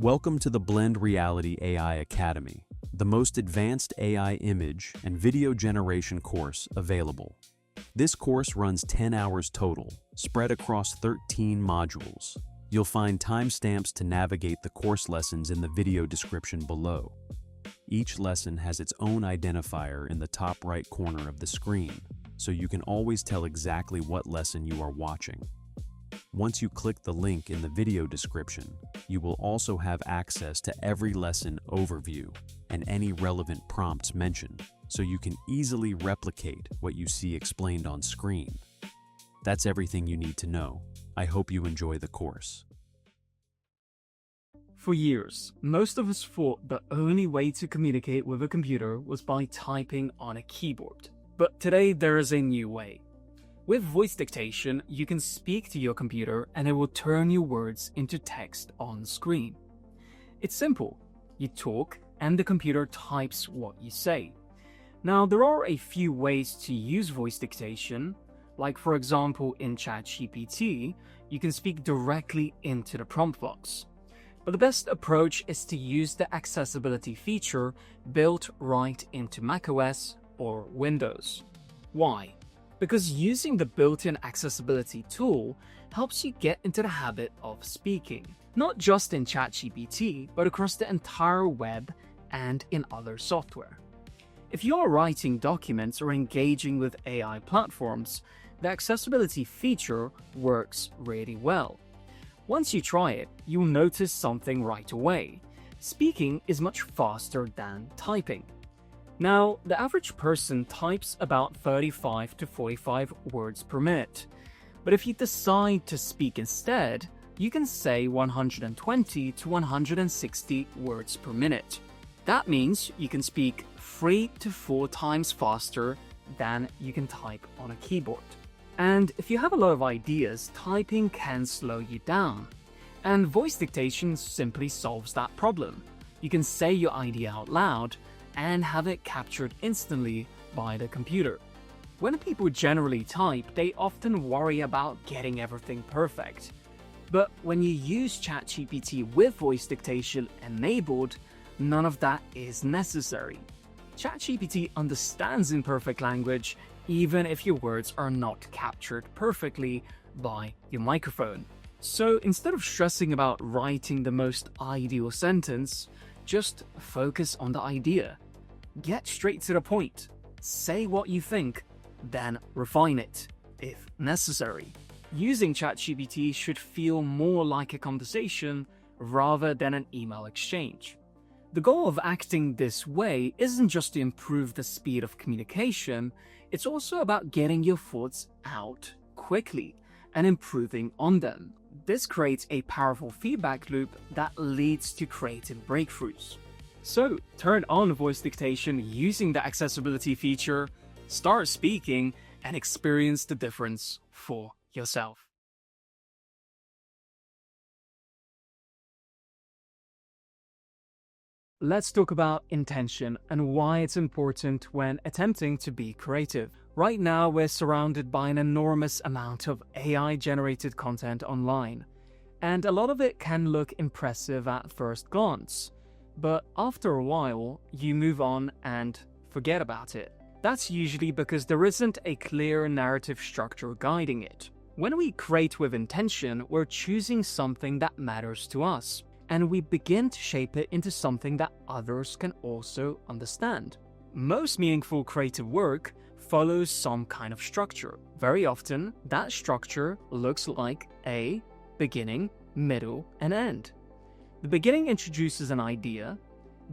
Welcome to the Blend Reality AI Academy, the most advanced AI image and video generation course available. This course runs 10 hours total, spread across 13 modules. You'll find timestamps to navigate the course lessons in the video description below. Each lesson has its own identifier in the top right corner of the screen, so you can always tell exactly what lesson you are watching. Once you click the link in the video description, you will also have access to every lesson overview and any relevant prompts mentioned, so you can easily replicate what you see explained on screen. That's everything you need to know. I hope you enjoy the course. For years, most of us thought the only way to communicate with a computer was by typing on a keyboard. But today there is a new way. With voice dictation, you can speak to your computer and it will turn your words into text on screen. It's simple. You talk and the computer types what you say. Now, there are a few ways to use voice dictation, like for example in ChatGPT, you can speak directly into the prompt box. But the best approach is to use the accessibility feature built right into macOS or Windows. Why? Because using the built-in accessibility tool helps you get into the habit of speaking, not just in ChatGPT, but across the entire web and in other software. If you are writing documents or engaging with AI platforms, the accessibility feature works really well. Once you try it, you'll notice something right away. Speaking is much faster than typing. Now, the average person types about 35 to 45 words per minute. But if you decide to speak instead, you can say 120 to 160 words per minute. That means you can speak 3 to 4 times faster than you can type on a keyboard. And if you have a lot of ideas, typing can slow you down. And voice dictation simply solves that problem. You can say your idea out loud and have it captured instantly by the computer. When people generally type, they often worry about getting everything perfect. But when you use ChatGPT with voice dictation enabled, none of that is necessary. ChatGPT understands imperfect language even if your words are not captured perfectly by your microphone. So instead of stressing about writing the most ideal sentence, just focus on the idea. Get straight to the point. Say what you think, then refine it, if necessary. Using ChatGPT should feel more like a conversation rather than an email exchange. The goal of acting this way isn't just to improve the speed of communication, it's also about getting your thoughts out quickly and improving on them. This creates a powerful feedback loop that leads to creative breakthroughs. So, turn on voice dictation using the accessibility feature, start speaking, and experience the difference for yourself. Let's talk about intention and why it's important when attempting to be creative. Right now, we're surrounded by an enormous amount of AI-generated content online, and a lot of it can look impressive at first glance. But after a while, you move on and forget about it. That's usually because there isn't a clear narrative structure guiding it. When we create with intention, we're choosing something that matters to us, and we begin to shape it into something that others can also understand. Most meaningful creative work follows some kind of structure. Very often, that structure looks like a beginning, middle, and end. The beginning introduces an idea,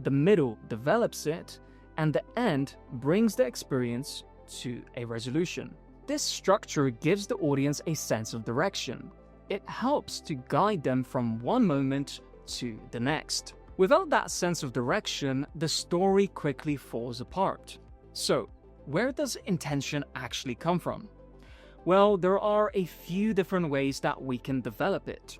the middle develops it, and the end brings the experience to a resolution. This structure gives the audience a sense of direction. It helps to guide them from one moment to the next. Without that sense of direction, the story quickly falls apart. So, where does intention actually come from? Well, there are a few different ways that we can develop it.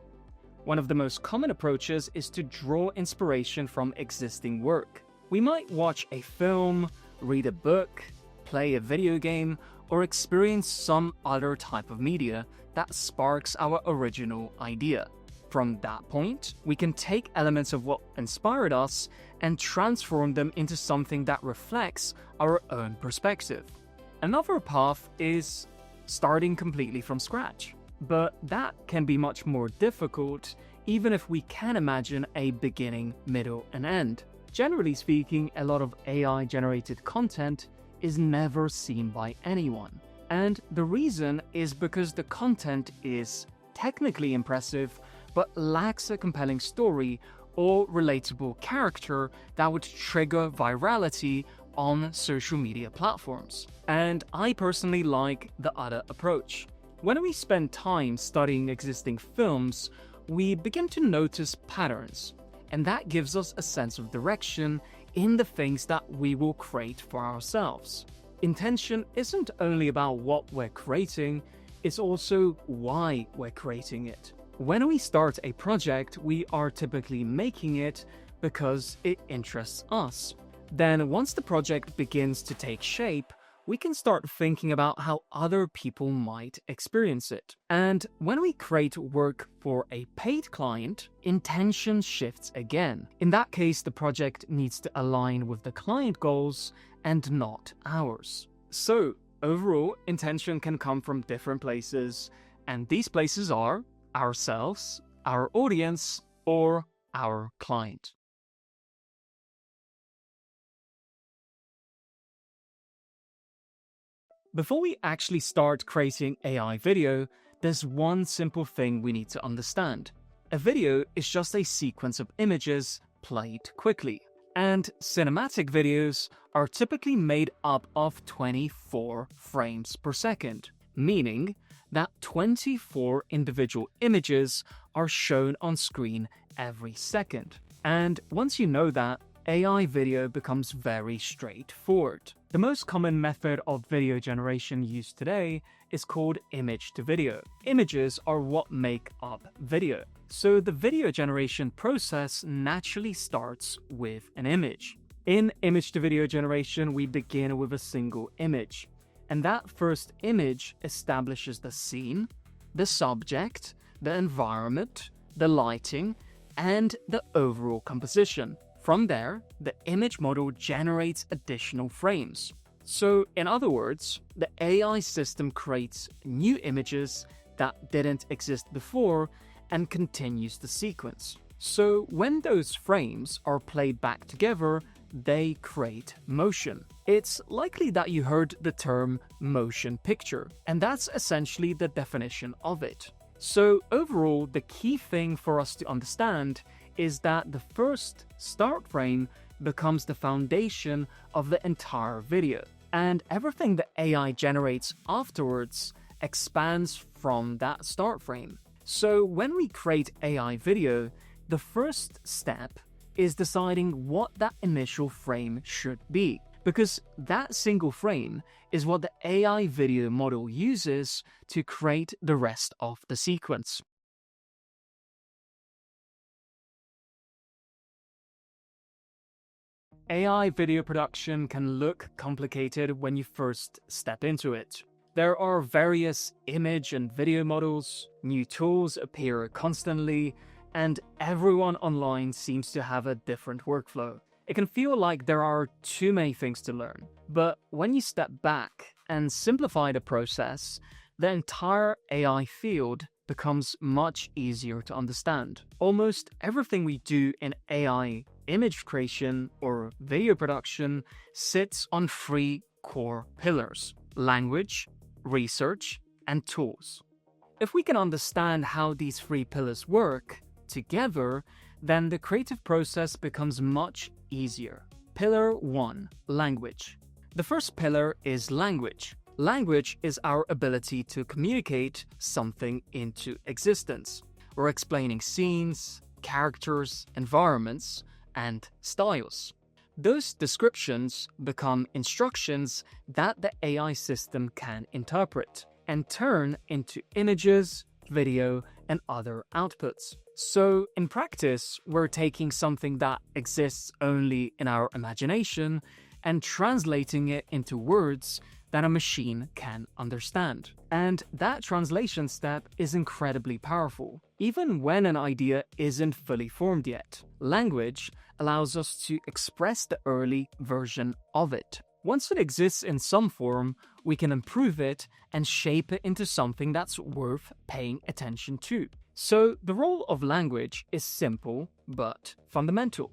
One of the most common approaches is to draw inspiration from existing work. We might watch a film, read a book, play a video game, or experience some other type of media that sparks our original idea. From that point, we can take elements of what inspired us and transform them into something that reflects our own perspective. Another path is starting completely from scratch, but that can be much more difficult even if we can imagine a beginning, middle, and end. Generally speaking, a lot of AI-generated content is never seen by anyone. And the reason is because the content is technically impressive, but lacks a compelling story or relatable character that would trigger virality on social media platforms. And I personally like the other approach. When we spend time studying existing films, we begin to notice patterns, and that gives us a sense of direction in the things that we will create for ourselves. Intention isn't only about what we're creating, it's also why we're creating it. When we start a project, we are typically making it because it interests us. Then once the project begins to take shape, we can start thinking about how other people might experience it. And when we create work for a paid client, intention shifts again. In that case, the project needs to align with the client goals and not ours. So overall, intention can come from different places, and these places are ourselves, our audience, or our client. Before we actually start creating AI video, there's one simple thing we need to understand. A video is just a sequence of images played quickly, and cinematic videos are typically made up of 24 frames per second, meaning that 24 individual images are shown on screen every second. And once you know that, AI video becomes very straightforward. The most common method of video generation used today is called image to video. Images are what make up video. So the video generation process naturally starts with an image. In image to video generation, we begin with a single image. And that first image establishes the scene, the subject, the environment, the lighting, and the overall composition. From there, the image model generates additional frames. So, in other words, the AI system creates new images that didn't exist before and continues the sequence. So, when those frames are played back together, they create motion. It's likely that you heard the term motion picture, and that's essentially the definition of it. So overall, the key thing for us to understand is that the first start frame becomes the foundation of the entire video, and everything the AI generates afterwards expands from that start frame. So when we create AI video, the first step is deciding what that initial frame should be, because that single frame is what the AI video model uses to create the rest of the sequence. AI video production can look complicated when you first step into it. There are various image and video models, new tools appear constantly, and everyone online seems to have a different workflow. It can feel like there are too many things to learn, but when you step back and simplify the process, the entire AI field becomes much easier to understand. Almost everything we do in AI image creation or video production sits on three core pillars: language, research, and tools. If we can understand how these three pillars work together, then the creative process becomes much easier. Pillar 1. Language. The first pillar is language. Language is our ability to communicate something into existence. We're explaining scenes, characters, environments, and styles. Those descriptions become instructions that the AI system can interpret and turn into images, video, and other outputs. So in practice, we're taking something that exists only in our imagination and translating it into words that a machine can understand. And that translation step is incredibly powerful, even when an idea isn't fully formed yet. Language allows us to express the early version of it. Once it exists in some form, we can improve it and shape it into something that's worth paying attention to. So the role of language is simple but fundamental.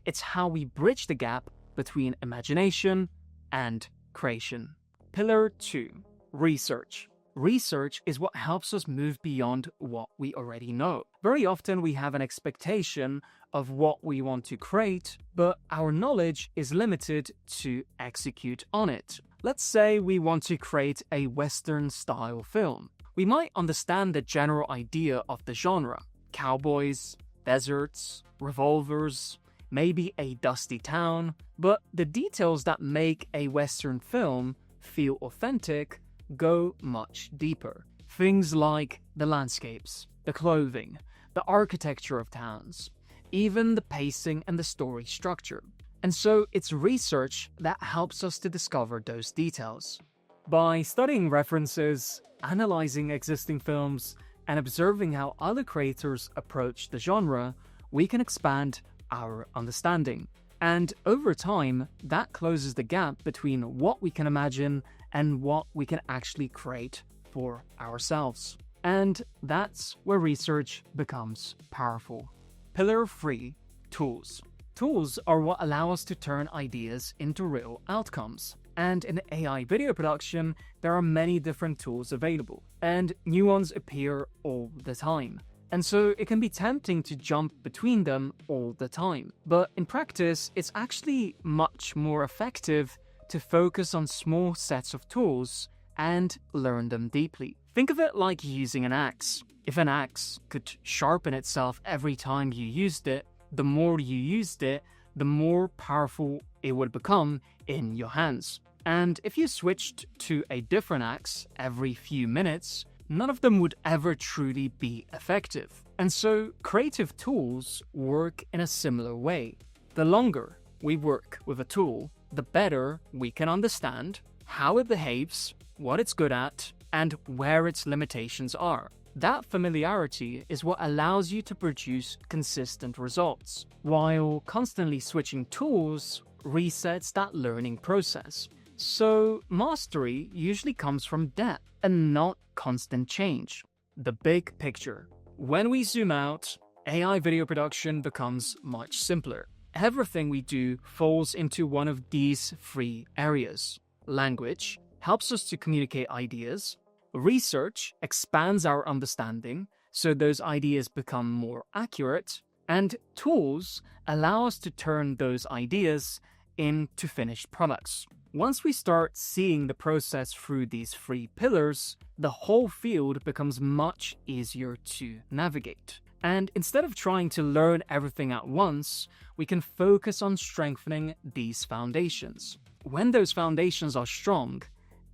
It's how we bridge the gap between imagination and creation. Pillar 2. Research. Research is what helps us move beyond what we already know. Very often we have an expectation of what we want to create, but our knowledge is limited to execute on it. Let's say we want to create a Western-style film. We might understand the general idea of the genre: cowboys, deserts, revolvers, maybe a dusty town, but the details that make a Western film feel authentic go much deeper. Things like the landscapes, the clothing, the architecture of towns, even the pacing and the story structure. And so it's research that helps us to discover those details. By studying references, analyzing existing films, and observing how other creators approach the genre, we can expand our understanding. And over time, that closes the gap between what we can imagine and what we can actually create for ourselves. And that's where research becomes powerful. Pillar 3. Tools. Tools are what allow us to turn ideas into real outcomes. And in AI video production, there are many different tools available, and new ones appear all the time. And so it can be tempting to jump between them all the time. But in practice, it's actually much more effective to focus on small sets of tools and learn them deeply. Think of it like using an axe. If an axe could sharpen itself every time you used it, the more you used it, the more powerful it would become in your hands. And if you switched to a different axe every few minutes, none of them would ever truly be effective. And so creative tools work in a similar way. The longer we work with a tool, the better we can understand how it behaves, what it's good at, and where its limitations are. That familiarity is what allows you to produce consistent results, while constantly switching tools resets that learning process. So mastery usually comes from depth and not constant change. The big picture. When we zoom out, AI video production becomes much simpler. Everything we do falls into one of these 3 areas. Language helps us to communicate ideas. Research expands our understanding, so those ideas become more accurate. And tools allow us to turn those ideas into finished products. Once we start seeing the process through these 3 pillars, the whole field becomes much easier to navigate. And instead of trying to learn everything at once, we can focus on strengthening these foundations. When those foundations are strong,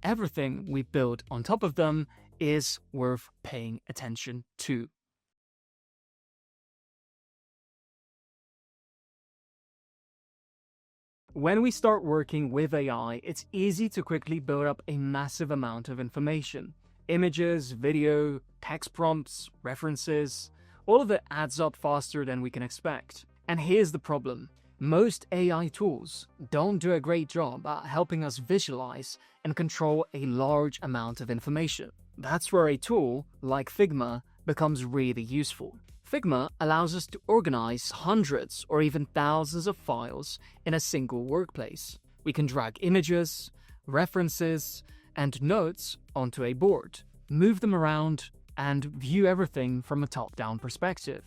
everything we build on top of them is worth paying attention to. When we start working with AI, it's easy to quickly build up a massive amount of information. Images, video, text prompts, references, all of it adds up faster than we can expect. And here's the problem. Most AI tools don't do a great job at helping us visualize and control a large amount of information. That's where a tool like Figma becomes really useful. Figma allows us to organize hundreds or even thousands of files in a single workplace. We can drag images, references, and notes onto a board, move them around, and view everything from a top-down perspective.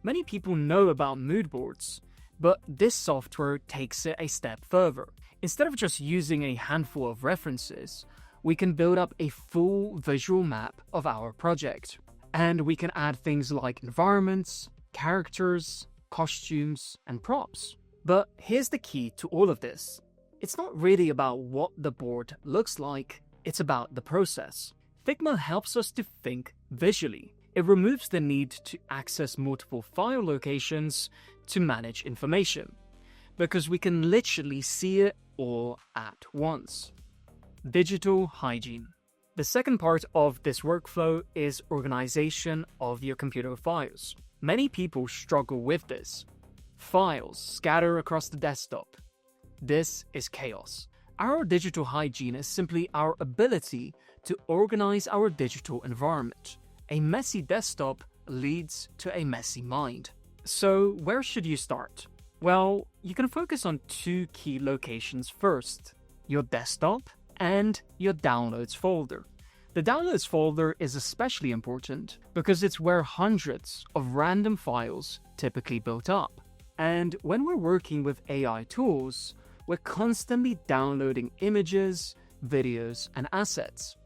Many people know about mood boards, but this software takes it a step further. Instead of just using a handful of references, we can build up a full visual map of our project. And we can add things like environments, characters, costumes, and props. But here's the key to all of this. It's not really about what the board looks like, it's about the process. Figma helps us to think visually. It removes the need to access multiple file locations to manage information, because we can literally see it all at once. Digital hygiene. The second part of this workflow is organization of your computer files. Many people struggle with this. Files scatter across the desktop. This is chaos. Our digital hygiene is simply our ability to organize our digital environment. A messy desktop leads to a messy mind. So where should you start? Well, you can focus on two key locations first: your desktop and your downloads folder. The downloads folder is especially important because it's where hundreds of random files typically build up. And when we're working with AI tools, we're constantly downloading images, videos, and assets.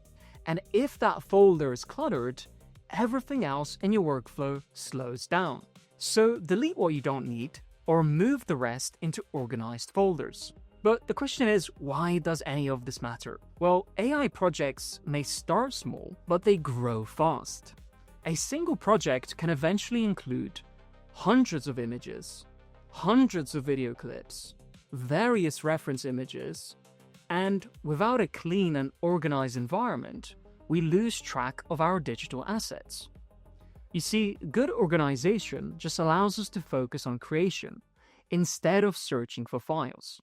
And if that folder is cluttered, everything else in your workflow slows down. So delete what you don't need or move the rest into organized folders. But the question is, why does any of this matter? Well, AI projects may start small, but they grow fast. A single project can eventually include hundreds of images, hundreds of video clips, various reference images, and without a clean and organized environment, we lose track of our digital assets. You see, good organization just allows us to focus on creation instead of searching for files.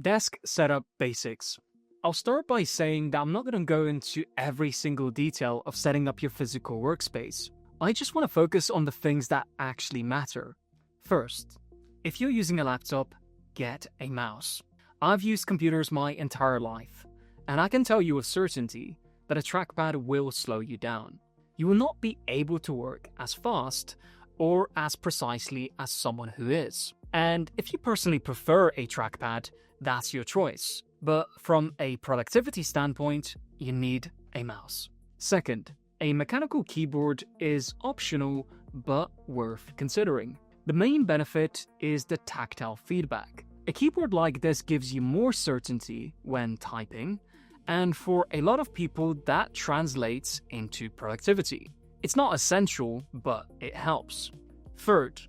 Desk setup basics. I'll start by saying that I'm not going to go into every single detail of setting up your physical workspace. I just want to focus on the things that actually matter. First, if you're using a laptop, get a mouse. I've used computers my entire life, and I can tell you with certainty that a trackpad will slow you down. You will not be able to work as fast or as precisely as someone who is. And if you personally prefer a trackpad, that's your choice. But from a productivity standpoint, you need a mouse. Second, a mechanical keyboard is optional but worth considering. The main benefit is the tactile feedback. A keyboard like this gives you more certainty when typing, and for a lot of people that translates into productivity. It's not essential, but it helps. Third,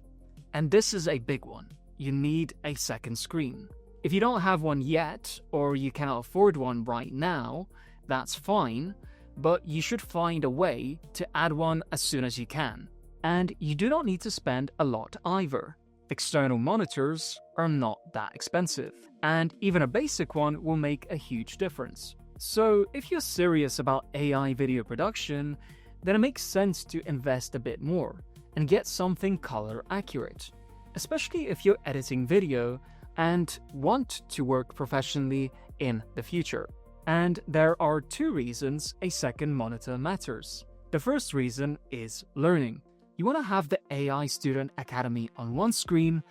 and this is a big one, you need a second screen. If you don't have one yet, or you cannot afford one right now, that's fine, but you should find a way to add one as soon as you can. And you do not need to spend a lot either. External monitors are not that expensive, and even a basic one will make a huge difference. So if you're serious about AI video production, then it makes sense to invest a bit more and get something color accurate, especially if you're editing video and want to work professionally in the future. And there are two reasons a second monitor matters. The first reason is learning. You want to have the AI Student Academy on one screen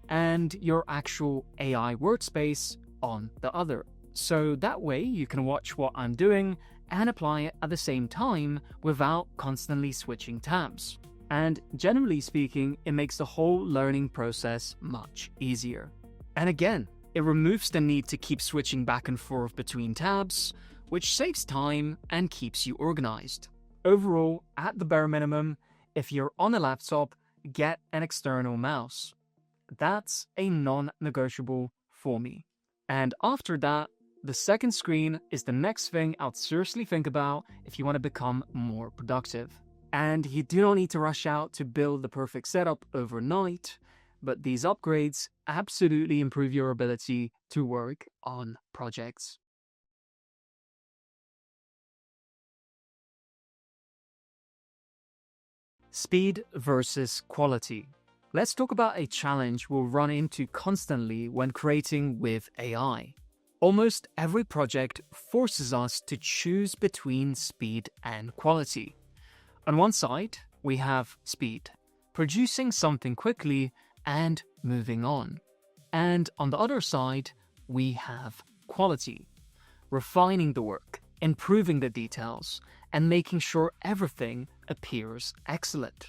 and your actual AI workspace on the other. So that way you can watch what I'm doing and apply it at the same time without constantly switching tabs. And generally speaking, it makes the whole learning process much easier. And again, it removes the need to keep switching back and forth between tabs, which saves time and keeps you organized. Overall, at the bare minimum, if you're on a laptop, get an external mouse. That's a non-negotiable for me. And after that, the second screen is the next thing I'd seriously think about if you want to become more productive. And you do not need to rush out to build the perfect setup overnight, but these upgrades absolutely improve your ability to work on projects. Speed versus quality. Let's talk about a challenge we'll run into constantly when creating with AI. Almost every project forces us to choose between speed and quality. On one side, we have speed, producing something quickly and moving on. And on the other side, we have quality, refining the work, improving the details, and making sure everything appears excellent.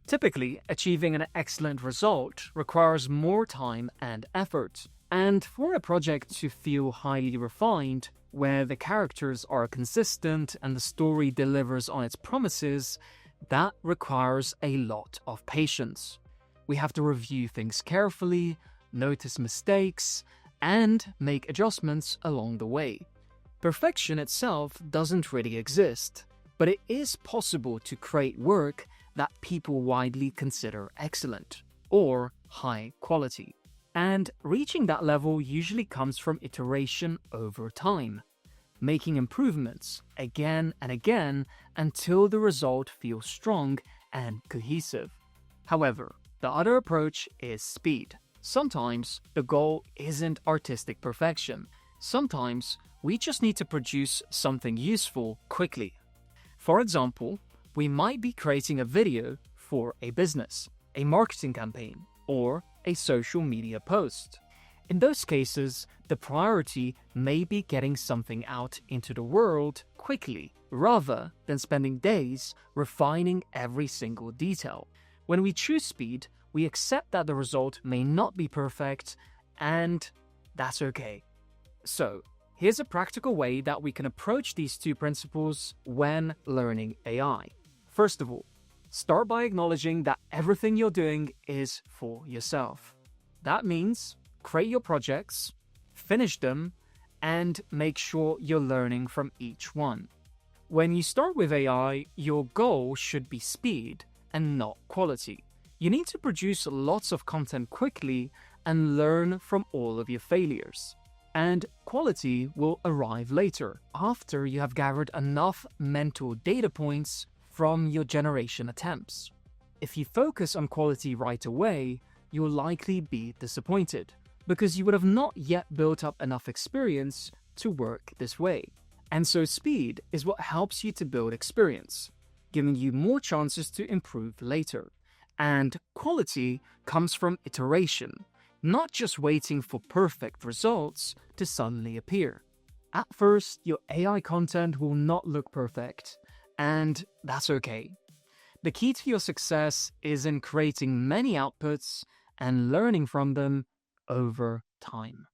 Typically, achieving an excellent result requires more time and effort. And for a project to feel highly refined, where the characters are consistent and the story delivers on its promises, that requires a lot of patience. We have to review things carefully, notice mistakes, and make adjustments along the way. Perfection itself doesn't really exist, but it is possible to create work that people widely consider excellent or high quality. And reaching that level usually comes from iteration over time, making improvements again and again until the result feels strong and cohesive. However, the other approach is speed. Sometimes the goal isn't artistic perfection. Sometimes we just need to produce something useful quickly. For example, we might be creating a video for a business, a marketing campaign, or a social media post. In those cases, the priority may be getting something out into the world quickly, rather than spending days refining every single detail. When we choose speed, we accept that the result may not be perfect, and that's okay. So, here's a practical way that we can approach these two principles when learning AI. First of all, start by acknowledging that everything you're doing is for yourself. That means create your projects, finish them, and make sure you're learning from each one. When you start with AI, your goal should be speed and not quality. You need to produce lots of content quickly and learn from all of your failures. And quality will arrive later, after you have gathered enough mental data points from your generation attempts. If you focus on quality right away, you'll likely be disappointed, because you would have not yet built up enough experience to work this way. And so speed is what helps you to build experience, giving you more chances to improve later. And quality comes from iteration, not just waiting for perfect results to suddenly appear. At first, your AI content will not look perfect, and that's okay. The key to your success is in creating many outputs and learning from them over time.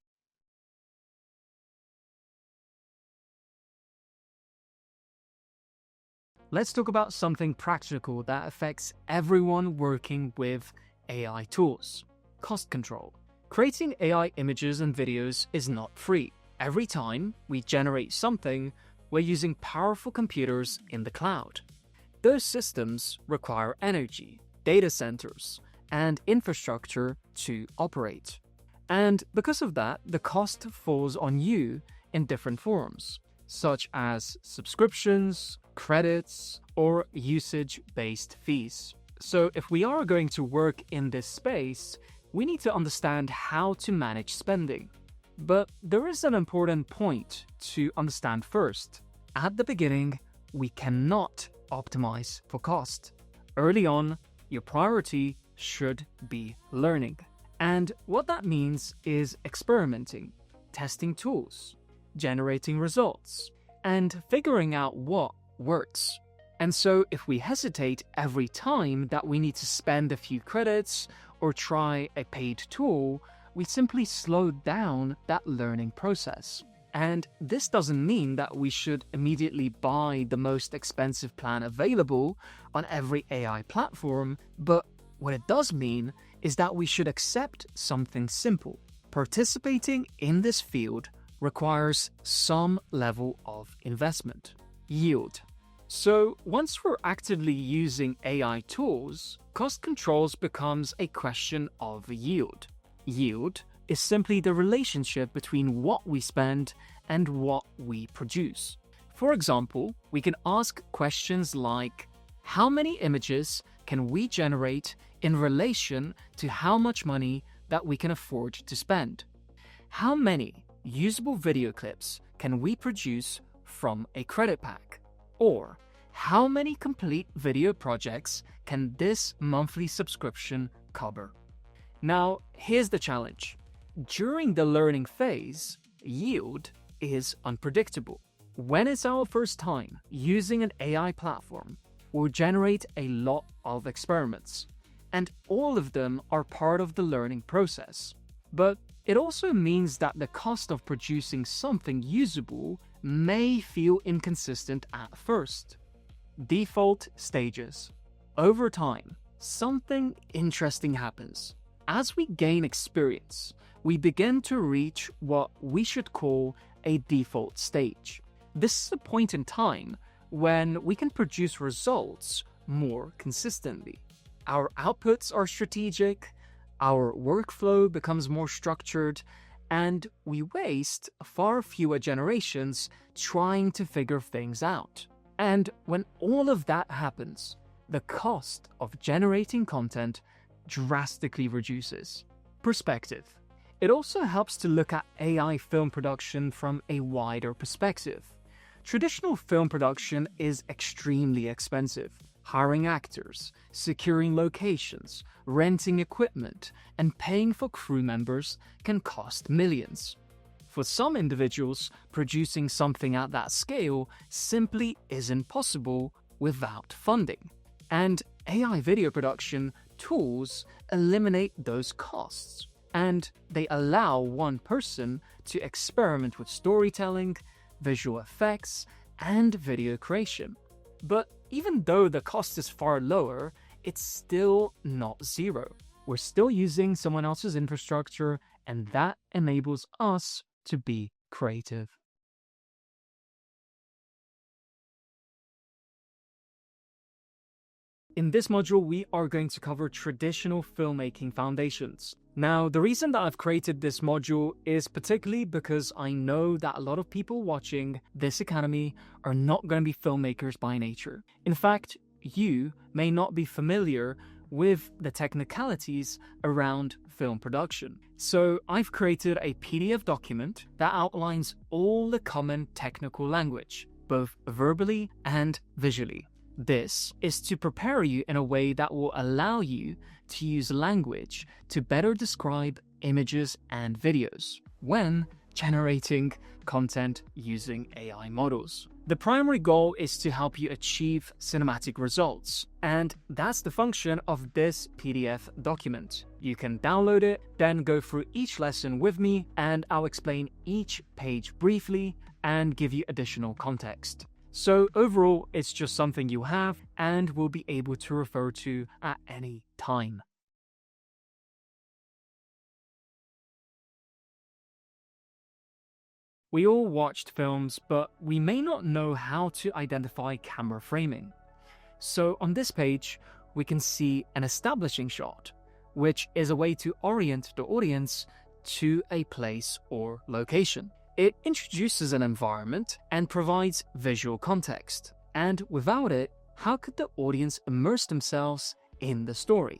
Let's talk about something practical that affects everyone working with AI tools: cost control. Creating AI images and videos is not free. Every time we generate something, we're using powerful computers in the cloud. Those systems require energy, data centers, and infrastructure to operate. And because of that, the cost falls on you in different forms, such as subscriptions, credits, or usage-based fees. So if we are going to work in this space, we need to understand how to manage spending. But there is an important point to understand first. At the beginning, we cannot optimize for cost. Early on, your priority should be learning. And what that means is experimenting, testing tools, generating results, and figuring out what works. And so if we hesitate every time that we need to spend a few credits or try a paid tool, we simply slow down that learning process. And this doesn't mean that we should immediately buy the most expensive plan available on every AI platform, but what it does mean is that we should accept something simple. Participating in this field requires some level of investment, yield. So once we're actively using AI tools, cost controls becomes a question of yield. Yield is simply the relationship between what we spend and what we produce. For example, we can ask questions like, how many images can we generate in relation to how much money that we can afford to spend? How many usable video clips can we produce from a credit pack? Or how many complete video projects can this monthly subscription cover? Now, here's the challenge. During the learning phase, yield is unpredictable. When it's our first time using an AI platform, we'll generate a lot of experiments, and all of them are part of the learning process. But it also means that the cost of producing something usable may feel inconsistent at first. Default stages. Over time, something interesting happens. As we gain experience, we begin to reach what we should call a default stage. This is a point in time when we can produce results more consistently. Our outputs are strategic, our workflow becomes more structured, and we waste far fewer generations trying to figure things out. And when all of that happens, the cost of generating content drastically reduces. Perspective. It also helps to look at AI film production from a wider perspective. Traditional film production is extremely expensive. Hiring actors, securing locations, renting equipment, and paying for crew members can cost millions. For some individuals, producing something at that scale simply isn't possible without funding. And AI video production tools eliminate those costs, and they allow one person to experiment with storytelling, visual effects, and video creation. But even though the cost is far lower, it's still not zero. We're still using someone else's infrastructure, and that enables us to be creative. In this module, we are going to cover traditional filmmaking foundations. Now, the reason that I've created this module is particularly because I know that a lot of people watching this academy are not going to be filmmakers by nature. In fact, you may not be familiar with the technicalities around film production. So I've created a PDF document that outlines all the common technical language, both verbally and visually. This is to prepare you in a way that will allow you to use language to better describe images and videos when generating content using AI models. The primary goal is to help you achieve cinematic results, and that's the function of this PDF document. You can download it, then go through each lesson with me, and I'll explain each page briefly and give you additional context. So overall, it's just something you have and will be able to refer to at any time. We all watched films, but we may not know how to identify camera framing. So on this page, we can see an establishing shot, which is a way to orient the audience to a place or location. It introduces an environment and provides visual context. And without it, how could the audience immerse themselves in the story?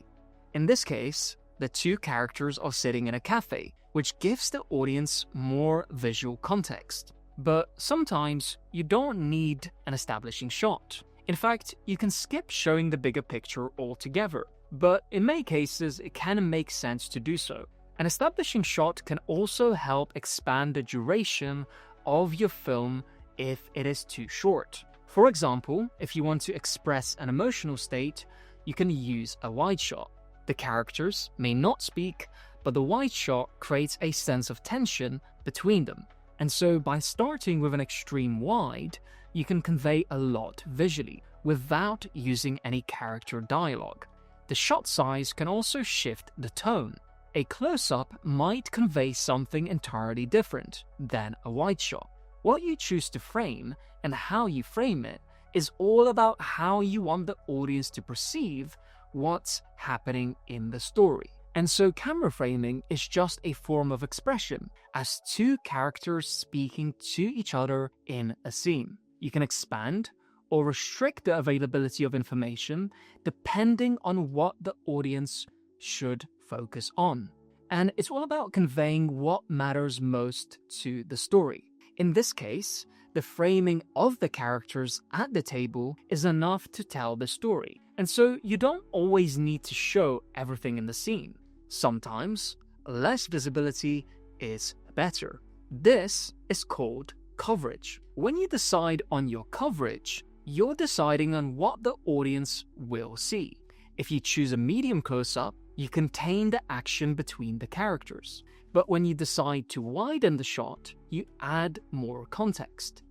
In this case, the two characters are sitting in a cafe, which gives the audience more visual context. But sometimes you don't need an establishing shot. In fact, you can skip showing the bigger picture altogether. But in many cases, it can make sense to do so. An establishing shot can also help expand the duration of your film if it is too short. For example, if you want to express an emotional state, you can use a wide shot. The characters may not speak, but the wide shot creates a sense of tension between them. And so by starting with an extreme wide, you can convey a lot visually without using any character dialogue. The shot size can also shift the tone. A close-up might convey something entirely different than a wide shot. What you choose to frame and how you frame it is all about how you want the audience to perceive what's happening in the story. And so camera framing is just a form of expression as two characters speaking to each other in a scene. You can expand or restrict the availability of information depending on what the audience should focus on. And it's all about conveying what matters most to the story. In this case, the framing of the characters at the table is enough to tell the story. And so you don't always need to show everything in the scene. Sometimes less visibility is better. This is called coverage. When you decide on your coverage, you're deciding on what the audience will see. If you choose a medium close-up, you contain the action between the characters. But when you decide to widen the shot, you add more context.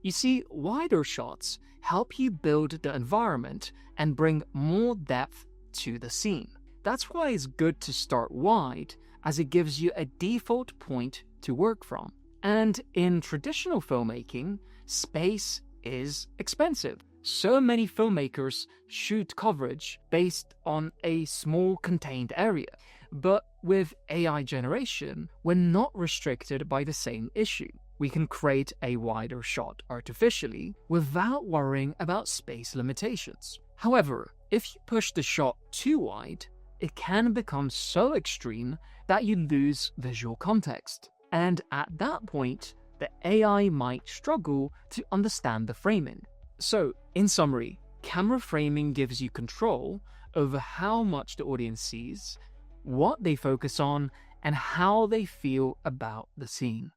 You see, wider shots help you build the environment and bring more depth to the scene. That's why it's good to start wide, as it gives you a default point to work from. And in traditional filmmaking, space is expensive. So many filmmakers shoot coverage based on a small contained area. But with AI generation, we're not restricted by the same issue. We can create a wider shot artificially without worrying about space limitations. However, if you push the shot too wide, it can become so extreme that you lose visual context. And at that point, the AI might struggle to understand the framing. So, in summary, camera framing gives you control over how much the audience sees, what they focus on, and how they feel about the scene.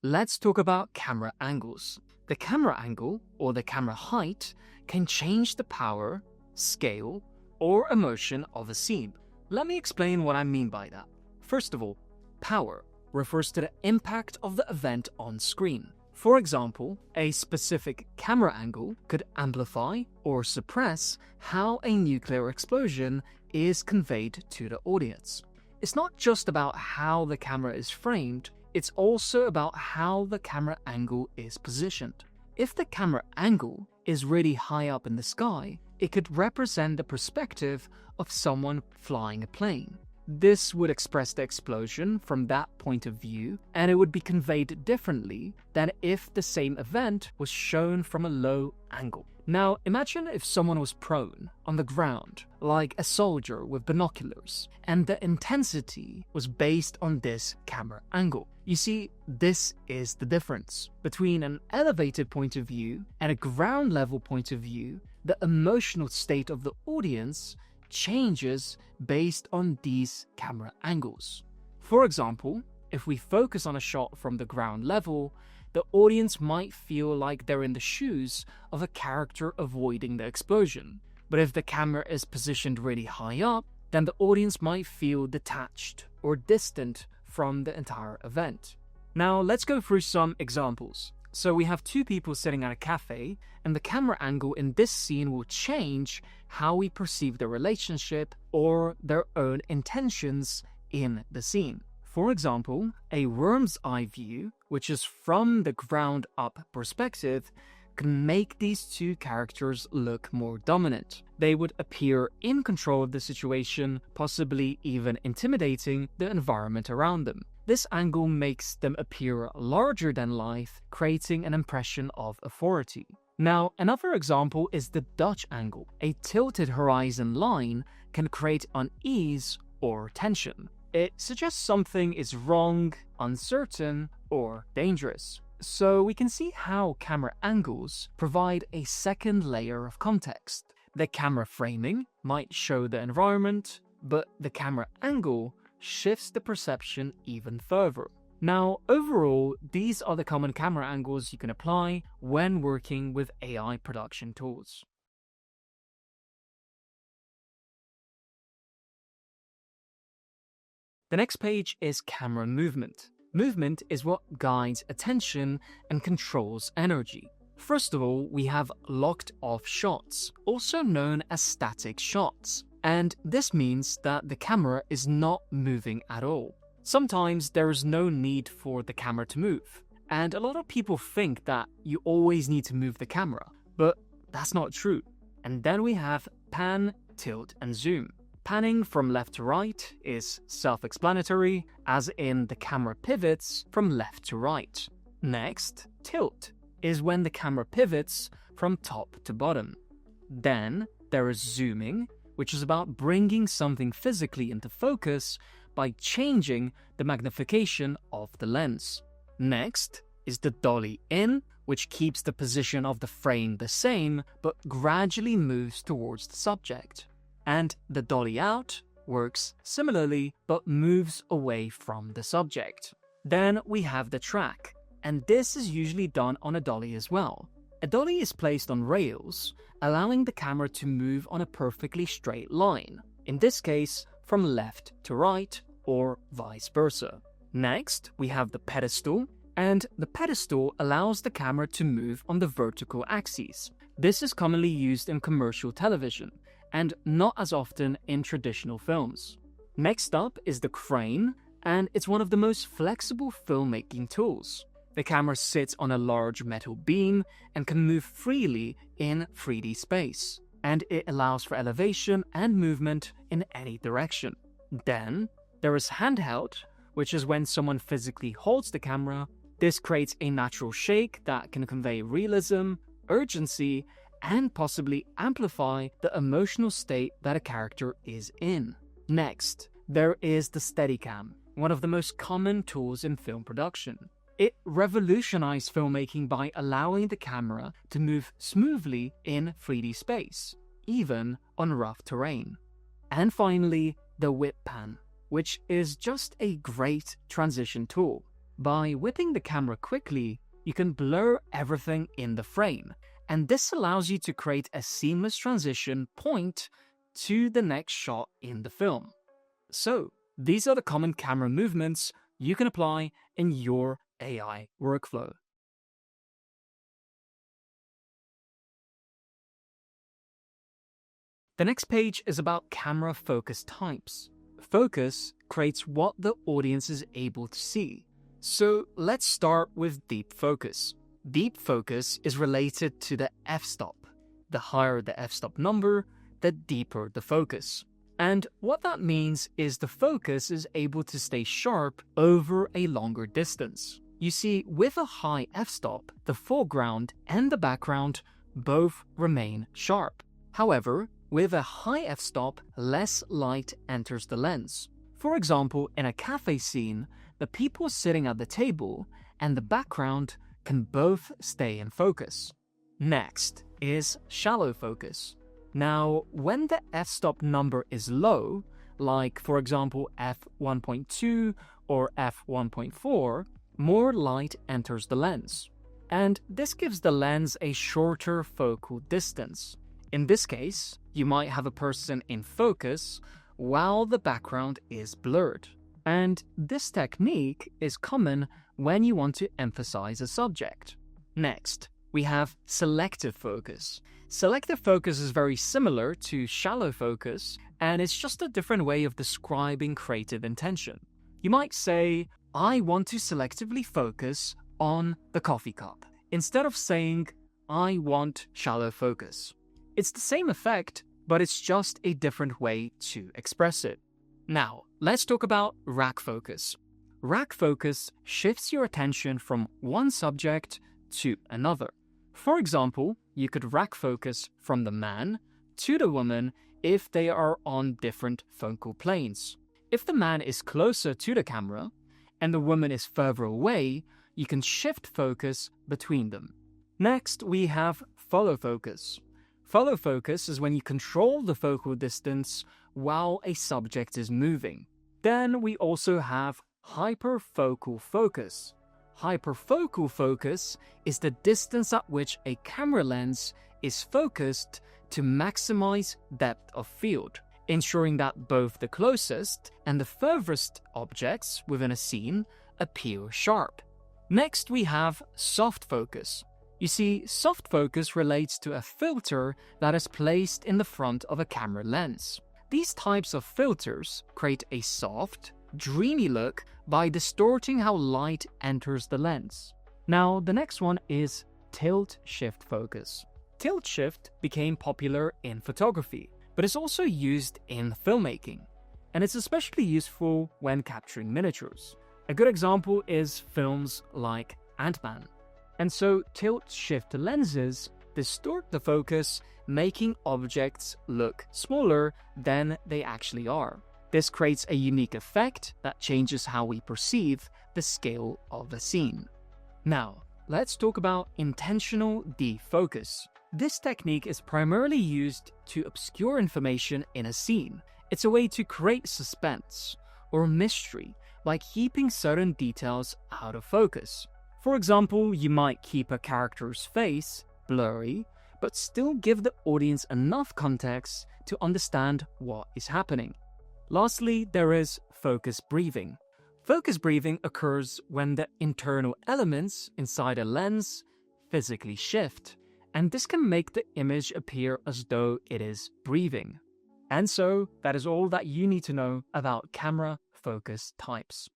Let's talk about camera angles. The camera angle, or the camera height, can change the power, scale, or emotion of a scene. Let me explain what I mean by that. First of all, power refers to the impact of the event on screen. For example, a specific camera angle could amplify or suppress how a nuclear explosion is conveyed to the audience. It's not just about how the camera is framed, it's also about how the camera angle is positioned. If the camera angle is really high up in the sky, it could represent the perspective of someone flying a plane. This would express the explosion from that point of view, and it would be conveyed differently than if the same event was shown from a low angle. Now, imagine if someone was prone on the ground, like a soldier with binoculars, and the intensity was based on this camera angle. You see, this is the difference. Between an elevated point of view and a ground level point of view, the emotional state of the audience changes based on these camera angles. For example, if we focus on a shot from the ground level, the audience might feel like they're in the shoes of a character avoiding the explosion. But if the camera is positioned really high up, then the audience might feel detached or distant from the entire event. Now let's go through some examples. So we have two people sitting at a cafe, and the camera angle in this scene will change how we perceive the relationship or their own intentions in the scene. For example, a worm's eye view, which is from the ground up perspective, can make these two characters look more dominant. They would appear in control of the situation, possibly even intimidating the environment around them. This angle makes them appear larger than life, creating an impression of authority. Now, another example is the Dutch angle. A tilted horizon line can create unease or tension. It suggests something is wrong, uncertain, or dangerous. So we can see how camera angles provide a second layer of context. The camera framing might show the environment, but the camera angle shifts the perception even further. Now, overall, these are the common camera angles you can apply when working with AI production tools. The next page is camera movement. Movement is what guides attention and controls energy. First of all, we have locked off shots, also known as static shots. And this means that the camera is not moving at all. Sometimes there is no need for the camera to move. And a lot of people think that you always need to move the camera, but that's not true. And then we have pan, tilt, and zoom. Panning from left to right is self-explanatory, as in the camera pivots from left to right. Next, tilt is when the camera pivots from top to bottom. Then there is zooming, which is about bringing something physically into focus by changing the magnification of the lens. Next is the dolly in, which keeps the position of the frame the same, but gradually moves towards the subject. And the dolly out works similarly, but moves away from the subject. Then we have the track, and this is usually done on a dolly as well. A dolly is placed on rails, allowing the camera to move on a perfectly straight line, in this case from left to right or vice versa. Next, we have the pedestal, And the pedestal allows the camera to move on the vertical axis. This is commonly used in commercial television, and not as often in traditional films. Next up is the crane, and it's one of the most flexible filmmaking tools. The camera sits on a large metal beam and can move freely in 3D space, and it allows for elevation and movement in any direction. Then, there is handheld, which is when someone physically holds the camera. This creates a natural shake that can convey realism, urgency, and possibly amplify the emotional state that a character is in. Next, there is the Steadicam, one of the most common tools in film production. It revolutionized filmmaking by allowing the camera to move smoothly in 3D space, even on rough terrain. And finally, the whip pan, which is just a great transition tool. By whipping the camera quickly, you can blur everything in the frame, and this allows you to create a seamless transition point to the next shot in the film. So, these are the common camera movements you can apply in your AI workflow. The next page is about camera focus types. Focus creates what the audience is able to see. So let's start with deep focus. Deep focus is related to the f-stop. The higher the f-stop number, the deeper the focus. And what that means is the focus is able to stay sharp over a longer distance. You see, with a high f-stop, the foreground and the background both remain sharp. However, with a high f-stop, less light enters the lens. For example, in a cafe scene, the people sitting at the table and the background can both stay in focus. Next is shallow focus. Now, when the f-stop number is low, like for example f1.2 or f1.4, more light enters the lens. And this gives the lens a shorter focal distance. In this case, you might have a person in focus while the background is blurred. And this technique is common when you want to emphasize a subject. Next, we have selective focus. Selective focus is very similar to shallow focus, and it's just a different way of describing creative intention. You might say, I want to selectively focus on the coffee cup, instead of saying, I want shallow focus. It's the same effect, but it's just a different way to express it. Now, let's talk about rack focus. Rack focus shifts your attention from one subject to another. For example, you could rack focus from the man to the woman if they are on different focal planes. If the man is closer to the camera and the woman is further away, you can shift focus between them. Next, we have follow focus. Follow focus is when you control the focal distance while a subject is moving. Then we also have hyperfocal focus. Hyperfocal focus is the distance at which a camera lens is focused to maximize depth of field, ensuring that both the closest and the furthest objects within a scene appear sharp. Next, we have soft focus. You see, soft focus relates to a filter that is placed in the front of a camera lens. These types of filters create a soft, dreamy look by distorting how light enters the lens. Now, the next one is tilt-shift focus. Tilt-shift became popular in photography, but it's also used in filmmaking, and it's especially useful when capturing miniatures. A good example is films like Ant-Man. And so tilt-shift lenses distort the focus, making objects look smaller than they actually are. This creates a unique effect that changes how we perceive the scale of a scene. Now, let's talk about intentional defocus. This technique is primarily used to obscure information in a scene. It's a way to create suspense or mystery by keeping certain details out of focus. For example, you might keep a character's face blurry, but still give the audience enough context to understand what is happening. Lastly, there is focus breathing. Focus breathing occurs when the internal elements inside a lens physically shift, and this can make the image appear as though it is breathing. And so, that is all that you need to know about camera focus types.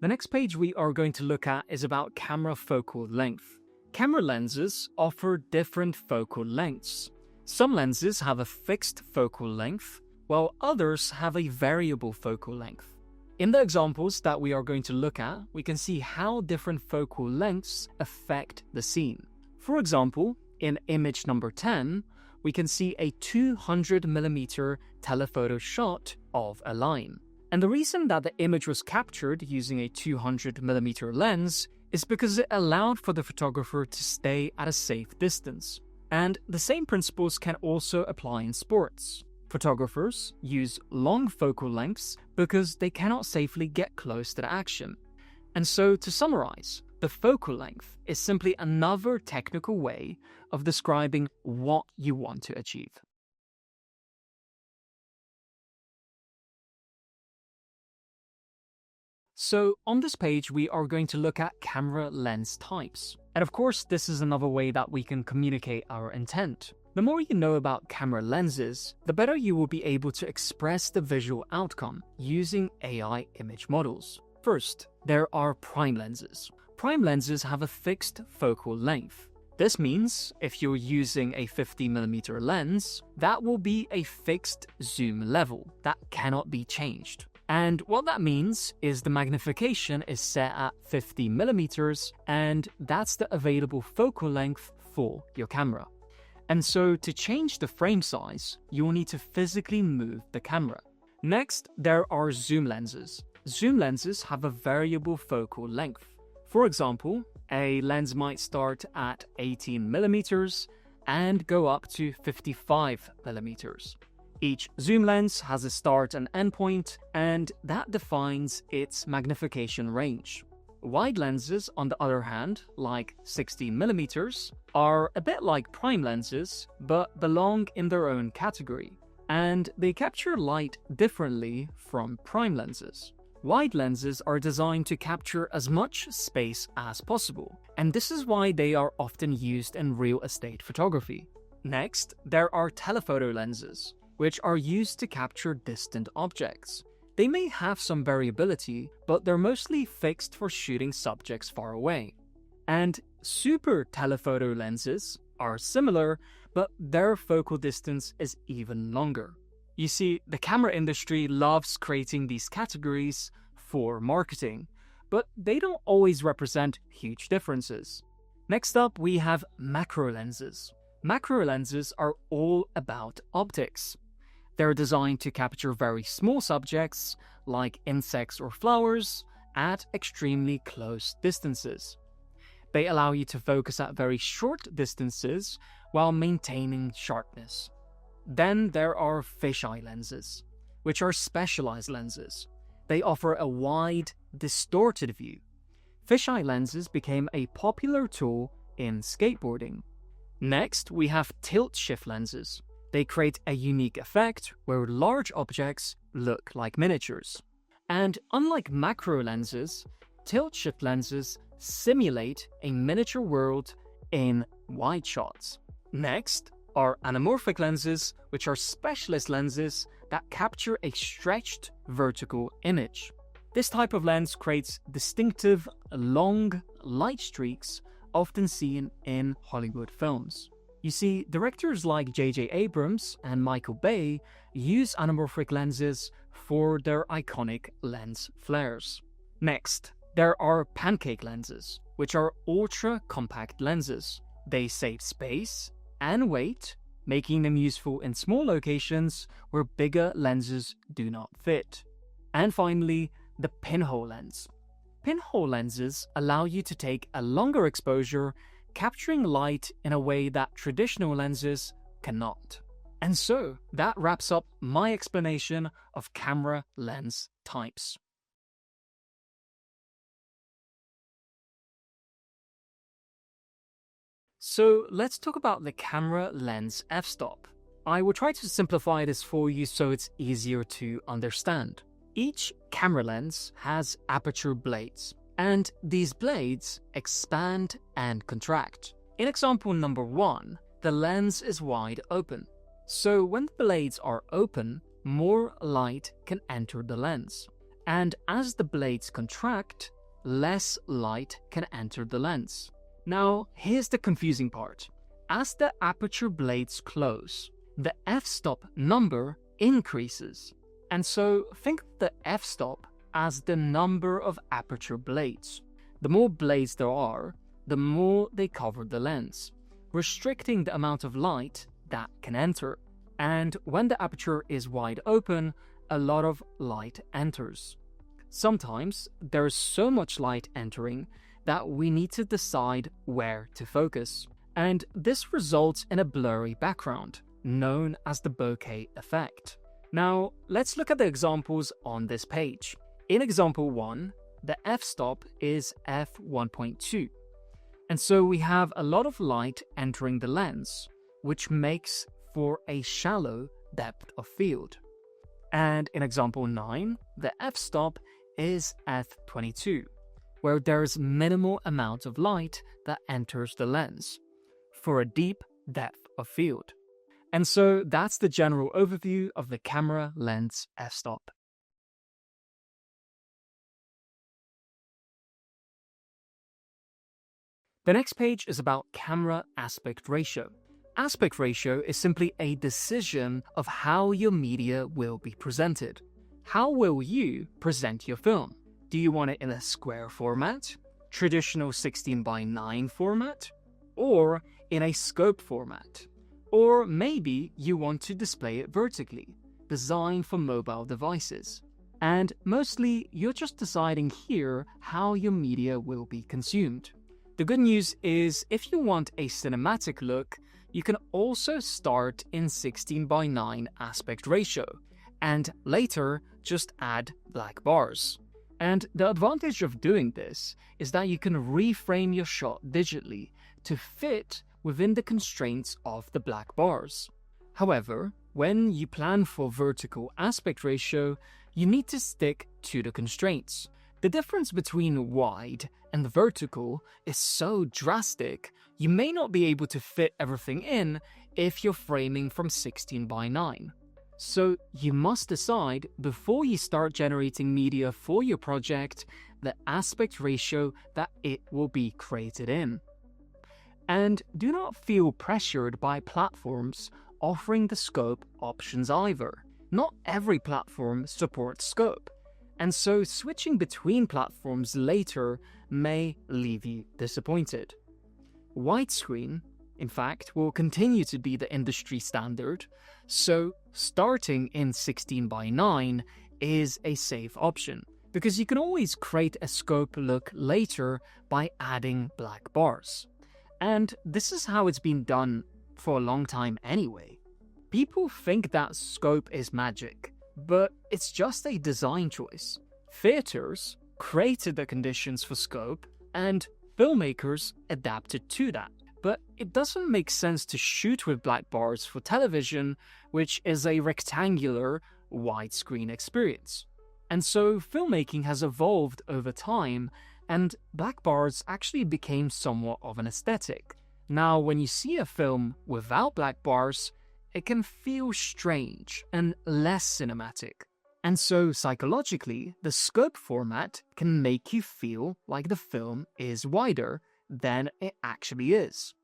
The next page we are going to look at is about camera focal length. Camera lenses offer different focal lengths. Some lenses have a fixed focal length, while others have a variable focal length. In the examples that we are going to look at, we can see how different focal lengths affect the scene. For example, in image number 10, we can see a 200mm telephoto shot of a line. And the reason that the image was captured using a 200mm lens is because it allowed for the photographer to stay at a safe distance. And the same principles can also apply in sports. Photographers use long focal lengths because they cannot safely get close to the action. And so, to summarize, the focal length is simply another technical way of describing what you want to achieve. So on this page, we are going to look at camera lens types. And of course, this is another way that we can communicate our intent. The more you know about camera lenses, the better you will be able to express the visual outcome using AI image models. First, there are prime lenses. Prime lenses have a fixed focal length. This means if you're using a 50mm lens, that will be a fixed zoom level that cannot be changed. And what that means is the magnification is set at 50mm, and that's the available focal length for your camera. And so to change the frame size, you'll need to physically move the camera. Next, there are zoom lenses. Zoom lenses have a variable focal length. For example, a lens might start at 18mm and go up to 55mm. Each zoom lens has a start and end point, and that defines its magnification range. Wide lenses, on the other hand, like 16mm, are a bit like prime lenses, but belong in their own category, and they capture light differently from prime lenses. Wide lenses are designed to capture as much space as possible, and this is why they are often used in real estate photography. Next, there are telephoto lenses, which are used to capture distant objects. They may have some variability, but they're mostly fixed for shooting subjects far away. And super telephoto lenses are similar, but their focal distance is even longer. You see, the camera industry loves creating these categories for marketing, but they don't always represent huge differences. Next up, we have macro lenses. Macro lenses are all about optics. They're designed to capture very small subjects, like insects or flowers, at extremely close distances. They allow you to focus at very short distances while maintaining sharpness. Then there are fisheye lenses, which are specialized lenses. They offer a wide, distorted view. Fisheye lenses became a popular tool in skateboarding. Next, we have tilt-shift lenses. They create a unique effect where large objects look like miniatures. And unlike macro lenses, tilt-shift lenses simulate a miniature world in wide shots. Next are anamorphic lenses, which are specialist lenses that capture a stretched vertical image. This type of lens creates distinctive, long light streaks often seen in Hollywood films. You see, directors like J.J. Abrams and Michael Bay use anamorphic lenses for their iconic lens flares. Next, there are pancake lenses, which are ultra-compact lenses. They save space and weight, making them useful in small locations where bigger lenses do not fit. And finally, the pinhole lens. Pinhole lenses allow you to take a longer exposure, capturing light in a way that traditional lenses cannot. And so, that wraps up my explanation of camera lens types. So let's talk about the camera lens f-stop. I will try to simplify this for you so it's easier to understand. Each camera lens has aperture blades, and these blades expand and contract. In example number 1, the lens is wide open. So when the blades are open, more light can enter the lens. And as the blades contract, less light can enter the lens. Now, here's the confusing part. As the aperture blades close, the f-stop number increases. And so think of the f-stop as the number of aperture blades. The more blades there are, the more they cover the lens, restricting the amount of light that can enter. And when the aperture is wide open, a lot of light enters. Sometimes there's so much light entering that we need to decide where to focus. And this results in a blurry background, known as the bokeh effect. Now, let's look at the examples on this page. In example 1, the f-stop is f1.2. And so we have a lot of light entering the lens, which makes for a shallow depth of field. And in example 9, the f-stop is f22, where there's minimal amount of light that enters the lens, for a deep depth of field. And so that's the general overview of the camera lens f-stop. The next page is about camera aspect ratio. Aspect ratio is simply a decision of how your media will be presented. How will you present your film? Do you want it in a square format, traditional 16:9 format, or in a scope format? Or maybe you want to display it vertically, designed for mobile devices. And mostly, you're just deciding here how your media will be consumed. The good news is, if you want a cinematic look, you can also start in 16:9 aspect ratio, and later just add black bars. And the advantage of doing this is that you can reframe your shot digitally to fit within the constraints of the black bars. However, when you plan for vertical aspect ratio, you need to stick to the constraints. The difference between wide and vertical is so drastic, you may not be able to fit everything in if you're framing from 16:9. So you must decide before you start generating media for your project the aspect ratio that it will be created in. And do not feel pressured by platforms offering the scope options either. Not every platform supports scope, and so switching between platforms later may leave you disappointed. Widescreen, in fact, will continue to be the industry standard, so starting in 16:9 is a safe option, because you can always create a scope look later by adding black bars. And this is how it's been done for a long time anyway. People think that scope is magic, but it's just a design choice. Theaters created the conditions for scope, and filmmakers adapted to that. But it doesn't make sense to shoot with black bars for television, which is a rectangular, widescreen experience. And so filmmaking has evolved over time, and black bars actually became somewhat of an aesthetic. Now, when you see a film without black bars, it can feel strange and less cinematic. And so psychologically, the scope format can make you feel like the film is wider than it actually is.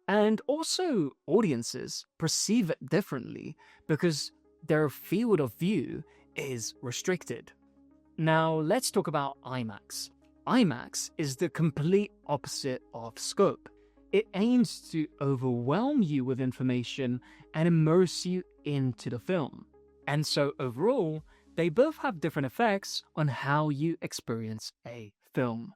And also, audiences perceive it differently because their field of view is restricted. Now, let's talk about IMAX. IMAX is the complete opposite of scope. It aims to overwhelm you with information and immerse you into the film. And so overall, they both have different effects on how you experience a film.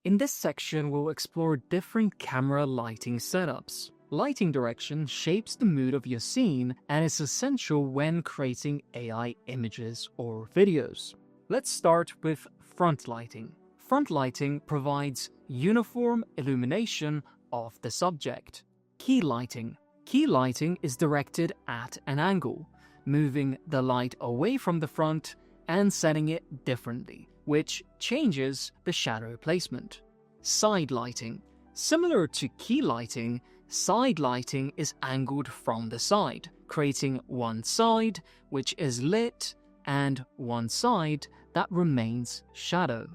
In this section, we'll explore different camera lighting setups. Lighting direction shapes the mood of your scene and is essential when creating AI images or videos. Let's start with front lighting. front lighting provides uniform illumination of the subject. Key lighting. Key lighting is directed at an angle, moving the light away from the front and setting it differently, which changes the shadow placement. Side lighting. Similar to key lighting, side lighting is angled from the side, creating one side which is lit and one side that remains shadow.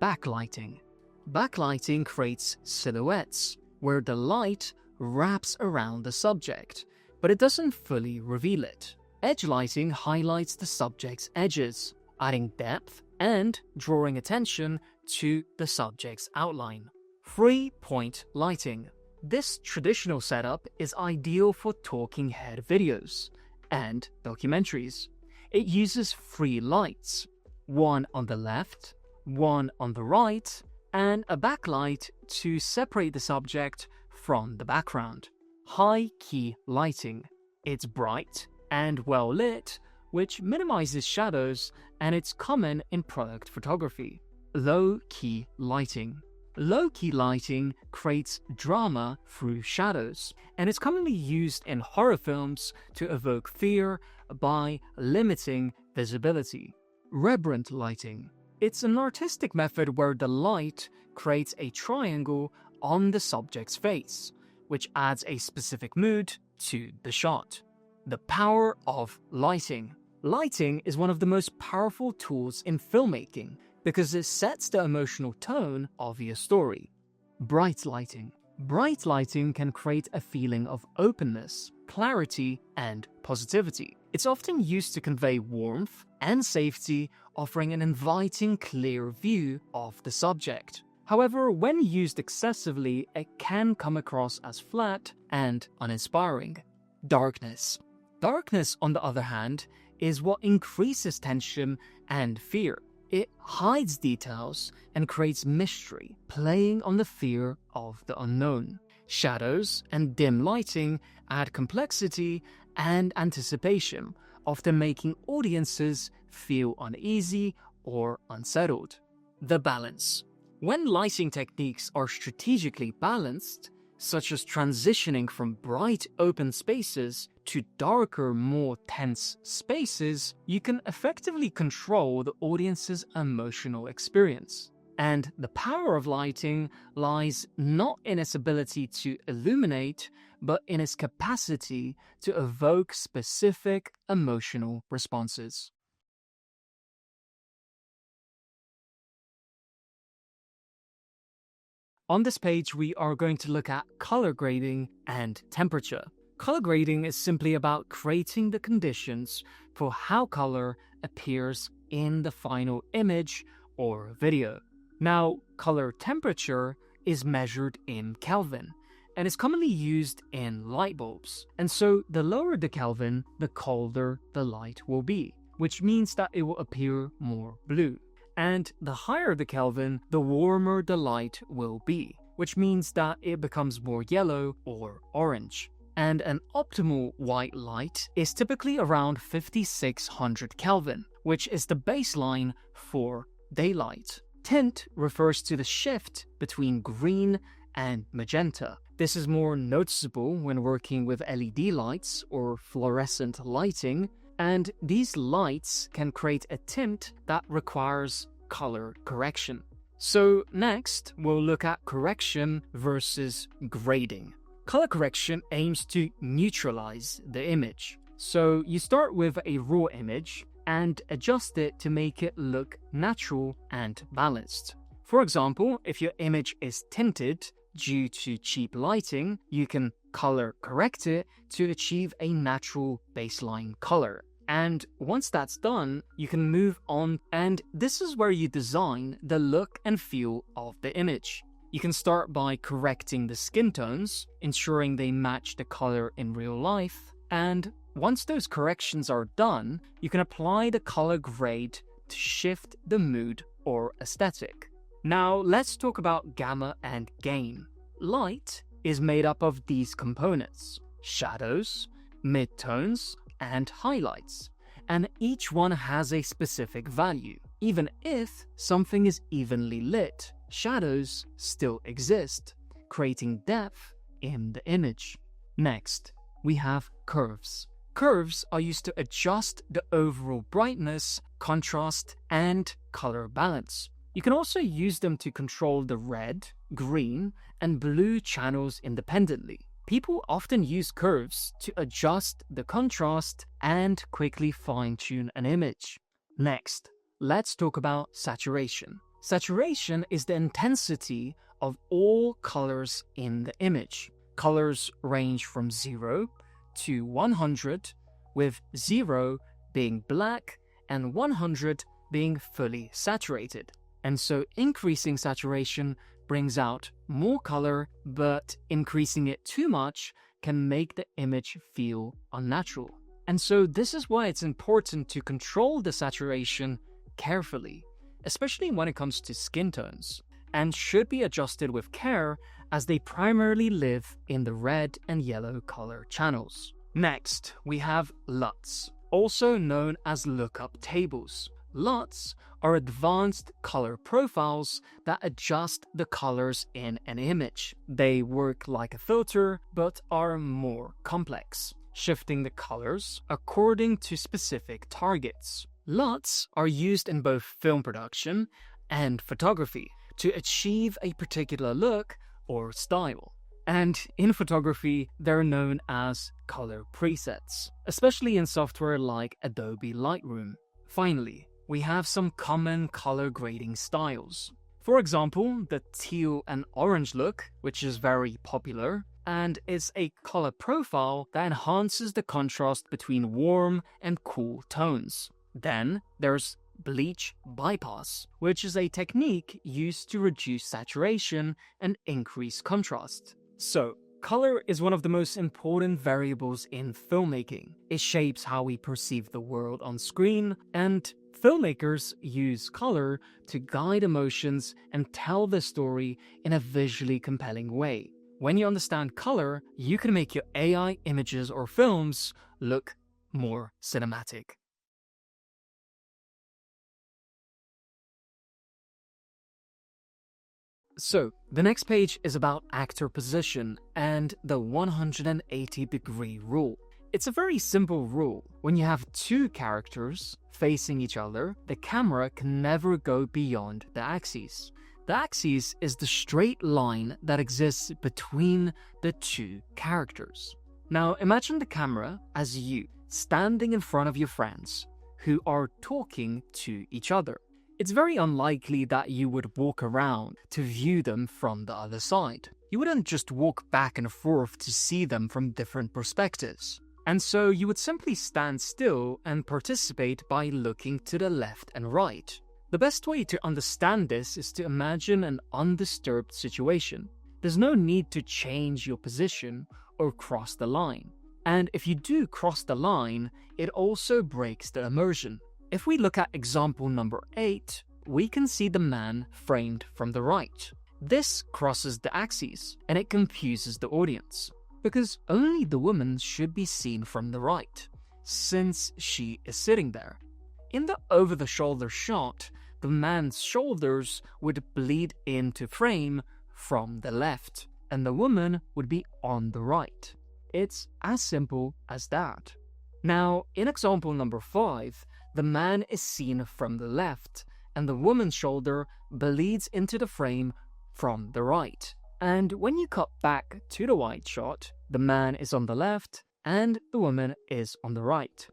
Backlighting. Backlighting creates silhouettes, where the light wraps around the subject, but it doesn't fully reveal it. Edge lighting highlights the subject's edges, adding depth and drawing attention to the subject's outline. 3-point lighting. This traditional setup is ideal for talking head videos and documentaries. It uses 3 lights, one on the left, one on the right, and a backlight to separate the subject from the background. High key lighting. It's bright and well lit, which minimizes shadows, and it's common in product photography. Low key lighting. Low key lighting creates drama through shadows, and it's commonly used in horror films to evoke fear by limiting visibility. Rebrant lighting. It's an artistic method where the light creates a triangle on the subject's face, which adds a specific mood to the shot. The power of lighting. Lighting is one of the most powerful tools in filmmaking because it sets the emotional tone of your story. Bright lighting. Bright lighting can create a feeling of openness, clarity, and positivity. It's often used to convey warmth and safety, offering an inviting, clear view of the subject. However, when used excessively, it can come across as flat and uninspiring. Darkness. Darkness, on the other hand, is what increases tension and fear. It hides details and creates mystery, playing on the fear of the unknown. Shadows and dim lighting add complexity and anticipation, often making audiences feel uneasy or unsettled. The balance. When lighting techniques are strategically balanced, such as transitioning from bright open spaces to darker, more tense spaces, you can effectively control the audience's emotional experience. And the power of lighting lies not in its ability to illuminate, but in its capacity to evoke specific emotional responses. On this page, we are going to look at color grading and temperature. Color grading is simply about creating the conditions for how color appears in the final image or video. Now, color temperature is measured in Kelvin and is commonly used in light bulbs. And so the lower the Kelvin, the colder the light will be, which means that it will appear more blue. And the higher the Kelvin, the warmer the light will be, which means that it becomes more yellow or orange. And an optimal white light is typically around 5600 Kelvin, which is the baseline for daylight. Tint refers to the shift between green and magenta. This is more noticeable when working with LED lights or fluorescent lighting, and these lights can create a tint that requires color correction. So next, we'll look at correction versus grading. Color correction aims to neutralize the image. So you start with a raw image and adjust it to make it look natural and balanced. For example, if your image is tinted due to cheap lighting, you can color correct it to achieve a natural baseline color. And once that's done, you can move on, and this is where you design the look and feel of the image. You can start by correcting the skin tones, ensuring they match the color in real life, and once those corrections are done, you can apply the color grade to shift the mood or aesthetic. Now let's talk about gamma and gain. Light is made up of these components: shadows, midtones, and highlights, and each one has a specific value. Even if something is evenly lit, shadows still exist, creating depth in the image. Next, we have curves. Curves are used to adjust the overall brightness, contrast, and color balance. You can also use them to control the red, green, and blue channels independently. People often use curves to adjust the contrast and quickly fine-tune an image. Next, let's talk about saturation. Saturation is the intensity of all colors in the image. Colors range from 0 to 100, with 0 being black and 100 being fully saturated. And so increasing saturation brings out more color, but increasing it too much can make the image feel unnatural. And so this is why it's important to control the saturation carefully, especially when it comes to skin tones, and should be adjusted with care as they primarily live in the red and yellow color channels. Next, we have LUTs, also known as lookup tables. LUTs are advanced color profiles that adjust the colors in an image. They work like a filter, but are more complex, shifting the colors according to specific targets. LUTs are used in both film production and photography to achieve a particular look or style. And in photography, they're known as color presets, especially in software like Adobe Lightroom. Finally, we have some common color grading styles. For example, the teal and orange look, which is very popular, and is a color profile that enhances the contrast between warm and cool tones. Then there's bleach bypass, which is a technique used to reduce saturation and increase contrast. So, color is one of the most important variables in filmmaking. It shapes how we perceive the world on screen, and filmmakers use color to guide emotions and tell the story in a visually compelling way. When you understand color, you can make your AI images or films look more cinematic. So, the next page is about actor position and the 180-degree rule. It's a very simple rule. When you have two characters facing each other, the camera can never go beyond the axis. The axis is the straight line that exists between the two characters. Now, imagine the camera as you, standing in front of your friends, who are talking to each other. It's very unlikely that you would walk around to view them from the other side. You wouldn't just walk back and forth to see them from different perspectives. And so you would simply stand still and participate by looking to the left and right. The best way to understand this is to imagine an undisturbed situation. There's no need to change your position or cross the line. And if you do cross the line, it also breaks the immersion. If we look at example number 8, we can see the man framed from the right. This crosses the axes, and it confuses the audience, because only the woman should be seen from the right, since she is sitting there. In the over-the-shoulder shot, the man's shoulders would bleed into frame from the left, and the woman would be on the right. It's as simple as that. Now, in example number 5, the man is seen from the left, and the woman's shoulder bleeds into the frame from the right. And when you cut back to the wide shot, the man is on the left, and the woman is on the right.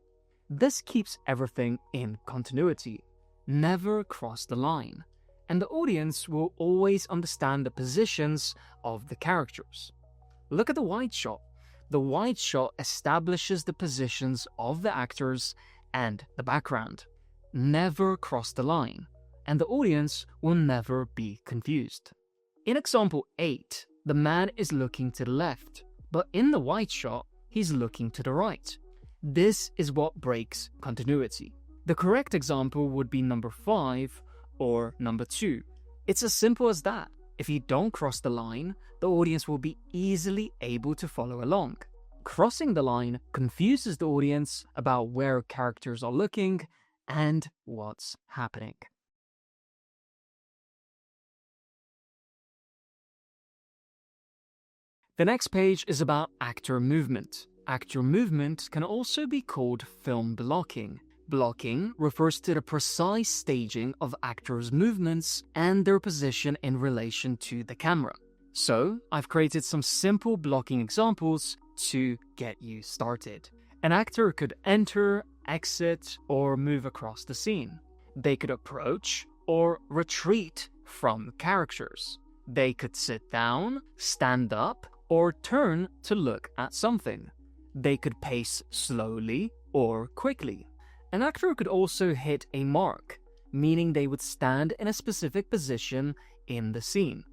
This keeps everything in continuity. Never cross the line, and the audience will always understand the positions of the characters. Look at the wide shot. The wide shot establishes the positions of the actors and the background. Never cross the line, and the audience will never be confused. In example 8, the man is looking to the left, but in the wide shot, he's looking to the right. This is what breaks continuity. The correct example would be number 5 or number 2. It's as simple as that. If you don't cross the line, the audience will be easily able to follow along. Crossing the line confuses the audience about where characters are looking and what's happening. The next page is about actor movement. Actor movement can also be called film blocking. Blocking refers to the precise staging of actors' movements and their position in relation to the camera. So, I've created some simple blocking examples to get you started. An actor could enter, exit, or move across the scene. They could approach or retreat from characters. They could sit down, stand up, or turn to look at something. They could pace slowly or quickly. An actor could also hit a mark, meaning they would stand in a specific position in the scene.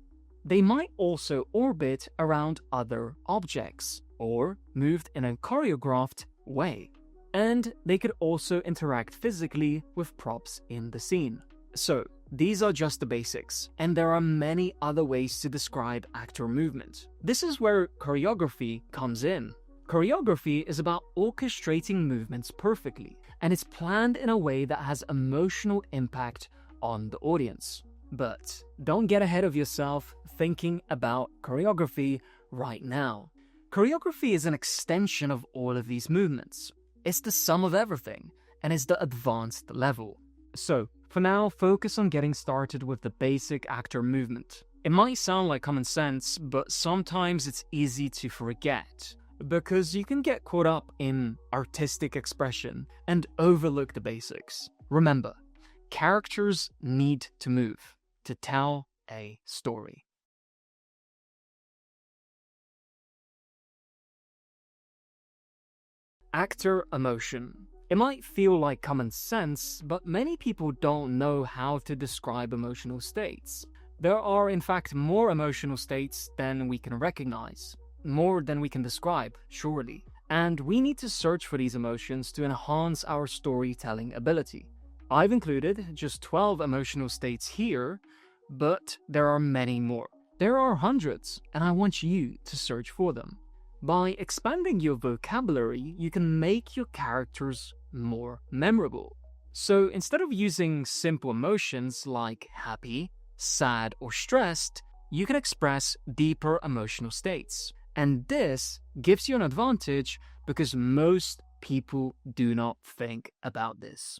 They might also orbit around other objects, or moved in a choreographed way. And they could also interact physically with props in the scene. So, these are just the basics, and there are many other ways to describe actor movement. This is where choreography comes in. Choreography is about orchestrating movements perfectly, and it's planned in a way that has emotional impact on the audience. But don't get ahead of yourself thinking about choreography right now. Choreography is an extension of all of these movements. It's the sum of everything, and it's the advanced level. So, for now, focus on getting started with the basic actor movement. It might sound like common sense, but sometimes it's easy to forget, because you can get caught up in artistic expression and overlook the basics. Remember, characters need to move to tell a story. Actor emotion. It might feel like common sense, but many people don't know how to describe emotional states. There are, in fact, more emotional states than we can recognize. More than we can describe, surely. And we need to search for these emotions to enhance our storytelling ability. I've included just 12 emotional states here, but there are many more. There are hundreds, and I want you to search for them. By expanding your vocabulary, you can make your characters more memorable. So instead of using simple emotions like happy, sad, or stressed, you can express deeper emotional states. And this gives you an advantage because most people do not think about this.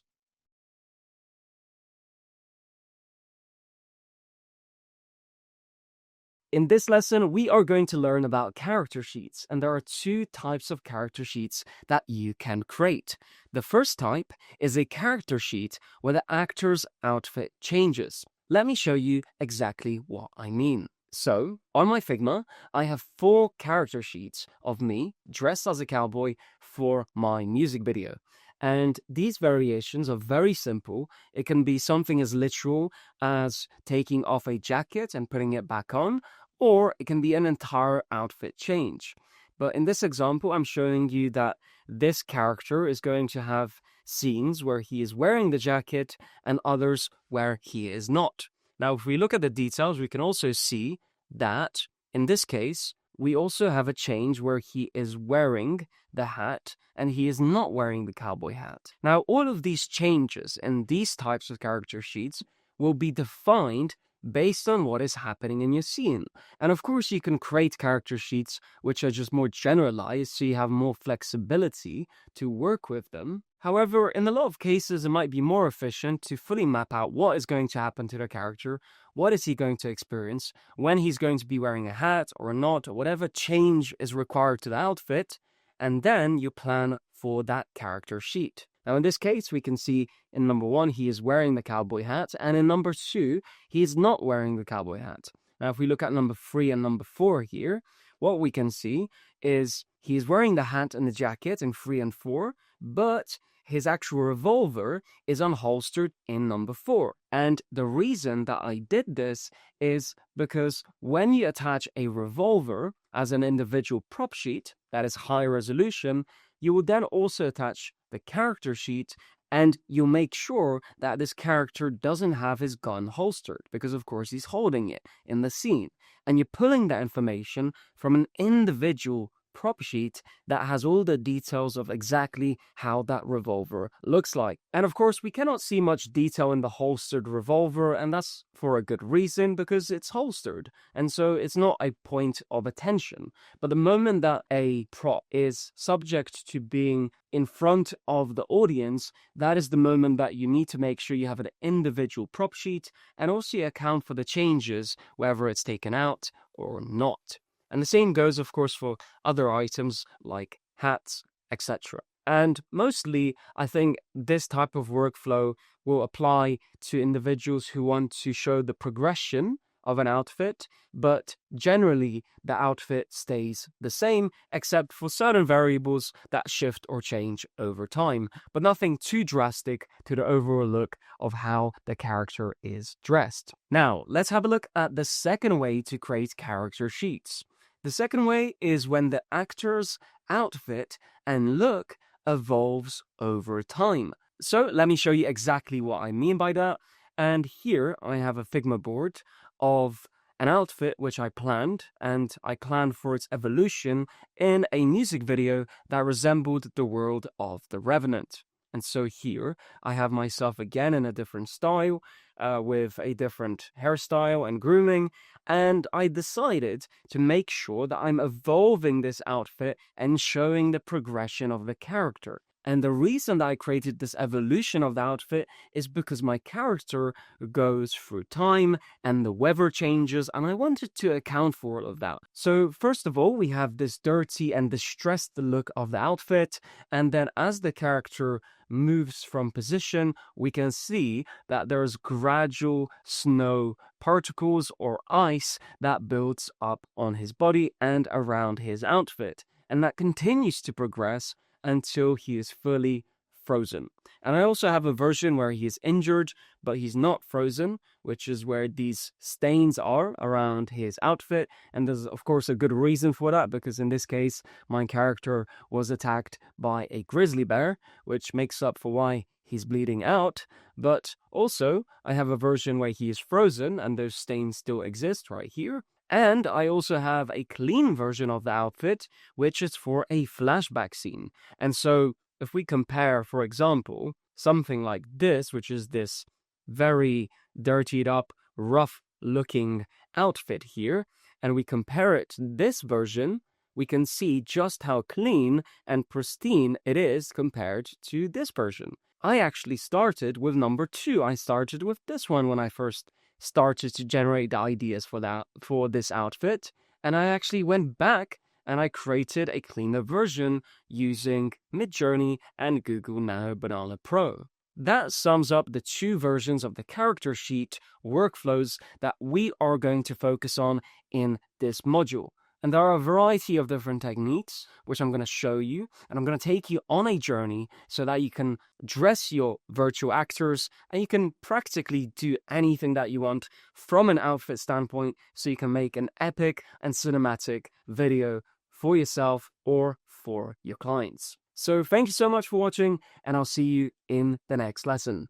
In this lesson, we are going to learn about character sheets, and there are two types of character sheets that you can create. The first type is a character sheet where the actor's outfit changes. Let me show you exactly what I mean. So, on my Figma, I have 4 character sheets of me dressed as a cowboy for my music video. And these variations are very simple. It can be something as literal as taking off a jacket and putting it back on, or it can be an entire outfit change. But in this example, I'm showing you that this character is going to have scenes where he is wearing the jacket and others where he is not. Now, if we look at the details, we can also see that in this case, we also have a change where he is wearing the hat and he is not wearing the cowboy hat. Now, all of these changes in these types of character sheets will be defined based on what is happening in your scene. And of course, you can create character sheets which are just more generalized, so you have more flexibility to work with them. However, in a lot of cases, it might be more efficient to fully map out what is going to happen to the character, what is he going to experience, when he's going to be wearing a hat or not, or whatever change is required to the outfit, and then you plan for that character sheet. Now, in this case, we can see in number 1, he is wearing the cowboy hat, and in number 2, he is not wearing the cowboy hat. Now, if we look at number 3 and number 4 here, what we can see is he is wearing the hat and the jacket in 3 and 4, but his actual revolver is unholstered in number 4. And the reason that I did this is because when you attach a revolver as an individual prop sheet that is high resolution, you will then also attach the character sheet, and you'll make sure that this character doesn't have his gun holstered, because of course he's holding it in the scene. And you're pulling that information from an individual prop sheet that has all the details of exactly how that revolver looks like. And of course, we cannot see much detail in the holstered revolver, and that's for a good reason, because it's holstered, and so it's not a point of attention. But the moment that a prop is subject to being in front of the audience, that is the moment that you need to make sure you have an individual prop sheet and also account for the changes, whether it's taken out or not. And the same goes, of course, for other items like hats, etc. And mostly, I think this type of workflow will apply to individuals who want to show the progression of an outfit, but generally the outfit stays the same, except for certain variables that shift or change over time, but nothing too drastic to the overall look of how the character is dressed. Now, let's have a look at the second way to create character sheets. The second way is when the actor's outfit and look evolves over time. So let me show you exactly what I mean by that. And here I have a Figma board of an outfit which I planned, and I planned for its evolution in a music video that resembled the world of The Revenant. And so here I have myself again in a different style, with a different hairstyle and grooming, and I decided to make sure that I'm evolving this outfit and showing the progression of the character. And the reason that I created this evolution of the outfit is because my character goes through time and the weather changes, and I wanted to account for all of that. So first of all, we have this dirty and distressed look of the outfit, and then as the character moves from position, we can see that there's gradual snow particles or ice that builds up on his body and around his outfit, and that continues to progress until he is fully frozen. And I also have a version where he is injured, but he's not frozen, which is where these stains are around his outfit. And there's, of course, a good reason for that, because in this case, my character was attacked by a grizzly bear, which makes up for why he's bleeding out. But also, I have a version where he is frozen, and those stains still exist right here. And I also have a clean version of the outfit, which is for a flashback scene. And so if we compare, for example, something like this, which is this very dirtied up, rough looking outfit here, and we compare it to this version, we can see just how clean and pristine it is compared to this version. I actually started with number 2. I started with this one when I first started to generate the ideas for this outfit, and I actually went back and I created a cleaner version using Midjourney and Google Nano Banana Pro. That sums up the 2 versions of the character sheet workflows that we are going to focus on in this module. And there are a variety of different techniques, which I'm going to show you, and I'm going to take you on a journey so that you can dress your virtual actors, and you can practically do anything that you want from an outfit standpoint, so you can make an epic and cinematic video for yourself or for your clients. So thank you so much for watching, and I'll see you in the next lesson.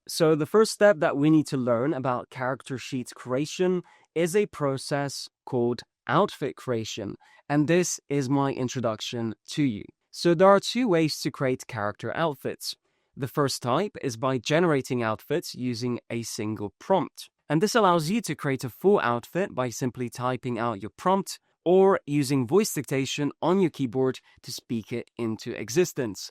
So the first step that we need to learn about character sheet creation is a process called outfit creation, and this is my introduction to you. So there are 2 ways to create character outfits. The first type is by generating outfits using a single prompt, and this allows you to create a full outfit by simply typing out your prompt or using voice dictation on your keyboard to speak it into existence.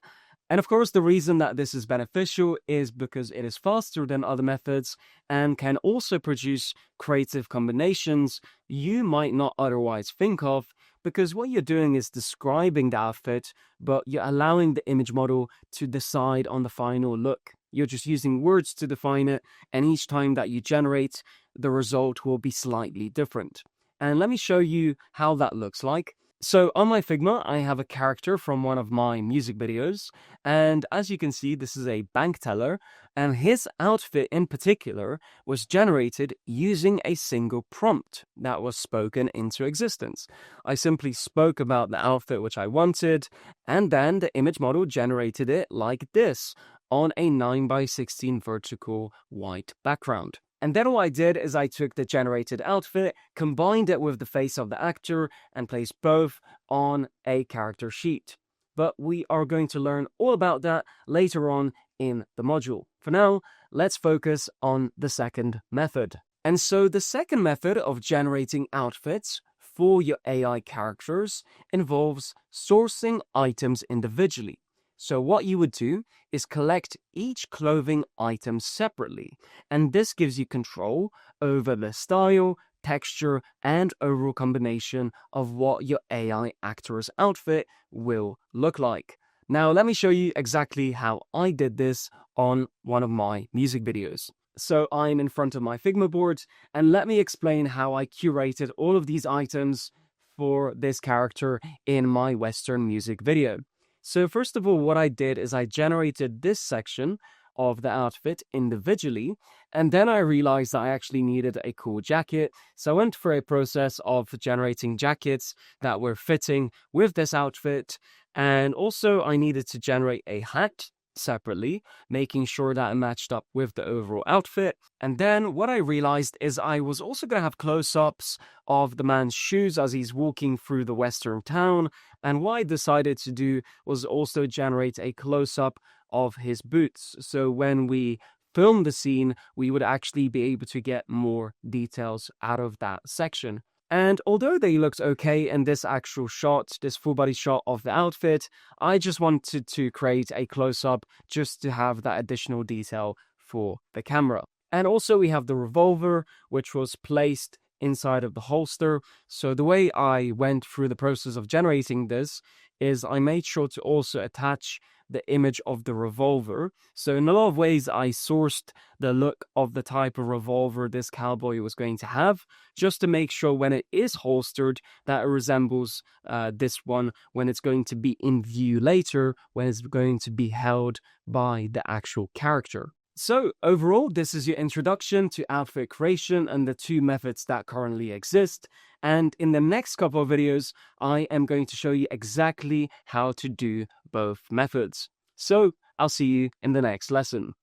And of course, the reason that this is beneficial is because it is faster than other methods and can also produce creative combinations you might not otherwise think of, because what you're doing is describing the outfit, but you're allowing the image model to decide on the final look. You're just using words to define it, and each time that you generate, the result will be slightly different. And let me show you how that looks like. So on my Figma, I have a character from one of my music videos, and as you can see, this is a bank teller, and his outfit in particular was generated using a single prompt that was spoken into existence. I simply spoke about the outfit which I wanted, and then the image model generated it like this on a 9:16 vertical white background. And then what I did is I took the generated outfit, combined it with the face of the actor, and placed both on a character sheet. But we are going to learn all about that later on in the module. For now, let's focus on the second method. And so the second method of generating outfits for your AI characters involves sourcing items individually. So what you would do is collect each clothing item separately, and this gives you control over the style, texture, and overall combination of what your AI actor's outfit will look like. Now, let me show you exactly how I did this on one of my music videos. So I'm in front of my Figma board, and let me explain how I curated all of these items for this character in my Western music video. So first of all, what I did is I generated this section of the outfit individually, and then I realized that I actually needed a cool jacket. So I went for a process of generating jackets that were fitting with this outfit, and also I needed to generate a hat separately, making sure that it matched up with the overall outfit. And then what I realized is I was also going to have close-ups of the man's shoes as he's walking through the western town. And what I decided to do was also generate a close-up of his boots. So when we film the scene, we would actually be able to get more details out of that section. And although they looked okay in this actual shot, this full body shot of the outfit, I just wanted to create a close-up just to have that additional detail for the camera. And also we have the revolver, which was placed inside of the holster. So the way I went through the process of generating this is I made sure to also attach the image of the revolver. So in a lot of ways, I sourced the look of the type of revolver this cowboy was going to have, just to make sure when it is holstered that it resembles this one when it's going to be in view later, when it's going to be held by the actual character. So overall, this is your introduction to outfit creation and the two methods that currently exist. And in the next couple of videos, I am going to show you exactly how to do both methods. So I'll see you in the next lesson.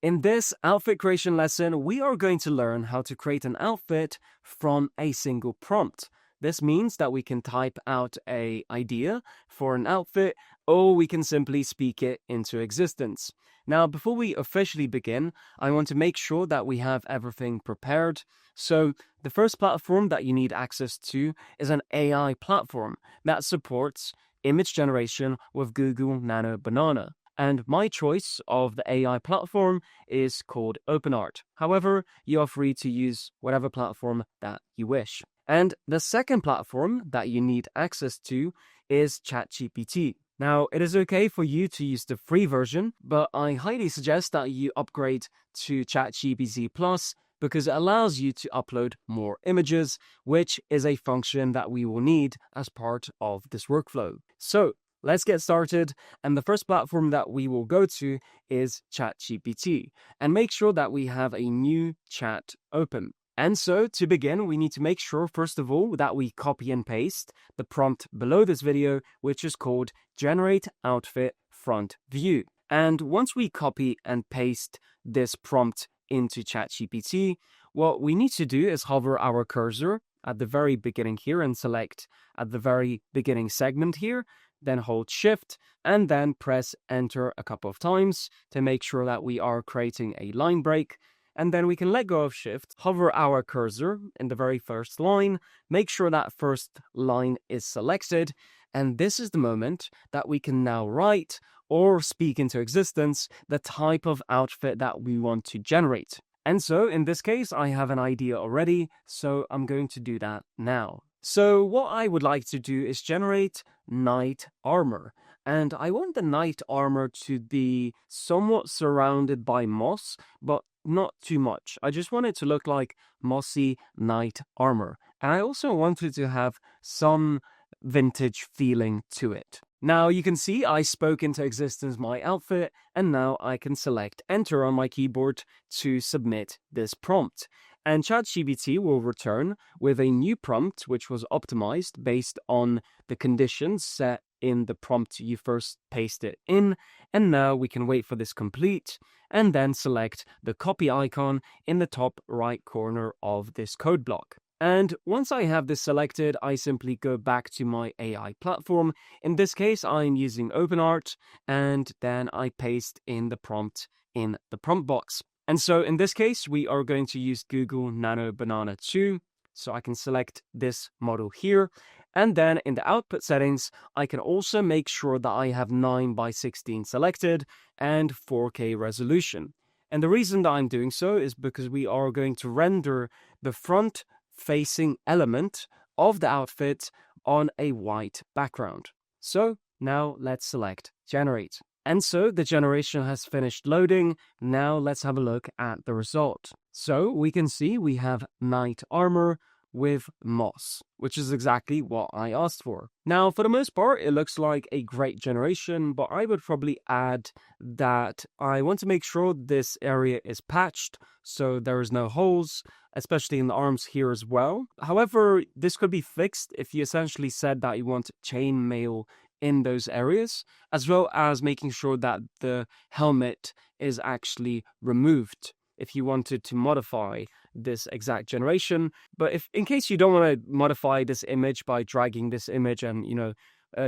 In this outfit creation lesson, we are going to learn how to create an outfit from a single prompt. This means that we can type out an idea for an outfit, or we can simply speak it into existence. Now, before we officially begin, I want to make sure that we have everything prepared. So the first platform that you need access to is an AI platform that supports image generation with Google Nano Banana. And my choice of the AI platform is called OpenArt. However, you are free to use whatever platform that you wish. And the second platform that you need access to is ChatGPT. Now, it is okay for you to use the free version, but I highly suggest that you upgrade to ChatGPT Plus because it allows you to upload more images, which is a function that we will need as part of this workflow. So let's get started. And the first platform that we will go to is ChatGPT. And make sure that we have a new chat open. And so to begin, we need to make sure, first of all, that we copy and paste the prompt below this video, which is called Generate Outfit Front View. And once we copy and paste this prompt into ChatGPT, what we need to do is hover our cursor at the very beginning here and select at the very beginning segment here, then hold Shift and then press Enter a couple of times to make sure that we are creating a line break. And then we can let go of Shift, hover our cursor in the very first line, make sure that first line is selected, and this is the moment that we can now write or speak into existence the type of outfit that we want to generate. And so in this case, I have an idea already, so I'm going to do that now. So what I would like to do is generate knight armor. And I want the knight armor to be somewhat surrounded by moss, but not too much. I just want it to look like mossy knight armor. And I also wanted to have some vintage feeling to it. Now you can see I spoke into existence my outfit, and now I can select Enter on my keyboard to submit this prompt. And ChatGPT will return with a new prompt which was optimized based on the conditions set in the prompt you first paste it in. And now we can wait for this complete and then select the copy icon in the top right corner of this code block. And once I have this selected, I simply go back to my AI platform. In this case, I'm using OpenArt, and then I paste in the prompt in the prompt box. And so in this case, we are going to use Google Nano Banana 2. So I can select this model here. And then in the output settings, I can also make sure that I have 9:16 selected and 4K resolution. And the reason that I'm doing so is because we are going to render the front-facing element of the outfit on a white background. So now let's select Generate. And so the generation has finished loading. Now let's have a look at the result. So we can see we have knight armor with moss, which is exactly what I asked for. Now, for the most part, it looks like a great generation, but I would probably add that I want to make sure this area is patched so there is no holes, especially in the arms here as well. However, this could be fixed if you essentially said that you want chainmail in those areas, as well as making sure that the helmet is actually removed if you wanted to modify this exact generation. But if in case you don't want to modify this image by dragging this image and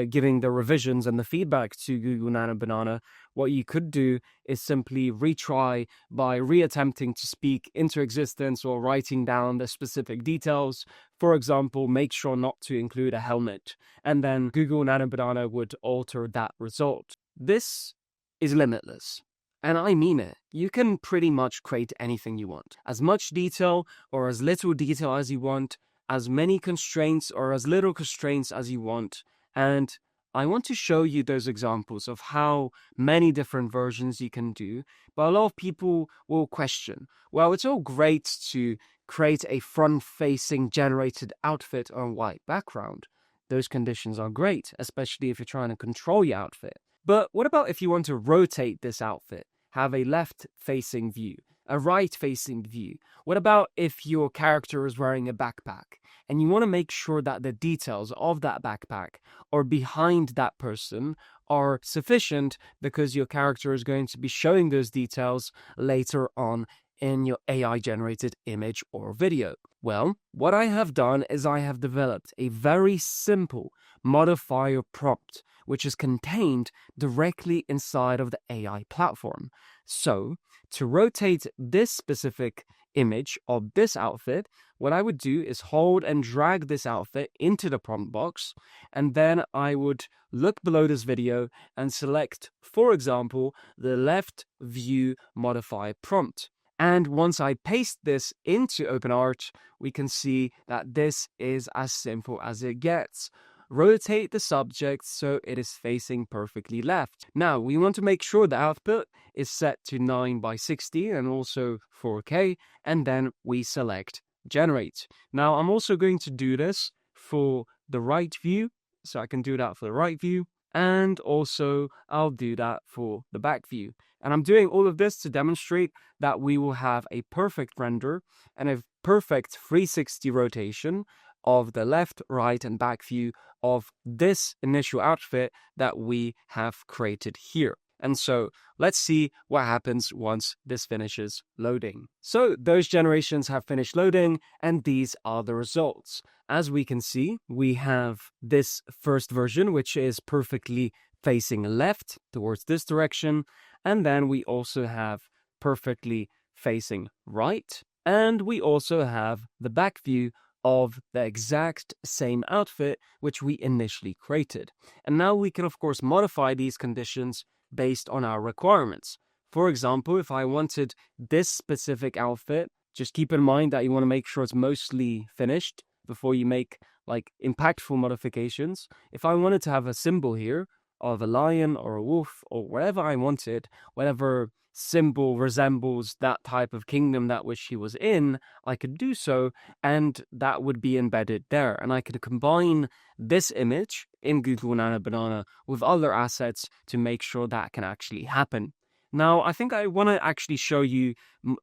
giving the revisions and the feedback to Google Nano Banana, what you could do is simply retry by reattempting to speak into existence or writing down the specific details. For example, make sure not to include a helmet, and then Google Nano Banana would alter that result. This is limitless. And I mean it. You can pretty much create anything you want. As much detail or as little detail as you want, as many constraints or as little constraints as you want. And I want to show you those examples of how many different versions you can do. But a lot of people will question, well, it's all great to create a front-facing generated outfit on a white background. Those conditions are great, especially if you're trying to control your outfit. But what about if you want to rotate this outfit? Have a left-facing view, a right-facing view? What about if your character is wearing a backpack and you want to make sure that the details of that backpack or behind that person are sufficient because your character is going to be showing those details later on in your AI-generated image or video? Well, what I have done is I have developed a very simple modifier prompt which is contained directly inside of the AI platform. So, to rotate this specific image of this outfit, what I would do is hold and drag this outfit into the prompt box, and then I would look below this video and select, for example, the left view modify prompt. And once I paste this into OpenArt, we can see that this is as simple as it gets. Rotate the subject so it is facing perfectly left. Now, we want to make sure the output is set to 9:16 and also 4K, and then we select Generate. Now, I'm also going to do this for the right view, so I can do that for the right view, and also I'll do that for the back view. And I'm doing all of this to demonstrate that we will have a perfect render and a perfect 360 rotation of the left, right, and back view of this initial outfit that we have created here. And so let's see what happens once this finishes loading. So those generations have finished loading, and these are the results. As we can see, we have this first version, which is perfectly facing left towards this direction. And then we also have perfectly facing right. And we also have the back view of the exact same outfit which we initially created. And now we can of course modify these conditions based on our requirements. For example, if I wanted this specific outfit, just keep in mind that you want to make sure it's mostly finished before you make like impactful modifications. If I wanted to have a symbol here of a lion or a wolf or whatever I wanted, whatever symbol resembles that type of kingdom that which he was in, I could do so, and that would be embedded there. And I could combine this image in Google Nano Banana with other assets to make sure that can actually happen. Now, I think I want to actually show you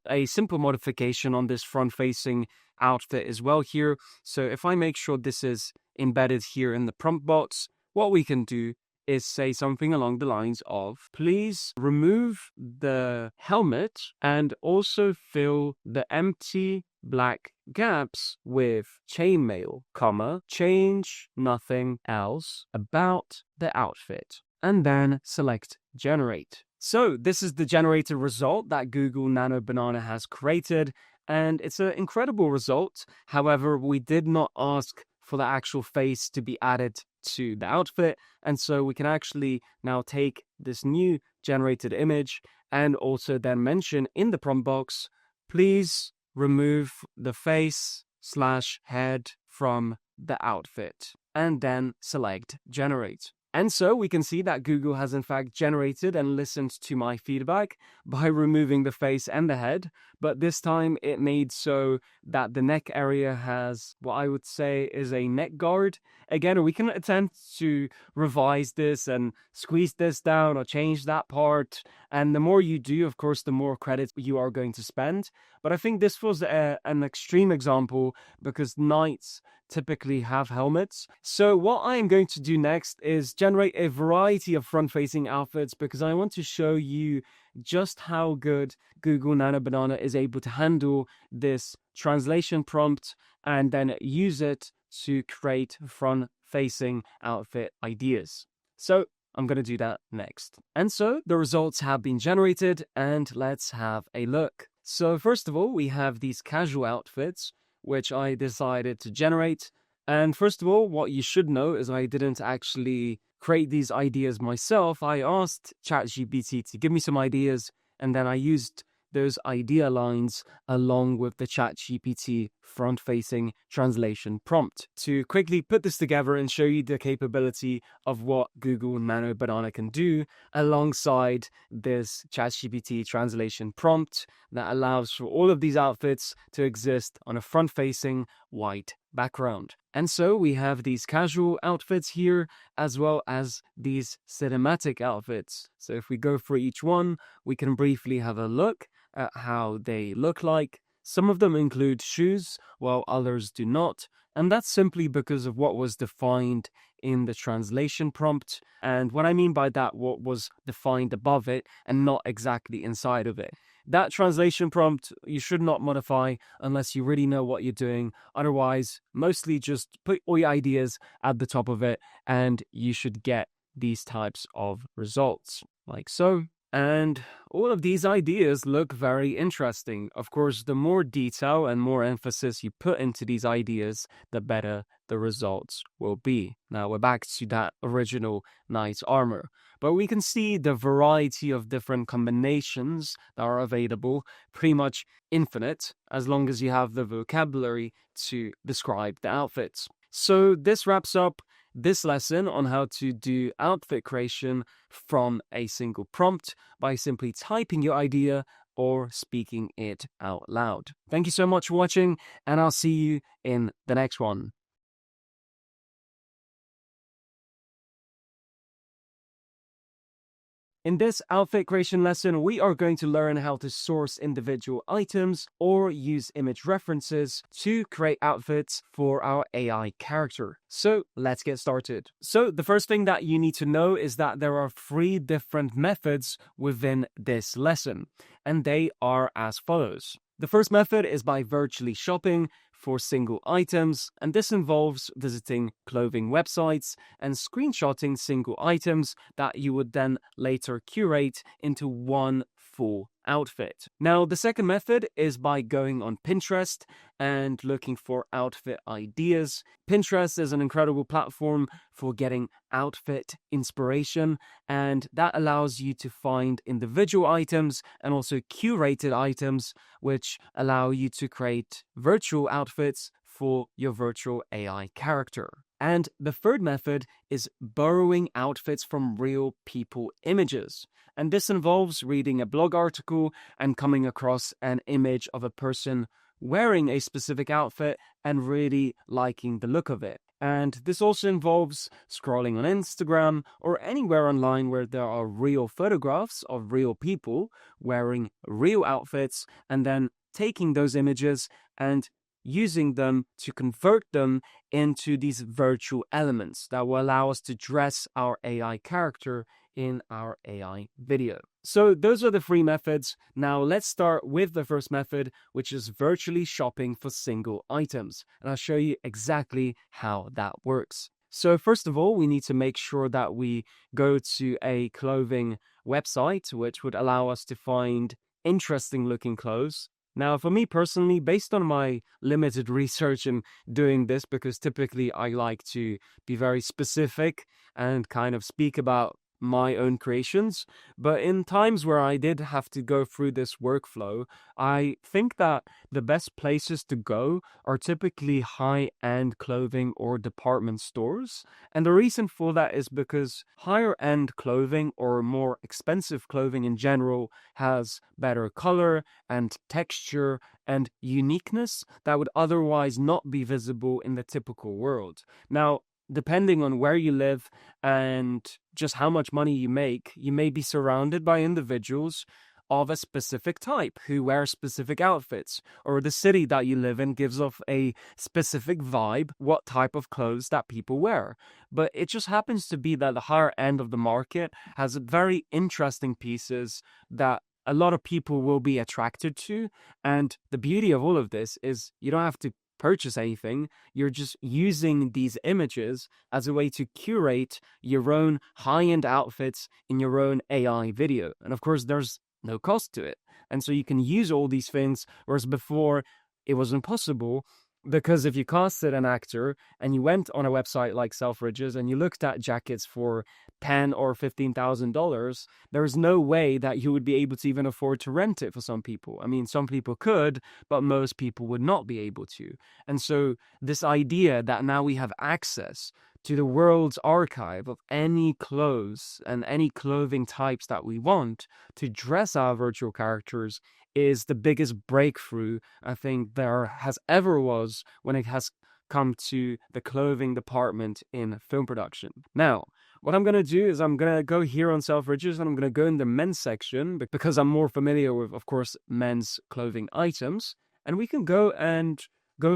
a simple modification on this front-facing outfit as well here. So if I make sure this is embedded here in the prompt box, what we can do is say something along the lines of, please remove the helmet and also fill the empty black gaps with chainmail, comma, change nothing else about the outfit, and then select generate. So this is the generated result that Google Nano Banana has created, and it's an incredible result. However, we did not ask for the actual face to be added to the outfit, and so we can actually now take this new generated image and also then mention in the prompt box, please remove the face/head from the outfit, and then select generate. And so we can see that Google has in fact generated and listened to my feedback by removing the face and the head, but this time it made so that the neck area has what I would say is a neck guard. Again, we can attempt to revise this and squeeze this down or change that part, and the more you do, of course, the more credit you are going to spend. But I think this was an extreme example because knights typically have helmets. So what I am going to do next is generate a variety of front-facing outfits because I want to show you just how good Google Nano Banana is able to handle this translation prompt and then use it to create front-facing outfit ideas. So I'm going to do that next. And so the results have been generated, and let's have a look. So first of all, we have these casual outfits, which I decided to generate. And first of all, what you should know is I didn't actually create these ideas myself. I asked ChatGPT to give me some ideas, and then I used those idea lines along with the ChatGPT front-facing translation prompt to quickly put this together and show you the capability of what Google Nano Banana can do alongside this ChatGPT translation prompt that allows for all of these outfits to exist on a front-facing white background. And so we have these casual outfits here as well as these cinematic outfits. So if we go for each one, we can briefly have a look at how they look like. Some of them include shoes, while others do not, and that's simply because of what was defined in the translation prompt. And what I mean by that, what was defined above it and not exactly inside of it. That translation prompt you should not modify unless you really know what you're doing. Otherwise, mostly just put all your ideas at the top of it and you should get these types of results, like so. And all of these ideas look very interesting. Of course, the more detail and more emphasis you put into these ideas, the better the results will be. Now we're back to that original knight armor, but we can see the variety of different combinations that are available, pretty much infinite, as long as you have the vocabulary to describe the outfits. So this wraps up this lesson on how to do outfit creation from a single prompt by simply typing your idea or speaking it out loud. Thank you so much for watching, and I'll see you in the next one. In this outfit creation lesson, we are going to learn how to source individual items or use image references to create outfits for our AI character. So let's get started. So the first thing that you need to know is that there are 3 different methods within this lesson, and they are as follows. The first method is by virtually shopping for single items, and this involves visiting clothing websites and screenshotting single items that you would then later curate into one full outfit. Now, the second method is by going on Pinterest and looking for outfit ideas. Pinterest is an incredible platform for getting outfit inspiration, and that allows you to find individual items and also curated items, which allow you to create virtual outfits for your virtual AI character. And the third method is borrowing outfits from real people images. And this involves reading a blog article and coming across an image of a person wearing a specific outfit and really liking the look of it. And this also involves scrolling on Instagram or anywhere online where there are real photographs of real people wearing real outfits, and then taking those images and using them to convert them into these virtual elements that will allow us to dress our AI character in our AI video. So those are the 3 methods. Now let's start with the first method, which is virtually shopping for single items. And I'll show you exactly how that works. So first of all, we need to make sure that we go to a clothing website, which would allow us to find interesting looking clothes. Now, for me personally, based on my limited research in doing this, because typically I like to be very specific and kind of speak about my own creations, but in times where I did have to go through this workflow, I think that the best places to go are typically high-end clothing or department stores. And the reason for that is because higher-end clothing or more expensive clothing in general has better color and texture and uniqueness that would otherwise not be visible in the typical world. Now, depending on where you live and just how much money you make, you may be surrounded by individuals of a specific type who wear specific outfits, or the city that you live in gives off a specific vibe, what type of clothes that people wear. But it just happens to be that the higher end of the market has very interesting pieces that a lot of people will be attracted to. And the beauty of all of this is you don't have to purchase anything. You're just using these images as a way to curate your own high-end outfits in your own AI video. And of course, there's no cost to it. And so you can use all these things, whereas before it wasn't possible. Because if you casted an actor and you went on a website like Selfridges and you looked at jackets for $10,000 or $15,000, there's no way that you would be able to even afford to rent it for some people. I mean, some people could, but most people would not be able to. And so this idea that now we have access to the world's archive of any clothes and any clothing types that we want to dress our virtual characters is the biggest breakthrough I think there has ever was when it has come to the clothing department in film production. Now, what I'm going to do is I'm going to go here on Selfridges and I'm going to go in the men's section because I'm more familiar with, of course, men's clothing items. And we can go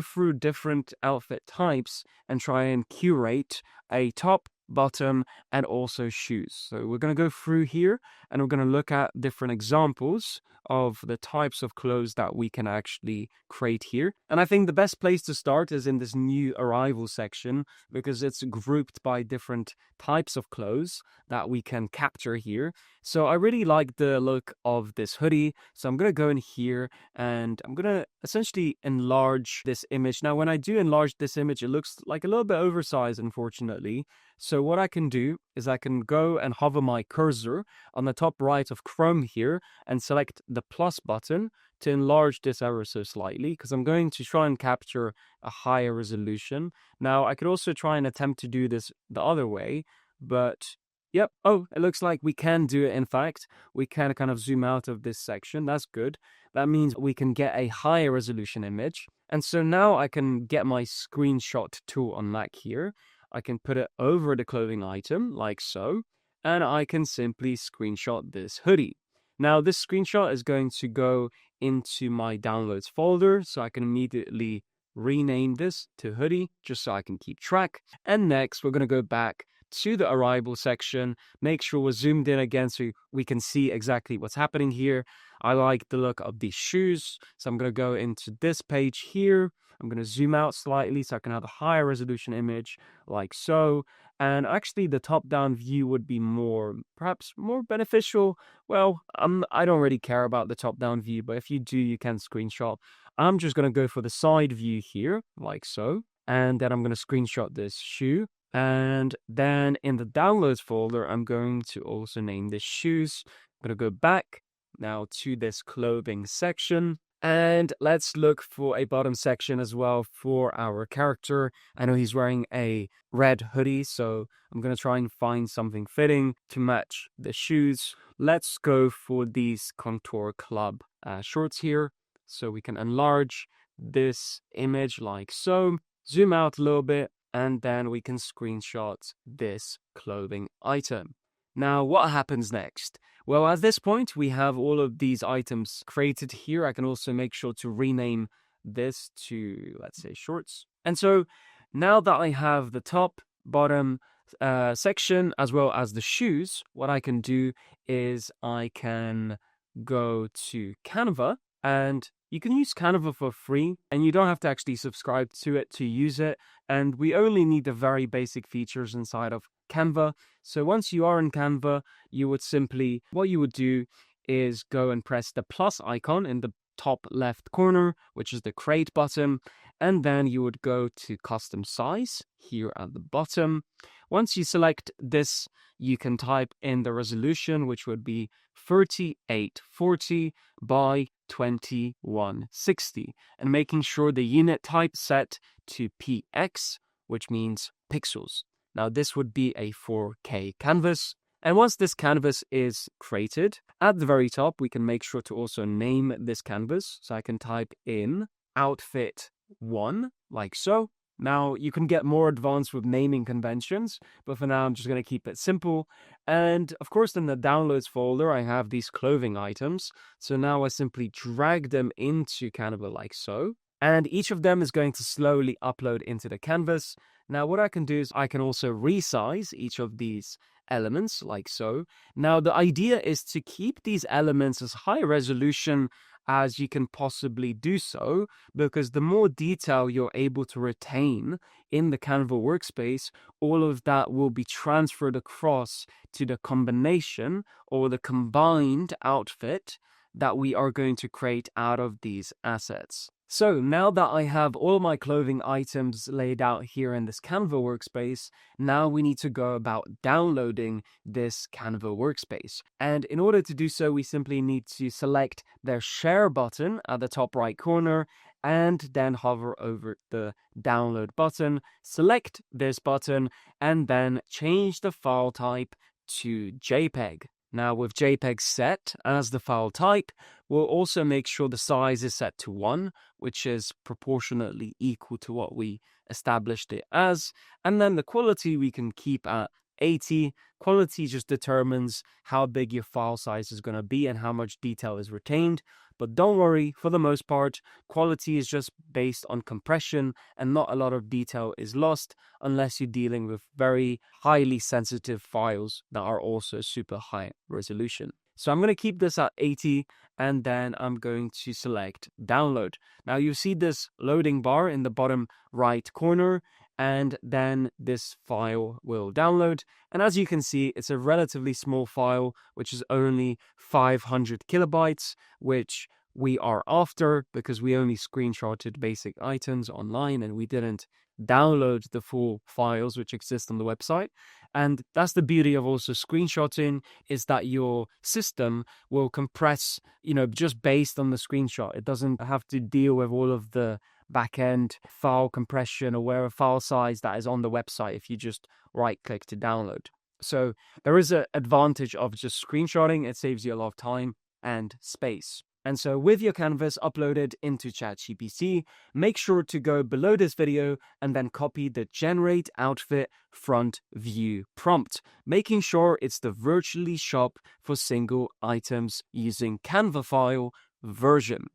through different outfit types and try and curate a top, bottom, and also shoes. So we're going to go through here and we're going to look at different examples of the types of clothes that we can actually create here. And I think the best place to start is in this new arrival section because it's grouped by different types of clothes that we can capture here. So I really like the look of this hoodie. So I'm going to go in here and I'm going to essentially enlarge this image. Now, when I do enlarge this image, it looks like a little bit oversized, unfortunately. So what I can do is I can go and hover my cursor on the top right of Chrome here and select the plus button to enlarge this ever so slightly because I'm going to try and capture a higher resolution. Now, I could also try and attempt to do this the other way, but yep. Oh, it looks like we can do it. In fact, we can kind of zoom out of this section. That's good. That means we can get a higher resolution image. And so now I can get my screenshot tool on Mac here. I can put it over the clothing item like so, and I can simply screenshot this hoodie. Now, this screenshot is going to go into my downloads folder, so I can immediately rename this to hoodie, just so I can keep track. And next, we're going to go back to the arrival section, make sure we're zoomed in again so we can see exactly what's happening here. I like the look of these shoes, so I'm going to go into this page here. I'm going to zoom out slightly so I can have a higher resolution image like so. And actually the top-down view would be perhaps more beneficial. Well, I don't really care about the top-down view, but if you do, you can screenshot. I'm just going to go for the side view here like so. And then I'm going to screenshot this shoe. And then in the downloads folder, I'm going to also name this shoes. I'm going to go back now to this clothing section. And let's look for a bottom section as well for our character. I know he's wearing a red hoodie, so I'm going to try and find something fitting to match the shoes. Let's go for these Contour Club shorts here. So we can enlarge this image like so. Zoom out a little bit, and then we can screenshot this clothing item. Now, what happens next? Well, at this point, we have all of these items created here. I can also make sure to rename this to, let's say, shorts. And so now that I have the top, bottom section, as well as the shoes, what I can do is I can go to Canva, and you can use Canva for free, and you don't have to actually subscribe to it to use it. And we only need the very basic features inside of Canva. So once you are in Canva, what you would do is go and press the plus icon in the top left corner, which is the create button, and then you would go to custom size here at the bottom. Once you select this, you can type in the resolution, which would be 3840 by 2160, and making sure the unit type set to px, which means pixels. Now this would be a 4K canvas. And once this canvas is created, at the very top, we can make sure to also name this canvas. So I can type in outfit 1, like so. Now, you can get more advanced with naming conventions, but for now, I'm just going to keep it simple. And of course, in the downloads folder, I have these clothing items. So now I simply drag them into Canva like so. And each of them is going to slowly upload into the canvas. Now, what I can do is I can also resize each of these elements like so. Now, the idea is to keep these elements as high resolution as you can possibly do so, because the more detail you're able to retain in the Canva workspace, all of that will be transferred across to the combination or the combined outfit that we are going to create out of these assets. So now that I have all my clothing items laid out here in this Canva workspace, now we need to go about downloading this Canva workspace. And in order to do so, we simply need to select the share button at the top right corner and then hover over the download button, select this button, and then change the file type to JPEG. Now with JPEG set as the file type, we'll also make sure the size is set to 1, which is proportionately equal to what we established it as. And then the quality we can keep at 80. Quality just determines how big your file size is going to be and how much detail is retained. But don't worry, for the most part, quality is just based on compression and not a lot of detail is lost unless you're dealing with very highly sensitive files that are also super high resolution. So I'm going to keep this at 80 and then I'm going to select download. Now you see this loading bar in the bottom right corner, and then this file will download. And as you can see, it's a relatively small file, which is only 500 kilobytes, which we are after because we only screenshotted basic items online and we didn't download the full files which exist on the website. And that's the beauty of also screenshotting, is that your system will compress, just based on the screenshot. It doesn't have to deal with all of the backend file compression or whatever file size that is on the website if you just right click to download. So there is an advantage of just screenshotting. It saves you a lot of time and space. And so with your canvas uploaded into ChatGPT, make sure to go below this video and then copy the generate outfit front view prompt, making sure it's the virtually shop for single items using Canva file version.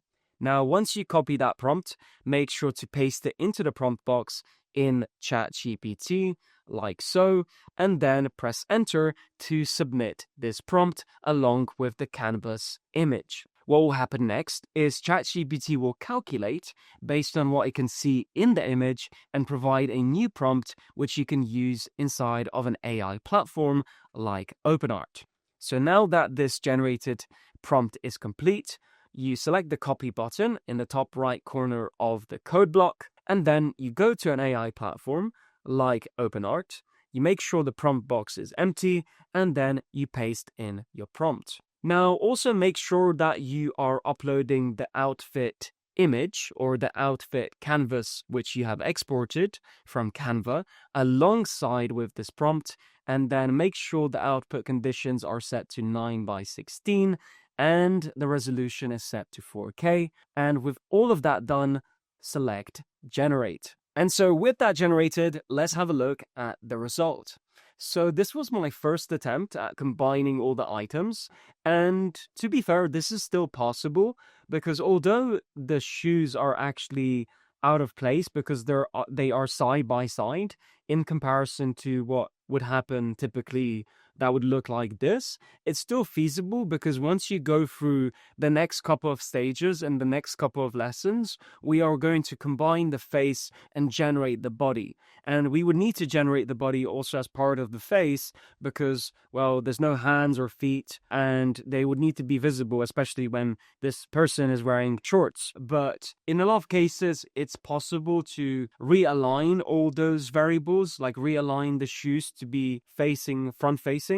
Now, once you copy that prompt, make sure to paste it into the prompt box in ChatGPT, like so, and then press enter to submit this prompt along with the canvas image. What will happen next is ChatGPT will calculate based on what it can see in the image and provide a new prompt which you can use inside of an AI platform like OpenArt. So now that this generated prompt is complete, you select the copy button in the top right corner of the code block, and then you go to an AI platform like OpenArt. You make sure the prompt box is empty, and then you paste in your prompt. Now, also make sure that you are uploading the outfit image or the outfit canvas which you have exported from Canva alongside with this prompt, and then make sure the output conditions are set to 9:16 and the resolution is set to 4K. And with all of that done, select generate. And so with that generated, let's have a look at the result. So this was my first attempt at combining all the items, and to be fair, this is still possible, because although the shoes are actually out of place because they are side by side in comparison to what would happen typically that would look like this, it's still feasible because once you go through the next couple of stages and the next couple of lessons, we are going to combine the face and generate the body. And we would need to generate the body also as part of the face because, well, there's no hands or feet and they would need to be visible, especially when this person is wearing shorts. But in a lot of cases, it's possible to realign all those variables, like realign the shoes to be front facing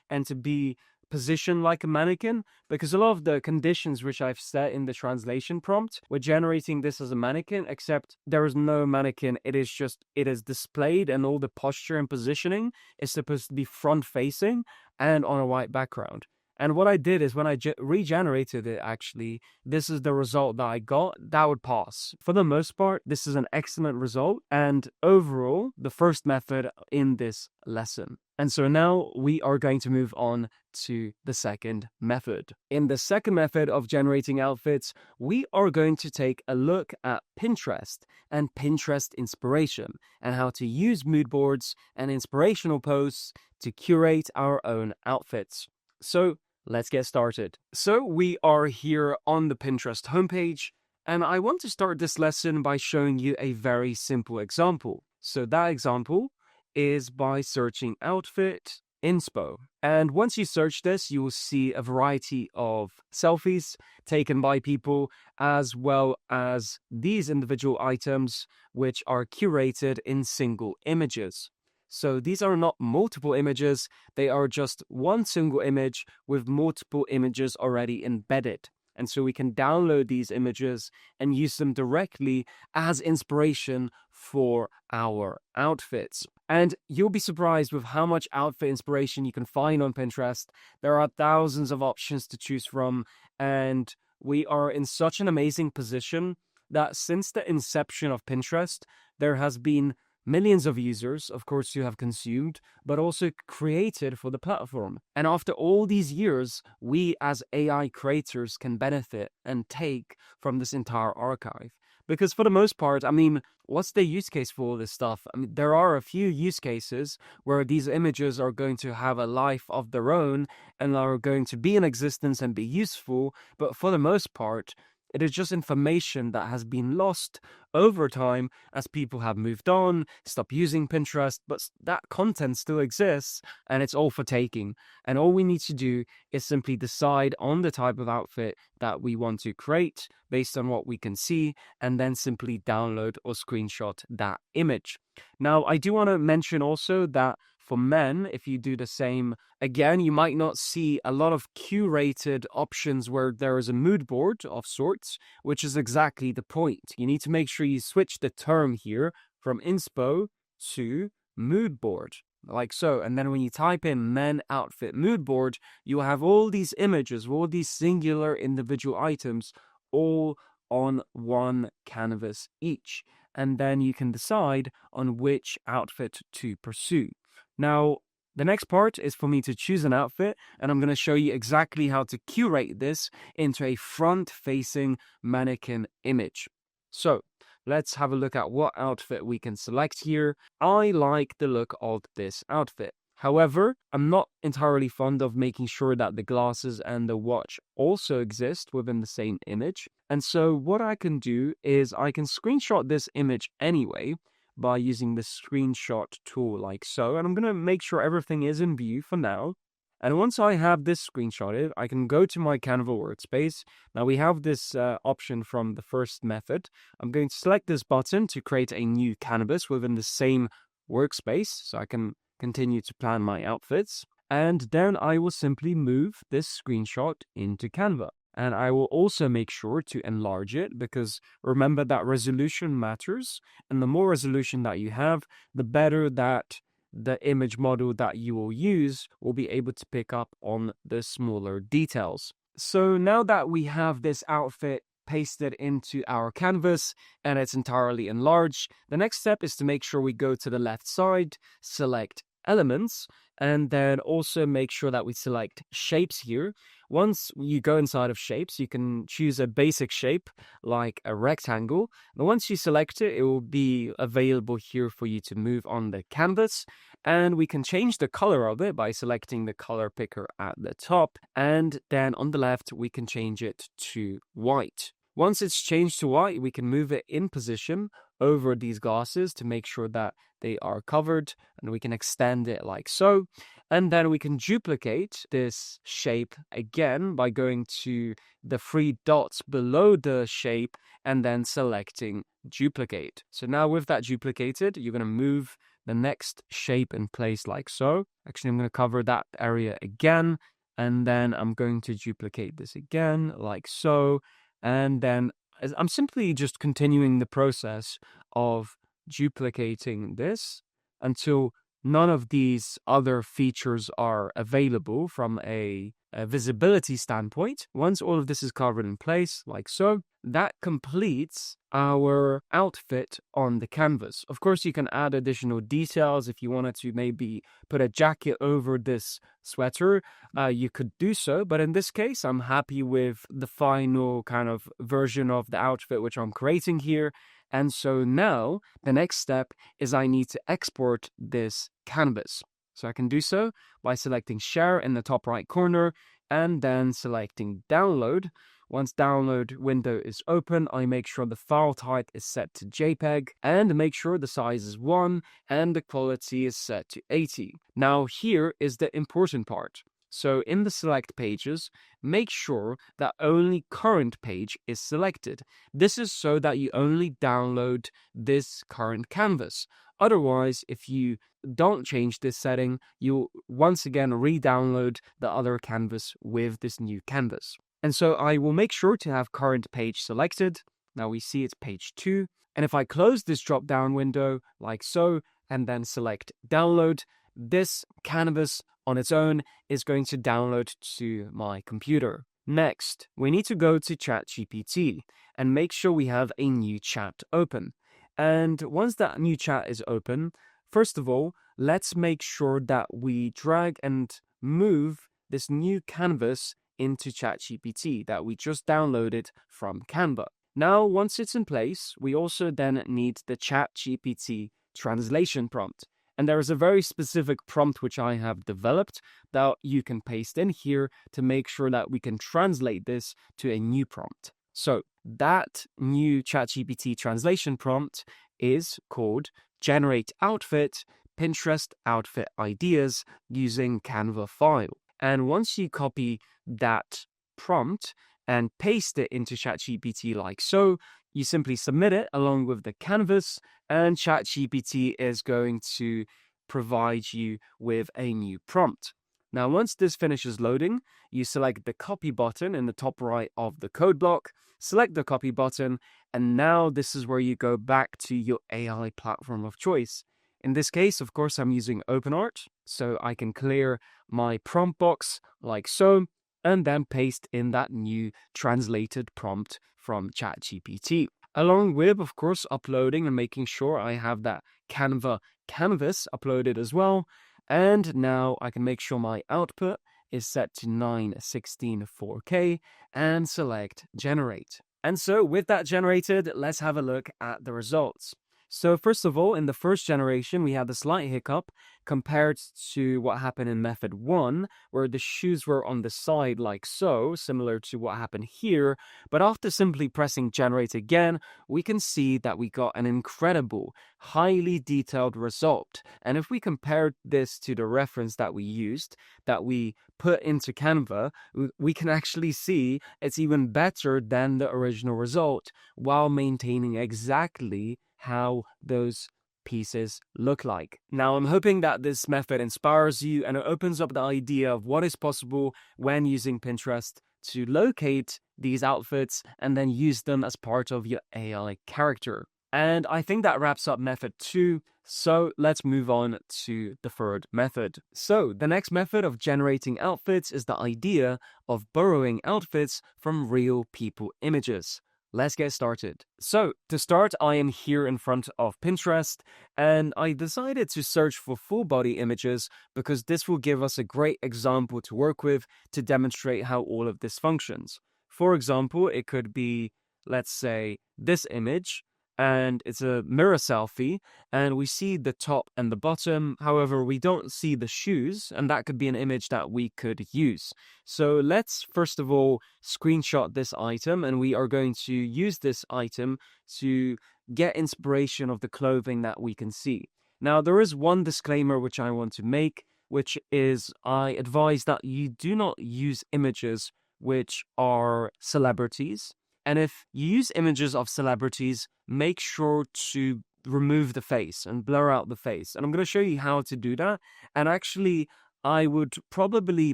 and to be positioned like a mannequin, because a lot of the conditions which I've set in the translation prompt, we're generating this as a mannequin, except there is no mannequin. It is displayed, and all the posture and positioning is supposed to be front facing and on a white background. And what I did is when I regenerated it, actually, this is the result that I got. That would pass. For the most part, this is an excellent result. And overall, the first method in this lesson. And so now we are going to move on to the second method. In the second method of generating outfits, we are going to take a look at Pinterest and Pinterest inspiration and how to use mood boards and inspirational posts to curate our own outfits. So let's get started. So we are here on the Pinterest homepage, and I want to start this lesson by showing you a very simple example. So that example is by searching outfit inspo. And once you search this, you will see a variety of selfies taken by people, as well as these individual items, which are curated in single images. So these are not multiple images, they are just one single image with multiple images already embedded. And so we can download these images and use them directly as inspiration for our outfits. And you'll be surprised with how much outfit inspiration you can find on Pinterest. There are thousands of options to choose from, and we are in such an amazing position that since the inception of Pinterest, there has been millions of users, of course, who have consumed, but also created for the platform. And after all these years, we as AI creators can benefit and take from this entire archive. Because for the most part, I mean, what's the use case for all this stuff? I mean, there are a few use cases where these images are going to have a life of their own and are going to be in existence and be useful. But for the most part, it is just information that has been lost over time as people have moved on, stopped using Pinterest, but that content still exists and it's all for taking. And all we need to do is simply decide on the type of outfit that we want to create based on what we can see, and then simply download or screenshot that image. Now, I do want to mention also that for men, if you do the same, again, you might not see a lot of curated options where there is a mood board of sorts, which is exactly the point. You need to make sure you switch the term here from inspo to mood board, like so. And then when you type in men outfit mood board, you have all these images, all these singular individual items, all on one canvas each. And then you can decide on which outfit to pursue. Now, the next part is for me to choose an outfit, and I'm going to show you exactly how to curate this into a front-facing mannequin image. So, let's have a look at what outfit we can select here. I like the look of this outfit. However, I'm not entirely fond of making sure that the glasses and the watch also exist within the same image. And so what I can do is I can screenshot this image anyway, by using the screenshot tool like so. And I'm going to make sure everything is in view for now. And once I have this screenshotted, I can go to my Canva workspace. Now we have this option from the first method. I'm going to select this button to create a new canvas within the same workspace, so I can continue to plan my outfits. And then I will simply move this screenshot into Canva. And I will also make sure to enlarge it, because remember that resolution matters. And the more resolution that you have, the better that the image model that you will use will be able to pick up on the smaller details. So now that we have this outfit pasted into our canvas and it's entirely enlarged, the next step is to make sure we go to the left side, select elements, and then also make sure that we select shapes here. Once you go inside of shapes, you can choose a basic shape like a rectangle. And once you select it, it will be available here for you to move on the canvas. And we can change the color of it by selecting the color picker at the top. And then on the left, we can change it to white. Once it's changed to white, we can move it in position over these glasses to make sure that they are covered, and we can extend it like so. And then we can duplicate this shape again by going to the three dots below the shape and then selecting duplicate. So now with that duplicated, you're going to move the next shape in place like so. Actually, I'm going to cover that area again, and then I'm going to duplicate this again like so. And then I'm simply just continuing the process of duplicating this until none of these other features are available from a visibility standpoint. Once all of this is covered in place, like so, that completes our outfit on the canvas. Of course, you can add additional details. If you wanted to maybe put a jacket over this sweater, you could do so. But in this case, I'm happy with the final kind of version of the outfit which I'm creating here. And so now the next step is I need to export this canvas. So I can do so by selecting share in the top right corner and then selecting download. Once download window is open, I make sure the file type is set to JPEG and make sure the size is 1 and the quality is set to 80. Now here is the important part. So in the select pages, make sure that only current page is selected. This is so that you only download this current canvas. Otherwise, if you don't change this setting, you'll once again re-download the other canvas with this new canvas. And so I will make sure to have current page selected. Now we see it's page 2. And if I close this drop-down window like so, and then select download, this canvas on its own is going to download to my computer. Next, we need to go to ChatGPT and make sure we have a new chat open. And once that new chat is open, first of all, let's make sure that we drag and move this new canvas into ChatGPT that we just downloaded from Canva. Now, once it's in place, we also then need the ChatGPT translation prompt. And there is a very specific prompt which I have developed that you can paste in here to make sure that we can translate this to a new prompt. So that new ChatGPT translation prompt is called Generate Outfit, Pinterest Outfit Ideas using Canva file. And once you copy that prompt and paste it into ChatGPT like so, you simply submit it along with the canvas, and ChatGPT is going to provide you with a new prompt. Now, once this finishes loading, you select the copy button in the top right of the code block, select the copy button, and now this is where you go back to your AI platform of choice. In this case, of course, I'm using OpenArt, so I can clear my prompt box like so, and then paste in that new translated prompt from ChatGPT. Along with, of course, uploading and making sure I have that Canva canvas uploaded as well. And now I can make sure my output is set to 916 4K and select generate. And so with that generated, let's have a look at the results. So first of all, in the first generation, we had a slight hiccup compared to what happened in method 1, where the shoes were on the side like so, similar to what happened here. But after simply pressing generate again, we can see that we got an incredible, highly detailed result. And if we compare this to the reference that we used, that we put into Canva, we can actually see it's even better than the original result while maintaining exactly how those pieces look like. Now, I'm hoping that this method inspires you and it opens up the idea of what is possible when using Pinterest to locate these outfits and then use them as part of your AI character. And I think that wraps up method 2. So let's move on to the third method. So the next method of generating outfits is the idea of borrowing outfits from real people images. Let's get started. So, to start, I am here in front of Pinterest, and I decided to search for full body images because this will give us a great example to work with to demonstrate how all of this functions. For example, it could be, let's say, this image, and it's a mirror selfie, and we see the top and the bottom. However, we don't see the shoes, and that could be an image that we could use. So let's first of all screenshot this item, and we are going to use this item to get inspiration of the clothing that we can see. Now, there is one disclaimer which I want to make, which is I advise that you do not use images which are celebrities. And if you use images of celebrities, make sure to remove the face and blur out the face. And I'm going to show you how to do that. And actually, I would probably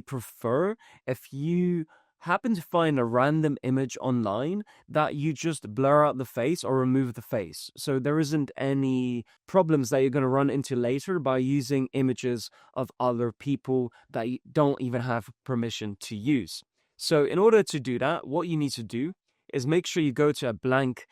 prefer if you happen to find a random image online that you just blur out the face or remove the face. So there isn't any problems that you're going to run into later by using images of other people that you don't even have permission to use. So in order to do that, what you need to do is make sure you go to a blank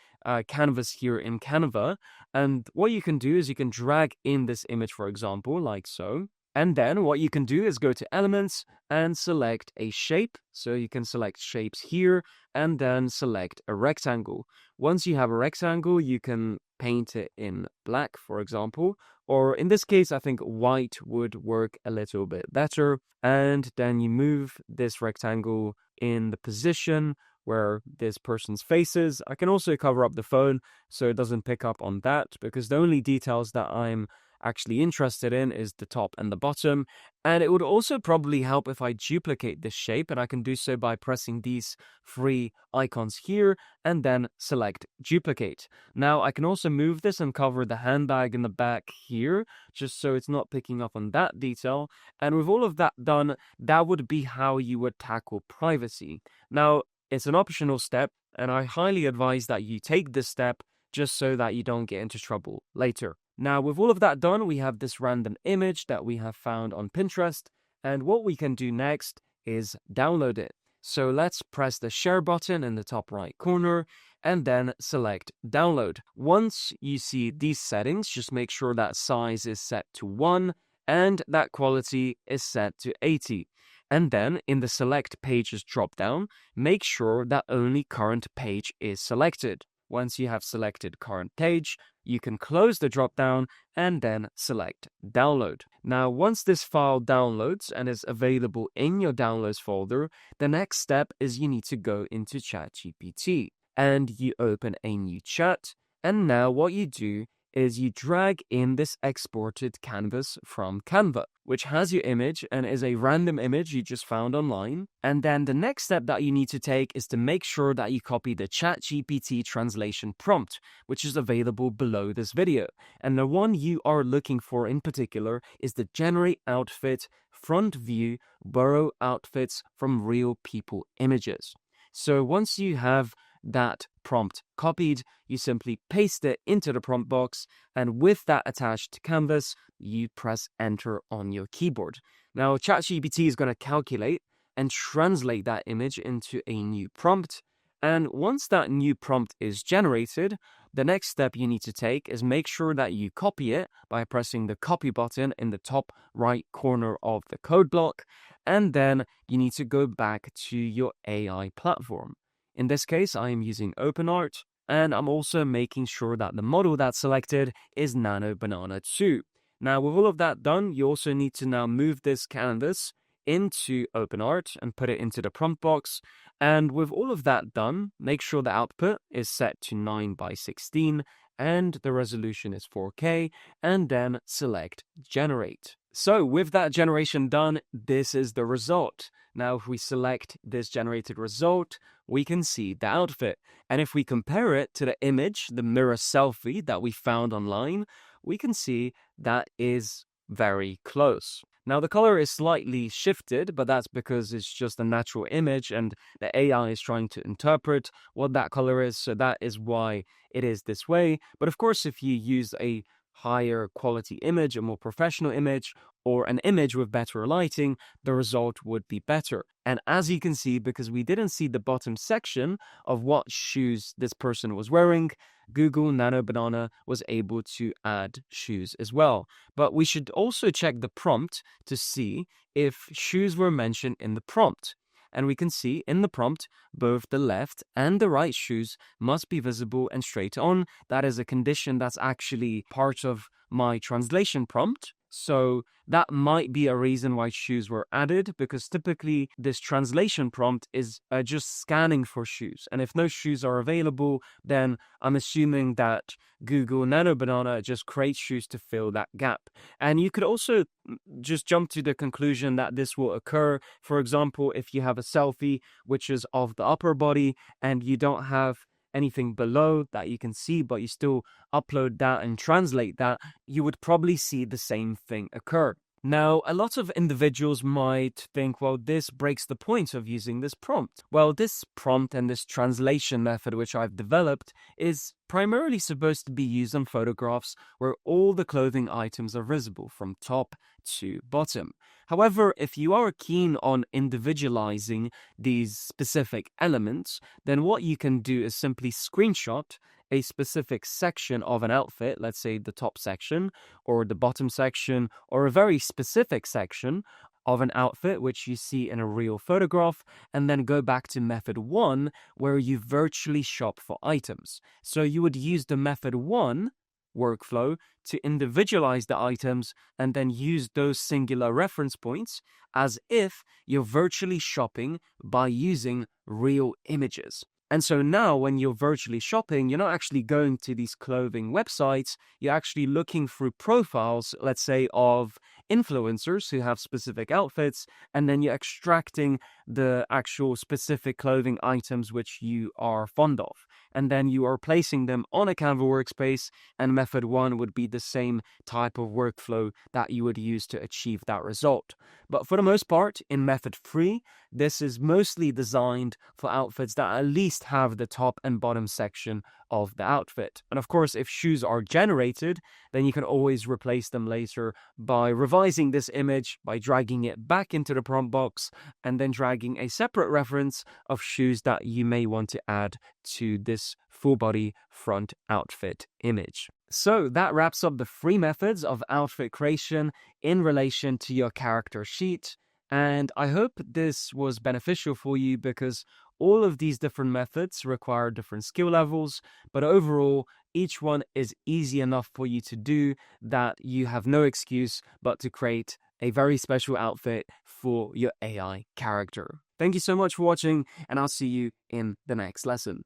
canvas here in Canva. And what you can do is you can drag in this image, for example, like so. And then what you can do is go to Elements and select a shape. So you can select shapes here and then select a rectangle. Once you have a rectangle, you can paint it in black, for example. Or in this case, I think white would work a little bit better. And then you move this rectangle in the position where this person's face is. I can also cover up the phone so it doesn't pick up on that, because the only details that I'm actually interested in is the top and the bottom. And it would also probably help if I duplicate this shape, and I can do so by pressing these three icons here and then select duplicate. Now I can also move this and cover the handbag in the back here, just so it's not picking up on that detail. And with all of that done, that would be how you would tackle privacy. Now, it's an optional step, and I highly advise that you take this step just so that you don't get into trouble later. Now, with all of that done, we have this random image that we have found on Pinterest, and what we can do next is download it. So let's press the share button in the top right corner and then select download. Once you see these settings, just make sure that size is set to 1 and that quality is set to 80. And then in the select pages dropdown, make sure that only current page is selected. Once you have selected current page, you can close the dropdown and then select download. Now, once this file downloads and is available in your downloads folder, the next step is you need to go into ChatGPT and you open a new chat. And now what you do is you drag in this exported canvas from Canva, which has your image and is a random image you just found online. And then the next step that you need to take is to make sure that you copy the ChatGPT translation prompt, which is available below this video. And the one you are looking for in particular is the generate outfit front view borrow outfits from real people images. So once you have that prompt copied, you simply paste it into the prompt box, and with that attached to canvas, you press enter on your keyboard. Now, ChatGPT is going to calculate and translate that image into a new prompt, and once that new prompt is generated, the next step you need to take is make sure that you copy it by pressing the copy button in the top right corner of the code block, and then you need to go back to your AI platform. In this case, I am using OpenArt, and I'm also making sure that the model that's selected is Nano Banana 2. Now, with all of that done, you also need to now move this canvas into OpenArt and put it into the prompt box. And with all of that done, make sure the output is set to 9:16 and the resolution is 4K, and then select Generate. So with that generation done, this is the result. Now, if we select this generated result, we can see the outfit. And if we compare it to the image, the mirror selfie that we found online, we can see that is very close. Now, the color is slightly shifted, but that's because it's just a natural image and the AI is trying to interpret what that color is. So that is why it is this way. But of course, if you use a higher quality image, a more professional image, or an image with better lighting, the result would be better. And as you can see, because we didn't see the bottom section of what shoes this person was wearing, Google Nano Banana was able to add shoes as well. But we should also check the prompt to see if shoes were mentioned in the prompt. And we can see in the prompt, both the left and the right shoes must be visible and straight on. That is a condition that's actually part of my translation prompt. So that might be a reason why shoes were added, because typically this translation prompt is just scanning for shoes. And if no shoes are available, then I'm assuming that Google Nano Banana just creates shoes to fill that gap. And you could also just jump to the conclusion that this will occur. For example, if you have a selfie, which is of the upper body, and you don't have anything below that you can see, but you still upload that and translate that, you would probably see the same thing occur. Now, a lot of individuals might think, well, this breaks the point of using this prompt. Well, this prompt and this translation method which I've developed is primarily supposed to be used on photographs where all the clothing items are visible from top to bottom. However, if you are keen on individualizing these specific elements, then what you can do is simply screenshot a specific section of an outfit, let's say the top section or the bottom section, or a very specific section of an outfit which you see in a real photograph, and then go back to method 1 where you virtually shop for items. So you would use the method 1 workflow to individualize the items and then use those singular reference points as if you're virtually shopping by using real images. And so now when you're virtually shopping, you're not actually going to these clothing websites, you're actually looking through profiles, let's say, of influencers who have specific outfits, and then you're extracting the actual specific clothing items which you are fond of. And then you are placing them on a Canva workspace, and method 1 would be the same type of workflow that you would use to achieve that result. But for the most part, in method 3, this is mostly designed for outfits that at least have the top and bottom section of the outfit. And of course, if shoes are generated, then you can always replace them later by revising this image, by dragging it back into the prompt box, and then dragging a separate reference of shoes that you may want to add to this full body front outfit image. So that wraps up the 3 methods of outfit creation in relation to your character sheet. And I hope this was beneficial for you, because all of these different methods require different skill levels, but overall, each one is easy enough for you to do that you have no excuse but to create a very special outfit for your AI character. Thank you so much for watching, and I'll see you in the next lesson.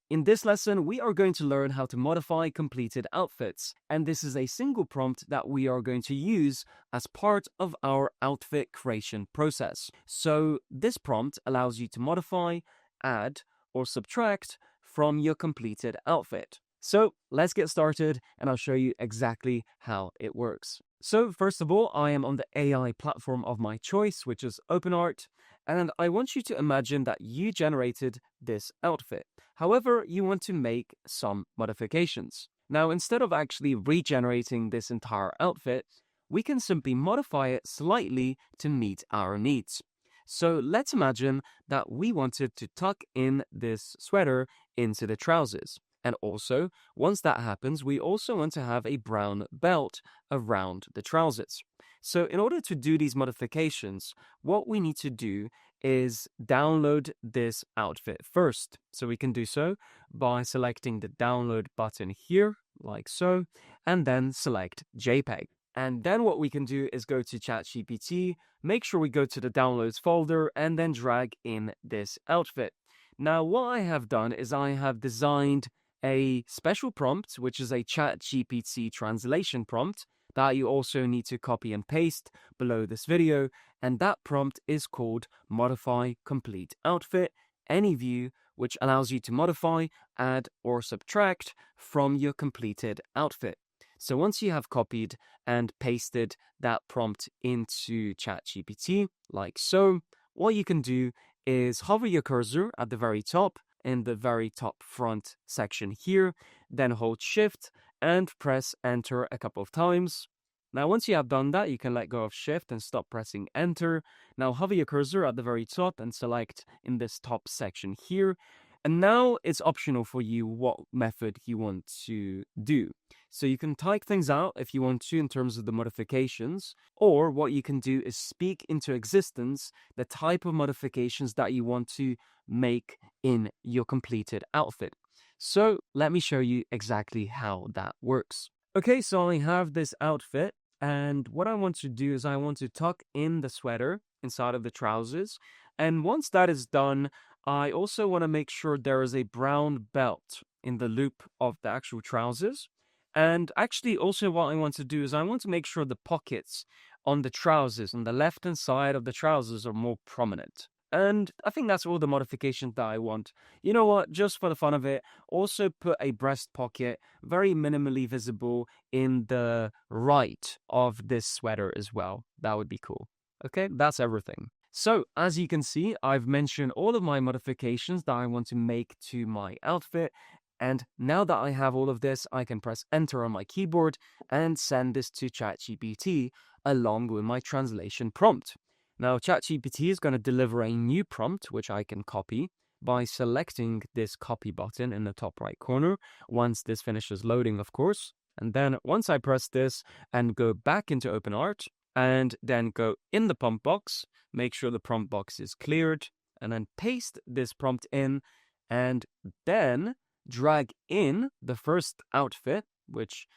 In this lesson, we are going to learn how to modify completed outfits, and this is a single prompt that we are going to use as part of our outfit creation process. So this prompt allows you to modify, add, or subtract from your completed outfit. So let's get started, and I'll show you exactly how it works. So first of all, I am on the AI platform of my choice, which is OpenArt, and I want you to imagine that you generated this outfit. However, you want to make some modifications. Now, instead of actually regenerating this entire outfit, we can simply modify it slightly to meet our needs. So let's imagine that we wanted to tuck in this sweater into the trousers. And also, once that happens, we also want to have a brown belt around the trousers. So in order to do these modifications, what we need to do is download this outfit first. So we can do so by selecting the download button here, like so, and then select JPEG. And then what we can do is go to ChatGPT, make sure we go to the downloads folder, and then drag in this outfit. Now, what I have done is I have designed a special prompt, which is a ChatGPT translation prompt that you also need to copy and paste below this video. And that prompt is called Modify Complete Outfit, Any View, which allows you to modify, add, or subtract from your completed outfit. So once you have copied and pasted that prompt into ChatGPT, like so, what you can do is hover your cursor at the very top in the very top front section here, then hold Shift and press Enter a couple of times. Now, once you have done that, you can let go of Shift and stop pressing Enter. Now, hover your cursor at the very top and select in this top section here. And now it's optional for you what method you want to do. So you can type things out if you want to in terms of the modifications, or what you can do is speak into existence the type of modifications that you want to make in your completed outfit. So let me show you exactly how that works. Okay, so I have this outfit, and what I want to do is I want to tuck in the sweater inside of the trousers. And once that is done, I also want to make sure there is a brown belt in the loop of the actual trousers. And actually also what I want to do is I want to make sure the pockets on the trousers, on the left-hand side of the trousers, are more prominent. And I think that's all the modifications that I want. You know what, just for the fun of it, also put a breast pocket, very minimally visible, in the right of this sweater as well. That would be cool. Okay, that's everything. So, as you can see, I've mentioned all of my modifications that I want to make to my outfit. And now that I have all of this, I can press Enter on my keyboard and send this to ChatGPT along with my translation prompt. Now, ChatGPT is going to deliver a new prompt, which I can copy by selecting this copy button in the top right corner, once this finishes loading, of course. And then once I press this and go back into OpenArt, and then go in the prompt box, make sure the prompt box is cleared, and then paste this prompt in, and then drag in the first outfit, which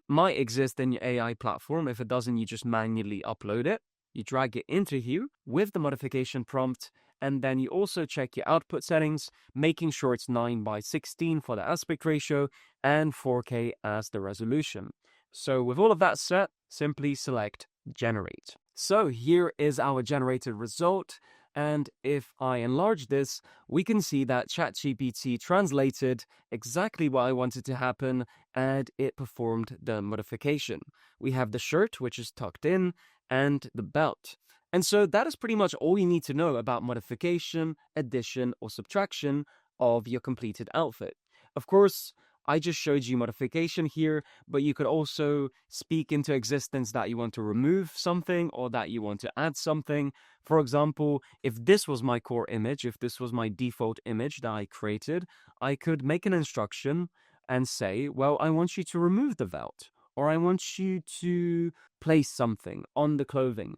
might exist in your AI platform. If it doesn't, you just manually upload it. You drag it into here with the modification prompt, and then you also check your output settings, making sure it's 9:16 for the aspect ratio and 4K as the resolution. So with all of that set, simply select Generate. So here is our generated result. And if I enlarge this, we can see that ChatGPT translated exactly what I wanted to happen, and it performed the modification. We have the shirt, which is tucked in, and the belt. And so that is pretty much all you need to know about modification, addition, or subtraction of your completed outfit. Of course, I just showed you modification here, but you could also speak into existence that you want to remove something or that you want to add something. For example, if this was my core image, if this was my default image that I created, I could make an instruction and say, well, I want you to remove the belt, or I want you to place something on the clothing.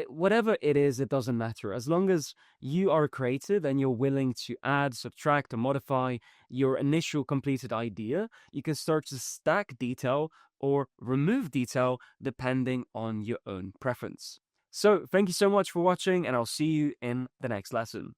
Whatever it is, it doesn't matter. As long as you are creative and you're willing to add, subtract, or modify your initial completed idea, you can start to stack detail or remove detail depending on your own preference. So, thank you so much for watching, and I'll see you in the next lesson.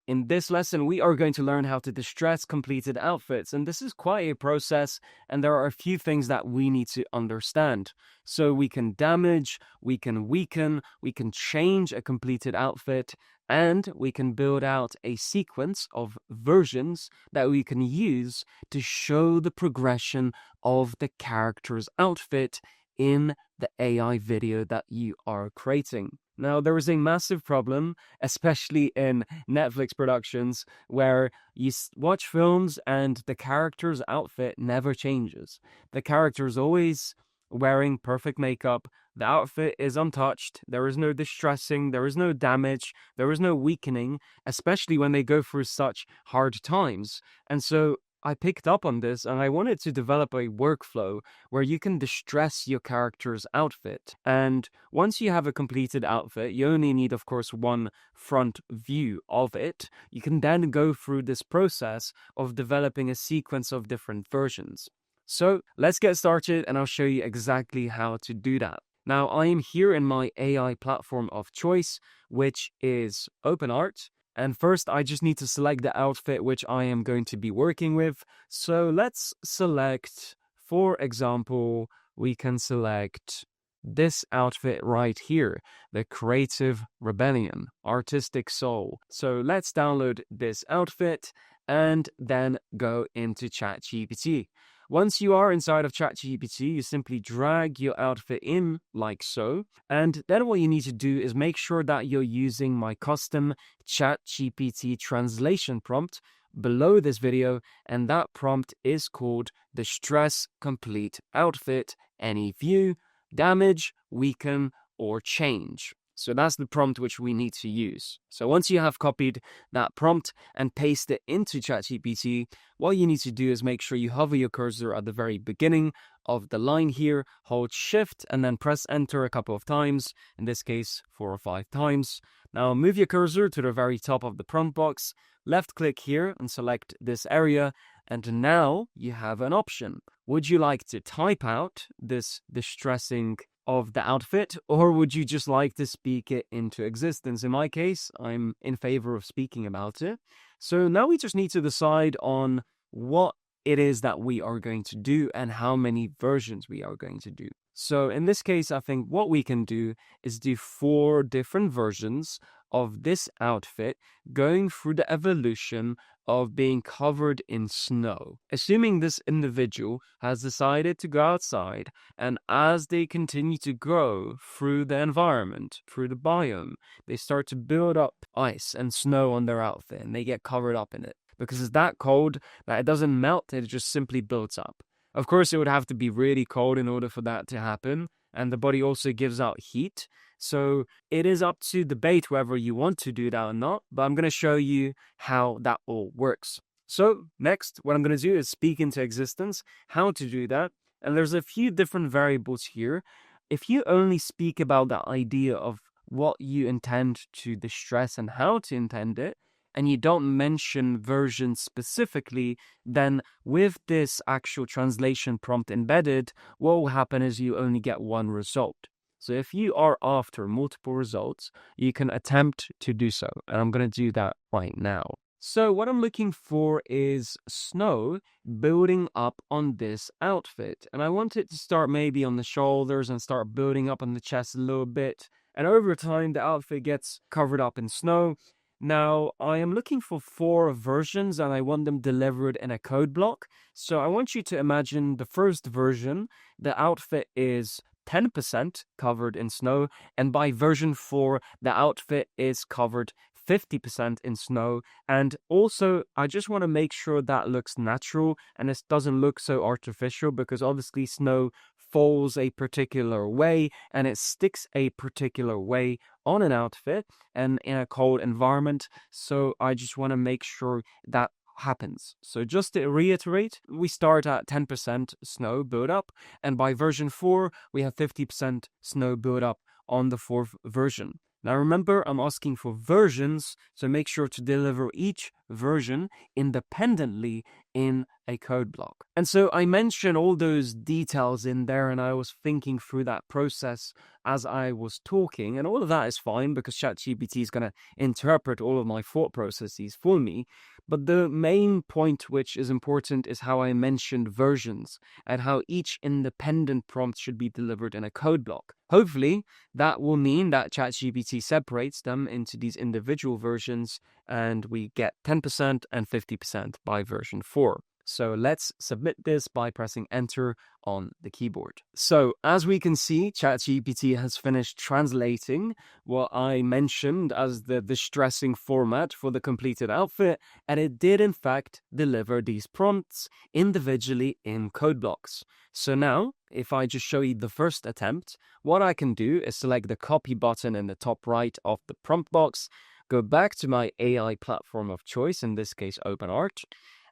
In this lesson, we are going to learn how to distress completed outfits, and this is quite a process, and there are a few things that we need to understand. So we can damage, we can weaken, we can change a completed outfit, and we can build out a sequence of versions that we can use to show the progression of the character's outfit in the AI video that you are creating. Now, there is a massive problem, especially in Netflix productions, where you watch films and the character's outfit never changes. The character is always wearing perfect makeup, the outfit is untouched, there is no distressing, there is no damage, there is no weakening, especially when they go through such hard times. And so I picked up on this, and I wanted to develop a workflow where you can distress your character's outfit. And once you have a completed outfit, you only need, of course, one front view of it. You can then go through this process of developing a sequence of different versions. So let's get started, and I'll show you exactly how to do that. Now, I am here in my AI platform of choice, which is OpenArt. And first, I just need to select the outfit which I am going to be working with. So let's select, for example, we can select this outfit right here, the Creative Rebellion, Artistic Soul. So let's download this outfit and then go into ChatGPT. Once you are inside of ChatGPT, you simply drag your outfit in like so. And then what you need to do is make sure that you're using my custom ChatGPT translation prompt below this video, and that prompt is called the Stress Complete Outfit Any View, Damage, Weaken, or Change. So that's the prompt which we need to use. So once you have copied that prompt and paste it into ChatGPT, what you need to do is make sure you hover your cursor at the very beginning of the line here, hold Shift, and then press Enter a couple of times, in this case 4 or 5 times. Now move your cursor to the very top of the prompt box, left click here and select this area, and now you have an option. Would you like to type out this distressing of the outfit, or would you just like to speak it into existence? In my case, I'm in favor of speaking about it. So now we just need to decide on what it is that we are going to do and how many versions we are going to do. So in this case, I think what we can do is do 4 different versions of this outfit going through the evolution of being covered in snow. Assuming this individual has decided to go outside, and as they continue to grow through the environment, through the biome, they start to build up ice and snow on their outfit, and they get covered up in it. Because it's that cold that it doesn't melt, it just simply builds up. Of course, it would have to be really cold in order for that to happen, and the body also gives out heat. So it is up to debate whether you want to do that or not, but I'm going to show you how that all works. So next, what I'm going to do is speak into existence, how to do that. And there's a few different variables here. If you only speak about the idea of what you intend to distress and how to intend it, and you don't mention version specifically, then with this actual translation prompt embedded, what will happen is you only get one result. So if you are after multiple results, you can attempt to do so. And I'm going to do that right now. So what I'm looking for is snow building up on this outfit. And I want it to start maybe on the shoulders and start building up on the chest a little bit. And over time, the outfit gets covered up in snow. Now, I am looking for 4 versions and I want them delivered in a code block. So I want you to imagine the first version, the outfit is 10% covered in snow, and by version 4, the outfit is covered 50% in snow. And also, I just want to make sure that looks natural and it doesn't look so artificial, because obviously snow falls a particular way and it sticks a particular way on an outfit and in a cold environment. So I just want to make sure that happens. So just to reiterate, we start at 10% snow buildup, and by version 4, we have 50% snow buildup on the 4th version. Now remember, I'm asking for versions, so make sure to deliver each version independently in a code block. And so I mentioned all those details in there, and I was thinking through that process as I was talking, and all of that is fine because ChatGPT is going to interpret all of my thought processes for me. But the main point which is important is how I mentioned versions and how each independent prompt should be delivered in a code block. Hopefully, that will mean that ChatGPT separates them into these individual versions and we get 10% and 50% by version 4. So let's submit this by pressing enter on the keyboard. So as we can see, ChatGPT has finished translating what I mentioned as the distressing format for the completed outfit, and it did in fact deliver these prompts individually in code blocks. So now, if I just show you the first attempt, what I can do is select the copy button in the top right of the prompt box, go back to my AI platform of choice, in this case OpenArt,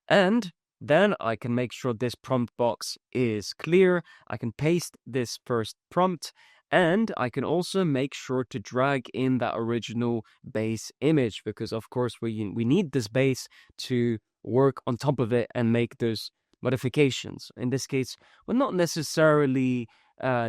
and then I can make sure this prompt box is clear. I can paste this first prompt, and I can also make sure to drag in that original base image, because of course we need this base to work on top of it and make those modifications. In this case, we're not necessarily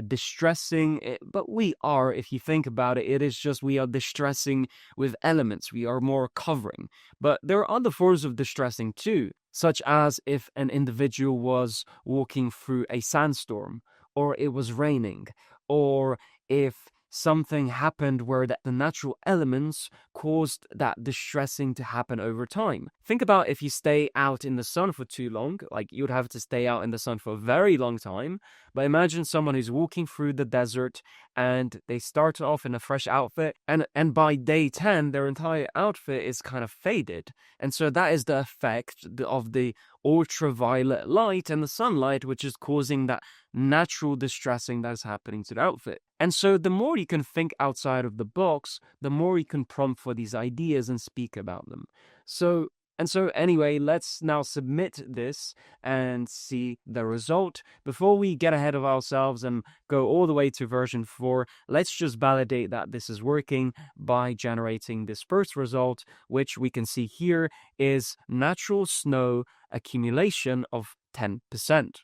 distressing it, but we are, if you think about it, it is just we are distressing with elements. We are more covering. But there are other forms of distressing too, such as if an individual was walking through a sandstorm, or it was raining, or if something happened where the natural elements caused that distressing to happen over time. Think about if you stay out in the sun for too long, like you'd have to stay out in the sun for a very long time. But imagine someone who's walking through the desert and they start off in a fresh outfit, and by day 10, their entire outfit is kind of faded. And so that is the effect of the ultraviolet light and the sunlight, which is causing that natural distressing that is happening to the outfit. And so the more you can think outside of the box, the more you can prompt for these ideas and speak about them. So anyway, let's now submit this and see the result. Before we get ahead of ourselves and go all the way to version 4, let's just validate that this is working by generating this first result, which we can see here is natural snow accumulation of 10%.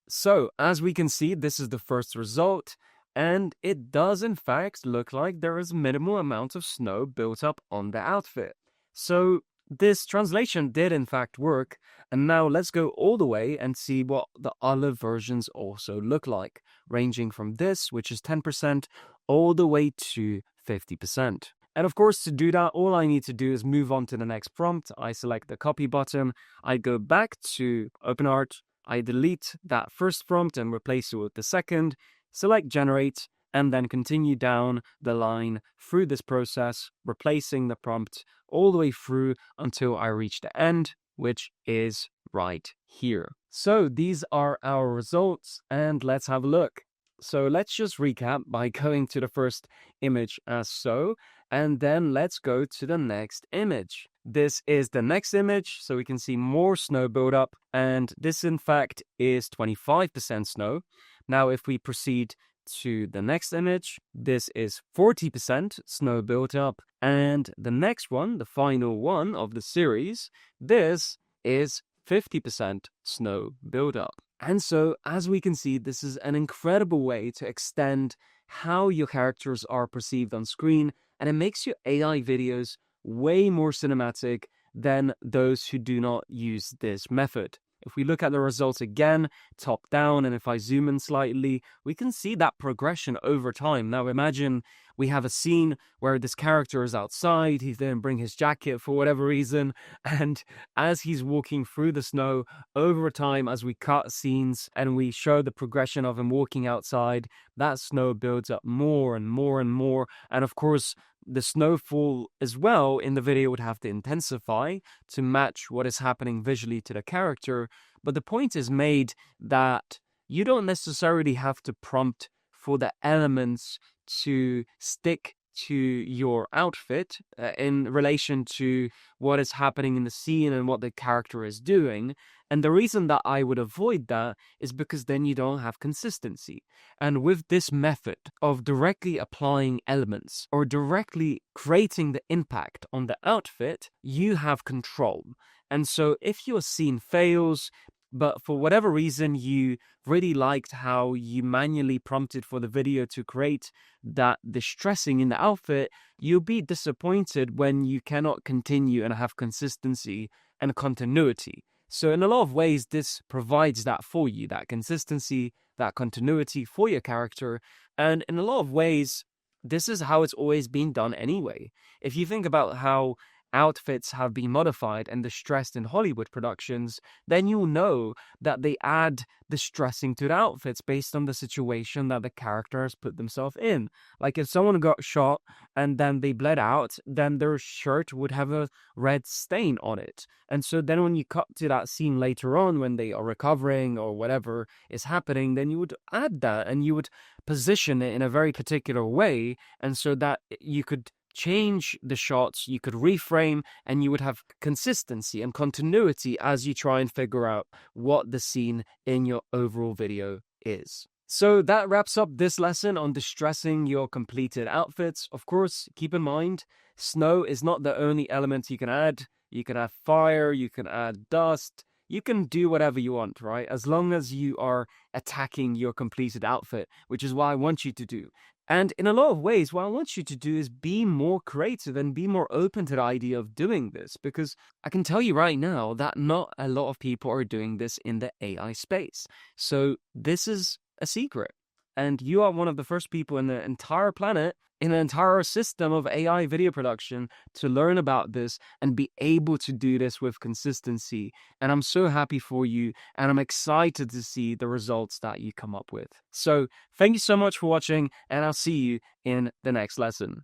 So as we can see, this is the first result, and it does in fact look like there is minimal amount of snow built up on the outfit. So this translation did in fact work, and now let's go all the way and see what the other versions also look like, ranging from this, which is 10%, all the way to 50%. And of course, to do that, all I need to do is move on to the next prompt. I select the copy button, I go back to OpenArt, I delete that first prompt and replace it with the second, select generate, and then continue down the line through this process, replacing the prompt all the way through until I reach the end, which is right here. So these are our results, and let's have a look. So let's just recap by going to the first image as so, and then let's go to the next image. This is the next image, so we can see more snow buildup, and this in fact is 25% snow. Now if we proceed to the next image, this is 40% snow buildup, and the next one, the final one of the series, this is 50% snow buildup. And so, as we can see, this is an incredible way to extend how your characters are perceived on screen, and it makes your AI videos way more cinematic than those who do not use this method. If we look at the results again, top down, and if I zoom in slightly, we can see that progression over time. Now imagine we have a scene where this character is outside, he didn't bring his jacket for whatever reason, and as he's walking through the snow, over time, as we cut scenes and we show the progression of him walking outside, that snow builds up more and more and more, and of course, the snowfall as well in the video would have to intensify to match what is happening visually to the character. But the point is made that you don't necessarily have to prompt for the elements to stick to your outfit in relation to what is happening in the scene and what the character is doing. And the reason that I would avoid that is because then you don't have consistency. And with this method of directly applying elements or directly creating the impact on the outfit, you have control. And so if your scene fails, but for whatever reason you really liked how you manually prompted for the video to create that distressing in the outfit, you'll be disappointed when you cannot continue and have consistency and continuity. So in a lot of ways, this provides that for you, that consistency, that continuity for your character. And in a lot of ways, this is how it's always been done anyway. If you think about how outfits have been modified and distressed in Hollywood productions, then you'll know that they add distressing to the outfits based on the situation that the characters put themselves in. Like if someone got shot and then they bled out, then their shirt would have a red stain on it. And so then when you cut to that scene later on when they are recovering or whatever is happening, then you would add that and you would position it in a very particular way, and so that you could change the shots, you could reframe, and you would have consistency and continuity as you try and figure out what the scene in your overall video is. So that wraps up this lesson on distressing your completed outfits. Of course, keep in mind, snow is not the only element you can add. You can add fire, you can add dust, you can do whatever you want, right? As long as you are attacking your completed outfit, which is what I want you to do. And in a lot of ways, what I want you to do is be more creative and be more open to the idea of doing this, because I can tell you right now that not a lot of people are doing this in the AI space. So this is a secret. And you are one of the first people in the entire planet an entire system of AI video production to learn about this and be able to do this with consistency. And I'm so happy for you, and I'm excited to see the results that you come up with. So thank you so much for watching, and I'll see you in the next lesson.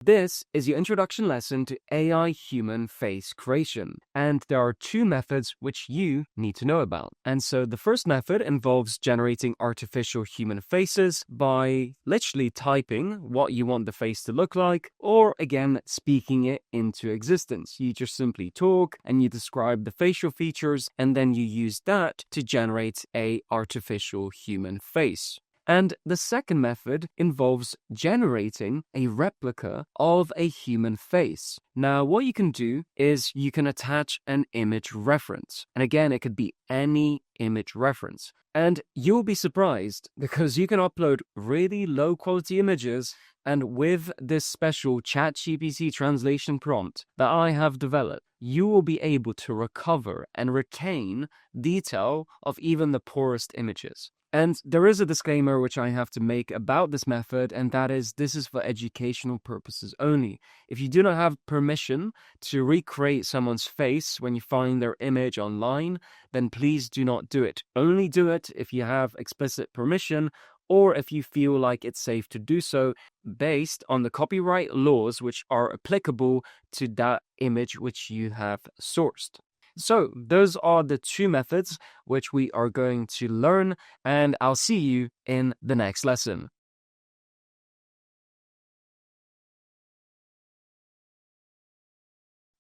This is your introduction lesson to AI human face creation, and there are two methods which you need to know about. And so the first method involves generating artificial human faces by literally typing what you want the face to look like, or again, speaking it into existence. You just simply talk and you describe the facial features, and then you use that to generate a artificial human face. And the second method involves generating a replica of a human face. Now, what you can do is you can attach an image reference. And again, it could be any image reference. And you'll be surprised because you can upload really low quality images, and with this special ChatGPT translation prompt that I have developed, you will be able to recover and retain detail of even the poorest images. And there is a disclaimer which I have to make about this method, and that is this is for educational purposes only. If you do not have permission to recreate someone's face when you find their image online, then please do not do it. Only do it if you have explicit permission, or if you feel like it's safe to do so based on the copyright laws which are applicable to that image which you have sourced. So those are the two methods which we are going to learn, and I'll see you in the next lesson.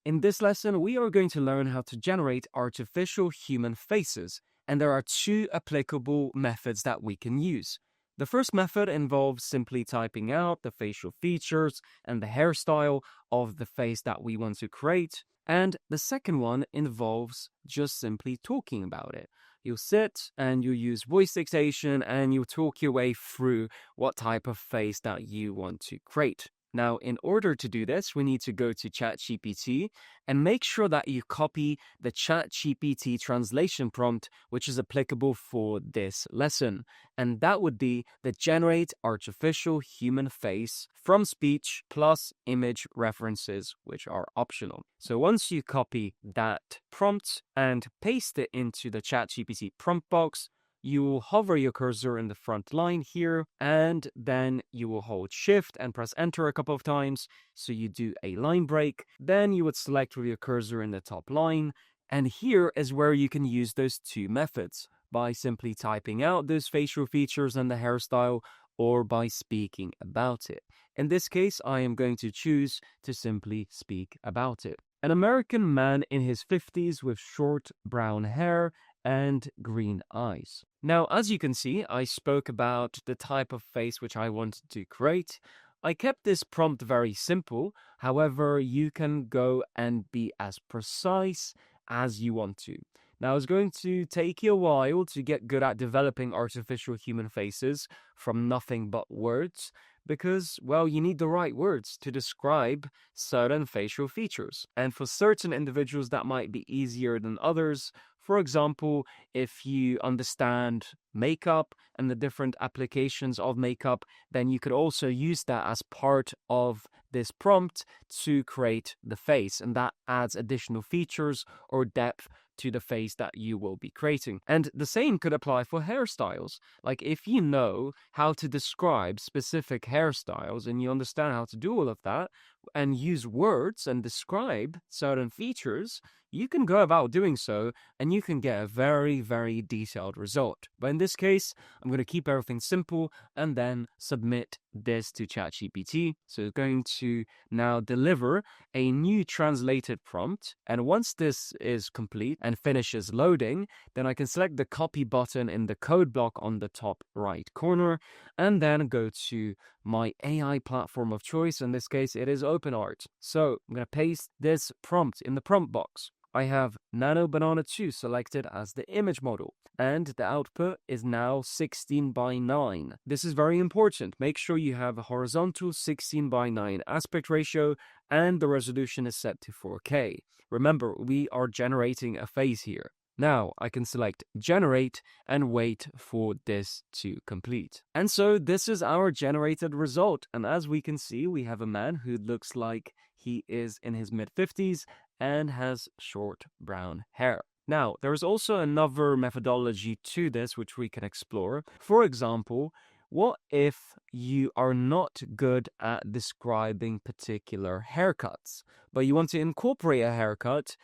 In this lesson, we are going to learn how to generate artificial human faces, and there are two applicable methods that we can use. The first method involves simply typing out the facial features and the hairstyle of the face that we want to create. And the second one involves just simply talking about it. You'll sit and you'll use voice dictation and you'll talk your way through what type of face that you want to create. Now, in order to do this, we need to go to ChatGPT and make sure that you copy the ChatGPT translation prompt, which is applicable for this lesson. And that would be the generate artificial human face from speech plus image references, which are optional. So once you copy that prompt and paste it into the ChatGPT prompt box, you will hover your cursor in the front line here, and then you will hold Shift and press Enter a couple of times. So you do a line break. Then you would select with your cursor in the top line. And here is where you can use those two methods by simply typing out those facial features and the hairstyle, or by speaking about it. In this case, I am going to choose to simply speak about it. An American man in his 50s with short brown hair and green eyes. Now, as you can see, I spoke about the type of face which I wanted to create. I kept this prompt very simple. However, you can go and be as precise as you want to. Now, it's going to take you a while to get good at developing artificial human faces from nothing but words, because, well, you need the right words to describe certain facial features. And for certain individuals, that might be easier than others. For example, if you understand makeup and the different applications of makeup, then you could also use that as part of this prompt to create the face, and that adds additional features or depth to the face that you will be creating. And the same could apply for hairstyles. Like if you know how to describe specific hairstyles and you understand how to do all of that and use words and describe certain features, you can go about doing so and you can get a very, very detailed result. But in this case, I'm going to keep everything simple and then submit this to ChatGPT. So it's going to now deliver a new translated prompt. And once this is complete and finishes loading, then I can select the copy button in the code block on the top right corner and then go to my AI platform of choice. In this case, it is OpenArt. So I'm going to paste this prompt in the prompt box. I have Nano Banana 2 selected as the image model, and the output is now 16 by 9. This is very important. Make sure you have a horizontal 16 by 9 aspect ratio, and the resolution is set to 4K. Remember, we are generating a face here. Now I can select generate and wait for this to complete. And so this is our generated result. And as we can see, we have a man who looks like he is in his mid-50s and has short brown hair. Now, there is also another methodology to this which we can explore. For example, what if you are not good at describing particular haircuts, but you want to incorporate a haircut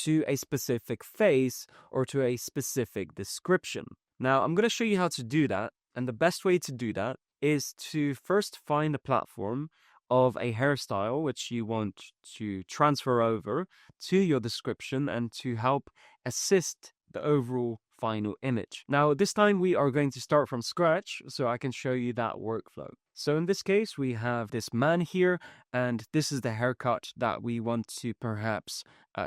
to a specific face or to a specific description? Now, I'm going to show you how to do that. And the best way to do that is to first find a platform of a hairstyle which you want to transfer over to your description and to help assist the overall final image. Now, this time we are going to start from scratch so I can show you that workflow. So in this case, we have this man here, and this is the haircut that we want to perhaps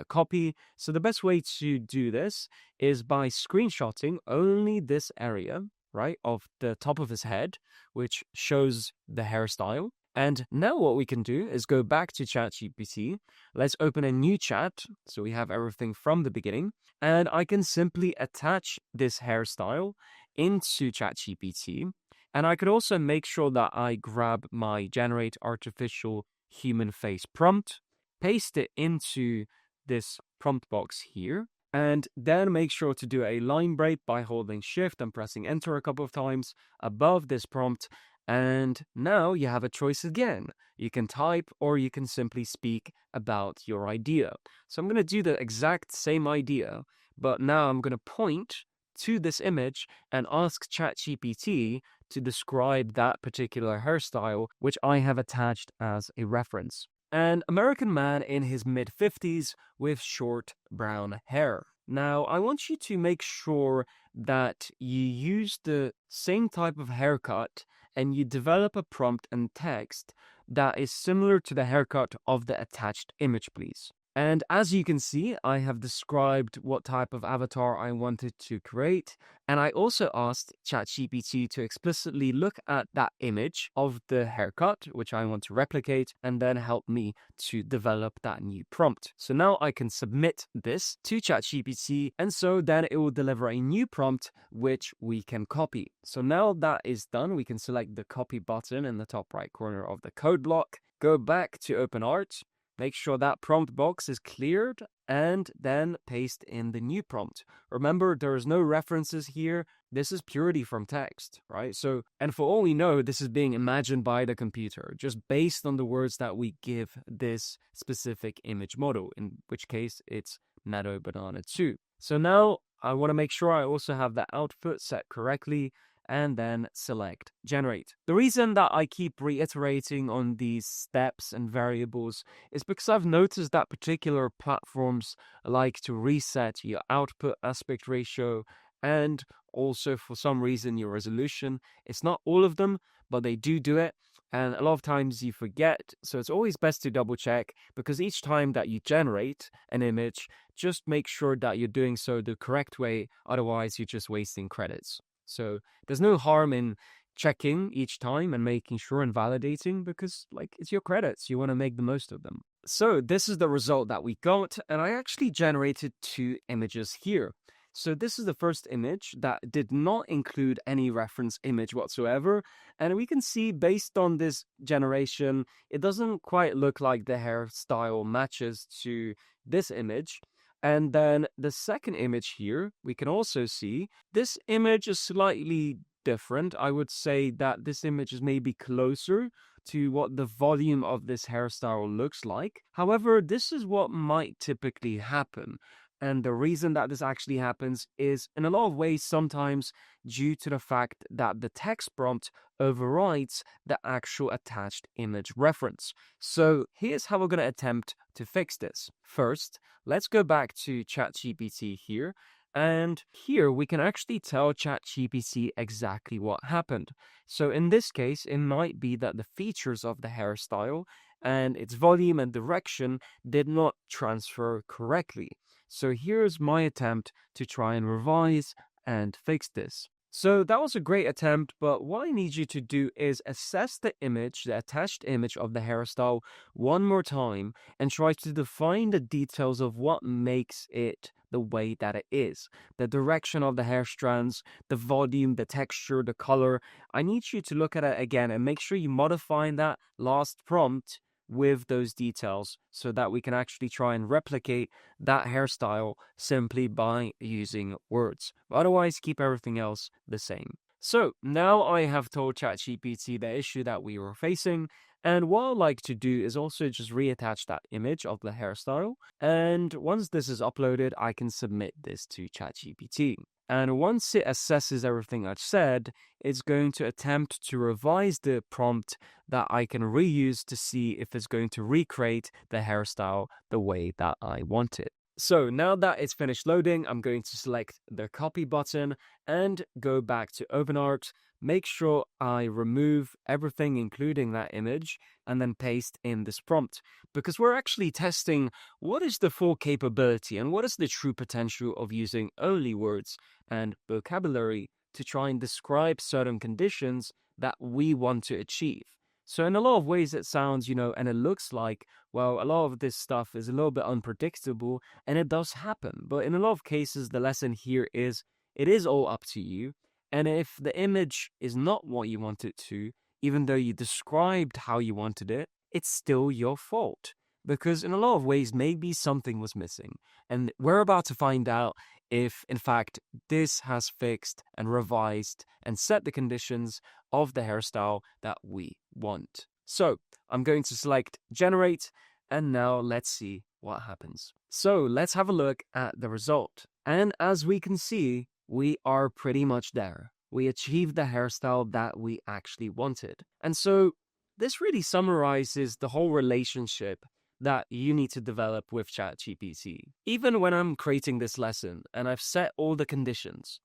copy. So the best way to do this is by screenshotting only this area, right, of the top of his head, which shows the hairstyle. And now what we can do is go back to ChatGPT. Let's open a new chat. So we have everything from the beginning. And I can simply attach this hairstyle into ChatGPT. And I could also make sure that I grab my generate artificial human face prompt, paste it into this prompt box here, and then make sure to do a line break by holding Shift and pressing Enter a couple of times above this prompt. And now you have a choice again. You can type or you can simply speak about your idea. So I'm going to do the exact same idea, but now I'm going to point to this image and ask ChatGPT to describe that particular hairstyle, which I have attached as a reference. An American man in his mid-50s with short brown hair. Now, I want you to make sure that you use the same type of haircut and you develop a prompt and text that is similar to the haircut of the attached image, please. And as you can see, I have described what type of avatar I wanted to create. And I also asked ChatGPT to explicitly look at that image of the haircut, which I want to replicate, and then help me to develop that new prompt. So now I can submit this to ChatGPT, and so then it will deliver a new prompt, which we can copy. So now that is done, we can select the copy button in the top right corner of the code block, go back to OpenArt, make sure that prompt box is cleared, and then paste in the new prompt. Remember, there is no references here. This is purely from text, right? So, and for all we know, this is being imagined by the computer, just based on the words that we give this specific image model, in which case it's Nado Banana 2. So now I want to make sure I also have the output set correctly, and then select generate. The reason that I keep reiterating on these steps and variables is because I've noticed that particular platforms like to reset your output aspect ratio and also for some reason your resolution. It's not all of them, but they do it. And a lot of times you forget. So it's always best to double check, because each time that you generate an image, just make sure that you're doing so the correct way. Otherwise, you're just wasting credits. So there's no harm in checking each time and making sure and validating, because it's your credits. You want to make the most of them. So this is the result that we got. And I actually generated 2 images here. So this is the first image that did not include any reference image whatsoever. And we can see based on this generation, it doesn't quite look like the hairstyle matches to this image. And then the second image here, we can also see this image is slightly different. I would say that this image is maybe closer to what the volume of this hairstyle looks like. However, this is what might typically happen. And the reason that this actually happens is in a lot of ways sometimes due to the fact that the text prompt overrides the actual attached image reference. So here's how we're going to attempt to fix this. First, let's go back to ChatGPT here. And here we can actually tell ChatGPT exactly what happened. So in this case, it might be that the features of the hairstyle and its volume and direction did not transfer correctly. So here's my attempt to try and revise and fix this. So that was a great attempt, but what I need you to do is assess the image, the attached image of the hairstyle one more time and try to define the details of what makes it the way that it is. The direction of the hair strands, the volume, the texture, the color. I need you to look at it again and make sure you modify that last prompt with those details so that we can actually try and replicate that hairstyle simply by using words. Otherwise, keep everything else the same. So now I have told ChatGPT the issue that we were facing, and what I like to do is also just reattach that image of the hairstyle. And once this is uploaded, I can submit this to ChatGPT. And once it assesses everything I've said, it's going to attempt to revise the prompt that I can reuse to see if it's going to recreate the hairstyle the way that I want it. So now that it's finished loading, I'm going to select the copy button and go back to OpenArt, make sure I remove everything including that image, and then paste in this prompt. Because we're actually testing what is the full capability and what is the true potential of using only words and vocabulary to try and describe certain conditions that we want to achieve. So in a lot of ways it sounds, and it looks like, well, a lot of this stuff is a little bit unpredictable, and it does happen. But in a lot of cases, the lesson here is it is all up to you. And if the image is not what you want it to, even though you described how you wanted it, it's still your fault. Because in a lot of ways, maybe something was missing. And we're about to find out if, in fact, this has fixed and revised and set the conditions of the hairstyle that we want. So I'm going to select Generate, and now let's see what happens. So let's have a look at the result. And as we can see, we are pretty much there. We achieved the hairstyle that we actually wanted. And so this really summarizes the whole relationship that you need to develop with ChatGPT. Even when I'm creating this lesson and I've set all the conditions,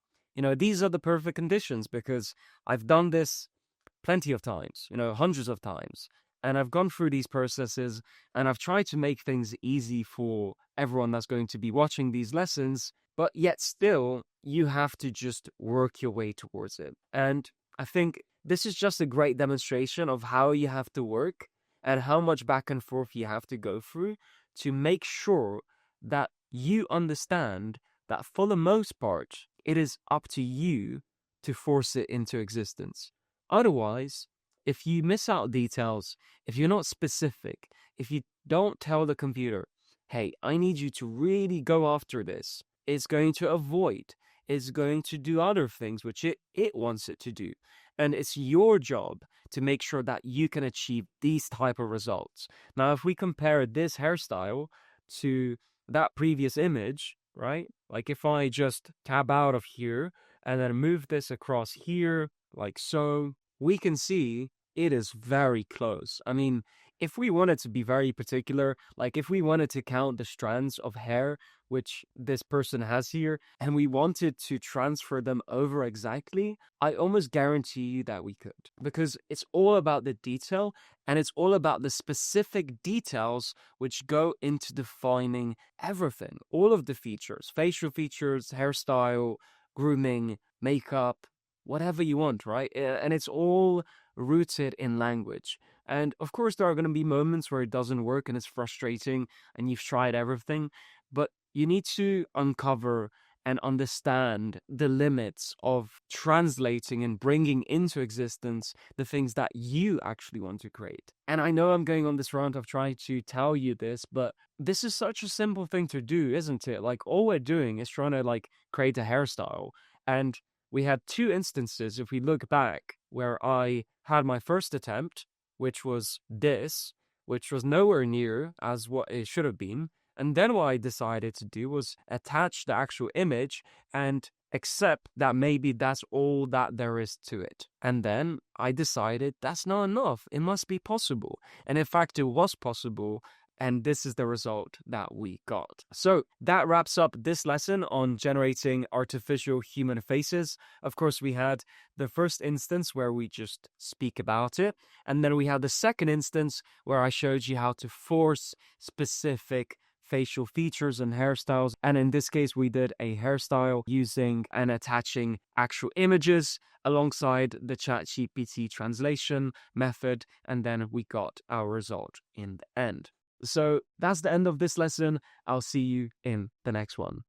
these are the perfect conditions because I've done this plenty of times, hundreds of times. And I've gone through these processes and I've tried to make things easy for everyone that's going to be watching these lessons, but yet still, you have to just work your way towards it. And I think this is just a great demonstration of how you have to work and how much back and forth you have to go through to make sure that you understand that for the most part, it is up to you to force it into existence. Otherwise, if you miss out details, if you're not specific, if you don't tell the computer, hey, I need you to really go after this, it's going to avoid, it's going to do other things which it wants it to do. And it's your job to make sure that you can achieve these type of results. Now, if we compare this hairstyle to that previous image, right? Like if I just tab out of here and then move this across here, like so, we can see it is very close. I mean, if we wanted to be very particular, like if we wanted to count the strands of hair which this person has here, and we wanted to transfer them over exactly, I almost guarantee you that we could. Because it's all about the detail, and it's all about the specific details which go into defining everything. All of the features, facial features, hairstyle, grooming, makeup, whatever you want, right? And it's all rooted in language. And of course, there are going to be moments where it doesn't work and it's frustrating and you've tried everything, but you need to uncover and understand the limits of translating and bringing into existence the things that you actually want to create. And I know I'm going on this rant of trying to tell you this, but this is such a simple thing to do, isn't it? Like all we're doing is trying to create a hairstyle. And we had two instances, if we look back, where I had my first attempt, which was this, which was nowhere near as what it should have been. And then what I decided to do was attach the actual image and accept that maybe that's all that there is to it. And then I decided that's not enough. It must be possible. And in fact, it was possible. And this is the result that we got. So that wraps up this lesson on generating artificial human faces. Of course, we had the first instance where we just speak about it. And then we had the second instance where I showed you how to force specific facial features and hairstyles. And in this case, we did a hairstyle using and attaching actual images alongside the ChatGPT translation method, and then we got our result in the end. So that's the end of this lesson. I'll see you in the next one.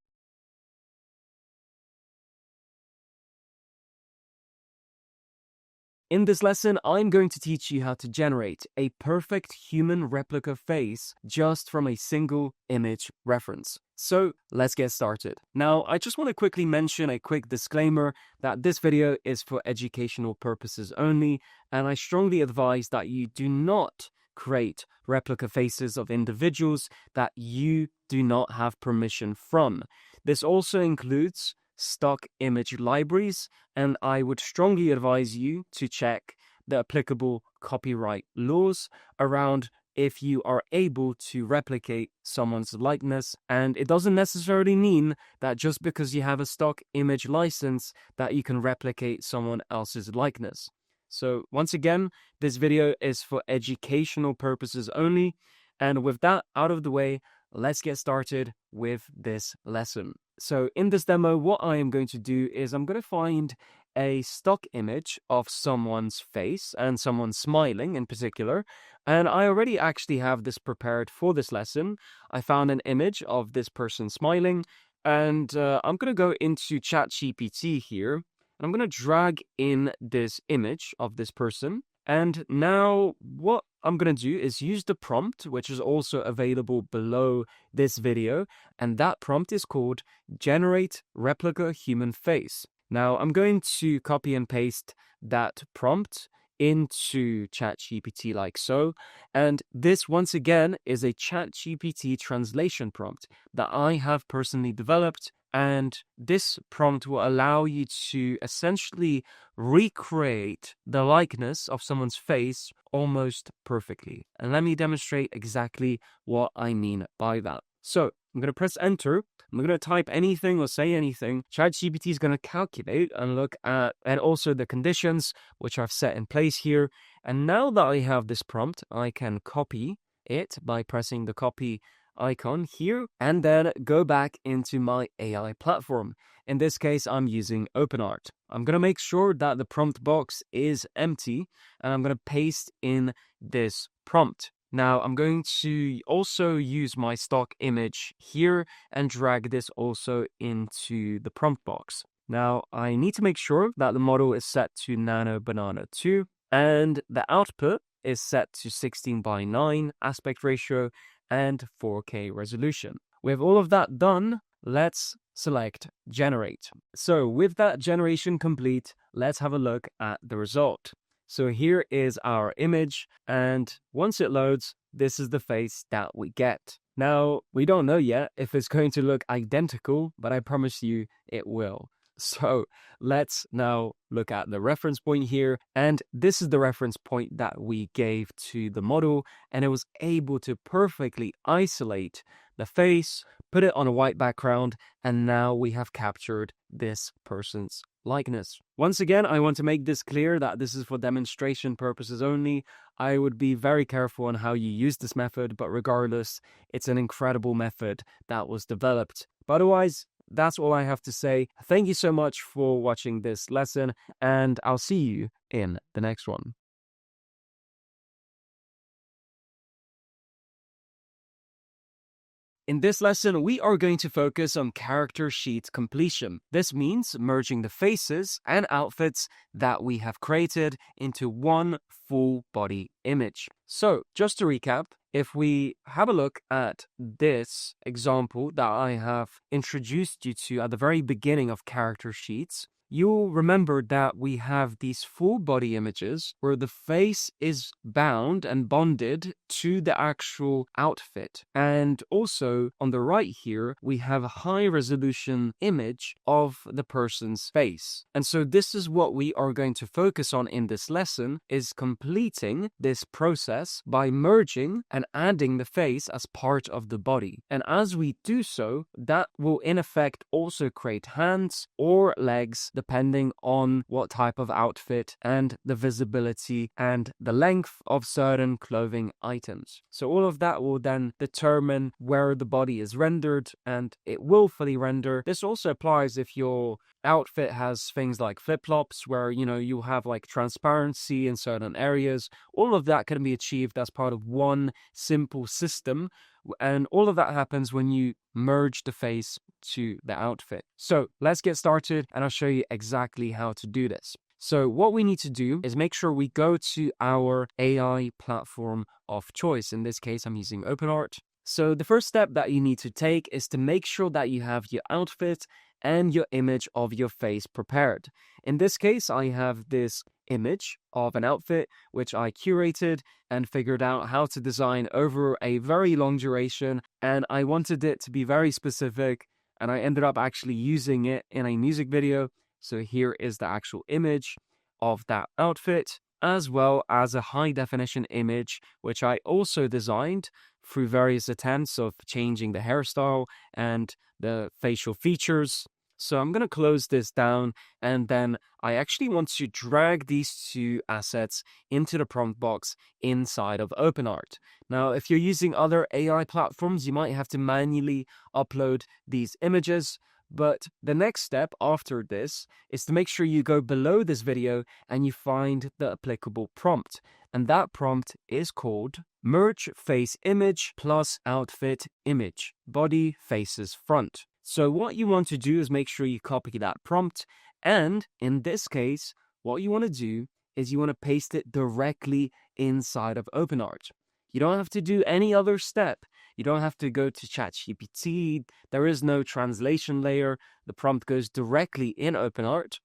In this lesson, I'm going to teach you how to generate a perfect human replica face just from a single image reference. So let's get started. Now, I just want to quickly mention a quick disclaimer that this video is for educational purposes only, and I strongly advise that you do not create replica faces of individuals that you do not have permission from. This also includes stock image libraries, and I would strongly advise you to check the applicable copyright laws around if you are able to replicate someone's likeness. And it doesn't necessarily mean that just because you have a stock image license that you can replicate someone else's likeness. So once again, this video is for educational purposes only. And with that out of the way, let's get started with this lesson. So in this demo, what I am going to do is I'm going to find a stock image of someone's face and someone smiling in particular. And I already actually have this prepared for this lesson. I found an image of this person smiling, and I'm going to go into ChatGPT here, and I'm going to drag in this image of this person. And now what I'm going to do is use the prompt, which is also available below this video. And that prompt is called Generate Replica Human Face. Now I'm going to copy and paste that prompt into ChatGPT like so. And this once again is a ChatGPT translation prompt that I have personally developed. And this prompt will allow you to essentially recreate the likeness of someone's face almost perfectly. And let me demonstrate exactly what I mean by that. So I'm going to press enter. I'm going to type anything or say anything. ChatGPT is going to calculate and look at, and also the conditions which I've set in place here. And now that I have this prompt, I can copy it by pressing the copy icon here and then go back into my AI platform. In this case, I'm using OpenArt. I'm going to make sure that the prompt box is empty, and I'm going to paste in this prompt. Now I'm going to also use my stock image here and drag this also into the prompt box. Now I need to make sure that the model is set to Nano Banana 2 and the output is set to 16:9 aspect ratio and 4K resolution. With all of that done, let's select generate. So with that generation complete, let's have a look at the result. So here is our image, and once it loads, this is the face that we get. Now, we don't know yet if it's going to look identical, but I promise you it will. So let's now look at the reference point here. And this is the reference point that we gave to the model, and it was able to perfectly isolate the face, put it on a white background, and now we have captured this person's likeness. Once again, I want to make this clear that this is for demonstration purposes only. I would be very careful on how you use this method, but regardless, it's an incredible method that was developed. But otherwise, that's all I have to say. Thank you so much for watching this lesson, and I'll see you in the next one. In this lesson, we are going to focus on character sheet completion. This means merging the faces and outfits that we have created into one full body image. So, just to recap, if we have a look at this example that I have introduced you to at the very beginning of character sheets, you'll remember that we have these full body images where the face is bound and bonded to the actual outfit. And also on the right here, we have a high resolution image of the person's face. And so this is what we are going to focus on in this lesson, is completing this process by merging and adding the face as part of the body. And as we do so, that will in effect also create hands or legs, depending on what type of outfit and the visibility and the length of certain clothing items. So all of that will then determine where the body is rendered, and it will fully render. This also applies if your outfit has things like flip-flops where you have like transparency in certain areas. All of that can be achieved as part of one simple system, and all of that happens when you merge the face to the outfit. So let's get started, and I'll show you exactly how to do this. So what we need to do is make sure we go to our AI platform of choice. In this case, I'm using OpenArt. So the first step that you need to take is to make sure that you have your outfit and your image of your face prepared. In this case, I have this image of an outfit which I curated and figured out how to design over a very long duration, and I wanted it to be very specific, and I ended up actually using it in a music video. So here is the actual image of that outfit, as well as a high definition image which I also designed through various attempts of changing the hairstyle and the facial features. So I'm going to close this down, and then I actually want to drag these two assets into the prompt box inside of OpenArt. Now, if you're using other AI platforms, you might have to manually upload these images. But the next step after this is to make sure you go below this video and you find the applicable prompt. And that prompt is called Merge Face Image plus Outfit Image, Body Faces Front. So what you want to do is make sure you copy that prompt. And in this case, what you want to do is you want to paste it directly inside of OpenArt. You don't have to do any other step. You don't have to go to ChatGPT. There is no translation layer. The prompt goes directly in OpenArt.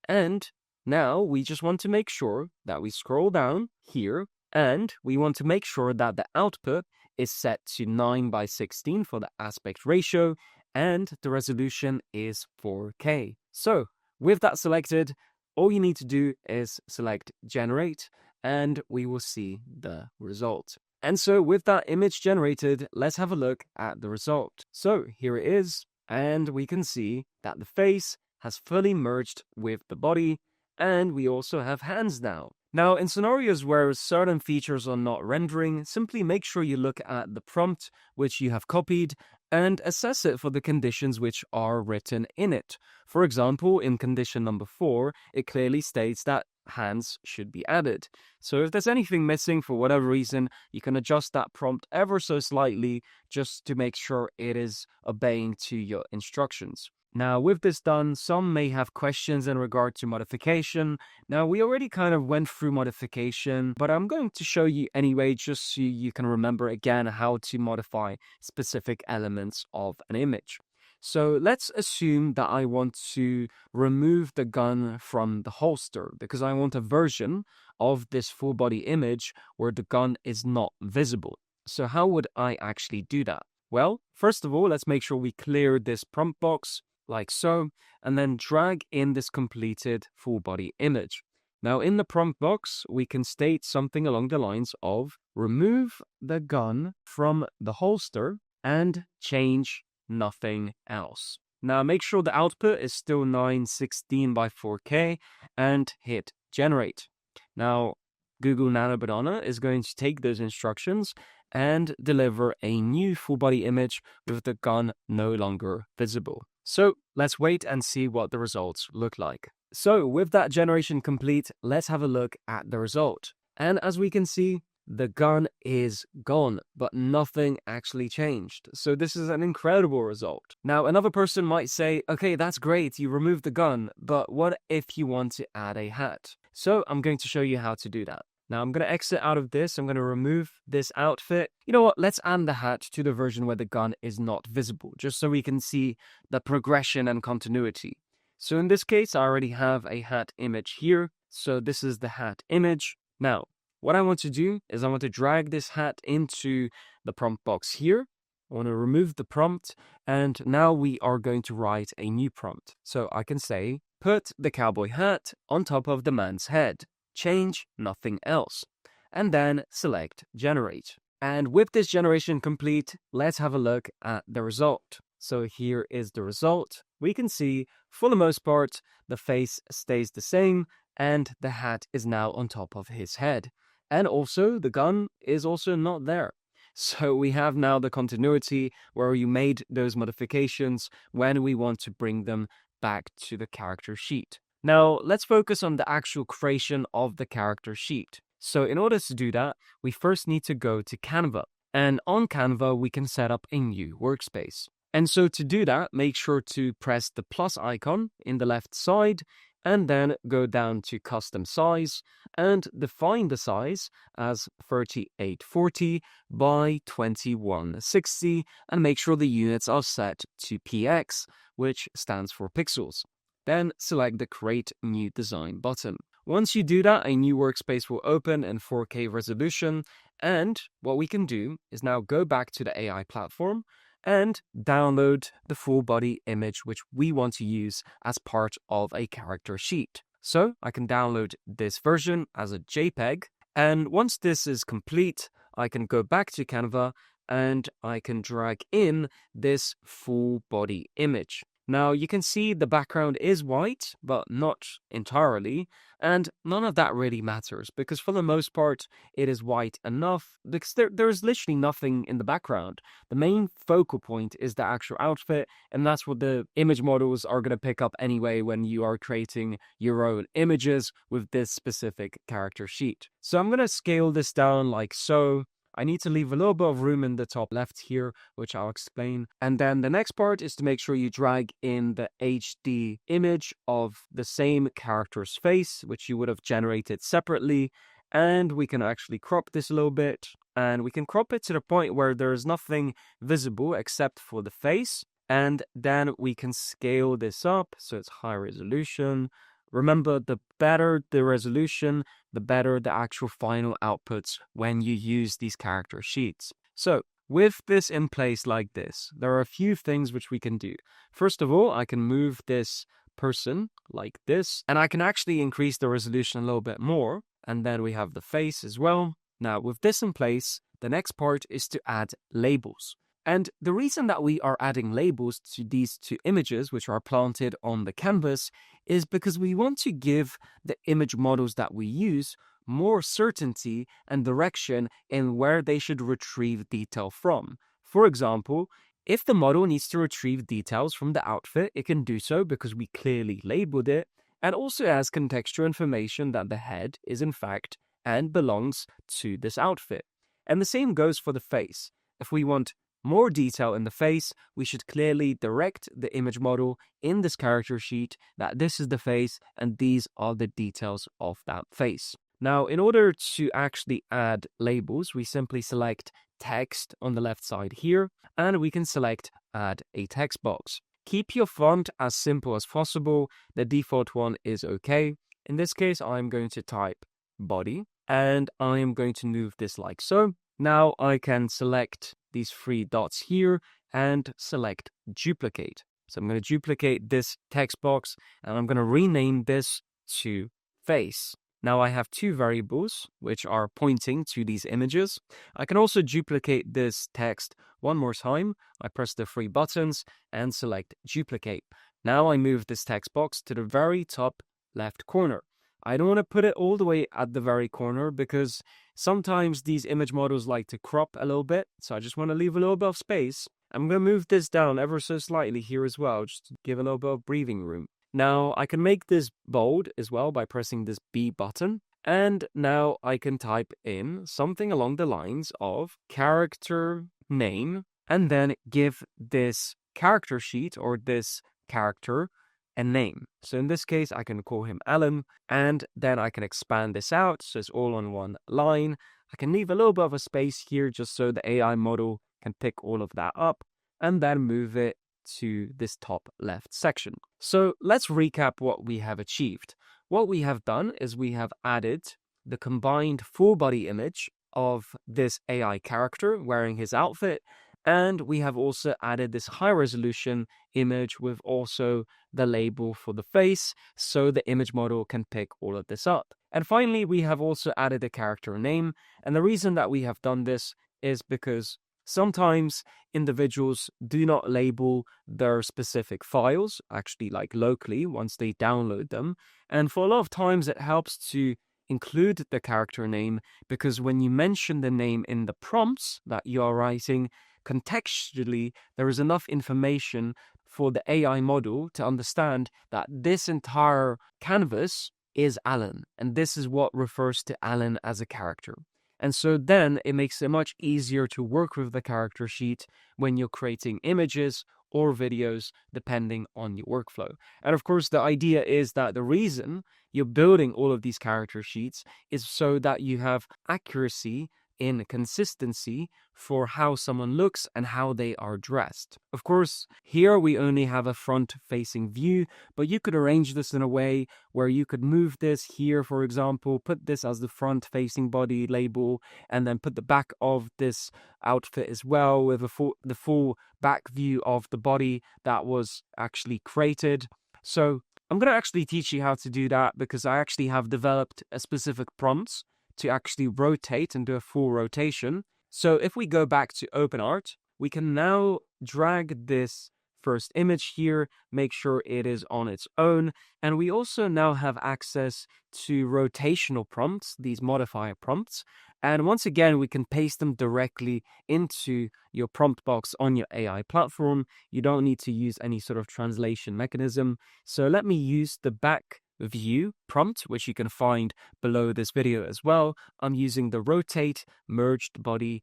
And now we just want to make sure that we scroll down here, and we want to make sure that the output is set to 9:16 for the aspect ratio, and the resolution is 4K. So with that selected, all you need to do is select Generate, and we will see the result. And so with that image generated, let's have a look at the result. So here it is, and we can see that the face has fully merged with the body, and we also have hands now. Now, in scenarios where certain features are not rendering, simply make sure you look at the prompt which you have copied and assess it for the conditions which are written in it. For example, in condition number 4, it clearly states that hands should be added. So if there's anything missing for whatever reason, you can adjust that prompt ever so slightly just to make sure it is obeying to your instructions. Now, with this done, some may have questions in regard to modification. Now, we already kind of went through modification, but I'm going to show you anyway, just so you can remember again how to modify specific elements of an image. So let's assume that I want to remove the gun from the holster because I want a version of this full body image where the gun is not visible. So how would I actually do that? Well, first of all, let's make sure we clear this prompt box like so, and then drag in this completed full body image. Now in the prompt box, we can state something along the lines of remove the gun from the holster and change nothing else. Now make sure the output is still 9:16 by 4K and hit generate. Now Google Nano Banana is going to take those instructions and deliver a new full body image with the gun no longer visible. So let's wait and see what the results look like. So with that generation complete, let's have a look at the result. And as we can see, the gun is gone, but nothing actually changed. So this is an incredible result. Now, another person might say, okay, that's great, you removed the gun, but what if you want to add a hat? So I'm going to show you how to do that. Now I'm going to exit out of this. I'm going to remove this outfit. You know what? Let's add the hat to the version where the gun is not visible, just so we can see the progression and continuity. So in this case, I already have a hat image here. So this is the hat image. Now, what I want to do is I want to drag this hat into the prompt box here. I want to remove the prompt, and now we are going to write a new prompt. So I can say, put the cowboy hat on top of the man's head. Change nothing else, and then select generate. And with this generation complete, let's have a look at the result. So here is the result. We can see, for the most part, the face stays the same and the hat is now on top of his head. And also, the gun is also not there. So we have now the continuity where you made those modifications when we want to bring them back to the character sheet. Now, let's focus on the actual creation of the character sheet. So in order to do that, we first need to go to Canva. And on Canva, we can set up a new workspace. And so to do that, make sure to press the plus icon in the left side and then go down to custom size and define the size as 3840 by 2160 and make sure the units are set to px, which stands for pixels. Then select the Create New Design button. Once you do that, a new workspace will open in 4K resolution, and what we can do is now go back to the AI platform and download the full body image which we want to use as part of a character sheet. So I can download this version as a JPEG, and once this is complete, I can go back to Canva and I can drag in this full body image. Now you can see the background is white, but not entirely, and none of that really matters because for the most part it is white enough because there's literally nothing in the background. The main focal point is the actual outfit, and that's what the image models are going to pick up anyway when you are creating your own images with this specific character sheet. So I'm going to scale this down like so. I need to leave a little bit of room in the top left here, which I'll explain. And then the next part is to make sure you drag in the HD image of the same character's face, which you would have generated separately. And we can actually crop this a little bit. And we can crop it to the point where there is nothing visible except for the face. And then we can scale this up so it's high resolution. Remember, the better the resolution, the better the actual final outputs when you use these character sheets. So, with this in place like this, there are a few things which we can do. First of all, I can move this person like this, and I can actually increase the resolution a little bit more, and then we have the face as well. Now, with this in place, the next part is to add labels. And the reason that we are adding labels to these two images, which are planted on the canvas, is because we want to give the image models that we use more certainty and direction in where they should retrieve detail from. For example, if the model needs to retrieve details from the outfit, it can do so because we clearly labeled it, and also has contextual information that the head is in fact and belongs to this outfit. And the same goes for the face. If we want more detail in the face, we should clearly direct the image model in this character sheet that this is the face and these are the details of that face. Now, in order to actually add labels, we simply select text on the left side here, and we can select add a text box. Keep your font as simple as possible. The default one is okay. In this case, I'm going to type body, and I am going to move this like so. Now I can select these three dots here and select duplicate. So I'm going to duplicate this text box and I'm going to rename this to face. Now I have two variables which are pointing to these images. I can also duplicate this text one more time. I press the three buttons and select duplicate. Now I move this text box to the very top left corner. I don't want to put it all the way at the very corner because sometimes these image models like to crop a little bit. So I just want to leave a little bit of space. I'm going to move this down ever so slightly here as well, just to give a little bit of breathing room. Now I can make this bold as well by pressing this B button. And now I can type in something along the lines of character name and then give this character sheet or this character a name. So in this case, I can call him Alan, and then I can expand this out so it's all on one line. I can leave a little bit of a space here just so the AI model can pick all of that up and then move it to this top left section. So let's recap what we have achieved. What we have done is we have added the combined full body image of this AI character wearing his outfit, and we have also added this high resolution image with also the label for the face so the image model can pick all of this up. And finally, we have also added a character name. And the reason that we have done this is because Sometimes individuals do not label their specific files, actually like locally once they download them. And for a lot of times it helps to include the character name, because when you mention the name in the prompts that you are writing, contextually, there is enough information for the AI model to understand that this entire canvas is Alan, and this is what refers to Alan as a character. And so then it makes it much easier to work with the character sheet when you're creating images or videos, depending on your workflow. And of course, the idea is that the reason you're building all of these character sheets is so that you have accuracy in consistency for how someone looks and how they are dressed. Of course, here we only have a front-facing view, but you could arrange this in a way where you could move this here, for example, put this as the front-facing body label, and then put the back of this outfit as well with the full back view of the body that was actually created. So I'm going to actually teach you how to do that, because I actually have developed a specific prompts to actually rotate and do a full rotation. So if we go back to OpenArt, we can now drag this first image here, make sure it is on its own. And we also now have access to rotational prompts, these modifier prompts. And once again, we can paste them directly into your prompt box on your AI platform. You don't need to use any sort of translation mechanism. So let me use the back view prompt, which you can find below this video as well. I'm using the rotate merged body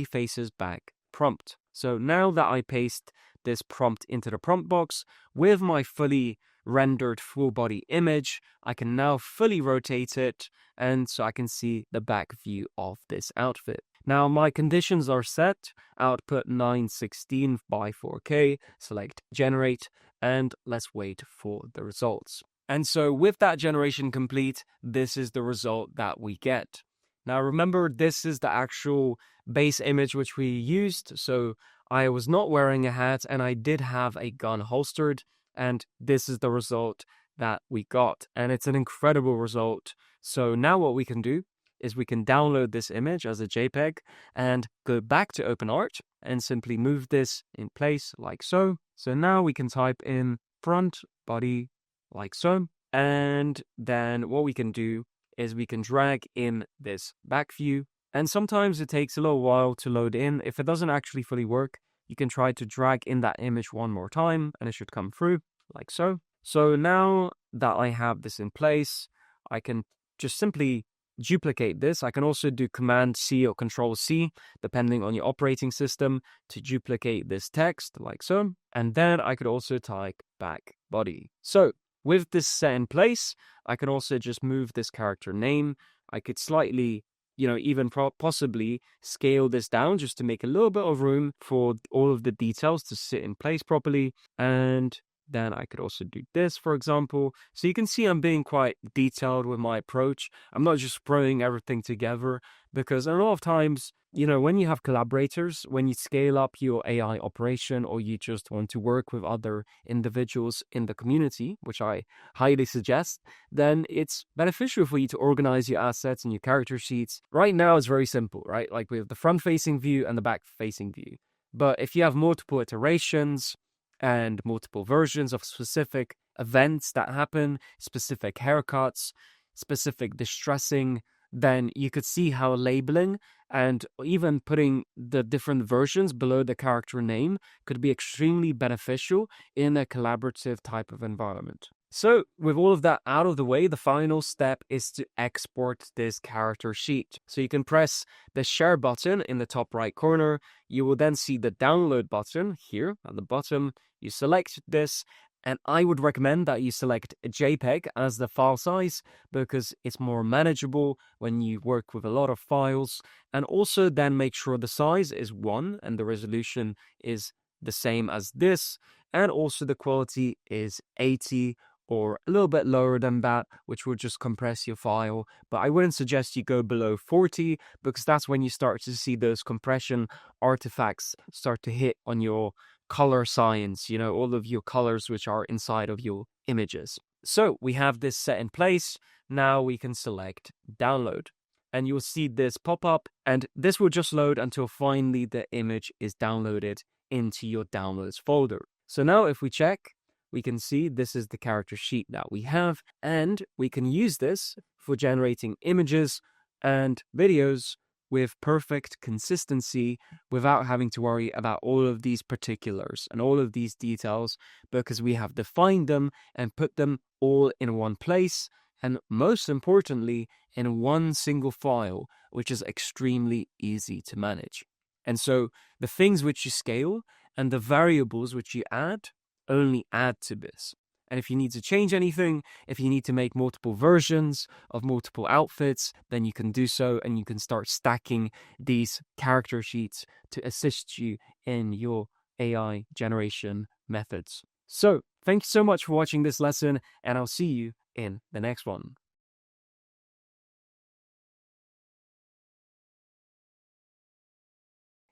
faces back prompt. So now that I paste this prompt into the prompt box with my fully rendered full body image, I can now fully rotate it, and so I can see the back view of this outfit. Now my conditions are set: output 916 by 4K, select generate, and let's wait for the results. And so with that generation complete, this is the result that we get. Now remember, this is the actual base image which we used. So I was not wearing a hat and I did have a gun holstered, and this is the result that we got. And it's an incredible result. So now what we can do is we can download this image as a JPEG and go back to OpenArt and simply move this in place like so. So now we can type in front body like so. And then what we can do is we can drag in this back view. And sometimes it takes a little while to load in. If it doesn't actually fully work, you can try to drag in that image one more time and it should come through like so. So now that I have this in place, I can just simply duplicate this. I can also do Command C or Control C, depending on your operating system, to duplicate this text like so. And then I could also type back body. So with this set in place, I can also just move this character name. I could slightly, even possibly scale this down just to make a little bit of room for all of the details to sit in place properly. And then I could also do this, for example. So you can see I'm being quite detailed with my approach. I'm not just throwing everything together, because a lot of times, when you have collaborators, when you scale up your AI operation, or you just want to work with other individuals in the community, which I highly suggest, then it's beneficial for you to organize your assets and your character sheets. Right now, it's very simple, right? Like we have the front-facing view and the back-facing view. But if you have multiple iterations and multiple versions of specific events that happen, specific haircuts, specific distressing, then you could see how labeling and even putting the different versions below the character name could be extremely beneficial in a collaborative type of environment. So with all of that out of the way, the final step is to export this character sheet. So you can press the share button in the top right corner. You will then see the download button here at the bottom. You select this, and I would recommend that you select a JPEG as the file size, because it's more manageable when you work with a lot of files. And also then make sure the size is 1 and the resolution is the same as this. And also the quality is 80 or a little bit lower than that, which will just compress your file. But I wouldn't suggest you go below 40, because that's when you start to see those compression artifacts start to hit on your color science, all of your colors which are inside of your images. So we have this set in place. Now we can select download. and you'll see this pop up, and this will just load until finally the image is downloaded into your downloads folder. So now if we check, we can see this is the character sheet that we have, and we can use this for generating images and videos with perfect consistency without having to worry about all of these particulars and all of these details, because we have defined them and put them all in one place, and most importantly, in one single file, which is extremely easy to manage. And so the things which you scale and the variables which you add only add to this. And if you need to change anything, if you need to make multiple versions of multiple outfits, then you can do so, and you can start stacking these character sheets to assist you in your AI generation methods. So thank you so much for watching this lesson, and I'll see you in the next one.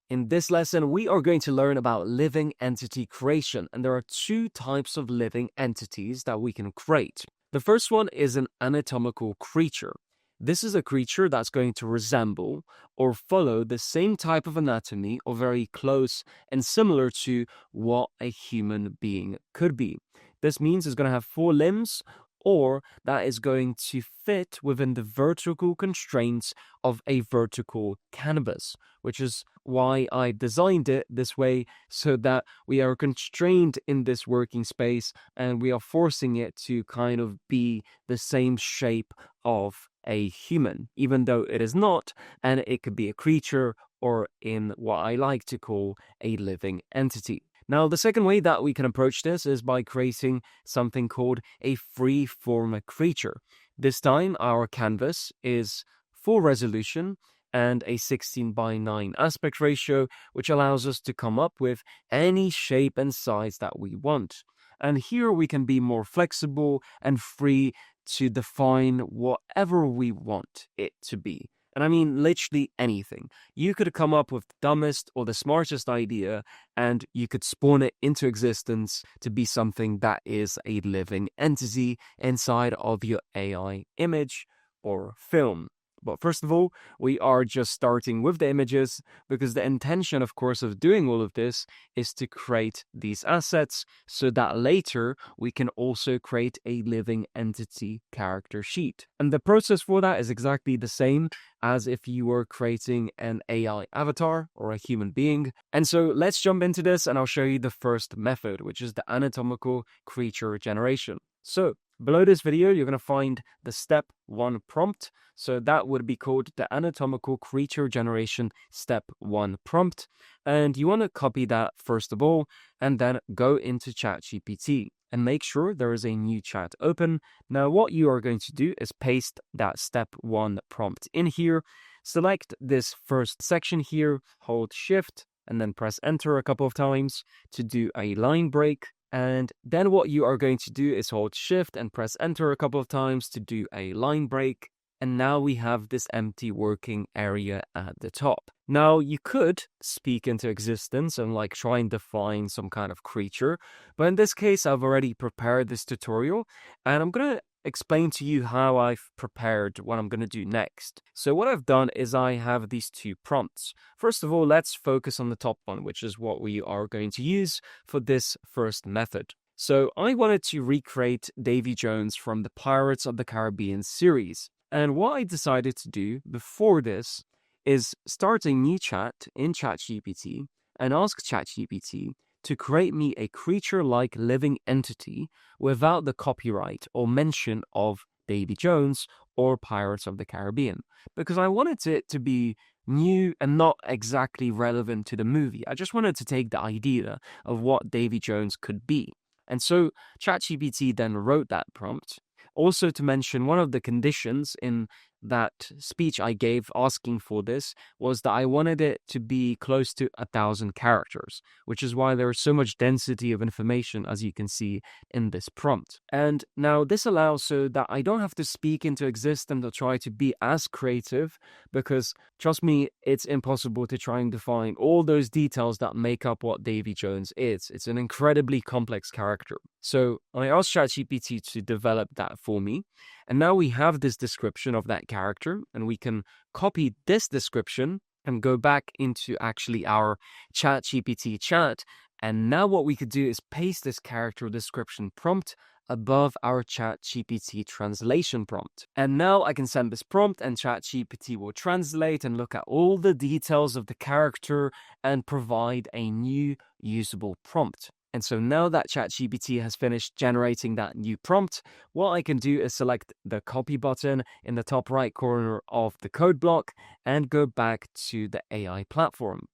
In this lesson, we are going to learn about living entity creation, and there are two types of living entities that we can create. The first one is an anatomical creature. This is a creature that's going to resemble or follow the same type of anatomy or very close and similar to what a human being could be. This means it's going to have 4 limbs, or that is going to fit within the vertical constraints of a vertical canvas, which is why I designed it this way, so that we are constrained in this working space and we are forcing it to kind of be the same shape of a human, even though it is not, and it could be a creature or in what I like to call a living entity. Now, the second way that we can approach this is by creating something called a free-form creature. This time, our canvas is full resolution and a 16:9 aspect ratio, which allows us to come up with any shape and size that we want. And here we can be more flexible and free to define whatever we want it to be. And I mean literally anything. You could come up with the dumbest or the smartest idea, and you could spawn it into existence to be something that is a living entity inside of your AI image or film. But first of all, we are just starting with the images, because the intention, of course, of doing all of this is to create these assets so that later we can also create a living entity character sheet. And the process for that is exactly the same as if you were creating an AI avatar or a human being. And so let's jump into this, and I'll show you the first method, which is the anatomical creature generation. So below this video, you're going to find the step 1 prompt. So that would be called the anatomical creature generation step 1 prompt. And you want to copy that first of all, and then go into ChatGPT and make sure there is a new chat open. Now, what you are going to do is paste that step 1 prompt in here. Select this first section here, hold Shift, and then press Enter a couple of times to do a line break. And then what you are going to do is hold Shift and press Enter a couple of times to do a line break. And now we have this empty working area at the top. Now, you could speak into existence and try and define some kind of creature. But in this case, I've already prepared this tutorial, and I'm going to explain to you how I've prepared what I'm going to do next. So what I've done is I have these 2 prompts. First of all, let's focus on the top one, which is what we are going to use for this first method. So I wanted to recreate Davy Jones from the Pirates of the Caribbean series. And what I decided to do before this is start a new chat in ChatGPT and ask ChatGPT to create me a creature-like living entity without the copyright or mention of Davy Jones or Pirates of the Caribbean, because I wanted it to be new and not exactly relevant to the movie. I just wanted to take the idea of what Davy Jones could be. And so ChatGPT then wrote that prompt. Also, to mention, one of the conditions in that speech I gave asking for this was that I wanted it to be close to 1,000 characters, which is why there is so much density of information, as you can see in this prompt. And now this allows so that I don't have to speak into existence or try to be as creative, because trust me, it's impossible to try and define all those details that make up what Davy Jones is. It's an incredibly complex character. So I asked ChatGPT to develop that for me. And now we have this description of that character, and we can copy this description and go back into actually our ChatGPT chat. And now what we could do is paste this character description prompt above our ChatGPT translation prompt. And now I can send this prompt and ChatGPT will translate and look at all the details of the character and provide a new usable prompt. And so now that ChatGPT has finished generating that new prompt, what I can do is select the copy button in the top right corner of the code block and go back to the AI platform.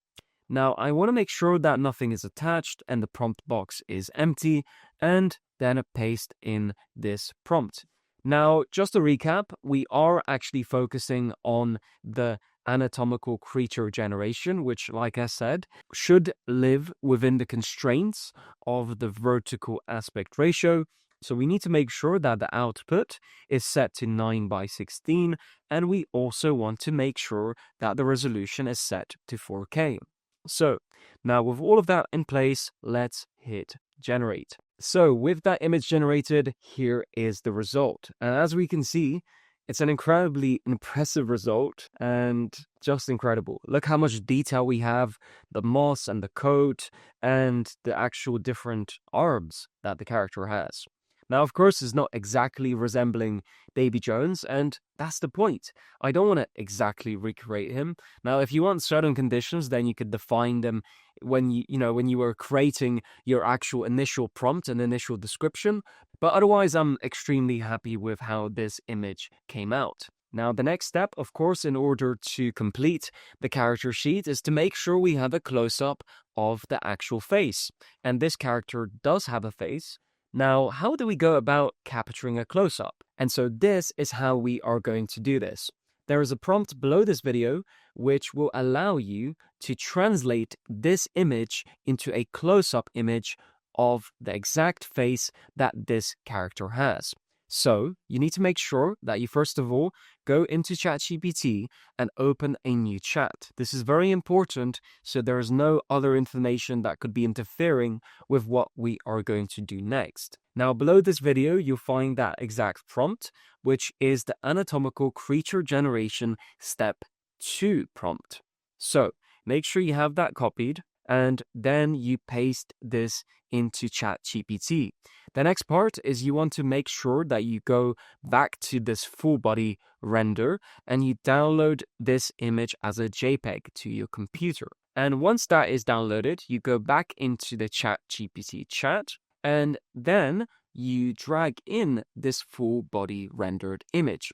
Now, I want to make sure that nothing is attached and the prompt box is empty, and then paste in this prompt. Now, just to recap, we are actually focusing on the anatomical creature generation, which, like I said, should live within the constraints of the vertical aspect ratio. So we need to make sure that the output is set to 9:16, and we also want to make sure that the resolution is set to 4K. So now with all of that in place, let's hit generate. So with that image generated, here is the result. And as we can see, it's an incredibly impressive result and just incredible. Look how much detail we have, the moss and the coat and the actual different arms that the character has. Now, of course, it's not exactly resembling Davy Jones, and that's the point. I don't want to exactly recreate him. Now, if you want certain conditions, then you could define them when you were creating your actual initial prompt and initial description. But otherwise, I'm extremely happy with how this image came out. Now, the next step, of course, in order to complete the character sheet is to make sure we have a close-up of the actual face. And this character does have a face. Now, how do we go about capturing a close-up? And so this is how we are going to do this. There is a prompt below this video which will allow you to translate this image into a close-up image of the exact face that this character has. So you need to make sure that you first of all go into ChatGPT and open a new chat. This is very important so there is no other information that could be interfering with what we are going to do next. Now below this video you'll find that exact prompt, which is the anatomical creature generation step 2 prompt. So make sure you have that copied and then you paste this into ChatGPT. The next part is you want to make sure that you go back to this full body render and you download this image as a JPEG to your computer. And once that is downloaded, you go back into the ChatGPT chat and then you drag in this full body rendered image.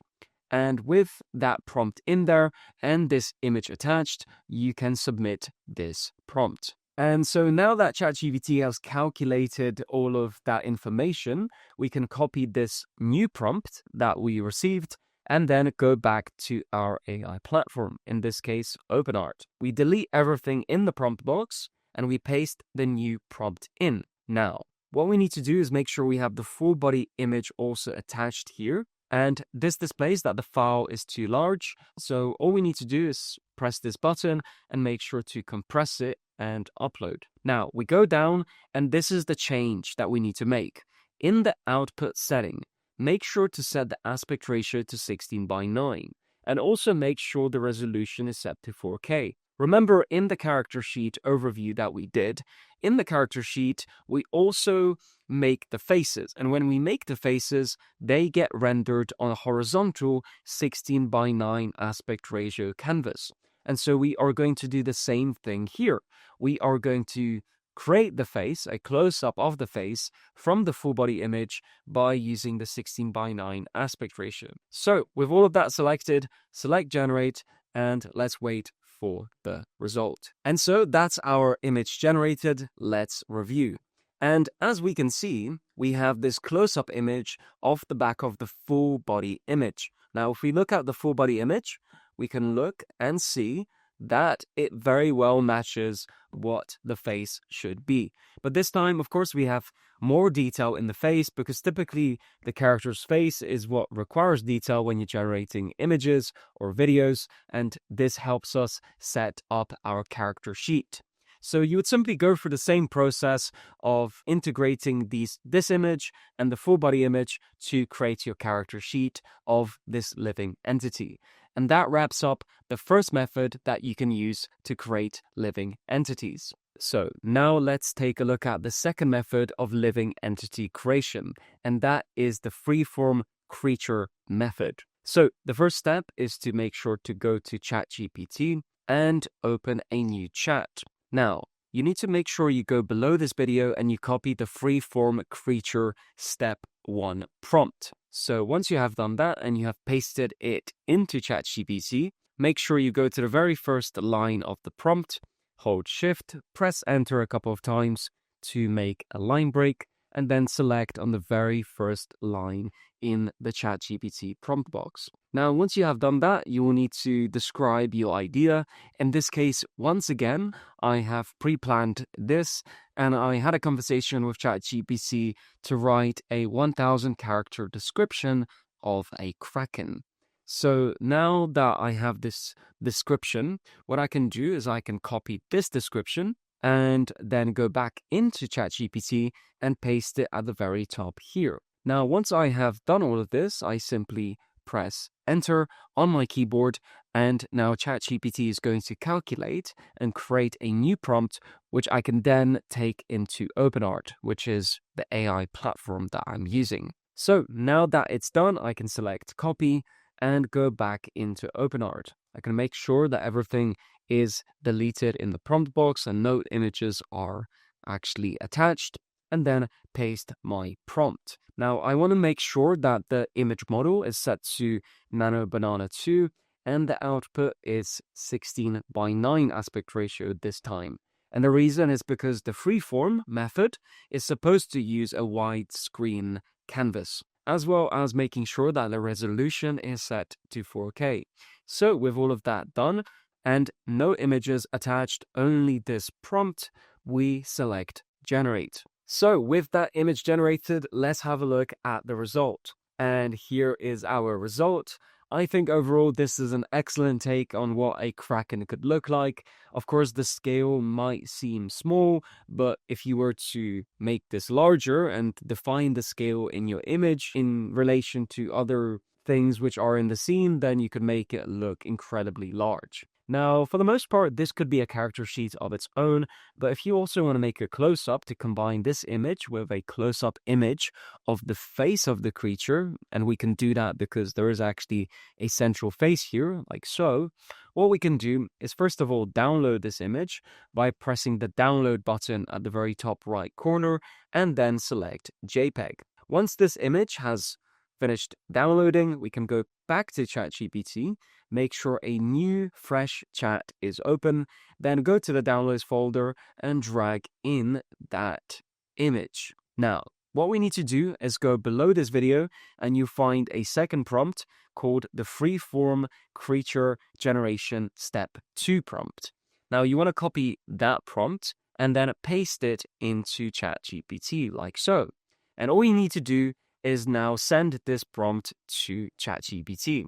And with that prompt in there and this image attached, you can submit this prompt. And so now that ChatGPT has calculated all of that information, we can copy this new prompt that we received and then go back to our AI platform, in this case, OpenArt. We delete everything in the prompt box and we paste the new prompt in. Now, what we need to do is make sure we have the full body image also attached here. And this displays that the file is too large. So all we need to do is press this button and make sure to compress it and upload. Now we go down and this is the change that we need to make. In the output setting, make sure to set the aspect ratio to 16:9 and also make sure the resolution is set to 4K. Remember in the character sheet overview that we did, in the character sheet, we also make the faces. And when we make the faces, they get rendered on a horizontal 16:9 aspect ratio canvas. And so we are going to do the same thing here. We are going to create the face, a close-up of the face from the full body image by using the 16:9 aspect ratio. So with all of that selected, select generate and let's wait for the result. And so that's our image generated. Let's review. And as we can see, we have this close-up image of the back of the full body image. Now, if we look at the full body image, we can look and see that it very well matches what the face should be. But this time, of course, we have more detail in the face because typically the character's face is what requires detail when you're generating images or videos, and this helps us set up our character sheet. So you would simply go through the same process of integrating this image and the full body image to create your character sheet of this living entity. And that wraps up the first method that you can use to create living entities. So now let's take a look at the second method of living entity creation, and that is the freeform creature method. So the first step is to make sure to go to ChatGPT and open a new chat. Now, you need to make sure you go below this video and you copy the freeform creature step 1 prompt. So once you have done that and you have pasted it into ChatGPT, make sure you go to the very first line of the prompt, hold Shift, press Enter a couple of times to make a line break, and then select on the very first line in the ChatGPT prompt box. Now, once you have done that, you will need to describe your idea. In this case, once again, I have pre-planned this, and I had a conversation with ChatGPT to write a 1,000 character description of a kraken. So now that I have this description, what I can do is I can copy this description and then go back into ChatGPT and paste it at the very top here. Now, once I have done all of this, I simply press Enter on my keyboard, and now ChatGPT is going to calculate and create a new prompt, which I can then take into OpenArt, which is the AI platform that I'm using. So now that it's done, I can select Copy and go back into OpenArt. I can make sure that everything is deleted in the prompt box and no images are actually attached, and then paste my prompt. Now, I want to make sure that the image model is set to Nano Banana 2 and the output is 16:9 aspect ratio this time. And the reason is because the freeform method is supposed to use a widescreen canvas, as well as making sure that the resolution is set to 4K. So with all of that done, and no images attached, only this prompt, we select Generate. So with that image generated, let's have a look at the result. And here is our result. I think overall this is an excellent take on what a kraken could look like. Of course, the scale might seem small, but if you were to make this larger and define the scale in your image in relation to other things which are in the scene, then you could make it look incredibly large. Now, for the most part, this could be a character sheet of its own, but if you also want to make a close-up to combine this image with a close-up image of the face of the creature, and we can do that because there is actually a central face here, like so, what we can do is first of all download this image by pressing the download button at the very top right corner, and then select JPEG. Once this image has finished downloading, we can go back to ChatGPT, make sure a new fresh chat is open, then go to the downloads folder and drag in that image. Now, what we need to do is go below this video and you find a second prompt called the Freeform Creature Generation Step 2 prompt. Now, you want to copy that prompt and then paste it into ChatGPT like so. And all you need to do is now send this prompt to ChatGPT.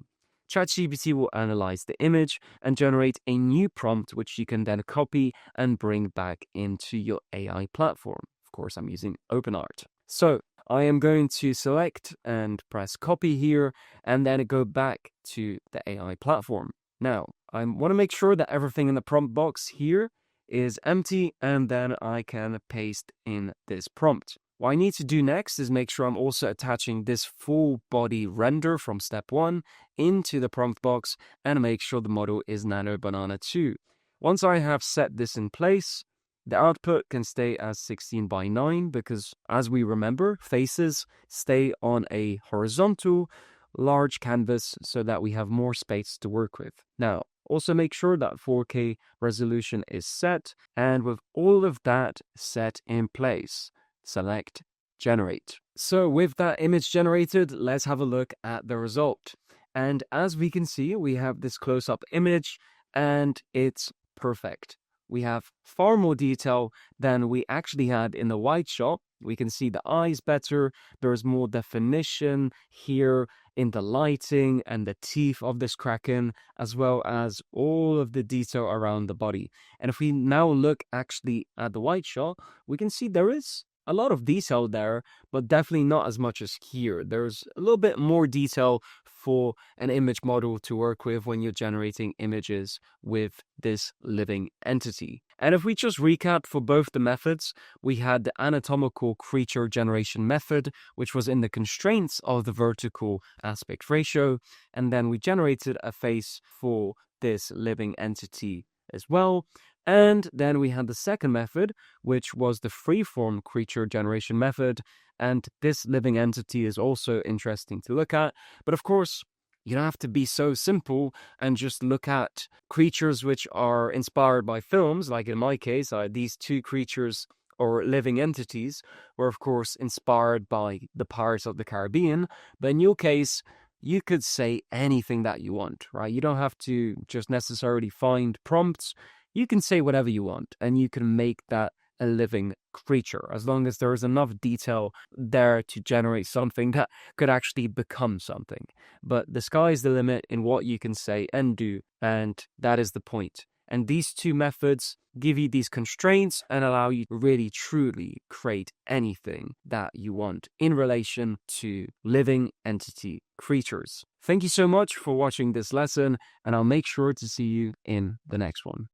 ChatGPT will analyze the image and generate a new prompt, which you can then copy and bring back into your AI platform. Of course, I'm using OpenArt. So I am going to select and press copy here and then go back to the AI platform. Now, I want to make sure that everything in the prompt box here is empty, and then I can paste in this prompt. What I need to do next is make sure I'm also attaching this full body render from step 1 into the prompt box and make sure the model is Nano Banana 2. Once I have set this in place, the output can stay as 16:9 because, as we remember, faces stay on a horizontal large canvas so that we have more space to work with. Now, also make sure that 4K resolution is set, and with all of that set in place, select Generate. So with that image generated, let's have a look at the result. And as we can see, we have this close-up image and it's perfect. We have far more detail than we actually had in the wide shot. We can see the eyes better. There's more definition here. in the lighting and the teeth of this kraken, as well as all of the detail around the body. And if we now look actually at the wide shot, we can see there is a lot of detail there, but definitely not as much as here. There's a little bit more detail for an image model to work with when you're generating images with this living entity. And if we just recap for both the methods, we had the anatomical creature generation method, which was in the constraints of the vertical aspect ratio, and then we generated a face for this living entity as well. And then we had the second method, which was the freeform creature generation method. And this living entity is also interesting to look at. But of course, you don't have to be so simple and just look at creatures which are inspired by films. Like in my case, these two creatures or living entities were, of course, inspired by the Pirates of the Caribbean. But in your case, you could say anything that you want, right? You don't have to just necessarily find prompts. You can say whatever you want, and you can make that a living creature, as long as there is enough detail there to generate something that could actually become something. But the sky is the limit in what you can say and do, and that is the point. And these two methods give you these constraints and allow you to really truly create anything that you want in relation to living entity creatures. Thank you so much for watching this lesson, and I'll make sure to see you in the next one.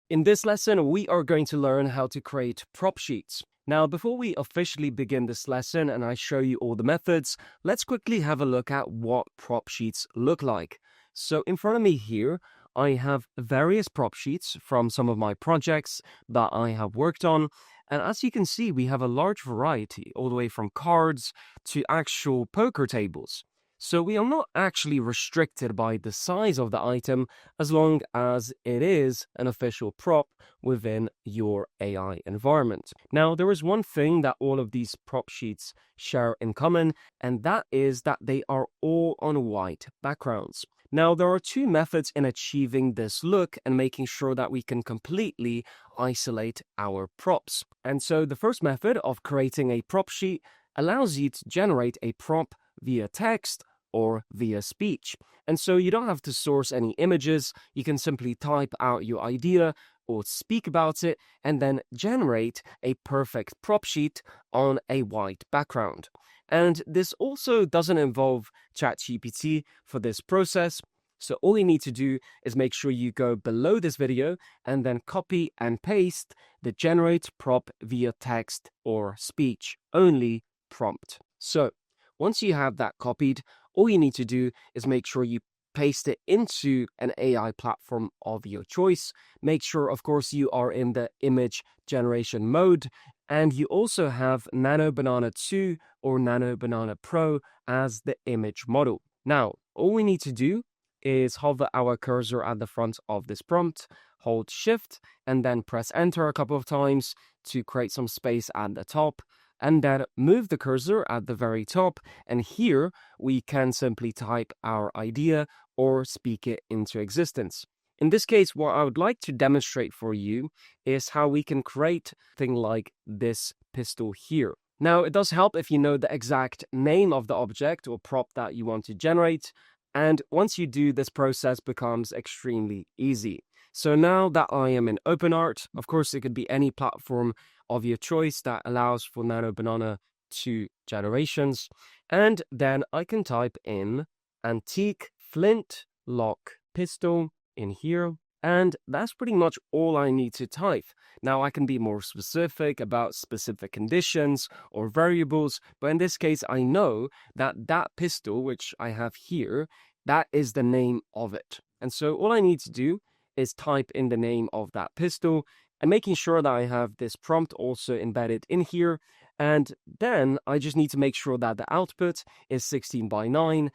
In this lesson, we are going to learn how to create prop sheets. Now, before we officially begin this lesson and I show you all the methods, let's quickly have a look at what prop sheets look like. So in front of me here, I have various prop sheets from some of my projects that I have worked on. And as you can see, we have a large variety, all the way from cards to actual poker tables. So we are not actually restricted by the size of the item as long as it is an official prop within your AI environment. Now, there is one thing that all of these prop sheets share in common, and that is that they are all on white backgrounds. Now, there are two methods in achieving this look and making sure that we can completely isolate our props. And so the first method of creating a prop sheet allows you to generate a prop via text or via speech. And so you don't have to source any images. You can simply type out your idea or speak about it and then generate a perfect prop sheet on a white background. And this also doesn't involve ChatGPT for this process. So all you need to do is make sure you go below this video and then copy and paste the generate prop via text or speech only prompt. So once you have that copied, all you need to do is make sure you paste it into an AI platform of your choice. Make sure, of course, you are in the image generation mode, and you also have Nano Banana 2 or Nano Banana Pro as the image model. Now, all we need to do is hover our cursor at the front of this prompt, hold Shift, and then press Enter a couple of times to create some space at the top. And then move the cursor at the very top, and here we can simply type our idea or speak it into existence. In this case, what I would like to demonstrate for you is how we can create a thing like this pistol here. Now, it does help if you know the exact name of the object or prop that you want to generate, and once you do, this process becomes extremely easy. So now that I am in OpenArt, of course, it could be any platform of your choice that allows for Nano Banana 2 generations. And then I can type in antique flint lock pistol in here. And that's pretty much all I need to type. Now I can be more specific about specific conditions or variables, but in this case, I know that that pistol, which I have here, that is the name of it. And so all I need to do is type in the name of that pistol and making sure that I have this prompt also embedded in here. And then I just need to make sure that the output is 16:9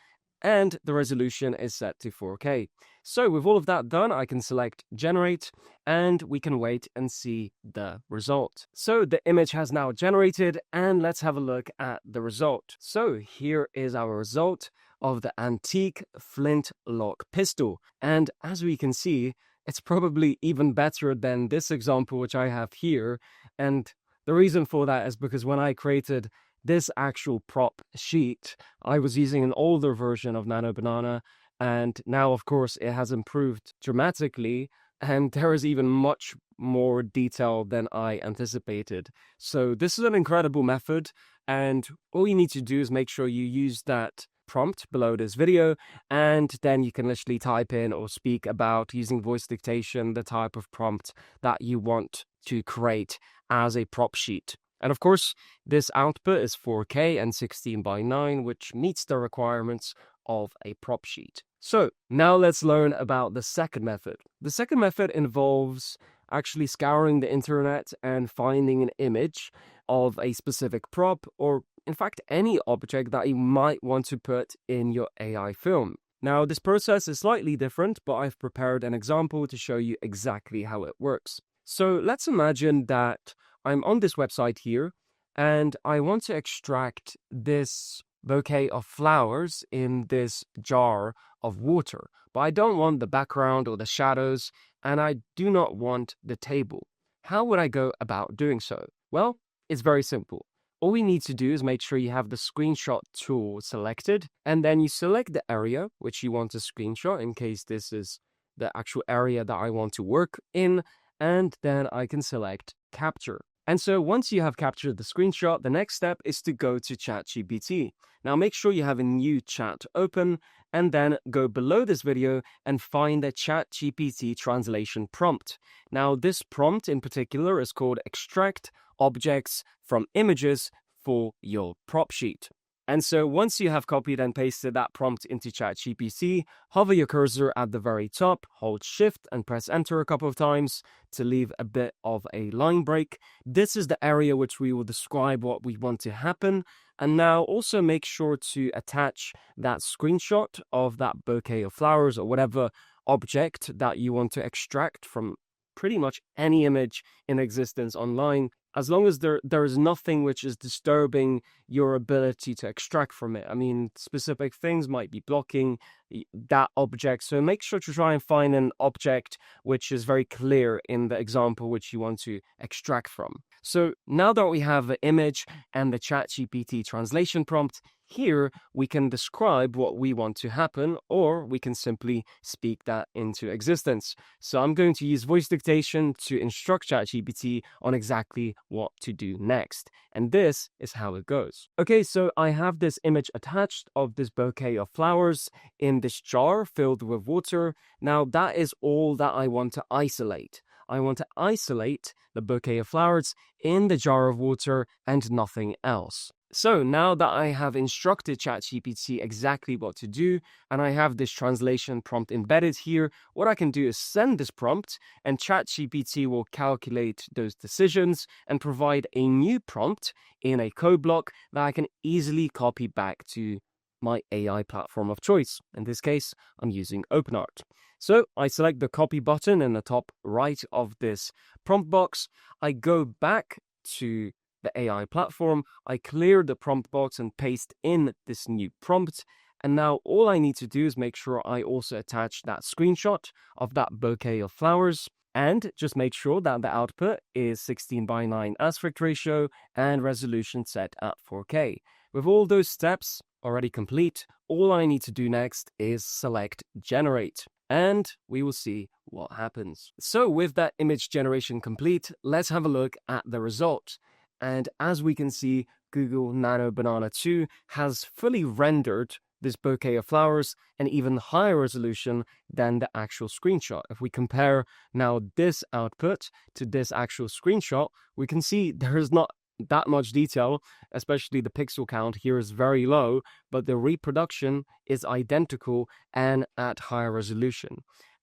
and the resolution is set to 4K. So with all of that done, I can select generate and we can wait and see the result. So the image has now generated and let's have a look at the result. So here is our result of the antique flintlock pistol. And as we can see, it's probably even better than this example which I have here. And The reason for that is because when I created this actual prop sheet, I was using an older version of Nano Banana, and now, of course, it has improved dramatically, and there is even much more detail than I anticipated. So this is an incredible method, and all you need to do is make sure you use that prompt below this video, and then you can literally type in or speak about, using voice dictation, the type of prompt that you want to create as a prop sheet. And of course, this output is 4K and 16:9, which meets the requirements of a prop sheet. So now let's learn about the second method. The second method involves actually scouring the internet and finding an image of a specific prop, or in fact any object that you might want to put in your AI film. Now this process is slightly different, but I've prepared an example to show you exactly how it works. So let's imagine that I'm on this website here, and I want to extract this bouquet of flowers in this jar of water, but I don't want the background or the shadows, and I do not want the table. How would I go about doing so? Well, it's very simple. All we need to do is make sure you have the screenshot tool selected, and then you select the area which you want to screenshot, in case this is the actual area that I want to work in, and then I can select capture. And so once you have captured the screenshot, the next step is to go to ChatGPT. Now make sure you have a new chat open, and then go below this video and find the ChatGPT translation prompt. Now this prompt in particular is called extract objects from images for your prop sheet. And so once you have copied and pasted that prompt into ChatGPT, hover your cursor at the very top, hold Shift and press Enter a couple of times to leave a bit of a line break. This is the area which we will describe what we want to happen. And now also make sure to attach that screenshot of that bouquet of flowers or whatever object that you want to extract from pretty much any image in existence online, as long as there is nothing which is disturbing your ability to extract from it. I mean, specific things might be blocking that object, so make sure to try and find an object which is very clear in the example which you want to extract from. So now that we have the image and the ChatGPT translation prompt, here we can describe what we want to happen, or we can simply speak that into existence. So I'm going to use voice dictation to instruct ChatGPT on exactly what to do next. And this is how it goes. Okay, so I have this image attached of this bouquet of flowers in this jar filled with water. Now that is all that I want to isolate. I want to isolate the bouquet of flowers in the jar of water and nothing else. So now that I have instructed ChatGPT exactly what to do, and I have this translation prompt embedded here, what I can do is send this prompt, and ChatGPT will calculate those decisions and provide a new prompt in a code block that I can easily copy back to my AI platform of choice. In this case, I'm using OpenArt. So I select the copy button in the top right of this prompt box. I go back to the AI platform, I clear the prompt box and paste in this new prompt. And now all I need to do is make sure I also attach that screenshot of that bouquet of flowers, and just make sure that the output is 16:9 aspect ratio and resolution set at 4K. With all those steps already complete, all I need to do next is select Generate, and we will see what happens. So with that image generation complete, let's have a look at the result. And as we can see, Google Nano Banana 2 has fully rendered this bouquet of flowers in even higher resolution than the actual screenshot. If we compare now this output to this actual screenshot, we can see there is not that much detail, especially the pixel count here is very low, but the reproduction is identical and at higher resolution.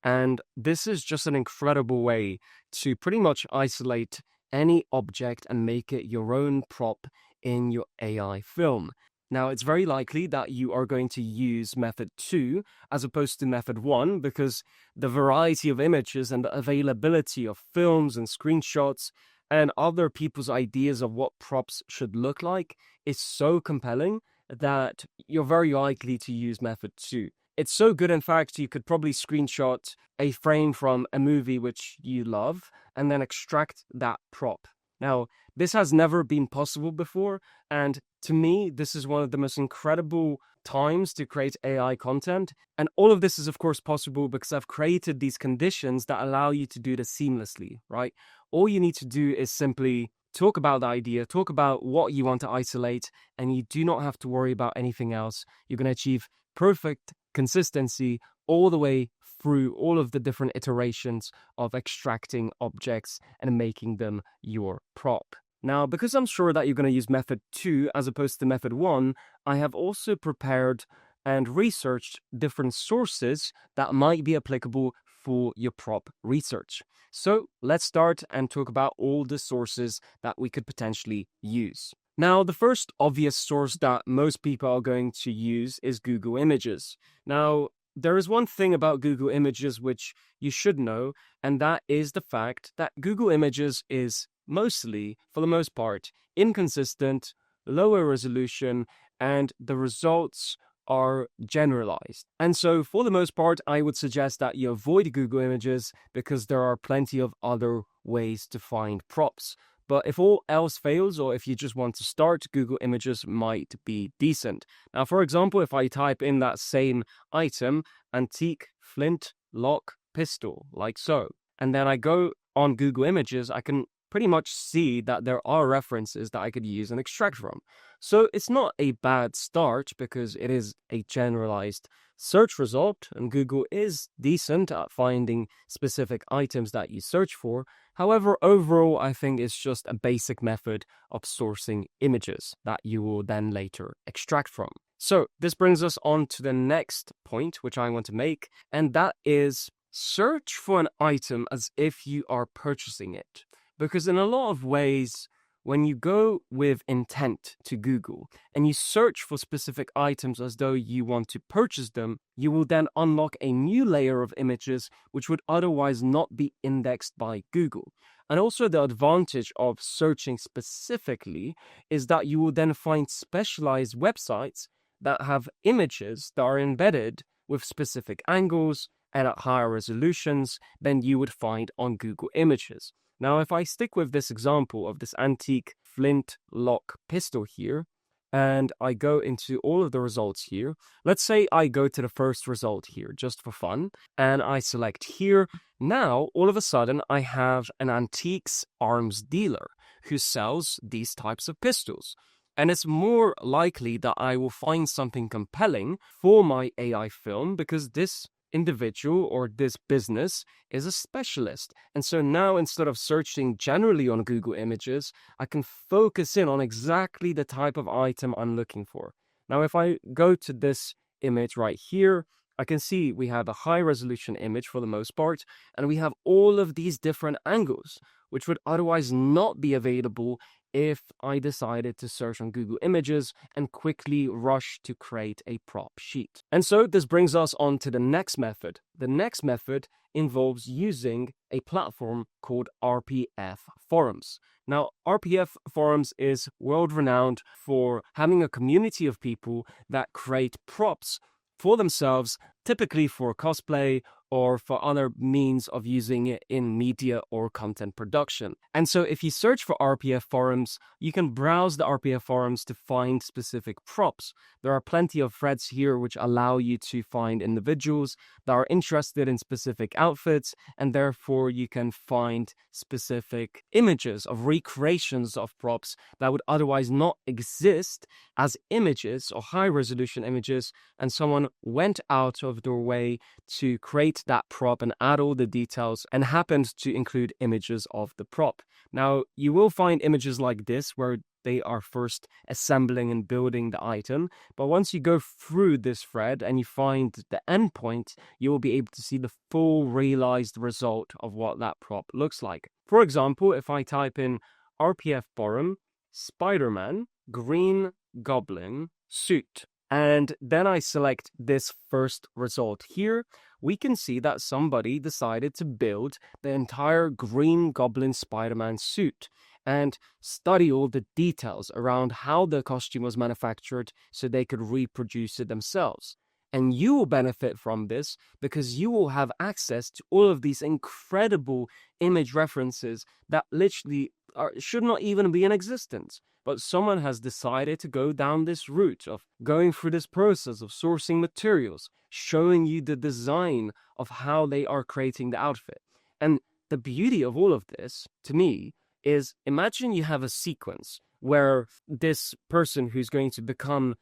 And this is just an incredible way to pretty much isolate any object and make it your own prop in your AI film. Now, it's very likely that you are going to use method 2 as opposed to method 1, because the variety of images and the availability of films and screenshots and other people's ideas of what props should look like is so compelling that you're very likely to use method 2. It's so good, in fact, you could probably screenshot a frame from a movie which you love and then extract that prop. Now, This has never been possible before, and to me, this is one of the most incredible times to create AI content. And all of this is, of course, possible because I've created these conditions that allow you to do this seamlessly, right? All you need to do is simply talk about the idea, talk about what you want to isolate, and you do not have to worry about anything else. You're going to achieve perfect consistency all the way through all of the different iterations of extracting objects and making them your prop. Now, because I'm sure that you're going to use method 2 as opposed to method 1, I have also prepared and researched different sources that might be applicable for your prop research. So let's start and talk about all the sources that we could potentially use. Now, the first obvious source that most people are going to use is Google Images. Now, there is one thing about Google Images which you should know, and that is the fact that Google Images is mostly, for the most part, inconsistent, lower resolution, and the results are generalized. And so, for the most part, I would suggest that you avoid Google Images because there are plenty of other ways to find props. But if all else fails, or if you just want to start, Google Images might be decent. Now, for example, if I type in that same item, antique flint lock pistol, like so, and then I go on Google Images, I can pretty much see that there are references that I could use and extract from. So it's not a bad start because it is a generalized search result, and Google is decent at finding specific items that you search for. However, overall, I think it's just a basic method of sourcing images that you will then later extract from. So this brings us on to the next point, which I want to make, and that is search for an item as if you are purchasing it. Because in a lot of ways, when you go with intent to Google and you search for specific items as though you want to purchase them, you will then unlock a new layer of images which would otherwise not be indexed by Google. And also the advantage of searching specifically is that you will then find specialized websites that have images that are embedded with specific angles and at higher resolutions than you would find on Google Images. Now, if I stick with this example of this antique flint lock pistol here, and I go into all of the results here, let's say I go to the first result here, just for fun, and I select here. Now, all of a sudden, I have an antiques arms dealer who sells these types of pistols. And it's more likely that I will find something compelling for my AI film because this individual or this business is a specialist. And so now, instead of searching generally on Google Images, I can focus in on exactly the type of item I'm looking for. Now, if I go to this image right here, I can see we have a high resolution image for the most part, and we have all of these different angles, which would otherwise not be available if I decided to search on Google Images and quickly rush to create a prop sheet. And so this brings us on to the next method. The next method involves using a platform called RPF Forums. Now, RPF Forums is world-renowned for having a community of people that create props for themselves, typically for cosplay or for other means of using it in media or content production. And so if you search for RPF forums, you can browse the RPF forums to find specific props. There are plenty of threads here which allow you to find individuals that are interested in specific outfits, and therefore you can find specific images of recreations of props that would otherwise not exist as images or high-resolution images, and someone went out of their way to create that prop and add all the details and happened to include images of the prop. Now, you will find images like this where they are first assembling and building the item, but once you go through this thread and you find the endpoint, you will be able to see the full realized result of what that prop looks like. For example, if I type in RPF forum, Spider-Man, Green Goblin, suit, and then I select this first result here, we can see that somebody decided to build the entire Green Goblin Spider-Man suit and study all the details around how the costume was manufactured so they could reproduce it themselves. And you will benefit from this because you will have access to all of these incredible image references that literally should not even be in existence. But someone has decided to go down this route of going through this process of sourcing materials, showing you the design of how they are creating the outfit. And the beauty of all of this, to me, is imagine you have a sequence where this person who's going to become,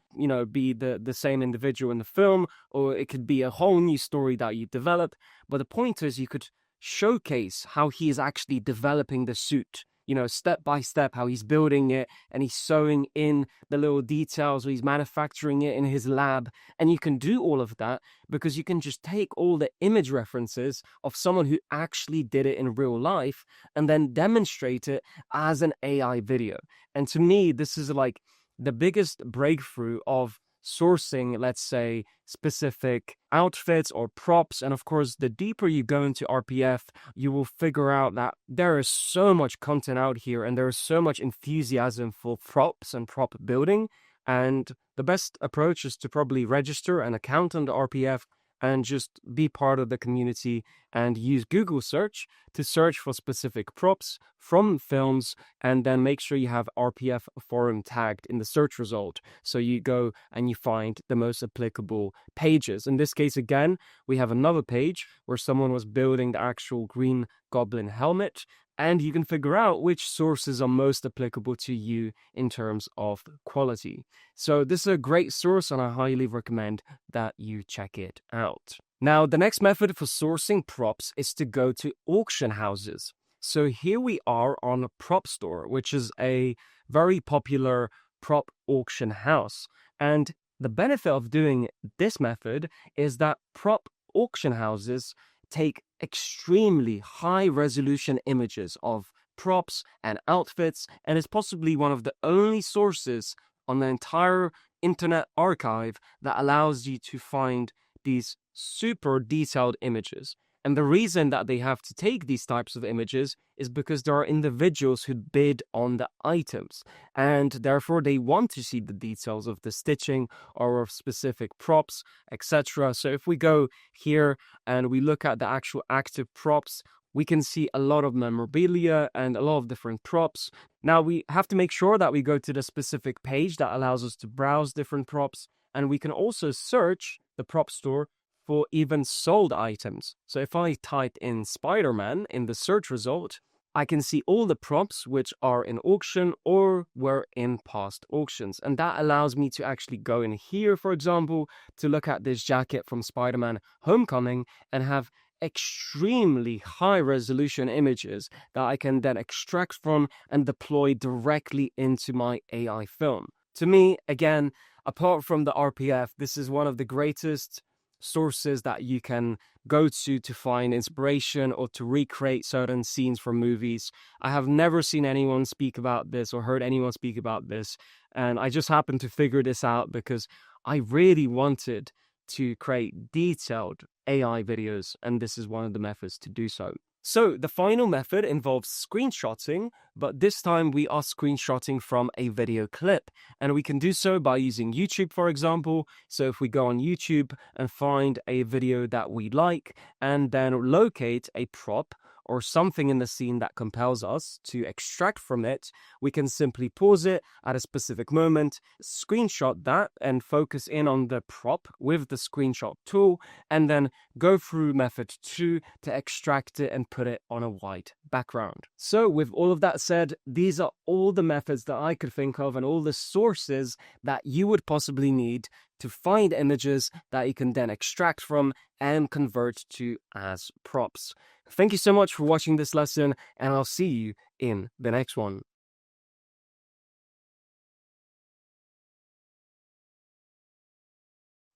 be the same individual in the film, or it could be a whole new story that you develop. But the point is you could showcase how he is actually developing the suit, step by step, how he's building it and he's sewing in the little details, or he's manufacturing it in his lab. And you can do all of that because you can just take all the image references of someone who actually did it in real life and then demonstrate it as an AI video. And to me, this is like the biggest breakthrough of sourcing, let's say, specific outfits or props. And of course, the deeper you go into RPF, you will figure out that there is so much content out here and there is so much enthusiasm for props and prop building. And the best approach is to probably register an account on the RPF and just be part of the community and use Google search to search for specific props from films, and then make sure you have RPF forum tagged in the search result. So you go and you find the most applicable pages. In this case, again, we have another page where someone was building the actual Green Goblin helmet, and you can figure out which sources are most applicable to you in terms of quality. So this is a great source, and I highly recommend that you check it out. Now, the next method for sourcing props is to go to auction houses. So here we are on a prop store, which is a very popular prop auction house. And the benefit of doing this method is that prop auction houses take extremely high resolution images of props and outfits, and is possibly one of the only sources on the entire internet archive that allows you to find these super detailed images. And the reason that they have to take these types of images is because there are individuals who bid on the items, and therefore they want to see the details of the stitching or of specific props, etc. So if we go here and we look at the actual active props, we can see a lot of memorabilia and a lot of different props. Now we have to make sure that we go to the specific page that allows us to browse different props, and we can also search the prop store for even sold items. So if I type in Spider-Man in the search result, I can see all the props which are in auction or were in past auctions. And that allows me to actually go in here, for example, to look at this jacket from Spider-Man Homecoming and have extremely high resolution images that I can then extract from and deploy directly into my AI film. To me, again, apart from the RPF, this is one of the greatest sources that you can go to find inspiration or to recreate certain scenes from movies. I have never seen anyone speak about this or heard anyone speak about this, and I just happened to figure this out because I really wanted to create detailed AI videos, and this is one of the methods to do so. So the final method involves screenshotting, but this time we are screenshotting from a video clip, and we can do so by using YouTube, for example. So if we go on YouTube and find a video that we like and then locate a prop or something in the scene that compels us to extract from it, we can simply pause it at a specific moment, screenshot that and focus in on the prop with the screenshot tool, and then go through method 2 to extract it and put it on a white background. So with all of that said, these are all the methods that I could think of and all the sources that you would possibly need to find images that you can then extract from and convert to as props. Thank you so much for watching this lesson, and I'll see you in the next one.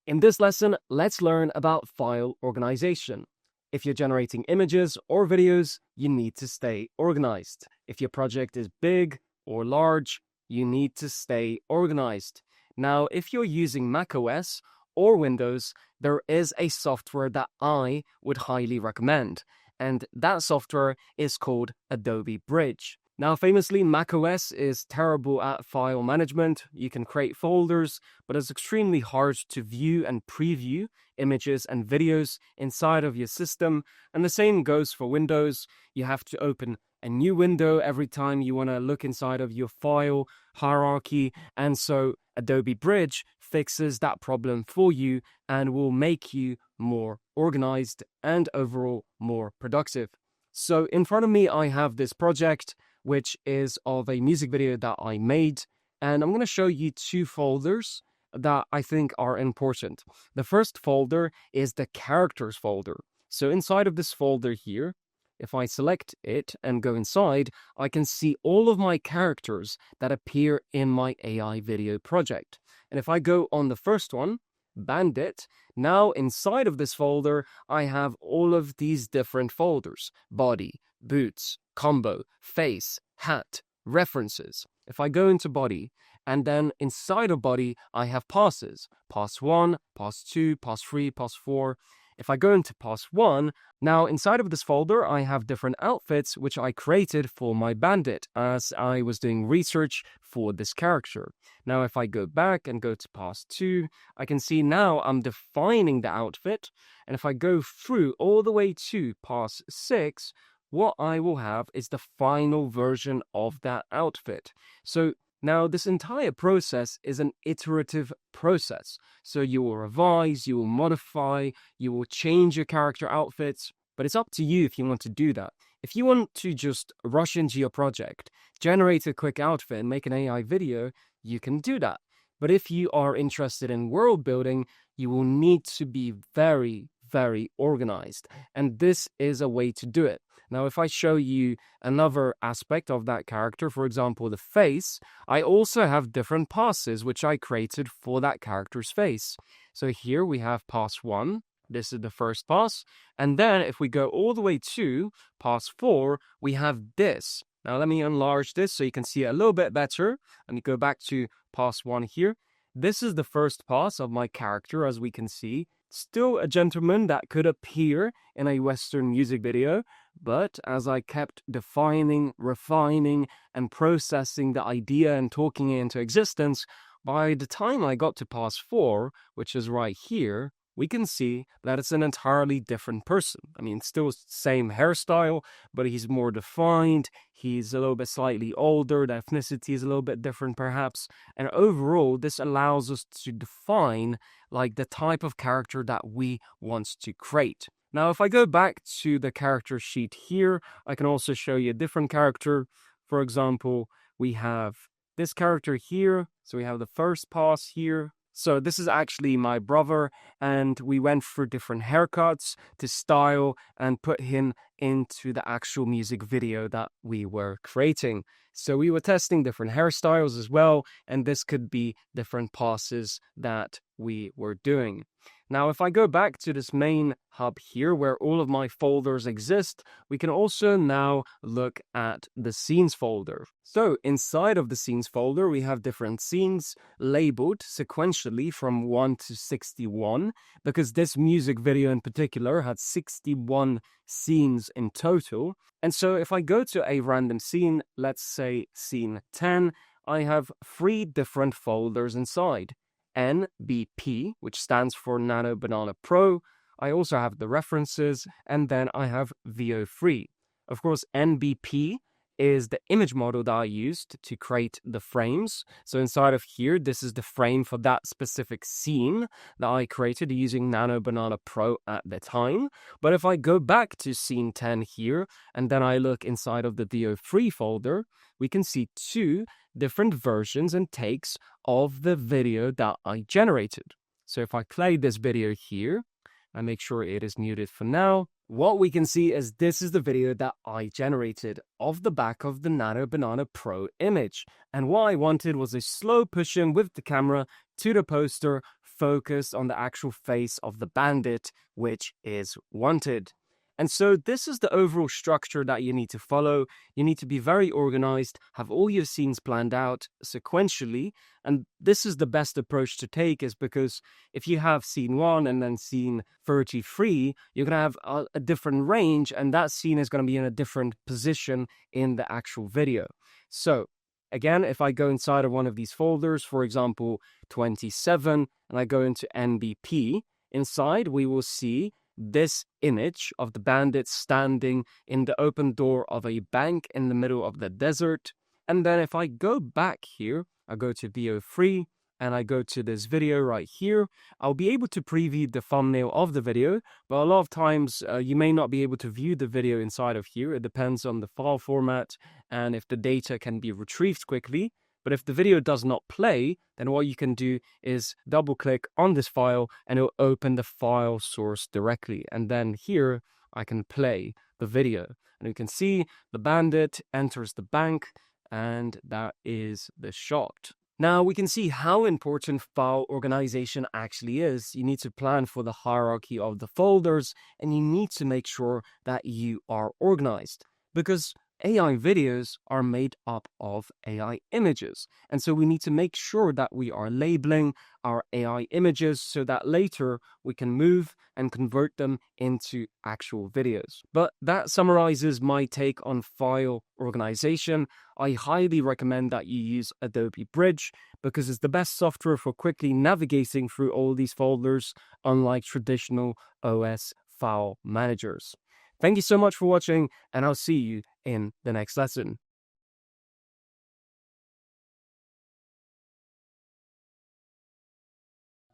In this lesson, let's learn about file organization. If you're generating images or videos, you need to stay organized. If your project is big or large, you need to stay organized. Now, if you're using macOS or Windows, there is a software that I would highly recommend, and that software is called Adobe Bridge. Now, famously, macOS is terrible at file management. You can create folders, but it's extremely hard to view and preview images and videos inside of your system. And the same goes for Windows. You have to open a new window every time you want to look inside of your file hierarchy. And so Adobe Bridge fixes that problem for you and will make you more organized and overall more productive. So in front of me, I have this project, which is of a music video that I made. And I'm going to show you two folders that I think are important. The first folder is the characters folder. So inside of this folder here, if I select it and go inside, I can see all of my characters that appear in my AI video project. And if I go on the first one, Bandit, now inside of this folder, I have all of these different folders: body, boots, combo, face, hat, references. If I go into body, and then inside of body, I have passes: pass 1, pass 2, pass 3, pass 4. If I go into pass 1, now inside of this folder, I have different outfits which I created for my bandit as I was doing research for this character. Now, if I go back and go to pass 2, I can see now I'm defining the outfit. And if I go through all the way to pass 6, what I will have is the final version of that outfit. So now, this entire process is an iterative process. So you will revise, you will modify, you will change your character outfits, but it's up to you if you want to do that. If you want to just rush into your project, generate a quick outfit and make an AI video, you can do that. But if you are interested in world building, you will need to be very, very organized. And this is a way to do it. Now, if I show you another aspect of that character, for example, the face, I also have different passes which I created for that character's face. So here we have pass 1. This is the first pass. And then if we go all the way to pass 4, we have this. Now, let me enlarge this so you can see it a little bit better. Let me go back to pass 1 here. This is the first pass of my character, as we can see. Still a gentleman that could appear in a Western music video, but as I kept defining, refining, and processing the idea and talking it into existence, by the time I got to pass 4, which is right here, we can see that it's an entirely different person. I mean, still same hairstyle, but he's more defined. He's a little bit slightly older. The ethnicity is a little bit different, perhaps. And overall, this allows us to define like the type of character that we want to create. Now, if I go back to the character sheet here, I can also show you a different character. For example, we have this character here. So we have the first pass here. So this is actually my brother, and we went through different haircuts to style and put him into the actual music video that we were creating. So we were testing different hairstyles as well, and this could be different passes that we were doing. Now, if I go back to this main hub here where all of my folders exist, we can also now look at the scenes folder. So inside of the scenes folder, we have different scenes labeled sequentially from 1 to 61, because this music video in particular had 61 scenes in total. And so if I go to a random scene, let's say scene 10, I have 3 different folders inside. NBP, which stands for Nano Banana Pro. I also have the references, and then I have VO3. Of course, NBP is the image model that I used to create the frames. So inside of here, this is the frame for that specific scene that I created using Nano Banana Pro at the time. But if I go back to scene 10 here, and then I look inside of the VO3 folder, we can see 2 different versions and takes of the video that I generated. So if I play this video here, I make sure it is muted for now, what we can see is this is the video that I generated off the back of the Nano Banana Pro image. And what I wanted was a slow push-in with the camera to the poster, focused on the actual face of the bandit, which is wanted. And so this is the overall structure that you need to follow. You need to be very organized, have all your scenes planned out sequentially. And this is the best approach to take, is because if you have scene 1 and then scene 33, you're going to have a different range, and that scene is going to be in a different position in the actual video. So again, if I go inside of one of these folders, for example, 27, and I go into NBP, inside we will see this image of the bandit standing in the open door of a bank in the middle of the desert. And then if I go back here, I go to VO3 and I go to this video right here, I'll be able to preview the thumbnail of the video, but a lot of times you may not be able to view the video inside of here. It depends on the file format and if the data can be retrieved quickly. But if the video does not play, then what you can do is double click on this file and it'll open the file source directly. And then here I can play the video. And you can see the bandit enters the bank, and that is the shot. Now we can see how important file organization actually is. You need to plan for the hierarchy of the folders, and you need to make sure that you are organized, because AI videos are made up of AI images. And so we need to make sure that we are labeling our AI images so that later we can move and convert them into actual videos. But that summarizes my take on file organization. I highly recommend that you use Adobe Bridge because it's the best software for quickly navigating through all these folders, unlike traditional OS file managers. Thank you so much for watching, and I'll see you in the next lesson.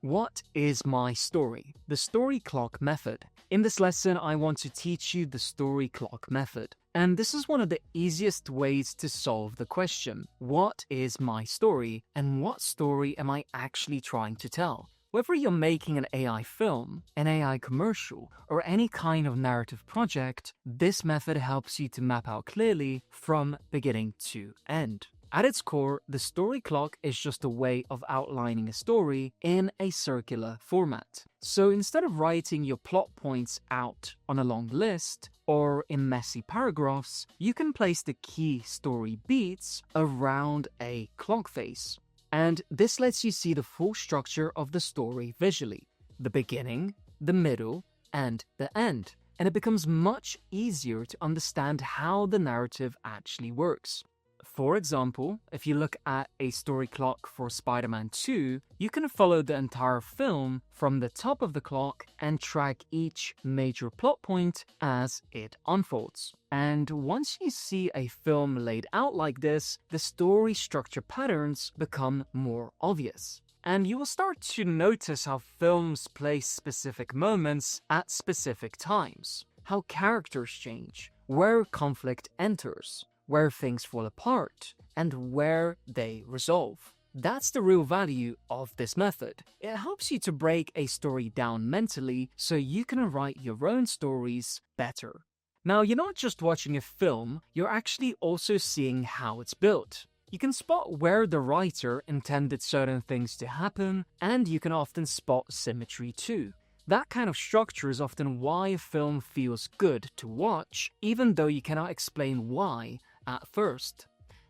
What is my story? The story clock method. In this lesson, I want to teach you the story clock method. And this is one of the easiest ways to solve the question, what is my story, and what story am I actually trying to tell? Whether you're making an AI film, an AI commercial, or any kind of narrative project, this method helps you to map out clearly from beginning to end. At its core, the story clock is just a way of outlining a story in a circular format. So instead of writing your plot points out on a long list or in messy paragraphs, you can place the key story beats around a clock face. And this lets you see the full structure of the story visually, the beginning, the middle, and the end. And it becomes much easier to understand how the narrative actually works. For example, if you look at a story clock for Spider-Man 2, you can follow the entire film from the top of the clock and track each major plot point as it unfolds. And once you see a film laid out like this, the story structure patterns become more obvious. And you will start to notice how films place specific moments at specific times, how characters change, where conflict enters, where things fall apart, and where they resolve. That's the real value of this method. It helps you to break a story down mentally so you can write your own stories better. Now, you're not just watching a film, you're actually also seeing how it's built. You can spot where the writer intended certain things to happen, and you can often spot symmetry too. That kind of structure is often why a film feels good to watch, even though you cannot explain why at first.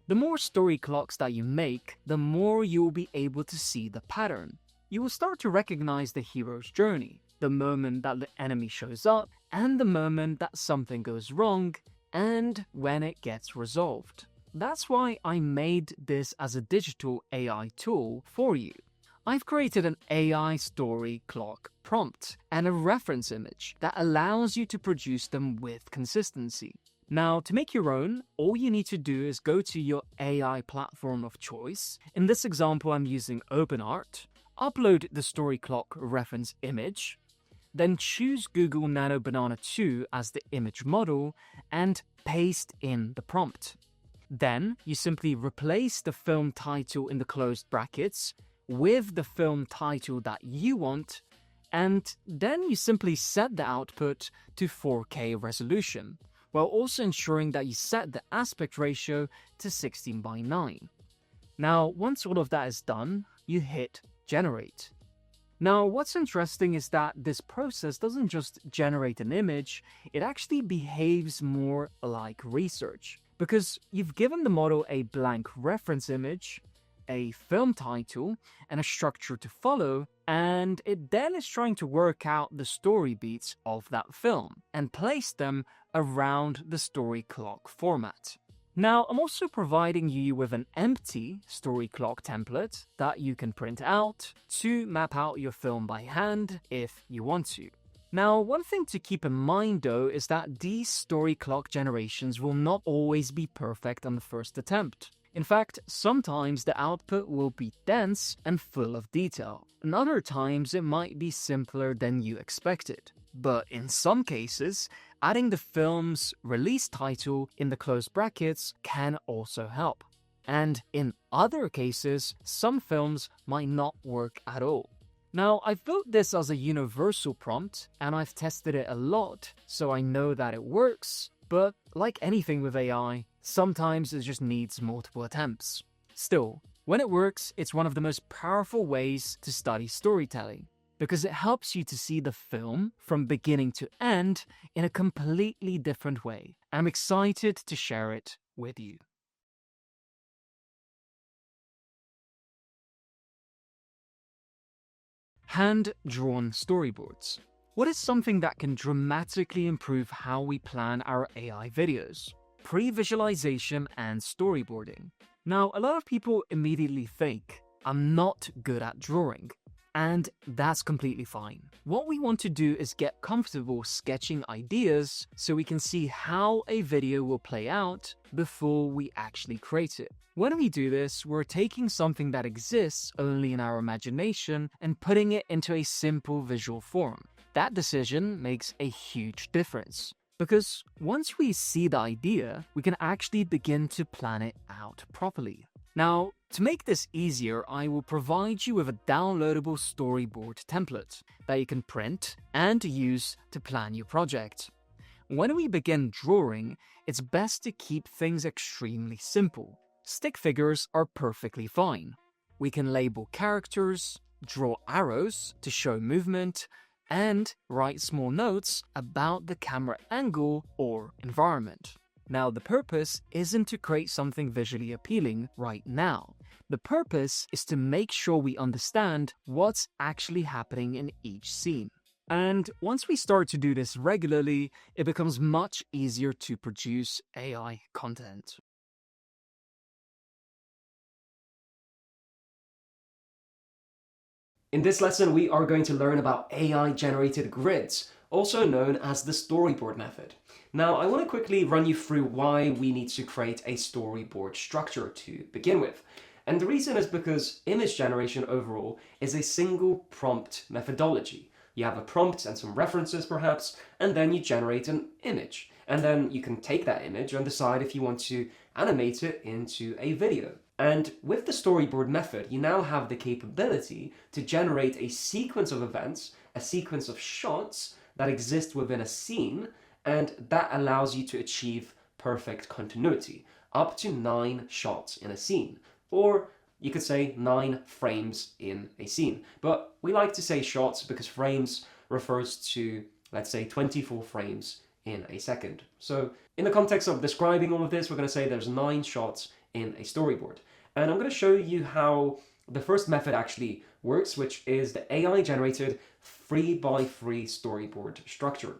The more story clocks that you make, the more you will be able to see the pattern. You will start to recognize the hero's journey, the moment that the enemy shows up, and the moment that something goes wrong, and when it gets resolved. That's why I made this as a digital AI tool for you. I've created an AI story clock prompt and a reference image that allows you to produce them with consistency. Now, to make your own, all you need to do is go to your AI platform of choice. In this example, I'm using OpenArt. Upload the story clock reference image, then choose Google Nano Banana 2 as the image model and paste in the prompt. Then you simply replace the film title in the closed brackets with the film title that you want, and then you simply set the output to 4K resolution, while also ensuring that you set the aspect ratio to 16:9. Now, once all of that is done, you hit generate. Now, what's interesting is that this process doesn't just generate an image, it actually behaves more like research, because you've given the model a blank reference image, a film title, and a structure to follow, and it then is trying to work out the story beats of that film and place them around the story clock format. Now, I'm also providing you with an empty story clock template that you can print out to map out your film by hand if you want to. Now, one thing to keep in mind though is that these story clock generations will not always be perfect on the first attempt. In fact, sometimes the output will be dense and full of detail, and other times it might be simpler than you expected. But in some cases, adding the film's release title in the closed brackets can also help. And in other cases, some films might not work at all. Now, I've built this as a universal prompt, and I've tested it a lot, so I know that it works, but like anything with AI, sometimes it just needs multiple attempts. Still, when it works, it's one of the most powerful ways to study storytelling, because it helps you to see the film from beginning to end in a completely different way. I'm excited to share it with you. Hand-drawn storyboards. What is something that can dramatically improve how we plan our AI videos? Pre-visualization and storyboarding. Now, a lot of people immediately think, I'm not good at drawing. And that's completely fine. What we want to do is get comfortable sketching ideas so we can see how a video will play out before we actually create it. When we do this, we're taking something that exists only in our imagination and putting it into a simple visual form. That decision makes a huge difference. Because once we see the idea, we can actually begin to plan it out properly. Now, to make this easier, I will provide you with a downloadable storyboard template that you can print and use to plan your project. When we begin drawing, it's best to keep things extremely simple. Stick figures are perfectly fine. We can label characters, draw arrows to show movement, and write small notes about the camera angle or environment. Now, the purpose isn't to create something visually appealing right now. The purpose is to make sure we understand what's actually happening in each scene. And once we start to do this regularly, it becomes much easier to produce AI content. In this lesson, we are going to learn about AI-generated grids, also known as the storyboard method. Now, I want to quickly run you through why we need to create a storyboard structure to begin with. And the reason is because image generation overall is a single prompt methodology. You have a prompt and some references perhaps, and then you generate an image. And then you can take that image and decide if you want to animate it into a video. And with the storyboard method, you now have the capability to generate a sequence of events, a sequence of shots that exist within a scene, and that allows you to achieve perfect continuity, up to 9 shots in a scene, or you could say 9 frames in a scene. But we like to say shots because frames refers to, let's say, 24 frames in a second. So in the context of describing all of this, we're going to say there's 9 shots in a storyboard. And I'm going to show you how the first method actually works, which is the AI-generated 3x3 storyboard structure.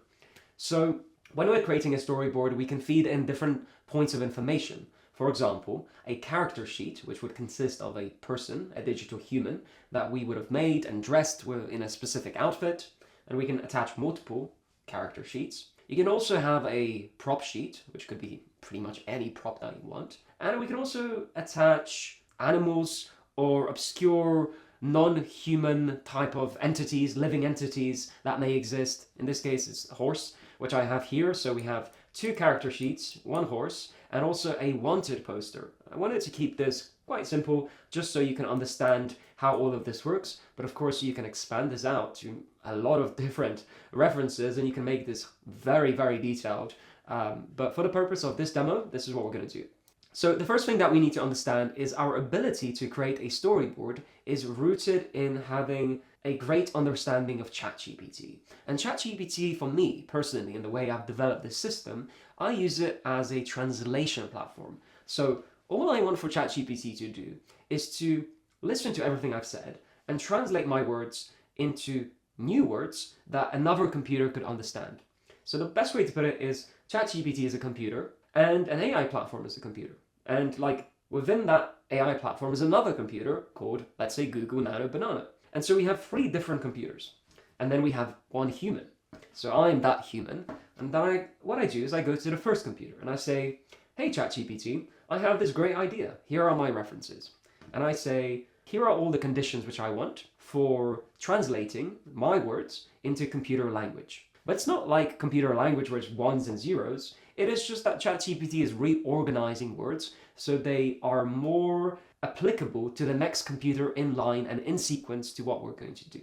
So when we're creating a storyboard, we can feed in different points of information. For example, a character sheet, which would consist of a person, a digital human, that we would have made and dressed in a specific outfit, and we can attach multiple character sheets. You can also have a prop sheet, which could be pretty much any prop that you want. And we can also attach animals or obscure non-human type of entities, living entities that may exist. In this case, it's a horse, which I have here. So we have 2 character sheets, 1 horse, and also a wanted poster. I wanted to keep this quite simple, just so you can understand how all of this works. But of course, you can expand this out to a lot of different references, and you can make this very, very detailed. But for the purpose of this demo, this is what we're going to do. So the first thing that we need to understand is our ability to create a storyboard is rooted in having a great understanding of ChatGPT. And ChatGPT, for me personally, in the way I've developed this system, I use it as a translation platform. So all I want for ChatGPT to do is to listen to everything I've said and translate my words into new words that another computer could understand. So the best way to put it is ChatGPT is a computer and an AI platform is a computer. And like within that AI platform is another computer called, let's say, Google Nano Banana. And so we have 3 different computers. And then we have 1 human. So I'm that human, and then what I do is I go to the first computer and I say, hey ChatGPT, I have this great idea. Here are my references. And I say, here are all the conditions which I want for translating my words into computer language. But it's not like computer language where it's ones and zeros. It is just that ChatGPT is reorganizing words so they are more applicable to the next computer in line and in sequence to what we're going to do.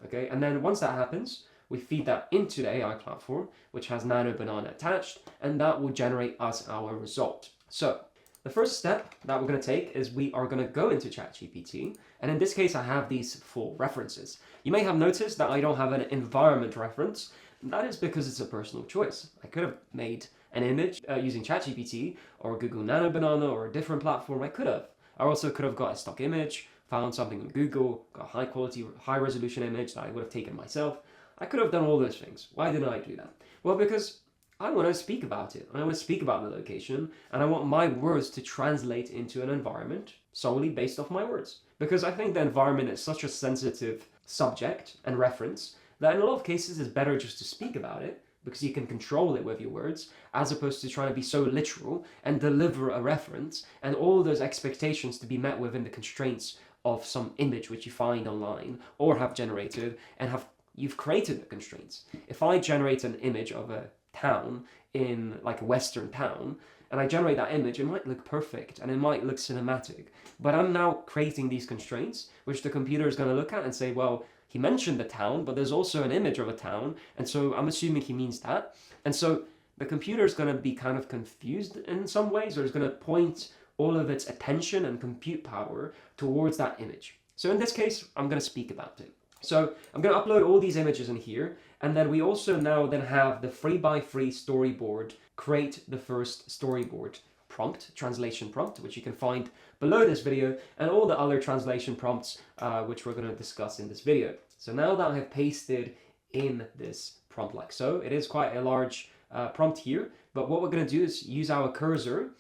Okay, and then once that happens, we feed that into the AI platform, which has Nano Banana attached, and that will generate us our result. So the first step that we're going to take is we are going to go into ChatGPT, and in this case I have these 4 references. You may have noticed that I don't have an environment reference. That is because it's a personal choice. I could have made an image using ChatGPT or Google Nano Banana or a different platform. I could have. I also could have got a stock image, found something on Google, got a high quality, high resolution image that I would have taken myself. I could have done all those things. Why didn't I do that? Well, because I want to speak about it. I want to speak about the location, and I want my words to translate into an environment solely based off my words. Because I think the environment is such a sensitive subject and reference that in a lot of cases it's better just to speak about it, because you can control it with your words, as opposed to trying to be so literal and deliver a reference and all those expectations to be met within the constraints of some image which you find online or have generated and you've created the constraints. If I generate an image of a town in like a Western town, and I generate that image, it might look perfect and it might look cinematic, but I'm now creating these constraints, which the computer is going to look at and say, well, he mentioned the town, but there's also an image of a town, and so I'm assuming he means that. And so the computer is going to be kind of confused in some ways, or is going to point all of its attention and compute power towards that image. So in this case, I'm going to speak about it. So I'm going to upload all these images in here, and then we also now then have the 3x3 storyboard create the first storyboard prompt, translation prompt, which you can find below this video, and all the other translation prompts which we're going to discuss in this video. So now that I have pasted in this prompt like so, it is quite a large prompt here, but what we're going to do is use our cursor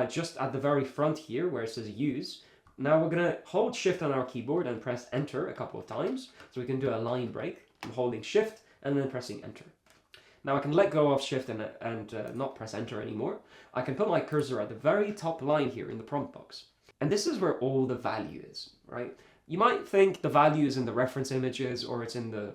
just at the very front here where it says use. Now we're going to hold shift on our keyboard and press enter a couple of times, so we can do a line break. I'm holding shift and then pressing enter. Now I can let go of shift and not press enter anymore. I can put my cursor at the very top line here in the prompt box. And this is where all the value is, right? You might think the value is in the reference images or it's in the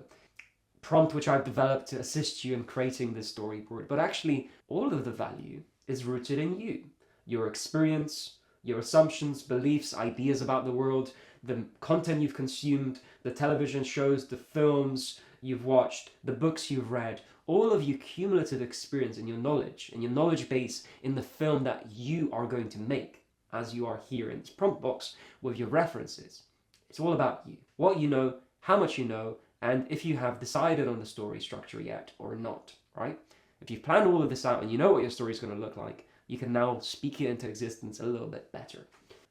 prompt which I've developed to assist you in creating this storyboard, but actually all of the value is rooted in you, your experience, your assumptions, beliefs, ideas about the world, the content you've consumed, the television shows, the films you've watched, the books you've read, all of your cumulative experience and your knowledge base in the film that you are going to make as you are here in this prompt box with your references. It's all about you, what you know, how much you know, and if you have decided on the story structure yet or not, right? If you've planned all of this out and you know what your story is going to look like, you can now speak it into existence a little bit better.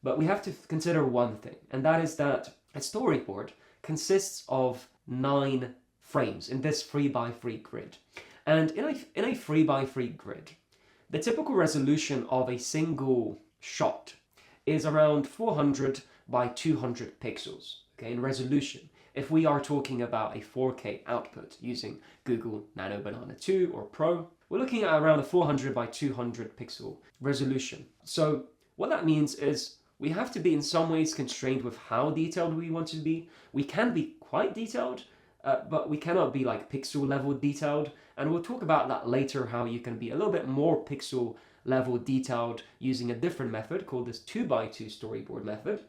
But we have to consider one thing, and that is that a storyboard consists of 9 frames in this 3x3 grid. And in a 3x3 grid, the typical resolution of a single shot is around 400 by 200 pixels, okay, in resolution. If we are talking about a 4K output using Google Nano Banana 2 or Pro, we're looking at around a 400 by 200 pixel resolution. So what that means is we have to be in some ways constrained with how detailed we want to be. We can be quite detailed, but we cannot be like pixel level detailed. And we'll talk about that later, how you can be a little bit more pixel level detailed using a different method called this 2x2 storyboard method.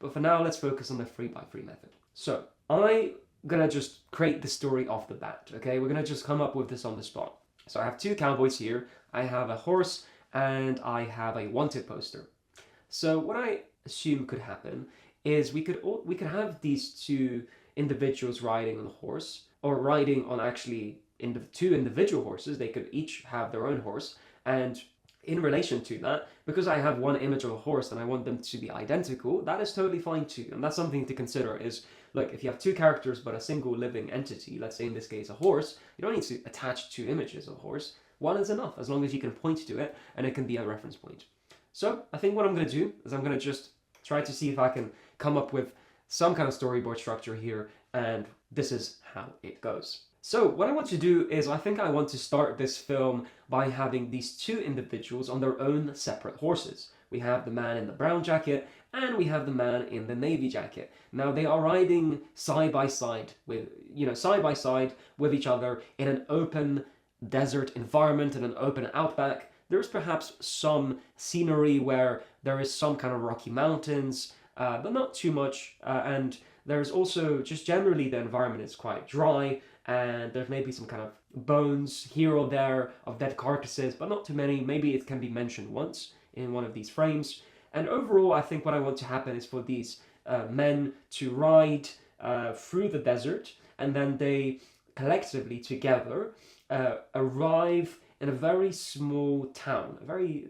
But for now, let's focus on the 3x3 method. So I'm gonna just create the story off the bat, okay? We're gonna just come up with this on the spot. So I have 2 cowboys here. I have a horse and I have a wanted poster. So what I assume could happen is we could have these 2 individuals riding on a horse, or riding on actually 2 individual horses. They could each have their own horse, and in relation to that, because I have one image of a horse and I want them to be identical, that is totally fine too. And that's something to consider is, look, if you have 2 characters but a single living entity, let's say in this case a horse, you don't need to attach 2 images of a horse. 1 is enough, as long as you can point to it and it can be a reference point. So I think what I'm going to do is I'm going to just try to see if I can come up with some kind of storyboard structure here and this is how it goes. So what I want to do is I think I want to start this film by having these two individuals on their own separate horses. We have the man in the brown jacket and we have the man in the navy jacket. Now they are riding side by side with each other in an open desert environment, in an open outback. There's perhaps some scenery where there is some kind of rocky mountains, but not too much. And there's also just generally the environment is quite dry, and there's maybe some kind of bones here or there of dead carcasses, but not too many. Maybe it can be mentioned once in one of these frames. And overall, I think what I want to happen is for these men to ride through the desert, and then they collectively together arrive in a very small town, a very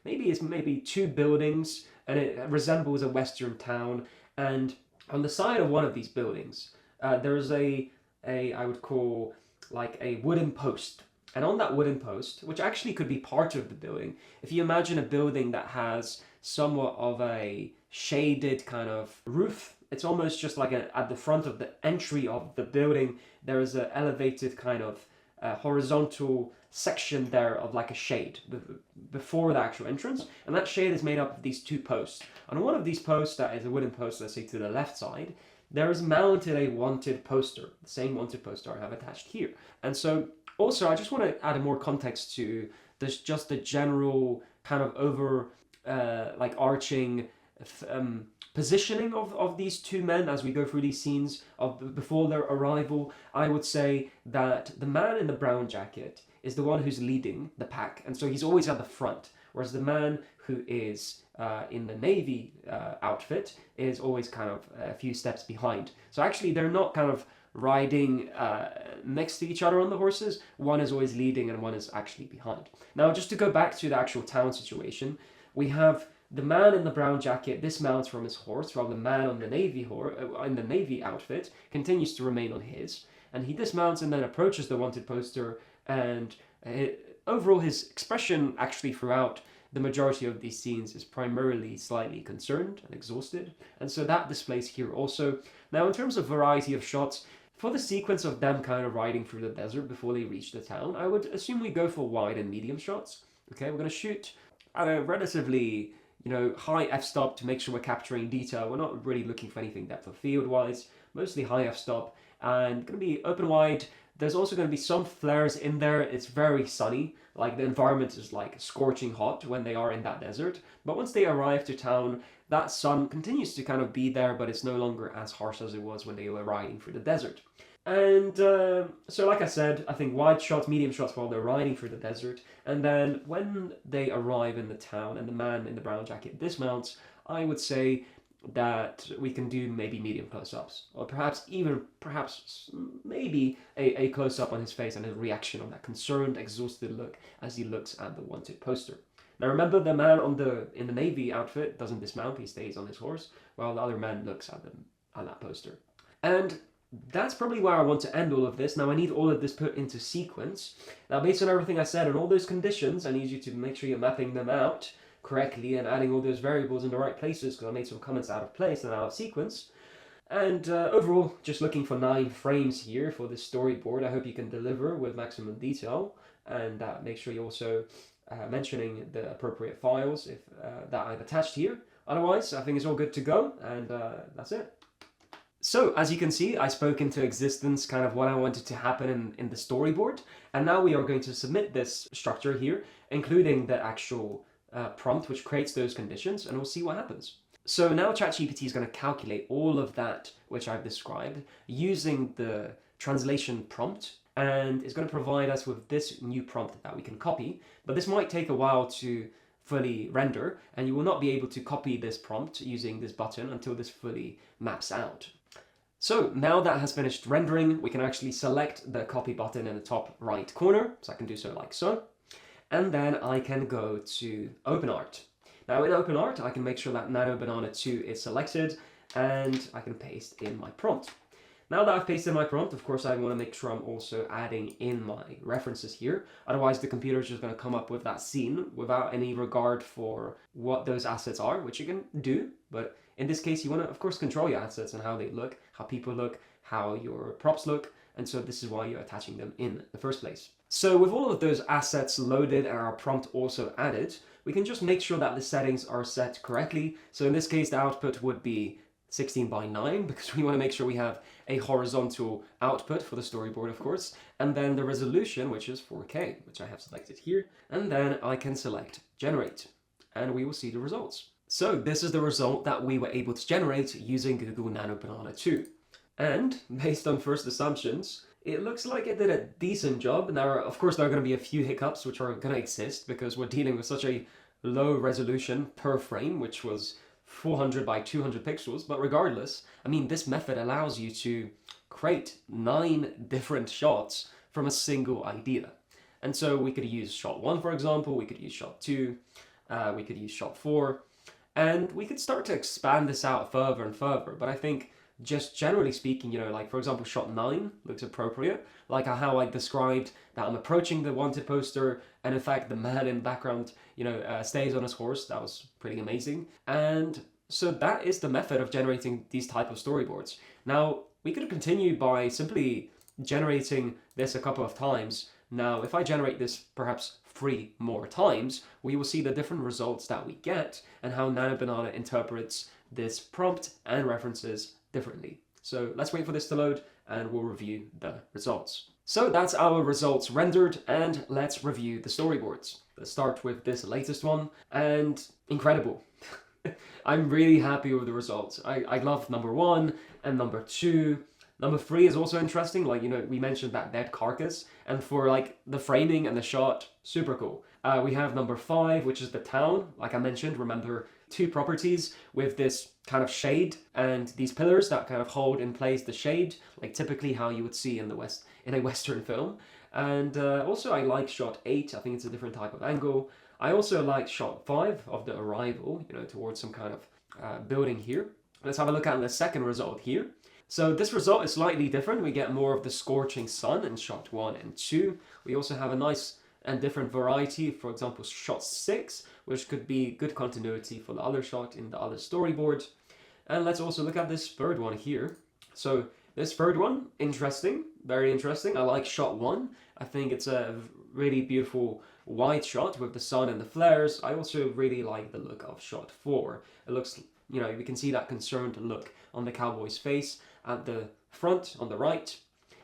maybe two buildings, and it resembles a western town. And on the side of one of these buildings, there is I would call like a wooden post. And on that wooden post, which actually could be part of the building, if you imagine a building that has somewhat of a shaded kind of roof, it's almost just like at the front of the entry of the building, there is an elevated kind of horizontal section there of like a shade before the actual entrance. And that shade is made up of these two posts. On one of these posts, that is a wooden post, let's say to the left side, there is mounted a wanted poster, the same wanted poster I have attached here. And so also I just want to add more context to this, just the general kind of arching positioning of these two men as we go through these scenes before their arrival. I would say that the man in the brown jacket is the one who's leading the pack, and so he's always at the front, whereas the man who is in the navy outfit is always kind of a few steps behind. So actually they're not kind of riding next to each other on the horses. One is always leading and one is actually behind. Now, just to go back to the actual town situation, we have the man in the brown jacket dismounts from his horse, while the man on the in the navy outfit continues to remain on his, and he dismounts and then approaches the wanted poster. And overall, his expression actually throughout the majority of these scenes is primarily slightly concerned and exhausted, and so that displays here also. Now, in terms of variety of shots, for the sequence of them kind of riding through the desert before they reach the town, I would assume we go for wide and medium shots. Okay, we're going to shoot at a relatively high f-stop to make sure we're capturing detail. We're not really looking for anything depth of field wise, mostly high f-stop, and going to be open wide. There's also going to be some flares in there. It's very sunny, like the environment is like scorching hot when they are in that desert. But once they arrive to town, that sun continues to kind of be there, but it's no longer as harsh as it was when they were riding through the desert. And so like I said, I think wide shots, medium shots while they're riding through the desert. And then when they arrive in the town and the man in the brown jacket dismounts, I would say that we can do maybe medium close-ups, or perhaps maybe a close-up on his face and his reaction on that concerned, exhausted look as he looks at the wanted poster. Now remember, the man in the navy outfit doesn't dismount, he stays on his horse, while the other man looks at that poster. And that's probably where I want to end all of this. Now I need all of this put into sequence. Now based on everything I said and all those conditions, I need you to make sure you're mapping them out correctly and adding all those variables in the right places, because I made some comments out of place and out of sequence. And overall, just looking for 9 frames here for this storyboard. I hope you can deliver with maximum detail, and make sure you're also mentioning the appropriate files if that I've attached here. Otherwise, I think it's all good to go, and that's it. So, as you can see, I spoke into existence kind of what I wanted to happen in the storyboard, and now we are going to submit this structure here, including the actual prompt which creates those conditions, and we'll see what happens. So now ChatGPT is going to calculate all of that which I've described using the translation prompt, and it's going to provide us with this new prompt that we can copy, but this might take a while to fully render, and you will not be able to copy this prompt using this button until this fully maps out. So now that has finished rendering, we can actually select the copy button in the top right corner, so I can do so like so. And then I can go to OpenArt. Now in OpenArt, I can make sure that Nano Banana 2 is selected, and I can paste in my prompt. Now that I've pasted my prompt, of course, I want to make sure I'm also adding in my references here. Otherwise, the computer is just going to come up with that scene without any regard for what those assets are, which you can do. But in this case, you want to, of course, control your assets and how they look, how people look, how your props look, and so this is why you're attaching them in the first place. So with all of those assets loaded and our prompt also added, we can just make sure that the settings are set correctly. So in this case, the output would be 16 by 9 because we want to make sure we have a horizontal output for the storyboard, of course, and then the resolution, which is 4K, which I have selected here, and then I can select generate, and we will see the results. So this is the result that we were able to generate using Google Nano Banana 2. And based on first assumptions, it looks like it did a decent job. Now, of course, there are going to be a few hiccups which are going to exist because we're dealing with such a low resolution per frame, which was 400 by 200 pixels. But regardless, I mean, this method allows you to create 9 different shots from a single idea. And so we could use shot 1, for example, we could use shot 2, we could use shot 4, and we could start to expand this out further and further. But I think just generally speaking, you know, like for example, shot 9 looks appropriate, like how I described that I'm approaching the wanted poster, and in fact the man in the background, you know, stays on his horse. That was pretty amazing. And so that is the method of generating these type of storyboards. Now we could continue by simply generating this a couple of times. Now if I generate this perhaps 3 more times, we will see the different results that we get and how Nano Banana interprets this prompt and references differently. So let's wait for this to load and we'll review the results. So that's our results rendered, and let's review the storyboards. Let's start with this latest one, and incredible. I'm really happy with the results. I love number 1 and number 2. Number 3 is also interesting, like, you know, we mentioned that dead carcass, and for like the framing and the shot, super cool. We have number 5, which is the town, like I mentioned, remember 2 properties with this kind of shade and these pillars that kind of hold in place the shade, like typically how you would see in a Western film. And also I like shot 8, I think it's a different type of angle. I also like shot 5 of the arrival, you know, towards some kind of building here. Let's have a look at the second result here. So this result is slightly different. We get more of the scorching sun in shot 1 and 2. We also have a nice and different variety, for example, shot 6, which could be good continuity for the other shot in the other storyboard. And let's also look at this third one here. So this third one, interesting, very interesting. I like shot 1. I think it's a really beautiful wide shot with the sun and the flares. I also really like the look of shot 4. It looks, you know, we can see that concerned look on the cowboy's face at the front on the right.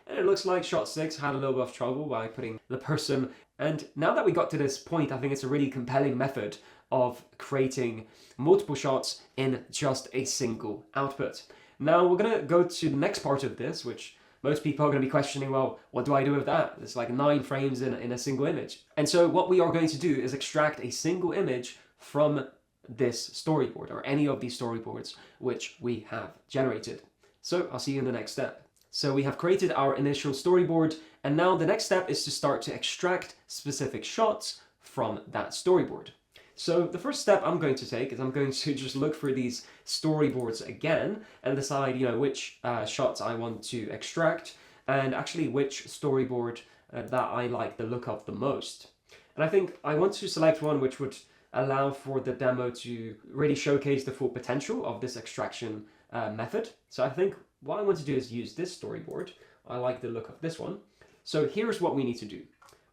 And it looks like shot 6 had a little bit of trouble by putting the person. And now that we got to this point, I think it's a really compelling method of creating multiple shots in just a single output. Now we're going to go to the next part of this, which most people are going to be questioning, well, what do I do with that? It's like 9 frames in a single image. And so what we are going to do is extract a single image from this storyboard, or any of these storyboards which we have generated. So I'll see you in the next step. So we have created our initial storyboard, and now the next step is to start to extract specific shots from that storyboard. So the first step I'm going to take is I'm going to just look for these storyboards again and decide, you know, which shots I want to extract, and actually which storyboard that I like the look of the most. And I think I want to select one which would allow for the demo to really showcase the full potential of this extraction method. So I think what I want to do is use this storyboard. I like the look of this one. So here's what we need to do.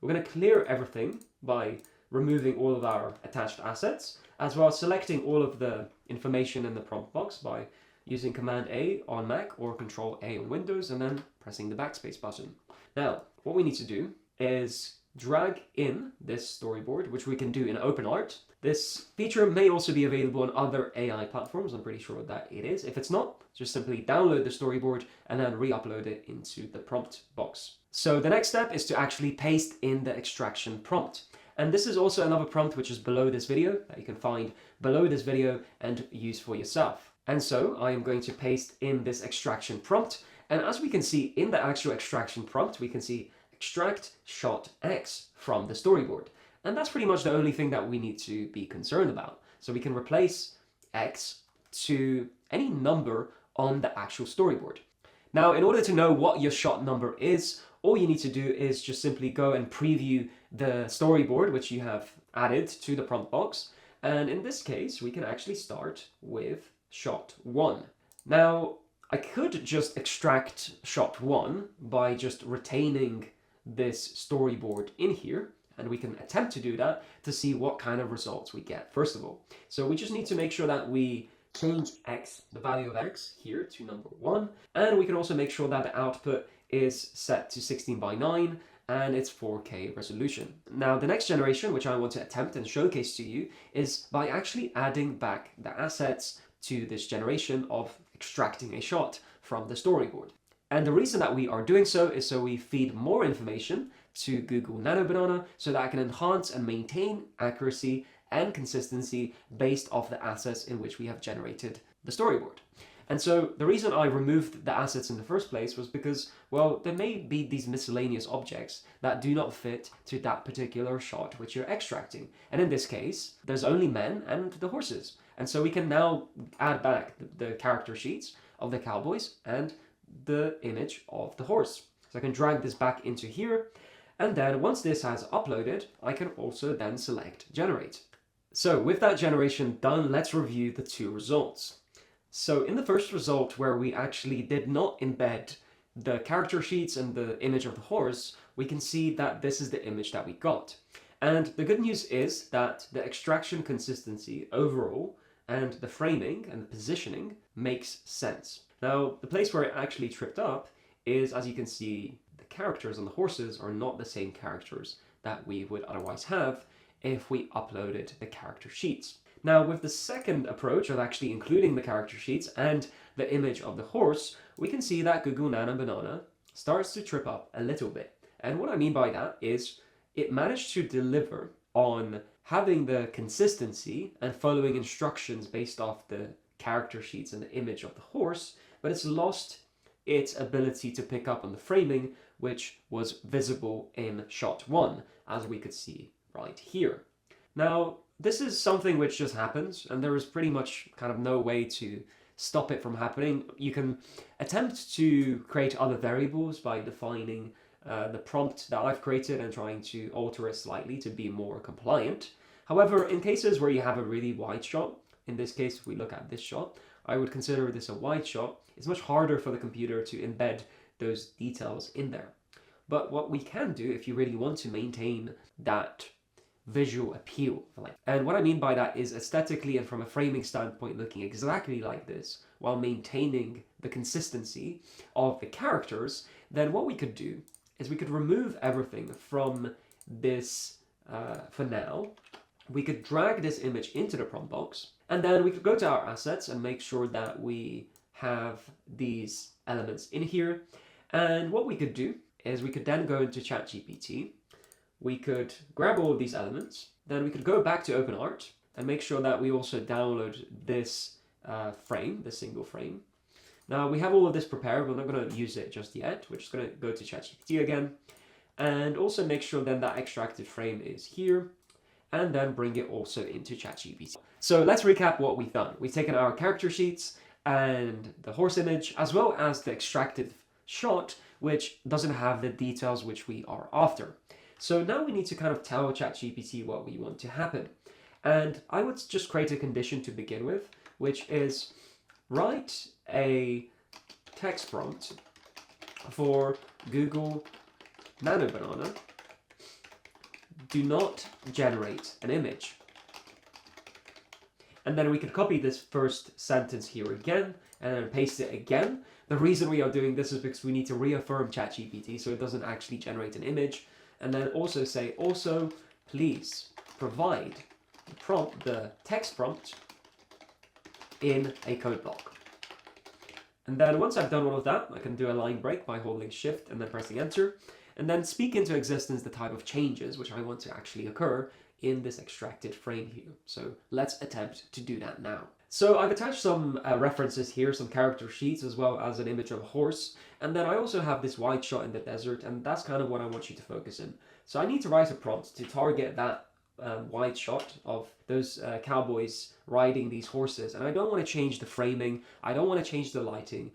We're going to clear everything by removing all of our attached assets, as well as selecting all of the information in the prompt box by using Command A on Mac or Control A on Windows, and then pressing the backspace button. Now, what we need to do is drag in this storyboard, which we can do in OpenArt. This feature may also be available on other AI platforms. I'm pretty sure that it is. If it's not, just simply download the storyboard and then re-upload it into the prompt box. So the next step is to actually paste in the extraction prompt. And this is also another prompt which is below this video that you can find below this video and use for yourself. And so I am going to paste in this extraction prompt. And as we can see in the actual extraction prompt, we can see extract shot X from the storyboard. And that's pretty much the only thing that we need to be concerned about. So we can replace X to any number on the actual storyboard. Now, in order to know what your shot number is, all you need to do is just simply go and preview the storyboard which you have added to the prompt box. And in this case, we can actually start with shot 1. Now, I could just extract shot 1 by just retaining this storyboard in here, and we can attempt to do that to see what kind of results we get, first of all. So we just need to make sure that we change x, the value of x here to number 1, and we can also make sure that the output is set to 16:9 and it's 4K resolution. Now the next generation, which I want to attempt and showcase to you, is by actually adding back the assets to this generation of extracting a shot from the storyboard. And the reason that we are doing so is so we feed more information to Google Nano Banana so that I can enhance and maintain accuracy and consistency based off the assets in which we have generated the storyboard. And so the reason I removed the assets in the first place was because, well, there may be these miscellaneous objects that do not fit to that particular shot which you're extracting. And in this case, there's only men and the horses. And so we can now add back the character sheets of the cowboys and the image of the horse. So I can drag this back into here. And then once this has uploaded, I can also then select generate. So with that generation done, let's review the two results. So in the first result, where we actually did not embed the character sheets and the image of the horse, we can see that this is the image that we got. And the good news is that the extraction consistency overall and the framing and the positioning makes sense. Now, the place where it actually tripped up is, as you can see, the characters on the horses are not the same characters that we would otherwise have if we uploaded the character sheets. Now, with the second approach of actually including the character sheets and the image of the horse, we can see that Google Nano Banana starts to trip up a little bit. And what I mean by that is it managed to deliver on having the consistency and following instructions based off the character sheets and the image of the horse, but it's lost its ability to pick up on the framing, which was visible in shot 1, as we could see right here. Now, this is something which just happens, and there is pretty much kind of no way to stop it from happening. You can attempt to create other variables by defining the prompt that I've created and trying to alter it slightly to be more compliant. However, in cases where you have a really wide shot, in this case, if we look at this shot, I would consider this a wide shot. It's much harder for the computer to embed those details in there. But what we can do, if you really want to maintain that visual appeal, and what I mean by that is aesthetically and from a framing standpoint looking exactly like this while maintaining the consistency of the characters, then what we could do is we could remove everything from this for now. We could drag this image into the prompt box, and then we could go to our assets and make sure that we have these elements in here. And what we could do is we could then go into ChatGPT. We could grab all of these elements, then we could go back to OpenArt and make sure that we also download this frame, this single frame. Now we have all of this prepared, we're not going to use it just yet. We're just going to go to ChatGPT again and also make sure then that extracted frame is here and then bring it also into ChatGPT. So let's recap what we've done. We've taken our character sheets and the horse image as well as the extracted shot, which doesn't have the details which we are after. So now we need to kind of tell ChatGPT what we want to happen. And I would just create a condition to begin with, which is write a text prompt for Google Nano Banana. Do not generate an image. And then we could copy this first sentence here again and then paste it again. The reason we are doing this is because we need to reaffirm ChatGPT so it doesn't actually generate an image. And then also say, also, please provide the text prompt in a code block. And then once I've done all of that, I can do a line break by holding Shift and then pressing Enter, and then speak into existence the type of changes which I want to actually occur in this extracted frame here. So let's attempt to do that now. So I've attached some references here, some character sheets, as well as an image of a horse. And then I also have this wide shot in the desert, and that's kind of what I want you to focus in. So I need to write a prompt to target that wide shot of those cowboys riding these horses. And I don't want to change the framing. I don't want to change the lighting.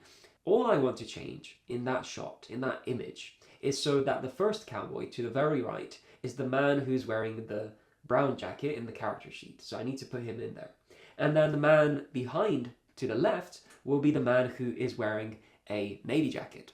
All I want to change in that shot, in that image, is so that the first cowboy to the very right is the man who's wearing the brown jacket in the character sheet. So I need to put him in there. And then the man behind to the left will be the man who is wearing a navy jacket.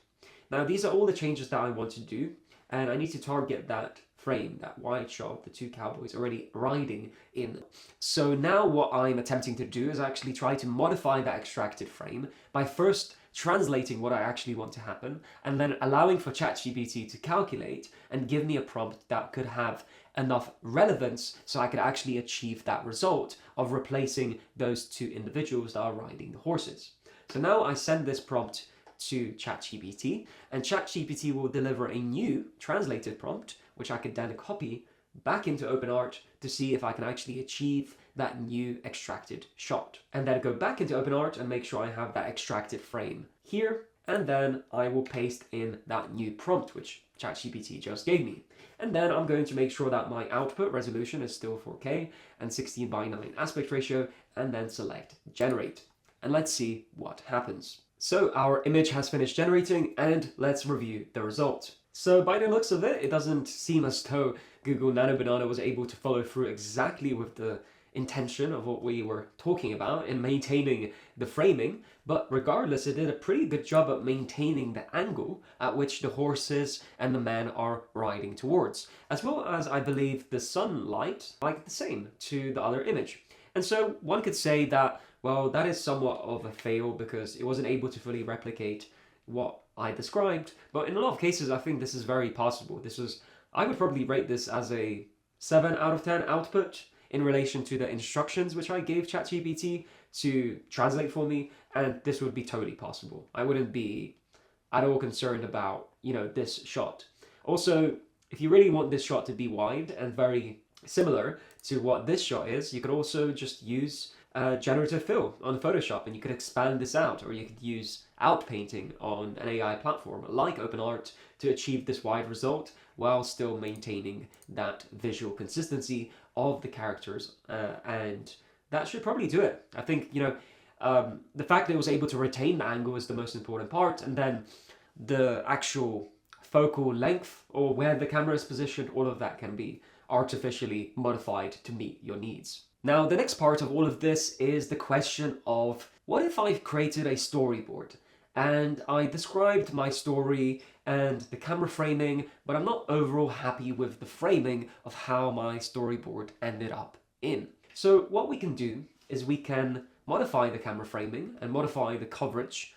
Now, these are all the changes that I want to do, and I need to target that frame, that wide shot of the two cowboys already riding in. So now what I'm attempting to do is actually try to modify that extracted frame by first translating what I actually want to happen, and then allowing for ChatGPT to calculate and give me a prompt that could have enough relevance so I could actually achieve that result of replacing those two individuals that are riding the horses. So now I send this prompt to ChatGPT, and ChatGPT will deliver a new translated prompt, which I could then copy back into OpenArt to see if I can actually achieve that new extracted shot. And then go back into OpenArt and make sure I have that extracted frame here, and then I will paste in that new prompt, which ChatGPT just gave me. And then I'm going to make sure that my output resolution is still 4K and 16:9 aspect ratio, and then select Generate. And let's see what happens. So our image has finished generating, and let's review the result. So by the looks of it, it doesn't seem as though Google Nano Banana was able to follow through exactly with the intention of what we were talking about in maintaining the framing, but regardless, it did a pretty good job at maintaining the angle at which the horses and the men are riding towards, as well as, I believe, the sunlight, like the same to the other image. And so one could say that, well, that is somewhat of a fail because it wasn't able to fully replicate what I described, but in a lot of cases, I think this is very possible. I would probably rate this as a 7 out of 10 output in relation to the instructions which I gave ChatGPT to translate for me, and this would be totally possible. I wouldn't be at all concerned about, this shot. Also, if you really want this shot to be wide and very similar to what this shot is, you could also just use generative fill on Photoshop, and you could expand this out, or you could use outpainting on an AI platform like OpenArt to achieve this wide result while still maintaining that visual consistency of the characters, and that should probably do it. I think, the fact that it was able to retain the angle is the most important part, and then the actual focal length or where the camera is positioned, all of that can be artificially modified to meet your needs. Now, the next part of all of this is the question of, what if I've created a storyboard and I described my story and the camera framing, but I'm not overall happy with the framing of how my storyboard ended up in? So what we can do is we can modify the camera framing and modify the coverage,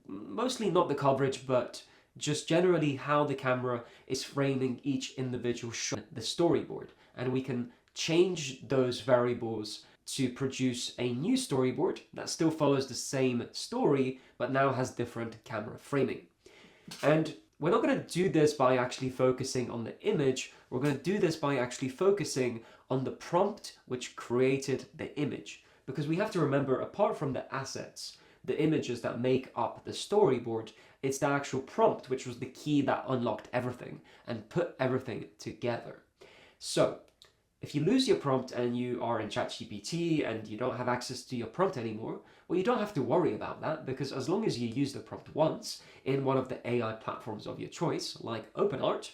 mostly not the coverage, but just generally how the camera is framing each individual shot, the storyboard, and we can change those variables to produce a new storyboard that still follows the same story, but now has different camera framing. And we're not going to do this by actually focusing on the image, we're going to do this by actually focusing on the prompt which created the image. Because we have to remember, apart from the assets, the images that make up the storyboard, it's the actual prompt which was the key that unlocked everything and put everything together. So, if you lose your prompt and you are in ChatGPT and you don't have access to your prompt anymore, well, you don't have to worry about that, because as long as you use the prompt once in one of the AI platforms of your choice, like OpenArt,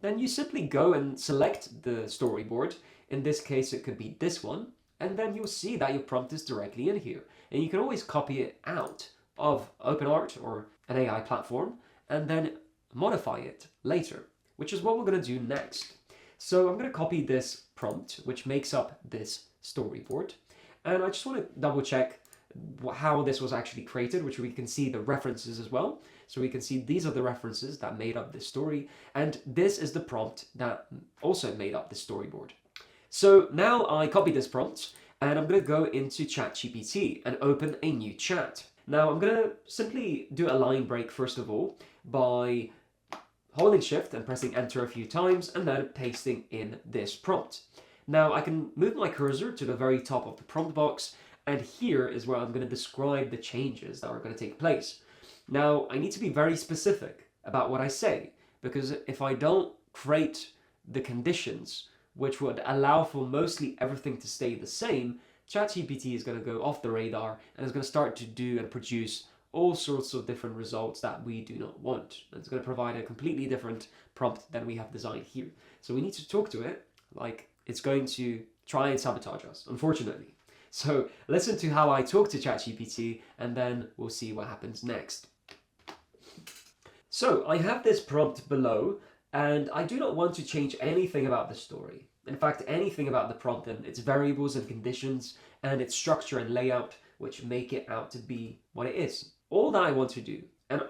then you simply go and select the storyboard. In this case, it could be this one, and then you'll see that your prompt is directly in here. And you can always copy it out of OpenArt or an AI platform and then modify it later, which is what we're going to do next. So I'm going to copy this prompt, which makes up this storyboard. And I just want to double check how this was actually created, which we can see the references as well. So we can see these are the references that made up this story. And this is the prompt that also made up this storyboard. So now I copy this prompt and I'm going to go into ChatGPT and open a new chat. Now I'm going to simply do a line break first of all by holding Shift and pressing Enter a few times and then pasting in this prompt. Now I can move my cursor to the very top of the prompt box, and here is where I'm going to describe the changes that are going to take place. Now I need to be very specific about what I say, because if I don't create the conditions which would allow for mostly everything to stay the same, ChatGPT is going to go off the radar and is going to start to do and produce all sorts of different results that we do not want. And it's going to provide a completely different prompt than we have designed here. So we need to talk to it like it's going to try and sabotage us, unfortunately. So listen to how I talk to ChatGPT and then we'll see what happens next. So I have this prompt below and I do not want to change anything about the story. In fact, anything about the prompt and its variables and conditions and its structure and layout, which make it out to be what it is. All that I want to do, and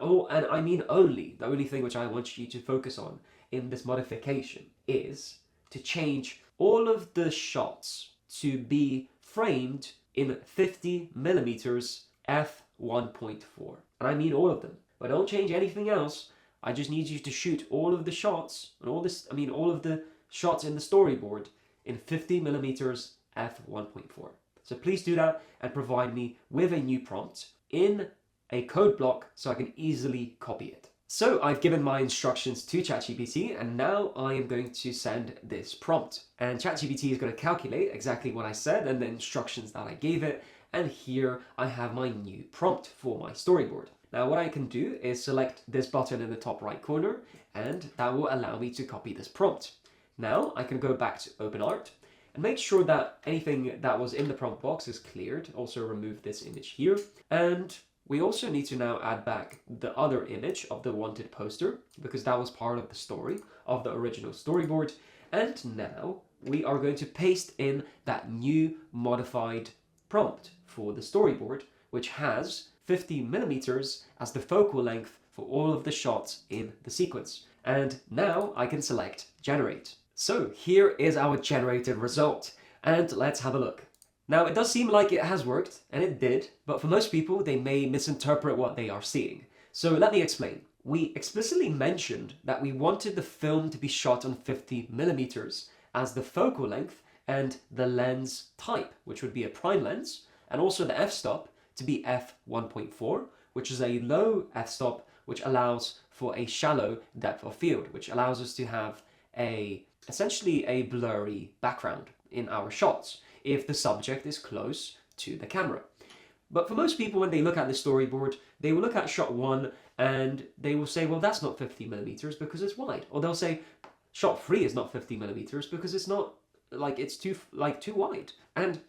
I mean the only thing which I want you to focus on in this modification is to change all of the shots to be framed in 50mm f1.4. And I mean all of them. But don't change anything else. I just need you to shoot all of the shots and all of the shots in the storyboard in 50mm f1.4. So please do that and provide me with a new prompt in a code block so I can easily copy it. So I've given my instructions to ChatGPT and now I am going to send this prompt. And ChatGPT is going to calculate exactly what I said and the instructions that I gave it. And here I have my new prompt for my storyboard. Now what I can do is select this button in the top right corner and that will allow me to copy this prompt. Now I can go back to OpenArt and make sure that anything that was in the prompt box is cleared. Also remove this image here. And we also need to now add back the other image of the wanted poster because that was part of the story of the original storyboard. And now we are going to paste in that new modified prompt for the storyboard, which has 50mm as the focal length for all of the shots in the sequence. And now I can select generate. So here is our generated result and let's have a look. Now it does seem like it has worked, and it did, but for most people they may misinterpret what they are seeing. So let me explain. We explicitly mentioned that we wanted the film to be shot on 50mm as the focal length and the lens type, which would be a prime lens, and also the f-stop to be f1.4, which is a low f-stop which allows for a shallow depth of field, which allows us to have essentially a blurry background in our shots if the subject is close to the camera. But for most people, when they look at the storyboard, they will look at shot 1 and they will say, well, that's not 50mm because it's wide. Or they'll say, shot 3 is not 50mm because it's not, it's too wide. And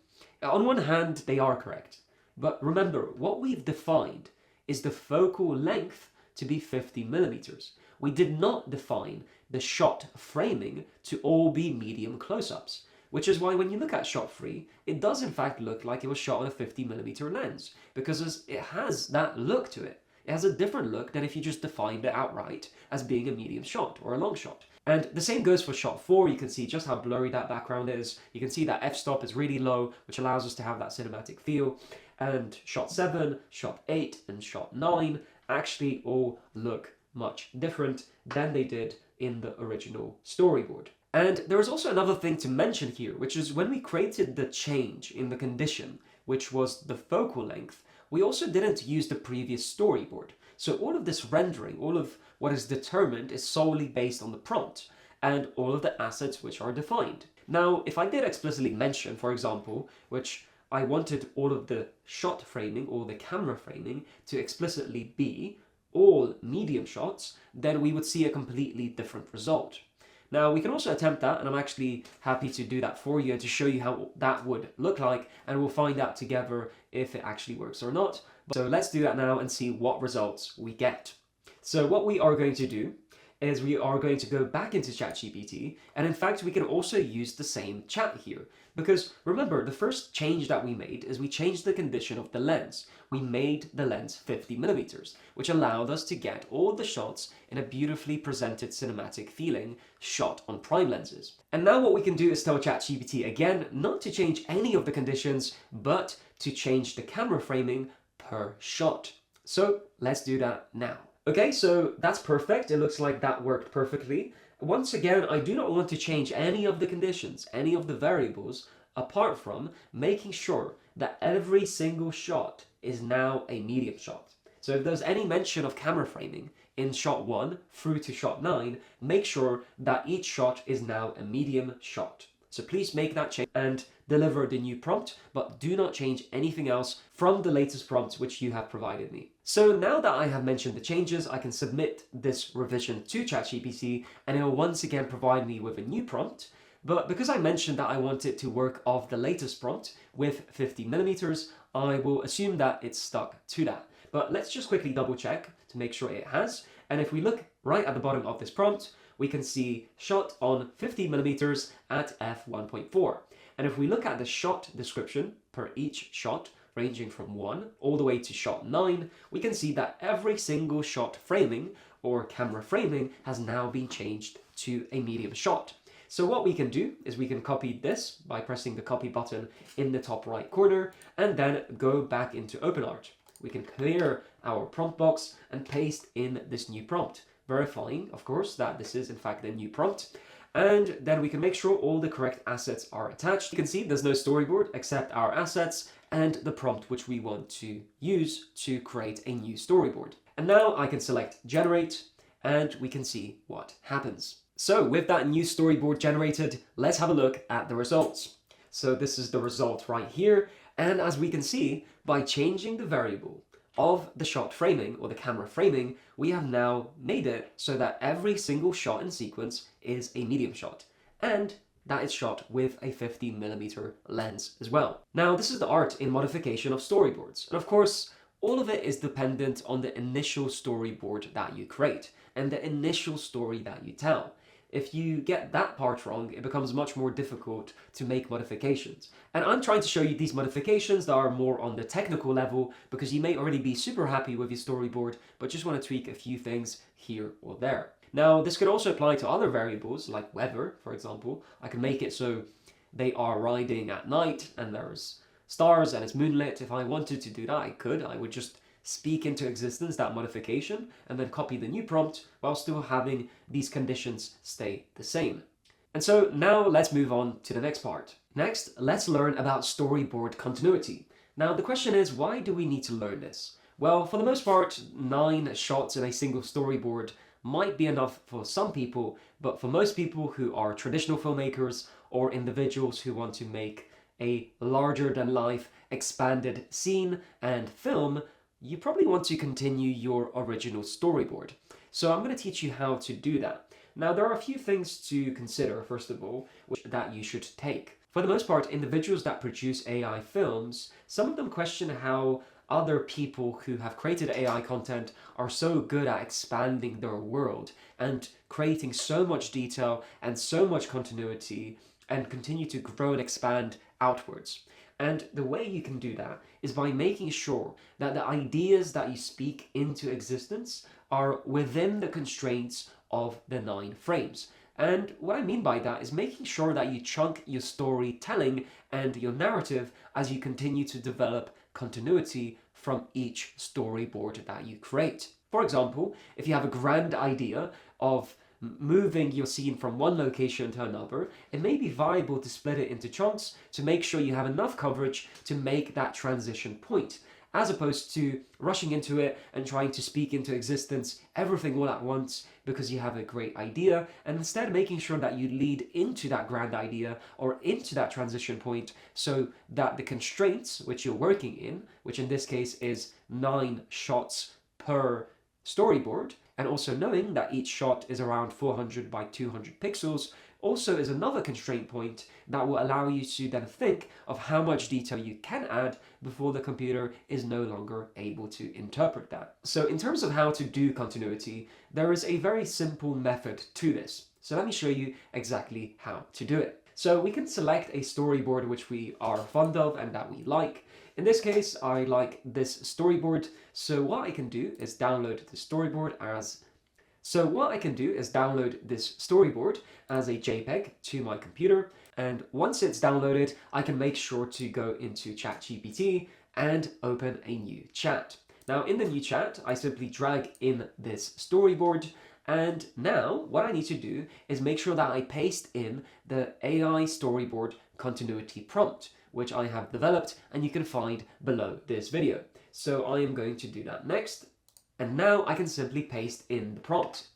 on one hand, they are correct. But remember, what we've defined is the focal length to be 50mm. We did not define the shot framing to all be medium close-ups. Which is why when you look at shot 3, it does in fact look like it was shot on a 50mm lens, because it has that look to it. It has a different look than if you just defined it outright as being a medium shot or a long shot. And the same goes for shot 4. You can see just how blurry that background is. You can see that f-stop is really low, which allows us to have that cinematic feel. And shot 7, shot 8, and shot 9 actually all look much different than they did in the original storyboard. And there is also another thing to mention here, which is when we created the change in the condition, which was the focal length, we also didn't use the previous storyboard. So all of this rendering, all of what is determined is solely based on the prompt and all of the assets which are defined. Now, if I did explicitly mention, for example, which I wanted all of the shot framing or the camera framing to explicitly be all medium shots, then we would see a completely different result. Now, we can also attempt that, and I'm actually happy to do that for you and to show you how that would look like, and we'll find out together if it actually works or not. So let's do that now and see what results we get. So what we are going to do is we are going to go back into ChatGPT, and in fact, we can also use the same chat here. Because remember, the first change that we made is we changed the condition of the lens. We made the lens 50mm, which allowed us to get all the shots in a beautifully presented cinematic feeling shot on prime lenses. And now what we can do is tell ChatGPT again not to change any of the conditions, but to change the camera framing per shot. So let's do that now. Okay, so that's perfect. It looks like that worked perfectly. Once again, I do not want to change any of the conditions, any of the variables, apart from making sure that every single shot is now a medium shot. So if there's any mention of camera framing in shot 1 through to shot 9, make sure that each shot is now a medium shot. So please make that change and deliver the new prompt, but do not change anything else from the latest prompts which you have provided me. So now that I have mentioned the changes, I can submit this revision to ChatGPT and it will once again provide me with a new prompt, But because I mentioned that I want it to work off the latest prompt with 50mm, I will assume that it's stuck to that. But let's just quickly double check to make sure it has. And if we look right at the bottom of this prompt, we can see shot on 50mm at f1.4. And if we look at the shot description per each shot, ranging from 1 all the way to shot 9, we can see that every single shot framing or camera framing has now been changed to a medium shot. So what we can do is we can copy this by pressing the copy button in the top right corner and then go back into OpenArt. We can clear our prompt box and paste in this new prompt, verifying, of course, that this is in fact the new prompt. And then we can make sure all the correct assets are attached. You can see there's no storyboard except our assets and the prompt which we want to use to create a new storyboard. And now I can select generate and we can see what happens. So with that new storyboard generated, let's have a look at the results. So this is the result right here. And as we can see, by changing the variable of the shot framing or the camera framing, we have now made it so that every single shot in sequence is a medium shot. And that is shot with a 50mm lens as well. Now, this is the art in modification of storyboards. And of course, all of it is dependent on the initial storyboard that you create and the initial story that you tell. If you get that part wrong, it becomes much more difficult to make modifications. And I'm trying to show you these modifications that are more on the technical level because you may already be super happy with your storyboard, but just want to tweak a few things here or there. Now, this could also apply to other variables like weather, for example. I can make it so they are riding at night and there's stars and it's moonlit. If I wanted to do that, I could. I would just speak into existence that modification and then copy the new prompt while still having these conditions stay the same. And so now let's move on to the next part. Next, let's learn about storyboard continuity. Now the question is, why do we need to learn this? Well, for the most part, 9 shots in a single storyboard might be enough for some people, but for most people who are traditional filmmakers or individuals who want to make a larger than life expanded scene and film, you probably want to continue your original storyboard. So I'm going to teach you how to do that. Now, there are a few things to consider, first of all, that you should take. For the most part, individuals that produce AI films, some of them question how other people who have created AI content are so good at expanding their world and creating so much detail and so much continuity and continue to grow and expand outwards. And the way you can do that is by making sure that the ideas that you speak into existence are within the constraints of the 9 frames. And what I mean by that is making sure that you chunk your storytelling and your narrative as you continue to develop continuity from each storyboard that you create. For example, if you have a grand idea of moving your scene from one location to another, it may be viable to split it into chunks to make sure you have enough coverage to make that transition point, as opposed to rushing into it and trying to speak into existence everything all at once because you have a great idea, and instead making sure that you lead into that grand idea or into that transition point so that the constraints which you're working in, which in this case is 9 shots per storyboard, and also knowing that each shot is around 400 by 200 pixels, also is another constraint point that will allow you to then think of how much detail you can add before the computer is no longer able to interpret that. So in terms of how to do continuity, there is a very simple method to this. So let me show you exactly how to do it. So we can select a storyboard which we are fond of and that we like. In this case, I like this storyboard. So what I can do is download the storyboard as a JPEG to my computer. And once it's downloaded, I can make sure to go into ChatGPT and open a new chat. Now in the new chat, I simply drag in this storyboard. And now what I need to do is make sure that I paste in the AI storyboard continuity prompt, which I have developed and you can find below this video. So I am going to do that next. And now I can simply paste in the prompt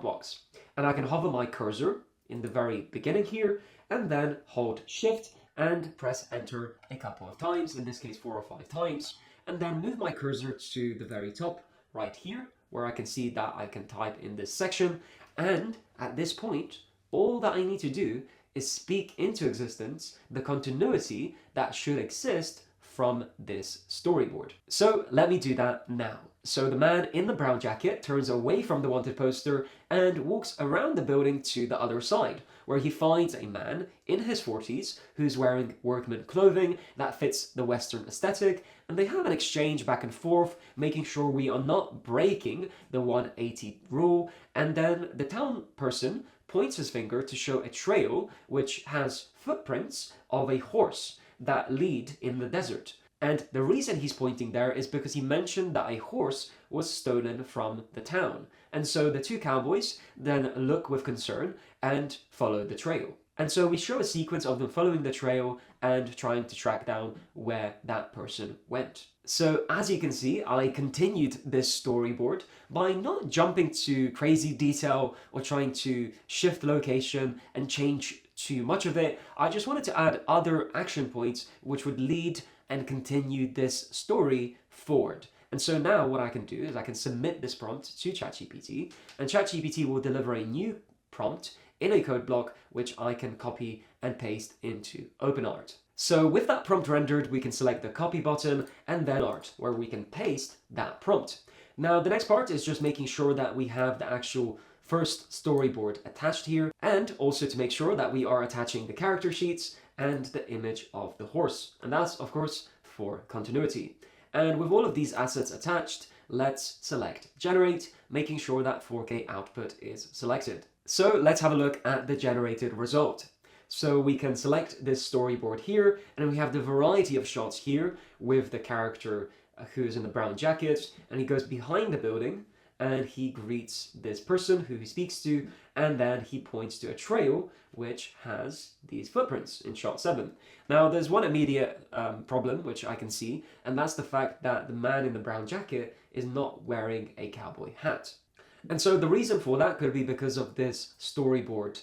box. And I can hover my cursor in the very beginning here and then hold Shift and press enter a couple of times, in this case 4 or 5 times, and then move my cursor to the very top right here where I can see that I can type in this section. And at this point, all that I need to do is speak into existence the continuity that should exist from this storyboard. So let me do that now. So the man in the brown jacket turns away from the wanted poster and walks around the building to the other side, where he finds a man in his 40s who's wearing workman clothing that fits the Western aesthetic, and they have an exchange back and forth, making sure we are not breaking the 180 rule, and then the town person points his finger to show a trail which has footprints of a horse that lead in the desert. And the reason he's pointing there is because he mentioned that a horse was stolen from the town. And so the two cowboys then look with concern and follow the trail. And so we show a sequence of them following the trail and trying to track down where that person went. So as you can see, I continued this storyboard by not jumping to crazy detail or trying to shift location and change too much of it. I just wanted to add other action points which would lead and continue this story forward. And so now what I can do is I can submit this prompt to ChatGPT, and ChatGPT will deliver a new prompt in a code block which I can copy and paste into OpenArt. So with that prompt rendered, we can select the copy button and then art, where we can paste that prompt. Now the next part is just making sure that we have the actual first storyboard attached here, and also to make sure that we are attaching the character sheets and the image of the horse. And that's of course for continuity. And with all of these assets attached, let's select generate, making sure that 4K output is selected. So let's have a look at the generated result. So we can select this storyboard here, and we have the variety of shots here with the character who is in the brown jacket, and he goes behind the building and he greets this person who he speaks to, and then he points to a trail which has these footprints in shot 7. Now there's one immediate problem which I can see, and that's the fact that the man in the brown jacket is not wearing a cowboy hat. And so the reason for that could be because of this storyboard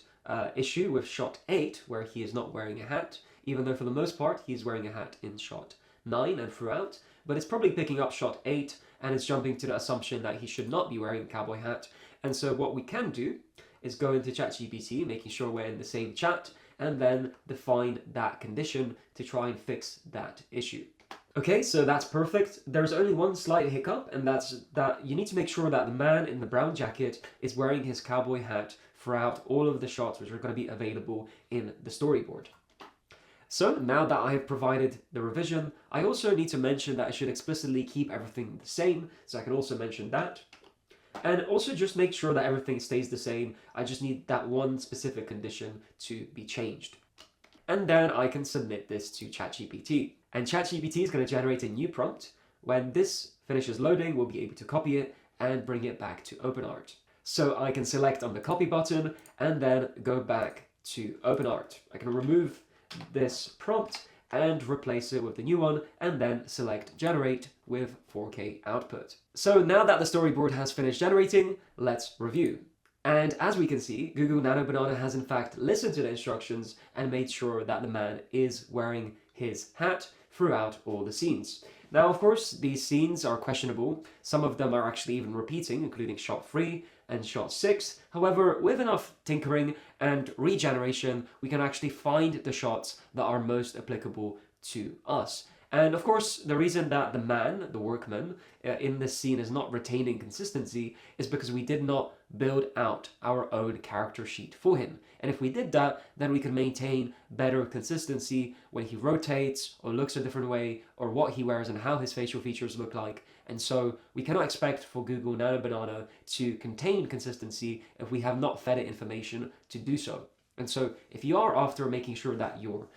issue with shot 8, where he is not wearing a hat, even though for the most part he's wearing a hat in shot 9 and throughout, but it's probably picking up shot 8 and it's jumping to the assumption that he should not be wearing a cowboy hat. And so what we can do is go into ChatGPT, making sure we're in the same chat, and then define that condition to try and fix that issue. Okay, so that's perfect. There's only one slight hiccup, and that's that you need to make sure that the man in the brown jacket is wearing his cowboy hat throughout all of the shots which are going to be available in the storyboard. So now that I have provided the revision, I also need to mention that I should explicitly keep everything the same, so I can also mention that. And also just make sure that everything stays the same. I just need that one specific condition to be changed. And then I can submit this to ChatGPT. And ChatGPT is going to generate a new prompt. When this finishes loading, we'll be able to copy it and bring it back to OpenArt. So I can select on the copy button and then go back to OpenArt. I can remove this prompt and replace it with the new one, and then select generate with 4K output. So now that the storyboard has finished generating, let's review. And as we can see, Google Nano Banana has in fact listened to the instructions and made sure that the man is wearing his hat throughout all the scenes. Now, of course, these scenes are questionable. Some of them are actually even repeating, including shot 3 and shot 6. However, with enough tinkering and regeneration, we can actually find the shots that are most applicable to us. And of course, the reason that the man, the workman, in this scene is not retaining consistency is because we did not build out our own character sheet for him. And if we did that, then we can maintain better consistency when he rotates or looks a different way, or what he wears and how his facial features look like. And so we cannot expect for Google Nano Banana to contain consistency if we have not fed it information to do so. And so if you are after making sure that your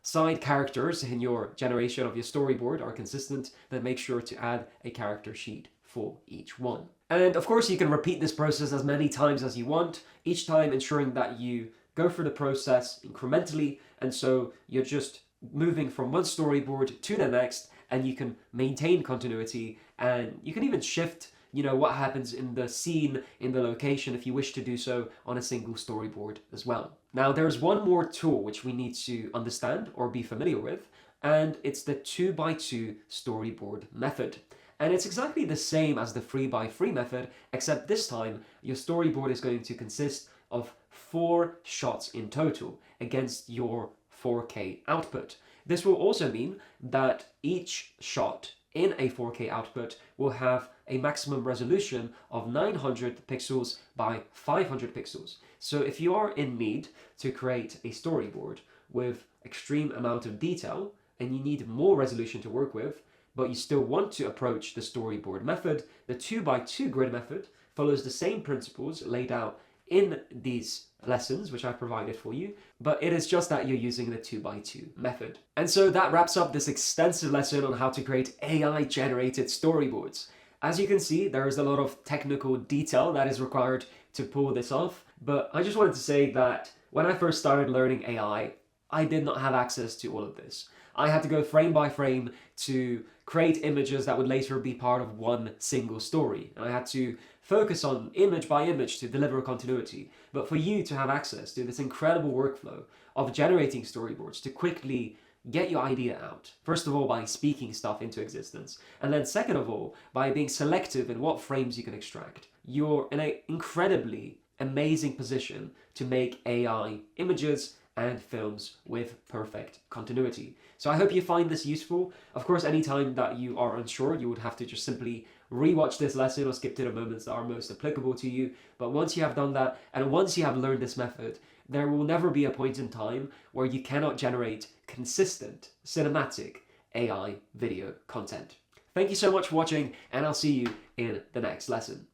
side characters in your generation of your storyboard are consistent, then make sure to add a character sheet for each one. And of course, you can repeat this process as many times as you want, each time ensuring that you go through the process incrementally, and so you're just moving from one storyboard to the next, and you can maintain continuity, and you can even shift, what happens in the scene, in the location, if you wish to do so on a single storyboard as well. Now, there's one more tool which we need to understand or be familiar with, and it's the 2x2 storyboard method. And it's exactly the same as the 3x3 method, except this time your storyboard is going to consist of 4 shots in total against your 4K output. This will also mean that each shot in a 4K output will have a maximum resolution of 900 pixels by 500 pixels. So if you are in need to create a storyboard with extreme amount of detail and you need more resolution to work with, but you still want to approach the storyboard method, the 2x2 grid method follows the same principles laid out in these lessons, which I provided for you, but it is just that you're using the 2x2 method. And so that wraps up this extensive lesson on how to create AI-generated storyboards. As you can see, there is a lot of technical detail that is required to pull this off, but I just wanted to say that when I first started learning AI, I did not have access to all of this. I had to go frame by frame to create images that would later be part of one single story. And I had to focus on image by image to deliver continuity. But for you to have access to this incredible workflow of generating storyboards to quickly get your idea out, first of all by speaking stuff into existence, and then second of all by being selective in what frames you can extract, you're in an incredibly amazing position to make AI images and films with perfect continuity. So I hope you find this useful. Of course, anytime that you are unsure, you would have to just simply rewatch this lesson or skip to the moments that are most applicable to you. But once you have done that, and once you have learned this method, there will never be a point in time where you cannot generate consistent cinematic AI video content. Thank you so much for watching, and I'll see you in the next lesson.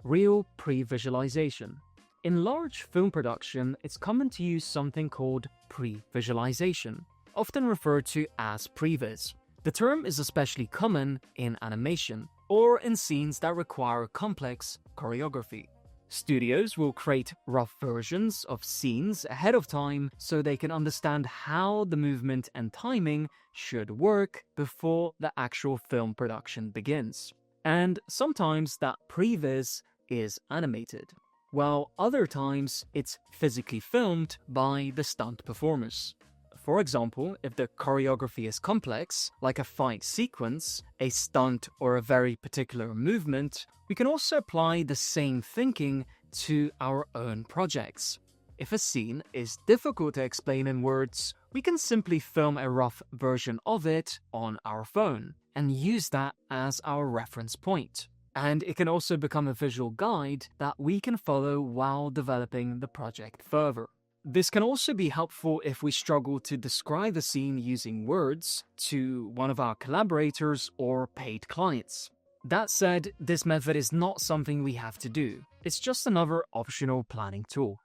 Real pre-visualization. In large film production, it's common to use something called pre-visualization, often referred to as previs. The term is especially common in animation or in scenes that require complex choreography. Studios will create rough versions of scenes ahead of time so they can understand how the movement and timing should work before the actual film production begins. And sometimes that previs is animated, while other times it's physically filmed by the stunt performers. For example, if the choreography is complex, like a fight sequence, a stunt, or a very particular movement, we can also apply the same thinking to our own projects. If a scene is difficult to explain in words, we can simply film a rough version of it on our phone and use that as our reference point. And it can also become a visual guide that we can follow while developing the project further. This can also be helpful if we struggle to describe a scene using words to one of our collaborators or paid clients. That said, this method is not something we have to do. It's just another optional planning tool.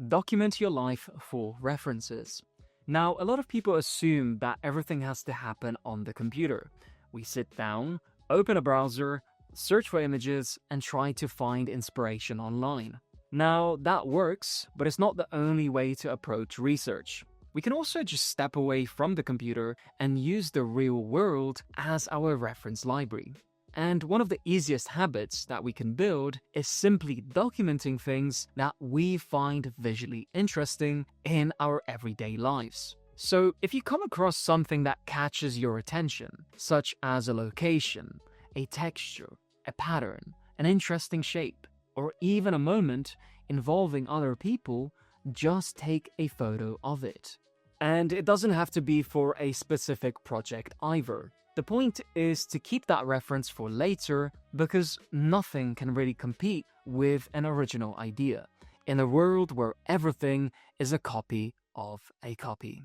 Document your life for references. Now, a lot of people assume that everything has to happen on the computer. We sit down, open a browser, search for images, and try to find inspiration online. Now, that works, but it's not the only way to approach research. We can also just step away from the computer and use the real world as our reference library. And one of the easiest habits that we can build is simply documenting things that we find visually interesting in our everyday lives. So if you come across something that catches your attention, such as a location, a texture, a pattern, an interesting shape, or even a moment involving other people, just take a photo of it. And it doesn't have to be for a specific project either. The point is to keep that reference for later, because nothing can really compete with an original idea in a world where everything is a copy of a copy.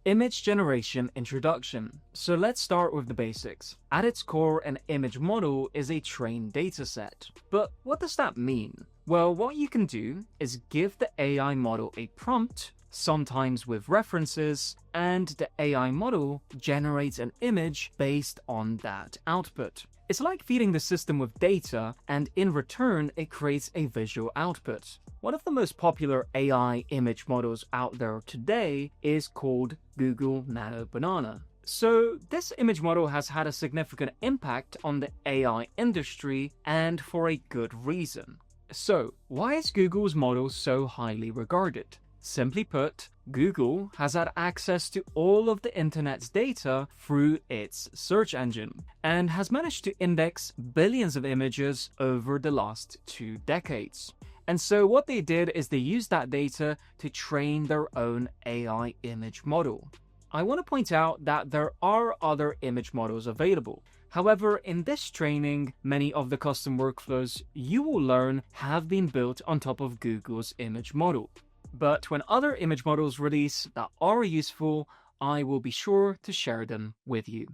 Image Generation Introduction. So let's start with the basics. At its core, an image model is a trained dataset. But what does that mean? Well, what you can do is give the AI model a prompt, sometimes with references, and the AI model generates an image based on that output. It's like feeding the system with data, and in return, it creates a visual output. One of the most popular AI image models out there today is called Google Nano Banana. So this image model has had a significant impact on the AI industry, and for a good reason. So, why is Google's model so highly regarded? Simply put, Google has had access to all of the internet's data through its search engine and has managed to index billions of images over the last 2 decades. And so what they did is they used that data to train their own AI image model. I want to point out that there are other image models available. However, in this training, many of the custom workflows you will learn have been built on top of Google's image model. But when other image models release that are useful, I will be sure to share them with you.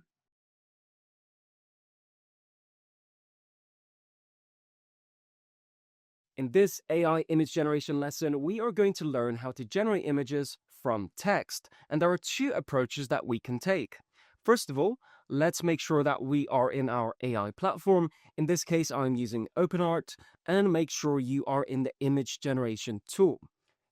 In this AI image generation lesson, we are going to learn how to generate images from text, and there are 2 approaches that we can take. First of all, let's make sure that we are in our AI platform. In this case, I'm using OpenArt, and make sure you are in the image generation tool.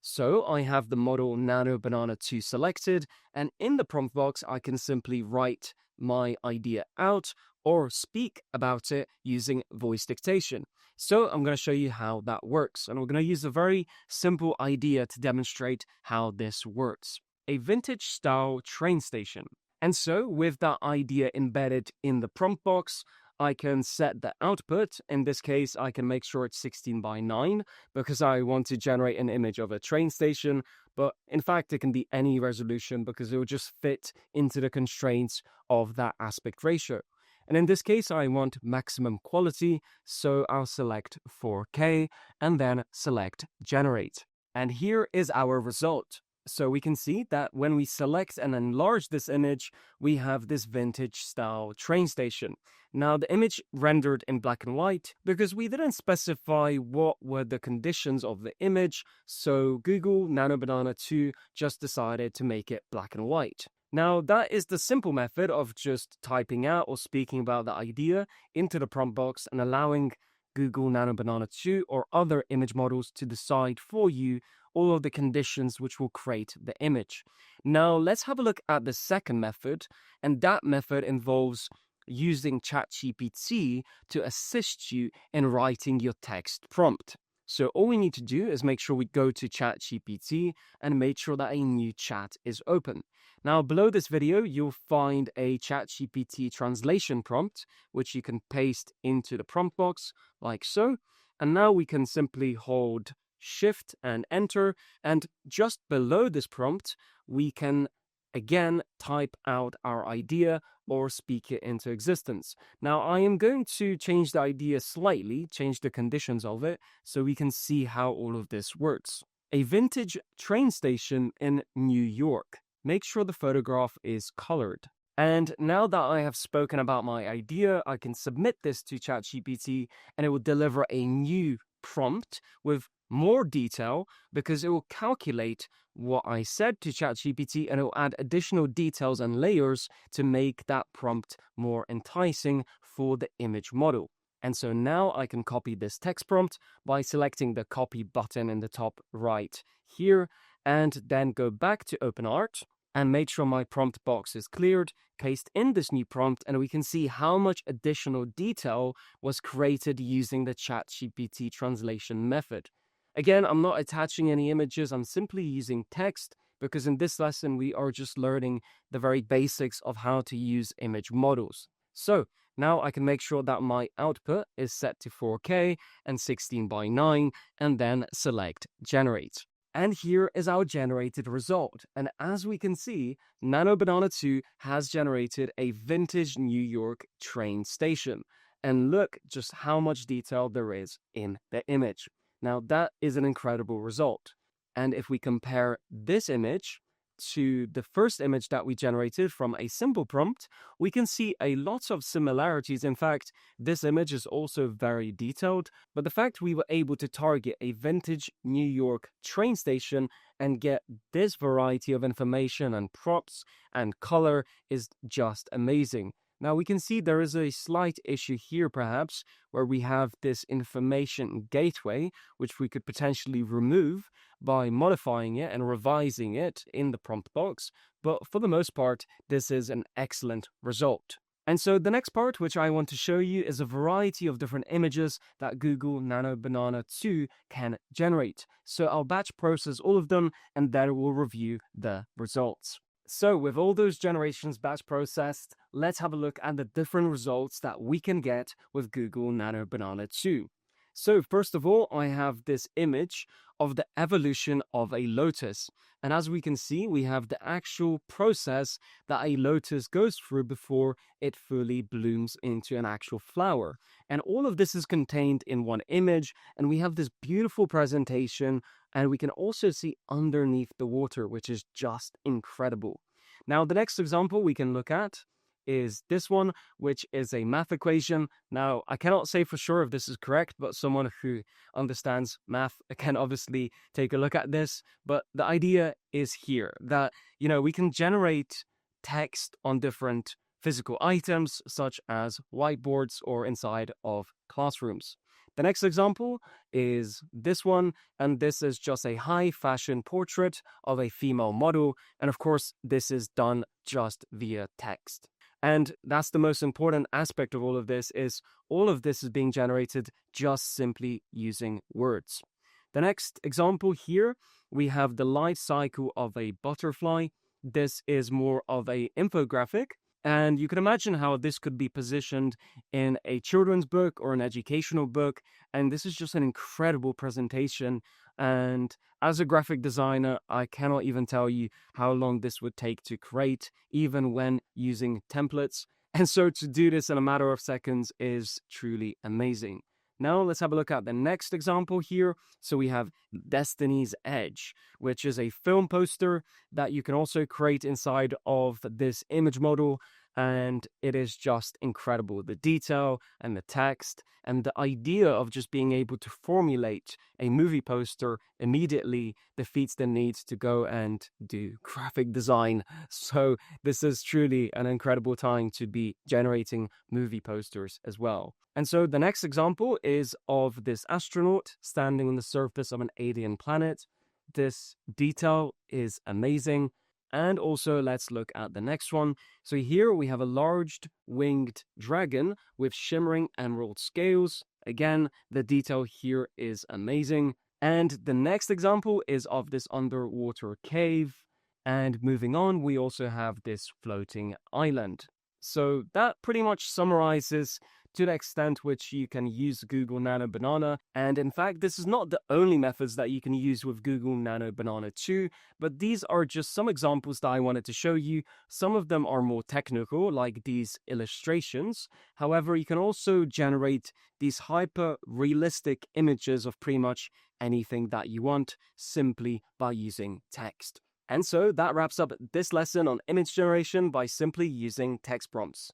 So I have the model Nano Banana 2 selected, and in the prompt box, I can simply write my idea out or speak about it using voice dictation. So I'm going to show you how that works, and we're going to use a very simple idea to demonstrate how this works. A vintage style train station. And so with that idea embedded in the prompt box, I can set the output. In this case, I can make sure it's 16 by 9 because I want to generate an image of a train station. But in fact, it can be any resolution because it will just fit into the constraints of that aspect ratio. And in this case, I want maximum quality, so I'll select 4K and then select Generate. And here is our result. So we can see that when we select and enlarge this image, we have this vintage style train station. Now the image rendered in black and white because we didn't specify what were the conditions of the image, so Google Nano Banana 2 just decided to make it black and white. Now that is the simple method of just typing out or speaking about the idea into the prompt box and allowing Google Nano Banana 2 or other image models to decide for you all of the conditions which will create the image. Now let's have a look at the second method, and that method involves using ChatGPT to assist you in writing your text prompt. So all we need to do is make sure we go to ChatGPT and make sure that a new chat is open. Now below this video, you'll find a ChatGPT translation prompt, which you can paste into the prompt box like so. And now we can simply hold Shift and Enter, and just below this prompt, we can again type out our idea or speak it into existence. Now I am going to change the idea slightly, change the conditions of it, so we can see how all of this works. A vintage train station in New York. Make sure the photograph is colored. And now that I have spoken about my idea, I can submit this to ChatGPT and it will deliver a new prompt with more detail because it will calculate what I said to ChatGPT and it will add additional details and layers to make that prompt more enticing for the image model. And so now I can copy this text prompt by selecting the copy button in the top right here and then go back to OpenArt and make sure my prompt box is cleared, paste in this new prompt, and we can see how much additional detail was created using the ChatGPT translation method. Again, I'm not attaching any images, I'm simply using text because in this lesson we are just learning the very basics of how to use image models. So now I can make sure that my output is set to 4K and 16 by 9 and then select Generate. And here is our generated result. And as we can see, Nano Banana 2 has generated a vintage New York train station. And look just how much detail there is in the image. Now that is an incredible result. And if we compare this image to the first image that we generated from a simple prompt, we can see a lot of similarities. In fact, this image is also very detailed, but the fact we were able to target a vintage New York train station and get this variety of information and props and color is just amazing. Now we can see there is a slight issue here perhaps where we have this information gateway which we could potentially remove by modifying it and revising it in the prompt box, but for the most part this is an excellent result. And so the next part, which I want to show you, is a variety of different images that Google Nano Banana 2 can generate. So I'll batch process all of them, and then we'll review the results. So with all those generations batch processed, let's have a look at the different results that we can get with Google Nano Banana 2. So first of all, I have this image of the evolution of a lotus. And as we can see, we have the actual process that a lotus goes through before it fully blooms into an actual flower. And all of this is contained in one image, and we have this beautiful presentation, and we can also see underneath the water, which is just incredible. Now, the next example we can look at is this one, which is a math equation. Now, I cannot say for sure if this is correct, but someone who understands math can obviously take a look at this. But the idea is here that, we can generate text on different physical items, such as whiteboards or inside of classrooms. The next example is this one, and this is just a high fashion portrait of a female model. And of course, this is done just via text. And that's the most important aspect of all of this is being generated just simply using words. The next example here, we have the life cycle of a butterfly. This is more of an infographic. And you can imagine how this could be positioned in a children's book or an educational book. And this is just an incredible presentation. And as a graphic designer, I cannot even tell you how long this would take to create, even when using templates. And so to do this in a matter of seconds is truly amazing. Now let's have a look at the next example here. So we have Destiny's Edge, which is a film poster that you can also create inside of this image model. And it is just incredible. The detail and the text and the idea of just being able to formulate a movie poster immediately defeats the need to go and do graphic design. So this is truly an incredible time to be generating movie posters as well. And so the next example is of this astronaut standing on the surface of an alien planet. This detail is amazing. And also, let's look at the next one. So here we have a large winged dragon with shimmering emerald scales. Again, the detail here is amazing. And the next example is of this underwater cave. And moving on, we also have this floating island. So that pretty much summarizes to the extent which you can use Google Nano Banana. And in fact, this is not the only methods that you can use with Google Nano Banana 2, but these are just some examples that I wanted to show you. Some of them are more technical, like these illustrations. However, you can also generate these hyper-realistic images of pretty much anything that you want simply by using text. And so that wraps up this lesson on image generation by simply using text prompts.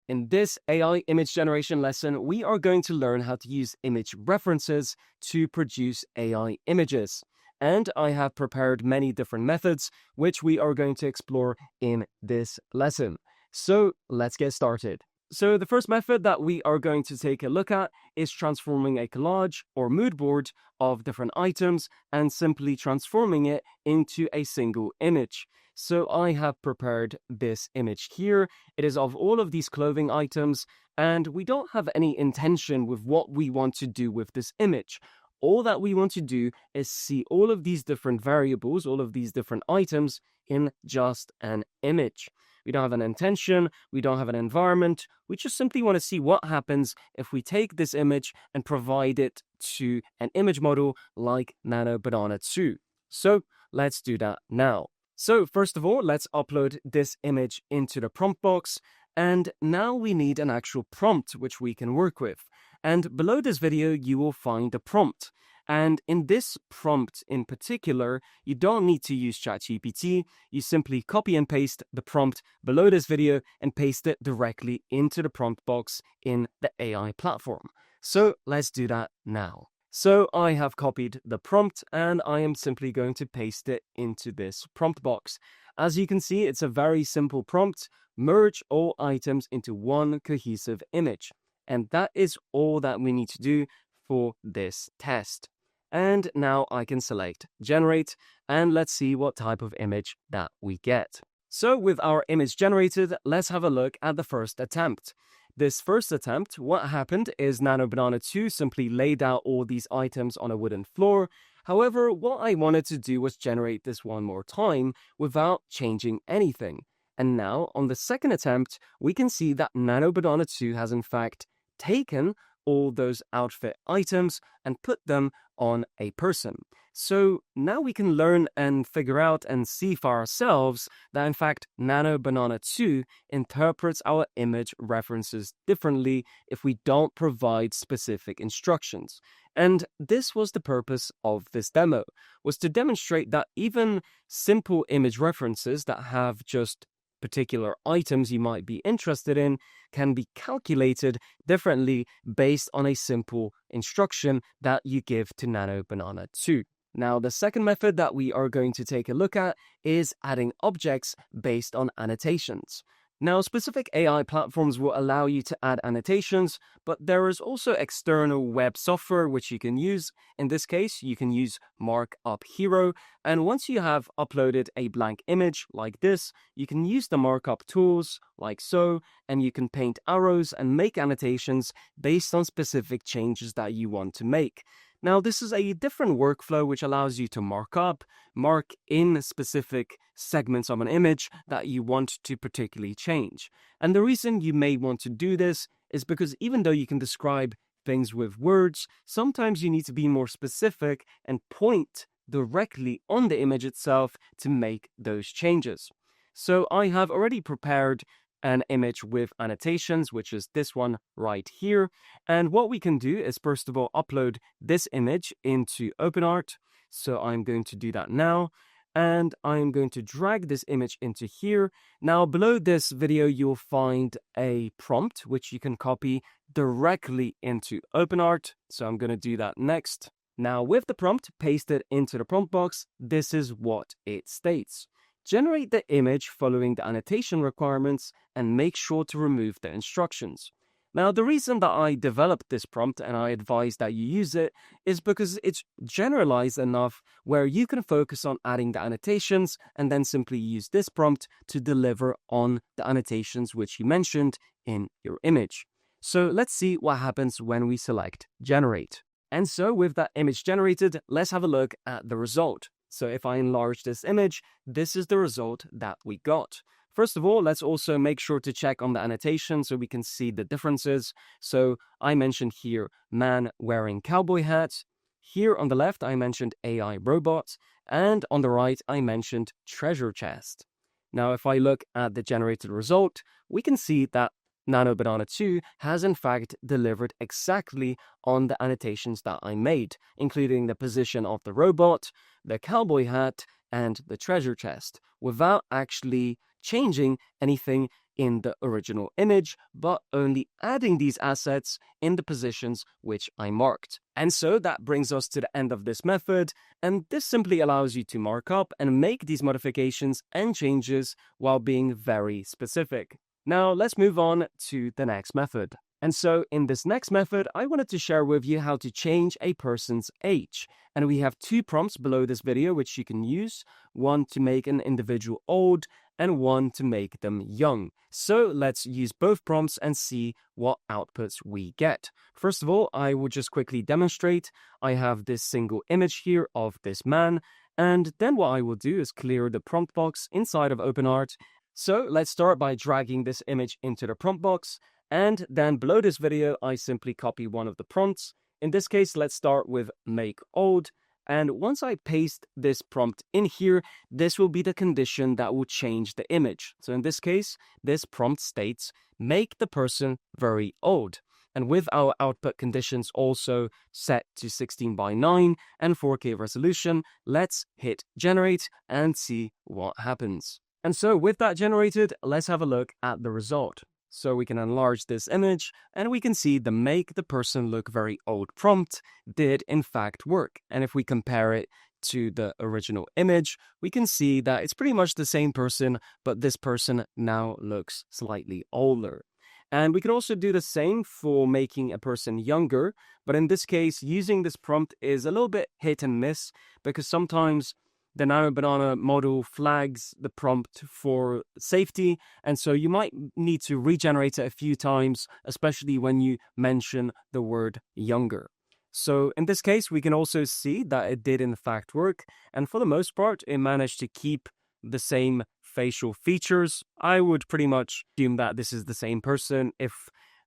In this AI image generation lesson, we are going to learn how to use image references to produce AI images. And I have prepared many different methods, which we are going to explore in this lesson. So let's get started. So the first method that we are going to take a look at is transforming a collage or mood board of different items and simply transforming it into a single image. So I have prepared this image here. It is of all of these clothing items, and we don't have any intention with what we want to do with this image. All that we want to do is see all of these different variables, all of these different items in just an image. We don't have an intention, we don't have an environment, we just simply want to see what happens if we take this image and provide it to an image model like Nano Banana 2. So let's do that now. So first of all, let's upload this image into the prompt box. And now we need an actual prompt which we can work with. And below this video, you will find the prompt. And in this prompt in particular, you don't need to use ChatGPT. You simply copy and paste the prompt below this video and paste it directly into the prompt box in the AI platform. So let's do that now. So I have copied the prompt and I am simply going to paste it into this prompt box. As you can see, it's a very simple prompt. Merge all items into one cohesive image. And that is all that we need to do for this test. And now I can select generate, and let's see what type of image that we get. So with our image generated, let's have a look at the first attempt. This first attempt, what happened is Nano Banana 2 simply laid out all these items on a wooden floor. However, what I wanted to do was generate this one more time without changing anything. And now, on the second attempt, we can see that Nano Banana 2 has in fact taken all those outfit items and put them on a person. So now we can learn and figure out and see for ourselves that in fact Nano Banana 2 interprets our image references differently if we don't provide specific instructions. And this was the purpose of this demo, was to demonstrate that even simple image references that have just particular items you might be interested in can be calculated differently based on a simple instruction that you give to Nano Banana 2. Now, the second method that we are going to take a look at is adding objects based on annotations. Now, specific AI platforms will allow you to add annotations, but there is also external web software which you can use. In this case, you can use Markup Hero, and once you have uploaded a blank image like this, you can use the markup tools like so, and you can paint arrows and make annotations based on specific changes that you want to make. Now, this is a different workflow which allows you to mark in specific segments of an image that you want to particularly change. And the reason you may want to do this is because even though you can describe things with words, sometimes you need to be more specific and point directly on the image itself to make those changes. So I have already prepared an image with annotations, which is this one right here. And what we can do is first of all upload this image into OpenArt. So I'm going to do that now. And I'm going to drag this image into here. Now below this video, you'll find a prompt, which you can copy directly into OpenArt. So I'm going to do that next. Now with the prompt pasted into the prompt box, this is what it states. Generate the image following the annotation requirements and make sure to remove the instructions. Now, the reason that I developed this prompt and I advise that you use it is because it's generalized enough where you can focus on adding the annotations and then simply use this prompt to deliver on the annotations which you mentioned in your image. So let's see what happens when we select Generate. And so with that image generated, let's have a look at the result. So if I enlarge this image, this is the result that we got. First of all, let's also make sure to check on the annotation so we can see the differences. So I mentioned here man wearing cowboy hat. Here on the left, I mentioned AI robot. And on the right, I mentioned treasure chest. Now, if I look at the generated result, we can see that Nano Banana 2 has in fact delivered exactly on the annotations that I made, including the position of the robot, the cowboy hat, and the treasure chest, without actually changing anything in the original image, but only adding these assets in the positions which I marked. And so that brings us to the end of this method, and this simply allows you to mark up and make these modifications and changes while being very specific. Now let's move on to the next method. And so in this next method, I wanted to share with you how to change a person's age. And we have two prompts below this video which you can use, one to make an individual old and one to make them young. So let's use both prompts and see what outputs we get. First of all, I will just quickly demonstrate. I have this single image here of this man, and then what I will do is clear the prompt box inside of OpenArt. So let's start by dragging this image into the prompt box, and then below this video, I simply copy one of the prompts. In this case, let's start with make old. And once I paste this prompt in here, this will be the condition that will change the image. So in this case, this prompt states, make the person very old. And with our output conditions also set to 16:9 and 4K resolution, let's hit generate and see what happens. And so with that generated, let's have a look at the result. So we can enlarge this image and we can see the make the person look very old prompt did in fact work. And if we compare it to the original image, we can see that it's pretty much the same person, but this person now looks slightly older. And we can also do the same for making a person younger, but in this case, using this prompt is a little bit hit and miss because sometimes the Nano Banana model flags the prompt for safety, and so you might need to regenerate it a few times, especially when you mention the word younger. So in this case, we can also see that it did in fact work, and for the most part, it managed to keep the same facial features. I would pretty much assume that this is the same person if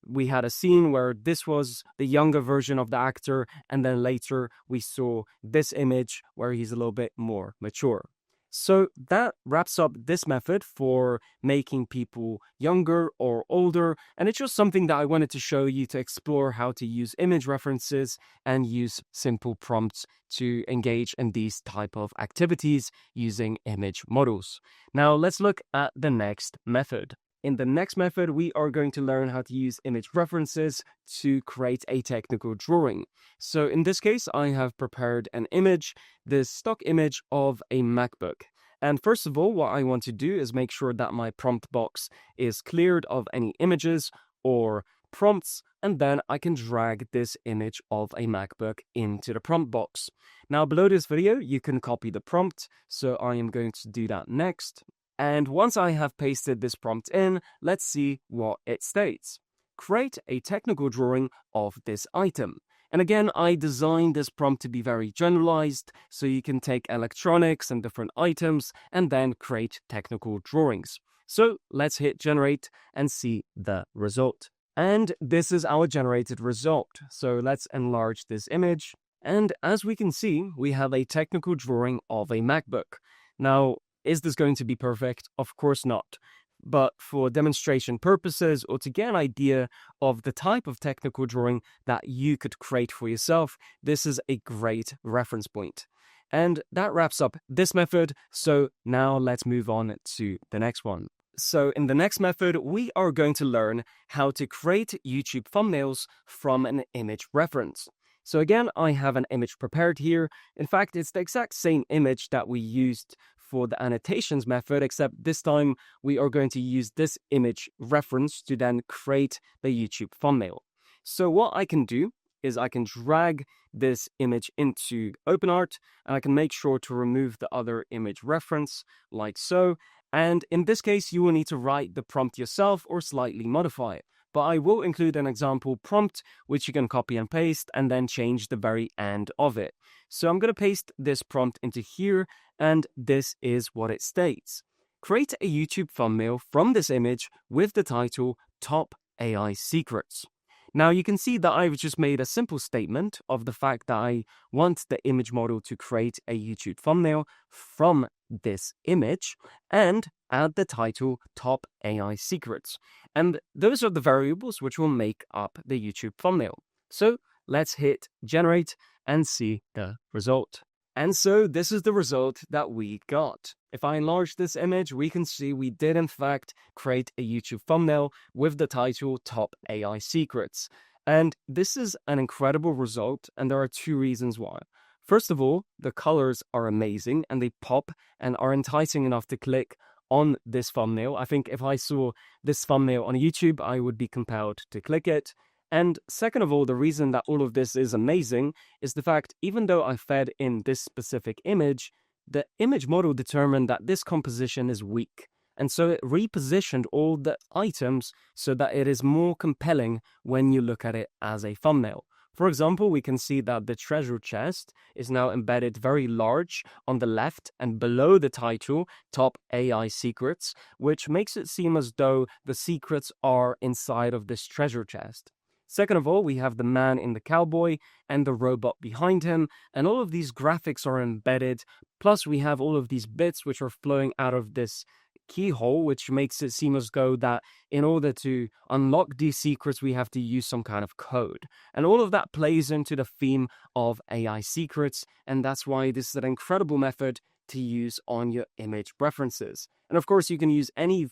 we had a scene where this was the younger version of the actor, and then later we saw this image where he's a little bit more mature. So that wraps up this method for making people younger or older, and it's just something that I wanted to show you to explore how to use image references and use simple prompts to engage in these type of activities using image models. Now let's look at the next method. In the next method, we are going to learn how to use image references to create a technical drawing. So in this case, I have prepared an image, this stock image of a MacBook. And first of all, what I want to do is make sure that my prompt box is cleared of any images or prompts, and then I can drag this image of a MacBook into the prompt box. Now below this video, you can copy the prompt, so I am going to do that next. And once I have pasted this prompt in, let's see what it states. Create a technical drawing of this item. And again, I designed this prompt to be very generalized, so you can take electronics and different items and then create technical drawings. So let's hit generate and see the result. And this is our generated result. So let's enlarge this image. And as we can see, we have a technical drawing of a MacBook. Now, is this going to be perfect? Of course not. But for demonstration purposes or to get an idea of the type of technical drawing that you could create for yourself, this is a great reference point. And that wraps up this method. So now let's move on to the next one. So in the next method, we are going to learn how to create YouTube thumbnails from an image reference. So again, I have an image prepared here. In fact, it's the exact same image that we used for the annotations method, except this time we are going to use this image reference to then create the YouTube thumbnail. So what I can do is I can drag this image into OpenArt, and I can make sure to remove the other image reference like so. And in this case, you will need to write the prompt yourself or slightly modify it. But I will include an example prompt, which you can copy and paste and then change the very end of it. So I'm going to paste this prompt into here, and this is what it states. Create a YouTube thumbnail from this image with the title Top AI Secrets. Now you can see that I've just made a simple statement of the fact that I want the image model to create a YouTube thumbnail from this image and add the title Top AI Secrets. And those are the variables which will make up the YouTube thumbnail. So let's hit generate and see the result. And so this is the result that we got. If I enlarge this image, we can see we did in fact create a YouTube thumbnail with the title Top AI Secrets. And this is an incredible result, and there are two reasons why. First of all, the colors are amazing and they pop and are enticing enough to click on this thumbnail. I think if I saw this thumbnail on YouTube, I would be compelled to click it. And second of all, the reason that all of this is amazing is the fact, even though I fed in this specific image, the image model determined that this composition is weak. And so it repositioned all the items so that it is more compelling when you look at it as a thumbnail. For example, we can see that the treasure chest is now embedded very large on the left and below the title, Top AI Secrets, which makes it seem as though the secrets are inside of this treasure chest. Second of all, we have the man in the cowboy and the robot behind him, and all of these graphics are embedded, plus we have all of these bits which are flowing out of this keyhole, which makes it seem as though that in order to unlock these secrets, we have to use some kind of code. And all of that plays into the theme of AI secrets, and that's why this is an incredible method to use on your image references. And of course, you can use any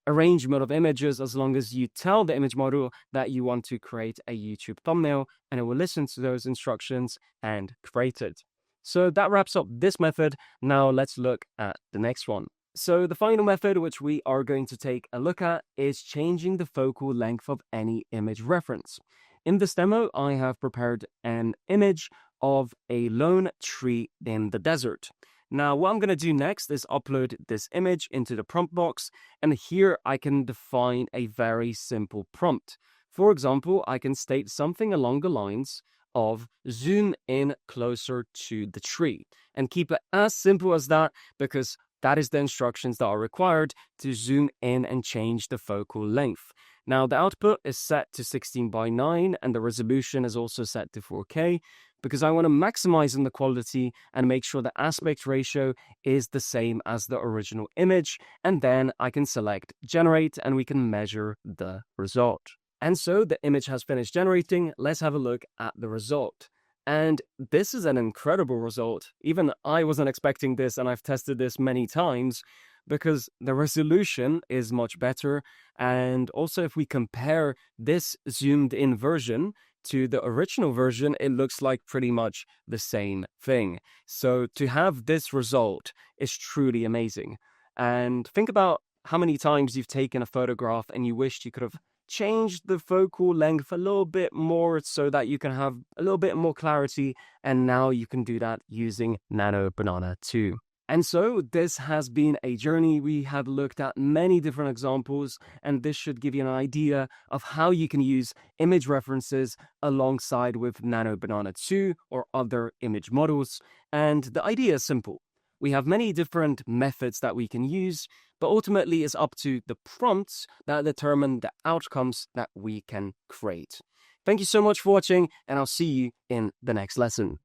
arrangement of images as long as you tell the image model that you want to create a YouTube thumbnail, and it will listen to those instructions and create it. So that wraps up this method. Now let's look at the next one. So the final method which we are going to take a look at is changing the focal length of any image reference. In this demo, I have prepared an image of a lone tree in the desert. Now, what I'm going to do next is upload this image into the prompt box, and here I can define a very simple prompt. For example, I can state something along the lines of zoom in closer to the tree, and keep it as simple as that, because that is the instructions that are required to zoom in and change the focal length. Now, the output is set to 16:9, and the resolution is also set to 4K, because I want to maximize on the quality and make sure the aspect ratio is the same as the original image, and then I can select generate and we can measure the result. And so the image has finished generating. Let's have a look at the result. And this is an incredible result. Even I wasn't expecting this, and I've tested this many times, because the resolution is much better. And also, if we compare this zoomed in version to the original version, it looks like pretty much the same thing. So to have this result is truly amazing. And think about how many times you've taken a photograph and you wished you could have changed the focal length a little bit more so that you can have a little bit more clarity, and now you can do that using Nano Banana 2. And so this has been a journey. We have looked at many different examples, and this should give you an idea of how you can use image references alongside with Nano Banana 2 or other image models. And the idea is simple. We have many different methods that we can use, but ultimately it's up to the prompts that determine the outcomes that we can create. Thank you so much for watching, and I'll see you in the next lesson.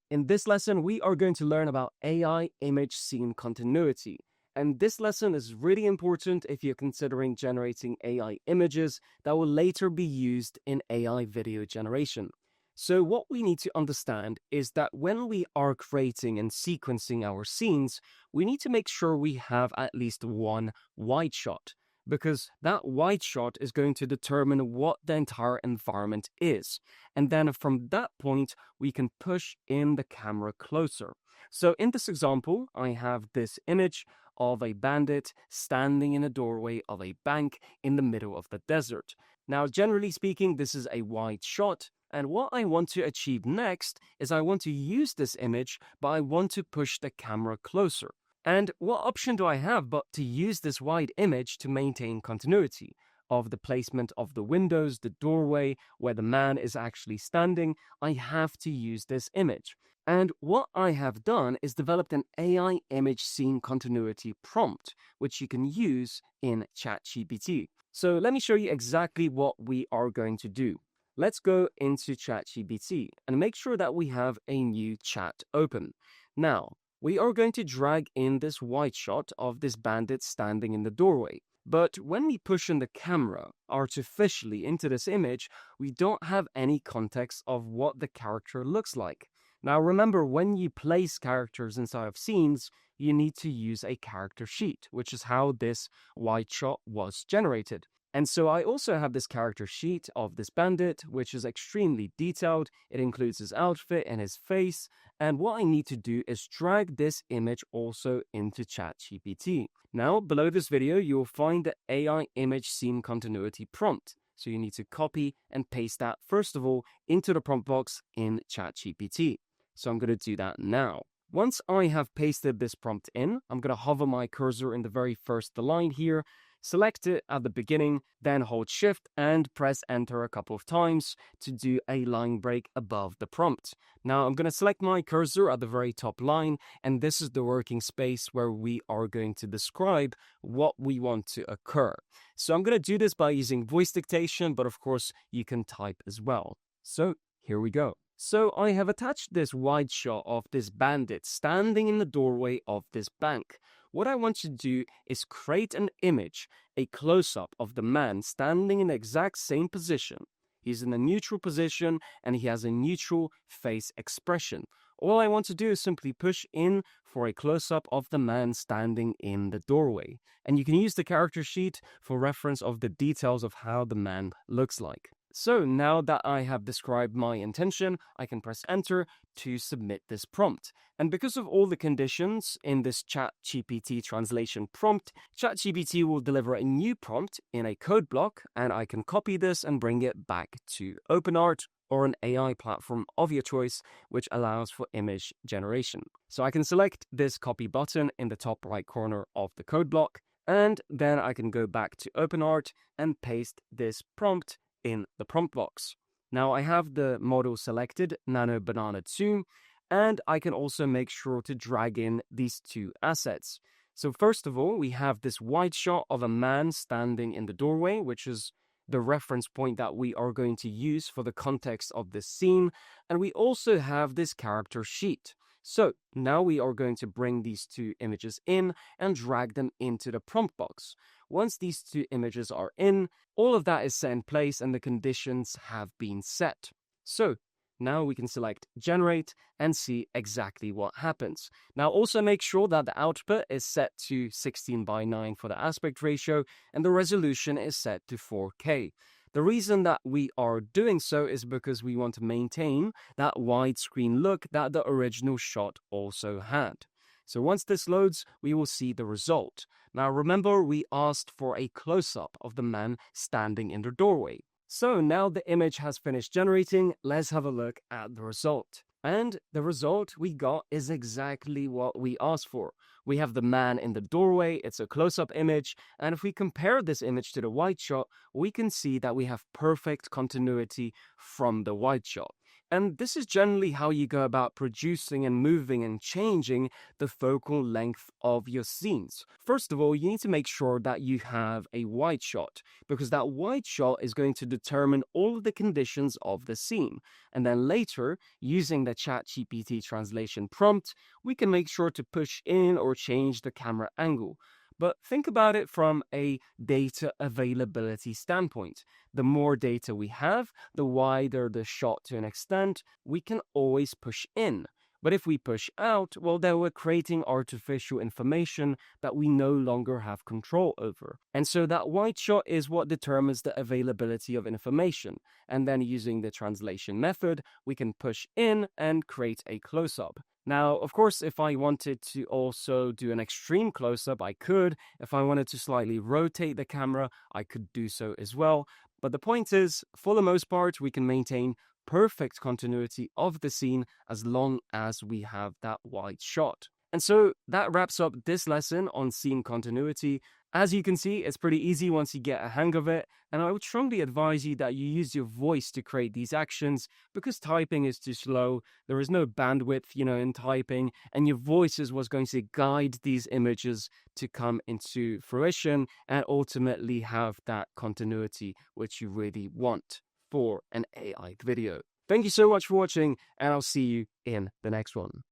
In this lesson, we are going to learn about AI image scene continuity. And this lesson is really important if you're considering generating AI images that will later be used in AI video generation. So what we need to understand is that when we are creating and sequencing our scenes, we need to make sure we have at least one wide shot, because that wide shot is going to determine what the entire environment is. And then from that point, we can push in the camera closer. So in this example, I have this image of a bandit standing in a doorway of a bank in the middle of the desert. Now, generally speaking, this is a wide shot. And what I want to achieve next is I want to use this image, but I want to push the camera closer. And what option do I have but to use this wide image to maintain continuity of the placement of the windows, the doorway, where the man is actually standing? I have to use this image. And what I have done is developed an AI image scene continuity prompt, which you can use in ChatGPT. So let me show you exactly what we are going to do. Let's go into ChatGPT and make sure that we have a new chat open. Now, we are going to drag in this wide shot of this bandit standing in the doorway. But when we push in the camera artificially into this image, we don't have any context of what the character looks like. Now remember, when you place characters inside of scenes, you need to use a character sheet, which is how this wide shot was generated. And so I also have this character sheet of this bandit, which is extremely detailed. It includes his outfit and his face. And what I need to do is drag this image also into ChatGPT. Now, below this video, you will find the AI image scene continuity prompt. So you need to copy and paste that, first of all, into the prompt box in ChatGPT. So I'm going to do that now. Once I have pasted this prompt in, I'm going to hover my cursor in the very first line here, select it at the beginning, then hold Shift and press Enter a couple of times to do a line break above the prompt. Now I'm going to select my cursor at the very top line, and this is the working space where we are going to describe what we want to occur. So I'm going to do this by using voice dictation, but of course you can type as well. So here we go. So I have attached this wide shot of this bandit standing in the doorway of this bank. What I want to do is create an image, a close-up of the man standing in the exact same position. He's in a neutral position and he has a neutral face expression. All I want to do is simply push in for a close-up of the man standing in the doorway. And you can use the character sheet for reference of the details of how the man looks like. So now that I have described my intention, I can press enter to submit this prompt. And because of all the conditions in this ChatGPT translation prompt, ChatGPT will deliver a new prompt in a code block, and I can copy this and bring it back to OpenArt or an AI platform of your choice, which allows for image generation. So I can select this copy button in the top right corner of the code block, and then I can go back to OpenArt and paste this prompt in the prompt box. Now I have the model selected, Nano Banana 2, and I can also make sure to drag in these two assets. So first of all, we have this wide shot of a man standing in the doorway, which is the reference point that we are going to use for the context of this scene. And we also have this character sheet. So now we are going to bring these two images in and drag them into the prompt box. Once these two images are in, all of that is set in place and the conditions have been set. So now we can select generate and see exactly what happens. Now also make sure that the output is set to 16:9 for the aspect ratio and the resolution is set to 4K. The reason that we are doing so is because we want to maintain that widescreen look that the original shot also had. So once this loads, we will see the result. Now remember, we asked for a close-up of the man standing in the doorway. So now the image has finished generating, let's have a look at the result. And the result we got is exactly what we asked for. We have the man in the doorway, it's a close-up image, and if we compare this image to the wide shot, we can see that we have perfect continuity from the wide shot. And this is generally how you go about producing and moving and changing the focal length of your scenes. First of all, you need to make sure that you have a wide shot, because that wide shot is going to determine all of the conditions of the scene. And then later, using the ChatGPT translation prompt, we can make sure to push in or change the camera angle. But think about it from a data availability standpoint. The more data we have, the wider the shot to an extent, we can always push in. But if we push out, well, then we're creating artificial information that we no longer have control over. And so that wide shot is what determines the availability of information. And then using the translation method, we can push in and create a close-up. Now, of course, if I wanted to also do an extreme close-up, I could. If I wanted to slightly rotate the camera, I could do so as well. But the point is, for the most part, we can maintain perfect continuity of the scene as long as we have that wide shot. And so that wraps up this lesson on scene continuity. As you can see, it's pretty easy once you get a hang of it, and I would strongly advise you that you use your voice to create these actions because typing is too slow, there is no bandwidth, in typing, and your voice is what's going to guide these images to come into fruition and ultimately have that continuity which you really want for an AI video. Thank you so much for watching, and I'll see you in the next one.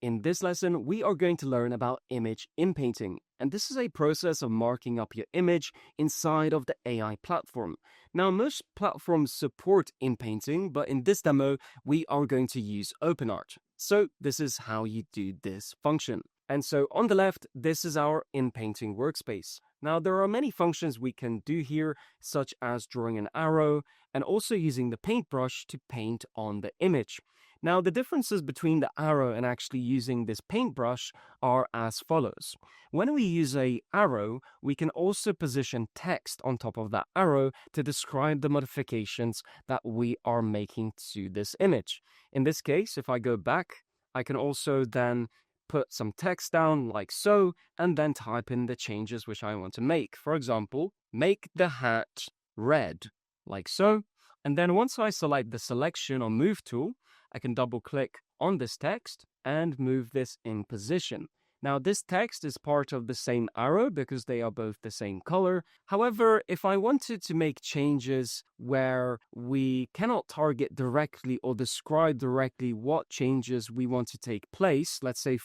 In this lesson, we are going to learn about image inpainting, and this is a process of marking up your image inside of the AI platform. Now, most platforms support inpainting, but in this demo, we are going to use OpenArt. So this is how you do this function. And so on the left, this is our inpainting workspace. Now, there are many functions we can do here, such as drawing an arrow and also using the paintbrush to paint on the image. Now, the differences between the arrow and actually using this paintbrush are as follows. When we use an arrow, we can also position text on top of that arrow to describe the modifications that we are making to this image. In this case, if I go back, I can also then put some text down like so, and then type in the changes which I want to make. For example, make the hat red, like so. And then once I select the selection or move tool, I can double click on this text and move this in position. Now this text is part of the same arrow because they are both the same color. However, if I wanted to make changes where we cannot target directly or describe directly what changes we want to take place, let's say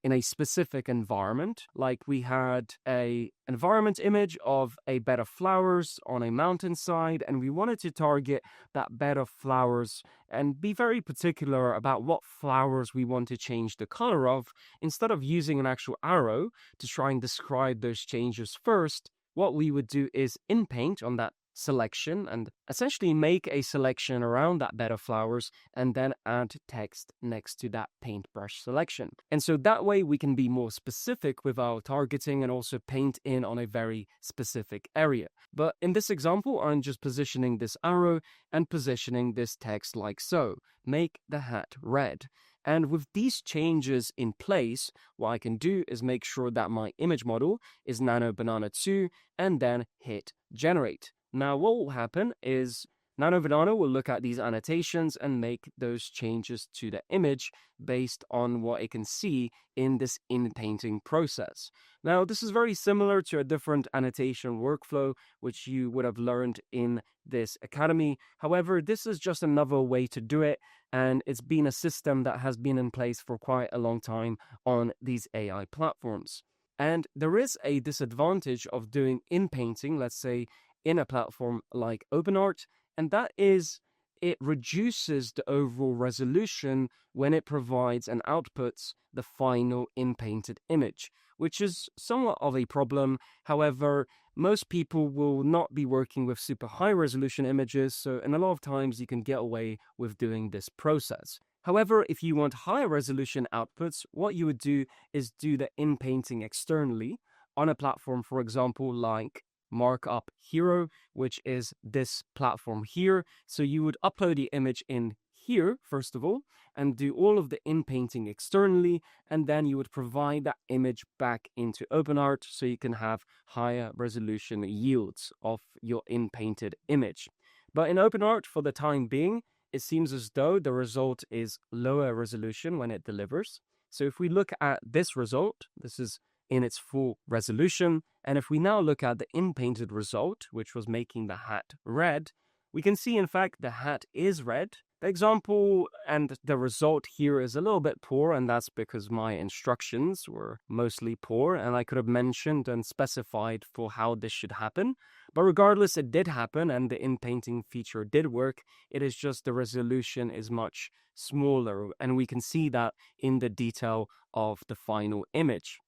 in a specific environment, like we had a environment image of a bed of flowers on a mountainside, and we wanted to target that bed of flowers and be very particular about what flowers we want to change the color of. Instead of using an actual arrow to try and describe those changes first, what we would do is in Paint on that selection and essentially make a selection around that bed of flowers and then add text next to that paintbrush selection. And so that way we can be more specific with our targeting and also paint in on a very specific area. But in this example, I'm just positioning this arrow and positioning this text like so. Make the hat red. And with these changes in place, what I can do is make sure that my image model is Nano Banana 2 and then hit generate. Now what will happen is Nano Banana will look at these annotations and make those changes to the image based on what it can see in this in-painting process. Now this is very similar to a different annotation workflow which you would have learned in this academy. However, this is just another way to do it, and it's been a system that has been in place for quite a long time on these AI platforms. And there is a disadvantage of doing in-painting, let's say, in a platform like OpenArt, and that is it reduces the overall resolution when it provides and outputs the final in-painted image, which is somewhat of a problem. However, most people will not be working with super high resolution images, so in a lot of times you can get away with doing this process. However, if you want higher resolution outputs, what you would do is do the in-painting externally on a platform, for example, like Markup Hero, which is this platform here. So you would upload the image in here, first of all, and do all of the in-painting externally, and then you would provide that image back into OpenArt so you can have higher resolution yields of your in-painted image. But in OpenArt, for the time being, it seems as though the result is lower resolution when it delivers. So if we look at this result, this is in its full resolution. And if we now look at the in-painted result, which was making the hat red, we can see, in fact, the hat is red. The example and the result here is a little bit poor, and that's because my instructions were mostly poor, and I could have mentioned and specified for how this should happen. But regardless, it did happen, and the in-painting feature did work. It is just the resolution is much smaller, and we can see that in the detail of the final image.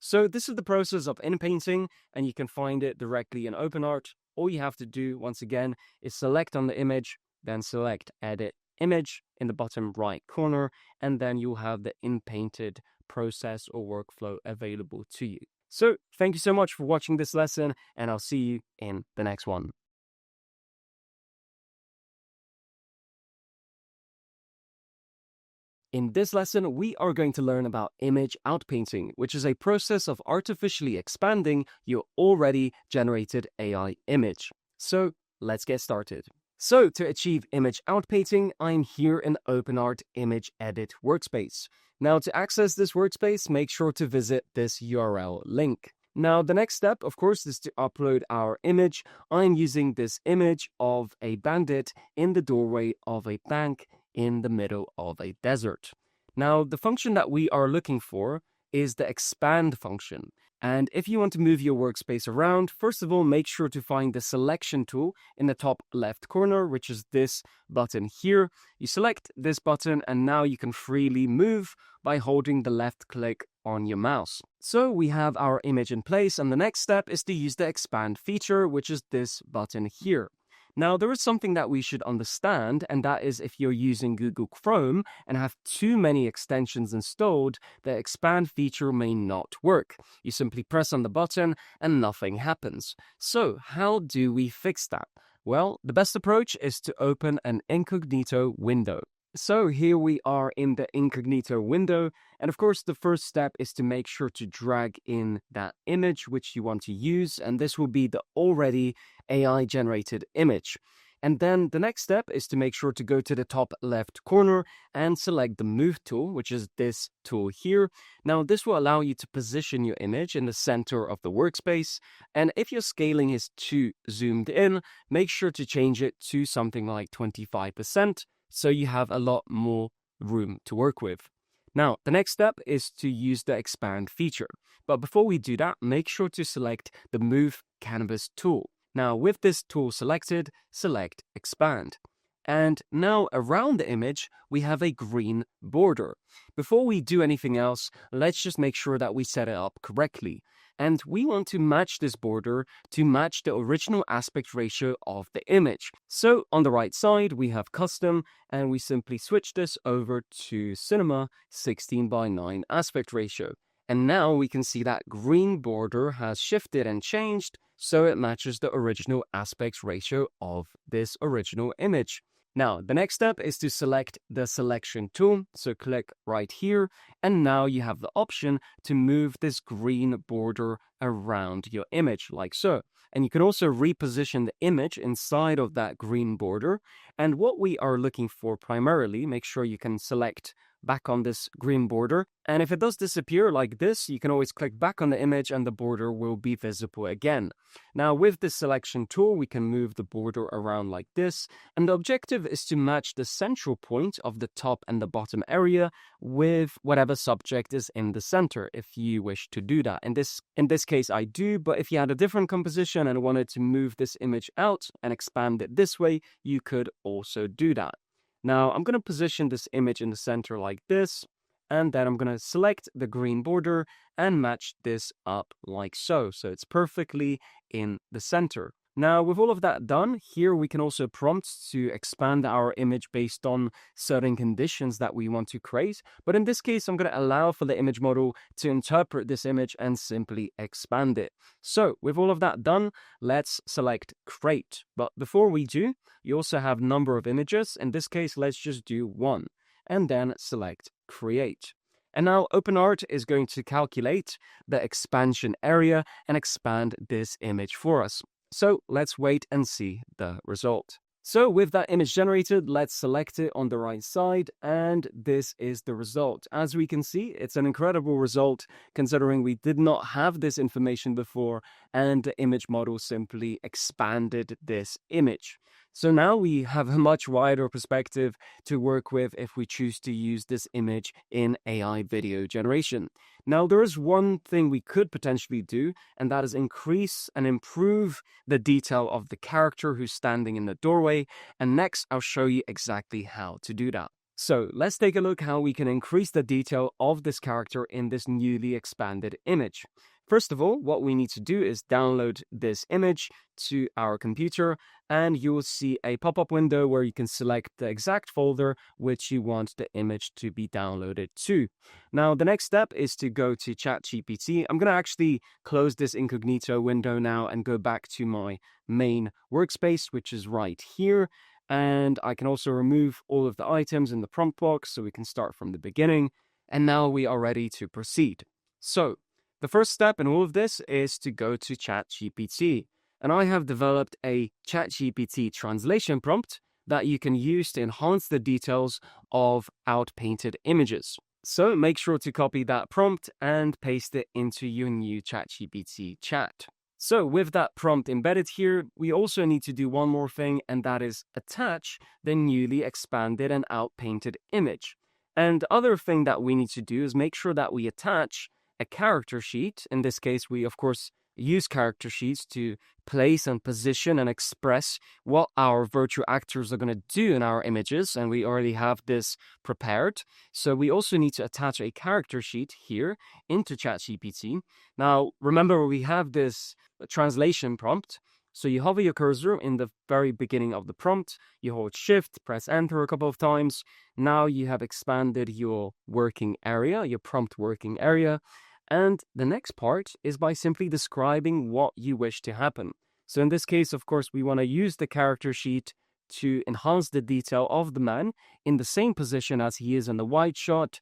So this is the process of in-painting, and you can find it directly in OpenArt. All you have to do, once again, is select on the image, then select Edit Image in the bottom right corner, and then you'll have the in-painted process or workflow available to you. So thank you so much for watching this lesson, and I'll see you in the next one. In this lesson, we are going to learn about image outpainting, which is a process of artificially expanding your already generated AI image. So let's get started. So to achieve image outpainting, I'm here in OpenArt Image Edit workspace. Now to access this workspace, make sure to visit this URL link. Now the next step, of course, is to upload our image. I'm using this image of a bandit in the doorway of a bank in the middle of a desert. Now, the function that we are looking for is the expand function. And if you want to move your workspace around, first of all, make sure to find the selection tool in the top left corner, which is this button here. You select this button, and now you can freely move by holding the left click on your mouse. So we have our image in place, and the next step is to use the expand feature, which is this button here. Now, there is something that we should understand, and that is if you're using Google Chrome and have too many extensions installed, the expand feature may not work. You simply press on the button and nothing happens. So, how do we fix that? Well, the best approach is to open an incognito window. So here we are in the incognito window, and of course the first step is to make sure to drag in that image which you want to use, and this will be the already AI generated image. And then the next step is to make sure to go to the top left corner and select the move tool, which is this tool here. Now this will allow you to position your image in the center of the workspace, and if your scaling is too zoomed in, make sure to change it to something like 25%. So you have a lot more room to work with. Now, the next step is to use the expand feature. But before we do that, make sure to select the Move Canvas tool. Now, with this tool selected, select Expand. And now around the image, we have a green border. Before we do anything else, let's just make sure that we set it up correctly. And we want to match this border to match the original aspect ratio of the image. So on the right side, we have custom, and we simply switch this over to Cinema 16:9 aspect ratio. And now we can see that green border has shifted and changed, so it matches the original aspect ratio of this original image. Now, the next step is to select the selection tool. So click right here, and now you have the option to move this green border around your image like so. And you can also reposition the image inside of that green border. And what we are looking for primarily, make sure you can select back on this green border. And if it does disappear like this, you can always click back on the image and the border will be visible again. Now with this selection tool, we can move the border around like this. And the objective is to match the central point of the top and the bottom area with whatever subject is in the center, if you wish to do that. In this case, I do, but if you had a different composition and wanted to move this image out and expand it this way, you could also do that. Now, I'm going to position this image in the center like this, and then I'm going to select the green border and match this up like so. So it's perfectly in the center. Now, with all of that done, here we can also prompt to expand our image based on certain conditions that we want to create. But in this case, I'm going to allow for the image model to interpret this image and simply expand it. So with all of that done, let's select create. But before we do, you also have number of images. In this case, let's just do 1 and then select create. And now OpenArt is going to calculate the expansion area and expand this image for us. So let's wait and see the result. So with that image generated, let's select it on the right side, and this is the result. As we can see, it's an incredible result considering we did not have this information before, and the image model simply expanded this image. So now we have a much wider perspective to work with if we choose to use this image in AI video generation. Now, there is one thing we could potentially do, and that is increase and improve the detail of the character who's standing in the doorway. And next, I'll show you exactly how to do that. So let's take a look how we can increase the detail of this character in this newly expanded image. First of all, what we need to do is download this image to our computer, and you will see a pop-up window where you can select the exact folder which you want the image to be downloaded to. Now, the next step is to go to ChatGPT. I'm going to actually close this incognito window now and go back to my main workspace, which is right here. And I can also remove all of the items in the prompt box so we can start from the beginning. And now we are ready to proceed. So, the first step in all of this is to go to ChatGPT. And I have developed a ChatGPT translation prompt that you can use to enhance the details of outpainted images. So make sure to copy that prompt and paste it into your new ChatGPT chat. So with that prompt embedded here, we also need to do one more thing, and that is attach the newly expanded and outpainted image. And the other thing that we need to do is make sure that we attach a character sheet. In this case, we of course use character sheets to place and position and express what our virtual actors are going to do in our images, and we already have this prepared. So we also need to attach a character sheet here into ChatGPT. Now, remember, we have this translation prompt. So you hover your cursor in the very beginning of the prompt, you hold shift, press enter a couple of times. Now you have expanded your working area, your prompt working area. And the next part is by simply describing what you wish to happen. So in this case, of course, we want to use the character sheet to enhance the detail of the man in the same position as he is in the wide shot,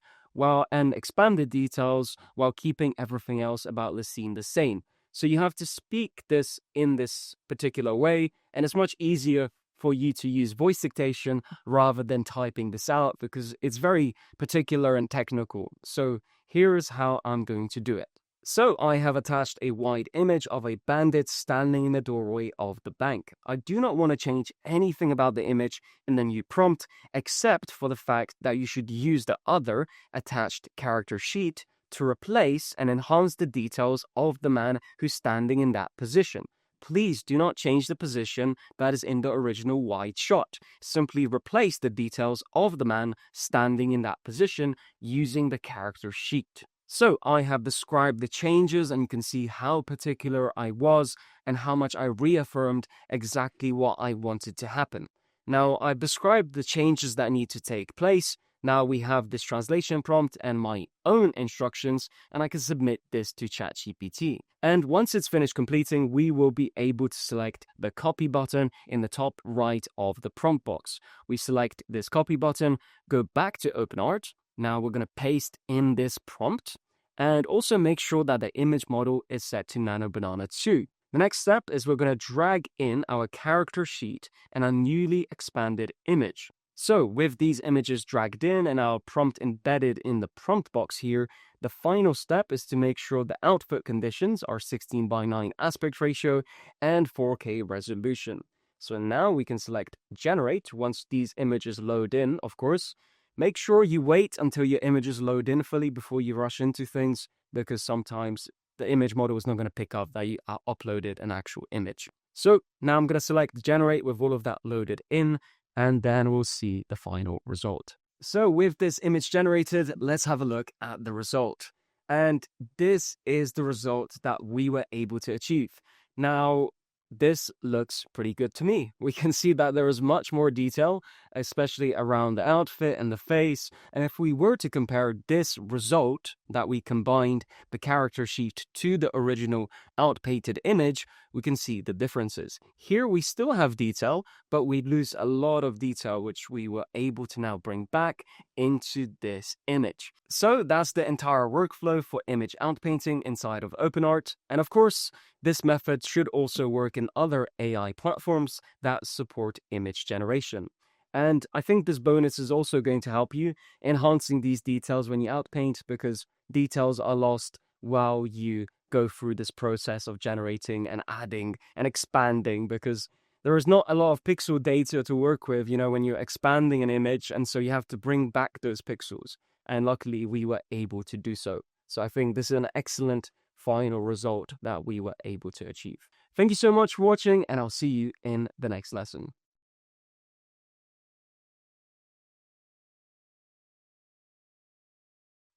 and expand the details while keeping everything else about the scene the same. So you have to speak this in this particular way, and it's much easier for you to use voice dictation rather than typing this out because it's very particular and technical. So here's how I'm going to do it. So I have attached a wide image of a bandit standing in the doorway of the bank. I do not want to change anything about the image in the new prompt, except for the fact that you should use the other attached character sheet to replace and enhance the details of the man who's standing in that position. Please do not change the position that is in the original wide shot. Simply replace the details of the man standing in that position using the character sheet. So I have described the changes, and you can see how particular I was and how much I reaffirmed exactly what I wanted to happen. Now I've described the changes that need to take place. Now we have this translation prompt and my own instructions, and I can submit this to ChatGPT. And once it's finished completing, we will be able to select the copy button in the top right of the prompt box. We select this copy button, go back to OpenArt. Now we're going to paste in this prompt and also make sure that the image model is set to Nano Banana 2. The next step is we're going to drag in our character sheet and a newly expanded image. So with these images dragged in and our prompt embedded in the prompt box here, the final step is to make sure the output conditions are 16:9 aspect ratio and 4K resolution. So now we can select generate once these images load in, of course. Make sure you wait until your images load in fully before you rush into things, because sometimes the image model is not going to pick up that you uploaded an actual image. So now I'm going to select generate with all of that loaded in, and then we'll see the final result. So with this image generated, let's have a look at the result. And this is the result that we were able to achieve. Now, this looks pretty good to me. We can see that there is much more detail, especially around the outfit and the face. And if we were to compare this result that we combined the character sheet to the original outpainted image, we can see the differences. Here we still have detail, but we lose a lot of detail, which we were able to now bring back into this image. So that's the entire workflow for image outpainting inside of OpenArt. And of course, this method should also work in other AI platforms that support image generation. And I think this bonus is also going to help you enhancing these details when you outpaint, because details are lost while you go through this process of generating and adding and expanding, because there is not a lot of pixel data to work with, when you're expanding an image, and so you have to bring back those pixels. And luckily, we were able to do so. So I think this is an excellent final result that we were able to achieve. Thank you so much for watching, and I'll see you in the next lesson.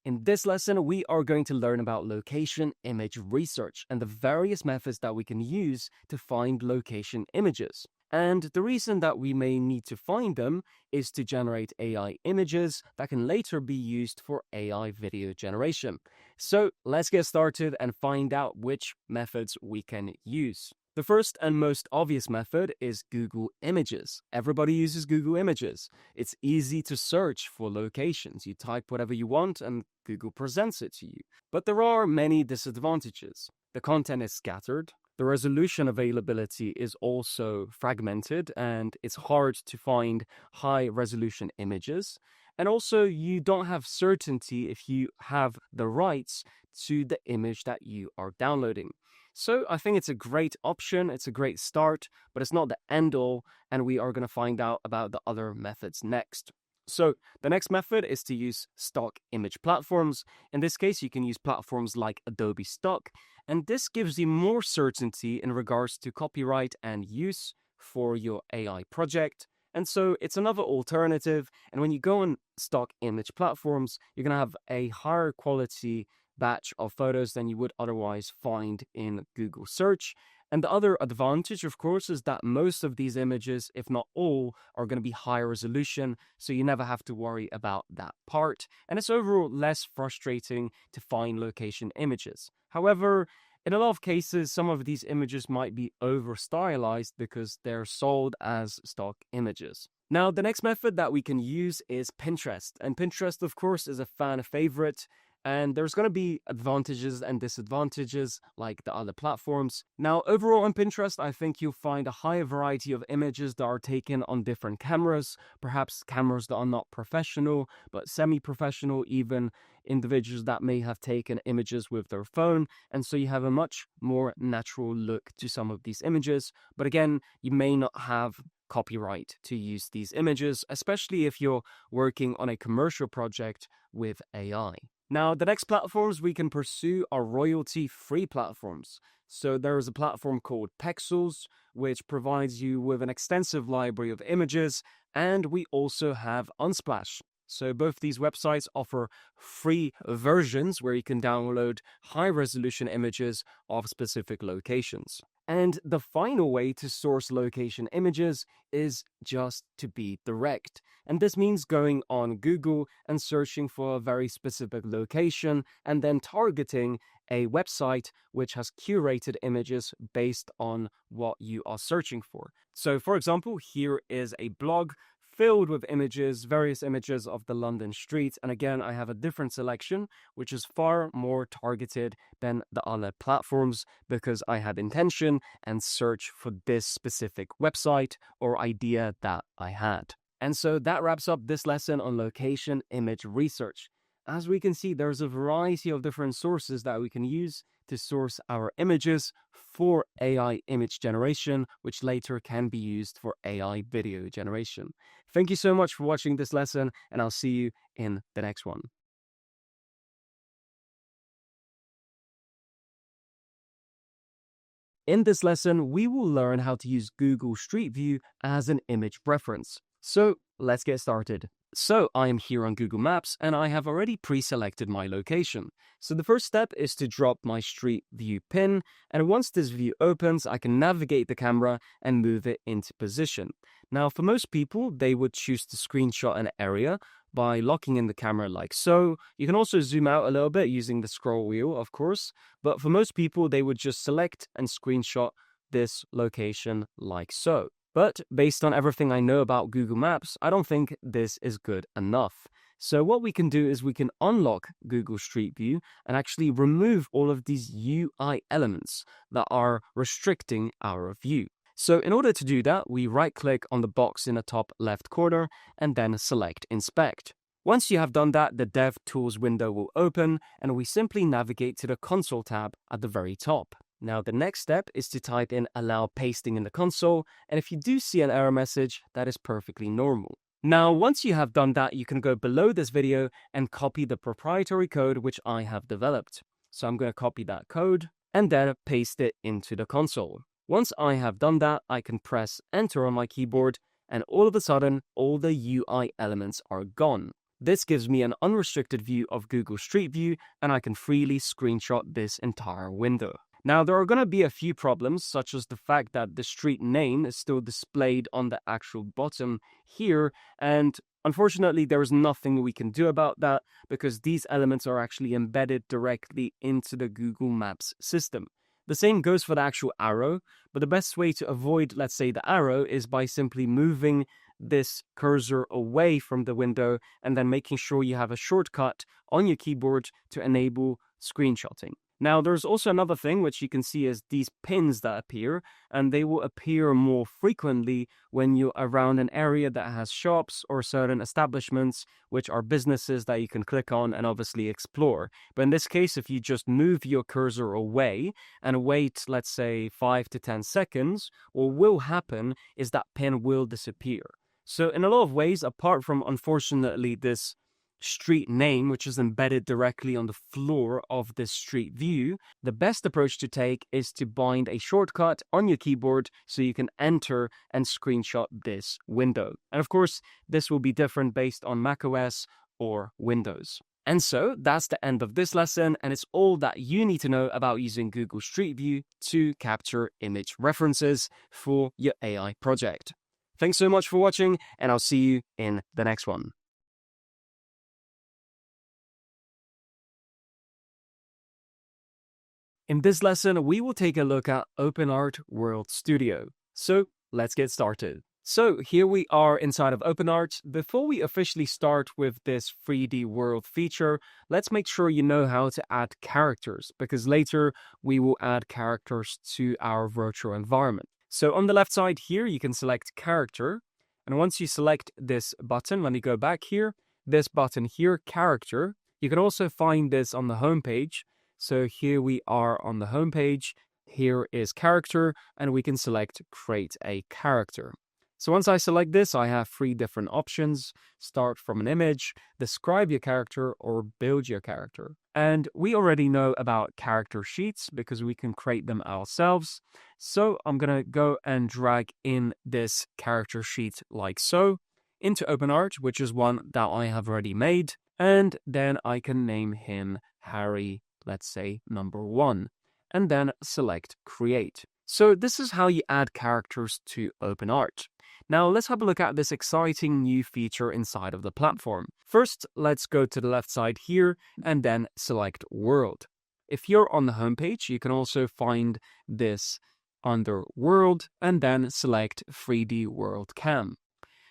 In this lesson, we are going to learn about location image research and the various methods that we can use to find location images. And the reason that we may need to find them is to generate AI images that can later be used for AI video generation. So let's get started and find out which methods we can use. The first and most obvious method is Google Images. Everybody uses Google Images. It's easy to search for locations. You type whatever you want and Google presents it to you. But there are many disadvantages. The content is scattered. The resolution availability is also fragmented, and it's hard to find high resolution images. And also, you don't have certainty if you have the rights to the image that you are downloading. So I think it's a great option, it's a great start, but it's not the end all, and we are going to find out about the other methods next. So the next method is to use stock image platforms. In this case, you can use platforms like Adobe Stock, and this gives you more certainty in regards to copyright and use for your AI project. And so it's another alternative, and when you go on stock image platforms, you're going to have a higher quality batch of photos than you would otherwise find in Google search. And the other advantage, of course, is that most of these images, if not all, are going to be high resolution, so you never have to worry about that part. And it's overall less frustrating to find location images. However, in a lot of cases, some of these images might be over-stylized because they're sold as stock images. Now, the next method that we can use is Pinterest. And Pinterest, of course, is a fan favorite. And there's going to be advantages and disadvantages like the other platforms. Now, overall on Pinterest, I think you'll find a higher variety of images that are taken on different cameras, perhaps cameras that are not professional, but semi-professional, even individuals that may have taken images with their phone. And so you have a much more natural look to some of these images. But again, you may not have copyright to use these images, especially if you're working on a commercial project with AI. Now, the next platforms we can pursue are royalty-free platforms. So there is a platform called Pexels, which provides you with an extensive library of images, and we also have Unsplash. So both these websites offer free versions where you can download high-resolution images of specific locations. And the final way to source location images is just to be direct. And this means going on Google and searching for a very specific location and then targeting a website which has curated images based on what you are searching for. So for example, here is a blog filled with images, various images of the London streets. And again, I have a different selection, which is far more targeted than the other platforms because I had intention and search for this specific website or idea that I had. And so that wraps up this lesson on location image research. As we can see, there's a variety of different sources that we can use to source our images for AI image generation, which later can be used for AI video generation. Thank you so much for watching this lesson, and I'll see you in the next one. In this lesson, we will learn how to use Google Street View as an image reference. So let's get started. So I am here on Google Maps and I have already pre-selected my location. So the first step is to drop my Street View pin, and once this view opens, I can navigate the camera and move it into position. Now for most people, they would choose to screenshot an area by locking in the camera like so. You can also zoom out a little bit using the scroll wheel, of course, but for most people, they would just select and screenshot this location like so. But based on everything I know about Google Maps, I don't think this is good enough. So what we can do is we can unlock Google Street View and actually remove all of these UI elements that are restricting our view. So in order to do that, we right-click on the box in the top left corner and then select Inspect. Once you have done that, the DevTools window will open and we simply navigate to the Console tab at the very top. Now the next step is to type in allow pasting in the console, and if you do see an error message, that is perfectly normal. Now once you have done that, you can go below this video and copy the proprietary code which I have developed. So I'm going to copy that code and then paste it into the console. Once I have done that, I can press enter on my keyboard and all of a sudden all the UI elements are gone. This gives me an unrestricted view of Google Street View and I can freely screenshot this entire window. Now, there are going to be a few problems, such as the fact that the street name is still displayed on the actual bottom here, and unfortunately, there is nothing we can do about that because these elements are actually embedded directly into the Google Maps system. The same goes for the actual arrow, but the best way to avoid, let's say, the arrow is by simply moving this cursor away from the window and then making sure you have a shortcut on your keyboard to enable screenshotting. Now, there's also another thing which you can see is these pins that appear, and they will appear more frequently when you're around an area that has shops or certain establishments, which are businesses that you can click on and obviously explore. But in this case, if you just move your cursor away and wait, let's say 5 to 10 seconds, what will happen is that pin will disappear. So in a lot of ways, apart from unfortunately this street name, which is embedded directly on the floor of this street view, the best approach to take is to bind a shortcut on your keyboard so you can enter and screenshot this window. And of course, this will be different based on macOS or Windows. And so that's the end of this lesson, and it's all that you need to know about using Google Street View to capture image references for your AI project. Thanks so much for watching, and I'll see you in the next one. In this lesson, we will take a look at OpenArt World Studio. So let's get started. So here we are inside of OpenArt. Before we officially start with this 3D world feature, let's make sure you know how to add characters, because later we will add characters to our virtual environment. So on the left side here, you can select character. And once you select this button, let me go back here, this button here, character, you can also find this on the home page. So here we are on the home page. Here is character, and we can select create a character. So once I select this, I have 3 different options: start from an image, describe your character, or build your character. And we already know about character sheets because we can create them ourselves. So I'm going to go and drag in this character sheet like so into OpenArt, which is one that I have already made. And then I can name him Harry, let's say number 1, and then select create. So this is how you add characters to OpenArt. Now let's have a look at this exciting new feature inside of the platform. First, let's go to the left side here and then select World. If you're on the home page, you can also find this under World and then select 3D World Cam.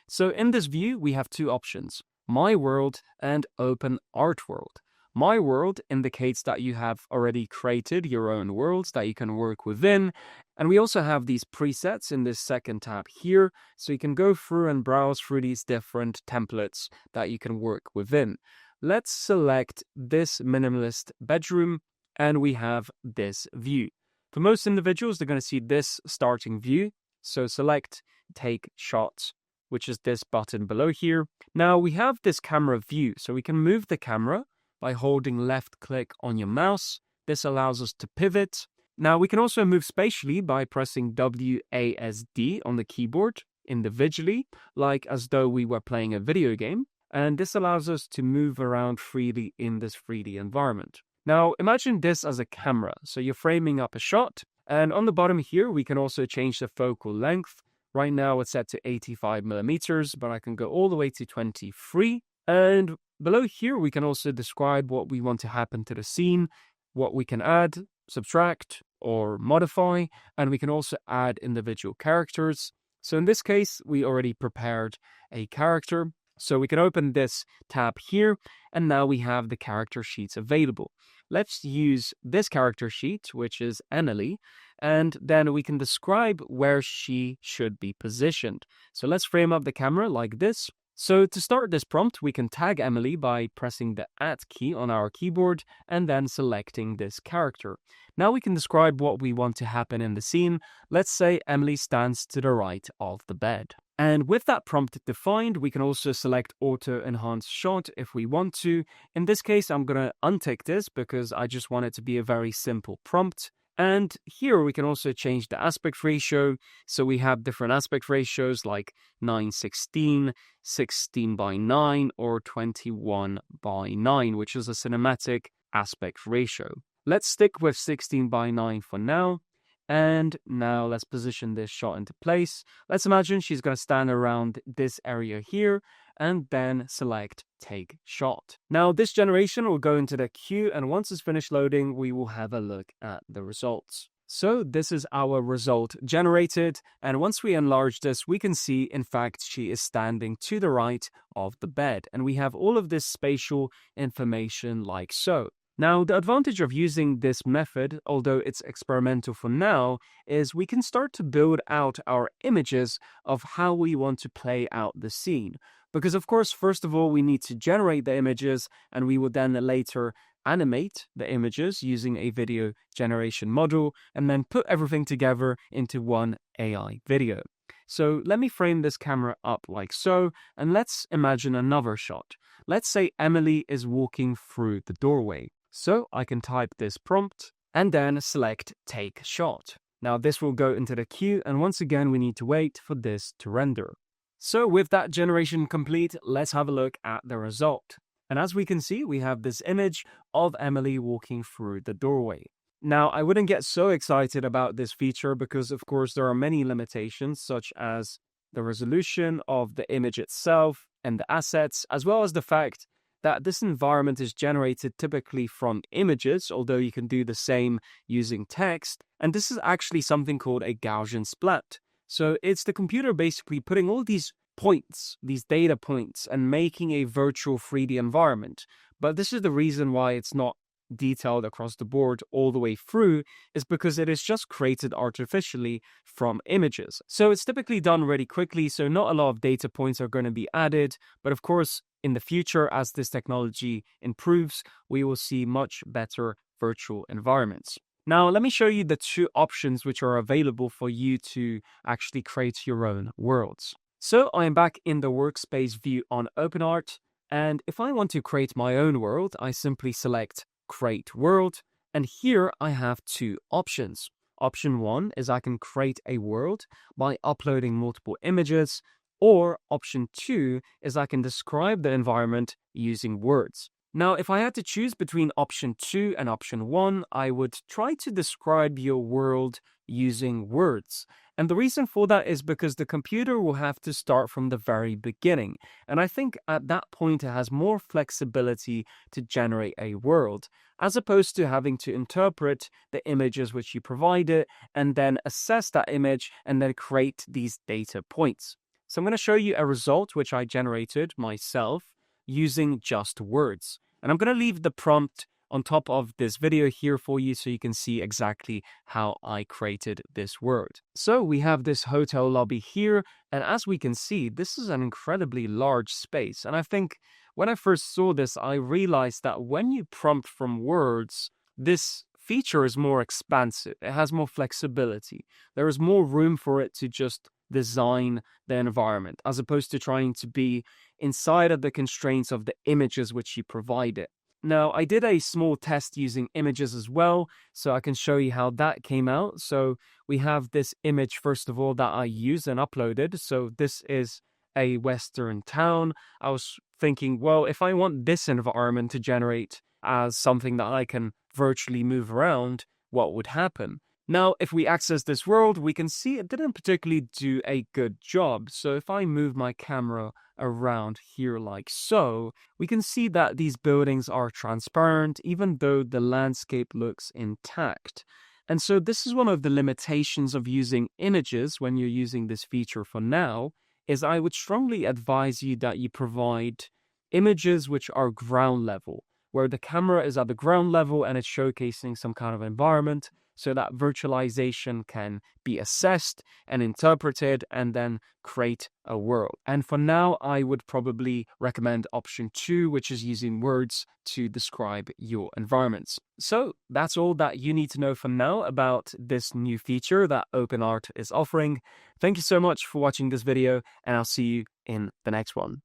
So in this view, we have 2 options: My World and OpenArt World. My World indicates that you have already created your own worlds that you can work within. And we also have these presets in this second tab here, so you can go through and browse through these different templates that you can work within. Let's select this minimalist bedroom, and we have this view. For most individuals, they're going to see this starting view. So select Take Shot, which is this button below here. Now we have this camera view, so we can move the camera by holding left click on your mouse. This allows us to pivot. Now we can also move spatially by pressing WASD on the keyboard individually, like as though we were playing a video game. And this allows us to move around freely in this 3D environment. Now imagine this as a camera. So you're framing up a shot, and on the bottom here, we can also change the focal length. Right now it's set to 85 millimeters, but I can go all the way to 23. And below here, we can also describe what we want to happen to the scene, what we can add, subtract, or modify, and we can also add individual characters. So in this case, we already prepared a character. So we can open this tab here, and now we have the character sheets available. Let's use this character sheet, which is Emily, and then we can describe where she should be positioned. So let's frame up the camera like this. So to start this prompt, we can tag Emily by pressing the @ key on our keyboard and then selecting this character. Now we can describe what we want to happen in the scene. Let's say Emily stands to the right of the bed. And with that prompt defined, we can also select Auto Enhance Shot if we want to. In this case, I'm going to untick this because I just want it to be a very simple prompt. And here we can also change the aspect ratio. So we have different aspect ratios like 9:16, 16:9, or 21:9, which is a cinematic aspect ratio. Let's stick with 16:9 for now. And now let's position this shot into place. Let's imagine she's going to stand around this area here and then select Take Shot. Now this generation will go into the queue, and once it's finished loading, we will have a look at the results. So this is our result generated, and once we enlarge this, we can see, in fact, she is standing to the right of the bed, and we have all of this spatial information like so. Now, the advantage of using this method, although it's experimental for now, is we can start to build out our images of how we want to play out the scene. Because, of course, first of all, we need to generate the images, and we will then later animate the images using a video generation model, and then put everything together into one AI video. So let me frame this camera up like so, and let's imagine another shot. Let's say Emily is walking through the doorway. So I can type this prompt and then select Take Shot. Now this will go into the queue, and once again we need to wait for this to render. So with that generation complete, let's have a look at the result. And as we can see, we have this image of Emily walking through the doorway. Now, I wouldn't get so excited about this feature because, of course, there are many limitations, such as the resolution of the image itself and the assets, as well as the fact that this environment is generated typically from images, although you can do the same using text. And this is actually something called a Gaussian splat. So it's the computer basically putting all these points, these data points, and making a virtual 3D environment. But this is the reason why it's not detailed across the board all the way through, is because it is just created artificially from images. So it's typically done really quickly, so not a lot of data points are going to be added. But of course, in the future, as this technology improves, we will see much better virtual environments. Now, let me show you the two options which are available for you to actually create your own worlds. So I am back in the workspace view on OpenArt, and if I want to create my own world, I simply select Create World, and here I have two options. Option 1 is I can create a world by uploading multiple images, or option 2 is I can describe the environment using words. Now, if I had to choose between option 2 and option 1, I would try to describe your world using words. And the reason for that is because the computer will have to start from the very beginning. And I think at that point, it has more flexibility to generate a world, as opposed to having to interpret the images which you provide it and then assess that image and then create these data points. So I'm going to show you a result which I generated myself using just words. And I'm going to leave the prompt on top of this video here for you so you can see exactly how I created this world. So we have this hotel lobby here, and as we can see, this is an incredibly large space. And I think when I first saw this, I realized that when you prompt from words, this feature is more expansive. It has more flexibility. There is more room for it to just design the environment, as opposed to trying to be inside of the constraints of the images which you provide it. Now, I did a small test using images as well, so I can show you how that came out. So we have this image, first of all, that I used and uploaded. So this is a Western town. I was thinking, well, if I want this environment to generate as something that I can virtually move around, what would happen? Now, if we access this world, we can see it didn't particularly do a good job. So if I move my camera around here like so, we can see that these buildings are transparent, even though the landscape looks intact. And so this is one of the limitations of using images when you're using this feature for now, is I would strongly advise you that you provide images which are ground level, where the camera is at the ground level and it's showcasing some kind of environment, so that virtualization can be assessed and interpreted and then create a world. And for now, I would probably recommend option 2, which is using words to describe your environments. So that's all that you need to know for now about this new feature that OpenArt is offering. Thank you so much for watching this video, and I'll see you in the next one.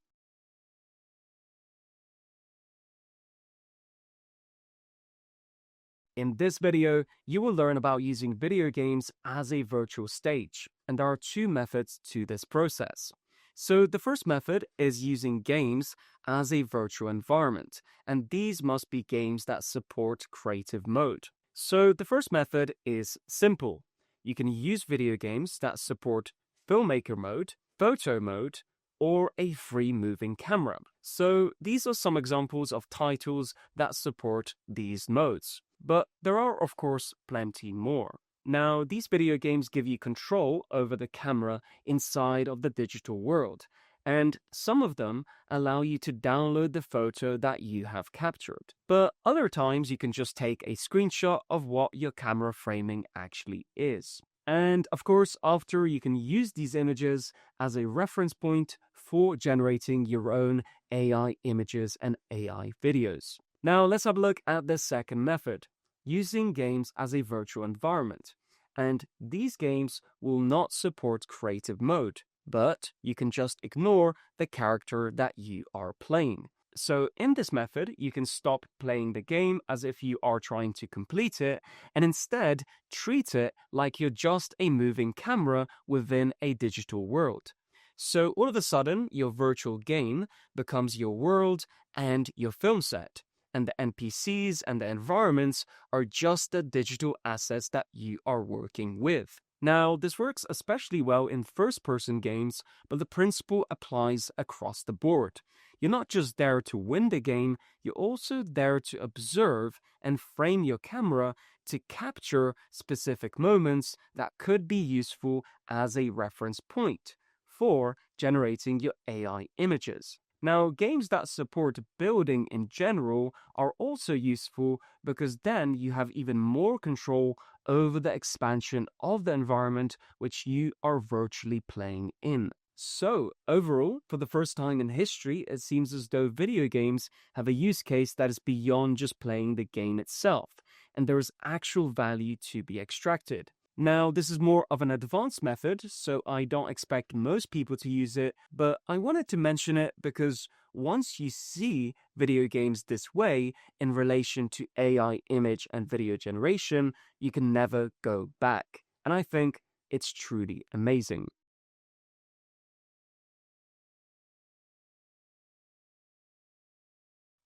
In this video, you will learn about using video games as a virtual stage, and there are two methods to this process. So the first method is using games as a virtual environment, and these must be games that support creative mode. So the first method is simple. You can use video games that support filmmaker mode, photo mode, or a free moving camera. So these are some examples of titles that support these modes. But there are, of course, plenty more. Now, these video games give you control over the camera inside of the digital world, and some of them allow you to download the photo that you have captured. But other times you can just take a screenshot of what your camera framing actually is. And of course, after you can use these images as a reference point for generating your own AI images and AI videos. Now let's have a look at the second method, using games as a virtual environment. And these games will not support creative mode, but you can just ignore the character that you are playing. So in this method, you can stop playing the game as if you are trying to complete it, and instead treat it like you're just a moving camera within a digital world. So all of a sudden, your virtual game becomes your world and your film set, and the NPCs and the environments are just the digital assets that you are working with. Now, this works especially well in first-person games, but the principle applies across the board. You're not just there to win the game, you're also there to observe and frame your camera to capture specific moments that could be useful as a reference point for generating your AI images. Now, games that support building in general are also useful because then you have even more control over the expansion of the environment which you are virtually playing in. So, overall, for the first time in history, it seems as though video games have a use case that is beyond just playing the game itself, and there is actual value to be extracted. Now, this is more of an advanced method, so I don't expect most people to use it, but I wanted to mention it because once you see video games this way in relation to AI image and video generation, you can never go back. And I think it's truly amazing.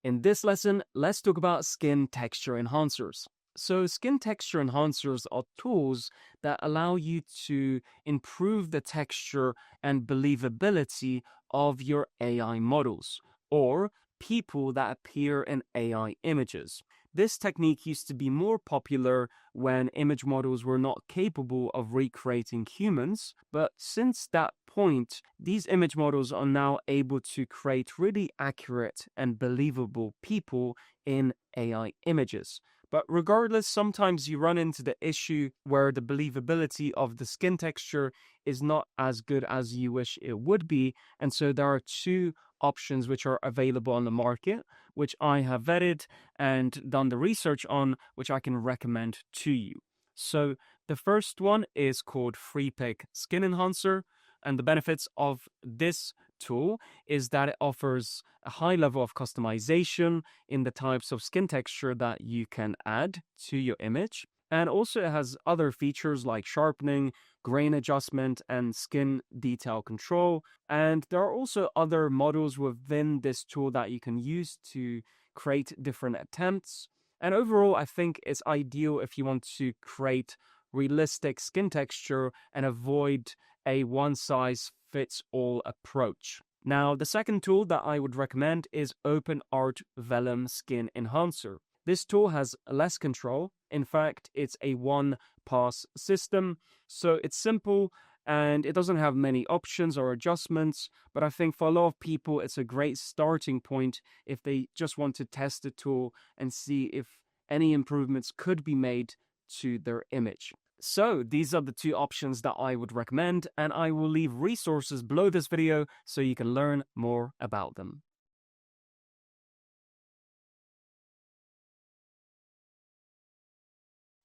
In this lesson, let's talk about skin texture enhancers. So skin texture enhancers are tools that allow you to improve the texture and believability of your AI models or people that appear in AI images. This technique used to be more popular when image models were not capable of recreating humans, but since that point, these image models are now able to create really accurate and believable people in AI images. But regardless, sometimes you run into the issue where the believability of the skin texture is not as good as you wish it would be. And so there are two options which are available on the market, which I have vetted and done the research on, which I can recommend to you. So the first one is called FreePick Skin Enhancer. And the benefits of this tool is that it offers a high level of customization in the types of skin texture that you can add to your image. And also it has other features like sharpening, grain adjustment, and skin detail control. And there are also other models within this tool that you can use to create different attempts. And overall, I think it's ideal if you want to create realistic skin texture and avoid a one-size-fits-all approach. Now, the second tool that I would recommend is OpenArt Vellum Skin Enhancer. This tool has less control. In fact, it's a one-pass system, so it's simple and it doesn't have many options or adjustments, but I think for a lot of people, it's a great starting point if they just want to test the tool and see if any improvements could be made to their image. So these are the two options that I would recommend, and I will leave resources below this video so you can learn more about them.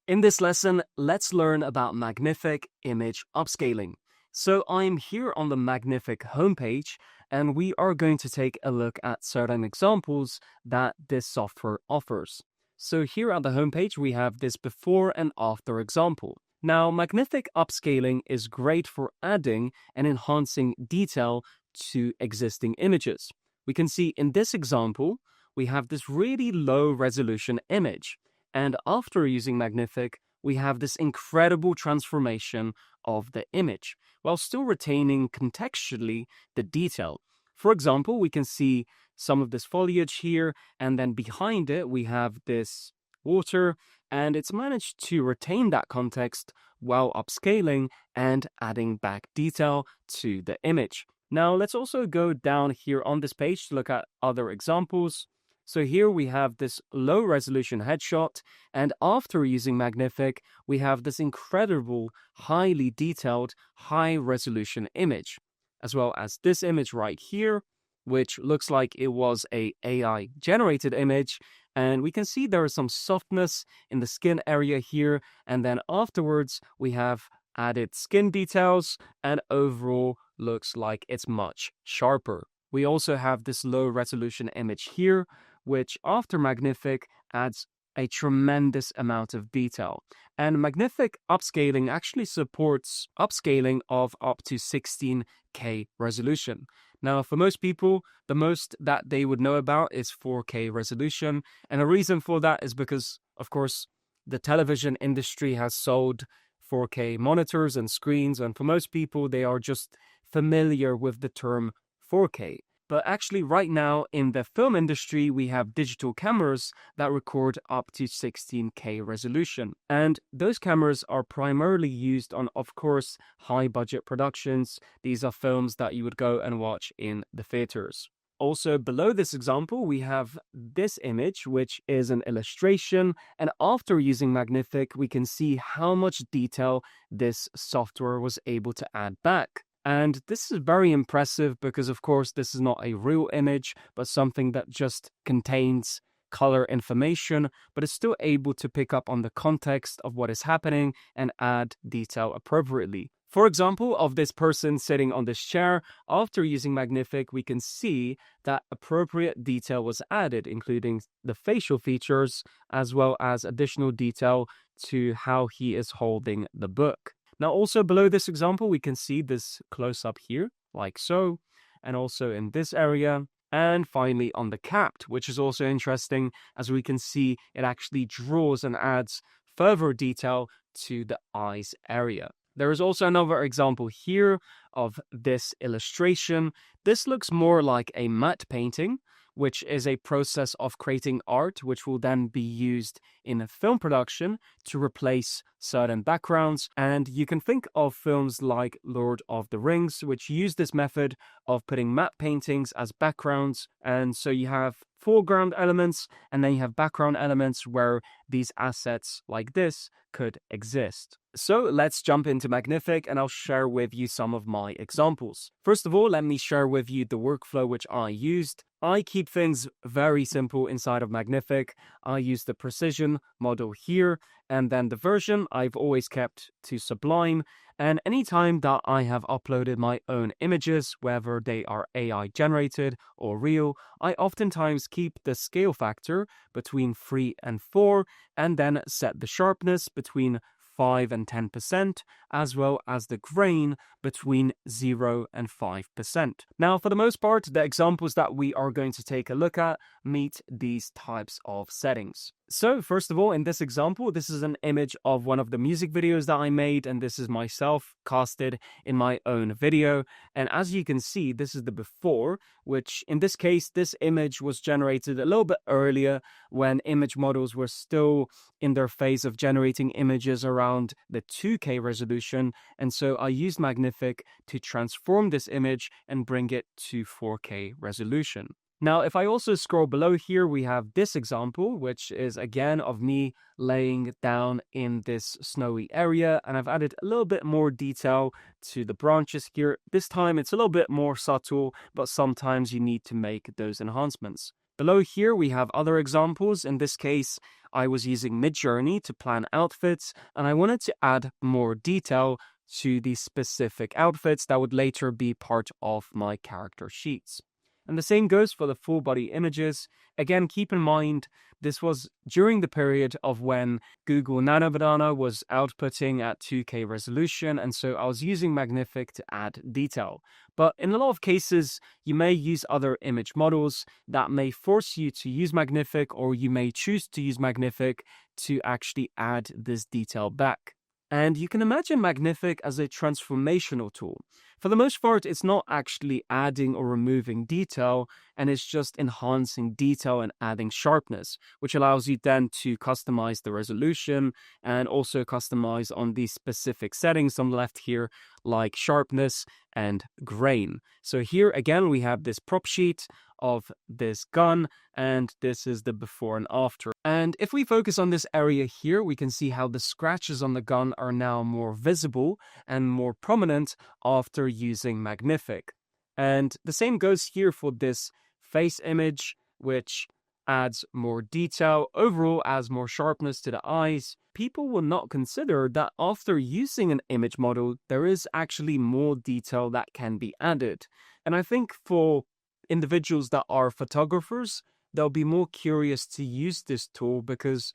In this lesson, let's learn about Magnfic image upscaling. So I'm here on the Magnfic homepage, and we are going to take a look at certain examples that this software offers. So here at the homepage, we have this before and after example. Now, Magnfic upscaling is great for adding and enhancing detail to existing images. We can see in this example, we have this really low resolution image. And after using Magnfic, we have this incredible transformation of the image, while still retaining contextually the detail. For example, we can see some of this foliage here, and then behind it, we have this water, and it's managed to retain that context while upscaling and adding back detail to the image. Now, let's also go down here on this page to look at other examples. So here we have this low resolution headshot, and after using Magnfic, we have this incredible, highly detailed, high resolution image, as well as this image right here, which looks like it was a AI generated image. And we can see there is some softness in the skin area here. And then afterwards, we have added skin details, and overall looks like it's much sharper. We also have this low resolution image here, which after Magnfic adds a tremendous amount of detail. And Magnfic upscaling actually supports upscaling of up to 16K resolution. Now, for most people, the most that they would know about is 4K resolution. And the reason for that is because, of course, the television industry has sold 4K monitors and screens, and for most people, they are just familiar with the term 4K. But actually, right now in the film industry, we have digital cameras that record up to 16K resolution. And those cameras are primarily used on, of course, high budget productions. These are films that you would go and watch in the theaters. Also, below this example, we have this image, which is an illustration. And after using Magnfic, we can see how much detail this software was able to add back. And this is very impressive because, of course, this is not a real image, but something that just contains color information, but is still able to pick up on the context of what is happening and add detail appropriately. For example, of this person sitting on this chair, after using Magnfic, we can see that appropriate detail was added, including the facial features, as well as additional detail to how he is holding the book. Now, also below this example, we can see this close-up here, like so, and also in this area, and finally on the capped, which is also interesting, as we can see it actually draws and adds further detail to the eyes area. There is also another example here of this illustration. This looks more like a matte painting, which is a process of creating art, which will then be used in a film production to replace certain backgrounds. And you can think of films like Lord of the Rings, which use this method of putting matte paintings as backgrounds. And so you have foreground elements, and then you have background elements where these assets like this could exist. So let's jump into Magnfic, and I'll share with you some of my examples. First of all, let me share with you the workflow which I used. I keep things very simple inside of Magnfic. I use the precision model here, and then the version I've always kept to Sublime. And anytime that I have uploaded my own images, whether they are AI generated or real, I oftentimes keep the scale factor between 3 and 4, and then set the sharpness between 5 and 10%, as well as the grain between 0 and 5%. Now, for the most part, the examples that we are going to take a look at meet these types of settings. So, first of all, in this example, this is an image of one of the music videos that I made, and this is myself casted in my own video. And as you can see, this is the before, which in this case, this image was generated a little bit earlier when image models were still in their phase of generating images around the 2K resolution. And so I used Magnfic to transform this image and bring it to 4K resolution. Now, if I also scroll below here, we have this example, which is again of me laying down in this snowy area, and I've added a little bit more detail to the branches here. This time it's a little bit more subtle, but sometimes you need to make those enhancements. Below here, we have other examples. In this case, I was using Midjourney to plan outfits, and I wanted to add more detail to these specific outfits that would later be part of my character sheets. And the same goes for the full body images. Again, keep in mind, this was during the period of when Google Nano Banana was outputting at 2K resolution, and so I was using Magnfic to add detail. But in a lot of cases, you may use other image models that may force you to use Magnfic, or you may choose to use Magnfic to actually add this detail back. And you can imagine Magnfic as a transformational tool. For the most part, it's not actually adding or removing detail, and it's just enhancing detail and adding sharpness, which allows you then to customize the resolution and also customize on these specific settings on the left here, like sharpness and grain. So here again, we have this prop sheet of this gun, and this is the before and after. And if we focus on this area here, we can see how the scratches on the gun are now more visible and more prominent after using Magnfic. And the same goes here for this face image, which adds more detail, overall adds more sharpness to the eyes. People will not consider that after using an image model, there is actually more detail that can be added. And I think for individuals that are photographers, they'll be more curious to use this tool because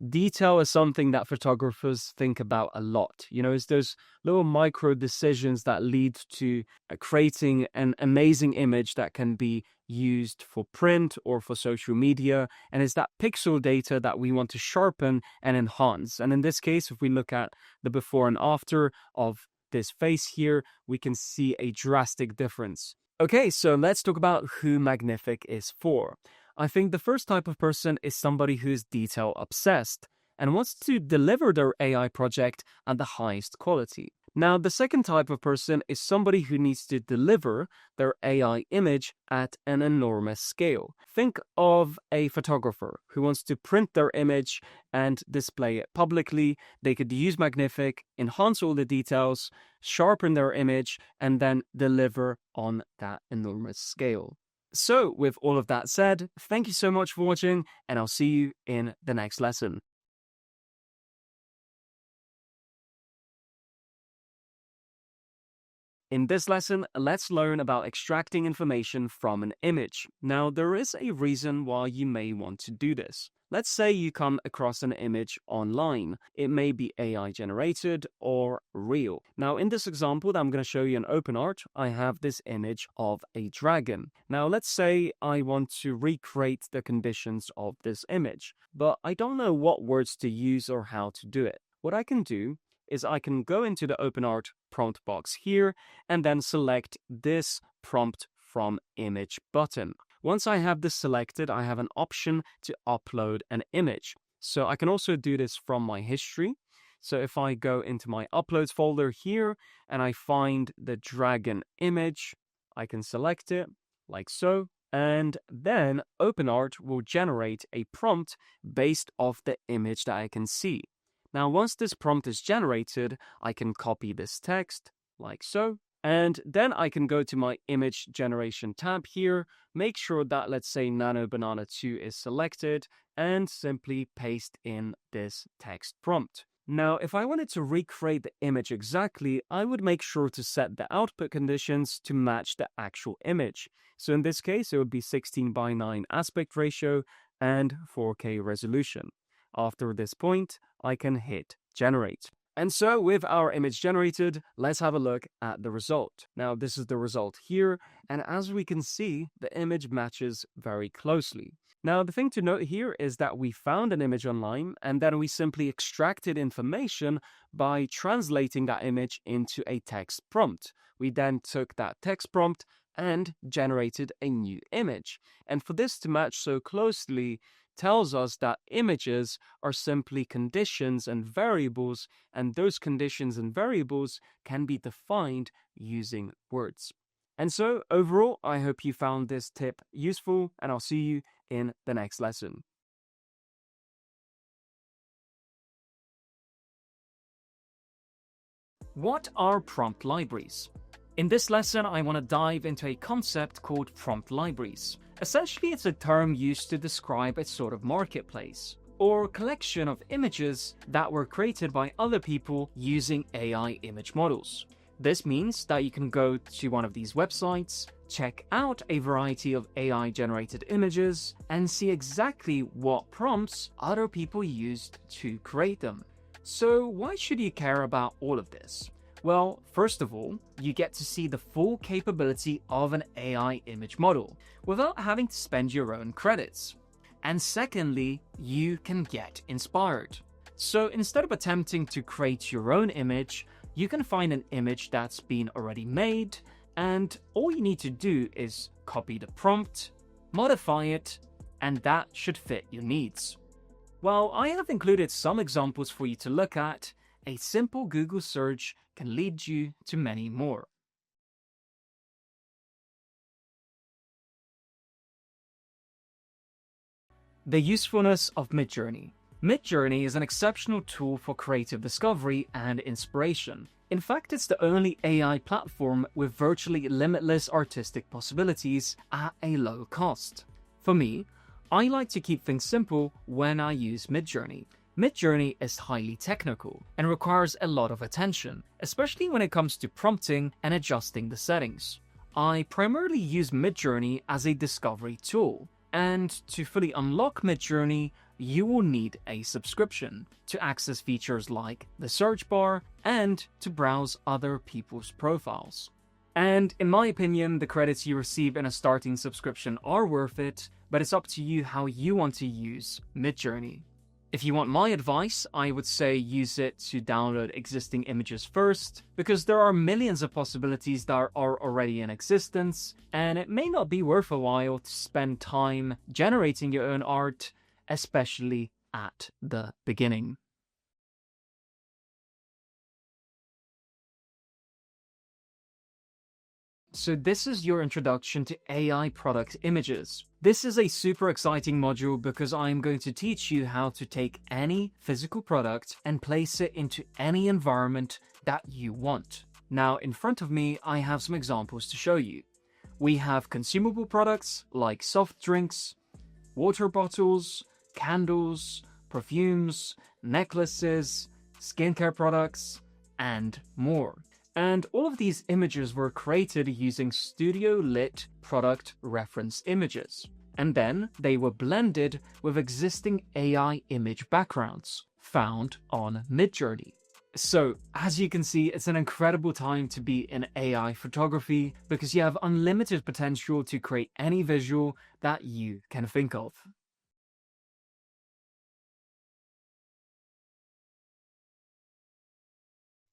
Detail is something that photographers think about a lot. It's those little micro decisions that lead to creating an amazing image that can be used for print or for social media. And it's that pixel data that we want to sharpen and enhance. And in this case, if we look at the before and after of this face here, we can see a drastic difference. Okay, so let's talk about who Magnfic is for. I think the first type of person is somebody who is detail obsessed and wants to deliver their AI project at the highest quality. Now, the second type of person is somebody who needs to deliver their AI image at an enormous scale. Think of a photographer who wants to print their image and display it publicly. They could use Magnfic, enhance all the details, sharpen their image, and then deliver on that enormous scale. So, with all of that said, thank you so much for watching, and I'll see you in the next lesson. In this lesson, let's learn about extracting information from an image. Now, there is a reason why you may want to do this. Let's say you come across an image online. It may be AI generated or real. Now, in this example that I'm going to show you in OpenArt, I have this image of a dragon. Now, let's say I want to recreate the conditions of this image, but I don't know what words to use or how to do it. What I can do is I can go into the OpenArt prompt box here and then select this prompt from image button. Once I have this selected, I have an option to upload an image. So I can also do this from my history. So if I go into my uploads folder here and I find the dragon image, I can select it like so. And then OpenArt will generate a prompt based off the image that I can see. Now, once this prompt is generated, I can copy this text like so. And then I can go to my image generation tab here, make sure that, let's say, Nano Banana 2 is selected, and simply paste in this text prompt. Now, if I wanted to recreate the image exactly, I would make sure to set the output conditions to match the actual image. So in this case, it would be 16:9 aspect ratio and 4K resolution. After this point, I can hit generate. And so with our image generated, let's have a look at the result. Now, this is the result here, and as we can see, the image matches very closely. Now, the thing to note here is that we found an image online, and then we simply extracted information by translating that image into a text prompt. We then took that text prompt and generated a new image. And for this to match so closely, tells us that images are simply conditions and variables, and those conditions and variables can be defined using words. And so, overall, I hope you found this tip useful, and I'll see you in the next lesson. What are prompt libraries? In this lesson, I want to dive into a concept called prompt libraries. Essentially, it's a term used to describe a sort of marketplace, or collection of images that were created by other people using AI image models. This means that you can go to one of these websites, check out a variety of AI-generated images, and see exactly what prompts other people used to create them. So why should you care about all of this? Well, first of all, you get to see the full capability of an AI image model without having to spend your own credits. And secondly, you can get inspired. So instead of attempting to create your own image, you can find an image that's been already made, and all you need to do is copy the prompt, modify it, and that should fit your needs. Well, I have included some examples for you to look at. A simple Google search can lead you to many more. The usefulness of Midjourney. Midjourney is an exceptional tool for creative discovery and inspiration. In fact, it's the only AI platform with virtually limitless artistic possibilities at a low cost. For me, I like to keep things simple when I use Midjourney. Midjourney is highly technical and requires a lot of attention, especially when it comes to prompting and adjusting the settings. I primarily use Midjourney as a discovery tool, and to fully unlock Midjourney, you will need a subscription to access features like the search bar and to browse other people's profiles. And in my opinion, the credits you receive in a starting subscription are worth it, but it's up to you how you want to use Midjourney. If you want my advice, I would say use it to download existing images first, because there are millions of possibilities that are already in existence, and it may not be worth a while to spend time generating your own art, especially at the beginning. So this is your introduction to AI product images. This is a super exciting module because I'm going to teach you how to take any physical product and place it into any environment that you want. Now, in front of me, I have some examples to show you. We have consumable products like soft drinks, water bottles, candles, perfumes, necklaces, skincare products, and more. And all of these images were created using studio-lit product reference images. And then they were blended with existing AI image backgrounds found on Midjourney. So, as you can see, it's an incredible time to be in AI photography because you have unlimited potential to create any visual that you can think of.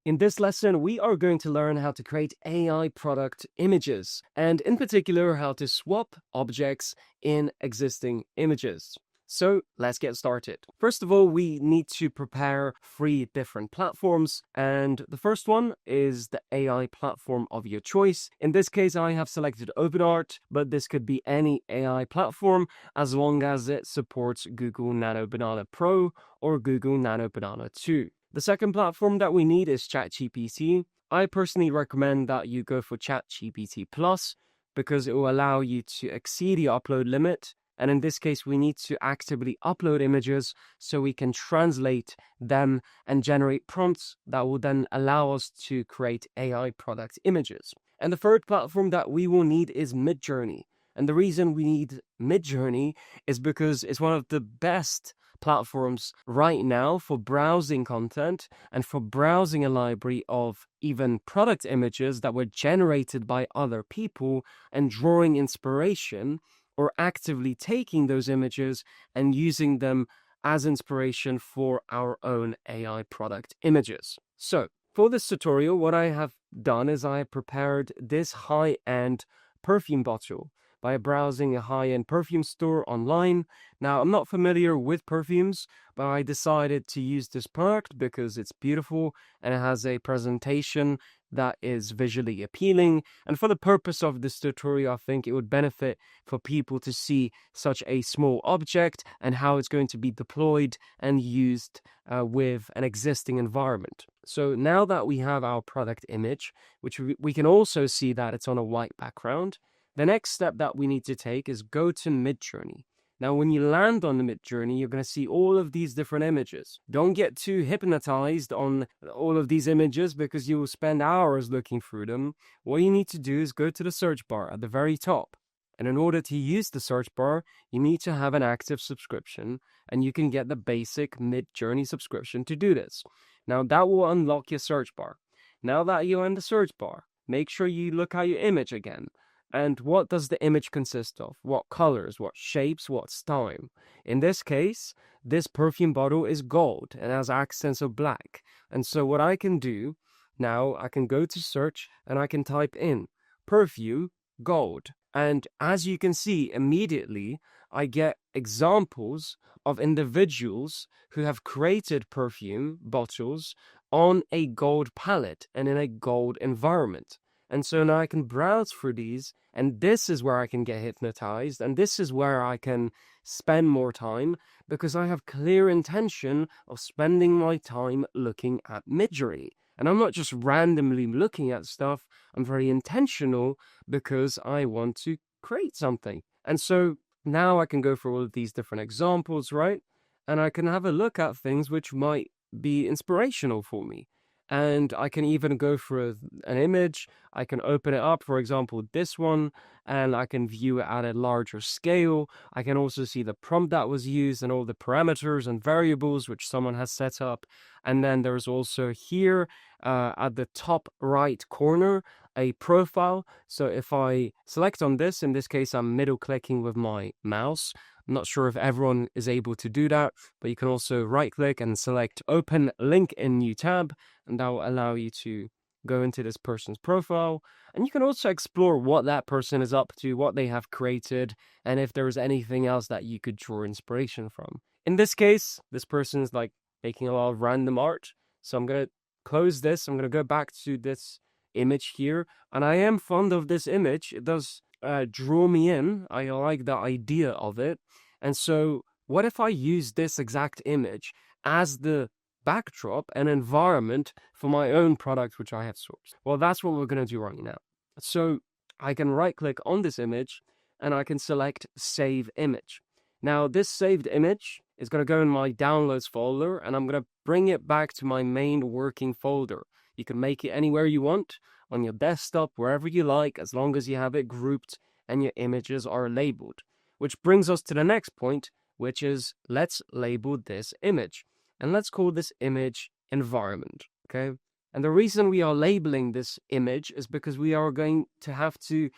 In this lesson, we are going to learn how to create AI product images, and in particular, how to swap objects in existing images. So let's get started. First of all, we need to prepare 3 different platforms, and the first one is the AI platform of your choice. In this case, I have selected OpenArt, but this could be any AI platform as long as it supports Google Nano Banana Pro or Google Nano Banana 2. The second platform that we need is ChatGPT. I personally recommend that you go for ChatGPT Plus because it will allow you to exceed the upload limit. And in this case, we need to actively upload images so we can translate them and generate prompts that will then allow us to create AI product images. And the third platform that we will need is Midjourney. And the reason we need Midjourney is because it's one of the best platforms right now for browsing content and for browsing a library of even product images that were generated by other people and drawing inspiration or actively taking those images and using them as inspiration for our own AI product images. So for this tutorial, what I have done is I prepared this high-end perfume bottle by browsing a high-end perfume store online. Now, I'm not familiar with perfumes, but I decided to use this product because it's beautiful and it has a presentation that is visually appealing. And for the purpose of this tutorial, I think it would benefit for people to see such a small object and how it's going to be deployed and used with an existing environment. So now that we have our product image, which we can also see that it's on a white background, the next step that we need to take is go to Midjourney. Now, when you land on the Midjourney, you're going to see all of these different images. Don't get too hypnotized on all of these images because you will spend hours looking through them. What you need to do is go to the search bar at the very top. And in order to use the search bar, you need to have an active subscription, and you can get the basic Midjourney subscription to do this. Now, that will unlock your search bar. Now that you're in the search bar, make sure you look at your image again. And what does the image consist of? What colors, what shapes, what style? In this case, this perfume bottle is gold and has accents of black. And so what I can do now, I can go to search and I can type in perfume gold. And as you can see, immediately I get examples of individuals who have created perfume bottles on a gold palette and in a gold environment. And so now I can browse through these, and this is where I can get hypnotized, and this is where I can spend more time, because I have clear intention of spending my time looking at Midjourney. And I'm not just randomly looking at stuff, I'm very intentional because I want to create something. And so now I can go through all of these different examples, right? And I can have a look at things which might be inspirational for me. And I can even go for an image. I can open it up, for example, this one, and I can view it at a larger scale. I can also see the prompt that was used and all the parameters and variables which someone has set up. And then there's also here at the top right corner, a profile. So if I select on this, in this case, I'm middle clicking with my mouse. I'm not sure if everyone is able to do that, but you can also right click and select open link in new tab, and that will allow you to go into this person's profile. And you can also explore what that person is up to, what they have created, and if there's anything else that you could draw inspiration from. In this case, this person is like making a lot of random art. So I'm going to close this. I'm going to go back to this image here. And I am fond of this image. It does draw me in. I like the idea of it. And so what if I use this exact image as the backdrop and environment for my own product, which I have sourced? Well, that's what we're going to do right now. So I can right click on this image and I can select Save Image. Now, this saved image is going to go in my downloads folder, and I'm going to bring it back to my main working folder. You can make it anywhere you want, on your desktop, wherever you like, as long as you have it grouped and your images are labeled. Which brings us to the next point, which is let's label this image. And let's call this image environment, okay? And the reason we are labeling this image is because we are going to have to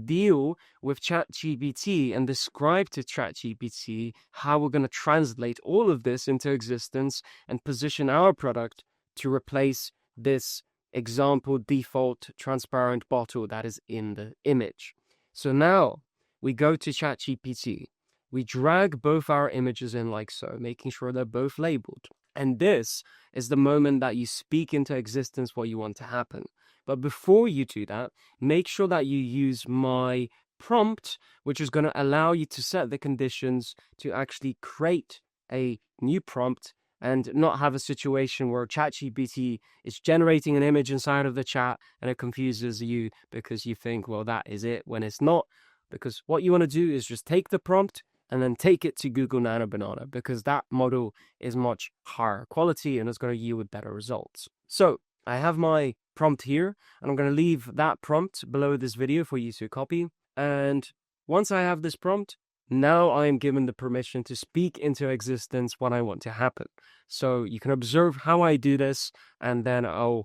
deal with ChatGPT and describe to ChatGPT how we're going to translate all of this into existence and position our product to replace this example default transparent bottle that is in the image. So now we go to ChatGPT. We drag both our images in like so, making sure they're both labeled. And this is the moment that you speak into existence what you want to happen. But before you do that, make sure that you use my prompt, which is going to allow you to set the conditions to actually create a new prompt and not have a situation where ChatGPT is generating an image inside of the chat and it confuses you because you think, well, that is it, when it's not. Because what you want to do is just take the prompt and then take it to Google Nano Banana, because that model is much higher quality and is going to yield better results. So I have my prompt here, and I'm going to leave that prompt below this video for you to copy. And once I have this prompt, now I am given the permission to speak into existence what I want to happen. So you can observe how I do this, and then I'll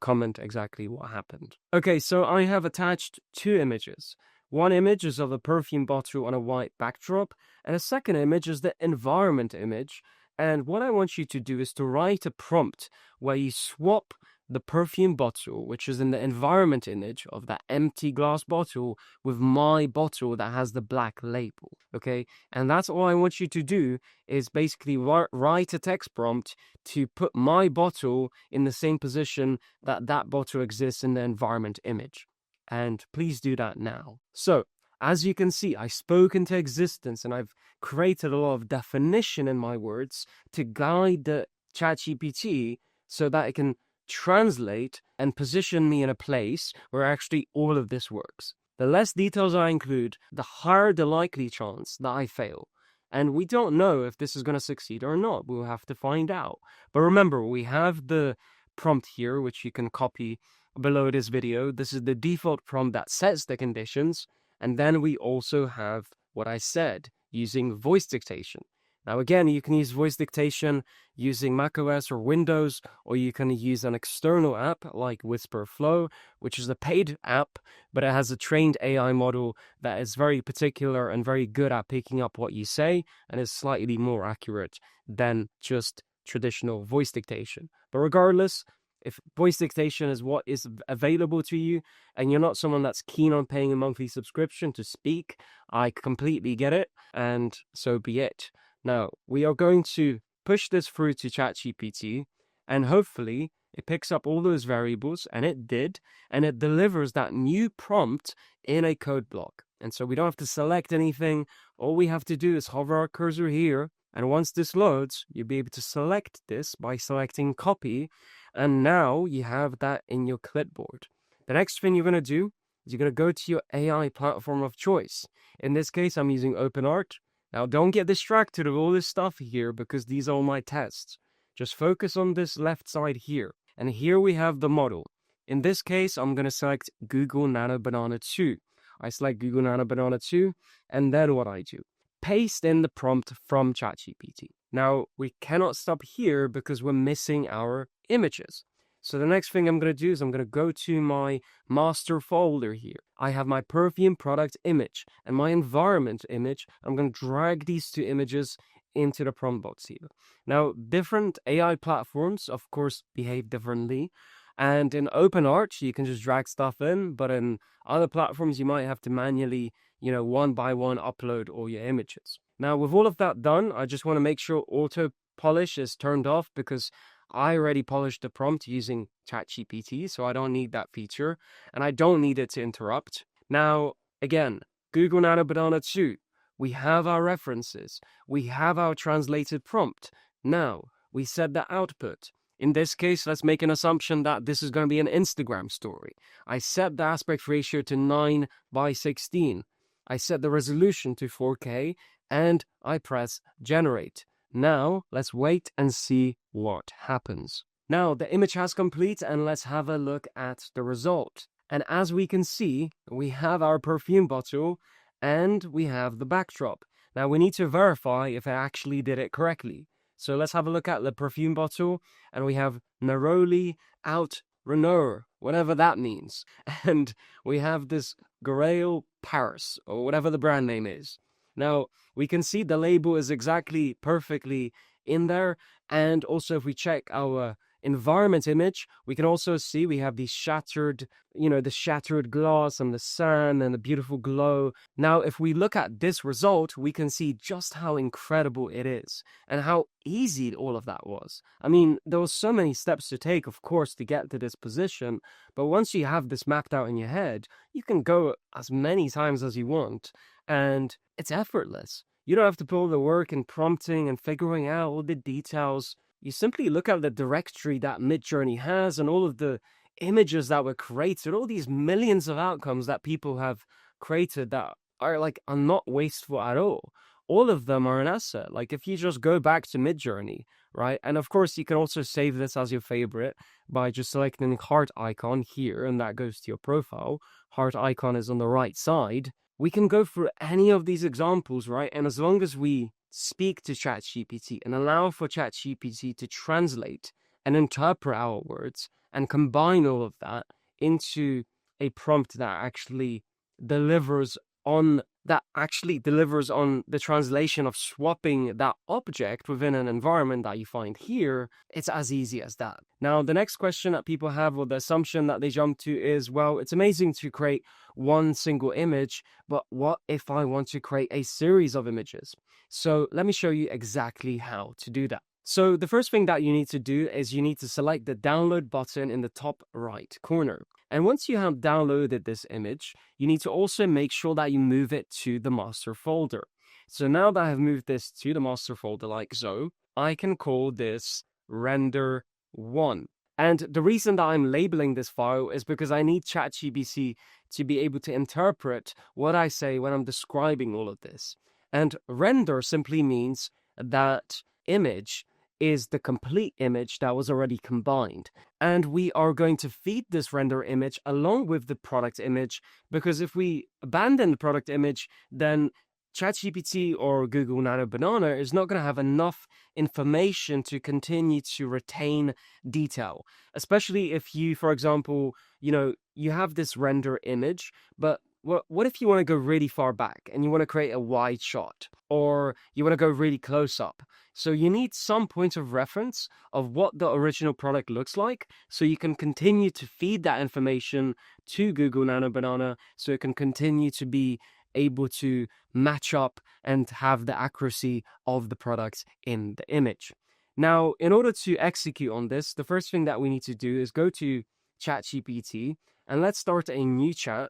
comment exactly what happened. Okay, so I have attached two images. One image is of a perfume bottle on a white backdrop, and a second image is the environment image. And what I want you to do is to write a prompt where you swap the perfume bottle, which is in the environment image of that empty glass bottle, with my bottle that has the black label, okay? And that's all I want you to do, is basically write a text prompt to put my bottle in the same position that that bottle exists in the environment image. And please do that now. So, as you can see, I spoke into existence and I've created a lot of definition in my words to guide the ChatGPT so that it can translate and position me in a place where actually all of this works. The less details I include, the higher the likely chance that I fail. And we don't know if this is going to succeed or not. We'll have to find out. But remember, we have the prompt here, which you can copy below this video. This is the default prompt that sets the conditions. And then we also have what I said, using voice dictation. Now again, you can use voice dictation using macOS or Windows, or you can use an external app like WhisperFlow, which is a paid app, but it has a trained AI model that is very particular and very good at picking up what you say and is slightly more accurate than just traditional voice dictation. But regardless, if voice dictation is what is available to you and you're not someone that's keen on paying a monthly subscription to speak, I completely get it, and so be it. Now, we are going to push this through to ChatGPT, and hopefully it picks up all those variables, and it did, and it delivers that new prompt in a code block. And so we don't have to select anything. All we have to do is hover our cursor here, and once this loads, you'll be able to select this by selecting copy, and now you have that in your clipboard. The next thing you're going to do is you're going to go to your AI platform of choice. In this case, I'm using OpenArt. Now, don't get distracted with all this stuff here because these are all my tests. Just focus on this left side here. And here we have the model. In this case, I'm going to select Google Nano Banana 2. I select Google Nano Banana 2, and then what I do? Paste in the prompt from ChatGPT. Now, we cannot stop here because we're missing our images. So the next thing I'm going to do is I'm going to go to my master folder here. I have my perfume product image and my environment image. I'm going to drag these two images into the prompt box here. Now, different AI platforms, of course, behave differently. And in OpenArt, you can just drag stuff in, but in other platforms, you might have to manually, one by one upload all your images. Now, with all of that done, I just want to make sure auto polish is turned off because I already polished the prompt using ChatGPT, so I don't need that feature, and I don't need it to interrupt. Now, again, Google Nano Banana 2, we have our references, we have our translated prompt. Now, we set the output. In this case, let's make an assumption that this is going to be an Instagram story. I set the aspect ratio to 9:16. I set the resolution to 4K, and I press generate. Now, let's wait and see what happens. Now, the image has complete, and let's have a look at the result. And as we can see, we have our perfume bottle, and we have the backdrop. Now, we need to verify if I actually did it correctly. So let's have a look at the perfume bottle, and we have Neroli out Renault, whatever that means. And we have this Grail Paris, or whatever the brand name is. Now, we can see the label is exactly perfectly in there. And also, if we check our environment image, we can also see we have these shattered, the shattered glass and the sun and the beautiful glow. Now, if we look at this result, we can see just how incredible it is and how easy all of that was. I mean, there was so many steps to take, of course, to get to this position. But once you have this mapped out in your head, you can go as many times as you want. And it's effortless. You don't have to put all the work in prompting and figuring out all the details. You simply look at the directory that Midjourney has and all of the images that were created, all these millions of outcomes that people have created that are not wasteful at all. All of them are an asset. Like if you just go back to Midjourney, right? And of course, you can also save this as your favorite by just selecting the heart icon here, and that goes to your profile. Heart icon is on the right side. We can go through any of these examples, right? And as long as we speak to ChatGPT and allow for ChatGPT to translate and interpret our words and combine all of that into a prompt that actually delivers on the translation of swapping that object within an environment that you find here, it's as easy as that. Now, the next question that people have, or the assumption that they jump to is, well, it's amazing to create one single image, but what if I want to create a series of images? So let me show you exactly how to do that. So the first thing that you need to do is you need to select the download button in the top right corner. And once you have downloaded this image, you need to also make sure that you move it to the master folder. So now that I've moved this to the master folder like so, I can call this render 1. And the reason that I'm labeling this file is because I need ChatGPT to be able to interpret what I say when I'm describing all of this. And render simply means that image is the complete image that was already combined. And we are going to feed this render image along with the product image, because if we abandon the product image, then ChatGPT or Google Nano Banana is not going to have enough information to continue to retain detail, especially if you, for example, you have this render image, but what if you want to go really far back and you want to create a wide shot, or you want to go really close up? So you need some point of reference of what the original product looks like, so you can continue to feed that information to Google Nano Banana, so it can continue to be able to match up and have the accuracy of the product in the image. Now, in order to execute on this, the first thing that we need to do is go to ChatGPT and let's start a new chat.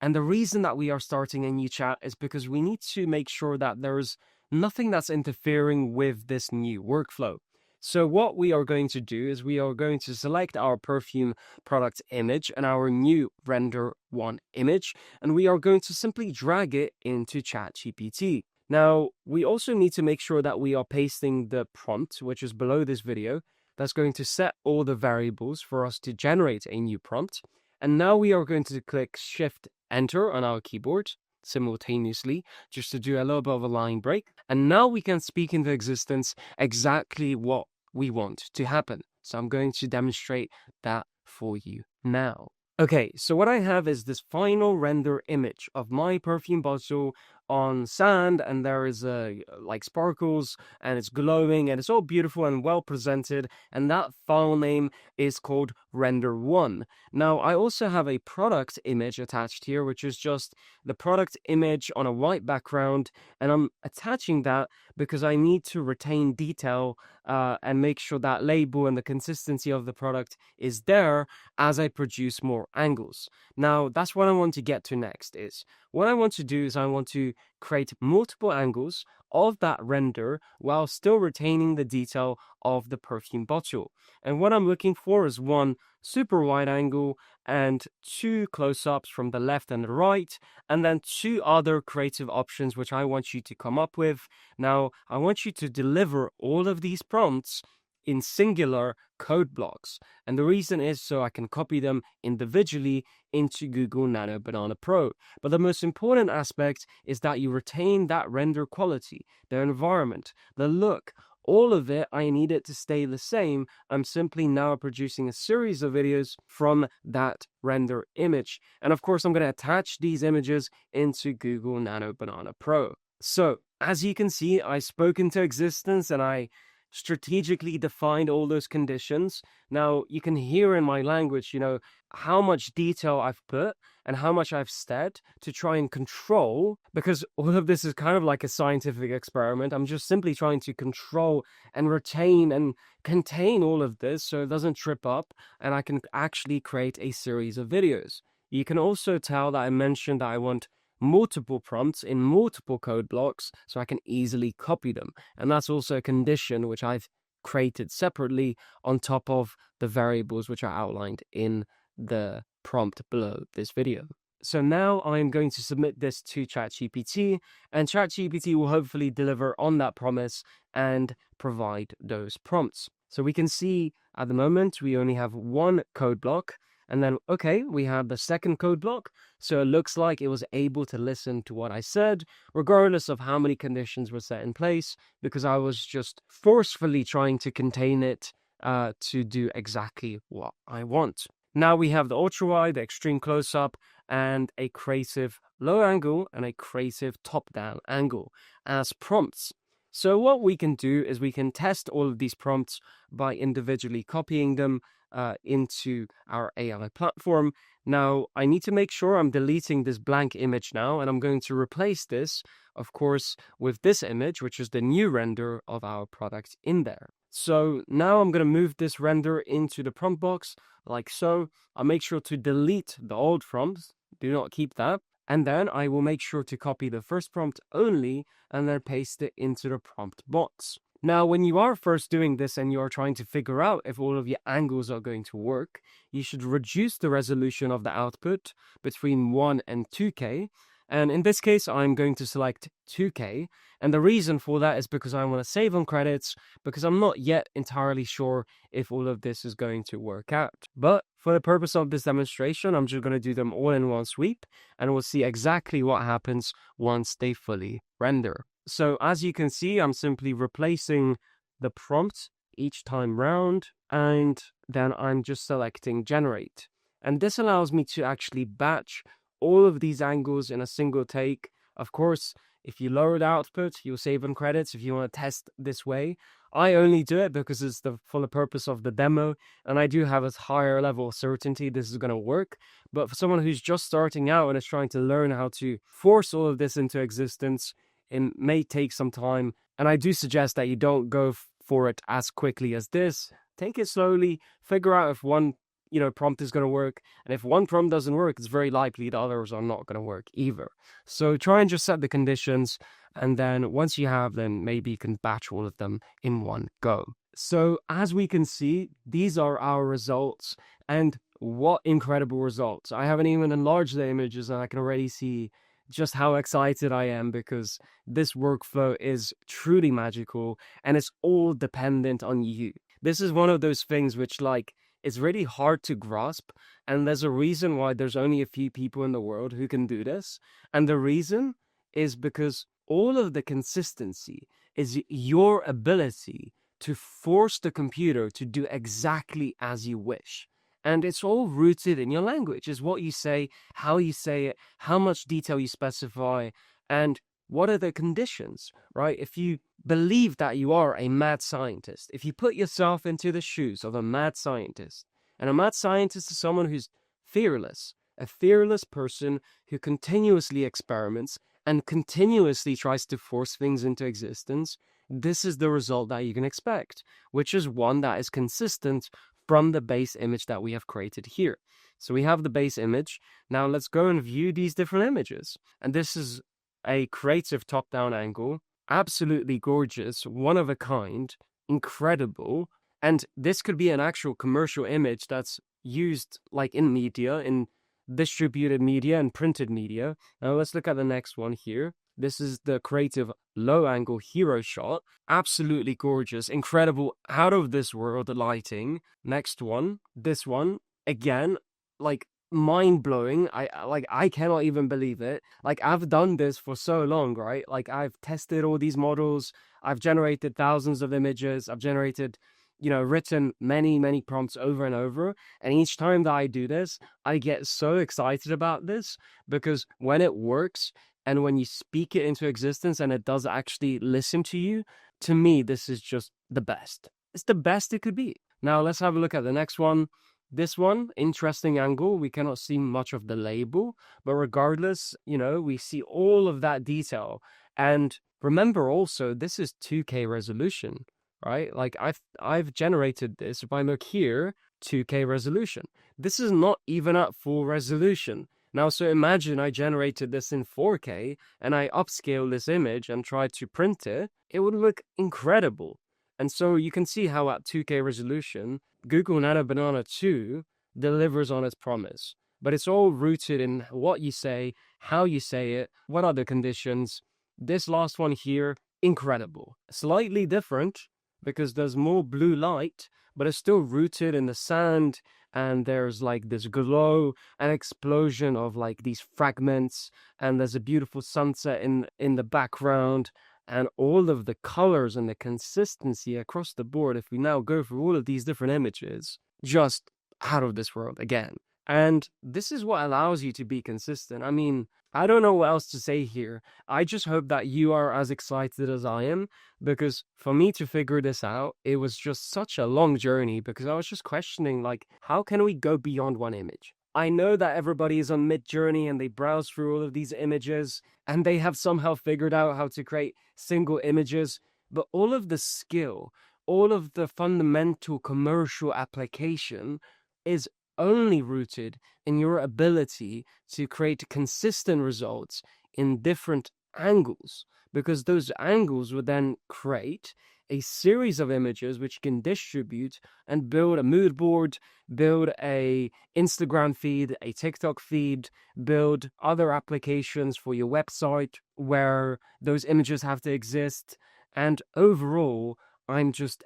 And the reason that we are starting a new chat is because we need to make sure that there's nothing that's interfering with this new workflow. So what we are going to do is we are going to select our perfume product image and our new render 1 image, and we are going to simply drag it into ChatGPT. Now, we also need to make sure that we are pasting the prompt, which is below this video, that's going to set all the variables for us to generate a new prompt. And now we are going to click Shift Enter on our keyboard simultaneously, just to do a little bit of a line break. And now we can speak into existence exactly what we want to happen. So I'm going to demonstrate that for you now. Okay, so what I have is this final render image of my perfume bottle on sand, and there is like sparkles, and it's glowing, and it's all beautiful and well presented, and that file name is called render1. Now I also have a product image attached here, which is just the product image on a white background, and I'm attaching that because I need to retain detail and make sure that label and the consistency of the product is there as I produce more angles. Now that's what I want to get to next. Is what I want to do is I want to create multiple angles of that render while still retaining the detail of the perfume bottle. And what I'm looking for is one super wide angle and two close-ups from the left and the right, and then two other creative options which I want you to come up with. Now, I want you to deliver all of these prompts in singular code blocks. And the reason is so I can copy them individually into Google Nano Banana Pro. But the most important aspect is that you retain that render quality, the environment, the look, all of it. I need it to stay the same. I'm simply now producing a series of videos from that render image. And of course, I'm going to attach these images into Google Nano Banana Pro. So as you can see, I spoke into existence and I strategically defined all those conditions. Now you can hear in my language, how much detail I've put and how much I've said to try and control, because all of this is kind of like a scientific experiment. I'm just simply trying to control and retain and contain all of this so it doesn't trip up and I can actually create a series of videos. You can also tell that I mentioned that I want multiple prompts in multiple code blocks so I can easily copy them. And that's also a condition which I've created separately on top of the variables which are outlined in the prompt below this video. So now I'm going to submit this to ChatGPT, and ChatGPT will hopefully deliver on that promise and provide those prompts. So we can see at the moment we only have one code block. And then, okay, we have the second code block. So it looks like it was able to listen to what I said, regardless of how many conditions were set in place, because I was just forcefully trying to contain it to do exactly what I want. Now we have the ultra wide, the extreme close up, and a creative low angle and a creative top down angle as prompts. So what we can do is we can test all of these prompts by individually copying them into our AI platform. Now, I need to make sure I'm deleting this blank image now, and I'm going to replace this, of course, with this image, which is the new render of our product in there. So now I'm going to move this render into the prompt box, like so. I'll make sure to delete the old prompts. Do not keep that. And then I will make sure to copy the first prompt only and then paste it into the prompt box. Now, when you are first doing this and you are trying to figure out if all of your angles are going to work, you should reduce the resolution of the output between 1 and 2K. And in this case, I'm going to select 2K. And the reason for that is because I want to save on credits, because I'm not yet entirely sure if all of this is going to work out. But for the purpose of this demonstration, I'm just going to do them all in one sweep, and we'll see exactly what happens once they fully render. So as you can see, I'm simply replacing the prompt each time round, and then I'm just selecting generate. And this allows me to actually batch all of these angles in a single take. Of course, if you lower the output, you'll save on credits if you want to test this way. I only do it because it's for the purpose of the demo, and I do have a higher level of certainty this is going to work. But for someone who's just starting out and is trying to learn how to force all of this into existence, it may take some time. And I do suggest that you don't go for it as quickly as this. Take it slowly, figure out if one prompt is going to work. And if one prompt doesn't work, it's very likely the others are not going to work either. So try and just set the conditions. And then once you have them, maybe you can batch all of them in one go. So as we can see, these are our results. And what incredible results. I haven't even enlarged the images and I can already see just how excited I am, because this workflow is truly magical and it's all dependent on you. This is one of those things which, like, it's really hard to grasp, and there's a reason why there's only a few people in the world who can do this. And the reason is because all of the consistency is your ability to force the computer to do exactly as you wish. And it's all rooted in your language. Is what you say, how you say it, how much detail you specify, and what are the conditions, right? If you believe that you are a mad scientist, if you put yourself into the shoes of a mad scientist, and a mad scientist is someone who's fearless, a fearless person who continuously experiments and continuously tries to force things into existence, this is the result that you can expect, which is one that is consistent from the base image that we have created here. So we have the base image. Now let's go and view these different images. And this is a creative top-down angle, absolutely gorgeous, one of a kind, incredible. And this could be an actual commercial image that's used like in media, in distributed media and printed media. Now let's look at the next one here. This is the creative low-angle hero shot. Absolutely gorgeous, incredible, out of this world lighting. Next one, this one, again, like mind-blowing. I cannot even believe it. Like, I've done this for so long, right? Like, I've tested all these models. I've generated thousands of images. I've generated, written many prompts over and over. And each time that I do this, I get so excited about this, because when it works and when you speak it into existence and it does actually listen to you, to me, this is just the best. It's the best it could be. Now, let's have a look at the next one. This one, interesting angle. We cannot see much of the label, but regardless, we see all of that detail. And remember also, this is 2K resolution, right? Like, I've generated this. If I look here, 2K resolution. This is not even at full resolution. Now, so imagine I generated this in 4K and I upscale this image and try to print it. It would look incredible. And so you can see how at 2K resolution, Google Nano Banana 2 delivers on its promise. But it's all rooted in what you say, how you say it, what are the conditions. This last one here, incredible. Slightly different because there's more blue light, but it's still rooted in the sand, and there's like this glow, an explosion of like these fragments, and there's a beautiful sunset in the background, and all of the colors and the consistency across the board. If we now go through all of these different images, just out of this world again. And this is what allows you to be consistent. I mean, I don't know what else to say here. I just hope that you are as excited as I am, because for me to figure this out, it was just such a long journey, because I was just questioning, like, how can we go beyond one image? I know that everybody is on Midjourney and they browse through all of these images and they have somehow figured out how to create single images, but all of the skill, all of the fundamental commercial application is only rooted in your ability to create consistent results in different angles, because those angles would then create a series of images which you can distribute and build a mood board, build a Instagram feed, a TikTok feed, build other applications for your website where those images have to exist. And overall, I just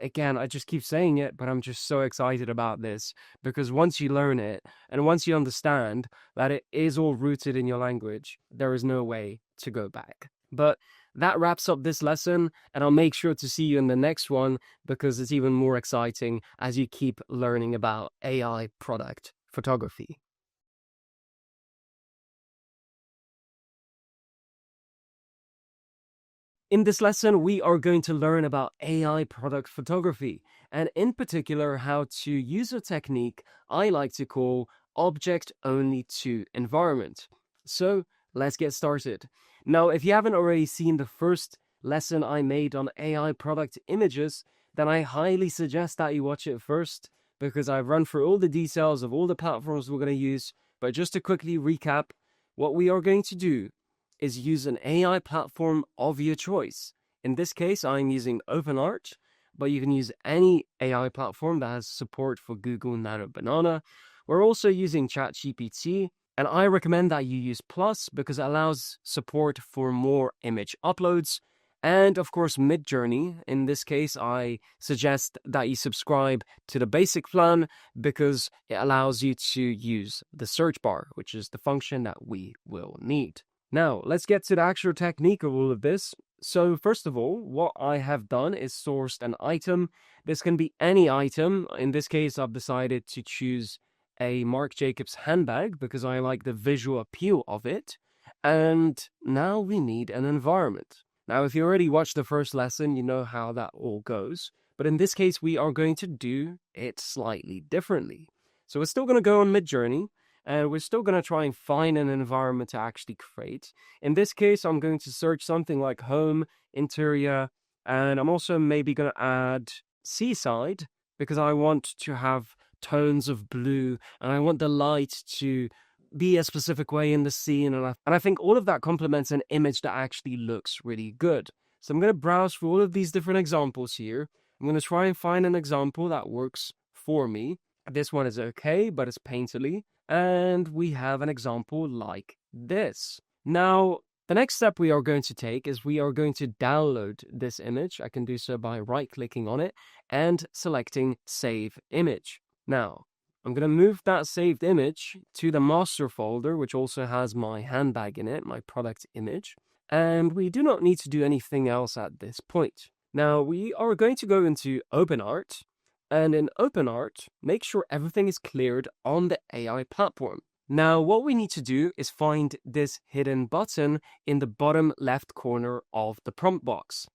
keep saying it, but I'm just so excited about this, because once you learn it and once you understand that it is all rooted in your language, there is no way to go back. But that wraps up this lesson, and I'll make sure to see you in the next one, because it's even more exciting as you keep learning about AI product photography. In this lesson, we are going to learn about AI product photography, and in particular, how to use a technique I like to call object-only to environment. So let's get started. Now, if you haven't already seen the first lesson I made on AI product images, then I highly suggest that you watch it first, because I've run through all the details of all the platforms we're going to use. But just to quickly recap, what we are going to do is use an AI platform of your choice. In this case, I'm using OpenArt, but you can use any AI platform that has support for Google Nano Banana. We're also using ChatGPT, and I recommend that you use Plus because it allows support for more image uploads. And of course, Midjourney. In this case, I suggest that you subscribe to the basic plan because it allows you to use the search bar, which is the function that we will need. Now, let's get to the actual technique of all of this. So first of all, what I have done is sourced an item. This can be any item. In this case, I've decided to choose a Marc Jacobs handbag because I like the visual appeal of it. And now we need an environment. Now, if you already watched the first lesson, you know how that all goes. But in this case, we are going to do it slightly differently. So we're still going to go on Midjourney, and we're still going to try and find an environment to actually create. In this case, I'm going to search something like home, interior, and I'm also maybe going to add seaside because I want to have tones of blue, and I want the light to be a specific way in the scene, and I think all of that complements an image that actually looks really good. So I'm going to browse through all of these different examples here. I'm going to try and find an example that works for me. This one is okay, but it's painterly. And we have an example like this. Now, the next step we are going to take is we are going to download this image. I can do so by right-clicking on it and selecting Save Image. Now, I'm going to move that saved image to the master folder, which also has my handbag in it, my product image. And we do not need to do anything else at this point. Now, we are going to go into OpenArt. And in OpenArt, make sure everything is cleared on the AI platform. Now, what we need to do is find this hidden button in the bottom left corner of the prompt box.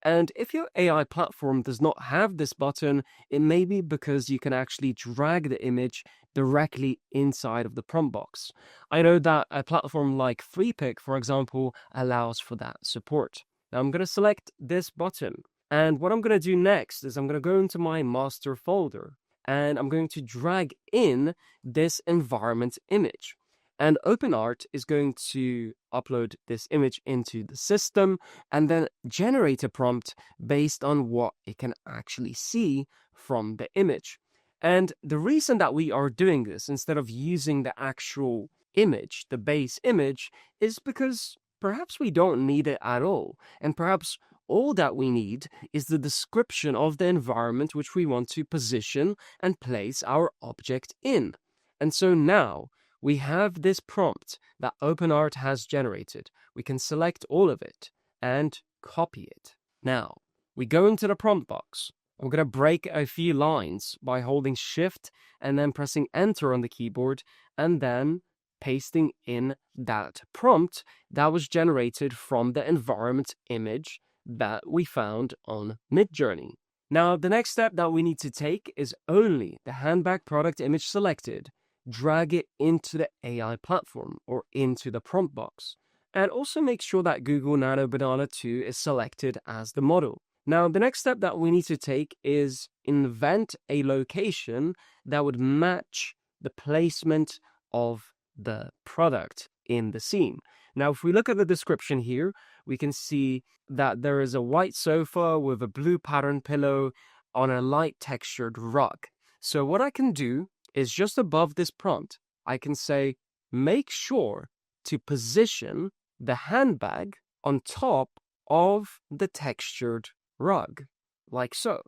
And if your AI platform does not have this button, it may be because you can actually drag the image directly inside of the prompt box. I know that a platform like FreePic, for example, allows for that support. Now I'm going to select this button. And what I'm going to do next is I'm going to go into my master folder and I'm going to drag in this environment image. And OpenArt is going to upload this image into the system and then generate a prompt based on what it can actually see from the image. And the reason that we are doing this instead of using the actual image, the base image, is because perhaps we don't need it at all. And perhaps all that we need is the description of the environment which we want to position and place our object in. And so now, we have this prompt that OpenArt has generated. We can select all of it and copy it. Now, we go into the prompt box. I'm going to break a few lines by holding Shift and then pressing Enter on the keyboard and then pasting in that prompt that was generated from the environment image that we found on Midjourney. Now, the next step that we need to take is only the handbag product image selected. Drag it into the AI platform or into the prompt box. And also make sure that Google Nano Banana 2 is selected as the model. Now, the next step that we need to take is invent a location that would match the placement of the product in the scene. Now, if we look at the description here, we can see that there is a white sofa with a blue pattern pillow on a light textured rug. So what I can do is just above this prompt, I can say, make sure to position the handbag on top of the textured rug, like so.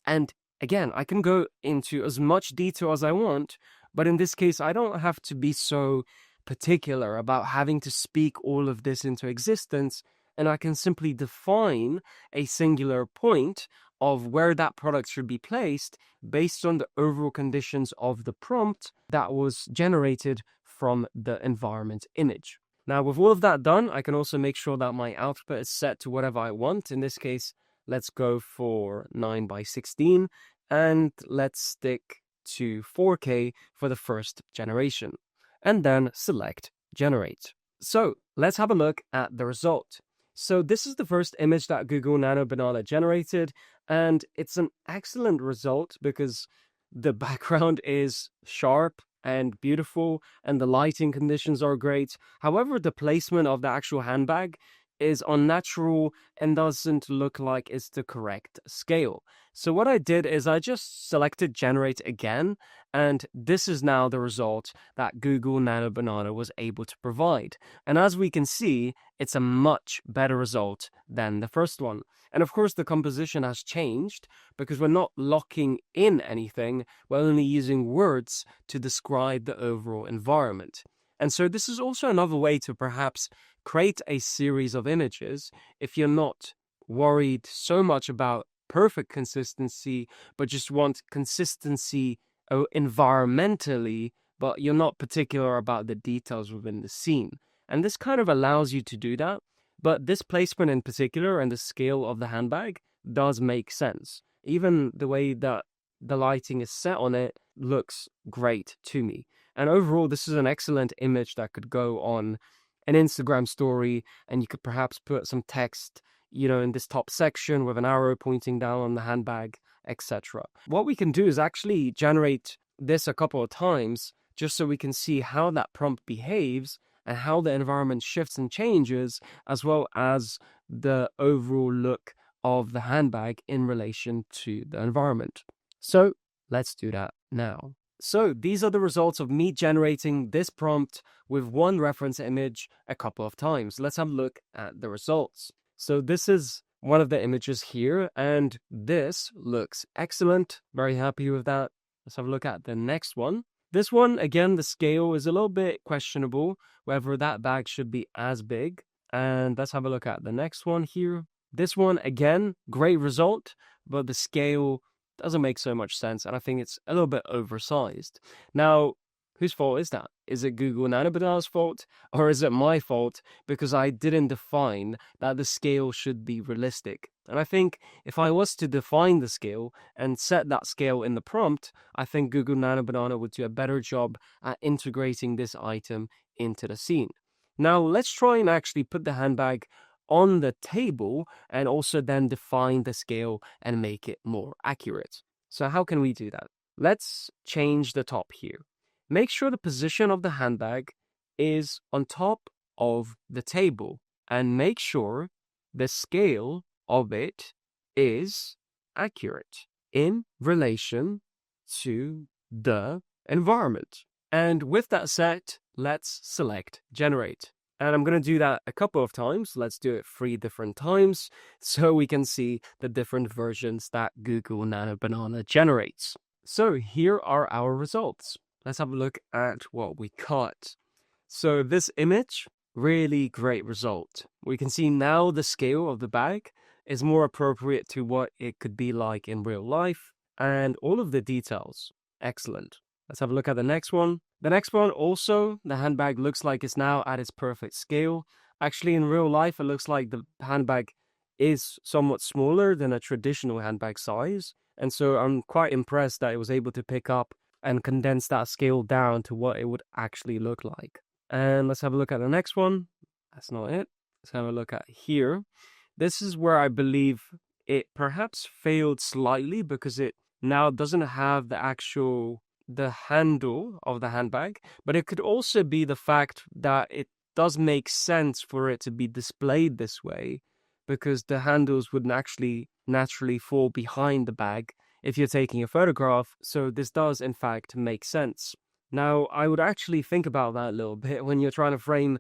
And again, I can go into as much detail as I want, but in this case, I don't have to be so particular about having to speak all of this into existence, and I can simply define a singular point of where that product should be placed based on the overall conditions of the prompt that was generated from the environment image. Now, with all of that done, I can also make sure that my output is set to whatever I want. In this case, let's go for 9:16, and let's stick to 4K for the first generation, and then select Generate. So let's have a look at the result. So this is the first image that Google Nano Banana generated, and it's an excellent result because the background is sharp and beautiful, and the lighting conditions are great. However, the placement of the actual handbag is unnatural and doesn't look like it's the correct scale. So what I did is I just selected generate again, and this is now the result that Google Nano Banana was able to provide. And as we can see, it's a much better result than the first one. And of course, the composition has changed because we're not locking in anything, we're only using words to describe the overall environment. And so this is also another way to perhaps create a series of images if you're not worried so much about perfect consistency, but just want consistency environmentally, but you're not particular about the details within the scene. And this kind of allows you to do that. But this placement in particular and the scale of the handbag does make sense. Even the way that the lighting is set on it looks great to me. And overall, this is an excellent image that could go on an Instagram story, and you could perhaps put some text, in this top section with an arrow pointing down on the handbag, etc. What we can do is actually generate this a couple of times just so we can see how that prompt behaves and how the environment shifts and changes, as well as the overall look of the handbag in relation to the environment. So let's do that now. So these are the results of me generating this prompt with one reference image a couple of times. Let's have a look at the results. So this is one of the images here, and this looks excellent. Very happy with that. Let's have a look at the next one. This one, again, the scale is a little bit questionable, whether that bag should be as big. And let's have a look at the next one here. This one, again, great result, but the scale doesn't make so much sense, and I think it's a little bit oversized. Now, whose fault is that? Is it Google Nano Banana's fault, or is it my fault because I didn't define that the scale should be realistic? And I think if I was to define the scale and set that scale in the prompt, I think Google Nano Banana would do a better job at integrating this item into the scene. Now, let's try and actually put the handbag on the table and also then define the scale and make it more accurate. So how can we do that? Let's change the top here. Make sure the position of the handbag is on top of the table and make sure the scale of it is accurate in relation to the environment. And with that set, let's select generate. And I'm going to do that a couple of times. Let's do it 3 different times so we can see the different versions that Google Nano Banana generates. So here are our results. Let's have a look at what we got. So this image, really great result. We can see now the scale of the bag is more appropriate to what it could be like in real life, and all of the details, excellent. Let's have a look at the next one. The next one also, the handbag looks like it's now at its perfect scale. Actually, in real life, it looks like the handbag is somewhat smaller than a traditional handbag size. And so I'm quite impressed that it was able to pick up and condense that scale down to what it would actually look like. And let's have a look at the next one. That's not it. Let's have a look at here. This is where I believe it perhaps failed slightly because it now doesn't have the handle of the handbag, but it could also be the fact that it does make sense for it to be displayed this way because the handles would naturally fall behind the bag if you're taking a photograph, so this does in fact make sense. Now, I would actually think about that a little bit when you're trying to frame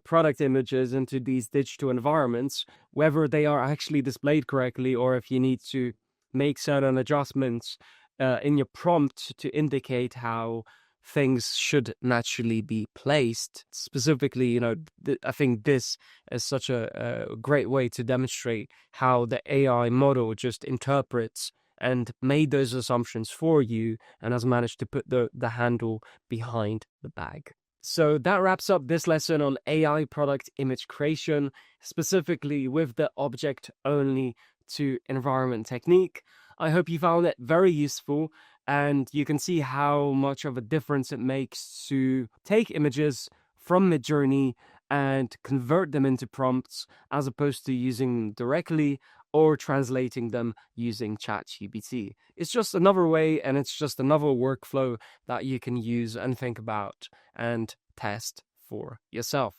product images into these digital environments, whether they are actually displayed correctly or if you need to make certain adjustments in your prompt to indicate how things should naturally be placed. Specifically, I think this is such a great way to demonstrate how the AI model just interprets and made those assumptions for you and has managed to put the handle behind the bag. So that wraps up this lesson on AI product image creation, specifically with the object only to environment technique. I hope you found it very useful and you can see how much of a difference it makes to take images from Midjourney and convert them into prompts as opposed to using them directly or translating them using ChatGPT. It's just another way and it's just another workflow that you can use and think about and test for yourself.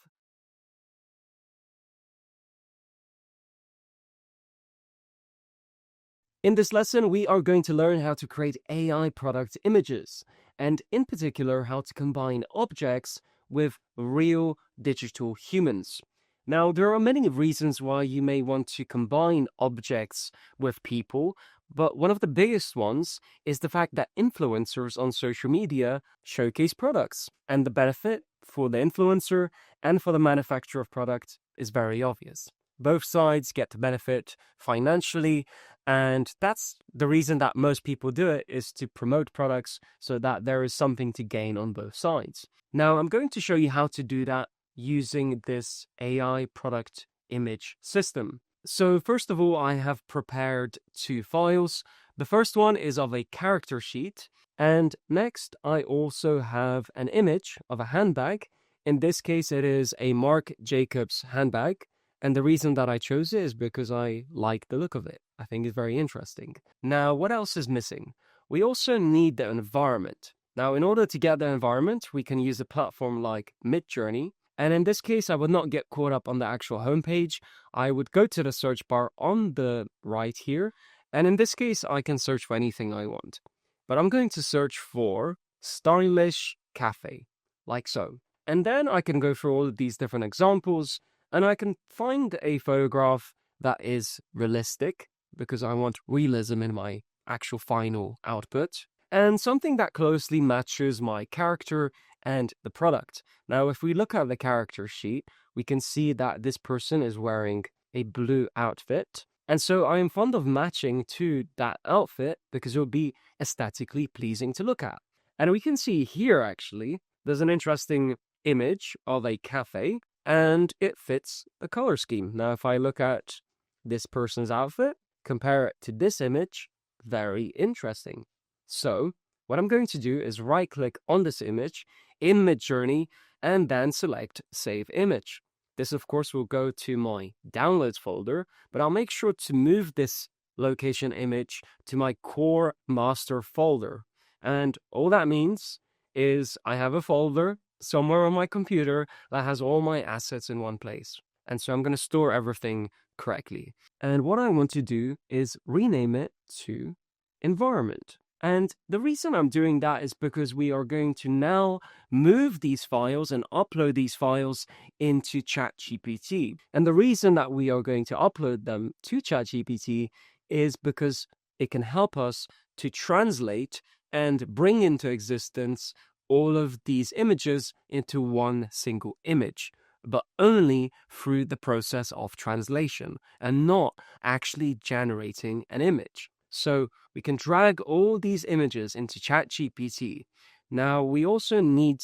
In this lesson, we are going to learn how to create AI product images, and in particular, how to combine objects with real digital humans. Now, there are many reasons why you may want to combine objects with people, but one of the biggest ones is the fact that influencers on social media showcase products, and the benefit for the influencer and for the manufacturer of product is very obvious. Both sides get to benefit financially, and that's the reason that most people do it, is to promote products so that there is something to gain on both sides. Now, I'm going to show you how to do that using this AI product image system. So first of all, I have prepared two files. The first one is of a character sheet, and next I also have an image of a handbag. In this case, it is a Marc Jacobs handbag. And the reason that I chose it is because I like the look of it. I think it's very interesting. Now, what else is missing? We also need the environment. Now, in order to get the environment, we can use a platform like Midjourney. And in this case, I would not get caught up on the actual homepage. I would go to the search bar on the right here. And in this case, I can search for anything I want. But I'm going to search for stylish cafe, like so. And then I can go through all of these different examples, and I can find a photograph that is realistic, because I want realism in my actual final output, and something that closely matches my character and the product. Now, if we look at the character sheet, we can see that this person is wearing a blue outfit. And so I am fond of matching to that outfit because it will be aesthetically pleasing to look at. And we can see here, actually, there's an interesting image of a cafe, and it fits the color scheme. Now, if I look at this person's outfit, compare it to this image, very interesting. So what I'm going to do is right-click on this image in Midjourney and then select Save Image. This, of course, will go to my Downloads folder, but I'll make sure to move this location image to my core master folder. And all that means is I have a folder somewhere on my computer that has all my assets in one place. And so I'm going to store everything correctly. And what I want to do is rename it to environment. And the reason I'm doing that is because we are going to now move these files and upload these files into ChatGPT. And the reason that we are going to upload them to ChatGPT is because it can help us to translate and bring into existence all of these images into one single image, but only through the process of translation and not actually generating an image. So we can drag all these images into ChatGPT. Now, we also need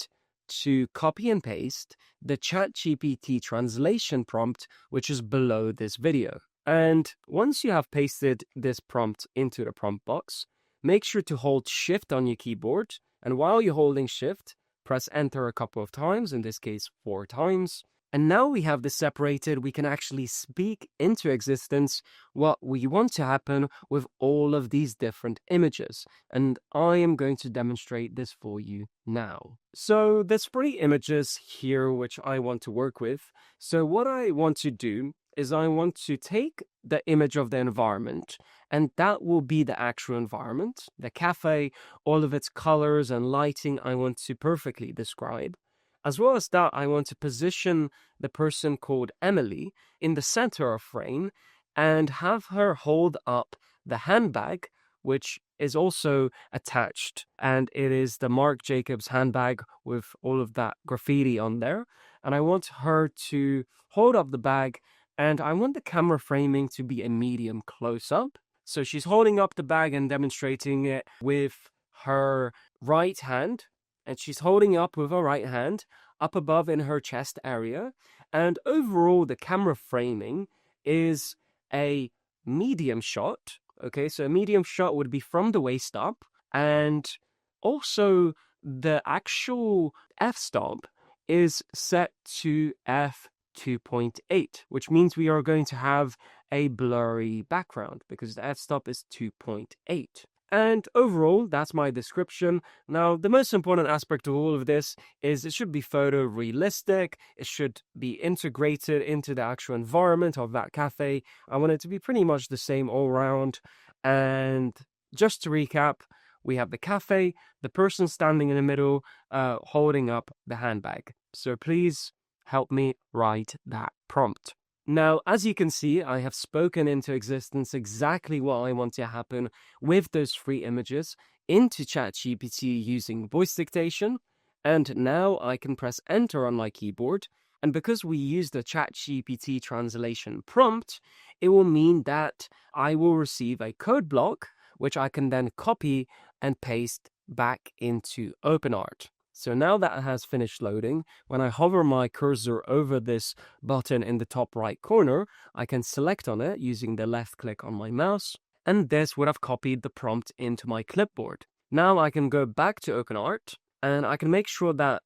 to copy and paste the ChatGPT translation prompt, which is below this video. And once you have pasted this prompt into the prompt box, make sure to hold Shift on your keyboard. And while you're holding Shift, press Enter a couple of times, in this case 4 times. And now we have this separated, we can actually speak into existence what we want to happen with all of these different images. And I am going to demonstrate this for you now. So there's 3 images here which I want to work with. So what I want to do is I want to take the image of the environment, and that will be the actual environment, the cafe, all of its colors and lighting I want to perfectly describe. As well as that, I want to position the person called Emily in the center of frame and have her hold up the handbag, which is also attached. And it is the Marc Jacobs handbag with all of that graffiti on there. And I want her to hold up the bag, and I want the camera framing to be a medium close-up. So she's holding up the bag and demonstrating it with her right hand. And she's holding up with her right hand up above in her chest area. And overall, the camera framing is a medium shot. Okay, so a medium shot would be from the waist up. And also, the actual f-stop is set to f2.8, which means we are going to have a blurry background because the f-stop is 2.8. And overall, that's my description. Now, the most important aspect of all of this is it should be photorealistic. It should be integrated into the actual environment of that cafe. I want it to be pretty much the same all around. And just to recap, we have the cafe, the person standing in the middle, holding up the handbag. So please help me write that prompt. Now, as you can see, I have spoken into existence exactly what I want to happen with those 3 images into ChatGPT using voice dictation. And now I can press enter on my keyboard. And because we use the ChatGPT translation prompt, it will mean that I will receive a code block, which I can then copy and paste back into OpenArt. So now that has finished loading, when I hover my cursor over this button in the top right corner, I can select on it using the left click on my mouse, and this would have copied the prompt into my clipboard. Now I can go back to OpenArt, and I can make sure that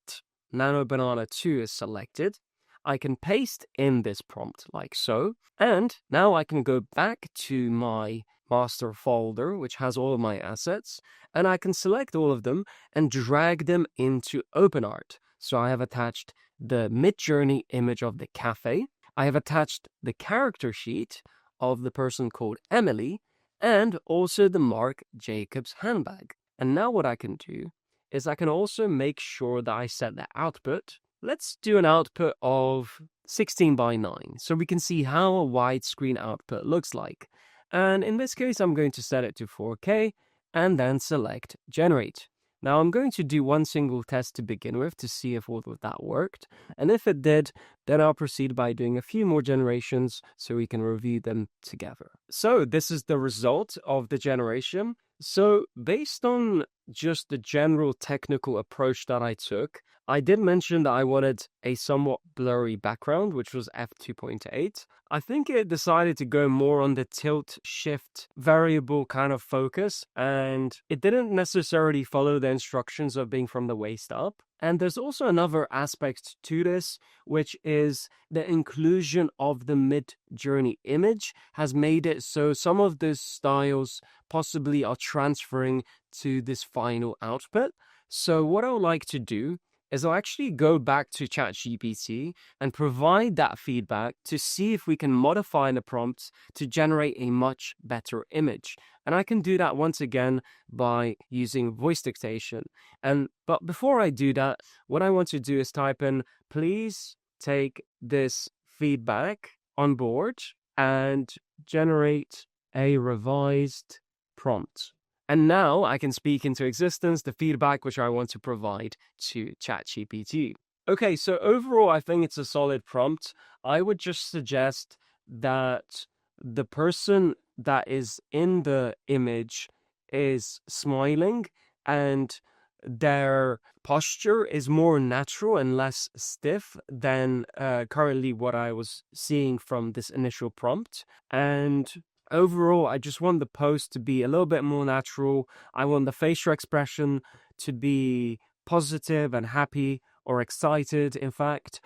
Nano Banana 2 is selected. I can paste in this prompt like so, and now I can go back to my master folder, which has all of my assets, and I can select all of them and drag them into OpenArt. So I have attached the Midjourney image of the cafe, I have attached the character sheet of the person called Emily, and also the Marc Jacobs handbag. And now what I can do is I can also make sure that I set the output. Let's do an output of 16 by 9, so we can see how a widescreen output looks like. And in this case, I'm going to set it to 4K and then select Generate. Now I'm going to do one single test to begin with to see if all of that worked. And if it did, then I'll proceed by doing a few more generations so we can review them together. So this is the result of the generation. So based on just the general technical approach that I took, I did mention that I wanted a somewhat blurry background, which was f2.8. I think it decided to go more on the tilt shift variable kind of focus, and it didn't necessarily follow the instructions of being from the waist up. And there's also another aspect to this, which is the inclusion of the Midjourney image has made it so some of those styles possibly are transferring to this final output. So what I would like to do is I'll actually go back to ChatGPT and provide that feedback to see if we can modify the prompts to generate a much better image. And I can do that once again by using voice dictation. But before I do that, what I want to do is type in, please take this feedback on board and generate a revised prompt. And now I can speak into existence the feedback which I want to provide to ChatGPT. Okay, so overall, I think it's a solid prompt. I would just suggest that the person that is in the image is smiling and their posture is more natural and less stiff than currently what I was seeing from this initial prompt. And overall, I just want the pose to be a little bit more natural. I want the facial expression to be positive and happy or excited, in fact.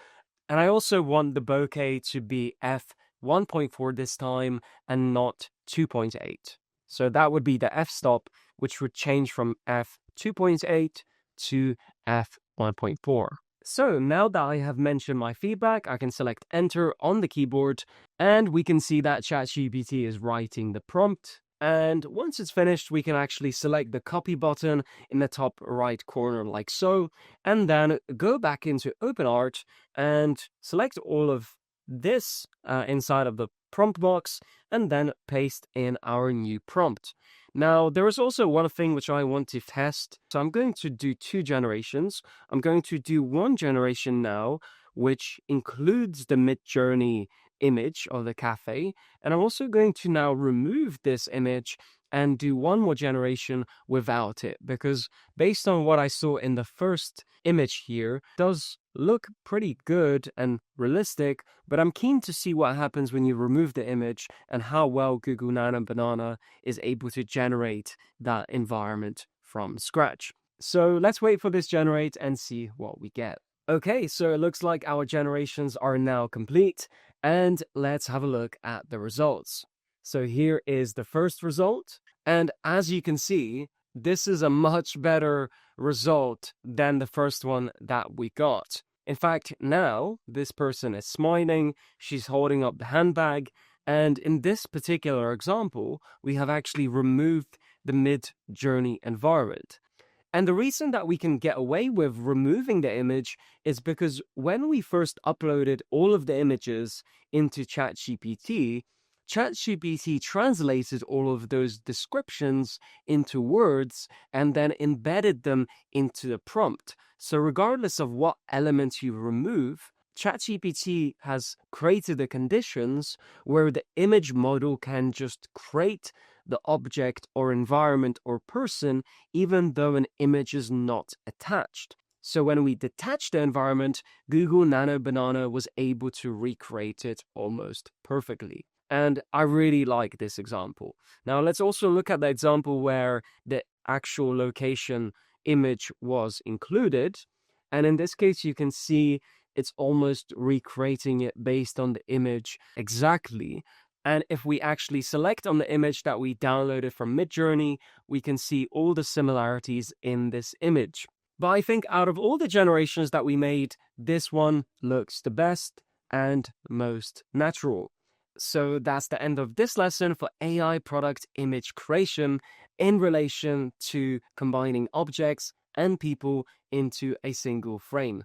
And I also want the bokeh to be f1.4 this time and not 2.8. So that would be the f-stop, which would change from f2.8 to f1.4. So now that I have mentioned my feedback, I can select enter on the keyboard and we can see that ChatGPT is writing the prompt. And once it's finished, we can actually select the copy button in the top right corner like so, and then go back into OpenArt and select all of this inside of the prompt box and then paste in our new prompt. Now, there is also one thing which I want to test. So I'm going to do 2 generations. I'm going to do one generation now, which includes the Midjourney image of the cafe. And I'm also going to now remove this image and do one more generation without it, because based on what I saw in the first image here, it does look pretty good and realistic, but I'm keen to see what happens when you remove the image and how well Google Nano Banana is able to generate that environment from scratch. So let's wait for this generate and see what we get. Okay, so it looks like our generations are now complete, and let's have a look at the results. So here is the first result, and as you can see, this is a much better result than the first one that we got. In fact, now this person is smiling, she's holding up the handbag, And in this particular example, we have actually removed the Midjourney environment. And the reason that we can get away with removing the image is because when we first uploaded all of the images into ChatGPT, ChatGPT translated all of those descriptions into words and then embedded them into the prompt. So regardless of what elements you remove, ChatGPT has created the conditions where the image model can just create the object or environment or person, even though an image is not attached. So when we detach the environment, Google Nano Banana was able to recreate it almost perfectly. And I really like this example. Now let's also look at the example where the actual location image was included. And in this case, you can see it's almost recreating it based on the image exactly. And if we actually select on the image that we downloaded from Midjourney, we can see all the similarities in this image. But I think out of all the generations that we made, this one looks the best and most natural. So that's the end of this lesson for AI product image creation in relation to combining objects and people into a single frame.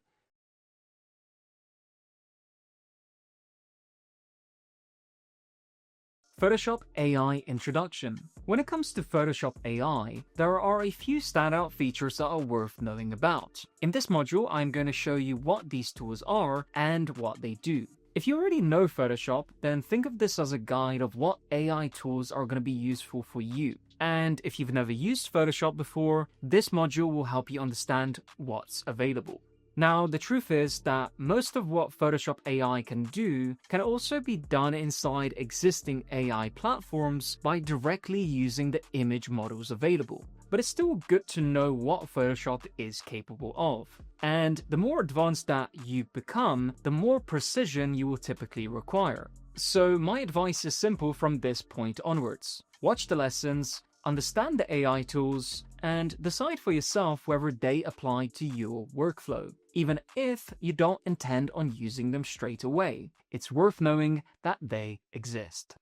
Photoshop AI Introduction. When it comes to Photoshop AI, there are a few standout features that are worth knowing about. In this module, I'm going to show you what these tools are and what they do. If you already know Photoshop, then think of this as a guide of what AI tools are going to be useful for you. And if you've never used Photoshop before, this module will help you understand what's available. Now, the truth is that most of what Photoshop AI can do can also be done inside existing AI platforms by directly using the image models available. But it's still good to know what Photoshop is capable of. And the more advanced that you become, the more precision you will typically require. So my advice is simple from this point onwards. Watch the lessons, understand the AI tools, and decide for yourself whether they apply to your workflow. Even if you don't intend on using them straight away, it's worth knowing that they exist.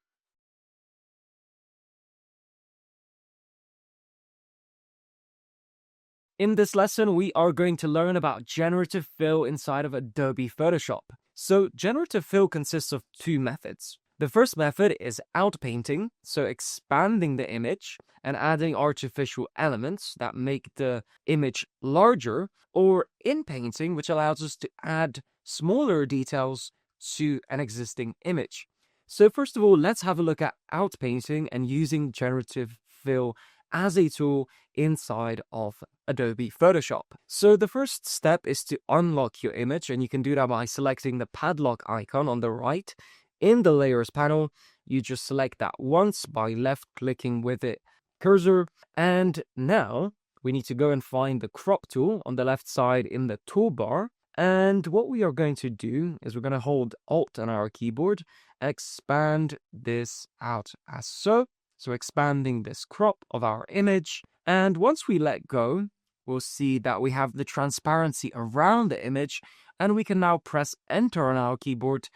In this lesson, we are going to learn about generative fill inside of Adobe Photoshop. So generative fill consists of two methods. The first method is outpainting, so expanding the image and adding artificial elements that make the image larger, or inpainting, which allows us to add smaller details to an existing image. So first of all, let's have a look at outpainting and using generative fill as a tool inside of Adobe Photoshop. So the first step is to unlock your image, and you can do that by selecting the padlock icon on the right. In the Layers panel, you just select that once by left-clicking with the cursor. And now we need to go and find the crop tool on the left side in the toolbar. And what we are going to do is we're going to hold Alt on our keyboard, expand this out as so. So expanding this crop of our image. And once we let go, we'll see that we have the transparency around the image, and we can now press Enter on our keyboard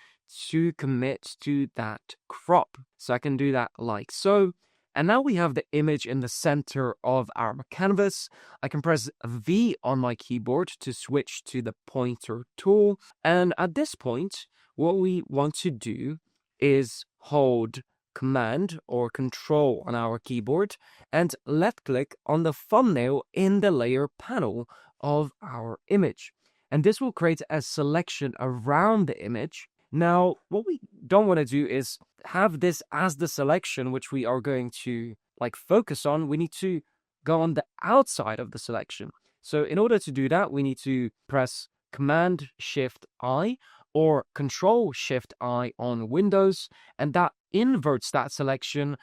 to commit to that crop. So I can do that like so. And now we have the image in the center of our canvas. I can press V on my keyboard to switch to the pointer tool. And at this point, what we want to do is hold Command or Control on our keyboard and left click on the thumbnail in the layer panel of our image. And this will create a selection around the image. Now, what we don't want to do is have this as the selection which we are going to focus on. We need to go on the outside of the selection. So in order to do that, we need to press Command Shift I or Control Shift I on Windows, and that inverts that selection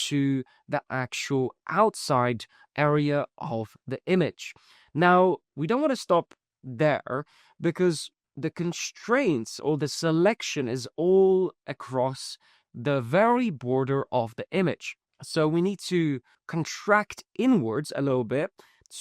to the actual outside area of the image. Now, we don't want to stop there because the constraints or the selection is all across the very border of the image. So we need to contract inwards a little bit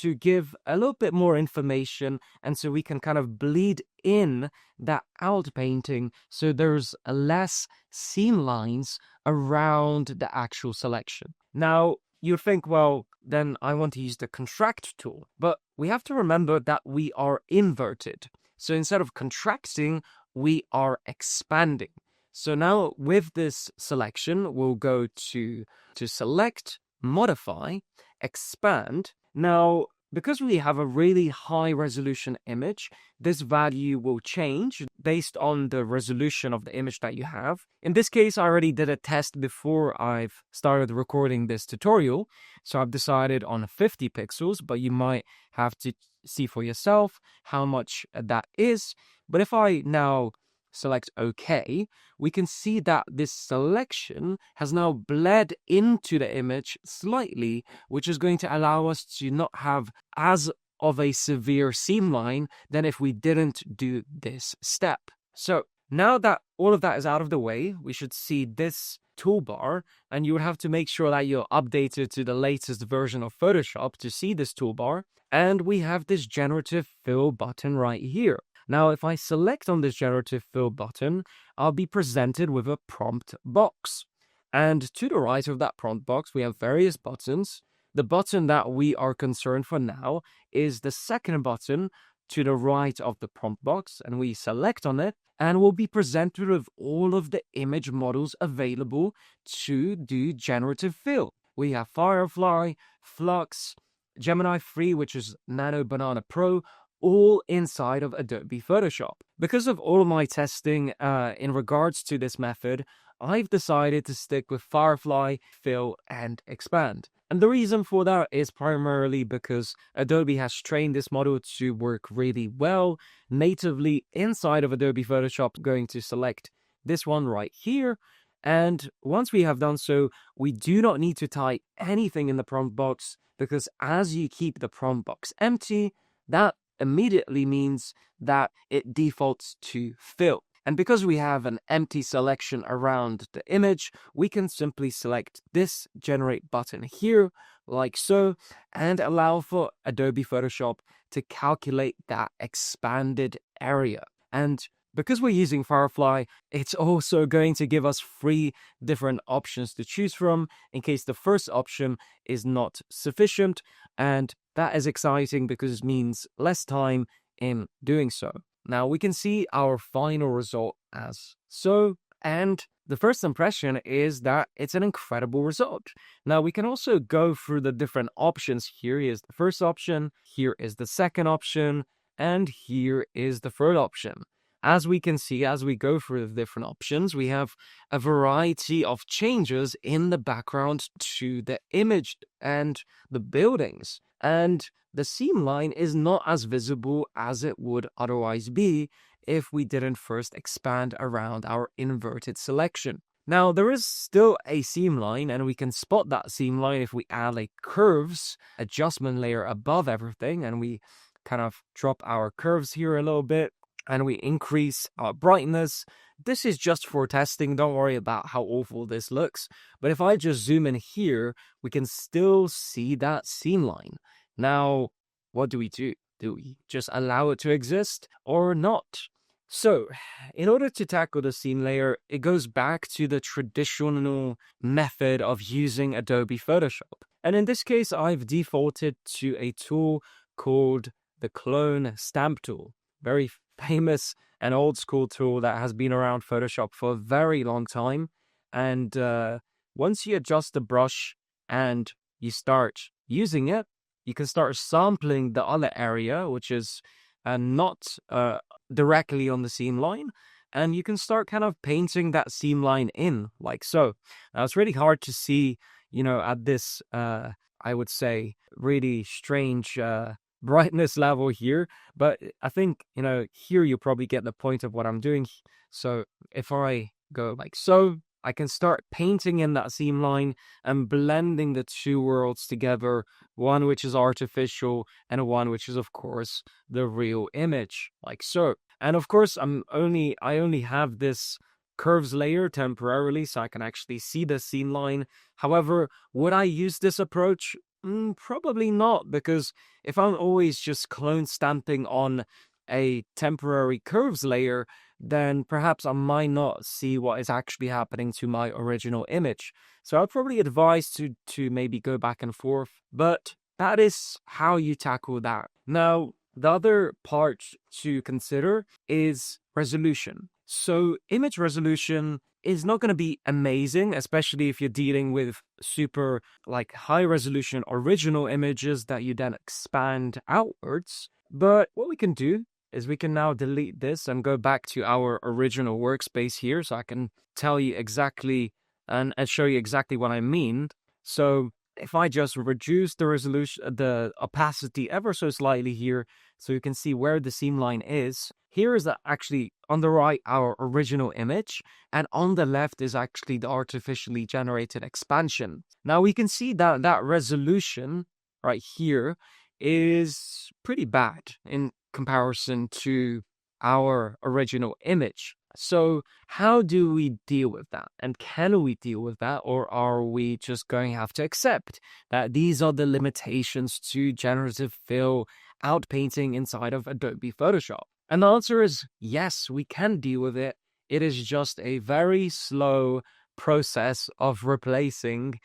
to give a little bit more information, and so we can kind of bleed in that out painting so there's less seam lines around the actual selection. Now, you'd think, well, then I want to use the contract tool, but we have to remember that we are inverted. So instead of contracting, we are expanding. So now with this selection, we'll go to select, modify, expand. Now, because we have a really high resolution image, this value will change based on the resolution of the image that you have. In this case, I already did a test before I've started recording this tutorial. So I've decided on 50 pixels, but you might have to see for yourself how much that is. But if I now select OK, we can see that this selection has now bled into the image slightly, which is going to allow us to not have as of a severe seam line than if we didn't do this step. So now that all of that is out of the way, we should see this toolbar, and you would have to make sure that you're updated to the latest version of Photoshop to see this toolbar. And we have this generative fill button right here. Now, if I select on this generative fill button, I'll be presented with a prompt box. And to the right of that prompt box, we have various buttons. The button that we are concerned for now is the second button to the right of the prompt box, and we select on it, and we'll be presented with all of the image models available to do generative fill. We have Firefly, Flux, Gemini 3, which is Nano Banana Pro, all inside of Adobe Photoshop. Because of all of my testing in regards to this method, I've decided to stick with Firefly, Fill, and Expand. And the reason for that is primarily because Adobe has trained this model to work really well natively inside of Adobe Photoshop. Going to select this one right here. And once we have done so, we do not need to type anything in the prompt box, because as you keep the prompt box empty, that immediately means that it defaults to fill. And because we have an empty selection around the image, we can simply select this generate button here, like so, and allow for Adobe Photoshop to calculate that expanded area. And because we're using Firefly, it's also going to give us 3 different options to choose from in case the first option is not sufficient. And that is exciting because it means less time in doing so. Now we can see our final result as so, and the first impression is that it's an incredible result. Now we can also go through the different options. Here is the first option, here is the second option, and here is the third option. As we can see, as we go through the different options, we have a variety of changes in the background to the image and the buildings. And the seam line is not as visible as it would otherwise be if we didn't first expand around our inverted selection. Now, there is still a seam line, and we can spot that seam line if we add a curves adjustment layer above everything, and we kind of drop our curves here a little bit, and we increase our brightness. This is just for testing. Don't worry about how awful this looks. But if I just zoom in here, we can still see that seam line. Now, what do? Do we just allow it to exist or not? So, in order to tackle the seam layer, it goes back to the traditional method of using Adobe Photoshop. And in this case, I've defaulted to a tool called the Clone Stamp Tool. Very famous and old school tool that has been around Photoshop for a very long time. And once you adjust the brush and you start using it, you can start sampling the other area, which is not directly on the seam line, and you can start kind of painting that seam line in, like so. Now, it's really hard to see, at this, I would say, really strange brightness level here, but I think, here you probably get the point of what I'm doing. So if I go like so, I can start painting in that seam line and blending the two worlds together, one which is artificial and one which is, of course, the real image, like so. And of course, I only have this curves layer temporarily, so I can actually see the seam line. However, would I use this approach? Probably not, because if I'm always just clone stamping on a temporary curves layer, then perhaps I might not see what is actually happening to my original image. So I'd probably advise to maybe go back and forth, but that is how you tackle that. Now, the other part to consider is resolution. So image resolution is not going to be amazing, especially if you're dealing with super high resolution original images that you then expand outwards. But what we can do is we can now delete this and go back to our original workspace here, so I can tell you exactly and show you exactly what I mean. So if I just reduce the resolution, the opacity ever so slightly here, so you can see where the seam line is. Here is actually on the right our original image, and on the left is actually the artificially generated expansion. Now we can see that that resolution right here is pretty bad in comparison to our original image. So how do we deal with that? And can we deal with that? Or are we just going to have to accept that these are the limitations to generative fill outpainting inside of Adobe Photoshop? And the answer is yes, we can deal with it. It is just a very slow process of replacing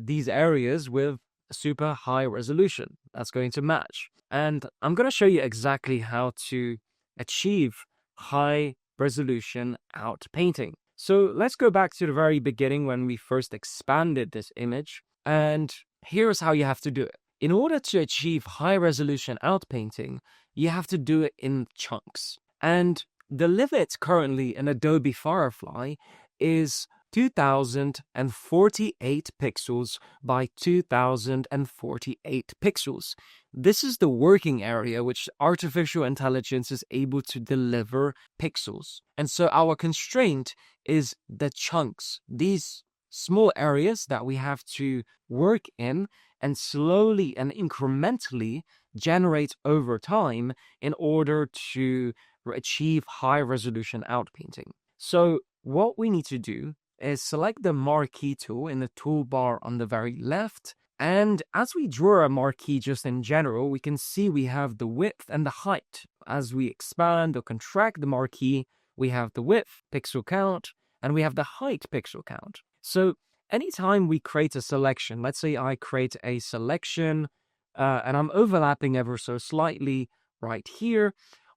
these areas with super high resolution that's going to match. And I'm going to show you exactly how to achieve high resolution outpainting. So let's go back to the very beginning when we first expanded this image, and here's how you have to do it. In order to achieve high resolution outpainting, you have to do it in chunks. And the limit currently in Adobe Firefly is 2048 pixels by 2048 pixels. This is the working area which artificial intelligence is able to deliver pixels. And so our constraint is the chunks, these small areas that we have to work in and slowly and incrementally generate over time in order to achieve high resolution outpainting. So what we need to do is select the marquee tool in the toolbar on the very left. And as we draw a marquee just in general, we can see we have the width and the height. As we expand or contract the marquee, we have the width, pixel count, and we have the height, pixel count. So anytime we create a selection, let's say I create a selection and I'm overlapping ever so slightly right here,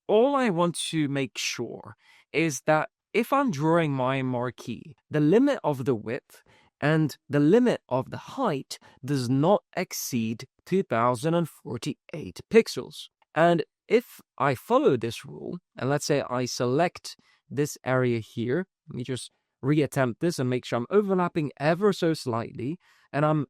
all I want to make sure is that if I'm drawing my marquee, the limit of the width and the limit of the height does not exceed 2048 pixels. And if I follow this rule, and let's say I select this area here, let me just reattempt this and make sure I'm overlapping ever so slightly, and I'm,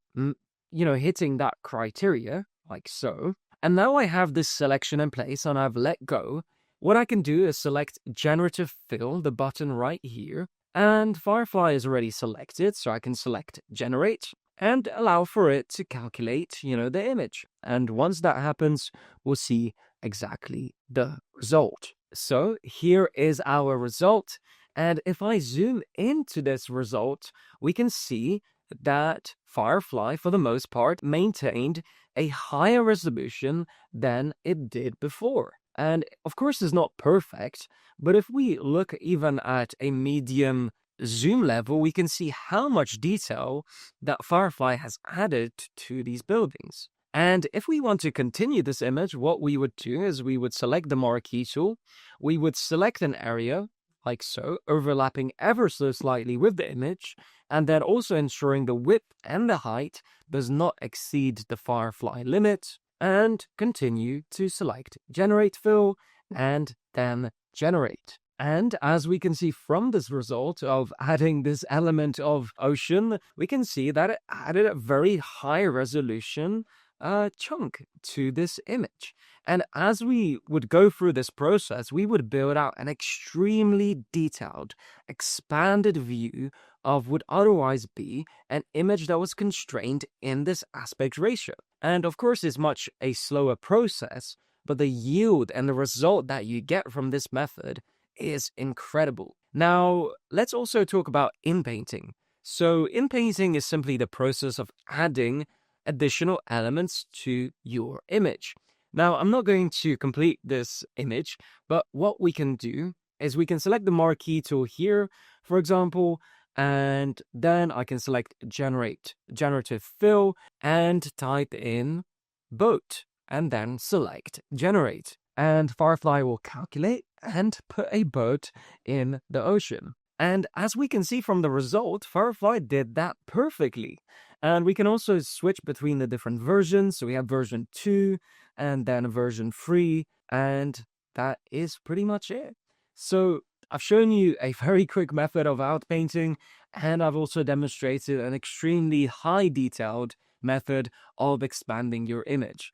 hitting that criteria, like so. And now I have this selection in place and I've let go. What I can do is select Generative Fill, the button right here, and Firefly is already selected, so I can select Generate and allow for it to calculate, the image. And once that happens, we'll see exactly the result. So here is our result, and if I zoom into this result, we can see that Firefly, for the most part, maintained a higher resolution than it did before. And of course, it's not perfect, but if we look even at a medium zoom level, we can see how much detail that Firefly has added to these buildings. And if we want to continue this image, what we would do is we would select the marquee tool, we would select an area, like so, overlapping ever so slightly with the image, and then also ensuring the width and the height does not exceed the Firefly limit, and continue to select Generate Fill, and then Generate. And as we can see from this result of adding this element of ocean, we can see that it added a very high resolution chunk to this image. And as we would go through this process, we would build out an extremely detailed, expanded view of what would otherwise be an image that was constrained in this aspect ratio. And of course, it's much a slower process, but the yield and the result that you get from this method is incredible. Now, let's also talk about inpainting. So inpainting is simply the process of adding additional elements to your image. Now, I'm not going to complete this image, but what we can do is we can select the marquee tool here, for example, and then I can select generative fill and type in boat and then select generate. And Firefly will calculate and put a boat in the ocean. And as we can see from the result, Firefly did that perfectly. And we can also switch between the different versions. So we have version 2 and then version 3, and that is pretty much it. So I've shown you a very quick method of outpainting, and I've also demonstrated an extremely high detailed method of expanding your image.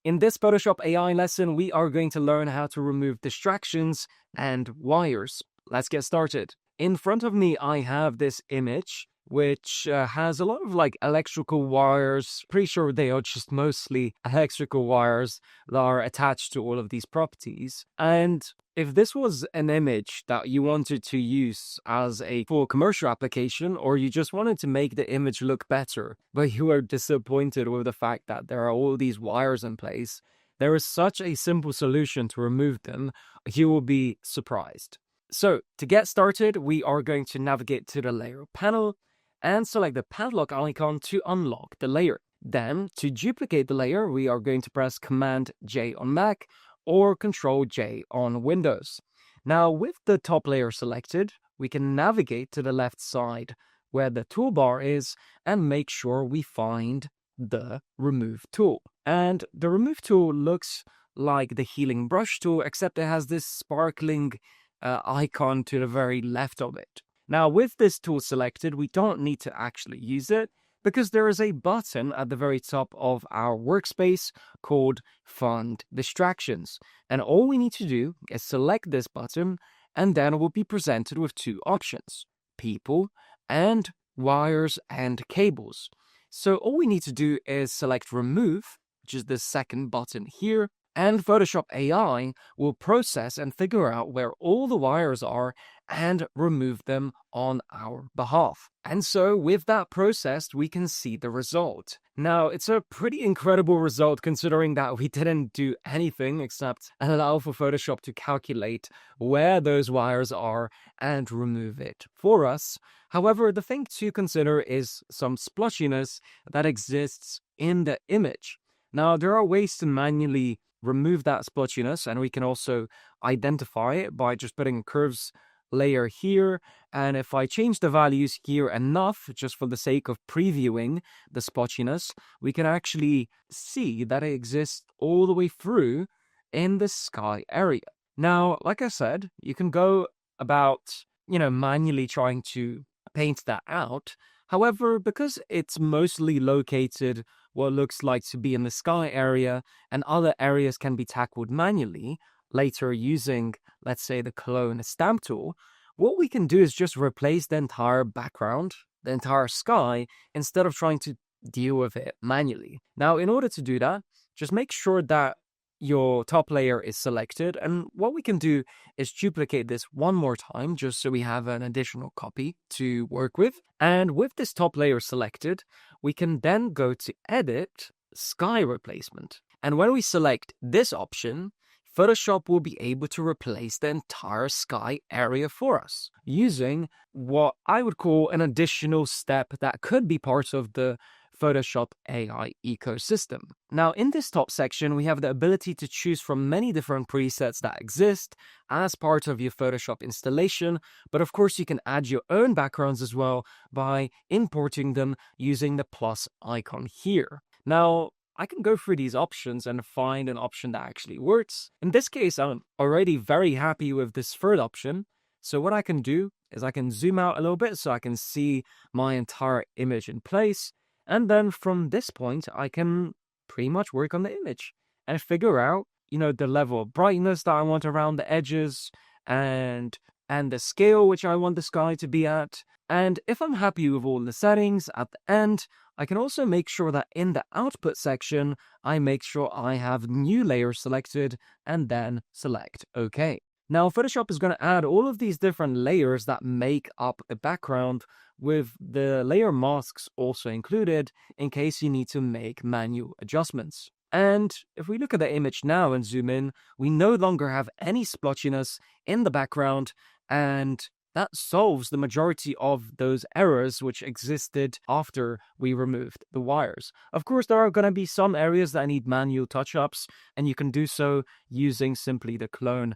In this Photoshop AI lesson, we are going to learn how to remove distractions and wires. Let's get started. In front of me, I have this image, which has a lot of electrical wires. Pretty sure they are just mostly electrical wires that are attached to all of these properties. And if this was an image that you wanted to use as a full commercial application, or you just wanted to make the image look better, but you were disappointed with the fact that there are all these wires in place, there is such a simple solution to remove them, you will be surprised. So to get started, we are going to navigate to the layer panel and select the padlock icon to unlock the layer. Then to duplicate the layer, we are going to press Command J on Mac or Control J on Windows. Now with the top layer selected, we can navigate to the left side where the toolbar is and make sure we find the Remove tool. And the Remove tool looks like the Healing Brush tool, except it has this sparkling icon to the very left of it. Now with this tool selected, we don't need to actually use it because there is a button at the very top of our workspace called Fund Distractions. And all we need to do is select this button, and then we'll be presented with two options: people and wires and cables. So all we need to do is select Remove, which is the second button here, and Photoshop AI will process and figure out where all the wires are and remove them on our behalf. And so with that processed, we can see the result. Now, it's a pretty incredible result considering that we didn't do anything except allow for Photoshop to calculate where those wires are and remove it for us. However, the thing to consider is some splotchiness that exists in the image. Now, there are ways to manually remove that splotchiness, and we can also identify it by just putting a curves layer here. And if I change the values here enough, just for the sake of previewing the splotchiness, we can actually see that it exists all the way through in the sky area. Now, like I said, you can go about, manually trying to paint that out. However, because it's mostly located what looks like to be in the sky area, and other areas can be tackled manually later using, let's say, the clone stamp tool, what we can do is just replace the entire background, the entire sky, instead of trying to deal with it manually. Now, in order to do that, just make sure that your top layer is selected, and what we can do is duplicate this one more time just so we have an additional copy to work with. And with this top layer selected, we can then go to Edit, Sky Replacement. And when we select this option, Photoshop will be able to replace the entire sky area for us using what I would call an additional step that could be part of the Photoshop AI ecosystem. Now, in this top section, we have the ability to choose from many different presets that exist as part of your Photoshop installation, but of course you can add your own backgrounds as well by importing them using the plus icon here. Now, I can go through these options and find an option that actually works. In this case, I'm already very happy with this third option. So what I can do is I can zoom out a little bit so I can see my entire image in place. And then from this point, I can pretty much work on the image and figure out, the level of brightness that I want around the edges and the scale which I want the sky to be at. And if I'm happy with all the settings at the end, I can also make sure that in the output section, I make sure I have new layer selected and then select OK. Now, Photoshop is going to add all of these different layers that make up a background, with the layer masks also included in case you need to make manual adjustments. And if we look at the image now and zoom in, we no longer have any splotchiness in the background, and that solves the majority of those errors which existed after we removed the wires. Of course, there are going to be some areas that need manual touch-ups, and you can do so using simply the clone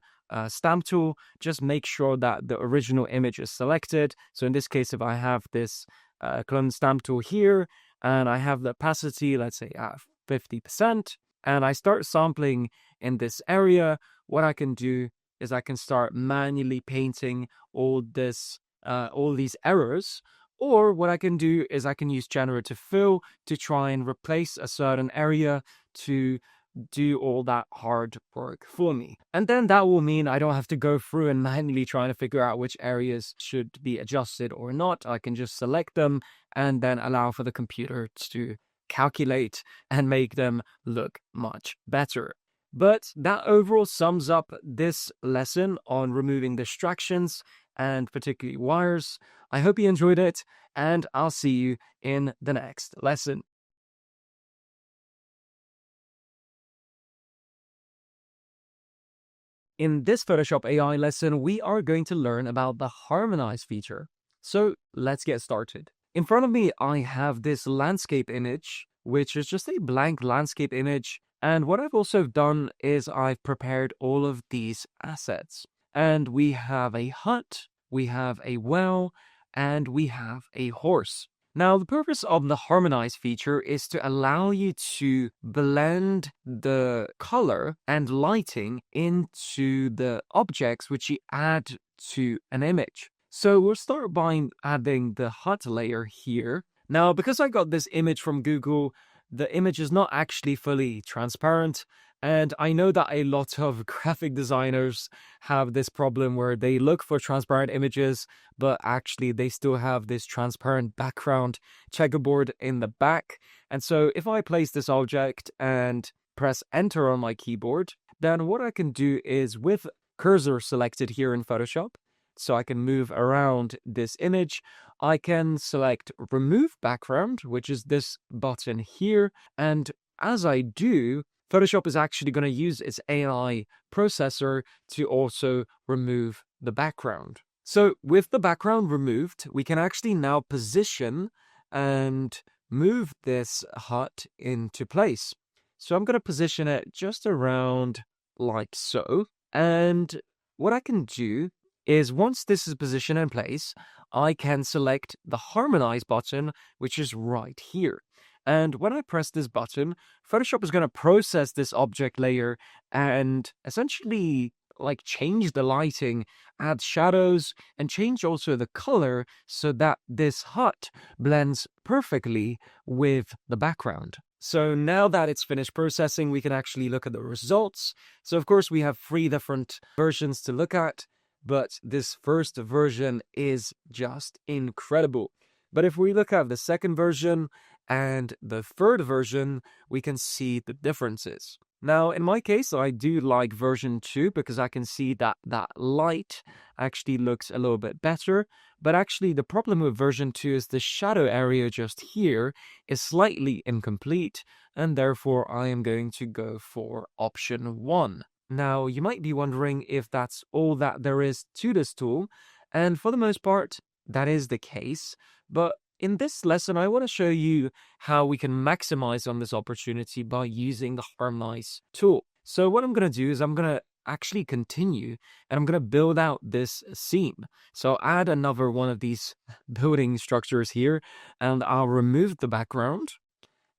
stamp tool. Just make sure that the original image is selected. So in this case, if I have this clone stamp tool here, and I have the opacity, let's say at 50%, and I start sampling in this area, what I can do is I can start manually painting all these errors. Or what I can do is I can use generative fill to try and replace a certain area to do all that hard work for me. And then that will mean I don't have to go through and manually trying to figure out which areas should be adjusted or not. I can just select them and then allow for the computer to calculate and make them look much better. But that overall sums up this lesson on removing distractions and particularly wires. I hope you enjoyed it, and I'll see you in the next lesson. In this Photoshop AI lesson, we are going to learn about the Harmonize feature. So let's get started. In front of me, I have this landscape image, which is just a blank landscape image. And what I've also done is I've prepared all of these assets. And we have a hut, we have a well, and we have a horse. Now, the purpose of the Harmonize feature is to allow you to blend the color and lighting into the objects which you add to an image. So we'll start by adding the hut layer here. Now, because I got this image from Google, the image is not actually fully transparent, and I know that a lot of graphic designers have this problem where they look for transparent images, but actually they still have this transparent background checkerboard in the back. And so if I place this object and press enter on my keyboard, then what I can do is with cursor selected here in Photoshop, so I can move around this image, I can select remove background, which is this button here. And as I do, Photoshop is actually going to use its AI processor to also remove the background. So with the background removed, we can actually now position and move this hut into place. So I'm going to position it just around like so. And what I can do is once this is positioned in place, I can select the Harmonize button, which is right here. And when I press this button, Photoshop is going to process this object layer and essentially like change the lighting, add shadows, and change also the color so that this hut blends perfectly with the background. So now that it's finished processing, we can actually look at the results. So of course we have 3 different versions to look at, but this first version is just incredible. But if we look at the second version and the third version, we can see the differences. Now, in my case, I do like version 2 because I can see that that light actually looks a little bit better. But actually, the problem with version 2 is the shadow area just here is slightly incomplete, and therefore I am going to go for option 1. Now, you might be wondering if that's all that there is to this tool, and for the most part, that is the case. But in this lesson, I want to show you how we can maximize on this opportunity by using the Harmonize tool. So what I'm going to do is I'm going to actually continue and I'm going to build out this scene. So I'll add another one of these building structures here and I'll remove the background.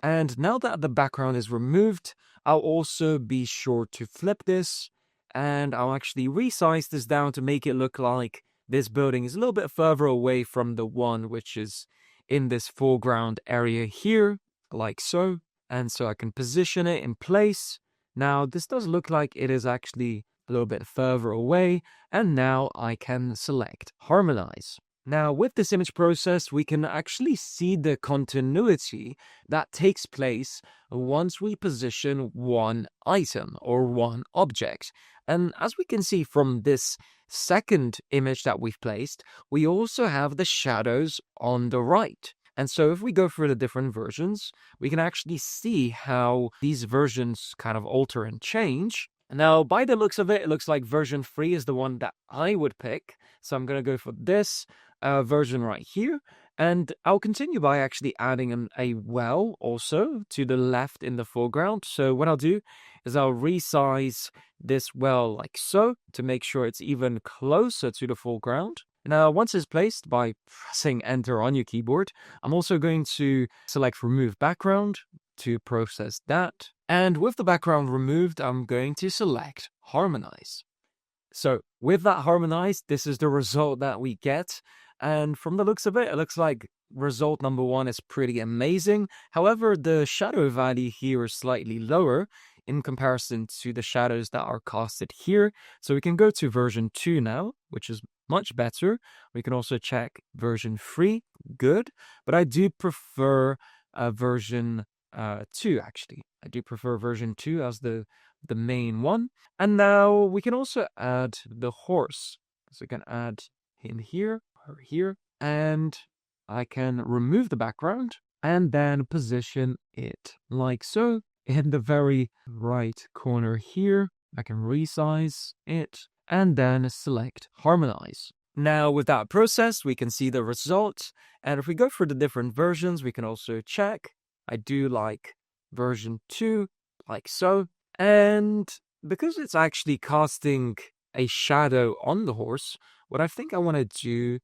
And now that the background is removed, I'll also be sure to flip this and I'll actually resize this down to make it look like this building is a little bit further away from the one which is in this foreground area here, like so. And so I can position it in place. Now this does look like it is actually a little bit further away. And now I can select Harmonize. Now, with this image process, we can actually see the continuity that takes place once we position one item or one object. And as we can see from this second image that we've placed, we also have the shadows on the right. And so if we go through the different versions, we can actually see how these versions kind of alter and change. Now, by the looks of it, it looks like version 3 is the one that I would pick. So I'm going to go for this version right here. And I'll continue by actually adding a well also to the left in the foreground. So what I'll do is I'll resize this well like so to make sure it's even closer to the foreground. Now, once it's placed by pressing enter on your keyboard, I'm also going to select remove background to process that. And with the background removed, I'm going to select harmonize. So with that harmonized, this is the result that we get. And from the looks of it, it looks like result number 1 is pretty amazing. However, the shadow value here is slightly lower in comparison to the shadows that are casted here. So we can go to version 2 now, which is much better. We can also check version 3, good. But I do prefer version 2, actually. I do prefer version 2 as the main one. And now we can also add the horse. So we can add him here, her here, and I can remove the background and then position it like so in the very right corner here. I can resize it and then select harmonize. Now with that process, we can see the result. And if we go through the different versions, we can also check. I do like version 2, like so. And because it's actually casting a shadow on the horse, what I think I want to do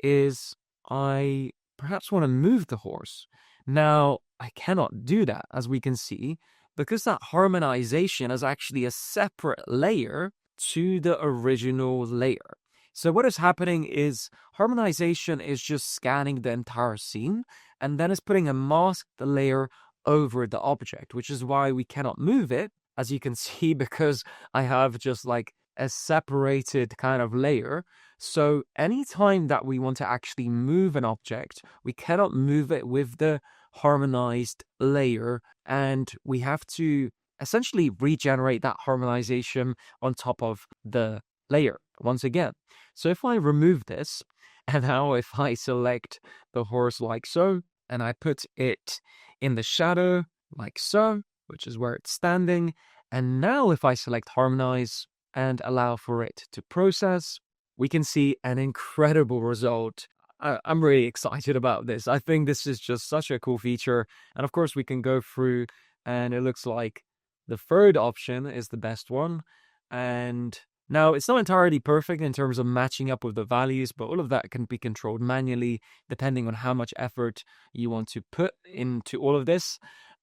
is I perhaps want to move the horse. Now, I cannot do that, as we can see, because that harmonization is actually a separate layer to the original layer. So what is happening is harmonization is just scanning the entire scene, and then it's putting a masked layer over the object, which is why we cannot move it, as you can see, because I have just like a separated kind of layer. So anytime that we want to actually move an object, we cannot move it with the harmonized layer, and we have to essentially regenerate that harmonization on top of the layer once again. So if I remove this, and now if I select the horse like so, and I put it in the shadow like so, which is where it's standing, and now if I select harmonize and allow for it to process, we can see an incredible result. I'm really excited about this. I think this is just such a cool feature. And of course, we can go through, and it looks like the third option is the best one. And now it's not entirely perfect in terms of matching up with the values, but all of that can be controlled manually depending on how much effort you want to put into all of this.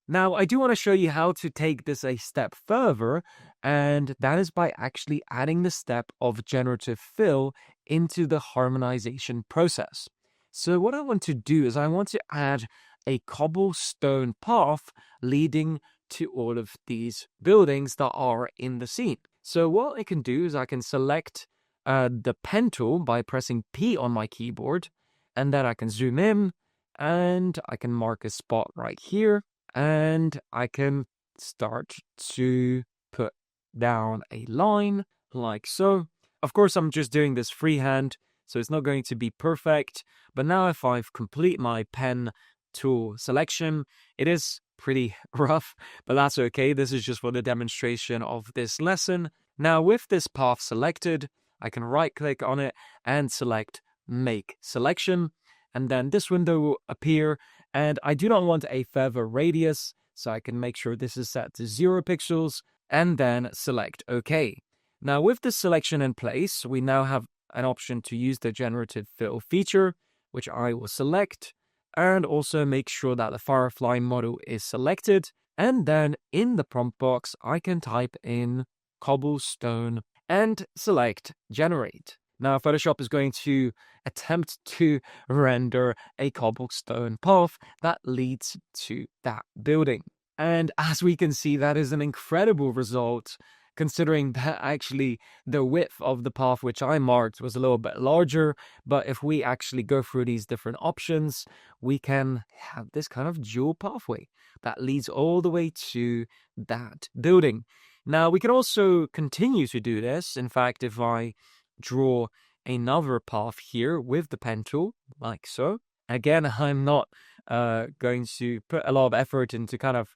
Now, I do want to show you how to take this a step further, and that is by actually adding the step of generative fill into the harmonization process. So what I want to do is I want to add a cobblestone path leading to all of these buildings that are in the scene. So what I can do is I can select the pen tool by pressing P on my keyboard, and then I can zoom in, and I can mark a spot right here. And I can start to put down a line like so. Of course, I'm just doing this freehand, so it's not going to be perfect. But now if I've complete my pen tool selection, it is pretty rough, but that's okay. This is just for the demonstration of this lesson. Now with this path selected, I can right click on it and select Make Selection. And then this window will appear, and I do not want a feather radius, so I can make sure this is set to 0 pixels, and then select OK. Now with this selection in place, we now have an option to use the generative fill feature, which I will select, and also make sure that the Firefly model is selected, and then in the prompt box, I can type in cobblestone and select generate. Now, Photoshop is going to attempt to render a cobblestone path that leads to that building. And as we can see, that is an incredible result. considering that actually the width of the path which I marked was a little bit larger. But if we actually go through these different options, we can have this kind of dual pathway that leads all the way to that building. Now, we can also continue to do this. In fact, if I draw another path here with the pen tool, like so, again, I'm not going to put a lot of effort into kind of,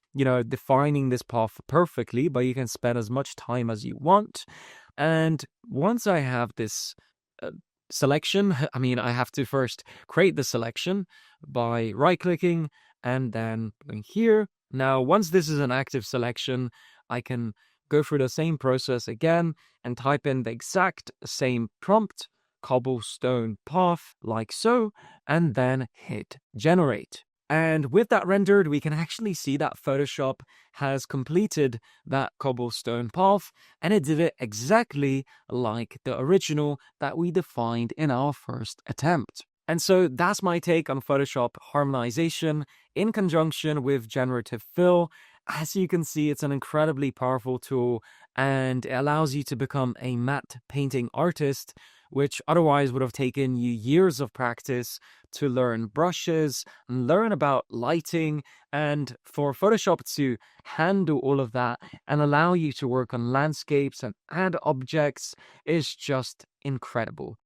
defining this path perfectly, but you can spend as much time as you want. And once I have this selection, I have to first create the selection by right-clicking and then going here. Now, once this is an active selection, I can go through the same process again and type in the exact same prompt, cobblestone path, like so, and then hit generate. And with that rendered, we can actually see that Photoshop has completed that cobblestone path, and it did it exactly like the original that we defined in our first attempt. And so that's my take on Photoshop harmonization in conjunction with generative fill. As you can see, it's an incredibly powerful tool, and it allows you to become a matte painting artist, which otherwise would have taken you years of practice to learn brushes, and learn about lighting, and for Photoshop to handle all of that and allow you to work on landscapes and add objects is just incredible.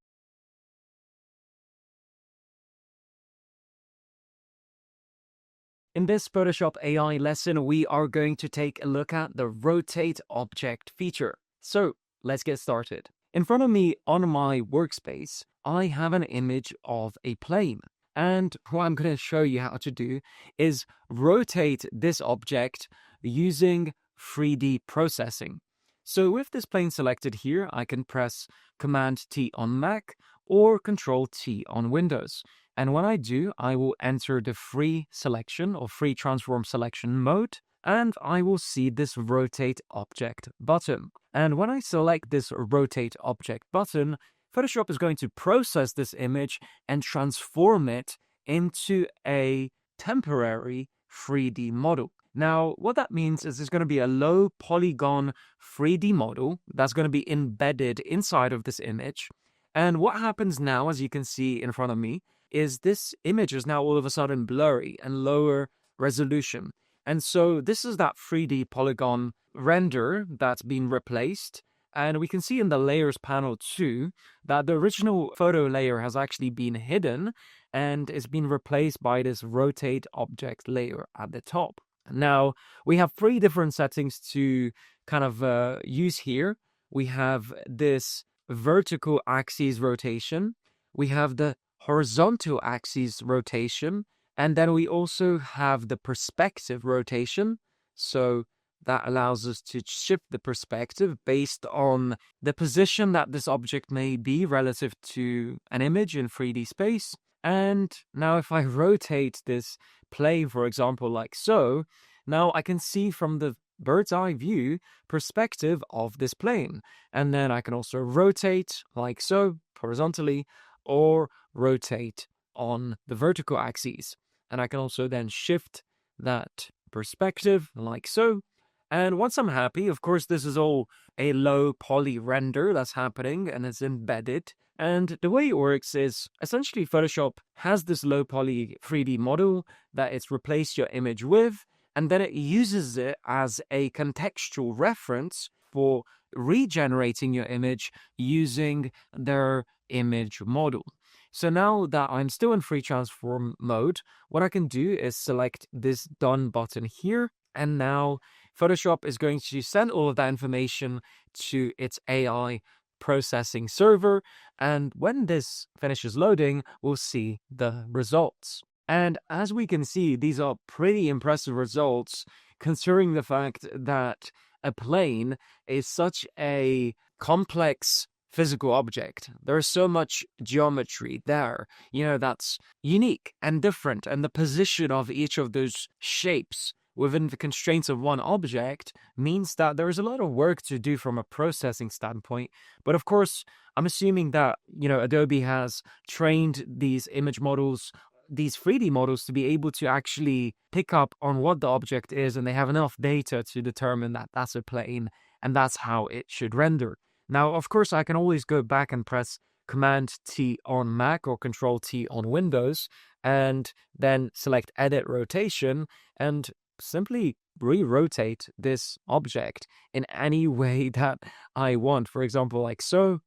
In this Photoshop AI lesson, we are going to take a look at the Rotate Object feature. So let's get started. In front of me on my workspace, I have an image of a plane. And what I'm going to show you how to do is rotate this object using 3D processing. So with this plane selected here, I can press Command T on Mac or Control T on Windows. And when I do, I will enter the free selection or free transform selection mode, and I will see this rotate object button. And when I select this rotate object button, Photoshop is going to process this image and transform it into a temporary 3D model. Now, what that means is there's going to be a low polygon 3D model that's going to be embedded inside of this image. And what happens now, as you can see in front of me, is this image is now all of a sudden blurry and lower resolution. And so this is that 3D polygon render that's been replaced. And we can see in the layers panel too that the original photo layer has actually been hidden and is being replaced by this rotate object layer at the top. Now, we have three different settings to kind of use here. We have this vertical axis rotation. We have the horizontal axis rotation, and then we also have the perspective rotation. So that allows us to shift the perspective based on the position that this object may be relative to an image in 3D space. And now if I rotate this plane, for example, like so, now I can see from the bird's eye view perspective of this plane. And then I can also rotate like so, horizontally, or rotate on the vertical axis. And I can also then shift that perspective like so. And once I'm happy, of course, this is all a low poly render that's happening and it's embedded. And the way it works is essentially Photoshop has this low poly 3D model that it's replaced your image with, and then it uses it as a contextual reference for regenerating your image using their image model. So now that I'm still in free transform mode, what I can do is select this done button here, and now Photoshop is going to send all of that information to its AI processing server, and when this finishes loading, we'll see the results. And as we can see, these are pretty impressive results considering the fact that a plane is such a complex physical object. There's so much geometry there, that's unique and different. And the position of each of those shapes within the constraints of one object means that there is a lot of work to do from a processing standpoint. But of course, I'm assuming that, Adobe has trained these image models, these 3D models, to be able to actually pick up on what the object is, and they have enough data to determine that that's a plane and that's how it should render. Now, of course, I can always go back and press Command T on Mac or Control T on Windows, and then select Edit Rotation and simply re-rotate this object in any way that I want. For example, like so,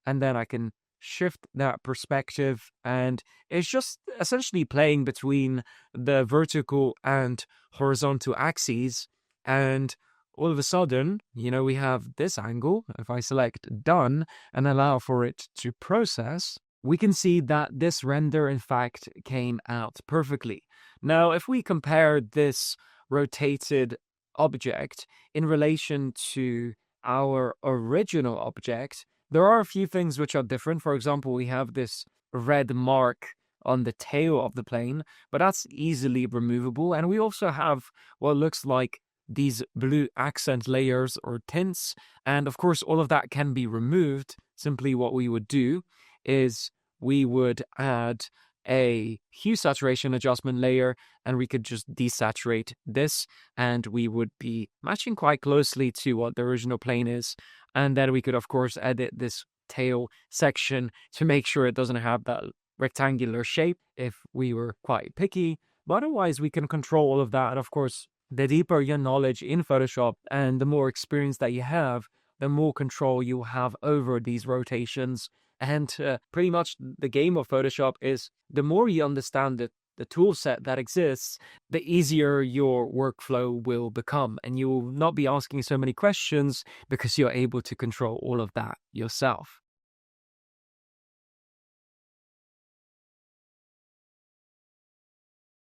and then I can shift that perspective, and it's just essentially playing between the vertical and horizontal axes, and all of a sudden, we have this angle. If I select Done and allow for it to process, we can see that this render, in fact, came out perfectly. Now, if we compare this rotated object in relation to our original object, there are a few things which are different. For example, we have this red mark on the tail of the plane, but that's easily removable. And we also have what looks like these blue accent layers or tints. And of course, all of that can be removed. Simply what we would do is we would add a hue saturation adjustment layer, and we could just desaturate this, and we would be matching quite closely to what the original plane is. And then we could, of course, edit this tail section to make sure it doesn't have that rectangular shape if we were quite picky. But otherwise, we can control all of that. And of course, the deeper your knowledge in Photoshop and the more experience that you have, the more control you have over these rotations. And pretty much the game of Photoshop is the more you understand the tool set that exists, the easier your workflow will become. And you will not be asking so many questions because you're able to control all of that yourself.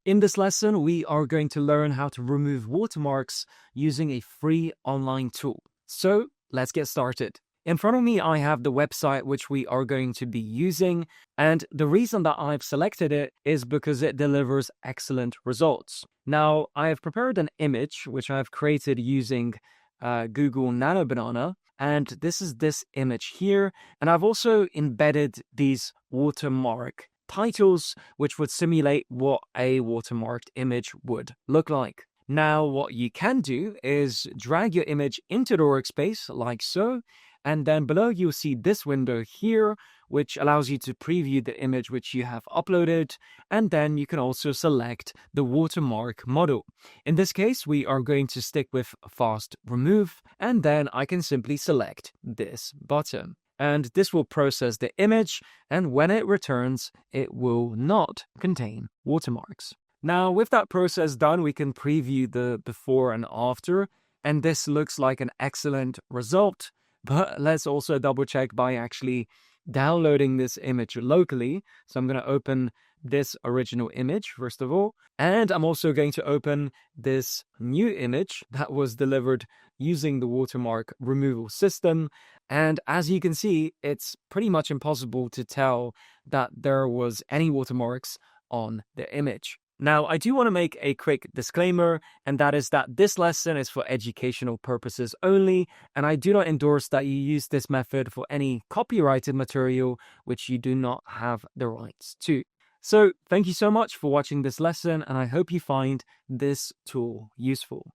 In this lesson, we are going to learn how to remove watermarks using a free online tool. So let's get started. In front of me, I have the website which we are going to be using, and the reason that I've selected it is because it delivers excellent results. Now, I have prepared an image which I've created using Google Nano Banana, and this is this image here, and I've also embedded these watermark titles which would simulate what a watermarked image would look like. Now, what you can do is drag your image into the workspace like so, and then below you'll see this window here, which allows you to preview the image which you have uploaded, and then you can also select the watermark model. In this case, we are going to stick with Fast Remove, and then I can simply select this button. And this will process the image, and when it returns, it will not contain watermarks. Now, with that process done, we can preview the before and after, and this looks like an excellent result. But let's also double check by actually downloading this image locally. So I'm going to open this original image first of all, and I'm also going to open this new image that was delivered using the watermark removal system. And as you can see, it's pretty much impossible to tell that there was any watermarks on the image. Now, I do want to make a quick disclaimer, and that is that this lesson is for educational purposes only, and I do not endorse that you use this method for any copyrighted material which you do not have the rights to. So, thank you so much for watching this lesson, and I hope you find this tool useful.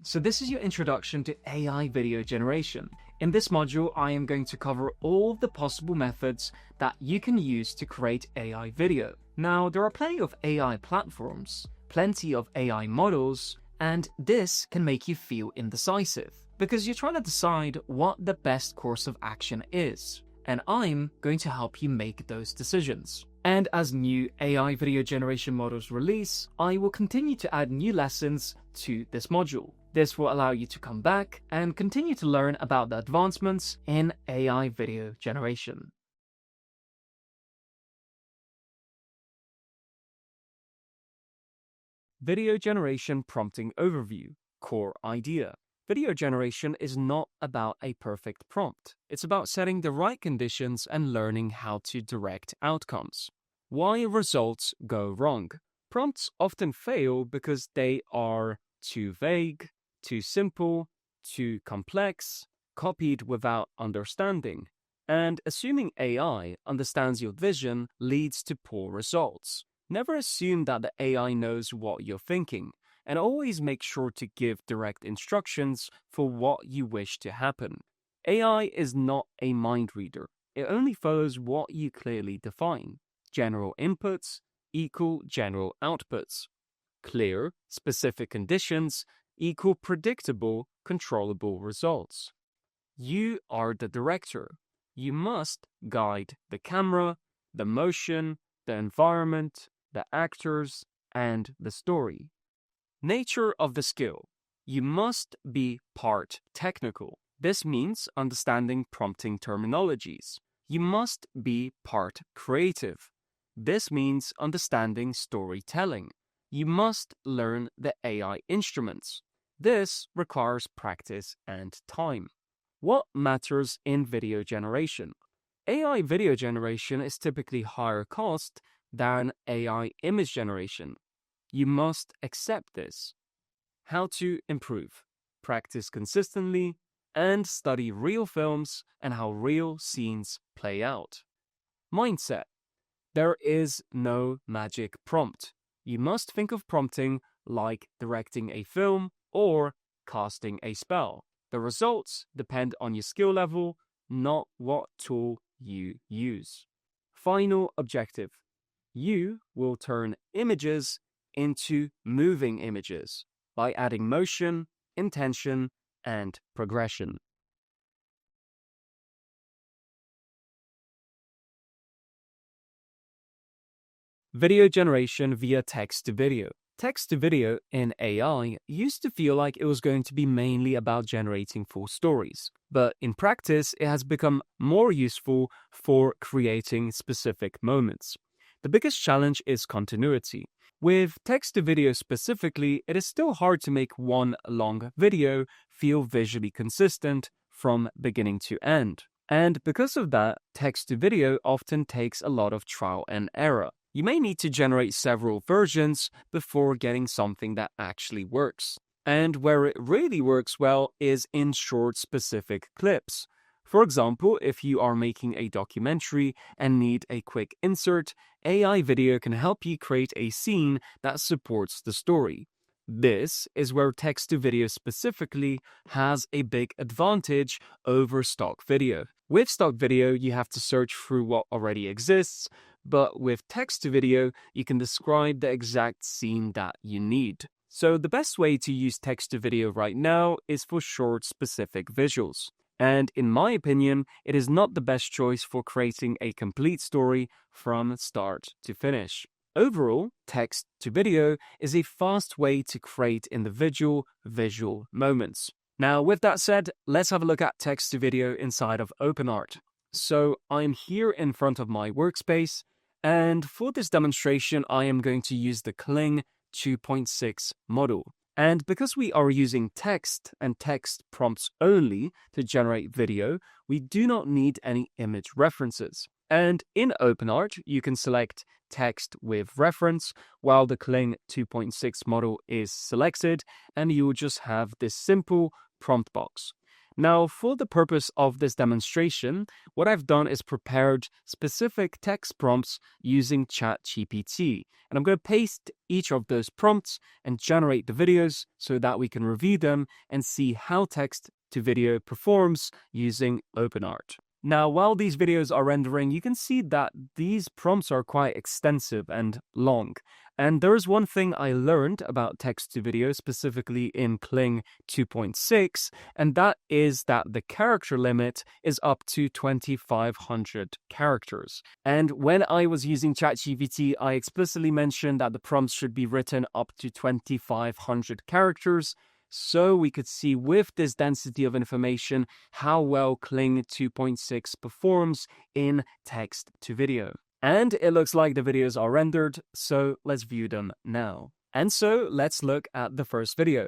So this is your introduction to AI video generation. In this module, I am going to cover all the possible methods that you can use to create AI video. Now, there are plenty of AI platforms, plenty of AI models, and this can make you feel indecisive because you're trying to decide what the best course of action is. And I'm going to help you make those decisions. And as new AI video generation models release, I will continue to add new lessons to this module. This will allow you to come back and continue to learn about the advancements in AI video generation. Video Generation Prompting Overview. Core idea. Video generation is not about a perfect prompt. It's about setting the right conditions and learning how to direct outcomes. Why results go wrong. Prompts often fail because they are too vague, too simple, too complex, copied without understanding, and assuming AI understands your vision leads to poor results. Never assume that the AI knows what you're thinking, and always make sure to give direct instructions for what you wish to happen. AI is not a mind reader. It only follows what you clearly define. General inputs equal general outputs. Clear, specific conditions equal predictable, controllable results. You are the director. You must guide the camera, the motion, the environment, the actors, and the story. Nature of the skill. You must be part technical. This means understanding prompting terminologies. You must be part creative. This means understanding storytelling. You must learn the AI instruments. This requires practice and time. What matters in video generation? AI video generation is typically higher cost than AI image generation. You must accept this. How to improve? Practice consistently and study real films and how real scenes play out. Mindset. There is no magic prompt. You must think of prompting like directing a film or casting a spell. The results depend on your skill level, not what tool you use. Final objective. You will turn images into moving images by adding motion, intention, and progression. Video generation via text to video. Text to video in AI used to feel like it was going to be mainly about generating full stories, but in practice it has become more useful for creating specific moments. The biggest challenge is continuity. With text to video specifically, it is still hard to make one long video feel visually consistent from beginning to end. And because of that, text to video often takes a lot of trial and error. You may need to generate several versions before getting something that actually works. And where it really works well is in short specific clips. For example, if you are making a documentary and need a quick insert, AI video can help you create a scene that supports the story. This is where text to video specifically has a big advantage over stock video. With stock video, you have to search through what already exists, but with text to video, you can describe the exact scene that you need. So the best way to use text to video right now is for short, specific visuals. And in my opinion, it is not the best choice for creating a complete story from start to finish. Overall, text to video is a fast way to create individual visual moments. Now, with that said, let's have a look at text to video inside of OpenArt. So I'm here in front of my workspace, and for this demonstration, I am going to use the Kling 2.6 model. And because we are using text and text prompts only to generate video, we do not need any image references. And in OpenArt, you can select text with reference, while the Kling 2.6 model is selected, and you will just have this simple prompt box. Now, for the purpose of this demonstration, what I've done is prepared specific text prompts using ChatGPT. And I'm going to paste each of those prompts and generate the videos so that we can review them and see how text to video performs using OpenArt. Now, while these videos are rendering, you can see that these prompts are quite extensive and long. And there is one thing I learned about text to video, specifically in Kling 2.6, and that is that the character limit is up to 2,500 characters. And when I was using ChatGPT, I explicitly mentioned that the prompts should be written up to 2,500 characters, so we could see with this density of information how well Kling 2.6 performs in text to video. And it looks like the videos are rendered, so let's view them now. And so let's look at the first video.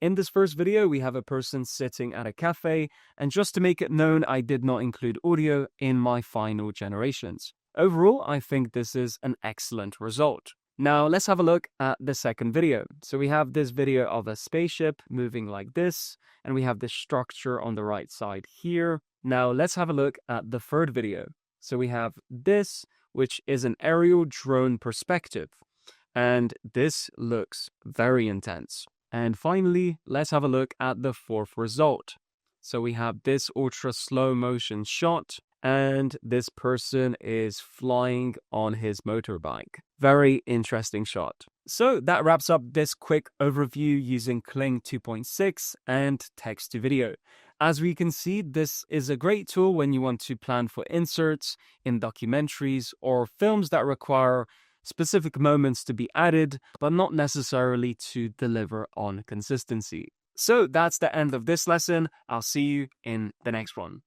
In this first video, we have a person sitting at a cafe, and just to make it known, I did not include audio in my final generations. Overall, I think this is an excellent result. Now, let's have a look at the second video. So we have this video of a spaceship moving like this, and we have this structure on the right side here. Now, let's have a look at the third video. So we have this which is an aerial drone perspective. And this looks very intense. And finally, let's have a look at the fourth result. So we have this ultra slow motion shot, and this person is flying on his motorbike. Very interesting shot. So that wraps up this quick overview using Kling 2.6 and text to video. As we can see, this is a great tool when you want to plan for inserts in documentaries or films that require specific moments to be added, but not necessarily to deliver on consistency. So that's the end of this lesson. I'll see you in the next one.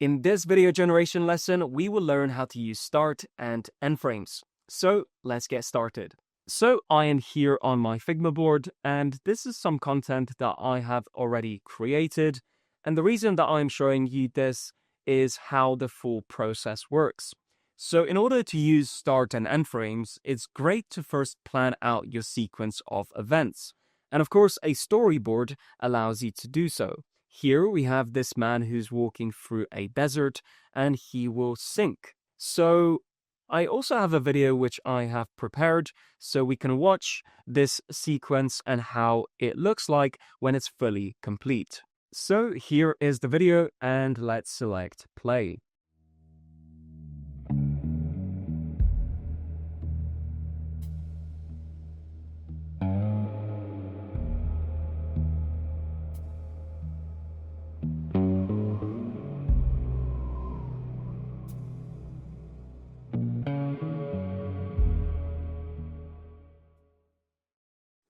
In this video generation lesson, we will learn how to use start and end frames. So let's get started. So I am here on my Figma board, and this is some content that I have already created. And the reason that I'm showing you this is how the full process works. So in order to use start and end frames, it's great to first plan out your sequence of events. And of course, a storyboard allows you to do so. Here we have this man who's walking through a desert and he will sink. So I also have a video which I have prepared so we can watch this sequence and how it looks like when it's fully complete. So here is the video and let's select play.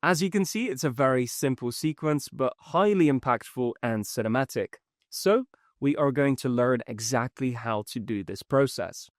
As you can see, it's a very simple sequence, but highly impactful and cinematic. So we are going to learn exactly how to do this process.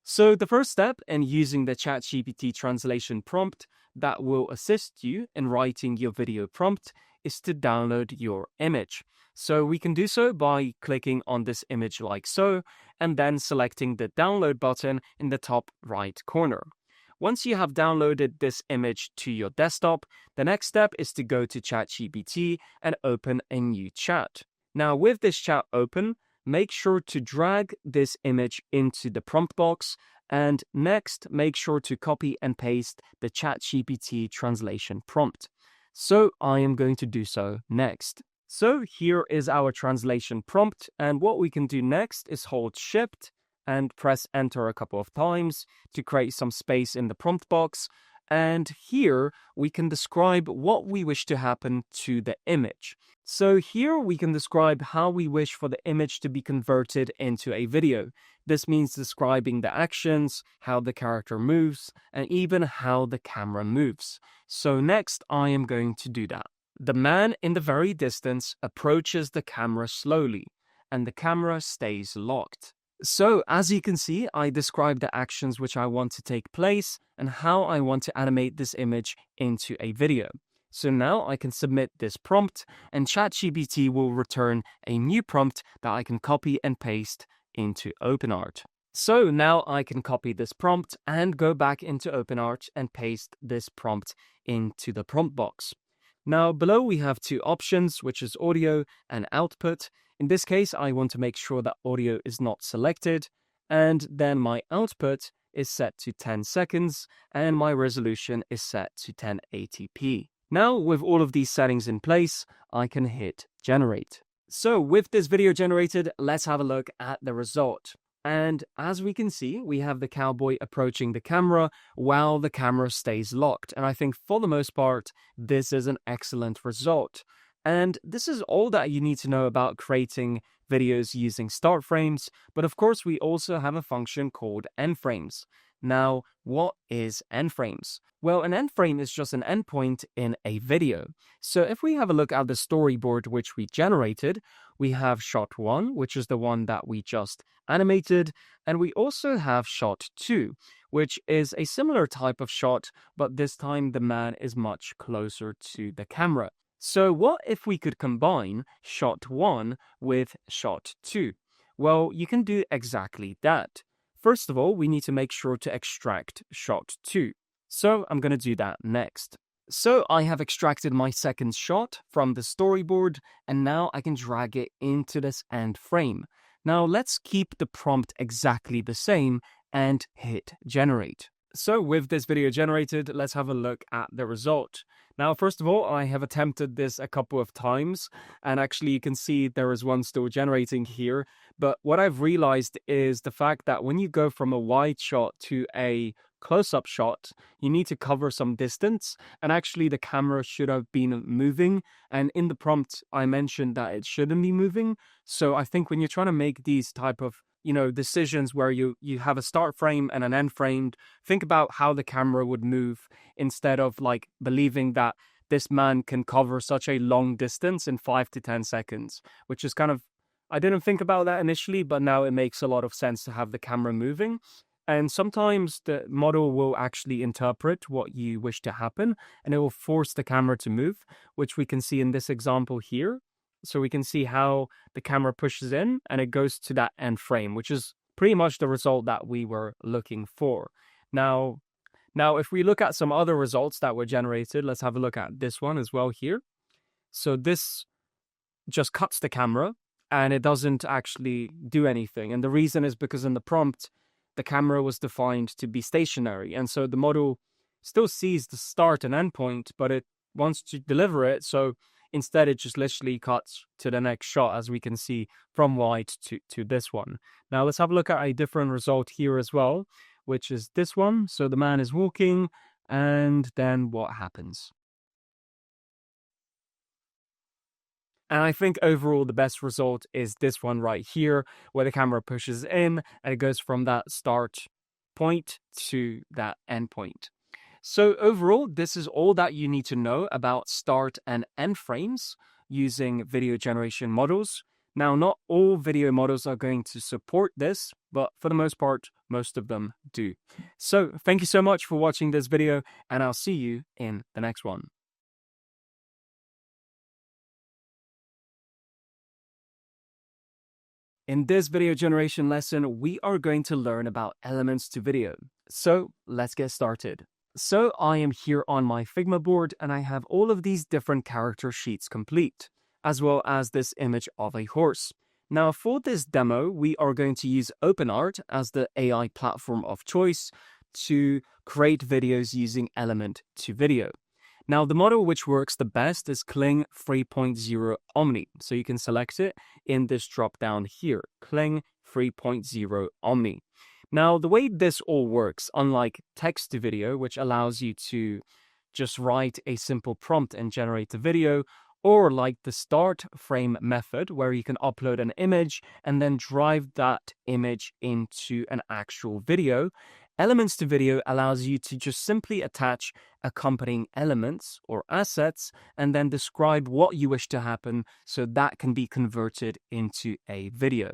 So the first step in using the ChatGPT translation prompt that will assist you in writing your video prompt is to download your image. So we can do so by clicking on this image like so, and then selecting the download button in the top right corner. Once you have downloaded this image to your desktop, the next step is to go to ChatGPT and open a new chat. Now with this chat open, make sure to drag this image into the prompt box, and next make sure to copy and paste the ChatGPT translation prompt. So I am going to do so next. So here is our translation prompt, and what we can do next is hold Shift and press Enter a couple of times to create some space in the prompt box. And here we can describe what we wish to happen to the image. So here we can describe how we wish for the image to be converted into a video. This means describing the actions, how the character moves, and even how the camera moves. So next I am going to do that. The man in the very distance approaches the camera slowly, and the camera stays locked. So as you can see, I described the actions which I want to take place and how I want to animate this image into a video. So now I can submit this prompt, and ChatGPT will return a new prompt that I can copy and paste into OpenArt. So now I can copy this prompt and go back into OpenArt and paste this prompt into the prompt box. Now below we have two options, which is audio and output. In this case, I want to make sure that audio is not selected, and then my output is set to 10 seconds and my resolution is set to 1080p. Now with all of these settings in place, I can hit generate. So with this video generated, let's have a look at the result. And as we can see, we have the cowboy approaching the camera while the camera stays locked. And I think for the most part, this is an excellent result. And this is all that you need to know about creating videos using start frames. But of course, we also have a function called end frames. Now, what is end frames? Well, an end frame is just an endpoint in a video. So if we have a look at the storyboard which we generated, we have shot 1, which is the one that we just animated, and we also have shot 2, which is a similar type of shot, but this time the man is much closer to the camera. So what if we could combine shot 1 with shot 2? Well, you can do exactly that. First of all, we need to make sure to extract shot 2. So I'm going to do that next. So I have extracted my second shot from the storyboard, and now I can drag it into this end frame. Now let's keep the prompt exactly the same and hit generate. So with this video generated, let's have a look at the result. Now, first of all, I have attempted this a couple of times, and actually you can see there is one still generating here. But what I've realized is the fact that when you go from a wide shot to a close-up shot, you need to cover some distance, and actually the camera should have been moving. And in the prompt, I mentioned that it shouldn't be moving. So I think when you're trying to make these type of decisions where you have a start frame and an end frame, think about how the camera would move instead of like believing that this man can cover such a long distance in 5 to 10 seconds, which is kind of, I didn't think about that initially, but now it makes a lot of sense to have the camera moving. And sometimes the model will actually interpret what you wish to happen, and it will force the camera to move, which we can see in this example here. So we can see how the camera pushes in and it goes to that end frame, which is pretty much the result that we were looking for. Now, if we look at some other results that were generated, let's have a look at this one as well here. So this just cuts the camera and it doesn't actually do anything. And the reason is because in the prompt, the camera was defined to be stationary. And so the model still sees the start and end point, but it wants to deliver it. So instead, it just literally cuts to the next shot, as we can see from wide to this one. Now, let's have a look at a different result here as well, which is this one. So the man is walking, and then what happens? And I think overall the best result is this one right here, where the camera pushes in and it goes from that start point to that end point. So overall, this is all that you need to know about start and end frames using video generation models. Now, not all video models are going to support this, but for the most part, most of them do. So thank you so much for watching this video, and I'll see you in the next one. In this video generation lesson, we are going to learn about elements to video. So let's get started. So I am here on my Figma board and I have all of these different character sheets complete, as well as this image of a horse. Now for this demo, we are going to use OpenArt as the AI platform of choice to create videos using element to video. Now the model which works the best is Kling 3.0 Omni. So you can select it in this drop down here, Kling 3.0 Omni. Now, the way this all works, unlike text to video, which allows you to just write a simple prompt and generate a video, or like the start frame method, where you can upload an image and then drive that image into an actual video, elements to video allows you to just simply attach accompanying elements or assets and then describe what you wish to happen so that can be converted into a video.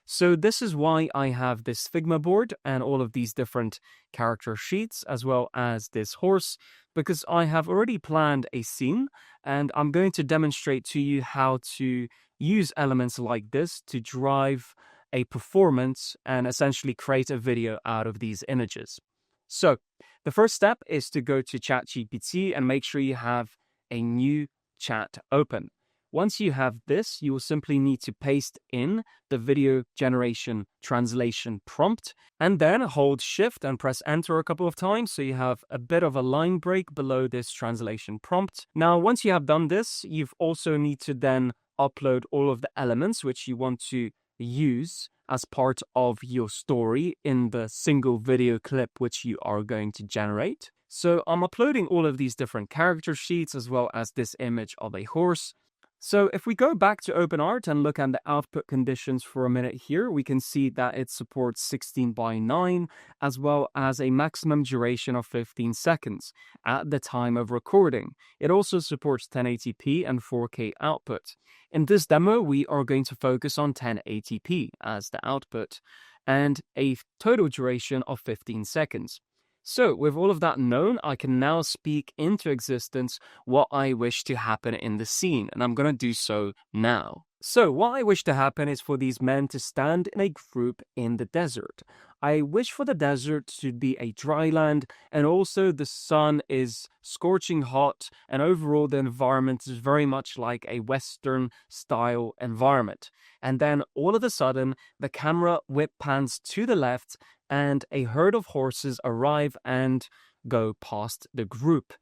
So this is why I have this Figma board and all of these different character sheets, as well as this horse, because I have already planned a scene and I'm going to demonstrate to you how to use elements like this to drive a performance and essentially create a video out of these images. So the first step is to go to ChatGPT and make sure you have a new chat open. Once you have this, you will simply need to paste in the video generation translation prompt and then hold Shift and press Enter a couple of times so you have a bit of a line break below this translation prompt. Now, once you have done this, you also need to then upload all of the elements which you want to use as part of your story in the single video clip which you are going to generate. So I'm uploading all of these different character sheets as well as this image of a horse. So if we go back to OpenArt and look at the output conditions for a minute here, we can see that it supports 16:9 as well as a maximum duration of 15 seconds at the time of recording. It also supports 1080p and 4K output. In this demo, we are going to focus on 1080p as the output and a total duration of 15 seconds. So, with all of that known, I can now speak into existence what I wish to happen in the scene, and I'm going to do so now. So, what I wish to happen is for these men to stand in a group in the desert. I wish for the desert to be a dry land, and also the sun is scorching hot, and overall the environment is very much like a Western style environment. And then all of a sudden, the camera whip pans to the left, and a herd of horses arrive and go past the group.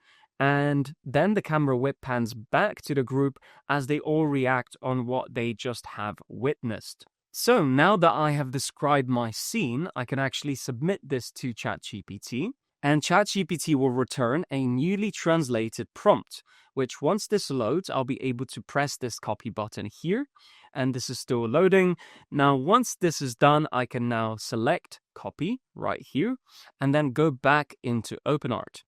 And then the camera whip pans back to the group as they all react on what they just have witnessed. So now that I have described my scene, I can actually submit this to ChatGPT, and ChatGPT will return a newly translated prompt, which once this loads, I'll be able to press this copy button here, and this is still loading. Now, once this is done, I can now select copy right here, and then go back into OpenArt.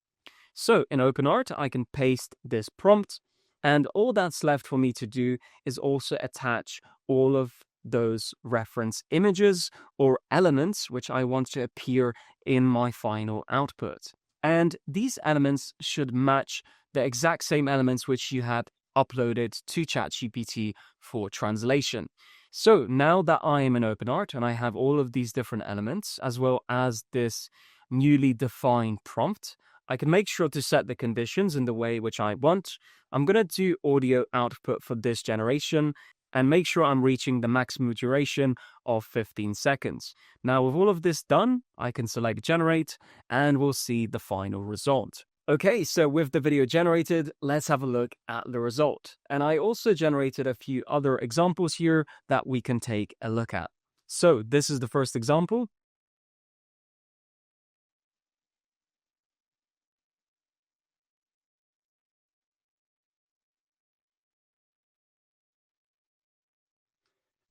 So in OpenArt, I can paste this prompt, and all that's left for me to do is also attach all of those reference images or elements which I want to appear in my final output. And these elements should match the exact same elements which you had uploaded to ChatGPT for translation. So now that I am in OpenArt and I have all of these different elements, as well as this newly defined prompt, I can make sure to set the conditions in the way which I want. I'm going to do audio output for this generation and make sure I'm reaching the maximum duration of 15 seconds. Now, with all of this done, I can select generate and we'll see the final result. Okay, so with the video generated, let's have a look at the result. And I also generated a few other examples here that we can take a look at. So this is the first example.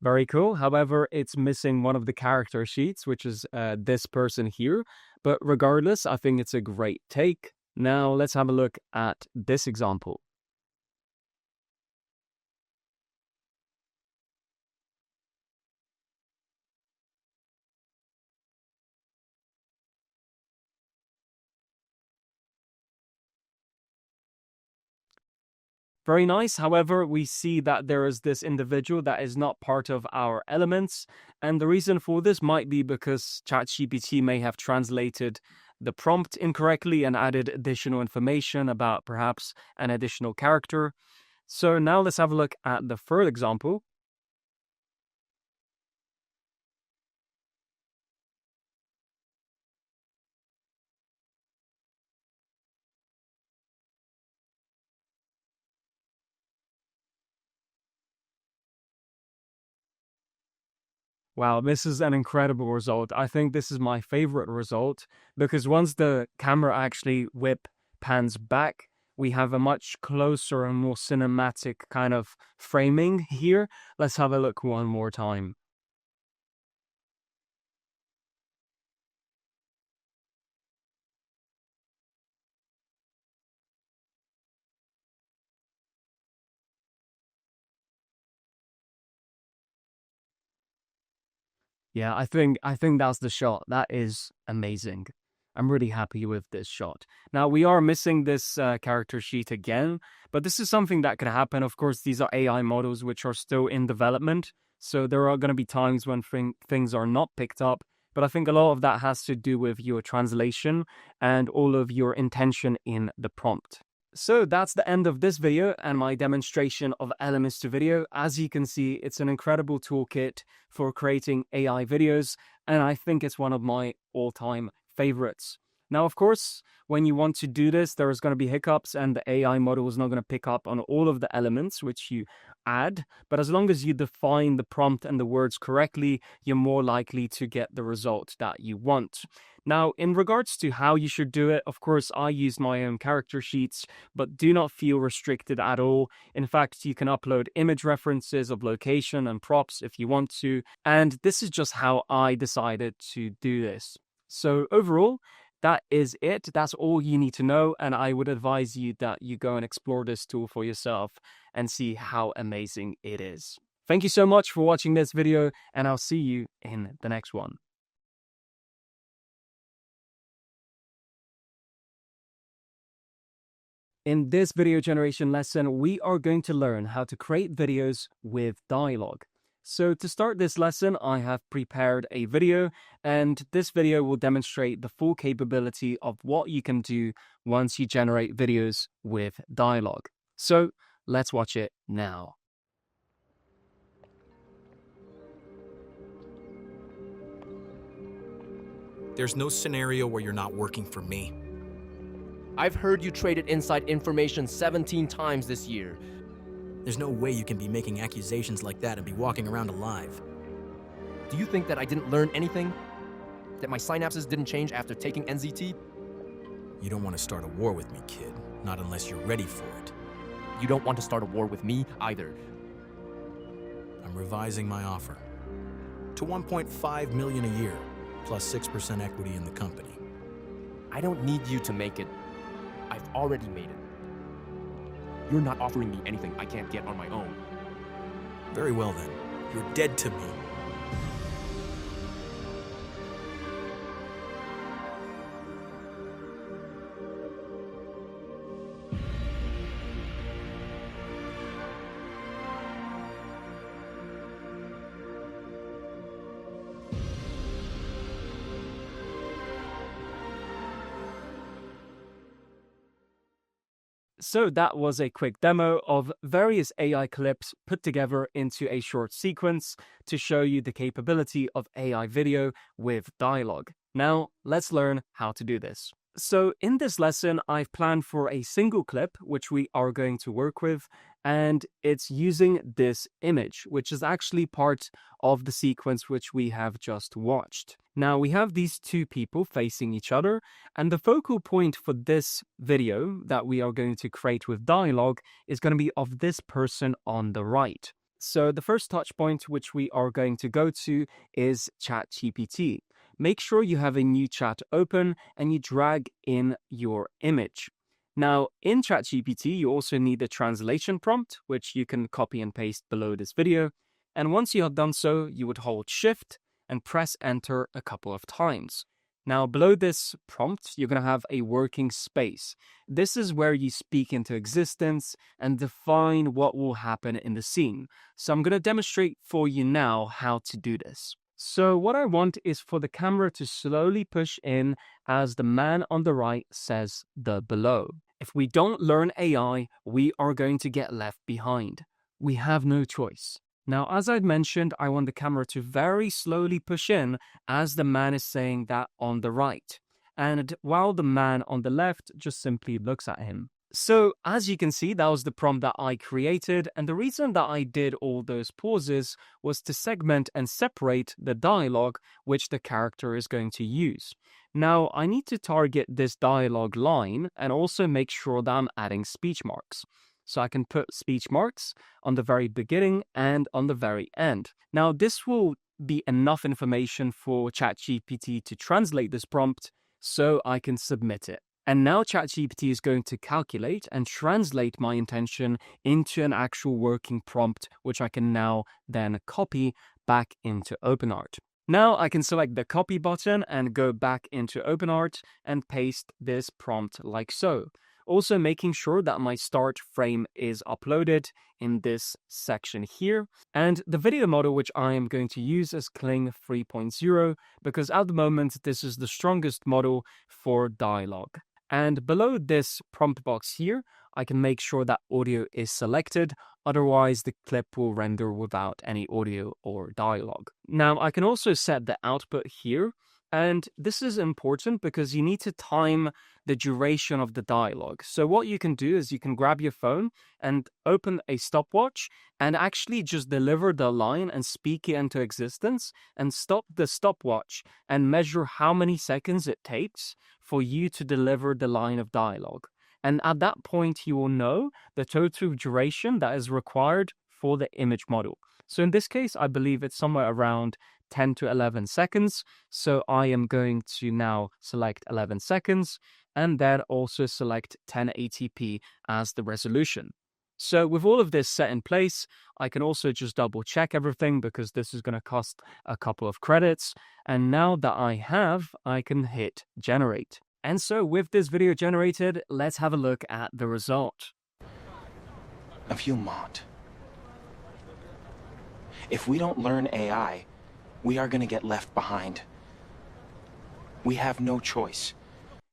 Very cool. However, it's missing one of the character sheets, which is this person here. But regardless, I think it's a great take. Now let's have a look at this example. Very nice. However, we see that there is this individual that is not part of our elements. And the reason for this might be because ChatGPT may have translated the prompt incorrectly and added additional information about perhaps an additional character. So now let's have a look at the third example. Wow, this is an incredible result. I think this is my favorite result because once the camera actually whip pans back, we have a much closer and more cinematic kind of framing here. Let's have a look one more time. Yeah, I think that's the shot. That is amazing. I'm really happy with this shot. Now, we are missing this character sheet again, but this is something that could happen. Of course, these are AI models which are still in development, so there are going to be times when things are not picked up, but I think a lot of that has to do with your translation and all of your intention in the prompt. So that's the end of this video and my demonstration of Elements to Video. As you can see, it's an incredible toolkit for creating AI videos, and I think it's one of my all-time favorites. Now, of course, when you want to do this, there is going to be hiccups and the AI model is not going to pick up on all of the elements which you add. But as long as you define the prompt and the words correctly, you're more likely to get the result that you want. Now, in regards to how you should do it, of course, I use my own character sheets, but do not feel restricted at all. In fact, you can upload image references of location and props if you want to. And this is just how I decided to do this. So overall, that is it. That's all you need to know. And I would advise you that you go and explore this tool for yourself and see how amazing it is. Thank you so much for watching this video, and I'll see you in the next one. In this video generation lesson, we are going to learn how to create videos with dialogue. So to start this lesson, I have prepared a video, and this video will demonstrate the full capability of what you can do once you generate videos with dialogue. So let's watch it now. There's no scenario where you're not working for me. I've heard you traded inside information 17 times this year. There's no way you can be making accusations like that and be walking around alive. Do you think that I didn't learn anything? That my synapses didn't change after taking NZT? You don't want to start a war with me, kid. Not unless you're ready for it. You don't want to start a war with me either. I'm revising my offer to $1.5 million a year, plus 6% equity in the company. I don't need you to make it. I've already made it. You're not offering me anything I can't get on my own. Very well then. You're dead to me. So that was a quick demo of various AI clips put together into a short sequence to show you the capability of AI video with dialogue. Now, let's learn how to do this. So in this lesson, I've planned for a single clip, which we are going to work with, and it's using this image, which is actually part of the sequence which we have just watched. Now we have these two people facing each other, and the focal point for this video that we are going to create with dialogue is going to be of this person on the right. So the first touch point which we are going to go to is ChatGPT. Make sure you have a new chat open and you drag in your image. Now, in ChatGPT, you also need a translation prompt, which you can copy and paste below this video. And once you have done so, you would hold Shift and press Enter a couple of times. Now, below this prompt, you're going to have a working space. This is where you speak into existence and define what will happen in the scene. So I'm going to demonstrate for you now how to do this. So what I want is for the camera to slowly push in as the man on the right says the below. If we don't learn AI, we are going to get left behind. We have no choice. Now, as I'd mentioned, I want the camera to very slowly push in as the man is saying that on the right, and while the man on the left just simply looks at him. So, as you can see, that was the prompt that I created, and the reason that I did all those pauses was to segment and separate the dialogue which the character is going to use. Now, I need to target this dialogue line and also make sure that I'm adding speech marks. So I can put speech marks on the very beginning and on the very end. Now, this will be enough information for ChatGPT to translate this prompt so I can submit it. And now ChatGPT is going to calculate and translate my intention into an actual working prompt, which I can now then copy back into OpenArt. Now I can select the copy button and go back into OpenArt and paste this prompt like so. Also making sure that my start frame is uploaded in this section here. And the video model which I am going to use is Kling 3.0 because at the moment this is the strongest model for dialogue. And below this prompt box here, I can make sure that audio is selected, otherwise the clip will render without any audio or dialogue. Now I can also set the output here, and this is important because you need to time the duration of the dialogue. So what you can do is you can grab your phone and open a stopwatch and actually just deliver the line and speak it into existence and stop the stopwatch and measure how many seconds it takes for you to deliver the line of dialogue. And at that point, you will know the total duration that is required for the image model. So in this case, I believe it's somewhere around 10 to 11 seconds. So I am going to now select 11 seconds and then also select 1080p as the resolution. So with all of this set in place, I can also just double check everything because this is going to cost a couple of credits. And now that I can hit generate. And so with this video generated, let's have a look at the result. Of you, Mott. If we don't learn AI, we are going to get left behind. We have no choice.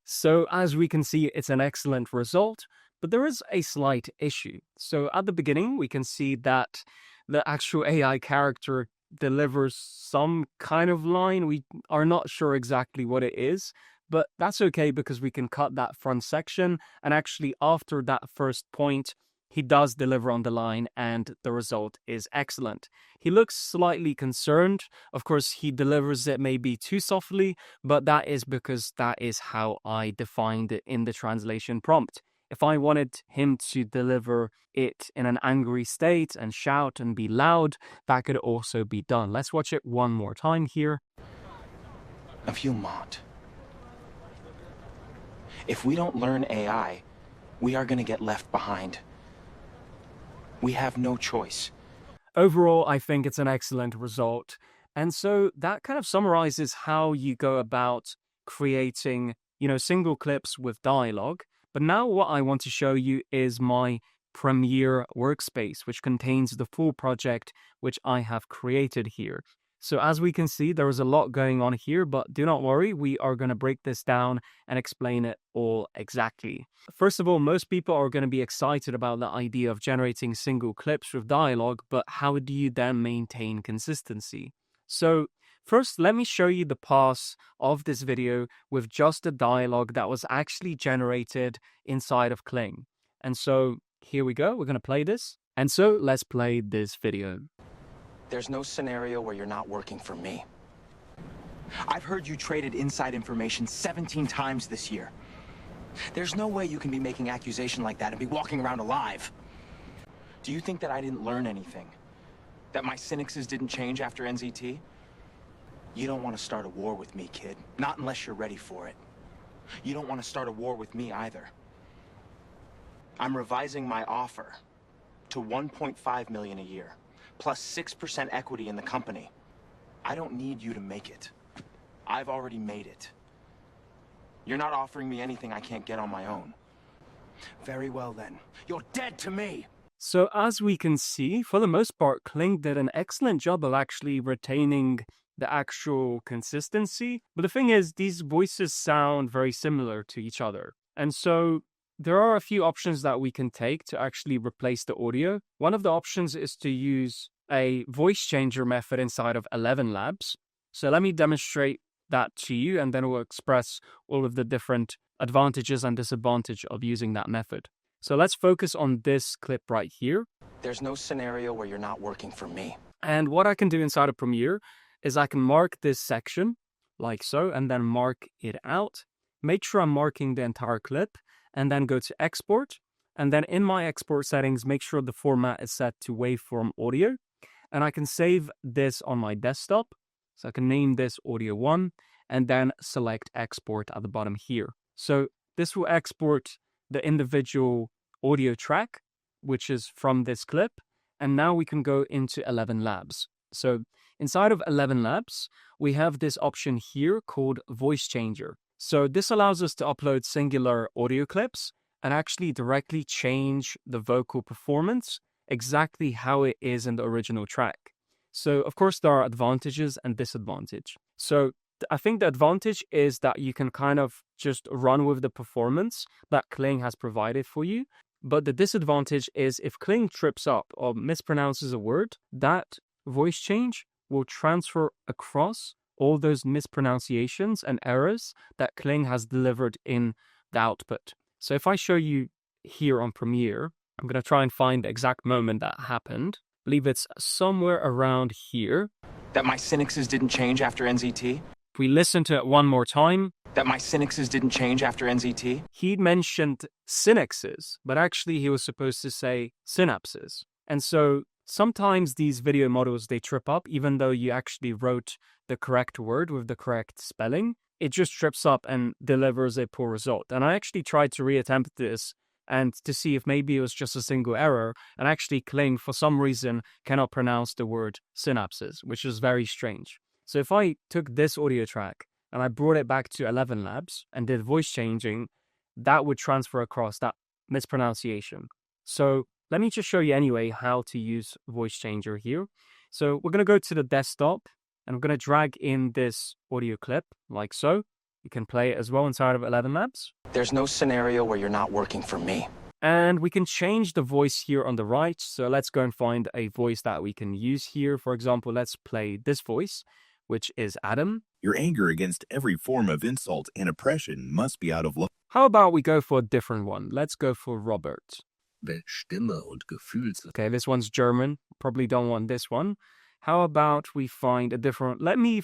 So as we can see, it's an excellent result, but there is a slight issue. So at the beginning, we can see that the actual AI character delivers some kind of line. We are not sure exactly what it is, but that's okay because we can cut that front section. And actually, after that first point, he does deliver on the line and the result is excellent. He looks slightly concerned. Of course, he delivers it maybe too softly, but that is because that is how I defined it in the translation prompt. If I wanted him to deliver it in an angry state and shout and be loud, that could also be done. Let's watch it one more time here. If you mont. If we don't learn AI, we are going to get left behind. We have no choice. Overall, I think it's an excellent result. And so that kind of summarizes how you go about creating, single clips with dialogue. But now what I want to show you is my Premiere workspace, which contains the full project which I have created here. So as we can see, there is a lot going on here, but do not worry, we are going to break this down and explain it all exactly. First of all, most people are going to be excited about the idea of generating single clips with dialogue, but how do you then maintain consistency? So first, let me show you the pass of this video with just the dialogue that was actually generated inside of Kling. And so here we go, we're going to play this. And so let's play this video. There's no scenario where you're not working for me. I've heard you traded inside information 17 times this year. There's no way you can be making accusation like that and be walking around alive. Do you think that I didn't learn anything? That my syntaxes didn't change after NZT? You don't want to start a war with me, kid. Not unless you're ready for it. You don't want to start a war with me either. I'm revising my offer to 1.5 million a year, plus 6% equity in the company. I don't need you to make it. I've already made it. You're not offering me anything I can't get on my own. Very well then. You're dead to me! So as we can see, for the most part, Kling did an excellent job of actually retaining the actual consistency. But the thing is, these voices sound very similar to each other. And so there are a few options that we can take to actually replace the audio. One of the options is to use a voice changer method inside of ElevenLabs. So let me demonstrate that to you, and then we'll express all of the different advantages and disadvantages of using that method. So let's focus on this clip right here. There's no scenario where you're not working for me. And what I can do inside of Premiere is I can mark this section like so, and then mark it out. Make sure I'm marking the entire clip, and then go to export. And then in my export settings, make sure the format is set to waveform audio. And I can save this on my desktop. So I can name this audio 1 and then select export at the bottom here. So this will export the individual audio track, which is from this clip. And now we can go into ElevenLabs. So inside of ElevenLabs, we have this option here called Voice Changer. So this allows us to upload singular audio clips and actually directly change the vocal performance exactly how it is in the original track. So of course there are advantages and disadvantages. So I think the advantage is that you can kind of just run with the performance that Kling has provided for you. But the disadvantage is if Kling trips up or mispronounces a word, that voice change will transfer across all those mispronunciations and errors that Kling has delivered in the output. So if I show you here on Premiere, I'm going to try and find the exact moment that happened. I believe it's somewhere around here. That my syntaxes didn't change after NZT? If we listen to it one more time. That my syntaxes didn't change after NZT? He mentioned syntaxes, but actually he was supposed to say synapses. And so sometimes these video models, they trip up, even though you actually wrote the correct word with the correct spelling. It just trips up and delivers a poor result. And I actually tried to reattempt this and to see if maybe it was just a single error. And actually Kling, for some reason, cannot pronounce the word synapses, which is very strange. So if I took this audio track and I brought it back to ElevenLabs and did voice changing, that would transfer across that mispronunciation. So let me just show you anyway how to use voice changer here. So we're going to go to the desktop and we're going to drag in this audio clip like so. You can play it as well inside of ElevenLabs. There's no scenario where you're not working for me. And we can change the voice here on the right. So let's go and find a voice that we can use here. For example, let's play this voice, which is Adam. Your anger against every form of insult and oppression must be out of love. How about we go for a different one? Let's go for Robert. Stimme und Gefühls. Okay, this one's German. Probably don't want this one. How about we find a different... Let me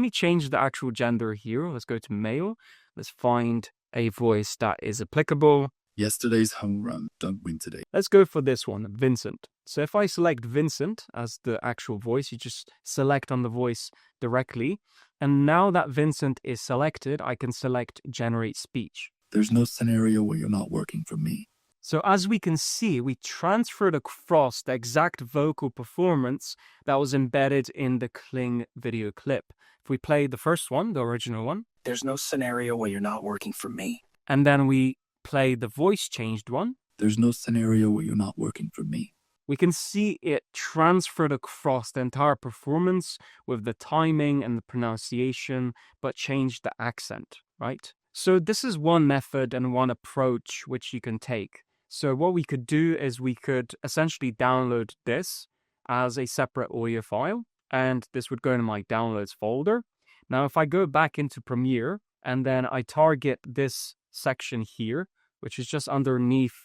change the actual gender here. Let's go to male. Let's find a voice that is applicable. Yesterday's home run, don't win today. Let's go for this one, Vincent. So if I select Vincent as the actual voice, you just select on the voice directly. And now that Vincent is selected, I can select Generate Speech. There's no scenario where you're not working for me. So as we can see, we transferred across the exact vocal performance that was embedded in the Kling video clip. If we play the first one, the original one. There's no scenario where you're not working for me. And then we play the voice changed one. There's no scenario where you're not working for me. We can see it transferred across the entire performance with the timing and the pronunciation, but changed the accent, right? So this is one method and one approach which you can take. So what we could do is we could essentially download this as a separate audio file, and this would go in my downloads folder. Now, if I go back into Premiere and then I target this section here, which is just underneath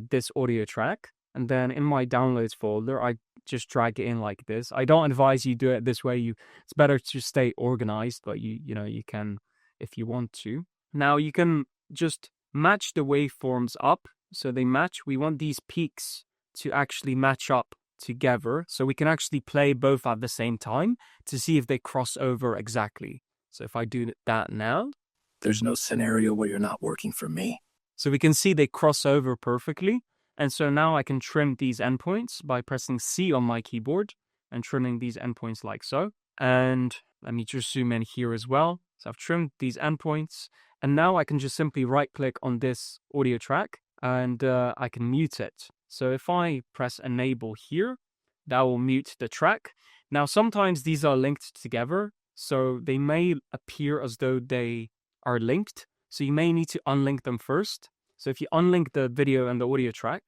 this audio track, and then in my downloads folder, I just drag it in like this. I don't advise you do it this way. It's better to stay organized, but you can if you want to. Now you can just match the waveforms up so they match. We want these peaks to actually match up together, so we can actually play both at the same time to see if they cross over exactly. So if I do that now, There's no scenario where you're not working for me. so we can see they cross over perfectly. And so now I can trim these endpoints by pressing C on my keyboard and trimming these endpoints like so. And let me just zoom in here as well. So I've trimmed these endpoints, and now I can just simply right click on this audio track and I can mute it. So if I press enable here, that will mute the track. Now sometimes these are linked together, so they may appear as though they are linked. So you may need to unlink them first. So if you unlink the video and the audio track,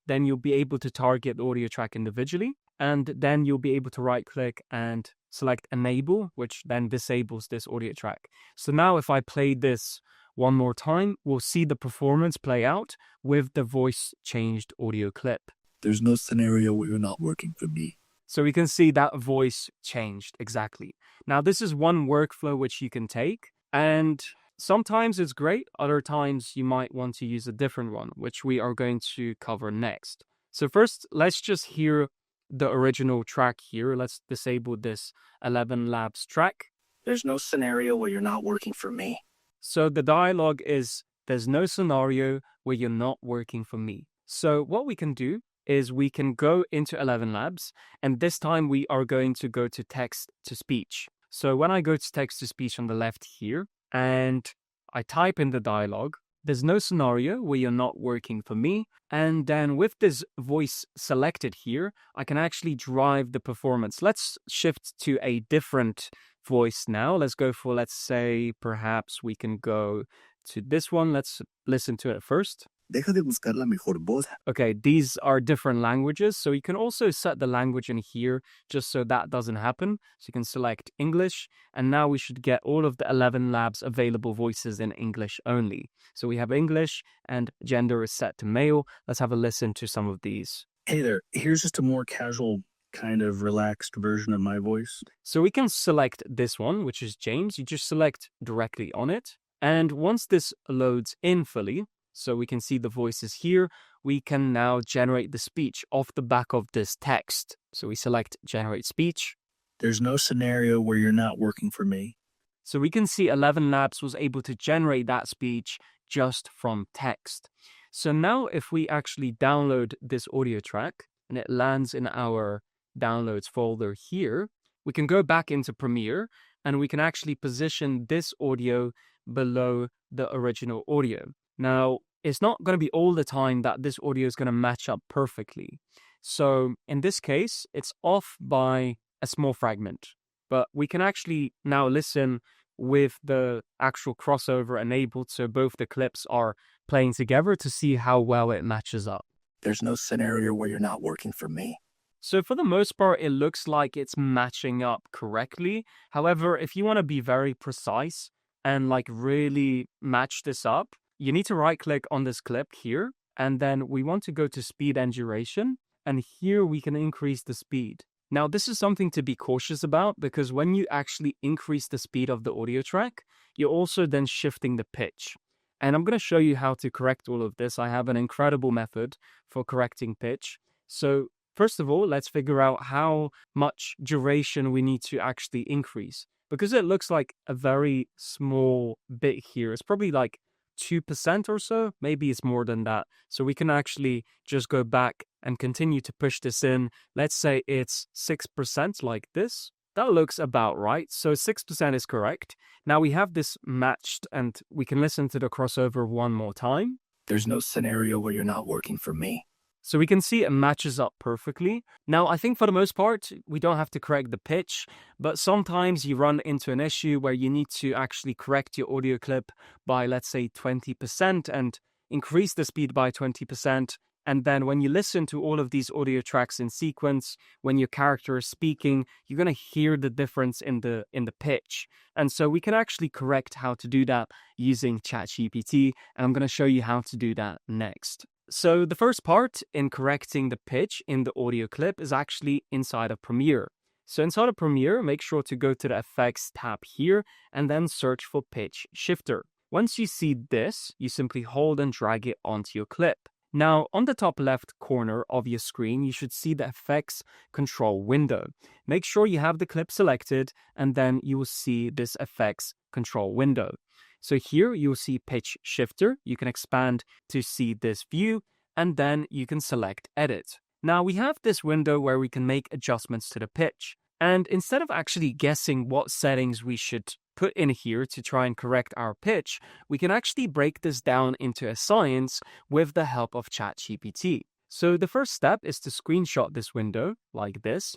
then you'll be able to target the audio track individually. And then you'll be able to right click and select enable, which then disables this audio track. So now if I play this one more time, we'll see the performance play out with the voice changed audio clip. There's no scenario where you're not working for me. So we can see that voice changed exactly. Now this is one workflow which you can take, and sometimes it's great, other times you might want to use a different one, which we are going to cover next. So first, let's just hear the original track here. Let's disable this ElevenLabs track. There's no scenario where you're not working for me. So the dialogue is, there's no scenario where you're not working for me. So what we can do is we can go into ElevenLabs, and this time we are going to go to text to speech. So when I go to text to speech on the left here, and I type in the dialogue, there's no scenario where you're not working for me. And then with this voice selected here, I can actually drive the performance. Let's shift to a different voice now. Let's go for, let's say, perhaps we can go to this one. Let's listen to it first. Deja de buscar la mejor voz. Okay, these are different languages, so you can also set the language in here just so that doesn't happen. So you can select English, and now we should get all of the ElevenLabs available voices in English only. So we have English, and gender is set to male. Let's have a listen to some of these. Hey there, here's just a more casual, kind of relaxed version of my voice. So we can select this one, which is James. You just select directly on it. And once this loads in fully, so we can see the voices here, we can now generate the speech off the back of this text. So we select Generate Speech. There's no scenario where you're not working for me. So we can see ElevenLabs was able to generate that speech just from text. So now if we actually download this audio track and it lands in our downloads folder here, we can go back into Premiere and we can actually position this audio below the original audio. Now, it's not going to be all the time that this audio is going to match up perfectly. So in this case, it's off by a small fragment. But we can actually now listen with the actual crossover enabled, so both the clips are playing together to see how well it matches up. There's no scenario where you're not working for me. So for the most part, it looks like it's matching up correctly. However, if you want to be very precise and like really match this up, you need to right click on this clip here, and then we want to go to speed and duration, and here we can increase the speed. Now, this is something to be cautious about because when you actually increase the speed of the audio track, you're also then shifting the pitch. And I'm going to show you how to correct all of this. I have an incredible method for correcting pitch. So first of all, let's figure out how much duration we need to actually increase. Because it looks like a very small bit here. It's probably like 2% or so. Maybe it's more than that. So we can actually just go back and continue to push this in. Let's say it's 6% like this. That looks about right. So 6% is correct. Now we have this matched and we can listen to the crossover one more time. There's no scenario where you're not working for me. So we can see it matches up perfectly. Now, I think for the most part, we don't have to correct the pitch, but sometimes you run into an issue where you need to actually correct your audio clip by, let's say, 20% and increase the speed by 20%. And then when you listen to all of these audio tracks in sequence, when your character is speaking, you're going to hear the difference in the pitch. And so we can actually correct how to do that using ChatGPT, and I'm going to show you how to do that next. So the first part in correcting the pitch in the audio clip is actually inside of Premiere. So inside of Premiere, make sure to go to the Effects tab here and then search for Pitch Shifter. Once you see this, you simply hold and drag it onto your clip. Now, on the top left corner of your screen, you should see the Effects control window. Make sure you have the clip selected, and then you will see this Effects control window. So here you'll see Pitch Shifter. You can expand to see this view, and then you can select Edit. Now we have this window where we can make adjustments to the pitch. And instead of actually guessing what settings we should put in here to try and correct our pitch, we can actually break this down into a science with the help of ChatGPT. So the first step is to screenshot this window like this.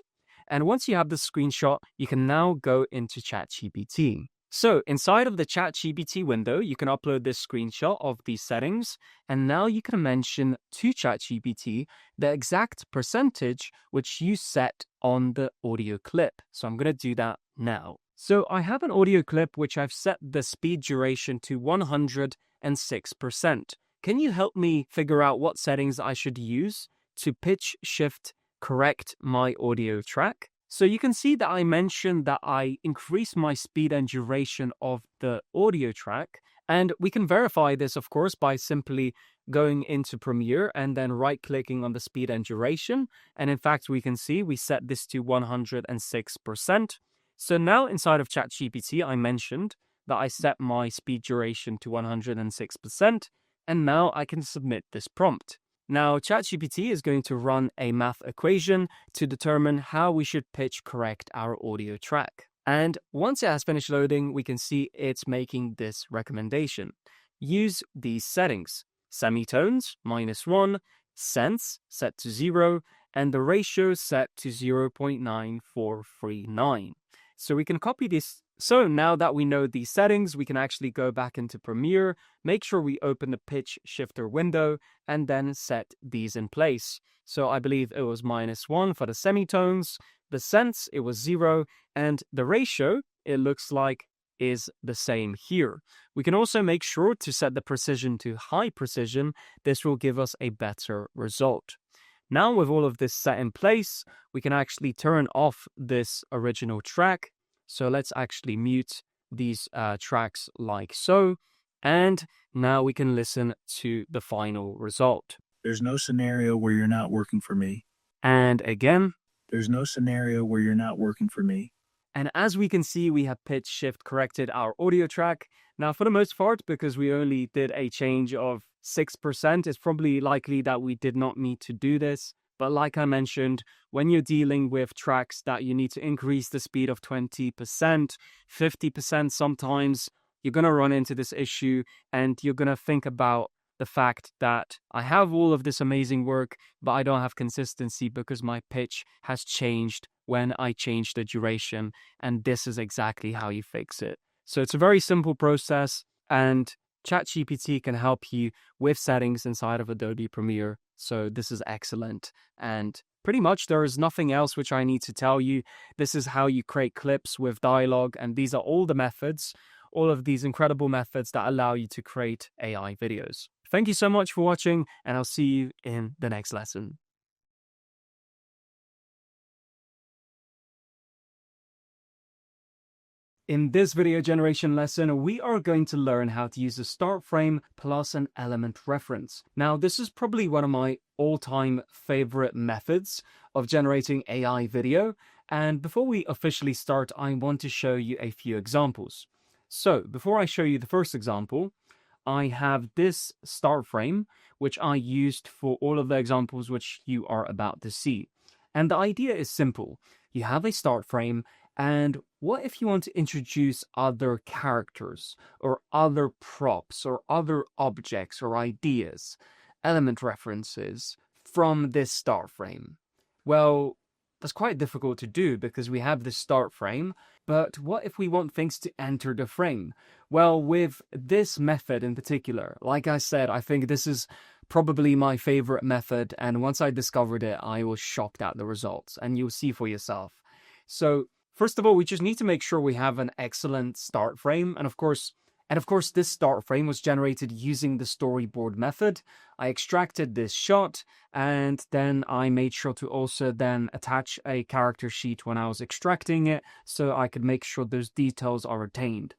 And once you have the screenshot, you can now go into ChatGPT. So inside of the ChatGPT window, you can upload this screenshot of these settings, and now you can mention to ChatGPT the exact percentage which you set on the audio clip. So I'm going to do that now. So I have an audio clip which I've set the speed duration to 106%. Can you help me figure out what settings I should use to pitch shift correct my audio track? So you can see that I mentioned that I increase my speed and duration of the audio track. And we can verify this, of course, by simply going into Premiere and then right-clicking on the speed and duration. And in fact, we can see we set this to 106%. So now inside of ChatGPT, I mentioned that I set my speed duration to 106%. And now I can submit this prompt. Now, ChatGPT is going to run a math equation to determine how we should pitch correct our audio track. And once it has finished loading, we can see it's making this recommendation. Use these settings: semitones, -1, cents set to 0, and the ratio set to 0.9439. So we can copy this. So now that we know these settings, we can actually go back into Premiere, make sure we open the pitch shifter window, and then set these in place. So I believe it was -1 for the semitones, the cents, it was 0, and the ratio, it looks like, is the same here. We can also make sure to set the precision to high precision. This will give us a better result. Now with all of this set in place, we can actually turn off this original track. So let's actually mute these tracks like so. And now we can listen to the final result. There's no scenario where you're not working for me. And again. There's no scenario where you're not working for me. And as we can see, we have pitch shift corrected our audio track. Now, for the most part, because we only did a change of 6%, it's probably likely that we did not need to do this. But like I mentioned, when you're dealing with tracks that you need to increase the speed of 20%, 50% sometimes, you're going to run into this issue and you're going to think about the fact that I have all of this amazing work, but I don't have consistency because my pitch has changed when I change the duration, and this is exactly how you fix it. So it's a very simple process, and ChatGPT can help you with settings inside of Adobe Premiere. So this is excellent. And pretty much there is nothing else which I need to tell you. This is how you create clips with dialogue, and these are all the methods, all of these incredible methods that allow you to create AI videos. Thank you so much for watching, and I'll see you in the next lesson. In this video generation lesson, we are going to learn how to use a start frame plus an element reference. Now, this is probably one of my all-time favorite methods of generating AI video. And before we officially start, I want to show you a few examples. So before I show you the first example, I have this start frame, which I used for all of the examples which you are about to see. And the idea is simple. You have a start frame, and what if you want to introduce other characters or other props or other objects or ideas, element references from this start frame? Well, that's quite difficult to do because we have this start frame, but what if we want things to enter the frame? Well, with this method in particular, like I said, I think this is probably my favorite method, and once I discovered it, I was shocked at the results, and you'll see for yourself. So first of all, we just need to make sure we have an excellent start frame. And of course, this start frame was generated using the storyboard method. I extracted this shot, and then I made sure to also then attach a character sheet when I was extracting it, so I could make sure those details are retained.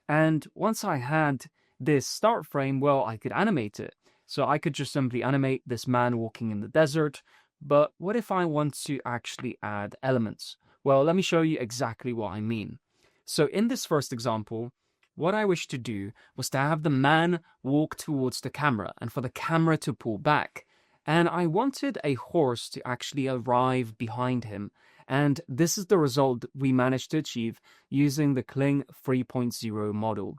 And once I had this start frame, well, I could animate it. So I could just simply animate this man walking in the desert. But what if I want to actually add elements? Well, let me show you exactly what I mean. So in this first example, what I wish to do was to have the man walk towards the camera and for the camera to pull back. And I wanted a horse to actually arrive behind him. And this is the result we managed to achieve using the Kling 3.0 model.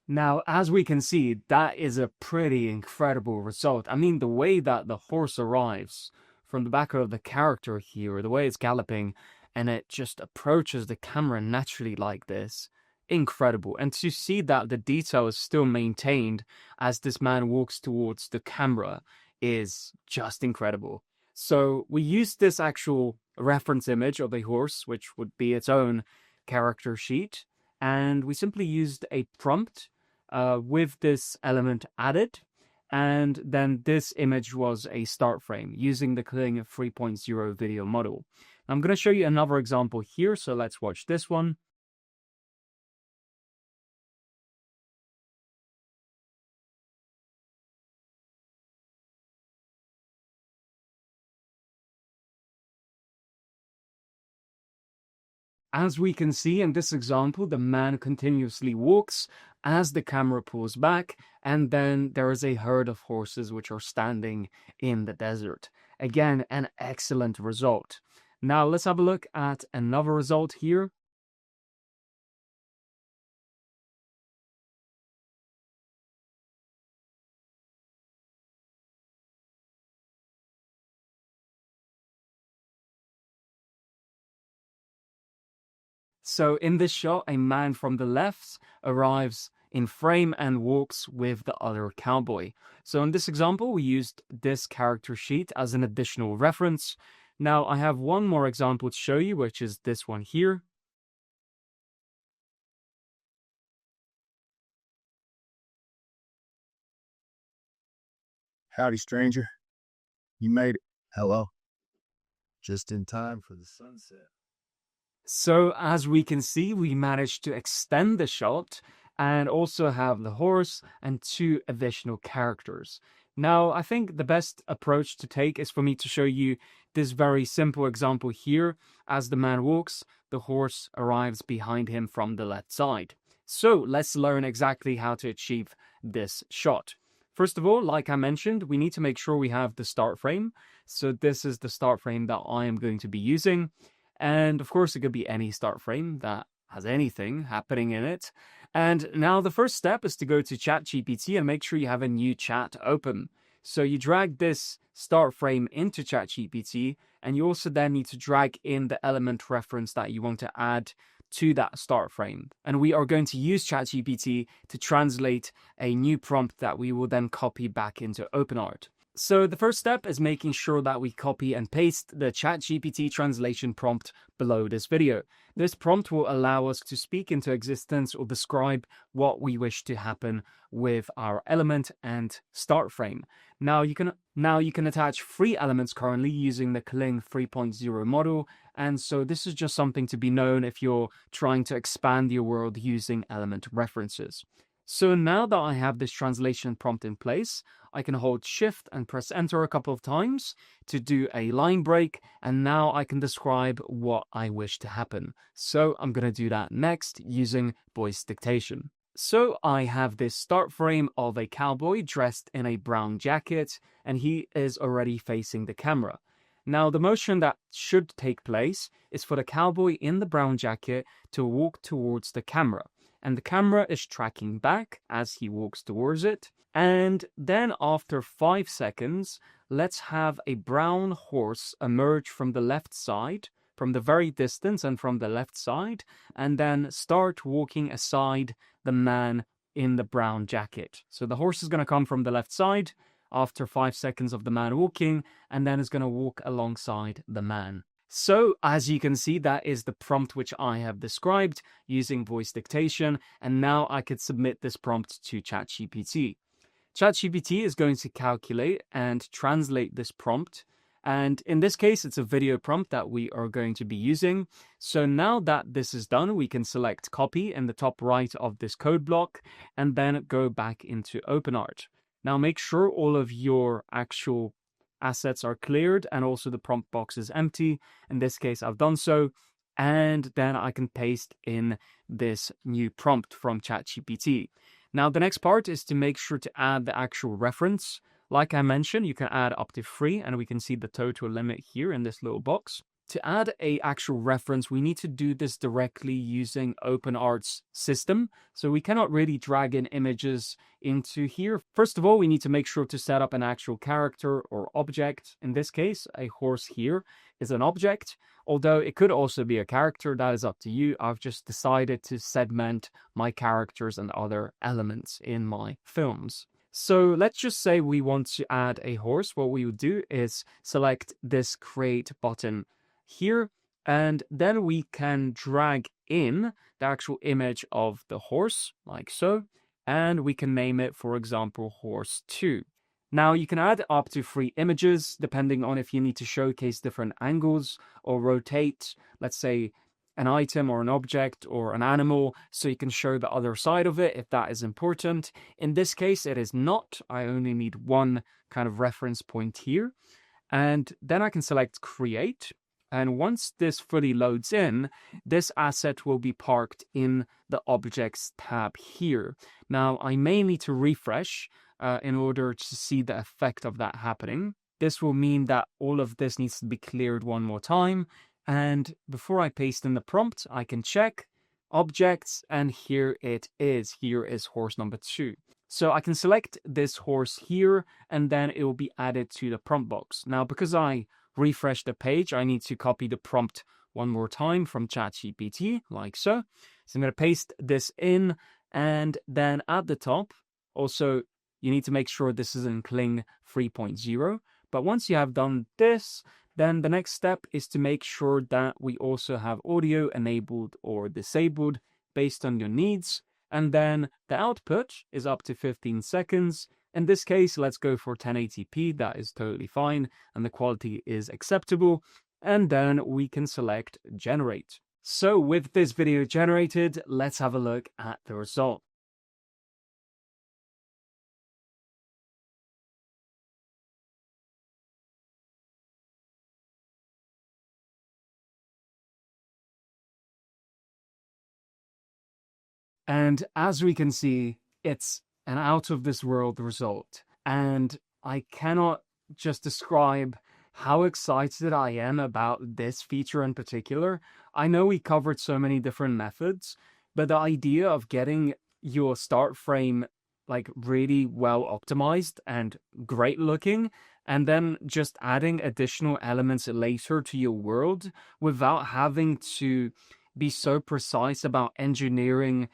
Now, as we can see, that is a pretty incredible result. I mean, the way that the horse arrives from the back of the character here, the way it's galloping, and it just approaches the camera naturally like this, incredible. And to see that the detail is still maintained as this man walks towards the camera is just incredible. So we used this actual reference image of a horse, which would be its own character sheet, and we simply used a prompt with this element added, and then this image was a start frame using the Kling 3.0 video model. I'm going to show you another example here, so let's watch this one. As we can see in this example, the man continuously walks as the camera pulls back, and then there is a herd of horses which are standing in the desert. Again, an excellent result. Now let's have a look at another result here. So in this shot, a man from the left arrives in frame and walks with the other cowboy. So in this example, we used this character sheet as an additional reference. Now I have one more example to show you, which is this one here. Howdy, stranger. You made it. Hello. Just in time for the sunset. So as we can see, we managed to extend the shot and also have the horse and two additional characters. Now, I think the best approach to take is for me to show you this very simple example here. As the man walks, the horse arrives behind him from the left side. So let's learn exactly how to achieve this shot. First of all, like I mentioned, we need to make sure we have the start frame. So this is the start frame that I am going to be using. And of course, it could be any start frame that has anything happening in it. And now the first step is to go to ChatGPT and make sure you have a new chat open. So you drag this start frame into ChatGPT, and you also then need to drag in the element reference that you want to add to that start frame. And we are going to use ChatGPT to translate a new prompt that we will then copy back into OpenArt. So the first step is making sure that we copy and paste the ChatGPT translation prompt below this video. This prompt will allow us to speak into existence or describe what we wish to happen with our element and start frame. Now you can attach free elements currently using the Kling 3.0 model, and so this is just something to be known if you're trying to expand your world using element references. So now that I have this translation prompt in place, I can hold Shift and press Enter a couple of times to do a line break, and now I can describe what I wish to happen. So I'm going to do that next using voice dictation. So I have this start frame of a cowboy dressed in a brown jacket, and he is already facing the camera. Now the motion that should take place is for the cowboy in the brown jacket to walk towards the camera. And the camera is tracking back as he walks towards it. And then after 5 seconds, let's have a brown horse emerge from the left side, from the very distance and from the left side, and then start walking aside the man in the brown jacket. So the horse is going to come from the left side after 5 seconds of the man walking, and then is going to walk alongside the man. So, as you can see, that is the prompt which I have described using voice dictation, and now I could submit this prompt to ChatGPT. ChatGPT is going to calculate and translate this prompt, and in this case, it's a video prompt that we are going to be using. So now that this is done, we can select copy in the top right of this code block, and then go back into OpenArt. Now make sure all of your actual assets are cleared and also the prompt box is empty. In this case, I've done so. And then I can paste in this new prompt from ChatGPT. Now, the next part is to make sure to add the actual reference. Like I mentioned, you can add up to 3, and we can see the total limit here in this little box. To add a actual reference, we need to do this directly using OpenArt's system. So we cannot really drag in images into here. First of all, we need to make sure to set up an actual character or object. In this case, a horse here is an object, although it could also be a character. That is up to you. I've just decided to segment my characters and other elements in my films. So let's just say we want to add a horse. What we would do is select this create button here, and then we can drag in the actual image of the horse like so, and we can name it, for example, horse 2. Now you can add up to 3 images depending on if you need to showcase different angles or rotate, let's say, an item or an object or an animal, so you can show the other side of it if that is important. In this case, it is not. I only need one kind of reference point here, and then I can select create. And once this fully loads in, this asset will be parked in the Objects tab here. Now, I may need to refresh in order to see the effect of that happening. This will mean that all of this needs to be cleared one more time. And before I paste in the prompt, I can check Objects, and here it is. Here is horse number 2. So I can select this horse here, and then it will be added to the prompt box. Now, because I refresh the page, I need to copy the prompt one more time from ChatGPT, like so. So I'm going to paste this in, and then at the top, also, you need to make sure this is in Kling 3.0. But once you have done this, then the next step is to make sure that we also have audio enabled or disabled based on your needs. And then the output is up to 15 seconds. In this case, let's go for 1080p. That is totally fine, and the quality is acceptable. And then we can select generate. So with this video generated, let's have a look at the result. And as we can see, it's an out of this world result. and I cannot just describe how excited I am about this feature in particular. I know we covered so many different methods, but the idea of getting your start frame like really well optimized and great looking, and then just adding additional elements later to your world without having to be so precise about engineering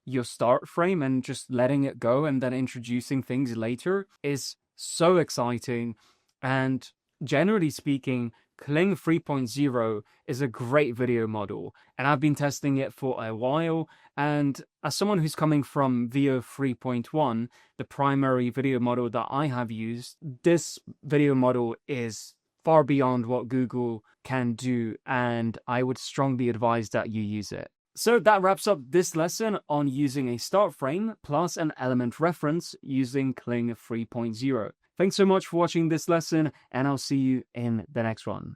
your start frame and just letting it go and then introducing things later is so exciting. And generally speaking, Kling 3.0 is a great video model, and I've been testing it for a while. And as someone who's coming from VO 3.1, the primary video model that I have used, this video model is far beyond what Google can do, and I would strongly advise that you use it. So that wraps up this lesson on using a start frame plus an element reference using Kling 3.0. Thanks so much for watching this lesson, and I'll see you in the next one.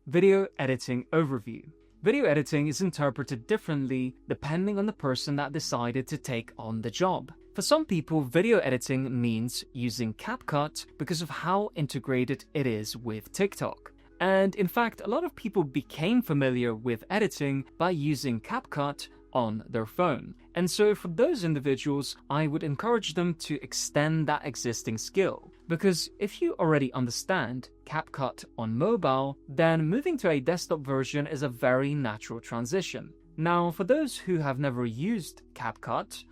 Video editing overview. Video editing is interpreted differently depending on the person that decided to take on the job. For some people, video editing means using CapCut because of how integrated it is with TikTok. And in fact, a lot of people became familiar with editing by using CapCut on their phone. And so for those individuals, I would encourage them to extend that existing skill. Because if you already understand CapCut on mobile, then moving to a desktop version is a very natural transition. Now, for those who have never used CapCut,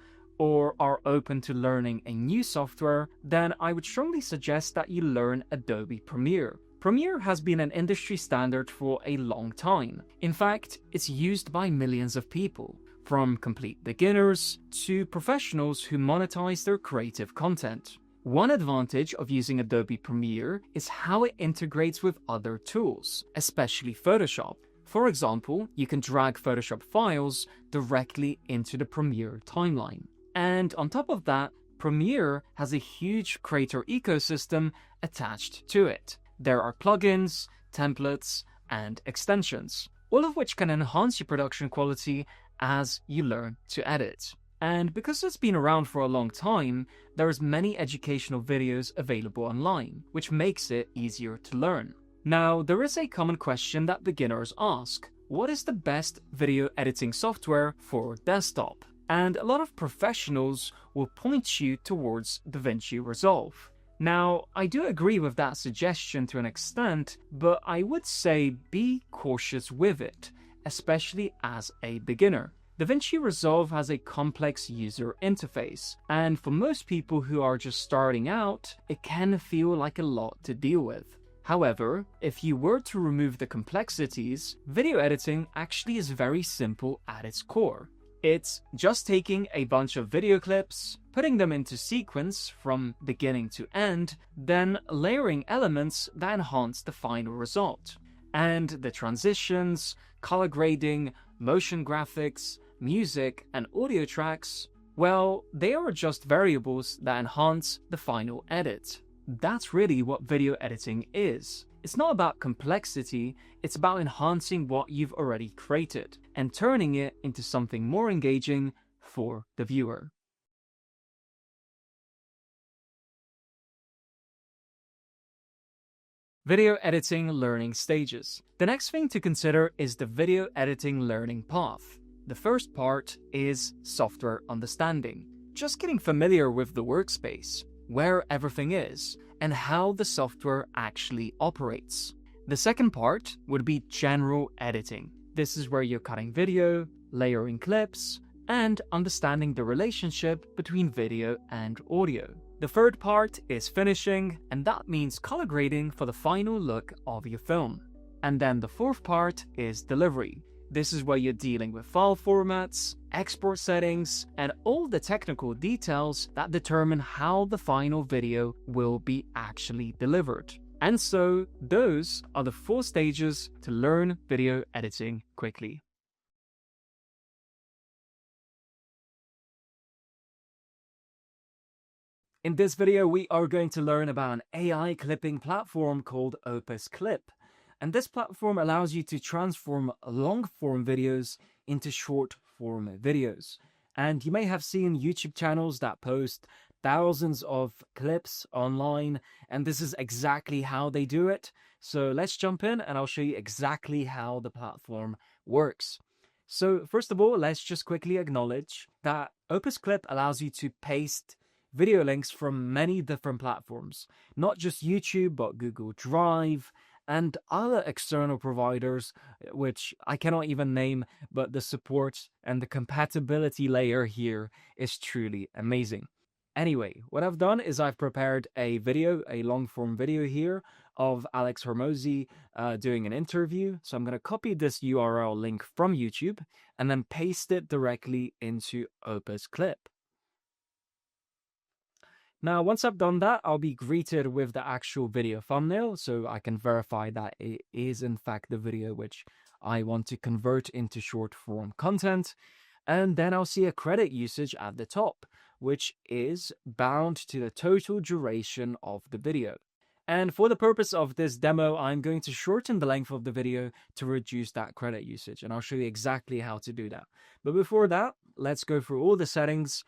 or are open to learning a new software, then I would strongly suggest that you learn Adobe Premiere. Premiere has been an industry standard for a long time. In fact, it's used by millions of people, from complete beginners to professionals who monetize their creative content. One advantage of using Adobe Premiere is how it integrates with other tools, especially Photoshop. For example, you can drag Photoshop files directly into the Premiere timeline. And on top of that, Premiere has a huge creator ecosystem attached to it. There are plugins, templates, and extensions, all of which can enhance your production quality as you learn to edit. And because it's been around for a long time, there's many educational videos available online, which makes it easier to learn. Now, there is a common question that beginners ask: what is the best video editing software for desktop? And a lot of professionals will point you towards DaVinci Resolve. Now, I do agree with that suggestion to an extent, but I would say be cautious with it, especially as a beginner. DaVinci Resolve has a complex user interface, and for most people who are just starting out, it can feel like a lot to deal with. However, if you were to remove the complexities, video editing actually is very simple at its core. It's just taking a bunch of video clips, putting them into sequence from beginning to end, then layering elements that enhance the final result. And the transitions, color grading, motion graphics, music, and audio tracks, well, they are just variables that enhance the final edit. That's really what video editing is. It's not about complexity, it's about enhancing what you've already created and turning it into something more engaging for the viewer. Video editing learning stages. The next thing to consider is the video editing learning path. The first part is software understanding, just getting familiar with the workspace, where everything is, and how the software actually operates. The second part would be general editing. This is where you're cutting video, layering clips, and understanding the relationship between video and audio. The third part is finishing, and that means color grading for the final look of your film. And then the fourth part is delivery. This is where you're dealing with file formats, export settings, and all the technical details that determine how the final video will be actually delivered. And so, those are the 4 stages to learn video editing quickly. In this video, we are going to learn about an AI clipping platform called OpusClip. And this platform allows you to transform long-form videos into short form videos. And you may have seen YouTube channels that post thousands of clips online, and this is exactly how they do it. So let's jump in and I'll show you exactly how the platform works. So first of all, let's just quickly acknowledge that OpusClip allows you to paste video links from many different platforms, not just YouTube, but Google Drive and other external providers, which I cannot even name, but the support and the compatibility layer here is truly amazing. Anyway, what I've done is I've prepared a video, a long-form video here of Alex Hormozi doing an interview. So I'm going to copy this URL link from YouTube and then paste it directly into OpusClip. Now, once I've done that, I'll be greeted with the actual video thumbnail, so I can verify that it is in fact the video which I want to convert into short form content. And then I'll see a credit usage at the top, which is bound to the total duration of the video. And for the purpose of this demo, I'm going to shorten the length of the video to reduce that credit usage, and I'll show you exactly how to do that. But before that, let's go through all the settings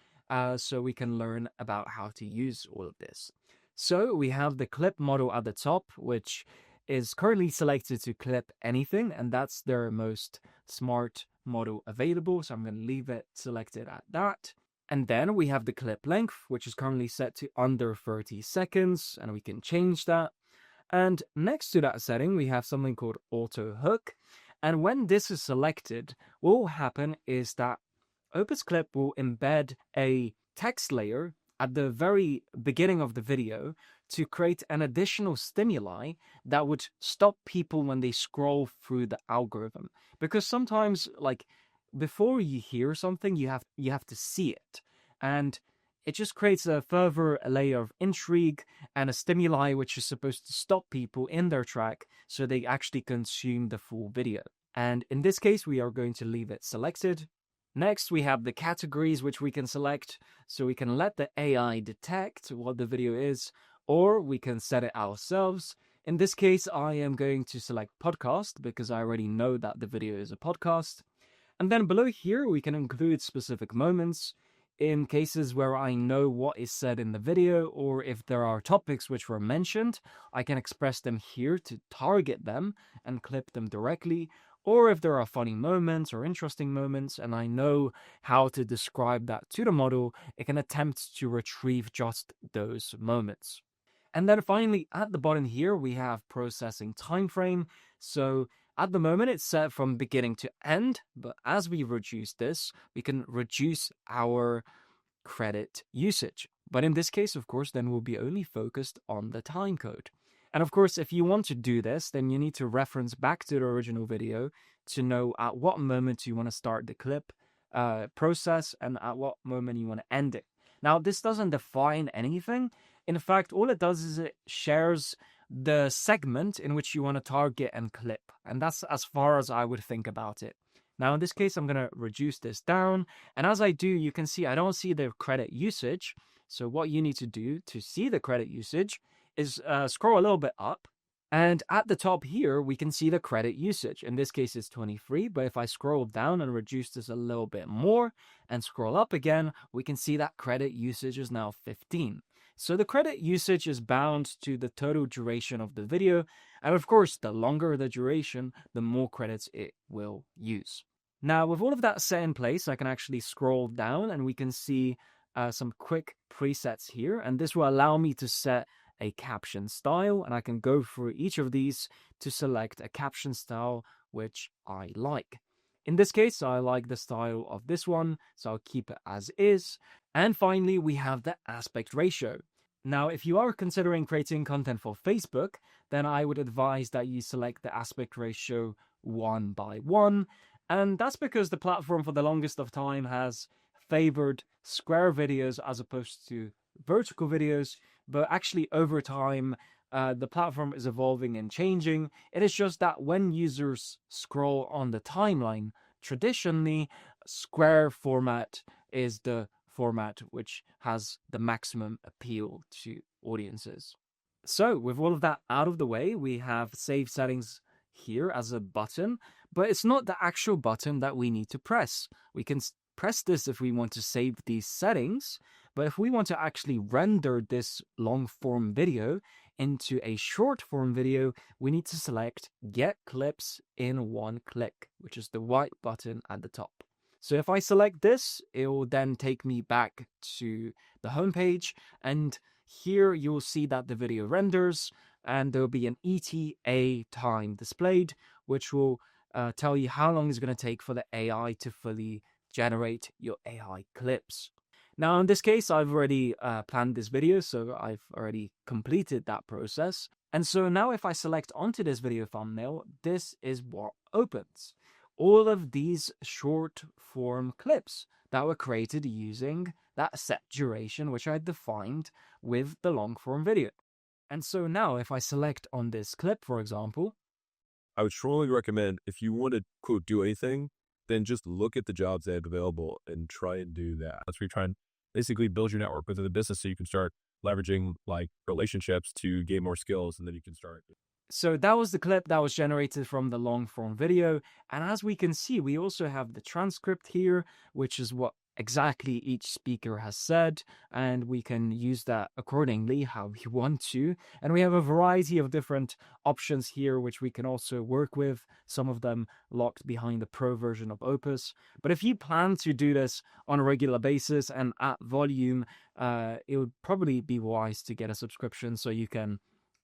so we can learn about how to use all of this. So we have the clip model at the top, which is currently selected to clip anything, and that's their most smart model available. So I'm going to leave it selected at that. And then we have the clip length, which is currently set to under 30 seconds, and we can change that. And next to that setting, we have something called auto hook. And when this is selected, what will happen is that OpusClip will embed a text layer at the very beginning of the video to create an additional stimuli that would stop people when they scroll through the algorithm. Because sometimes, like, before you hear something, you have to see it. And it just creates a further layer of intrigue and a stimuli which is supposed to stop people in their track so they actually consume the full video. And in this case, we are going to leave it selected. Next, we have the categories which we can select, so we can let the AI detect what the video is, or we can set it ourselves. In this case, I am going to select podcast because I already know that the video is a podcast. And then below here, we can include specific moments in cases where I know what is said in the video, or if there are topics which were mentioned, I can express them here to target them and clip them directly. Or if there are funny moments or interesting moments and I know how to describe that to the model, it can attempt to retrieve just those moments. And then finally, at the bottom here, we have processing time frame. So at the moment, it's set from beginning to end, but as we reduce this, we can reduce our credit usage. But in this case, of course, then we'll be only focused on the time code. And of course, if you want to do this, then you need to reference back to the original video to know at what moment you want to start the clip process and at what moment you want to end it. Now, this doesn't define anything. In fact, all it does is it shares the segment in which you want to target and clip. And that's as far as I would think about it. Now, in this case, I'm going to reduce this down. And as I do, you can see I don't see the credit usage. So what you need to do to see the credit usage is scroll a little bit up. And at the top here, we can see the credit usage. In this case, it's 23. But if I scroll down and reduce this a little bit more and scroll up again, we can see that credit usage is now 15. So the credit usage is bound to the total duration of the video. And of course, the longer the duration, the more credits it will use. Now, with all of that set in place, I can actually scroll down and we can see some quick presets here. And this will allow me to set a caption style. And I can go through each of these to select a caption style which I like. In this case, I like the style of this one, so I'll keep it as is. And finally, we have the aspect ratio. Now, if you are considering creating content for Facebook, then I would advise that you select the aspect ratio 1:1. And that's because the platform for the longest of time has favored square videos as opposed to vertical videos. But actually, over time, the platform is evolving and changing. It is just that when users scroll on the timeline, traditionally, square format is the format which has the maximum appeal to audiences. So with all of that out of the way, we have save settings here as a button, but it's not the actual button that we need to press. We can press this if we want to save these settings, but if we want to actually render this long form video into a short form video, we need to select Get Clips in One Click, which is the white button at the top. So if I select this, it will then take me back to the home page, and here you'll see that the video renders, and there'll be an ETA time displayed, which will tell you how long it's going to take for the AI to fully generate your AI clips. Now, in this case, I've already planned this video, so I've already completed that process. And so now if I select onto this video thumbnail, this is what opens. All of these short form clips that were created using that set duration, which I defined with the long form video. And so now if I select on this clip, for example, I would strongly recommend, if you want to, quote, do anything, then just look at the jobs they have available and try and do that. That's where you're trying to basically build your network within the business so you can start leveraging like relationships to gain more skills, and then you can start. So that was the clip that was generated from the long form video. And as we can see, we also have the transcript here, which is what exactly each speaker has said, and we can use that accordingly how we want to. And we have a variety of different options here which we can also work with, some of them locked behind the pro version of Opus. But if you plan to do this on a regular basis and at volume, it would probably be wise to get a subscription so you can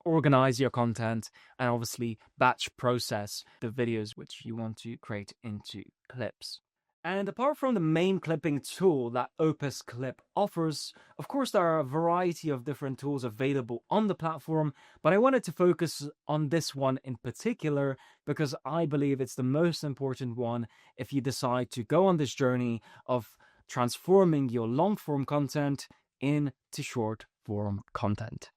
organize your content and obviously batch process the videos which you want to create into clips. And apart from the main clipping tool that OpusClip offers, of course there are a variety of different tools available on the platform, but I wanted to focus on this one in particular because I believe it's the most important one if you decide to go on this journey of transforming your long-form content into short-form content.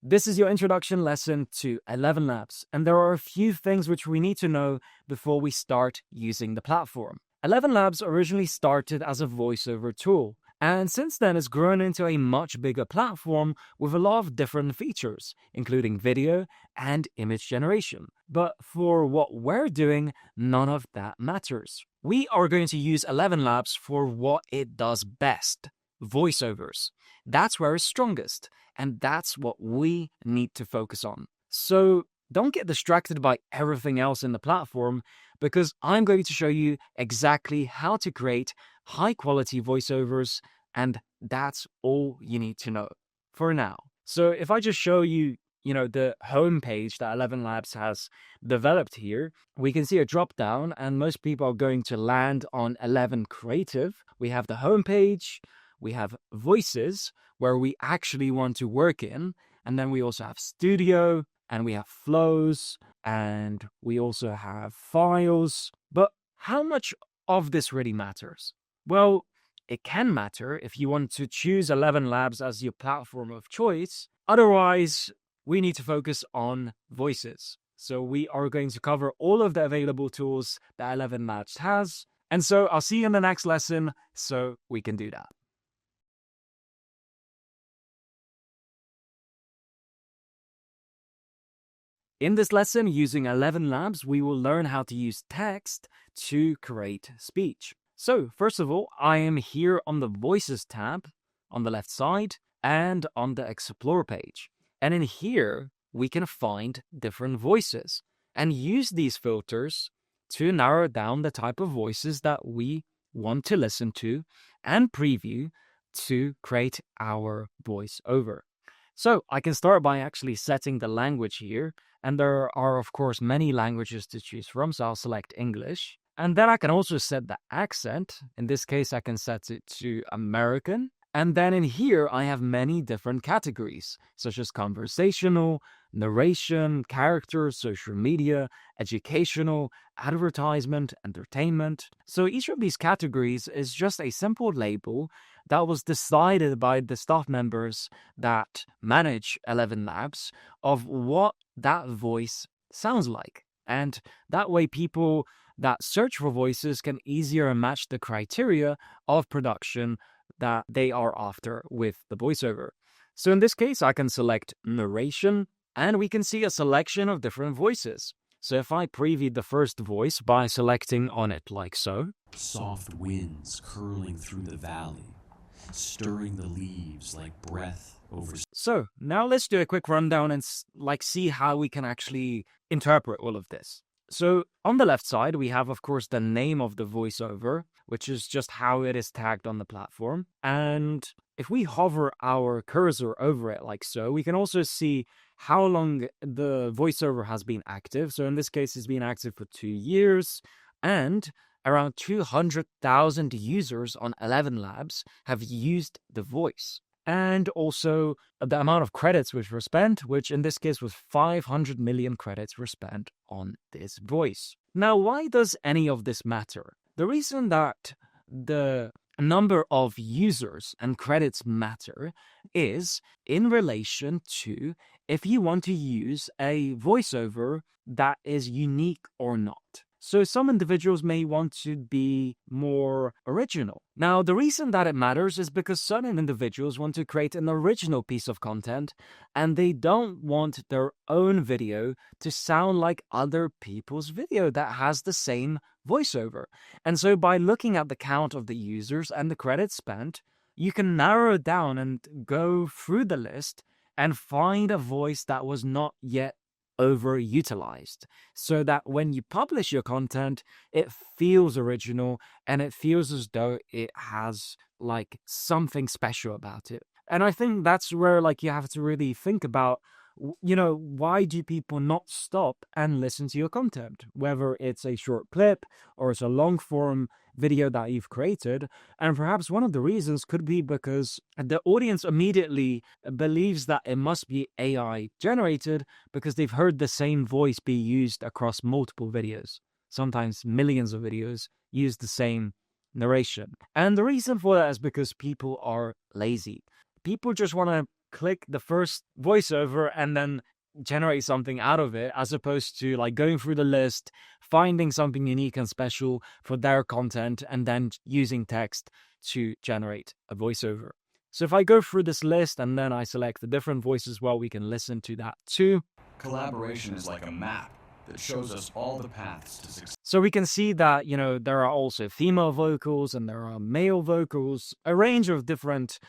This is your introduction lesson to ElevenLabs, and there are a few things which we need to know before we start using the platform. ElevenLabs originally started as a voiceover tool, and since then has grown into a much bigger platform with a lot of different features, including video and image generation. But for what we're doing, none of that matters. We are going to use ElevenLabs for what it does best: voiceovers. That's where it's strongest, and that's what we need to focus on. So don't get distracted by everything else in the platform, because I'm going to show you exactly how to create high quality voiceovers, and that's all you need to know for now. So if I just show you, the home page that ElevenLabs has developed here, we can see a drop down, and most people are going to land on 11 Creative. We have the home page, we have voices where we actually want to work in, and then we also have studio, and we have flows, and we also have files. But how much of this really matters? Well, it can matter if you want to choose ElevenLabs as your platform of choice. Otherwise, we need to focus on voices. So we are going to cover all of the available tools that ElevenLabs has. And so I'll see you in the next lesson so we can do that. In this lesson, using ElevenLabs, we will learn how to use text to create speech. So, first of all, I am here on the Voices tab on the left side and on the Explore page. And in here, we can find different voices and use these filters to narrow down the type of voices that we want to listen to and preview to create our voiceover. So I can start by actually setting the language here, and there are of course many languages to choose from, so I'll select English. And then I can also set the accent. In this case, I can set it to American. And then in here, I have many different categories, such as conversational, narration, character, social media, educational, advertisement, entertainment. So each of these categories is just a simple label that was decided by the staff members that manage ElevenLabs of what that voice sounds like. And that way people that search for voices can easier match the criteria of production that they are after with the voiceover. So in this case, I can select narration, and we can see a selection of different voices. So if I preview the first voice by selecting on it like so. Soft winds curling through the valley, stirring the leaves like breath over... So now let's do a quick rundown and see how we can actually interpret all of this. So on the left side, we have, of course, the name of the voiceover, which is just how it is tagged on the platform. And if we hover our cursor over it like so, we can also see how long the voiceover has been active. So in this case, it's been active for 2 years, and around 200,000 users on ElevenLabs have used the voice. And also the amount of credits which were spent, which in this case was 500 million credits were spent on this voice. Now, why does any of this matter? The reason that the number of users and credits matter is in relation to if you want to use a voiceover that is unique or not. So some individuals may want to be more original. Now, the reason that it matters is because certain individuals want to create an original piece of content, and they don't want their own video to sound like other people's video that has the same voiceover. And so by looking at the count of the users and the credits spent, you can narrow it down and go through the list and find a voice that was not yet overutilized, so that when you publish your content, it feels original and it feels as though it has like something special about it. And I think that's where like you have to really think about, you know, why do people not stop and listen to your content, whether it's a short clip or it's a long form video that you've created. And perhaps one of the reasons could be because the audience immediately believes that it must be AI generated because they've heard the same voice be used across multiple videos. Sometimes millions of videos use the same narration. And the reason for that is because people are lazy. People just want to click the first voiceover and then generate something out of it, as opposed to like going through the list, finding something unique and special for their content, and then using text to generate a voiceover. So if I go through this list and then I select the different voices, well, we can listen to that too. Collaboration is like a map that shows us all the paths to success. So we can see that, you know, there are also female vocals and there are male vocals, a range of different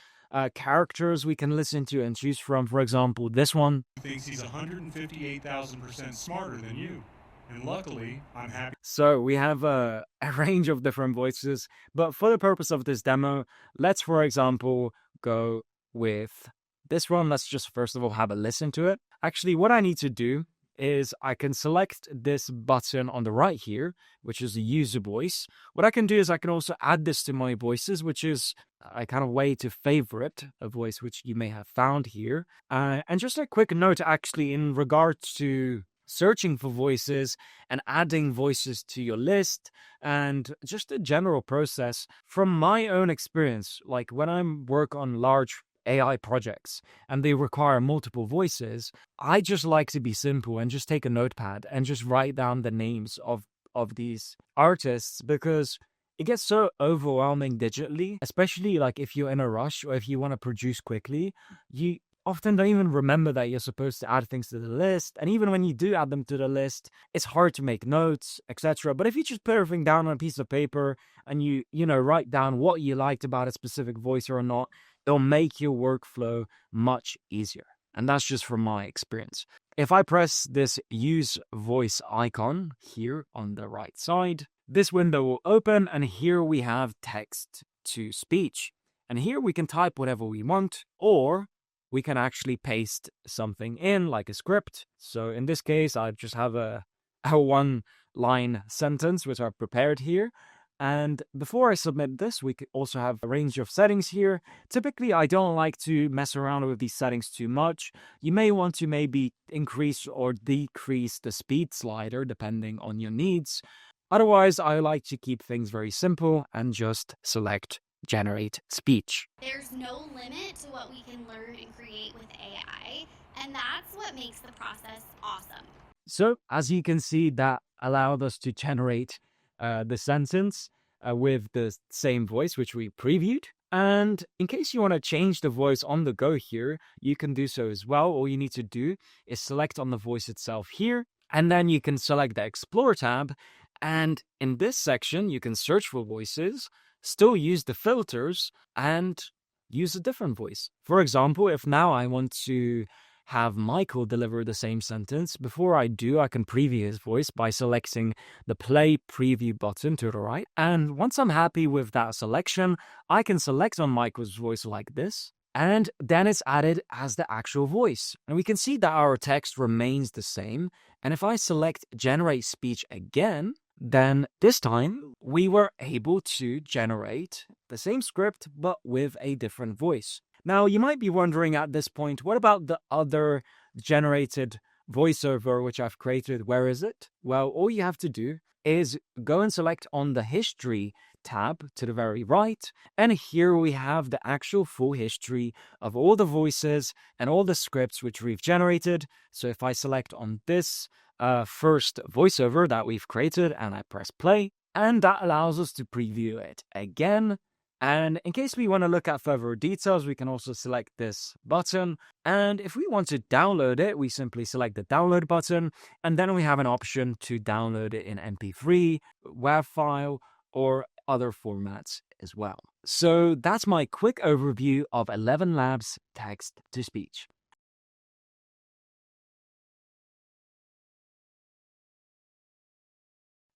characters we can listen to and choose from. For example, this one thinks he's 158,000% smarter than you, and luckily I'm happy. So we have a range of different voices, but for the purpose of this demo, let's, for example, go with this one. Let's just first of all have a listen to it. Actually, what I need to do is I can select this button on the right here, which is the user voice. What I can do is I can also add this to my voices, which is a kind of way to favorite a voice which you may have found here. And just a quick note, actually, in regards to searching for voices and adding voices to your list and just a general process. From my own experience, like when I work on large AI projects and they require multiple voices, I just like to be simple and just take a notepad and just write down the names of these artists, because it gets so overwhelming digitally, especially like if you're in a rush or if you want to produce quickly. You often don't even remember that you're supposed to add things to the list, and even when you do add them to the list, it's hard to make notes, etc. But if you just put everything down on a piece of paper and you write down what you liked about a specific voice or not, it'll make your workflow much easier. And that's just from my experience. If I press this use voice icon here on the right side, this window will open, and here we have text to speech. And here we can type whatever we want, or we can actually paste something in like a script. So in this case, I just have a one-line sentence which I've prepared here. And before I submit this, we could also have a range of settings here. Typically, I don't like to mess around with these settings too much. You may want to maybe increase or decrease the speed slider depending on your needs. Otherwise, I like to keep things very simple and just select generate speech. There's no limit to what we can learn and create with AI, and that's what makes the process awesome. So, as you can see, that allowed us to generate the sentence with the same voice which we previewed. And in case you want to change the voice on the go here, you can do so as well. All you need to do is select on the voice itself here, and then you can select the Explore tab. And in this section, you can search for voices, still use the filters, and use a different voice. For example, if now I want to have Michael deliver the same sentence, before I do, I can preview his voice by selecting the play preview button to the right. And once I'm happy with that selection, I can select on Michael's voice like this, and then it's added as the actual voice. And we can see that our text remains the same. And if I select generate speech again, then this time we were able to generate the same script but with a different voice. Now, you might be wondering at this point, what about the other generated voiceover which I've created? Where is it? Well, all you have to do is go and select on the History tab to the very right, and here we have the actual full history of all the voices and all the scripts which we've generated. So if I select on this first voiceover that we've created and I press play, and that allows us to preview it again. And in case we want to look at further details, we can also select this button. And if we want to download it, we simply select the download button. And then we have an option to download it in MP3, WAV file, or other formats as well. So that's my quick overview of ElevenLabs text-to-speech.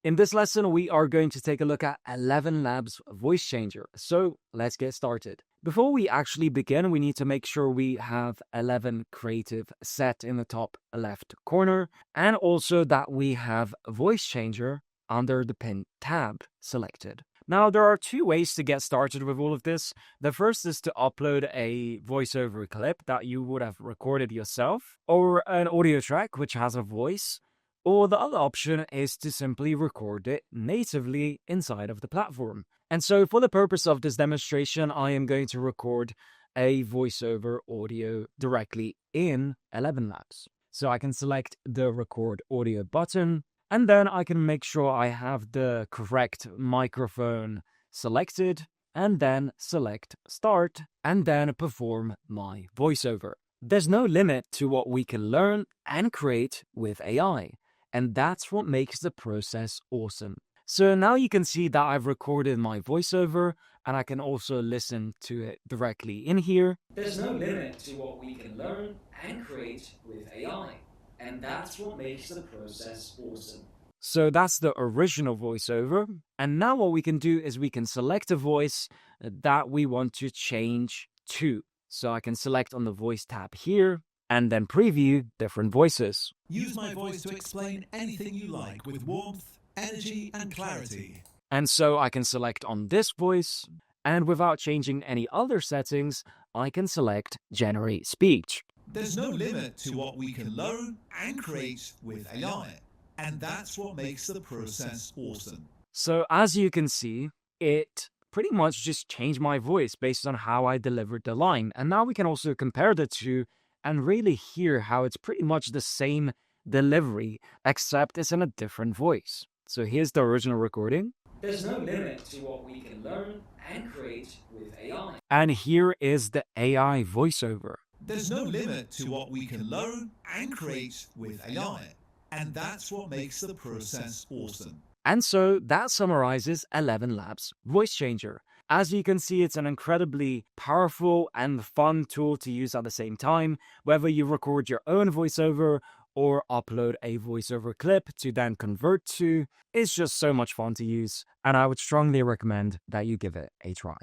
In this lesson, we are going to take a look at ElevenLabs Voice Changer. So let's get started. Before we actually begin, we need to make sure we have 11 Creative set in the top left corner, and also that we have Voice Changer under the Pin tab selected. Now, there are two ways to get started with all of this. The first is to upload a voiceover clip that you would have recorded yourself, or an audio track which has a voice. Or the other option is to simply record it natively inside of the platform. And so for the purpose of this demonstration, I am going to record a voiceover audio directly in ElevenLabs. So I can select the record audio button, and then I can make sure I have the correct microphone selected, and then select start, and then perform my voiceover. There's no limit to what we can learn and create with AI. And that's what makes the process awesome. So now you can see that I've recorded my voiceover, and I can also listen to it directly in here. There's no limit to what we can learn and create with AI. And that's what makes the process awesome. So that's the original voiceover. And now what we can do is we can select a voice that we want to change to. So I can select on the voice tab here, and then preview different voices. Use my voice to explain anything you like with warmth, energy, and clarity. And so I can select on this voice, and without changing any other settings, I can select Generate Speech. There's no limit to what we can learn and create with AI, and that's what makes the process awesome. So as you can see, it pretty much just changed my voice based on how I delivered the line. And now we can also compare the two and really hear how it's pretty much the same delivery, except it's in a different voice. So here's the original recording. There's no limit to what we can learn and create with AI. And here is the AI voiceover. There's no limit to what we can learn and create with AI, and that's what makes the process awesome. And so that summarizes ElevenLabs Voice Changer. As you can see, it's an incredibly powerful and fun tool to use at the same time, whether you record your own voiceover or upload a voiceover clip to then convert to. It's just so much fun to use, and I would strongly recommend that you give it a try.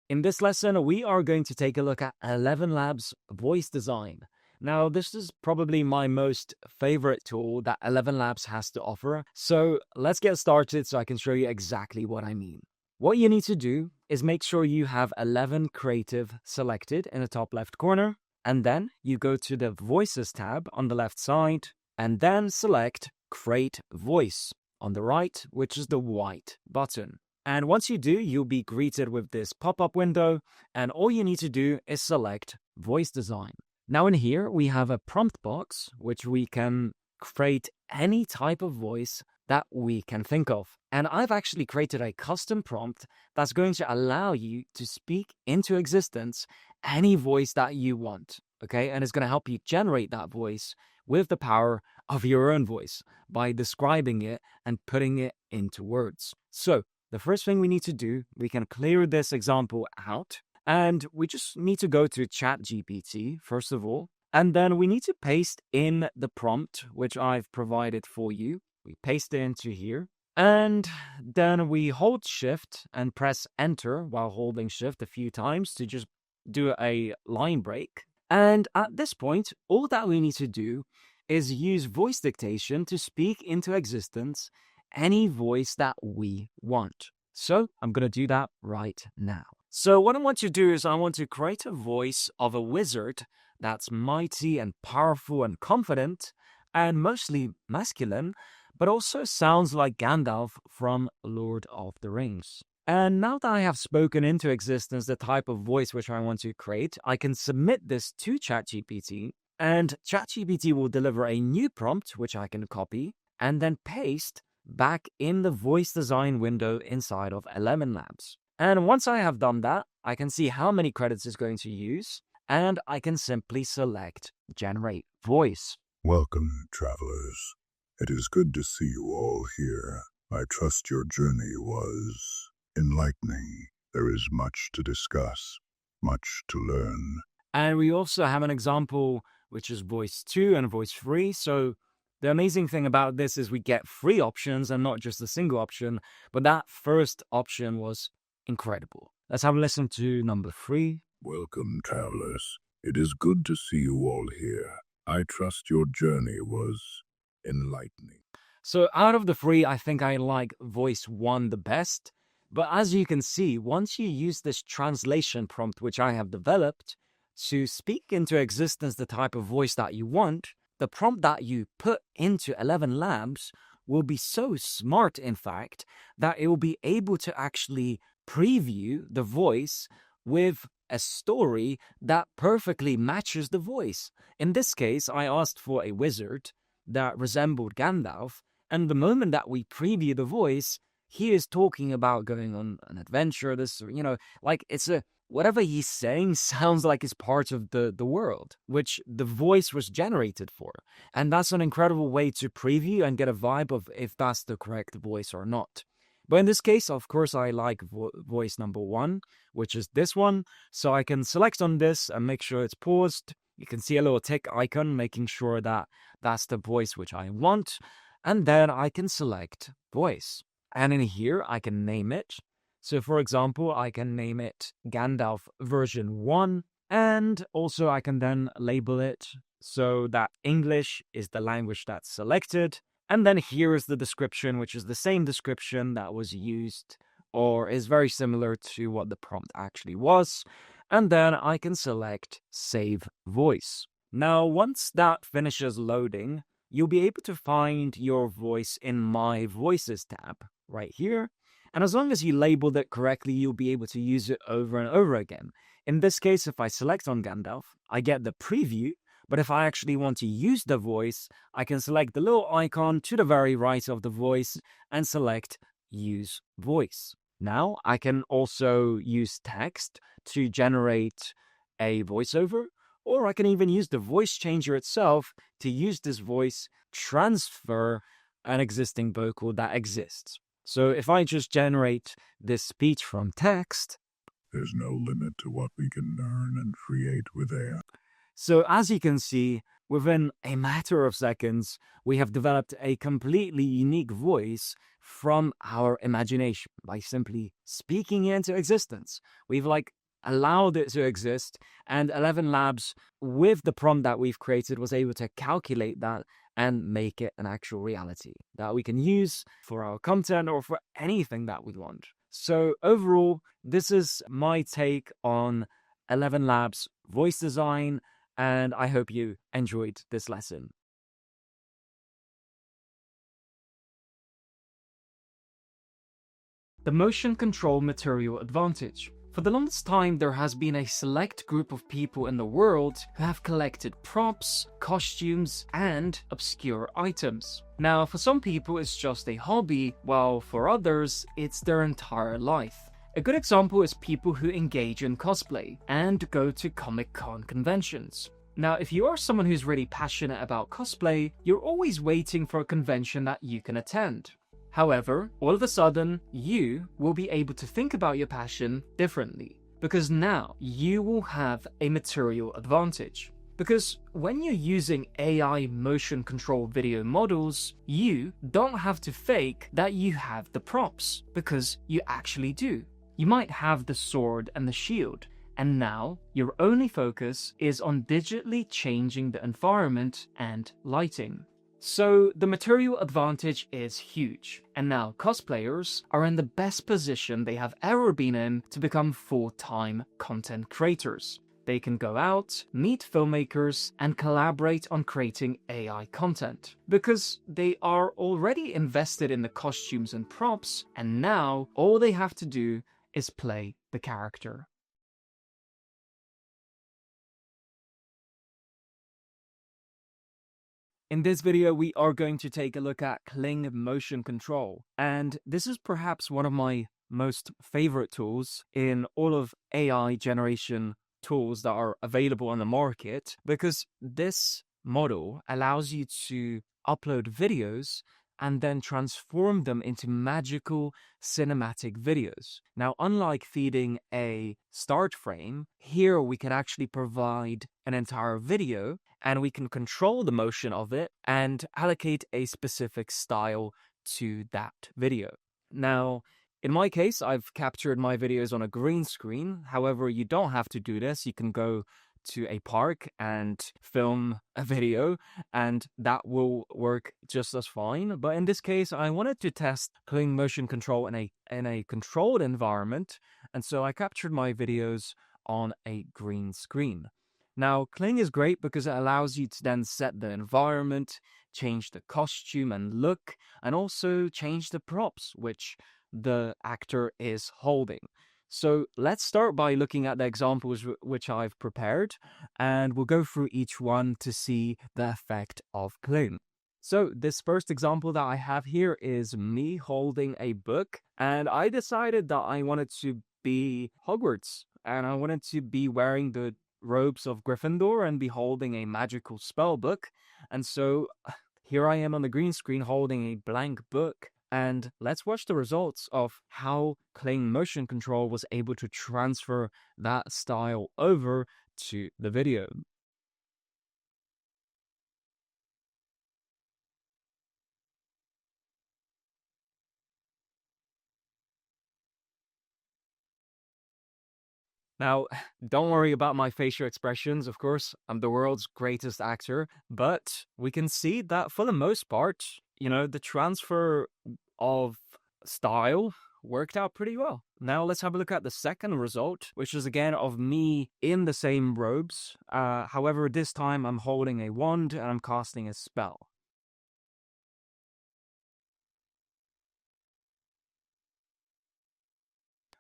In this lesson, we are going to take a look at ElevenLabs Voice Design. Now, this is probably my most favorite tool that ElevenLabs has to offer. So let's get started so I can show you exactly what I mean. What you need to do is make sure you have 11 Creative selected in the top left corner, and then you go to the Voices tab on the left side, and then select Create Voice on the right, which is the white button. And once you do, you'll be greeted with this pop-up window, and all you need to do is select Voice Design. Now in here, we have a prompt box, which we can create any type of voice that we can think of. And I've actually created a custom prompt that's going to allow you to speak into existence any voice that you want, okay? And it's going to help you generate that voice with the power of your own voice by describing it and putting it into words. So the first thing we need to do, we can clear this example out, and we just need to go to ChatGPT, first of all, and then we need to paste in the prompt, which I've provided for you. We paste it into here, and then we hold Shift and press Enter while holding Shift a few times to just do a line break. And at this point, all that we need to do is use voice dictation to speak into existence any voice that we want. So I'm going to do that right now. So what I want to do is I want to create a voice of a wizard that's mighty and powerful and confident and mostly masculine, but also sounds like Gandalf from Lord of the Rings. And now that I have spoken into existence the type of voice which I want to create, I can submit this to ChatGPT, and ChatGPT will deliver a new prompt which I can copy and then paste back in the voice design window inside of ElevenLabs. And once I have done that, I can see how many credits it's going to use, and I can simply select Generate Voice. Welcome, travelers. It is good to see you all here. I trust your journey was enlightening. There is much to discuss, much to learn. And we also have an example, which is voice 2 and voice 3. So the amazing thing about this is we get 3 options and not just a single option, but that first option was incredible. Let's have a listen to number 3. Welcome, travelers. It is good to see you all here. I trust your journey was enlightening. So out of the 3, I think I like voice 1 the best. But as you can see, once you use this translation prompt, which I have developed, to speak into existence the type of voice that you want, the prompt that you put into ElevenLabs will be so smart, in fact, that it will be able to actually preview the voice with a story that perfectly matches the voice. In this case, I asked for a wizard that resembled Gandalf, and the moment that we preview the voice, he is talking about going on an adventure, whatever he's saying sounds like it's part of the world, which the voice was generated for. And that's an incredible way to preview and get a vibe of if that's the correct voice or not. But in this case, of course, I like voice number 1, which is this one. So I can select on this and make sure it's paused. You can see a little tick icon, making sure that that's the voice which I want. And then I can select voice. And in here, I can name it. So for example, I can name it Gandalf version 1. And also I can then label it so that English is the language that's selected. And then here is the description, which is the same description that was used or is very similar to what the prompt actually was. And then I can select Save Voice. Now, once that finishes loading, you'll be able to find your voice in My Voices tab right here. And as long as you labeled it correctly, you'll be able to use it over and over again. In this case, if I select on Gandalf, I get the preview. But if I actually want to use the voice, I can select the little icon to the very right of the voice and select Use Voice. Now, I can also use text to generate a voiceover, or I can even use the voice changer itself to use this voice, transfer an existing vocal that exists. So if I just generate this speech from text, there's no limit to what we can learn and create with AI. So as you can see, within a matter of seconds, we have developed a completely unique voice from our imagination by simply speaking it into existence. We've allowed it to exist, and ElevenLabs, with the prompt that we've created, was able to calculate that and make it an actual reality that we can use for our content or for anything that we want. So overall, this is my take on ElevenLabs voice design, and I hope you enjoyed this lesson. The motion control material advantage. For the longest time, there has been a select group of people in the world who have collected props, costumes, and obscure items. Now, for some people, it's just a hobby, while for others, it's their entire life. A good example is people who engage in cosplay and go to Comic-Con conventions. Now, if you are someone who's really passionate about cosplay, you're always waiting for a convention that you can attend. However, all of a sudden, you will be able to think about your passion differently, because now you will have a material advantage. Because when you're using AI motion control video models, you don't have to fake that you have the props, because you actually do. You might have the sword and the shield, and now your only focus is on digitally changing the environment and lighting. So the material advantage is huge, and now cosplayers are in the best position they have ever been in to become full-time content creators. They can go out, meet filmmakers, and collaborate on creating AI content, because they are already invested in the costumes and props, and now all they have to do is play the character. In this video, we are going to take a look at Kling motion control, and this is perhaps one of my most favorite tools in all of AI generation tools that are available on the market, because this model allows you to upload videos and then transform them into magical cinematic videos. Now, unlike feeding a start frame, here we can actually provide an entire video and we can control the motion of it and allocate a specific style to that video. Now, in my case, I've captured my videos on a green screen. However, you don't have to do this. You can go to a park and film a video, and that will work just as fine. But in this case, I wanted to test Kling motion control in a controlled environment, and so I captured my videos on a green screen. Now, Kling is great because it allows you to then set the environment, change the costume and look, and also change the props which the actor is holding. So let's start by looking at the examples which I've prepared, and we'll go through each one to see the effect of Kling. So this first example that I have here is me holding a book, and I decided that I wanted to be Hogwarts, and I wanted to be wearing the robes of Gryffindor and be holding a magical spell book. And so here I am on the green screen holding a blank book. And let's watch the results of how Kling motion control was able to transfer that style over to the video. Now, don't worry about my facial expressions, of course, I'm the world's greatest actor, but we can see that for the most part, the transfer of style worked out pretty well. Now let's have a look at the second result, which is again of me in the same robes. However, this time I'm holding a wand and I'm casting a spell.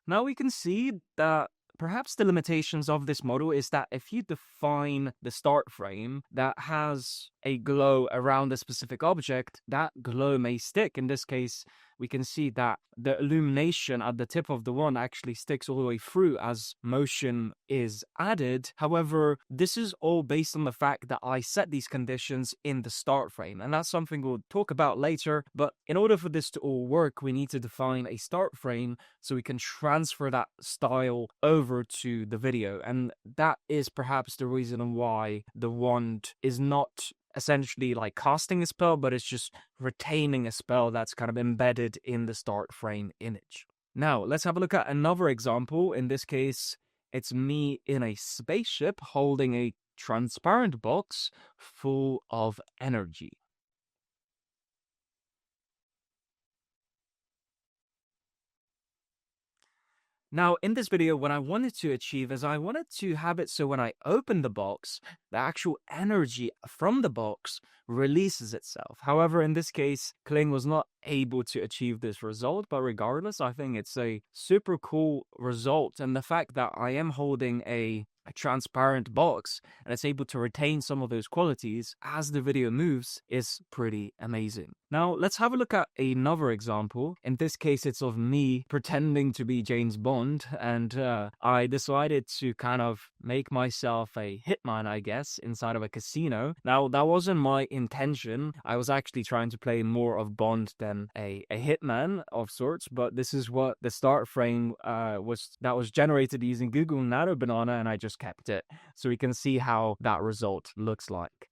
Now we can see that perhaps the limitations of this model is that if you define the start frame that has a glow around a specific object, that glow may stick. In this case, we can see that the illumination at the tip of the wand actually sticks all the way through as motion is added. However, this is all based on the fact that I set these conditions in the start frame, and that's something we'll talk about later. But in order for this to all work, we need to define a start frame so we can transfer that style over to the video. And that is perhaps the reason why the wand is not essentially like casting a spell, but it's just retaining a spell that's kind of embedded in the start frame image. Now, let's have a look at another example. In this case, it's me in a spaceship holding a transparent box full of energy. Now, in this video, what I wanted to achieve is I wanted to have it so when I open the box, the actual energy from the box releases itself. However, in this case, Kling was not able to achieve this result, but regardless, I think it's a super cool result. And the fact that I am holding a transparent box and it's able to retain some of those qualities as the video moves is pretty amazing. Now let's have a look at another example. In this case, it's of me pretending to be James Bond, and I decided to kind of make myself a hitman, I guess, inside of a casino. Now that wasn't my intention. I was actually trying to play more of Bond than a hitman of sorts, but this is what the start frame was generated using Google Nano Banana, and I just kept it so we can see how that result looks like.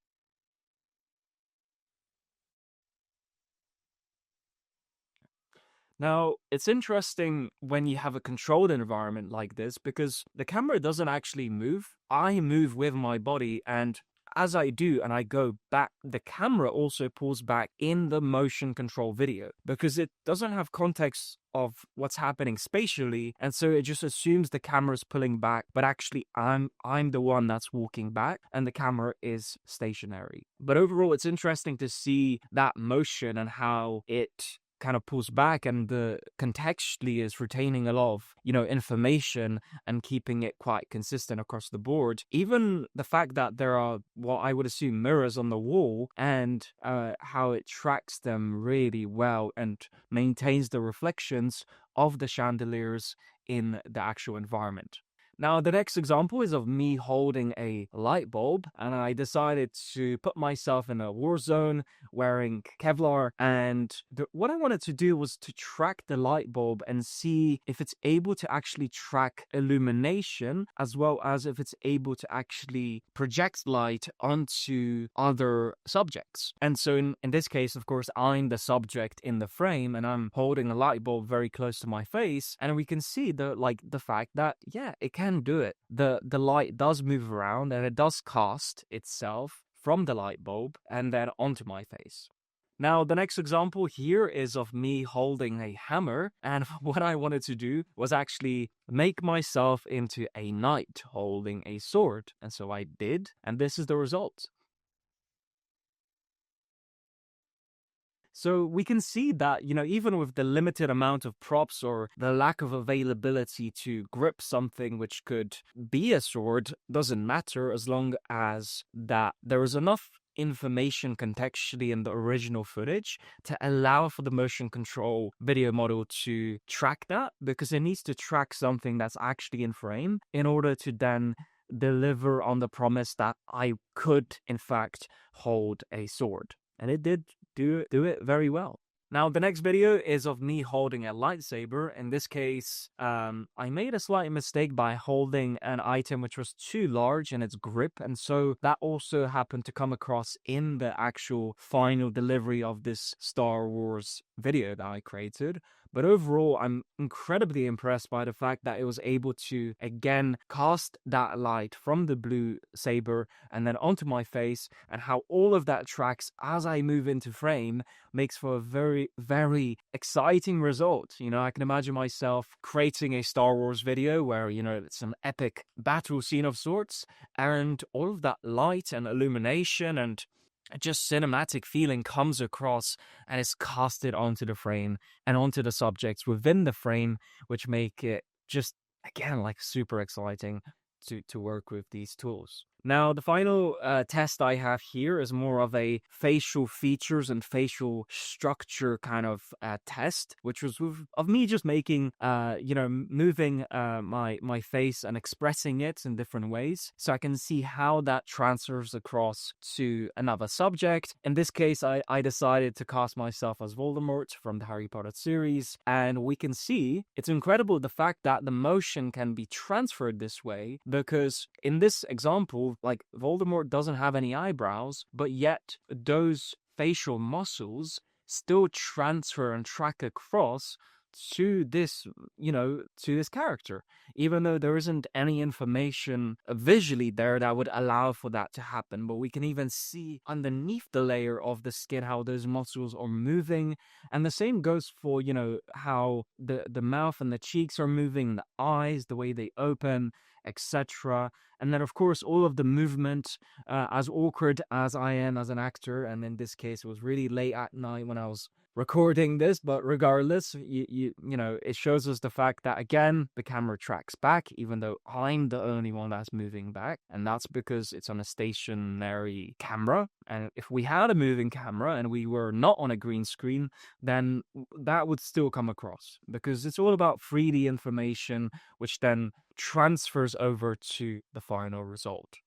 Now, it's interesting when you have a controlled environment like this because the camera doesn't actually move. I move with my body, and as I do and I go back, the camera also pulls back in the motion control video because it doesn't have context of what's happening spatially, and so it just assumes the camera's pulling back, but actually I'm the one that's walking back and the camera is stationary. But overall, it's interesting to see that motion and how it kind of pulls back, and the contextually is retaining a lot of information and keeping it quite consistent across the board. Even the fact that there are what I would assume mirrors on the wall, and how it tracks them really well and maintains the reflections of the chandeliers in the actual environment. Now, the next example is of me holding a light bulb, and I decided to put myself in a war zone wearing Kevlar, and what I wanted to do was to track the light bulb and see if it's able to actually track illumination, as well as if it's able to actually project light onto other subjects. And so in this case, of course, I'm the subject in the frame, and I'm holding a light bulb very close to my face, and we can see the fact that, yeah, it can do it. The light does move around and it does cast itself from the light bulb and then onto my face. Now, the next example here is of me holding a hammer, and what I wanted to do was actually make myself into a knight holding a sword, and so I did, and this is the result. So we can see that, even with the limited amount of props or the lack of availability to grip something which could be a sword, doesn't matter as long as that there is enough information contextually in the original footage to allow for the motion control video model to track that, because it needs to track something that's actually in frame in order to then deliver on the promise that I could, in fact, hold a sword. And it did do it very well. Now, the next video is of me holding a lightsaber. In this case, I made a slight mistake by holding an item which was too large in its grip, and so that also happened to come across in the actual final delivery of this Star Wars video that I created. But overall, I'm incredibly impressed by the fact that it was able to, again, cast that light from the blue saber and then onto my face, and how all of that tracks as I move into frame makes for a very, very exciting result. I can imagine myself creating a Star Wars video where, it's an epic battle scene of sorts, and all of that light and illumination and just cinematic feeling comes across and is casted onto the frame and onto the subjects within the frame, which make it just, again, super exciting to work with these tools. Now, the final test I have here is more of a facial features and facial structure kind of test, which was of me just making, moving my face and expressing it in different ways, so I can see how that transfers across to another subject. In this case, I decided to cast myself as Voldemort from the Harry Potter series, and we can see it's incredible the fact that the motion can be transferred this way, because in this example, Voldemort doesn't have any eyebrows, but yet those facial muscles still transfer and track across to this, to this character, even though there isn't any information visually there that would allow for that to happen. But we can even see underneath the layer of the skin how those muscles are moving. And the same goes for, how the mouth and the cheeks are moving, the eyes, the way they open, etc. And then, of course, all of the movement, as awkward as I am as an actor, and in this case, it was really late at night when I was recording this, but regardless, it shows us the fact that, again, the camera tracks back, even though I'm the only one that's moving back, and that's because it's on a stationary camera. And if we had a moving camera and we were not on a green screen, then that would still come across, because it's all about 3D information, which then transfers over to the final result.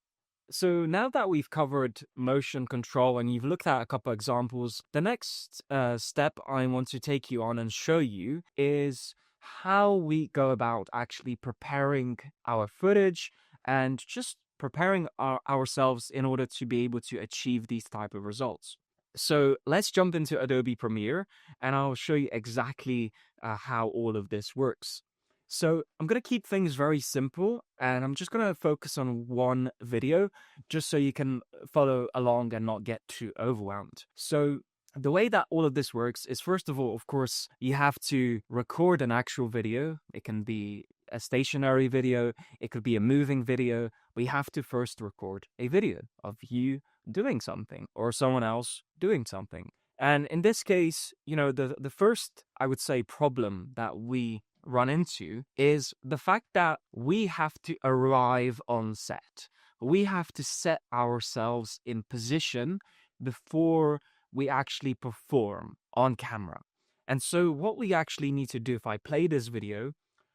So now that we've covered motion control and you've looked at a couple examples, the next step I want to take you on and show you is how we go about actually preparing our footage and just preparing ourselves in order to be able to achieve these type of results. So let's jump into Adobe Premiere and I'll show you exactly how all of this works. So I'm going to keep things very simple and I'm just going to focus on one video just so you can follow along and not get too overwhelmed. So the way that all of this works is, first of all, of course, you have to record an actual video. It can be a stationary video, it could be a moving video. We have to first record a video of you doing something or someone else doing something. And in this case, the first, I would say, problem that we run into is the fact that we have to arrive on set. We have to set ourselves in position before we actually perform on camera. And so what we actually need to do, if I play this video,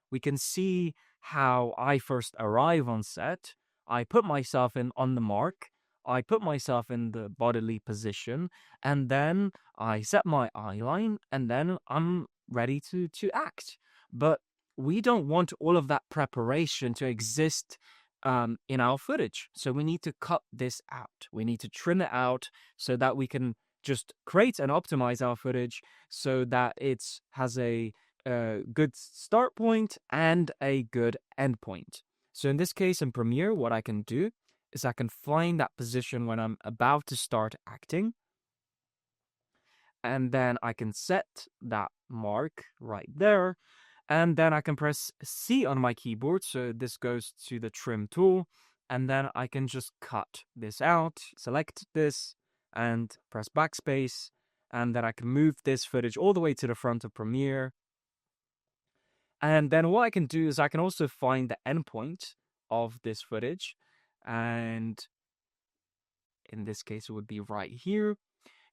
we can see how I first arrive on set. I put myself on the mark. I put myself in the bodily position, and then I set my eye line, and then I'm ready to act. But we don't want all of that preparation to exist in our footage. So we need to cut this out. We need to trim it out so that we can just create and optimize our footage so that it has a good start point and a good end point. So in this case, in Premiere, what I can do is I can find that position when I'm about to start acting. And then I can set that mark right there. And then I can press C on my keyboard. So this goes to the trim tool. And then I can just cut this out, select this, and press backspace. And then I can move this footage all the way to the front of Premiere. And then what I can do is I can also find the endpoint of this footage. And in this case, it would be right here.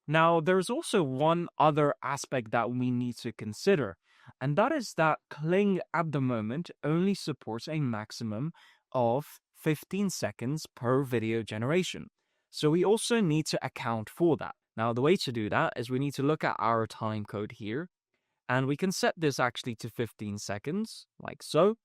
Now, there's also one other aspect that we need to consider, and that is that Kling at the moment only supports a maximum of 15 seconds per video generation. So we also need to account for that. Now, the way to do that is we need to look at our time code here, and we can set this actually to 15 seconds, like so.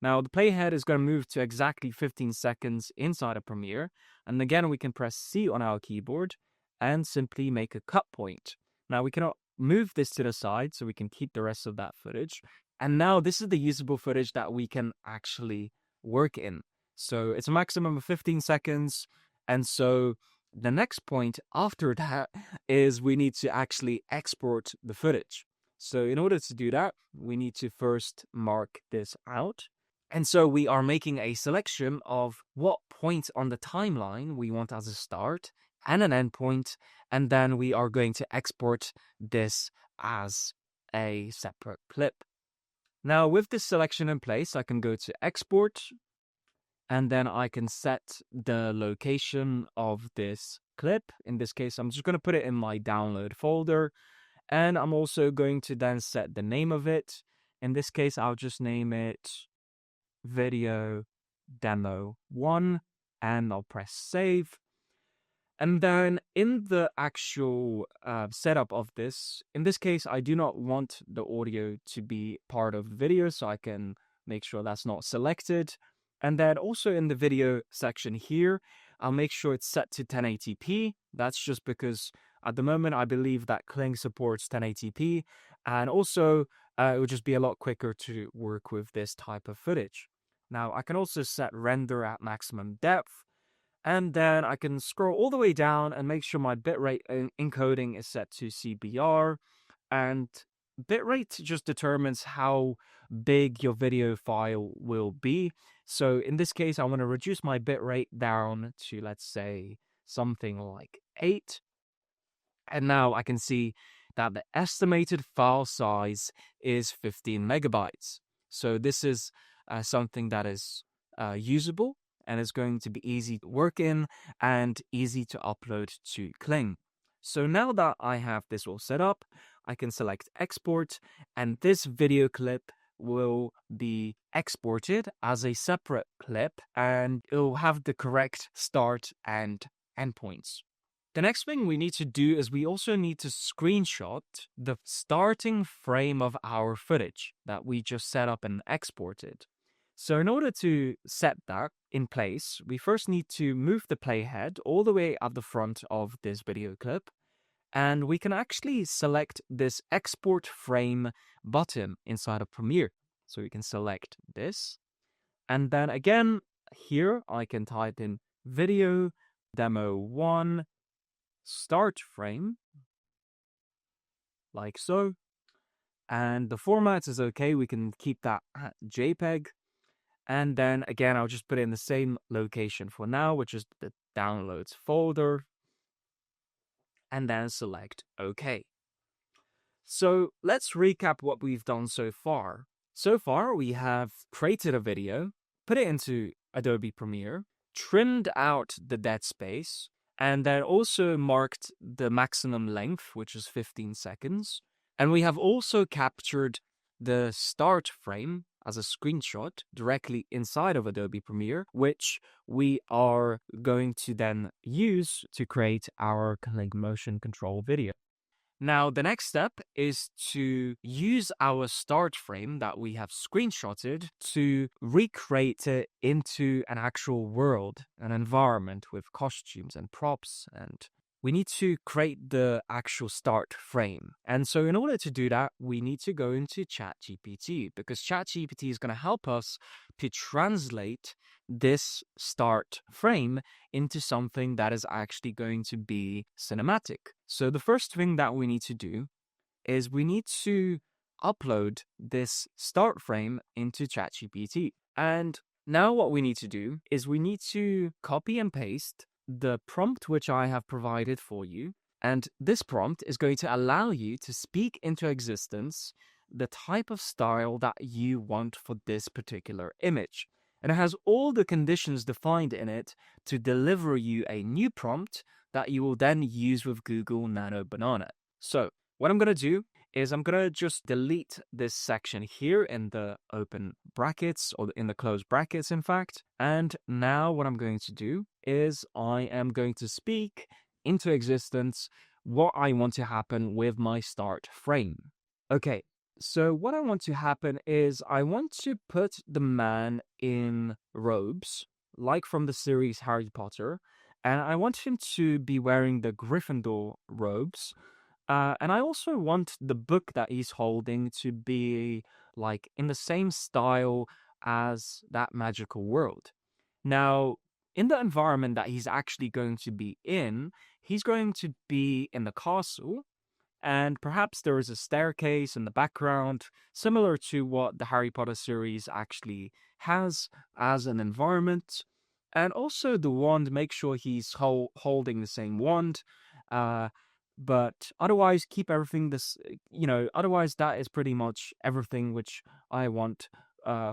Now, the playhead is going to move to exactly 15 seconds inside of Premiere. And again, we can press C on our keyboard and simply make a cut point. Now, we cannot move this to the side, so we can keep the rest of that footage. And now this is the usable footage that we can actually work in. So it's a maximum of 15 seconds. And so the next point after that is we need to actually export the footage. So in order to do that, we need to first mark this out. And so we are making a selection of what point on the timeline we want as a start and an end point, and then we are going to export this as a separate clip. Now, with this selection in place, I can go to export, and then I can set the location of this clip. In this case, I'm just going to put it in my download folder, and I'm also going to then set the name of it. In this case, I'll just name it Video Demo 1, and I'll press save. And then in the actual setup of this, in this case, I do not want the audio to be part of the video, so I can make sure that's not selected. And then also in the video section here, I'll make sure it's set to 1080p. That's just because at the moment, I believe that Kling supports 1080p. And also, it would just be a lot quicker to work with this type of footage. Now, I can also set render at maximum depth, and then I can scroll all the way down and make sure my bitrate encoding is set to CBR, and bitrate just determines how big your video file will be. So in this case, I want to reduce my bitrate down to, let's say, something like 8. And now I can see that the estimated file size is 15 megabytes. So this is something that is usable and is going to be easy to work in and easy to upload to Kling. So now that I have this all set up, I can select export, and this video clip will be exported as a separate clip, and it will have the correct start and endpoints. The next thing we need to do is we also need to screenshot the starting frame of our footage that we just set up and exported. So in order to set that in place, we first need to move the playhead all the way at the front of this video clip, and we can actually select this export frame button inside of Premiere. So we can select this, and then again here I can type in video demo 1 start frame, like so, and the format is okay, we can keep that at JPEG, and then again I'll just put it in the same location for now, which is the downloads folder, and then select OK. So let's recap what we've done so far. So far we have created a video, put it into Adobe Premiere, trimmed out the dead space, and then also marked the maximum length, which is 15 seconds. And we have also captured the start frame as a screenshot directly inside of Adobe Premiere, which we are going to then use to create our Kling motion control video. Now, the next step is to use our start frame that we have screenshotted to recreate it into an actual world, an environment with costumes and props, and we need to create the actual start frame. And so in order to do that, we need to go into ChatGPT, because ChatGPT is going to help us to translate this start frame into something that is actually going to be cinematic. So the first thing that we need to do is we need to upload this start frame into ChatGPT. And now what we need to do is we need to copy and paste the prompt which I have provided for you, and this prompt is going to allow you to speak into existence the type of style that you want for this particular image. And it has all the conditions defined in it to deliver you a new prompt that you will then use with Google Nano Banana. So what I'm going to do is I'm going to just delete this section here in the open brackets, or in the closed brackets, in fact. And now what I'm going to do is I am going to speak into existence what I want to happen with my start frame. Okay, so what I want to happen is I want to put the man in robes, like from the series Harry Potter, and I want him to be wearing the Gryffindor robes. And I also want the book that he's holding to be like in the same style as that magical world. Now, in the environment that he's actually going to be in, he's going to be in the castle, and perhaps there is a staircase in the background, similar to what the Harry Potter series actually has as an environment. And also the wand, make sure he's holding the same wand. But otherwise, keep everything this, otherwise that is pretty much everything which I want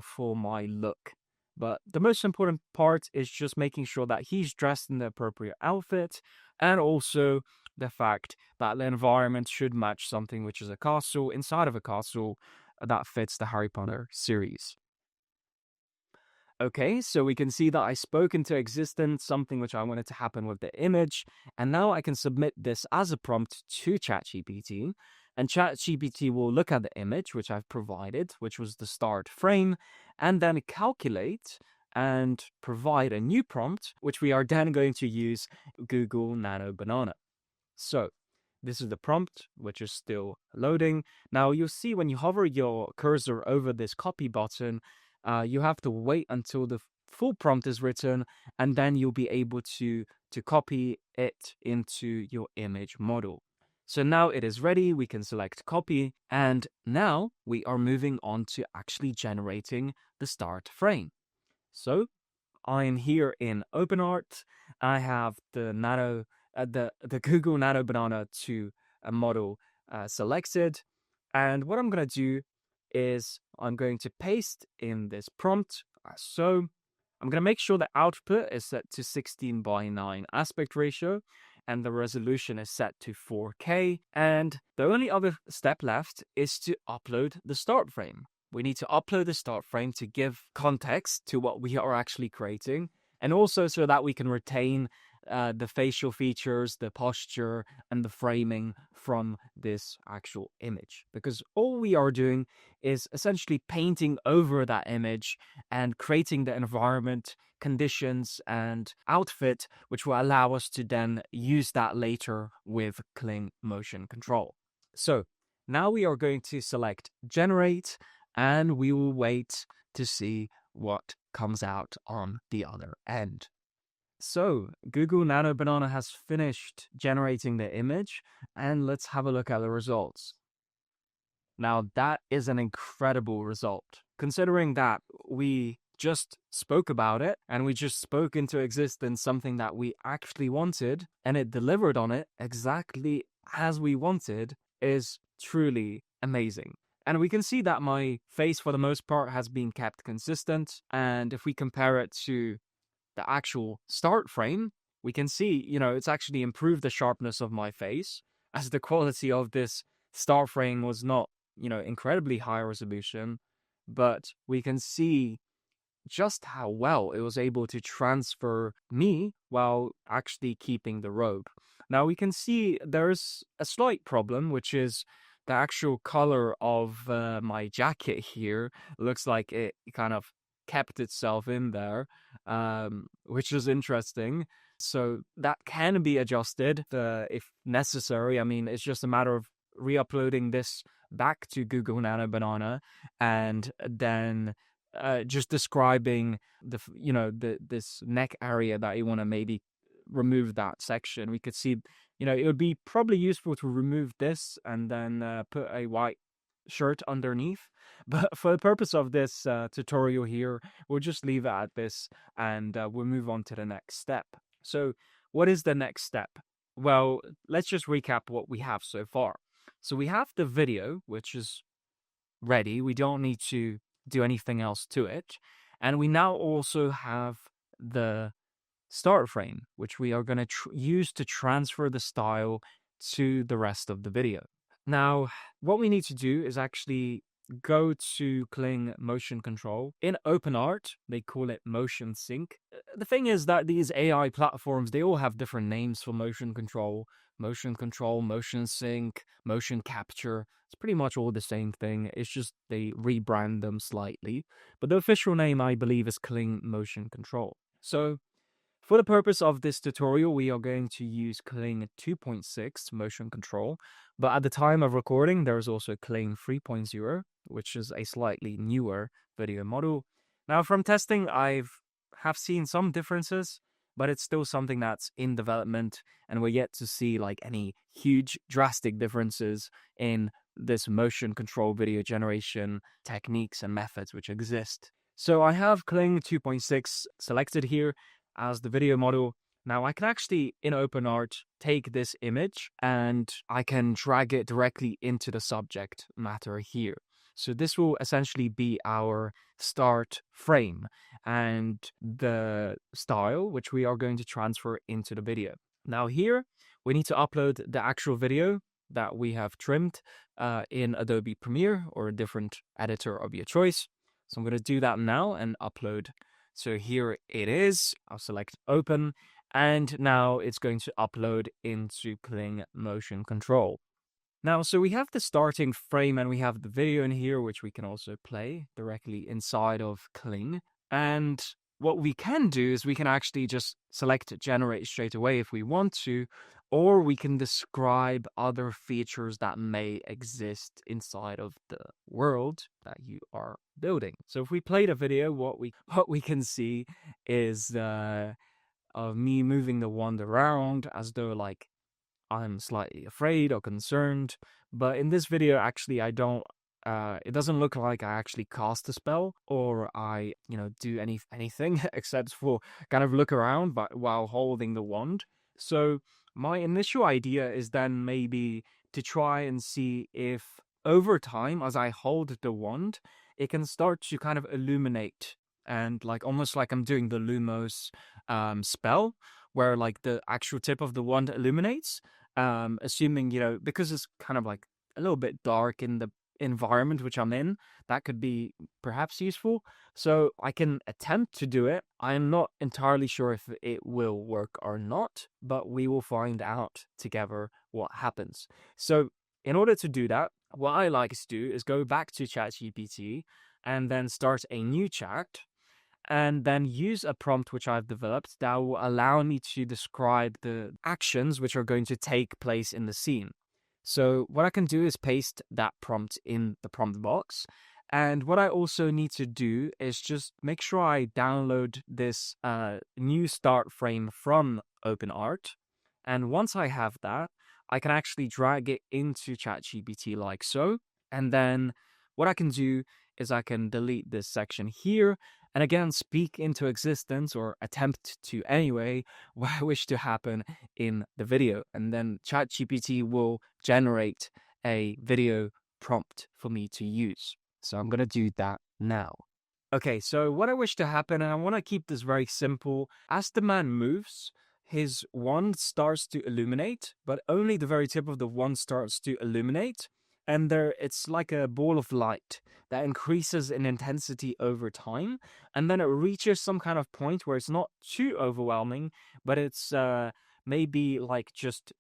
for my look. But the most important part is just making sure that he's dressed in the appropriate outfit, and also the fact that the environment should match something which is a castle inside of a castle that fits the Harry Potter series. Okay, so we can see that I spoke into existence something which I wanted to happen with the image, and now I can submit this as a prompt to ChatGPT, and ChatGPT will look at the image which I've provided, which was the start frame, and then calculate and provide a new prompt, which we are then going to use Google Nano Banana. So This is the prompt, which is still loading. Now you'll see when you hover your cursor over this copy button, you have to wait until the full prompt is written, and then you'll be able to copy it into your image model. So now it is ready, we can select copy, and now we are moving on to actually generating the start frame. So I'm here in OpenArt. I have the Google Nano Banana 2 model selected, and what I'm going to do is I'm going to paste in this prompt. So I'm going to make sure the output is set to 16:9 aspect ratio and the resolution is set to 4K. And the only other step left is to upload the start frame. We need to upload the start frame to give context to what we are actually creating, and also so that we can retain the facial features, the posture, and the framing from this actual image. Because all we are doing is essentially painting over that image and creating the environment, conditions, and outfit, which will allow us to then use that later with Kling motion control. So now we are going to select Generate, and we will wait to see what comes out on the other end. So Google Nano Banana has finished generating the image, and let's have a look at the results. Now that is an incredible result, considering that we just spoke about it and we just spoke into existence something that we actually wanted, and it delivered on it exactly as we wanted, is truly amazing. And we can see that my face for the most part has been kept consistent, and if we compare it to the actual start frame, we can see, it's actually improved the sharpness of my face, as the quality of this start frame was not, incredibly high resolution, but we can see just how well it was able to transfer me while actually keeping the robe. Now we can see there's a slight problem, which is the actual color of my jacket here looks like it kind of kept itself in there, which is interesting. So that can be adjusted if necessary. I mean, it's just a matter of re-uploading this back to Google Nano Banana and then just describing this neck area that you want to maybe remove that section. We could see, it would be probably useful to remove this and then put a white shirt underneath, but for the purpose of this tutorial here, we'll just leave it at this, and we'll move on to the next step. So what is the next step? Well, let's just recap what we have so far. So we have the video, which is ready. We don't need to do anything else to it, and we now also have the start frame, which we are going to use to transfer the style to the rest of the video. Now, what we need to do is actually go to Kling motion control. In OpenArt, they call it motion sync. The thing is that these AI platforms, they all have different names for motion control, motion sync, motion capture. It's pretty much all the same thing. It's just they rebrand them slightly. But the official name, I believe, is Kling motion control. So for the purpose of this tutorial, we are going to use Kling 2.6 motion control, but at the time of recording, there is also Kling 3.0, which is a slightly newer video model. Now, from testing, I have seen some differences, but it's still something that's in development, and we're yet to see any huge drastic differences in this motion control video generation techniques and methods which exist. So I have Kling 2.6 selected here as the video model. Now I can actually, in OpenArt, take this image and I can drag it directly into the subject matter here. So this will essentially be our start frame and the style which we are going to transfer into the video. Now here, we need to upload the actual video that we have trimmed in Adobe Premiere or a different editor of your choice. So I'm going to do that now and upload. So here it is. I'll select open, and now it's going to upload into Kling motion control. Now, so we have the starting frame and we have the video in here, which we can also play directly inside of Kling. And what we can do is we can actually just select generate straight away if we want to, or we can describe other features that may exist inside of the world that you are building. So if we play the video, what we can see is of me moving the wand around as though like I'm slightly afraid or concerned. But in this video, actually, I don't. It doesn't look like I actually cast a spell or I, do anything except for kind of look around, but while holding the wand. So my initial idea is then maybe to try and see if over time, as I hold the wand, it can start to kind of illuminate and like almost like I'm doing the Lumos spell, where like the actual tip of the wand illuminates. Assuming, because it's kind of like a little bit dark in the environment which I'm in, that could be perhaps useful. So I can attempt to do it. I'm not entirely sure if it will work or not, but we will find out together what happens. So in order to do that, what I like to do is go back to ChatGPT and then start a new chat, and then use a prompt which I've developed that will allow me to describe the actions which are going to take place in the scene. So what I can do is paste that prompt in the prompt box. And what I also need to do is just make sure I download this new start frame from OpenArt. And once I have that, I can actually drag it into ChatGPT like so. And then what I can do is I can delete this section here and again speak into existence, or attempt to anyway, what I wish to happen in the video. And then ChatGPT will generate a video prompt for me to use. So I'm going to do that now. Okay, so what I wish to happen, and I want to keep this very simple, as the man moves, his wand starts to illuminate, but only the very tip of the wand starts to illuminate. And it's like a ball of light that increases in intensity over time. And then it reaches some kind of point where it's not too overwhelming, but it's maybe like just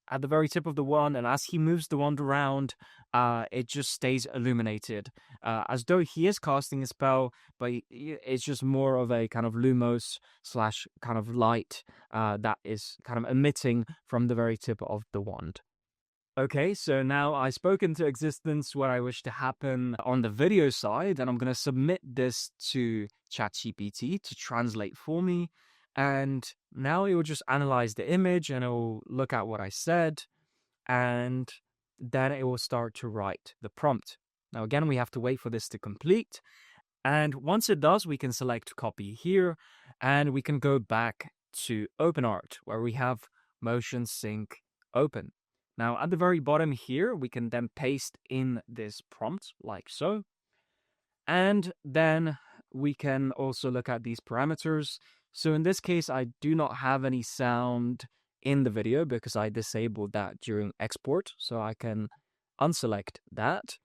at the very tip of the wand. And as he moves the wand around, it just stays illuminated, as though he is casting a spell, but it's just more of a kind of lumos / kind of light that is kind of emitting from the very tip of the wand. Okay, so now I spoke into existence what I wish to happen on the video side, and I'm going to submit this to ChatGPT to translate for me. And now it will just analyze the image and it will look at what I said, and then it will start to write the prompt. Now, again, we have to wait for this to complete. And once it does, we can select copy here, and we can go back to OpenArt where we have motion sync open. Now, at the very bottom here, we can then paste in this prompt like so. And then we can also look at these parameters. So in this case, I do not have any sound in the video because I disabled that during export. So I can unselect that.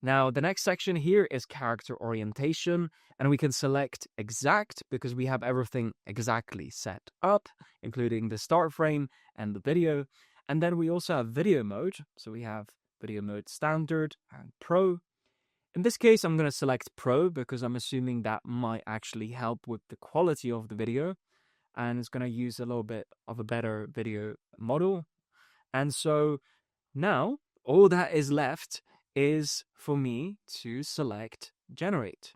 Now, the next section here is character orientation, and we can select exact because we have everything exactly set up, including the start frame and the video. And then we also have video mode. So we have video mode standard and pro. In this case, I'm going to select pro because I'm assuming that might actually help with the quality of the video. And it's going to use a little bit of a better video model. And so now all that is left is for me to select generate.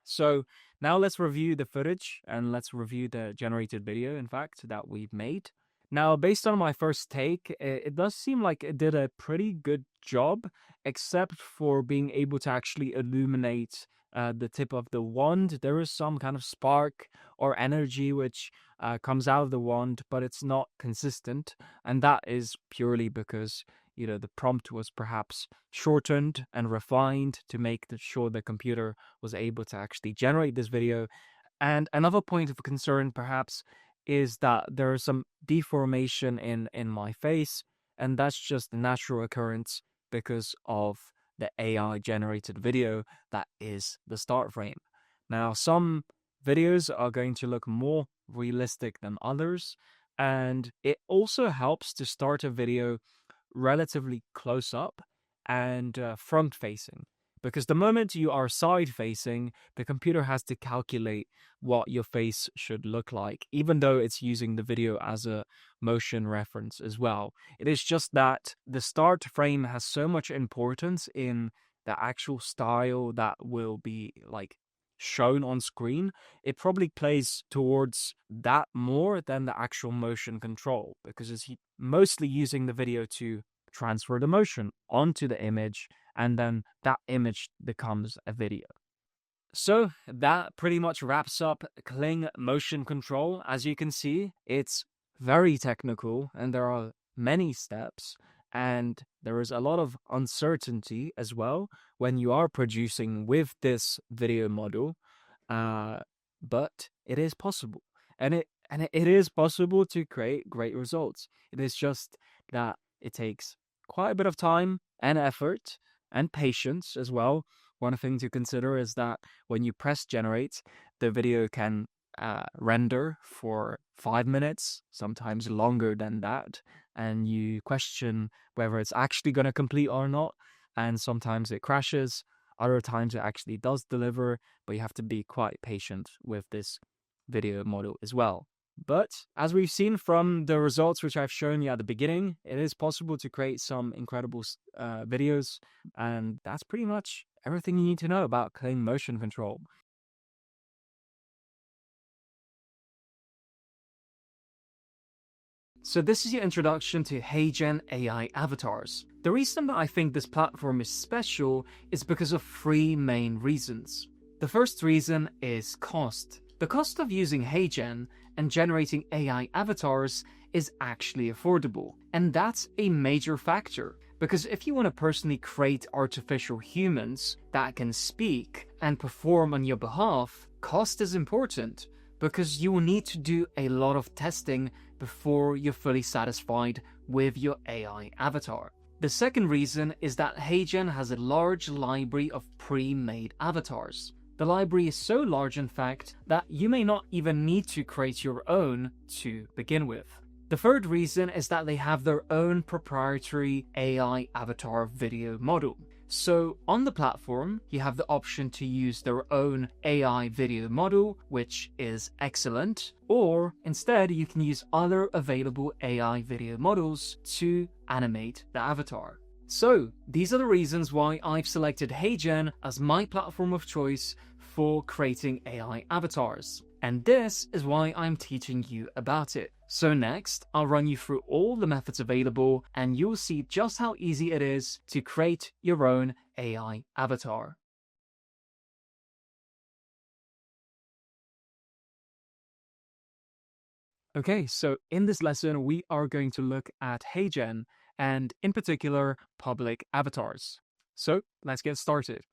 So now let's review the footage and let's review the generated video, in fact, that we've made. Now, based on my first take, it does seem like it did a pretty good job, except for being able to actually illuminate the tip of the wand. There is some kind of spark or energy which comes out of the wand, but it's not consistent. And that is purely because, the prompt was perhaps shortened and refined to make sure the computer was able to actually generate this video. And another point of concern, perhaps, is that there is some deformation in my face, and that's just a natural occurrence because of the AI generated video that is the start frame. Now, some videos are going to look more realistic than others, and it also helps to start a video relatively close up and front facing, because the moment you are side facing, the computer has to calculate what your face should look like, even though it's using the video as a motion reference as well. It is just that the start frame has so much importance in the actual style that will be like shown on screen. It probably plays towards that more than the actual motion control, because it's mostly using the video to transfer the motion onto the image, and then that image becomes a video. So that pretty much wraps up Kling motion control. As you can see, it's very technical and there are many steps, and there is a lot of uncertainty as well when you are producing with this video model, but it is possible, and it is possible to create great results. It is just that it takes quite a bit of time and effort and patience as well. One thing to consider is that when you press generate, the video can render for 5 minutes, sometimes longer than that, and you question whether it's actually going to complete or not, and sometimes it crashes, other times it actually does deliver, but you have to be quite patient with this video model as well. But as we've seen from the results which I've shown you at the beginning, it is possible to create some incredible videos, and that's pretty much everything you need to know about Kling motion control. So this is your introduction to HeyGen AI avatars. The reason that I think this platform is special is because of 3 main reasons. The first reason is cost. The cost of using HeyGen and generating AI avatars is actually affordable, and that's a major factor. Because if you want to personally create artificial humans that can speak and perform on your behalf, cost is important, because you will need to do a lot of testing before you're fully satisfied with your AI avatar. The second reason is that HeyGen has a large library of pre-made avatars. The library is so large, in fact, that you may not even need to create your own to begin with. The third reason is that they have their own proprietary AI avatar video model. So on the platform, you have the option to use their own AI video model, which is excellent, or instead you can use other available AI video models to animate the avatar. So these are the reasons why I've selected HeyGen as my platform of choice for creating AI avatars. And this is why I'm teaching you about it. So next, I'll run you through all the methods available, and you'll see just how easy it is to create your own AI avatar. Okay, so in this lesson, we are going to look at HeyGen, and in particular, public avatars. So let's get started.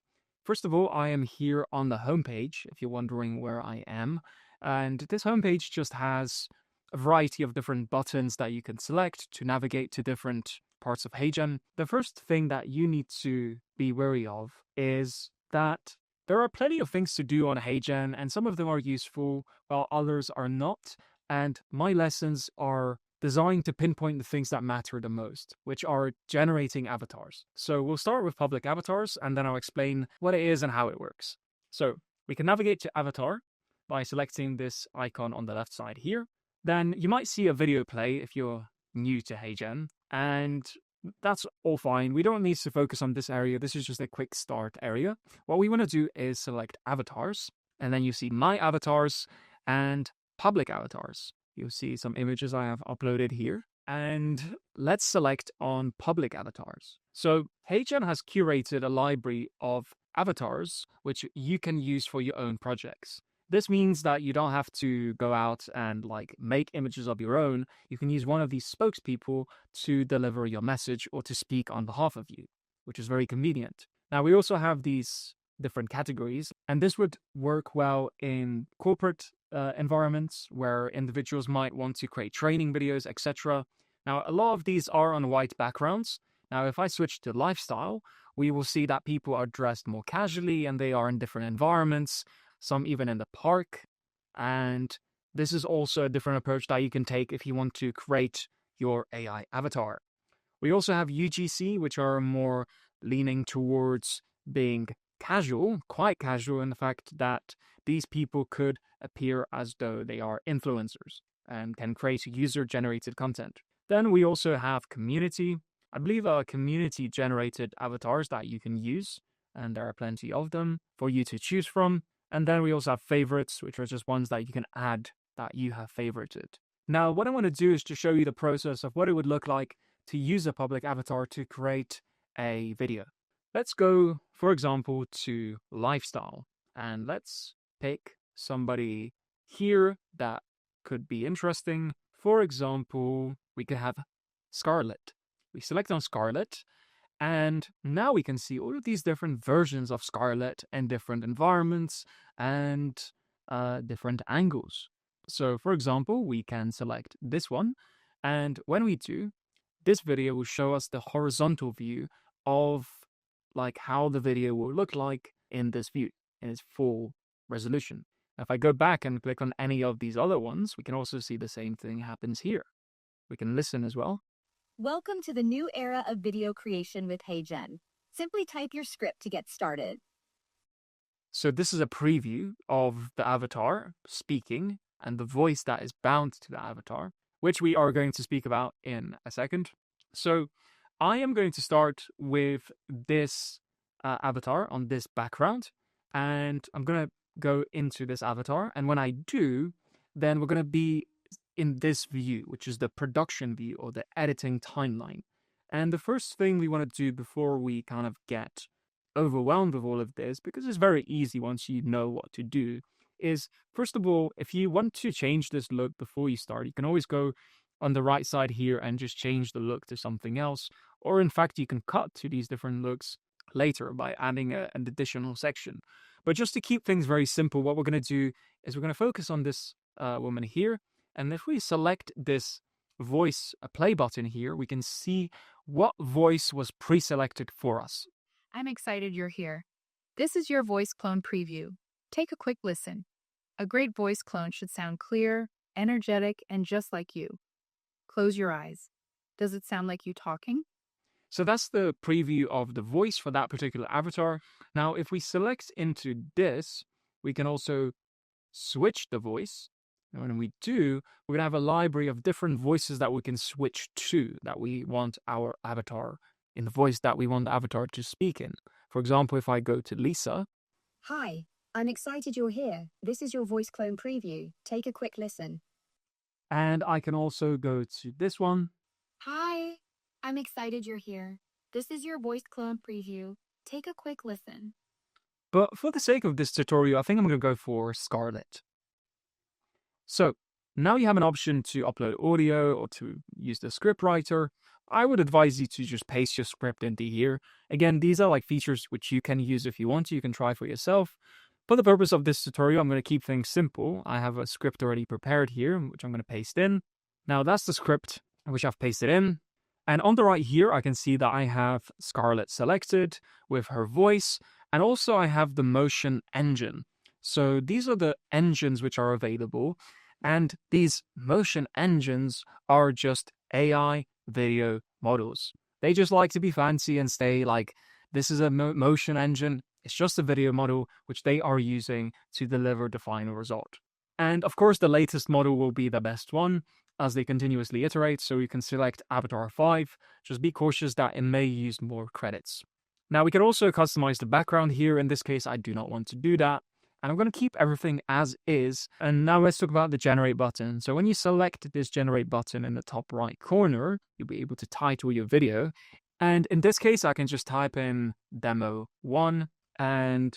First of all, I am here on the homepage, if you're wondering where I am. And this homepage just has a variety of different buttons that you can select to navigate to different parts of HeyGen. The first thing that you need to be wary of is that there are plenty of things to do on HeyGen, and some of them are useful, while others are not. And my lessons are designed to pinpoint the things that matter the most, which are generating avatars. So we'll start with public avatars, and then I'll explain what it is and how it works. So we can navigate to avatar by selecting this icon on the left side here. Then you might see a video play if you're new to HeyGen, and that's all fine. We don't need to focus on this area. This is just a quick start area. What we want to do is select avatars, and then you see my avatars and public avatars. You'll see some images I have uploaded here. And let's select on public avatars. So HeyGen has curated a library of avatars which you can use for your own projects. This means that you don't have to go out and make images of your own. You can use one of these spokespeople to deliver your message or to speak on behalf of you, which is very convenient. Now we also have these different categories, and this would work well in corporate environments where individuals might want to create training videos, etc. Now, a lot of these are on white backgrounds. Now, if I switch to lifestyle, we will see that people are dressed more casually and they are in different environments, some even in the park. And this is also a different approach that you can take if you want to create your AI avatar. We also have UGC, which are more leaning towards being casual, quite casual in the fact that these people could appear as though they are influencers and can create user-generated content. Then we also have community. I believe community-generated avatars that you can use, and there are plenty of them for you to choose from. And then we also have favorites, which are just ones that you can add that you have favorited. Now, what I want to do is to show you the process of what it would look like to use a public avatar to create a video. Let's go, for example, to lifestyle, and let's pick somebody here that could be interesting. For example, we could have Scarlett. We select on Scarlett, and now we can see all of these different versions of Scarlett and different environments and different angles. So, for example, we can select this one, and when we do, this video will show us the horizontal view of like how the video will look like in this view, in its full resolution. If I go back and click on any of these other ones, we can also see the same thing happens here. We can listen as well. Welcome to the new era of video creation with HeyGen. Simply type your script to get started. So this is a preview of the avatar speaking and the voice that is bound to the avatar, which we are going to speak about in a second. So I am going to start with this avatar on this background, and I'm going to go into this avatar. And when I do, then we're going to be in this view, which is the production view or the editing timeline. And the first thing we want to do before we kind of get overwhelmed with all of this, because it's very easy once you know what to do, is first of all, if you want to change this look before you start, you can always go on the right side here and just change the look to something else. Or in fact, you can cut to these different looks later by adding an additional section. But just to keep things very simple, what we're going to do is we're going to focus on this woman here. And if we select this voice play button here, we can see what voice was pre-selected for us. I'm excited you're here. This is your voice clone preview. Take a quick listen. A great voice clone should sound clear, energetic, and just like you. Close your eyes. Does it sound like you talking? So that's the preview of the voice for that particular avatar. Now, if we select into this, we can also switch the voice. And when we do, we're going to have a library of different voices that we can switch to, that we want our avatar, in the voice that we want the avatar to speak in. For example, if I go to Lisa. Hi, I'm excited you're here. This is your voice clone preview. Take a quick listen. And I can also go to this one. Hi, I'm excited you're here. This is your voice clone preview. Take a quick listen. But for the sake of this tutorial, I think I'm going to go for Scarlett. So now you have an option to upload audio or to use the script writer. I would advise you to just paste your script into here. Again, these are like features which you can use if you want to. You can try for yourself. For the purpose of this tutorial, I'm going to keep things simple. I have a script already prepared here, which I'm going to paste in. Now that's the script which I've pasted in. And on the right here, I can see that I have Scarlett selected with her voice. And also I have the motion engine. So these are the engines which are available. And these motion engines are just AI video models. They just like to be fancy and say like, this is a motion engine. It's just a video model which they are using to deliver the final result. And of course, the latest model will be the best one as they continuously iterate. So you can select Avatar 5. Just be cautious that it may use more credits. Now we can also customize the background here. In this case, I do not want to do that. And I'm going to keep everything as is. And now let's talk about the generate button. So when you select this generate button in the top right corner, you'll be able to title your video. And in this case, I can just type in demo 1 and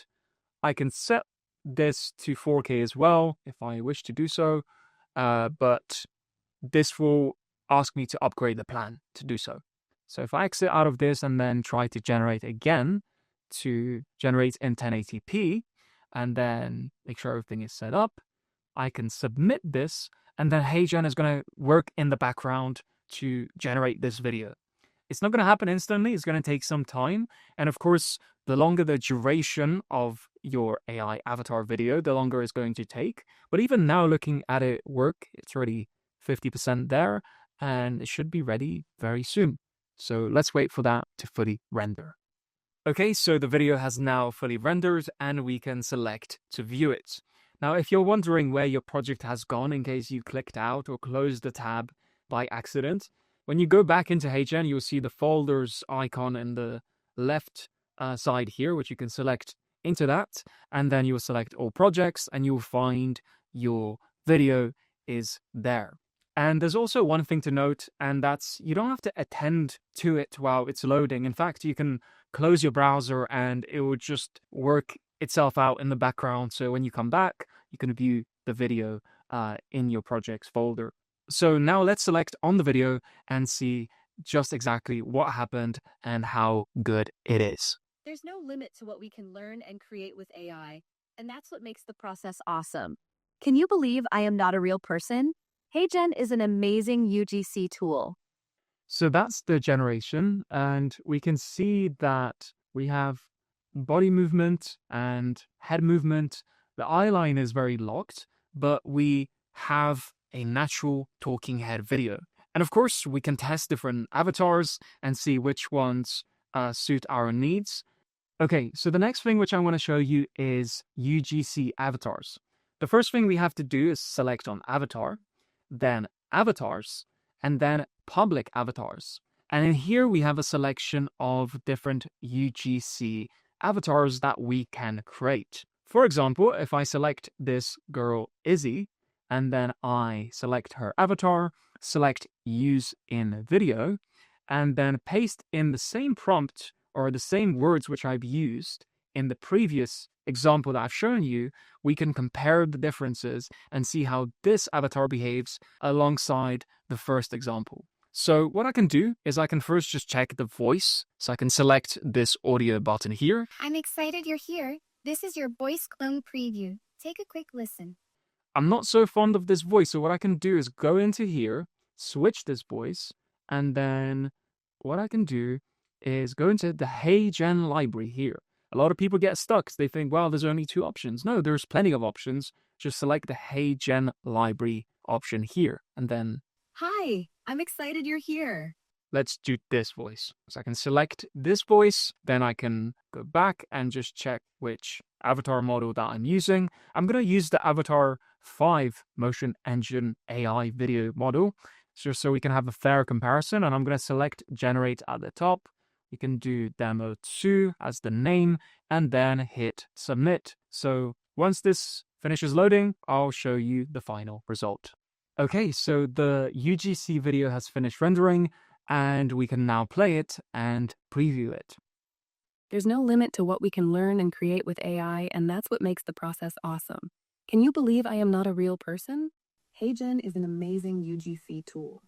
I can set this to 4K as well if I wish to do so. But this will ask me to upgrade the plan to do so. So if I exit out of this and then try to generate again to generate in 1080p, and then make sure everything is set up, I can submit this, and then HeyGen is going to work in the background to generate this video. It's not going to happen instantly. It's going to take some time. And of course, the longer the duration of your AI avatar video, the longer it's going to take. But even now, looking at it work, it's already 50% there, and it should be ready very soon. So let's wait for that to fully render. Okay, so the video has now fully rendered and we can select to view it. Now, if you're wondering where your project has gone in case you clicked out or closed the tab by accident, when you go back into HeyGen, you'll see the folders icon in the left side here, which you can select into that, and then you'll select all projects and you'll find your video is there. And there's also one thing to note, and that's you don't have to attend to it while it's loading. In fact, you can close your browser and it will just work itself out in the background. So when you come back, you can view the video in your projects folder. So now let's select on the video and see just exactly what happened and how good it is. There's no limit to what we can learn and create with AI, and that's what makes the process awesome. Can you believe I am not a real person? HeyGen is an amazing UGC tool. So that's the generation, and we can see that we have body movement and head movement. The eye line is very locked, but we have a natural talking head video. And of course, we can test different avatars and see which ones suit our needs. Okay, so the next thing which I want to show you is UGC avatars. The first thing we have to do is select on avatar, then avatars, and then public avatars. And in here we have a selection of different UGC avatars that we can create. For example, if I select this girl Izzy, and then I select her avatar, select use in video, and then paste in the same prompt or the same words which I've used in the previous example that I've shown you, we can compare the differences and see how this avatar behaves alongside the first example. So what I can do is I can first just check the voice. So I can select this audio button here. I'm excited you're here. This is your voice clone preview. Take a quick listen. I'm not so fond of this voice, so what I can do is go into here, switch this voice, and then what I can do is go into the HeyGen library here. A lot of people get stuck. They think, well, there's only 2 options. No, there's plenty of options. Just select the HeyGen library option here. And then... Hi, I'm excited you're here. Let's do this voice. So I can select this voice. Then I can go back and just check which avatar model that I'm using. I'm going to use the Avatar 5 Motion Engine AI video model, just so we can have a fair comparison. And I'm going to select Generate at the top. You can do Demo 2 as the name, and then hit Submit. So once this finishes loading, I'll show you the final result. Okay, so the UGC video has finished rendering, and we can now play it and preview it. There's no limit to what we can learn and create with AI, and that's what makes the process awesome. Can you believe I am not a real person? HeyGen is an amazing UGC tool.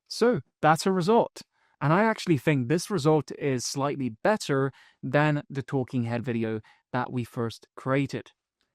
So that's a result. And I actually think this result is slightly better than the talking head video that we first created.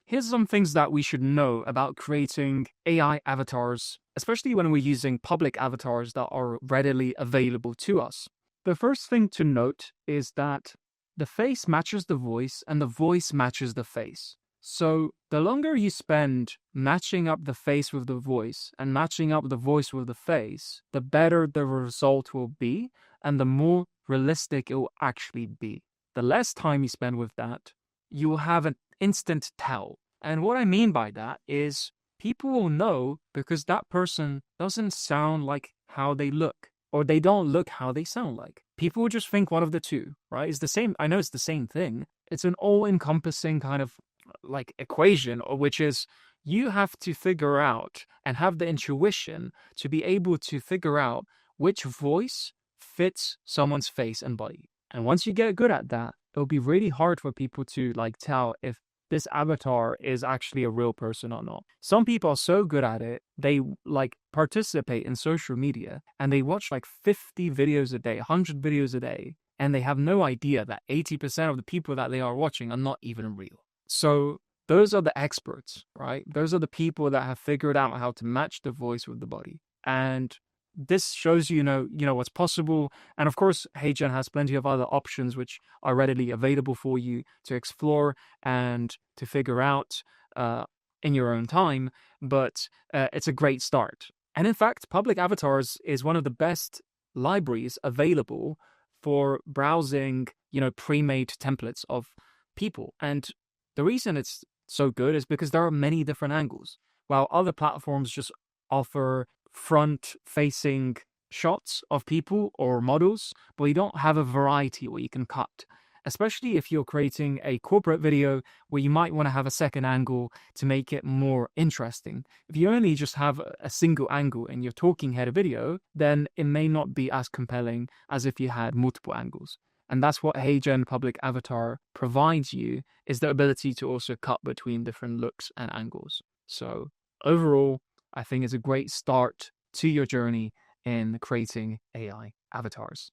Here's some things that we should know about creating AI avatars, especially when we're using public avatars that are readily available to us. The first thing to note is that the face matches the voice and the voice matches the face. So the longer you spend matching up the face with the voice and matching up the voice with the face, the better the result will be and the more realistic it will actually be. The less time you spend with that, you will have an instant tell. And what I mean by that is people will know because that person doesn't sound like how they look, or they don't look how they sound like. People will just think one of the two, right? It's the same. I know it's the same thing. It's an all-encompassing kind of like equation, which is you have to figure out and have the intuition to be able to figure out which voice fits someone's face and body. And once you get good at that, it'll be really hard for people to like tell if this avatar is actually a real person or not. Some people are so good at it, they like participate in social media and they watch like 50 videos a day, 100 videos a day, and they have no idea that 80% of the people that they are watching are not even real. So those are the experts, right? Those are the people that have figured out how to match the voice with the body. And this shows you know what's possible. And of course, HeyGen has plenty of other options which are readily available for you to explore and to figure out in your own time. But it's a great start. And in fact, public avatars is one of the best libraries available for browsing, pre-made templates of people. And the reason it's so good is because there are many different angles, while other platforms just offer front-facing shots of people or models, but you don't have a variety where you can cut. Especially if you're creating a corporate video where you might want to have a second angle to make it more interesting. If you only just have a single angle in your talking head video, then it may not be as compelling as if you had multiple angles. And that's what HeyGen Public Avatar provides you, is the ability to also cut between different looks and angles. So overall, I think it's a great start to your journey in creating AI avatars.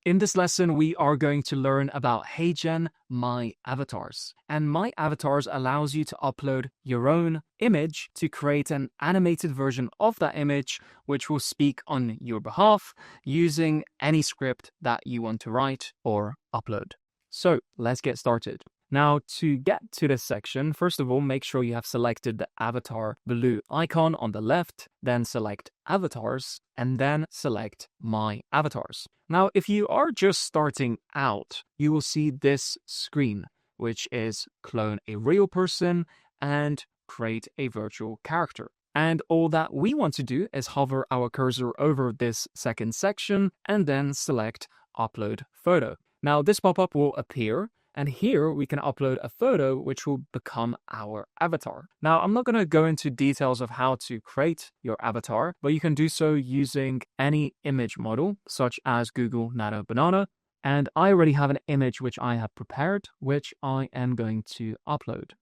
In this lesson, we are going to learn about HeyGen My Avatars. And My Avatars allows you to upload your own image to create an animated version of that image, which will speak on your behalf using any script that you want to write or upload. So let's get started. Now, to get to this section, first of all, make sure you have selected the avatar blue icon on the left, then select Avatars, and then select My Avatars. Now, if you are just starting out, you will see this screen, which is clone a real person and create a virtual character. And all that we want to do is hover our cursor over this second section and then select Upload Photo. Now, this pop-up will appear, and here we can upload a photo which will become our avatar. Now, I'm not going to go into details of how to create your avatar, but you can do so using any image model, such as Google Nano Banana. And I already have an image which I have prepared, which I am going to upload.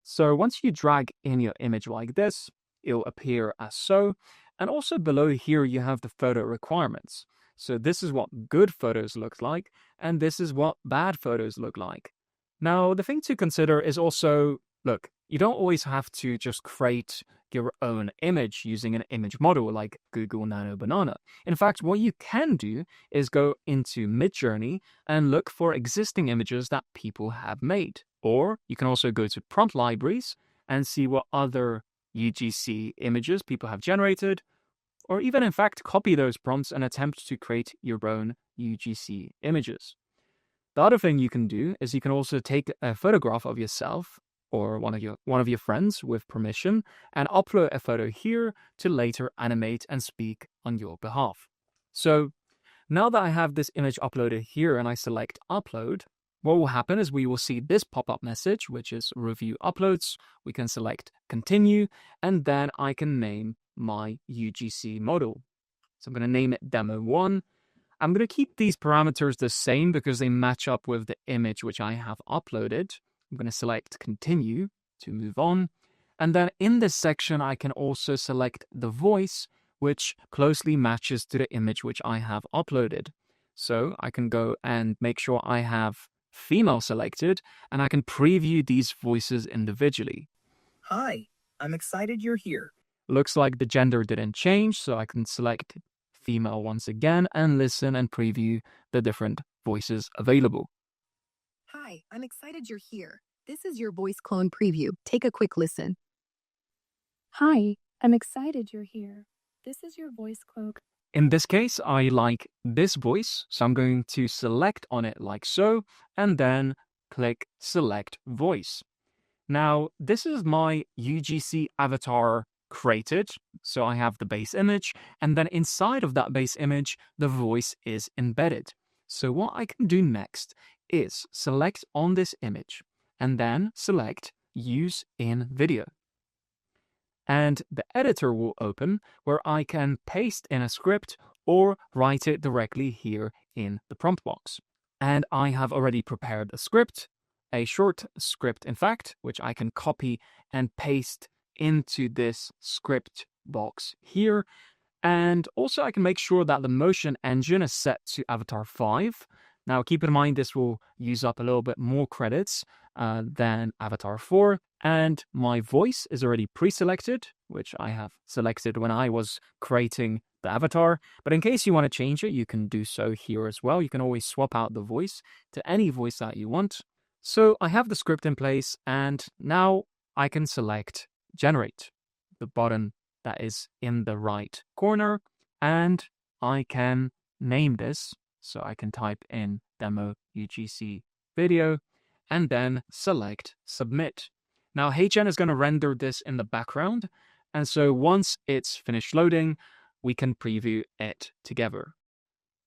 So once you drag in your image like this, it'll appear as so. And also below here, you have the photo requirements. So this is what good photos look like, and this is what bad photos look like. Now, the thing to consider is also, look, you don't always have to just create your own image using an image model like Google Nano Banana. In fact, what you can do is go into Midjourney and look for existing images that people have made. Or you can also go to prompt libraries and see what other UGC images people have generated, or even in fact copy those prompts and attempt to create your own UGC images. The other thing you can do is you can also take a photograph of yourself or one of your friends with permission and upload a photo here to later animate and speak on your behalf. So now that I have this image uploaded here and I select upload, what will happen is we will see this pop-up message, which is review uploads. We can select continue, and then I can name my UGC model. So I'm going to name it Demo 1. I'm going to keep these parameters the same because they match up with the image which I have uploaded. I'm going to select continue to move on. And then in this section, I can also select the voice, which closely matches to the image which I have uploaded. So I can go and make sure I have female selected, and I can preview these voices individually. Hi, I'm excited you're here. Looks like the gender didn't change, so I can select female once again and listen and preview the different voices available. Hi, I'm excited you're here. This is your voice clone preview. Take a quick listen. Hi, I'm excited you're here. This is your voice clone. In this case, I like this voice, so I'm going to select on it like so, and then click Select Voice. Now, this is my UGC avatar created, so I have the base image, and then inside of that base image, the voice is embedded. So what I can do next is select on this image, and then select Use in Video. And the editor will open where I can paste in a script or write it directly here in the prompt box. And I have already prepared a script, a short script in fact, which I can copy and paste into this script box here. And also I can make sure that the motion engine is set to Avatar 5. Now keep in mind this will use up a little bit more credits than Avatar 4. And my voice is already pre-selected, which I have selected when I was creating the avatar. But in case you want to change it, you can do so here as well. You can always swap out the voice to any voice that you want. So I have the script in place, and now I can select Generate, the button that is in the right corner, and I can name this. So I can type in demo UGC video and then select submit. Now HeyGen is going to render this in the background, and so once it's finished loading, we can preview it together.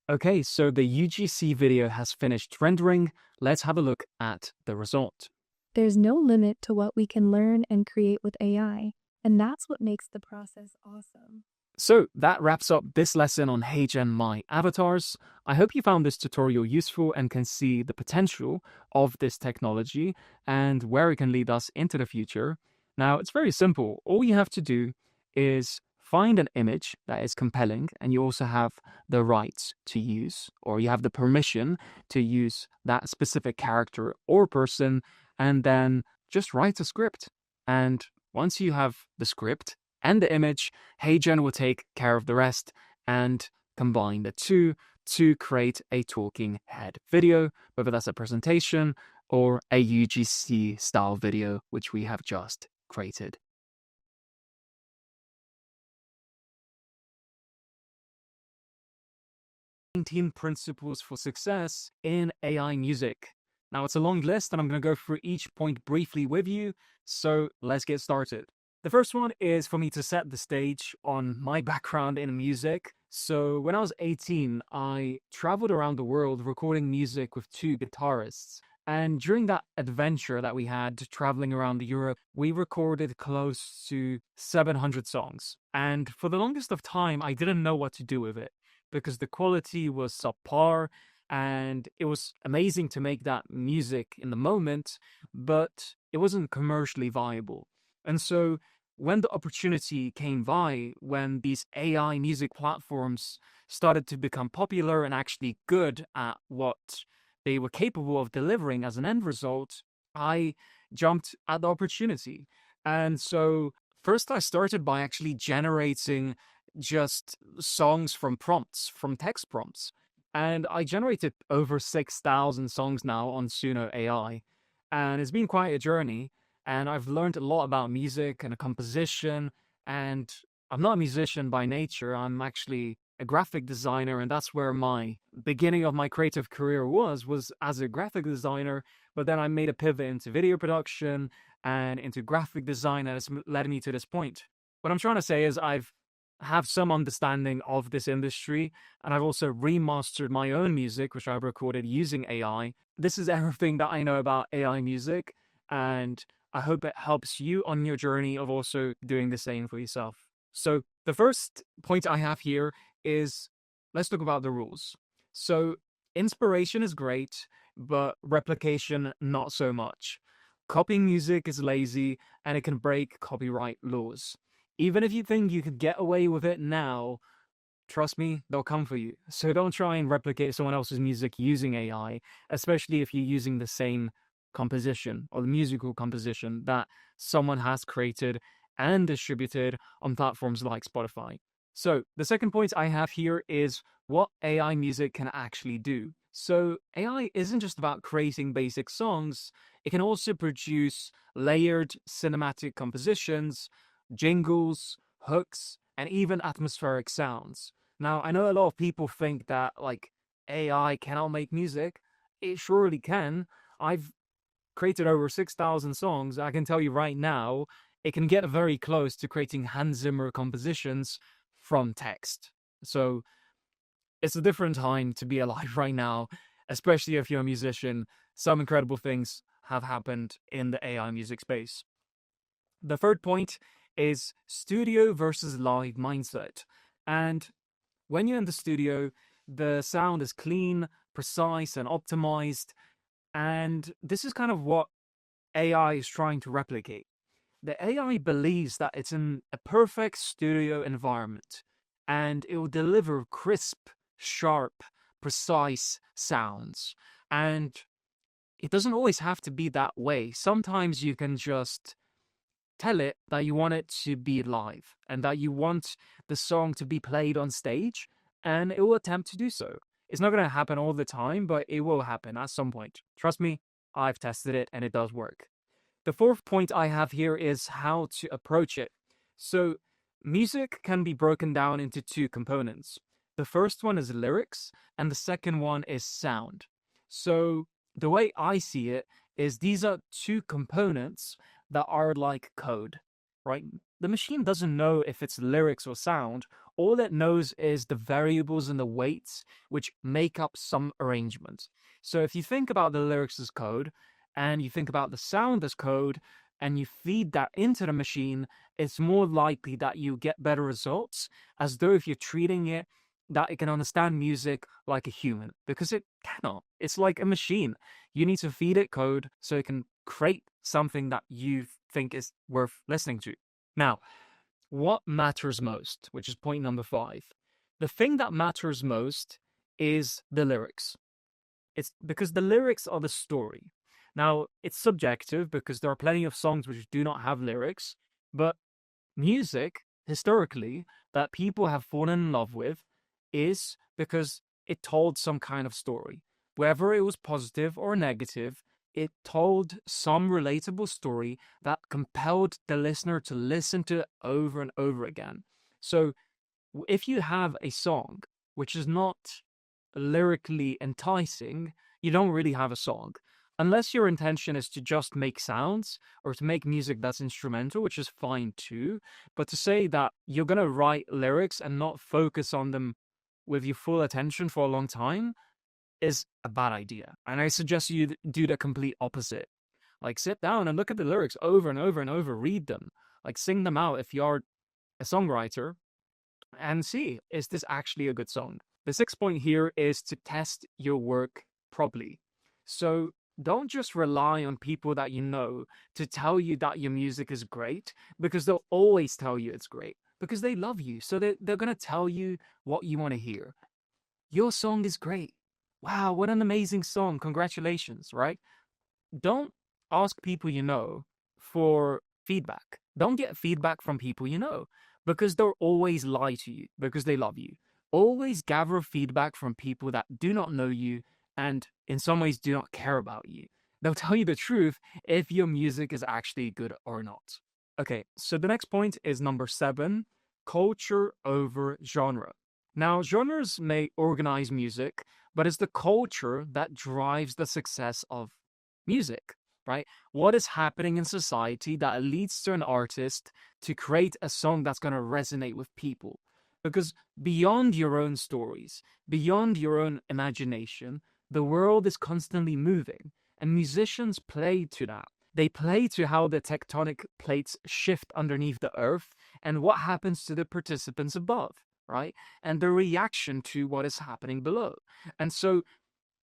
Okay, so the UGC video has finished rendering. Let's have a look at the result. There's no limit to what we can learn and create with AI, and that's what makes the process awesome. So that wraps up this lesson on HeyGen My Avatars. I hope you found this tutorial useful and can see the potential of this technology and where it can lead us into the future. Now, it's very simple. All you have to do is find an image that is compelling, and you also have the rights to use, or you have the permission to use that specific character or person, and then just write a script. And once you have the script and the image, HeyGen will take care of the rest and combine the two to create a talking head video, whether that's a presentation or a UGC style video, which we have just created. 19 principles for success in AI music. Now, it's a long list, and I'm going to go through each point briefly with you, so let's get started. The first one is for me to set the stage on my background in music. So when I was 18, I traveled around the world recording music with 2 guitarists. And during that adventure that we had traveling around Europe, we recorded close to 700 songs. And for the longest of time, I didn't know what to do with it because the quality was subpar, and it was amazing to make that music in the moment, but it wasn't commercially viable. And so when the opportunity came by, when these AI music platforms started to become popular and actually good at what they were capable of delivering as an end result, I jumped at the opportunity. And so first I started by actually generating just songs from prompts, from text prompts. And I generated over 6,000 songs now on SUNO AI. And it's been quite a journey. And I've learned a lot about music and composition. And I'm not a musician by nature. I'm actually a graphic designer. And that's where my beginning of my creative career was as a graphic designer. But then I made a pivot into video production and into graphic design. And it's led me to this point. What I'm trying to say is I've have some understanding of this industry, and I've also remastered my own music, which I've recorded using AI. This is everything that I know about AI music, and I hope it helps you on your journey of also doing the same for yourself. So the first point I have here is, let's talk about the rules. So inspiration is great, but replication, not so much. Copying music is lazy, and it can break copyright laws. Even if you think you could get away with it now, trust me, they'll come for you. So don't try and replicate someone else's music using AI, especially if you're using the same composition or the musical composition that someone has created and distributed on platforms like Spotify. So the second point I have here is what AI music can actually do. So AI isn't just about creating basic songs, it can also produce layered cinematic compositions, jingles, hooks, and even atmospheric sounds. Now, I know a lot of people think that like AI cannot make music. It surely can. I've created over 6,000 songs. I can tell you right now, it can get very close to creating Hans Zimmer compositions from text. So it's a different time to be alive right now, especially if you're a musician. Some incredible things have happened in the AI music space. The third point is studio versus live mindset. And when you're in the studio, the sound is clean, precise, and optimized. And this is kind of what AI is trying to replicate. The AI believes that it's in a perfect studio environment, and it will deliver crisp, sharp, precise sounds. And it doesn't always have to be that way. Sometimes you can just tell it that you want it to be live and that you want the song to be played on stage, and it will attempt to do so. It's not going to happen all the time, but it will happen at some point. Trust me, I've tested it and it does work. The fourth point I have here is how to approach it. So music can be broken down into two components. The first one is lyrics, and the second one is sound. So the way I see it is these are two components that are like code, right? The machine doesn't know if it's lyrics or sound. All it knows is the variables and the weights which make up some arrangement. So if you think about the lyrics as code, and you think about the sound as code, and you feed that into the machine, it's more likely that you get better results, as though if you're treating it that it can understand music like a human, because it cannot. It's like a machine. You need to feed it code so it can create something that you think is worth listening to. Now, what matters most, which is point number 5. The thing that matters most is the lyrics. It's because the lyrics are the story. Now, it's subjective because there are plenty of songs which do not have lyrics, but music, historically, that people have fallen in love with is because it told some kind of story. Whether it was positive or negative, it told some relatable story that compelled the listener to listen to it over and over again. So if you have a song which is not lyrically enticing, you don't really have a song. Unless your intention is to just make sounds or to make music that's instrumental, which is fine too. But to say that you're going to write lyrics and not focus on them with your full attention for a long time is a bad idea. And I suggest you do the complete opposite. Like sit down and look at the lyrics over and over and over, read them, like sing them out if you're a songwriter, and see, is this actually a good song? The 6th point here is to test your work properly. So don't just rely on people that you know to tell you that your music is great, because they'll always tell you it's great because they love you. So they're going to tell you what you want to hear. Your song is great. Wow, what an amazing song. Congratulations, right? Don't ask people you know for feedback. Don't get feedback from people you know, because they'll always lie to you because they love you. Always gather feedback from people that do not know you and in some ways do not care about you. They'll tell you the truth if your music is actually good or not. Okay, so the next point is number 7, culture over genre. Now, genres may organize music, but it's the culture that drives the success of music, right? What is happening in society that leads to an artist to create a song that's going to resonate with people? Because beyond your own stories, beyond your own imagination, the world is constantly moving, and musicians play to that. They play to how the tectonic plates shift underneath the earth and what happens to the participants above, right? And the reaction to what is happening below. And so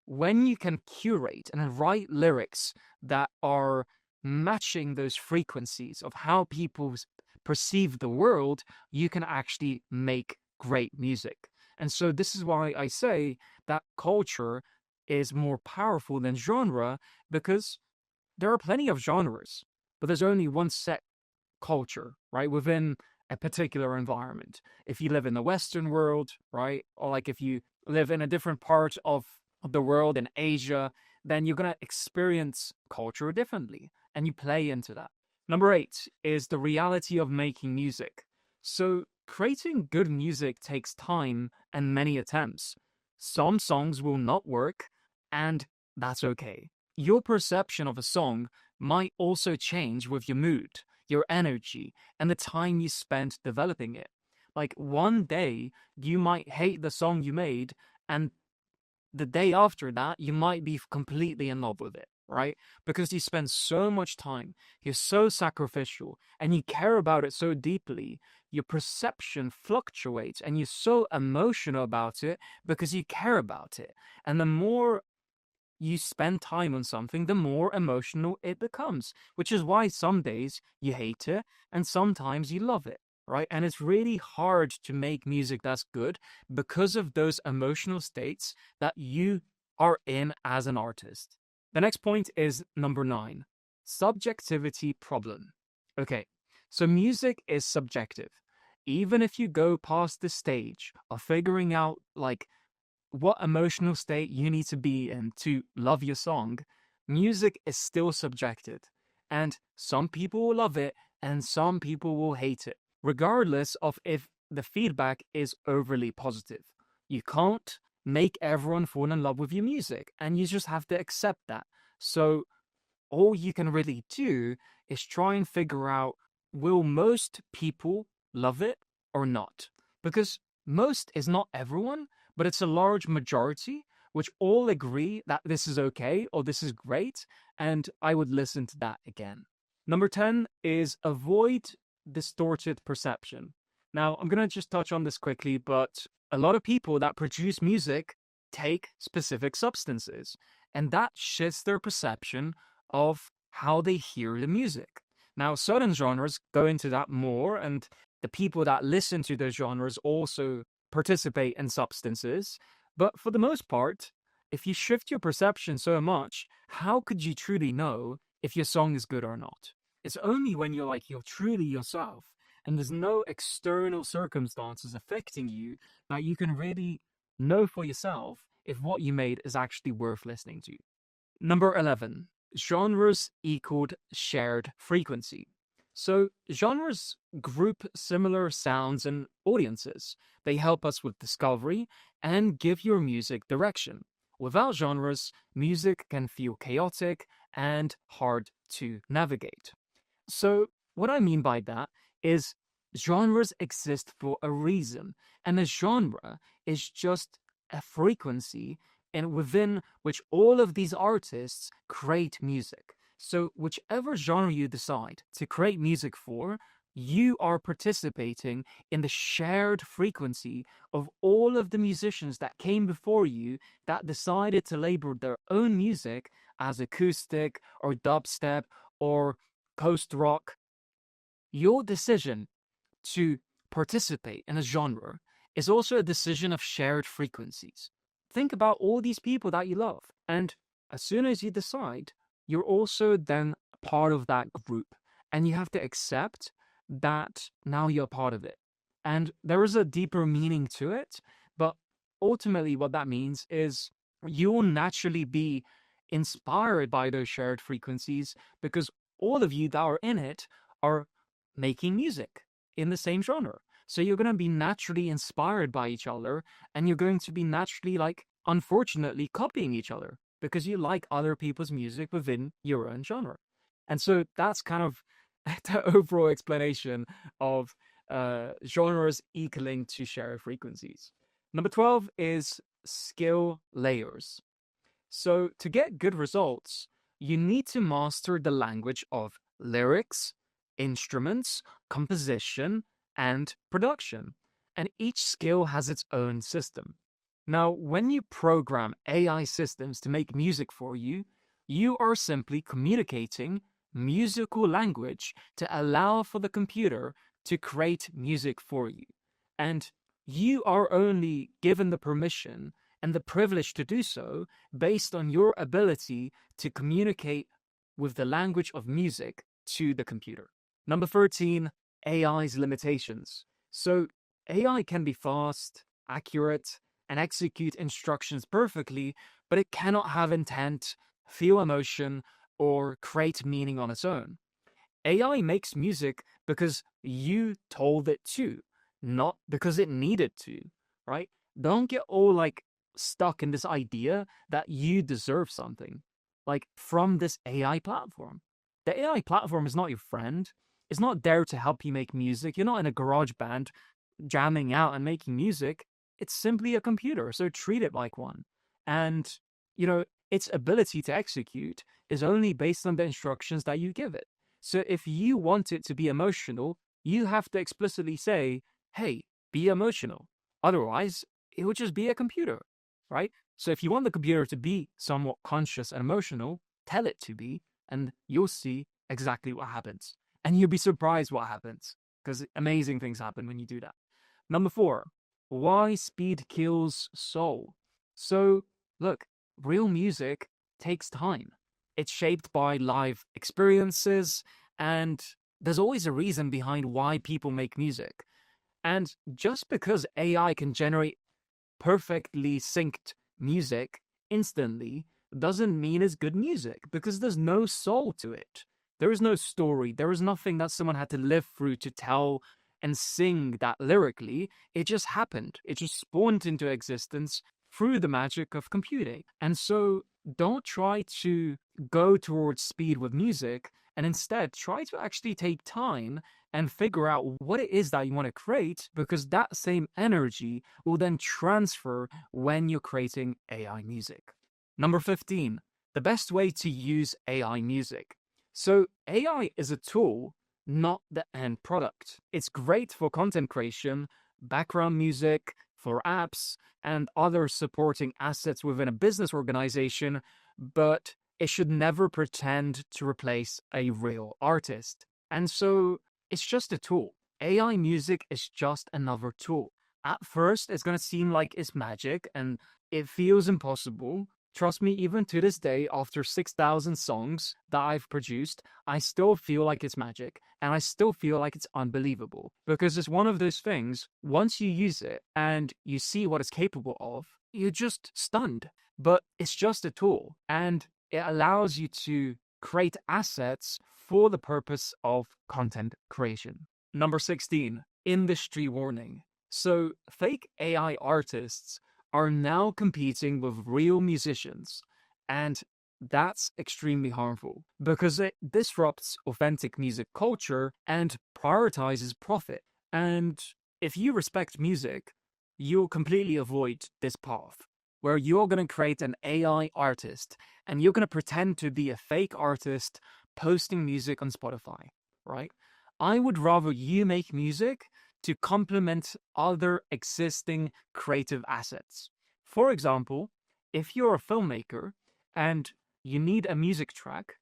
when you can curate and write lyrics that are matching those frequencies of how people perceive the world, you can actually make great music. And so this is why I say that culture is more powerful than genre, because there are plenty of genres, but there's only one set culture, right, within a particular environment. If you live in the Western world, right, or like if you live in a different part of the world in Asia, then you're going to experience culture differently, and you play into that. Number 8 is the reality of making music. So creating good music takes time and many attempts. Some songs will not work, and that's okay. Your perception of a song might also change with your mood, your energy, and the time you spent developing it. Like one day, you might hate the song you made, and the day after that, you might be completely in love with it, right? Because you spend so much time, you're so sacrificial, and you care about it so deeply, your perception fluctuates, and you're so emotional about it because you care about it. And the more you spend time on something, the more emotional it becomes, which is why some days you hate it and sometimes you love it, right? And it's really hard to make music that's good because of those emotional states that you are in as an artist. The next point is number 9, subjectivity problem. Okay, so music is subjective. Even if you go past the stage of figuring out like what emotional state you need to be in to love your song, music is still subjective. And some people will love it and some people will hate it. regardless of if the feedback is overly positive. You can't make everyone fall in love with your music, and you just have to accept that. So all you can really do is try and figure out, will most people love it or not? Because most is not everyone, but it's a large majority which all agree that this is okay or this is great, and I would listen to that again. Number 10 is avoid distorted perception. Now, I'm going to just touch on this quickly, but a lot of people that produce music take specific substances, and that shifts their perception of how they hear the music. Now, certain genres go into that more, and the people that listen to those genres also participate in substances. But for the most part, if you shift your perception so much, how could you truly know if your song is good or not? It's only when you're truly yourself and there's no external circumstances affecting you that you can really know for yourself if what you made is actually worth listening to. Number 11, genres equaled shared frequency. So genres group similar sounds and audiences. They help us with discovery and give your music direction. Without genres, music can feel chaotic and hard to navigate. So what I mean by that is genres exist for a reason, and a genre is just a frequency and within which all of these artists create music. So whichever genre you decide to create music for, you are participating in the shared frequency of all of the musicians that came before you that decided to label their own music as acoustic or dubstep or post-rock. Your decision to participate in a genre is also a decision of shared frequencies. Think about all these people that you love, and as soon as you decide, you're also then part of that group, and you have to accept that now you're part of it. And there is a deeper meaning to it, but ultimately what that means is you will naturally be inspired by those shared frequencies because all of you that are in it are making music in the same genre. So you're going to be naturally inspired by each other, and you're going to be naturally, unfortunately, copying each other because you like other people's music within your own genre. And so that's kind of the overall explanation of genres equaling to shared frequencies. Number 12 is skill layers. So to get good results, you need to master the language of lyrics, instruments, composition, and production. And each skill has its own system. Now, when you program AI systems to make music for you, you are simply communicating musical language to allow for the computer to create music for you. And you are only given the permission and the privilege to do so based on your ability to communicate with the language of music to the computer. Number 13, AI's limitations. So AI can be fast, accurate, and execute instructions perfectly, but it cannot have intent, feel emotion, or create meaning on its own. AI makes music because you told it to, not because it needed to, right? Don't get all stuck in this idea that you deserve something, from this AI platform. The AI platform is not your friend. It's not there to help you make music. You're not in a garage band jamming out and making music. It's simply a computer, so treat it like one. And, its ability to execute is only based on the instructions that you give it. So if you want it to be emotional, you have to explicitly say, hey, be emotional. Otherwise, it would just be a computer, right? So if you want the computer to be somewhat conscious and emotional, tell it to be, and you'll see exactly what happens. And you'll be surprised what happens, because amazing things happen when you do that. Number 4, why speed kills soul. So, look, real music takes time. It's shaped by live experiences, and there's always a reason behind why people make music. And just because AI can generate perfectly synced music instantly doesn't mean it's good music, because there's no soul to it. There is no story. There is nothing that someone had to live through to tell and sing that lyrically. It just happened. It just spawned into existence through the magic of computing. And so don't try to go towards speed with music, and instead try to actually take time and figure out what it is that you want to create, because that same energy will then transfer when you're creating AI music. Number 15, the best way to use AI music. So AI is a tool, not the end product. It's great for content creation, background music, for apps, and other supporting assets within a business organization, but it should never pretend to replace a real artist. And so it's just a tool. AI music is just another tool. At first, it's going to seem like it's magic and it feels impossible. Trust me, even to this day, after 6,000 songs that I've produced, I still feel like it's magic, and I still feel like it's unbelievable. Because it's one of those things, once you use it and you see what it's capable of, you're just stunned. But it's just a tool, and it allows you to create assets for the purpose of content creation. Number 16, industry warning. So fake AI artists are now competing with real musicians, and that's extremely harmful because it disrupts authentic music culture and prioritizes profit. And if you respect music, you'll completely avoid this path where you're going to create an AI artist and you're going to pretend to be a fake artist posting music on Spotify, right? I would rather you make music to complement other existing creative assets. For example, if you're a filmmaker and you need a music track,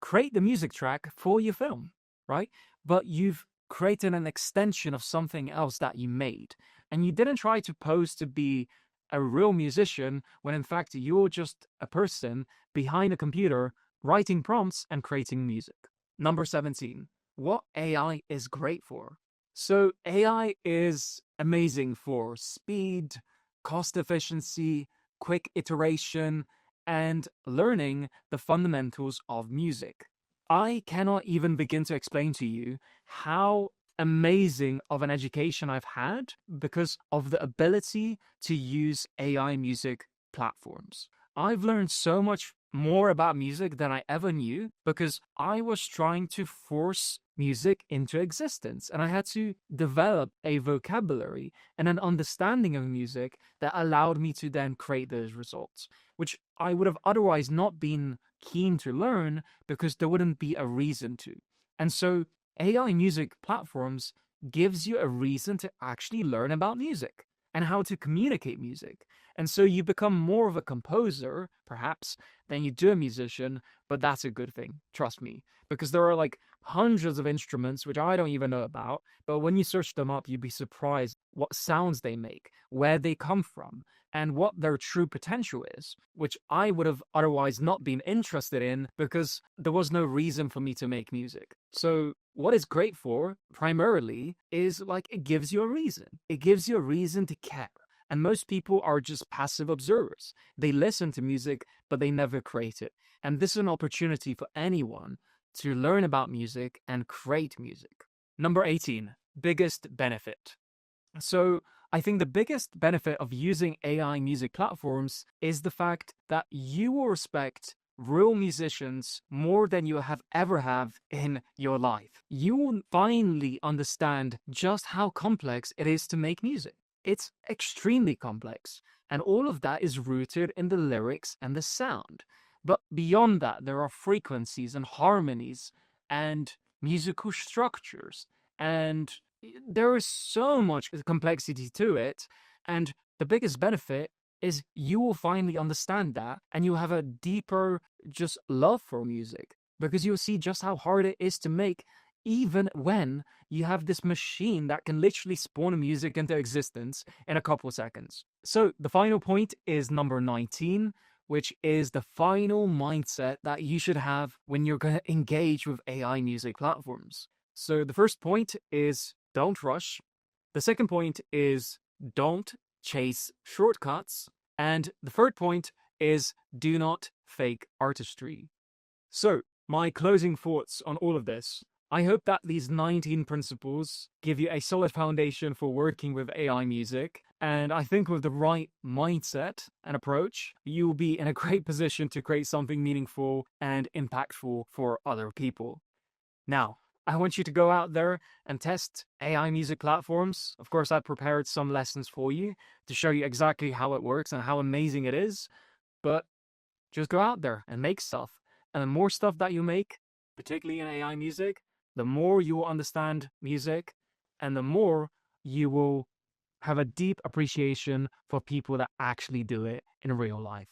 create the music track for your film, right? But you've created an extension of something else that you made, and you didn't try to pose to be a real musician when in fact you're just a person behind a computer writing prompts and creating music. Number 17, what AI is great for. So AI is amazing for speed, cost efficiency, quick iteration, and learning the fundamentals of music. I cannot even begin to explain to you how amazing of an education I've had because of the ability to use AI music platforms. I've learned so much more about music than I ever knew because I was trying to force music into existence, and I had to develop a vocabulary and an understanding of music that allowed me to then create those results, which I would have otherwise not been keen to learn because there wouldn't be a reason to. And so AI music platforms gives you a reason to actually learn about music and how to communicate music. And so you become more of a composer, perhaps, than you do a musician, but that's a good thing, trust me, because there are like hundreds of instruments which I don't even know about, but when you search them up, you'd be surprised what sounds they make, where they come from, and what their true potential is, which I would have otherwise not been interested in because there was no reason for me to make music. So what it's great for, primarily, is like it gives you a reason. It gives you a reason to care. And most people are just passive observers. They listen to music, but they never create it. And this is an opportunity for anyone to learn about music and create music. Number 18, biggest benefit. So I think the biggest benefit of using AI music platforms is the fact that you will respect real musicians more than you have ever have in your life. You will finally understand just how complex it is to make music. It's extremely complex, and all of that is rooted in the lyrics and the sound. But beyond that, there are frequencies and harmonies and musical structures, and there is so much complexity to it. And the biggest benefit is you will finally understand that, and you'll have a deeper just love for music because you'll see just how hard it is to make, even when you have this machine that can literally spawn music into existence in a couple of seconds. So the final point is number 19, which is the final mindset that you should have when you're going to engage with AI music platforms. So the first point is don't rush. The second point is don't chase shortcuts. And the third point is do not fake artistry. So my closing thoughts on all of this I hope that these 19 principles give you a solid foundation for working with AI music. And I think with the right mindset and approach, you will be in a great position to create something meaningful and impactful for other people. Now, I want you to go out there and test AI music platforms. Of course, I prepared some lessons for you to show you exactly how it works and how amazing it is. But just go out there and make stuff. And the more stuff that you make, particularly in AI music, the more you will understand music and the more you will have a deep appreciation for people that actually do it in real life.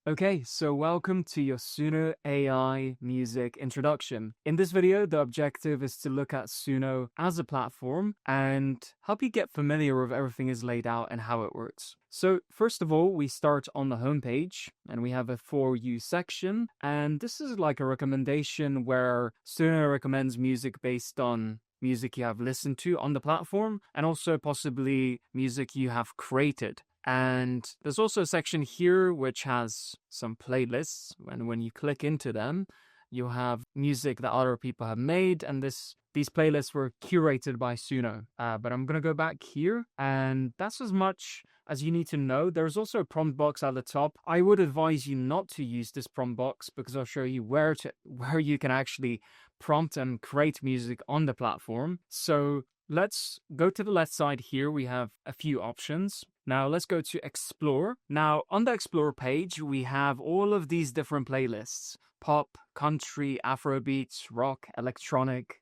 Okay, so welcome to your SUNO AI Music Introduction. In this video, the objective is to look at SUNO as a platform and help you get familiar with everything is laid out and how it works. So first of all, we start on the homepage and we have a For You section. And this is like a recommendation where SUNO recommends music based on music you have listened to on the platform and also possibly music you have created. And there's also a section here which has some playlists, and when you click into them, you have music that other people have made, and these playlists were curated by SUNO. But I'm going to go back here, and that's as much as you need to know. There's also a prompt box at the top. I would advise you not to use this prompt box because I'll show you where you can actually prompt and create music on the platform. So let's go to the left side here. We have a few options. Now let's go to Explore. Now on the Explore page, we have all of these different playlists: pop, country, Afrobeats, rock, electronic.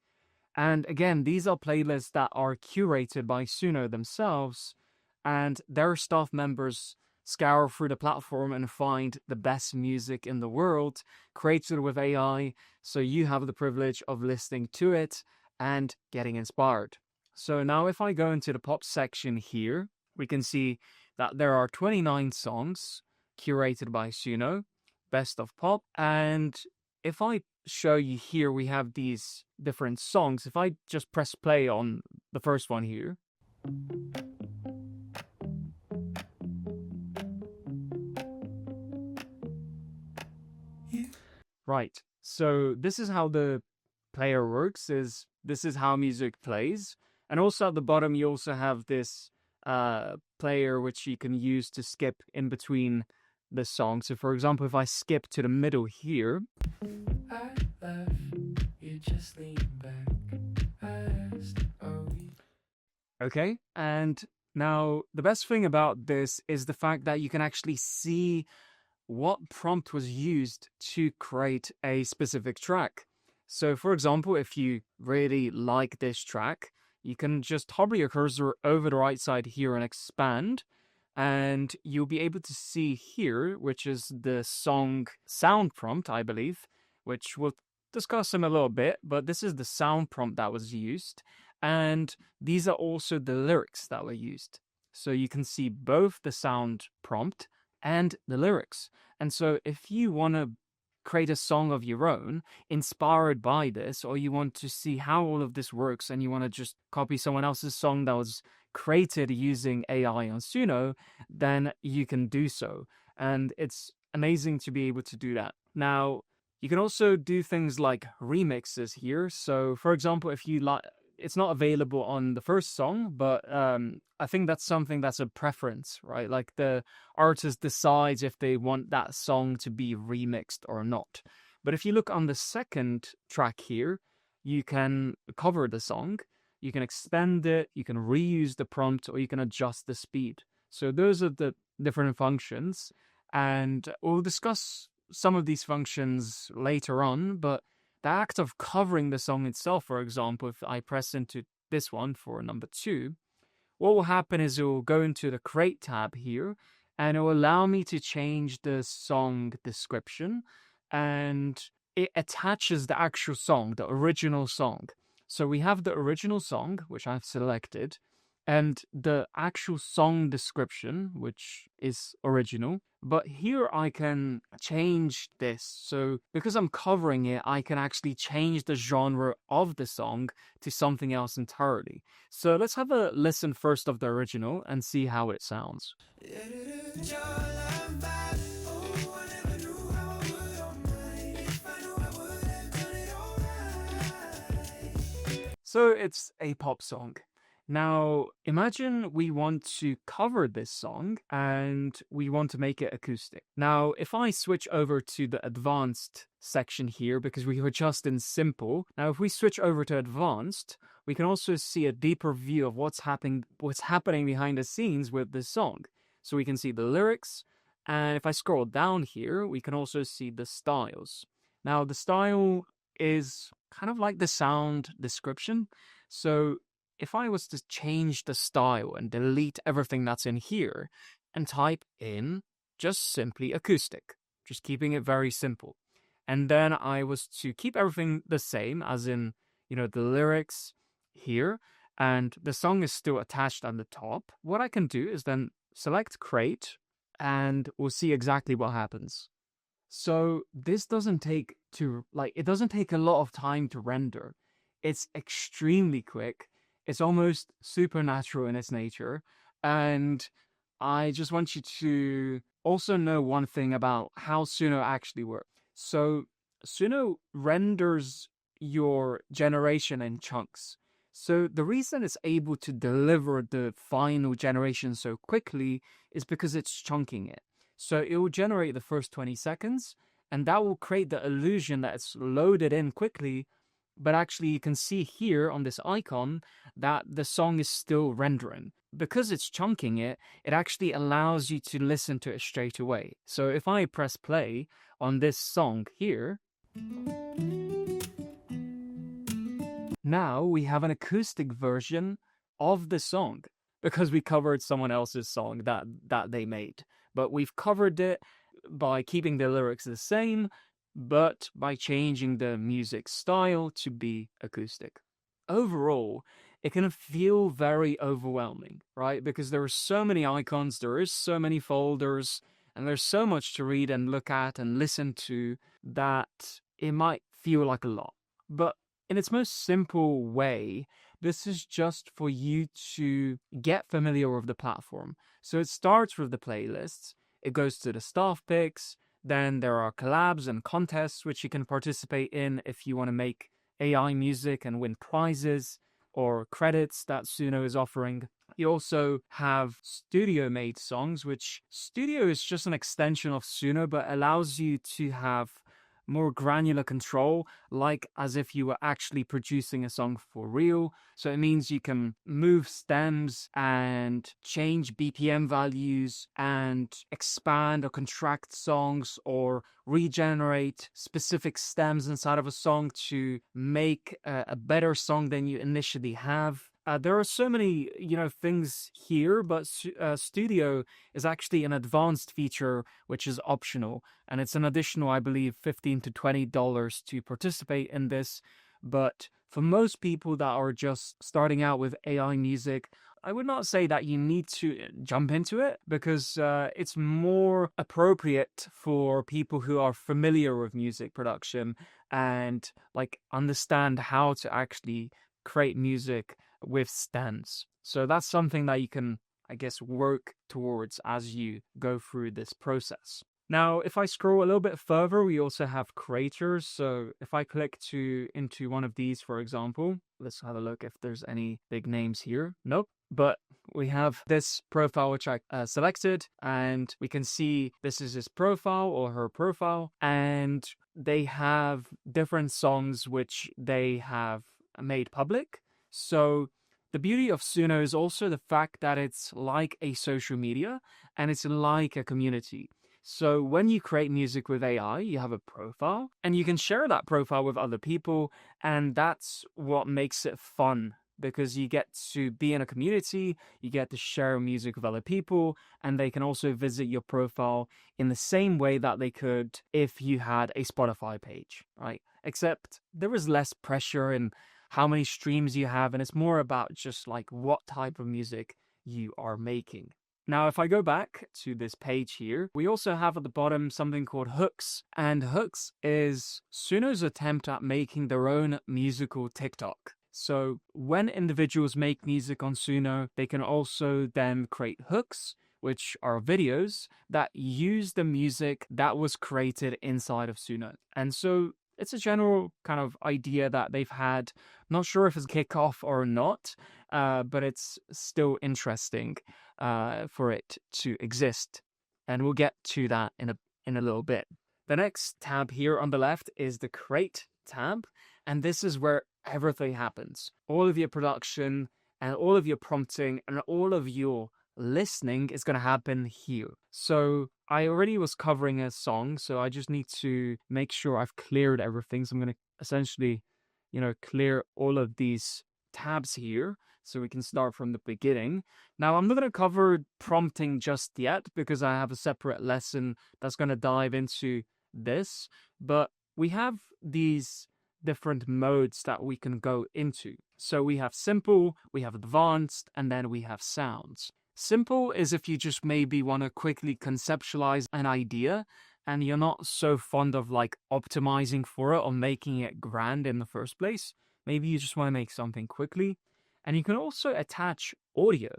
And again, these are playlists that are curated by SUNO themselves, and their staff members scour through the platform and find the best music in the world created with AI, so you have the privilege of listening to it and getting inspired. So now if I go into the pop section here, we can see that there are 29 songs curated by SUNO, Best of Pop. And if I show you here, we have these different songs. If I just press play on the first one here. Right, so this is how the player works, this is how music plays. And also at the bottom, you also have this player which you can use to skip in between the song. So for example, if I skip to the middle here, okay, and now the best thing about this is the fact that you can actually see what prompt was used to create a specific track. So for example, if you really like this track, you can just hover your cursor over the right side here and expand, and you'll be able to see here, which is the song sound prompt, I believe, which we'll discuss in a little bit, but this is the sound prompt that was used, and these are also the lyrics that were used. So you can see both the sound prompt and the lyrics. And so if you want to create a song of your own inspired by this, or you want to see how all of this works and you want to just copy someone else's song that was created using AI on SUNO, then you can do so. And it's amazing to be able to do that. Now, you can also do things like remixes here. So for example, if you like, it's not available on the first song, but I think that's something that's a preference, right? Like the artist decides if they want that song to be remixed or not. But if you look on the second track here, you can cover the song, you can expand it, you can reuse the prompt, or you can adjust the speed. So those are the different functions, and we'll discuss some of these functions later on, but the act of covering the song itself, for example, if I press into this one for number 2, what will happen is it will go into the Create tab here, and it will allow me to change the song description, and it attaches the actual song, the original song. So we have the original song, which I've selected, and the actual song description, which is original. But here I can change this. So because I'm covering it, I can actually change the genre of the song to something else entirely. So let's have a listen first of the original and see how it sounds. So it's a pop song. Now, imagine we want to cover this song and we want to make it acoustic. Now, if I switch over to the advanced section here, because we were just in simple, now if we switch over to advanced, we can also see a deeper view of what's happening behind the scenes with this song. So we can see the lyrics, and if I scroll down here, we can also see the styles. Now, the style is kind of like the sound description. So if I was to change the style and delete everything that's in here and type in just simply acoustic, just keeping it very simple. And then I was to keep everything the same, as in, the lyrics here, and the song is still attached on the top. What I can do is then select create, and we'll see exactly what happens. So this doesn't take a lot of time to render. It's extremely quick. It's almost supernatural in its nature. And I just want you to also know one thing about how SUNO actually works. So SUNO renders your generation in chunks. So the reason it's able to deliver the final generation so quickly is because it's chunking it. So it will generate the first 20 seconds, and that will create the illusion that it's loaded in quickly. But actually, you can see here on this icon that the song is still rendering. Because it's chunking it, it actually allows you to listen to it straight away. So if I press play on this song here, now we have an acoustic version of the song because we covered someone else's song that they made. But we've covered it by keeping the lyrics the same, but by changing the music style to be acoustic. Overall, it can feel very overwhelming, right? Because there are so many icons, there is so many folders, and there's so much to read and look at and listen to that it might feel like a lot. But in its most simple way, this is just for you to get familiar with the platform. So it starts with the playlists, it goes to the staff picks, then there are collabs and contests which you can participate in if you want to make AI music and win prizes or credits that SUNO is offering. You also have studio-made songs, which Studio is just an extension of SUNO, but allows you to have more granular control, like as if you were actually producing a song for real. So it means you can move stems and change BPM values and expand or contract songs or regenerate specific stems inside of a song to make a better song than you initially have. There are so many, things here, but Studio is actually an advanced feature which is optional, and it's an additional, I believe, $15 to $20 to participate in this. But for most people that are just starting out with AI music, I would not say that you need to jump into it, because it's more appropriate for people who are familiar with music production and understand how to actually create music with stems. So that's something that you can, work towards as you go through this process. Now, if I scroll a little bit further, we also have creators. So if I click into one of these, for example, let's have a look if there's any big names here. Nope. But we have this profile which I selected, and we can see this is his profile or her profile, and they have different songs which they have made public. So the beauty of SUNO is also the fact that it's like a social media and it's like a community. So when you create music with AI, you have a profile and you can share that profile with other people, and that's what makes it fun, because you get to be in a community, you get to share music with other people, and they can also visit your profile in the same way that they could if you had a Spotify page, right? Except there is less pressure in how many streams you have, and it's more about just what type of music you are making. Now, if I go back to this page here, we also have at the bottom something called hooks, and hooks is SUNO's attempt at making their own musical TikTok. So when individuals make music on SUNO, they can also then create hooks, which are videos that use the music that was created inside of SUNO. And so it's a general kind of idea that they've had. Not sure if it's kickoff or not, but it's still interesting for it to exist. And we'll get to that in a little bit. The next tab here on the left is the Create tab, and this is where everything happens. All of your production and all of your prompting and all of your listening is going to happen here. So I already was covering a song, so I just need to make sure I've cleared everything. So I'm going to essentially, clear all of these tabs here so we can start from the beginning. Now, I'm not going to cover prompting just yet because I have a separate lesson that's going to dive into this, but we have these different modes that we can go into. So we have simple, we have advanced, and then we have sounds. Simple is if you just maybe want to quickly conceptualize an idea and you're not so fond of like optimizing for it or making it grand in the first place. Maybe you just want to make something quickly. And you can also attach audio.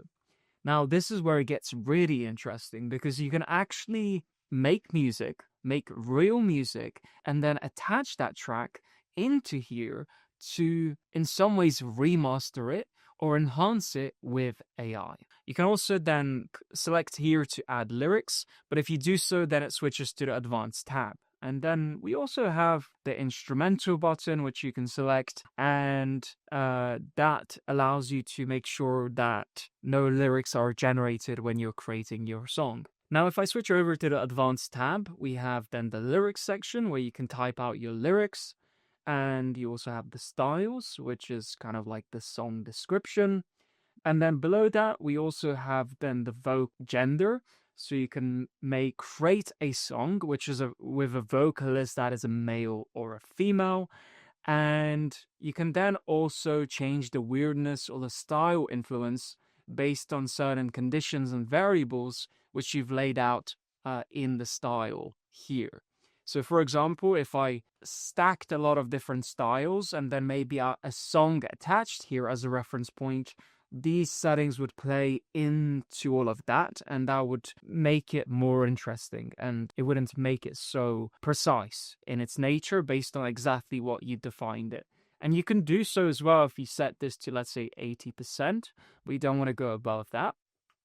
Now, this is where it gets really interesting because you can actually make music, make real music, and then attach that track into here to, in some ways, remaster it or enhance it with AI. You can also then select here to add lyrics, but if you do so, then it switches to the Advanced tab. And then we also have the instrumental button, which you can select, and that allows you to make sure that no lyrics are generated when you're creating your song. Now, if I switch over to the Advanced tab, we have then the lyrics section where you can type out your lyrics. And you also have the styles, which is kind of like the song description. And then below that, we also have then the gender. So you can create a song, which is with a vocalist that is a male or a female. And you can then also change the weirdness or the style influence based on certain conditions and variables, which you've laid out in the style here. So for example, if I stacked a lot of different styles and then maybe a song attached here as a reference point, these settings would play into all of that, and that would make it more interesting, and it wouldn't make it so precise in its nature based on exactly what you defined it. And you can do so as well if you set this to, let's say, 80%, but you don't want to go above that.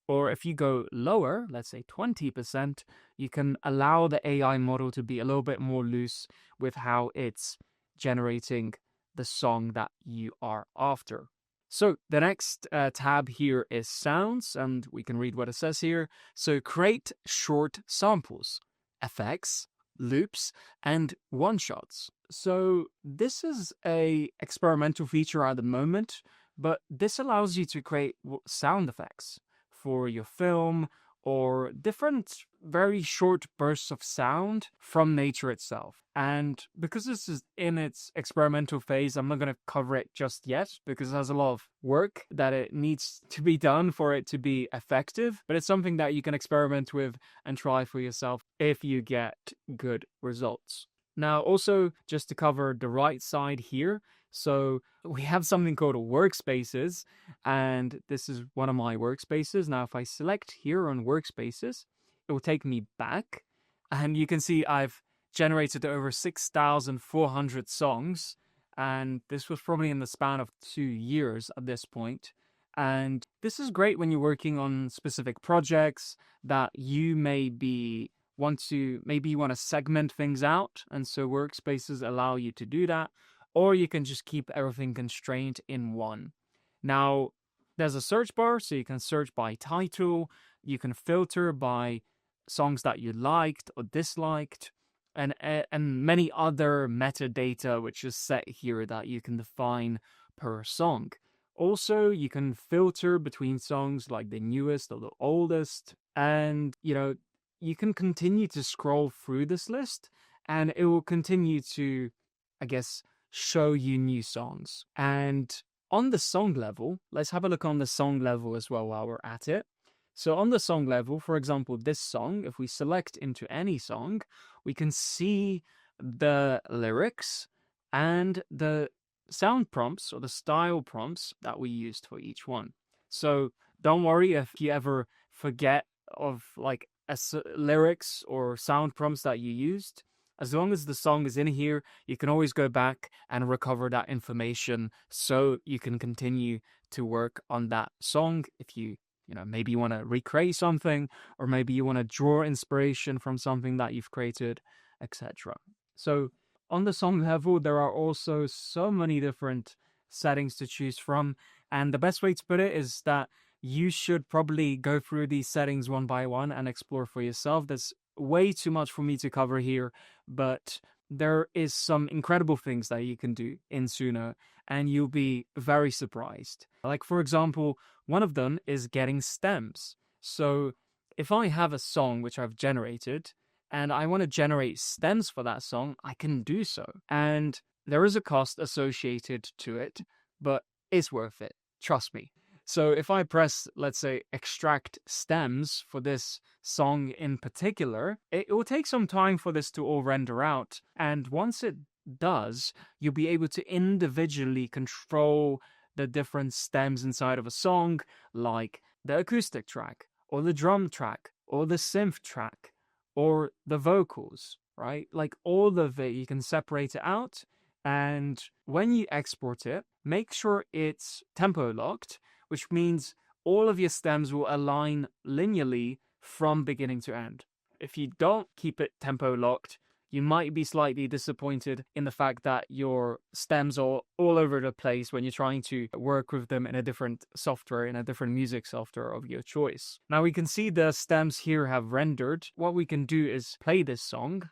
Or if you go lower, let's say 20%, you can allow the AI model to be a little bit more loose with how it's generating the song that you are after. So the next tab here is sounds, and we can read what it says here. So create short samples, effects, loops, and one-shots. So this is a experimental feature at the moment, but this allows you to create sound effects for your film or different very short bursts of sound from nature itself. And because this is in its experimental phase, I'm not going to cover it just yet because it has a lot of work that it needs to be done for it to be effective. But it's something that you can experiment with and try for yourself if you get good results. Now, also, just to cover the right side here, so we have something called workspaces, and this is one of my workspaces. Now, if I select here on workspaces, it will take me back, and you can see I've generated over 6,400 songs, and this was probably in the span of 2 years at this point. And this is great when you're working on specific projects that you maybe want to segment things out, and so workspaces allow you to do that. Or you can just keep everything constrained in one. Now, there's a search bar, so you can search by title. You can filter by songs that you liked or disliked, and many other metadata which is set here that you can define per song. Also, you can filter between songs like the newest or the oldest, and you can continue to scroll through this list, and it will continue to, show you new songs. And on the song level, let's have a look on the song level as well while we're at it. So on the song level, for example, this song, if we select into any song, we can see the lyrics and the sound prompts or the style prompts that we used for each one. So don't worry if you ever forget of lyrics or sound prompts that you used. As long as the song is in here, you can always go back and recover that information so you can continue to work on that song if maybe you want to recreate something, or maybe you want to draw inspiration from something that you've created, etc. So on the song level, there are also so many different settings to choose from. And the best way to put it is that you should probably go through these settings one by one and explore for yourself. There's way too much for me to cover here, but there is some incredible things that you can do in SUNO, and you'll be very surprised. Like, for example, one of them is getting stems. So if I have a song which I've generated and I want to generate stems for that song, I can do so. And there is a cost associated to it, but it's worth it. Trust me. So if I press, let's say, extract stems for this song in particular, it will take some time for this to all render out. And once it does, you'll be able to individually control the different stems inside of a song, like the acoustic track, or the drum track, or the synth track, or the vocals, right? Like all of it, you can separate it out. And when you export it, make sure it's tempo locked, which means all of your stems will align linearly from beginning to end. If you don't keep it tempo locked, you might be slightly disappointed in the fact that your stems are all over the place when you're trying to work with them in a different software, in a different music software of your choice. Now we can see the stems here have rendered. What we can do is play this song.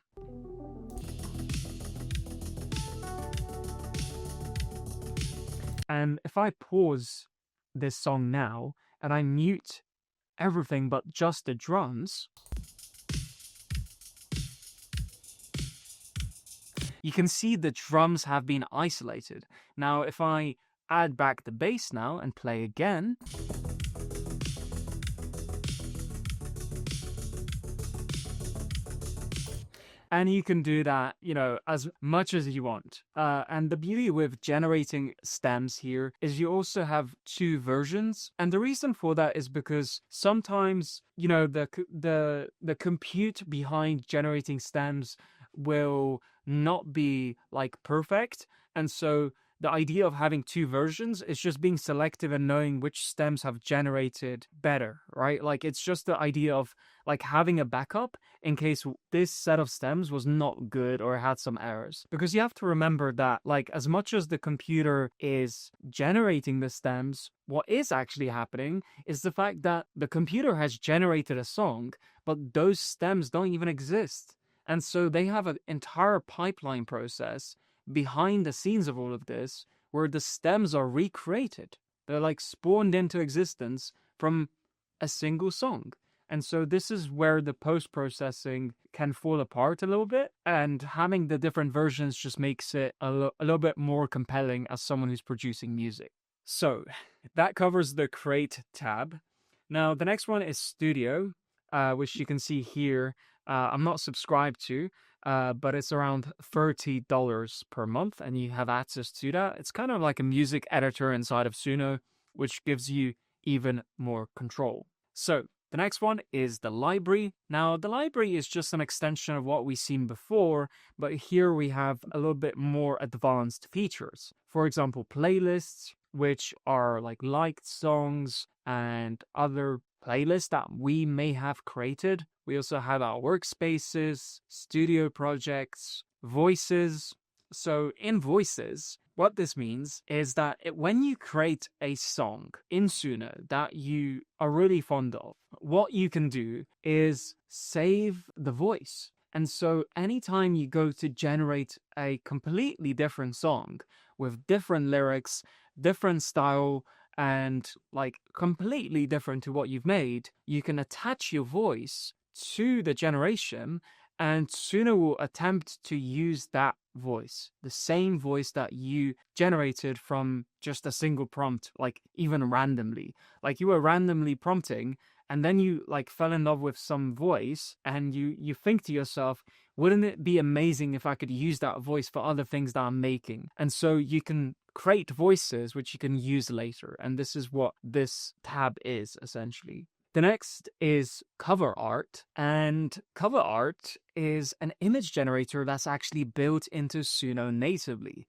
And if I pause this song now and I mute everything but just the drums, you can see the drums have been isolated. Now, if I add back the bass now and play again, and you can do that, as much as you want. And the beauty with generating stems here is you also have two versions. And the reason for that is because sometimes, the compute behind generating stems will not be like perfect. And so the idea of having two versions is just being selective and knowing which stems have generated better, right? Like it's just the idea of like having a backup in case this set of stems was not good or had some errors. Because you have to remember that like as much as the computer is generating the stems, what is actually happening is the fact that the computer has generated a song, but those stems don't even exist. And so they have an entire pipeline process behind the scenes of all of this where the stems are recreated. They're like spawned into existence from a single song. And so this is where the post-processing can fall apart a little bit, and having the different versions just makes it a little bit more compelling as someone who's producing music. So that covers the Create tab. Now the next one is Studio, which you can see here. I'm not subscribed to, but it's around $30 per month, and you have access to that. It's kind of like a music editor inside of SUNO, which gives you even more control. So the next one is the library. Now, the library is just an extension of what we've seen before, but here we have a little bit more advanced features. For example, playlists, which are like liked songs and other playlists that we may have created. We also have our workspaces, studio projects, voices. So in voices, what this means is that when you create a song in SUNO that you are really fond of, what you can do is save the voice. And so anytime you go to generate a completely different song with different lyrics, different style, and like completely different to what you've made, you can attach your voice to the generation, and SUNO will attempt to use that voice, the same voice that you generated from just a single prompt, like even randomly. Like you were randomly prompting, and then you like fell in love with some voice, and you think to yourself, wouldn't it be amazing if I could use that voice for other things that I'm making? And so you can create voices which you can use later, and this is what this tab is essentially. The next is cover art, and cover art is an image generator that's actually built into SUNO natively.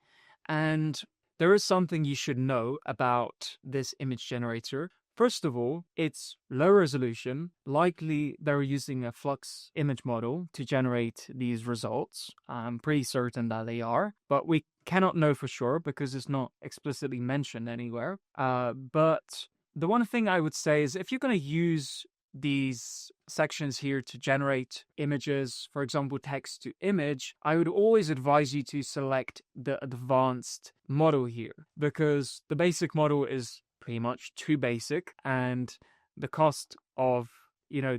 And there is something you should know about this image generator. First of all, it's low resolution. Likely they're using a flux image model to generate these results. I'm pretty certain that they are, but we cannot know for sure because it's not explicitly mentioned anywhere. But the one thing I would say is if you're going to use these sections here to generate images, for example, text to image, I would always advise you to select the advanced model here because the basic model is pretty much too basic, and the cost of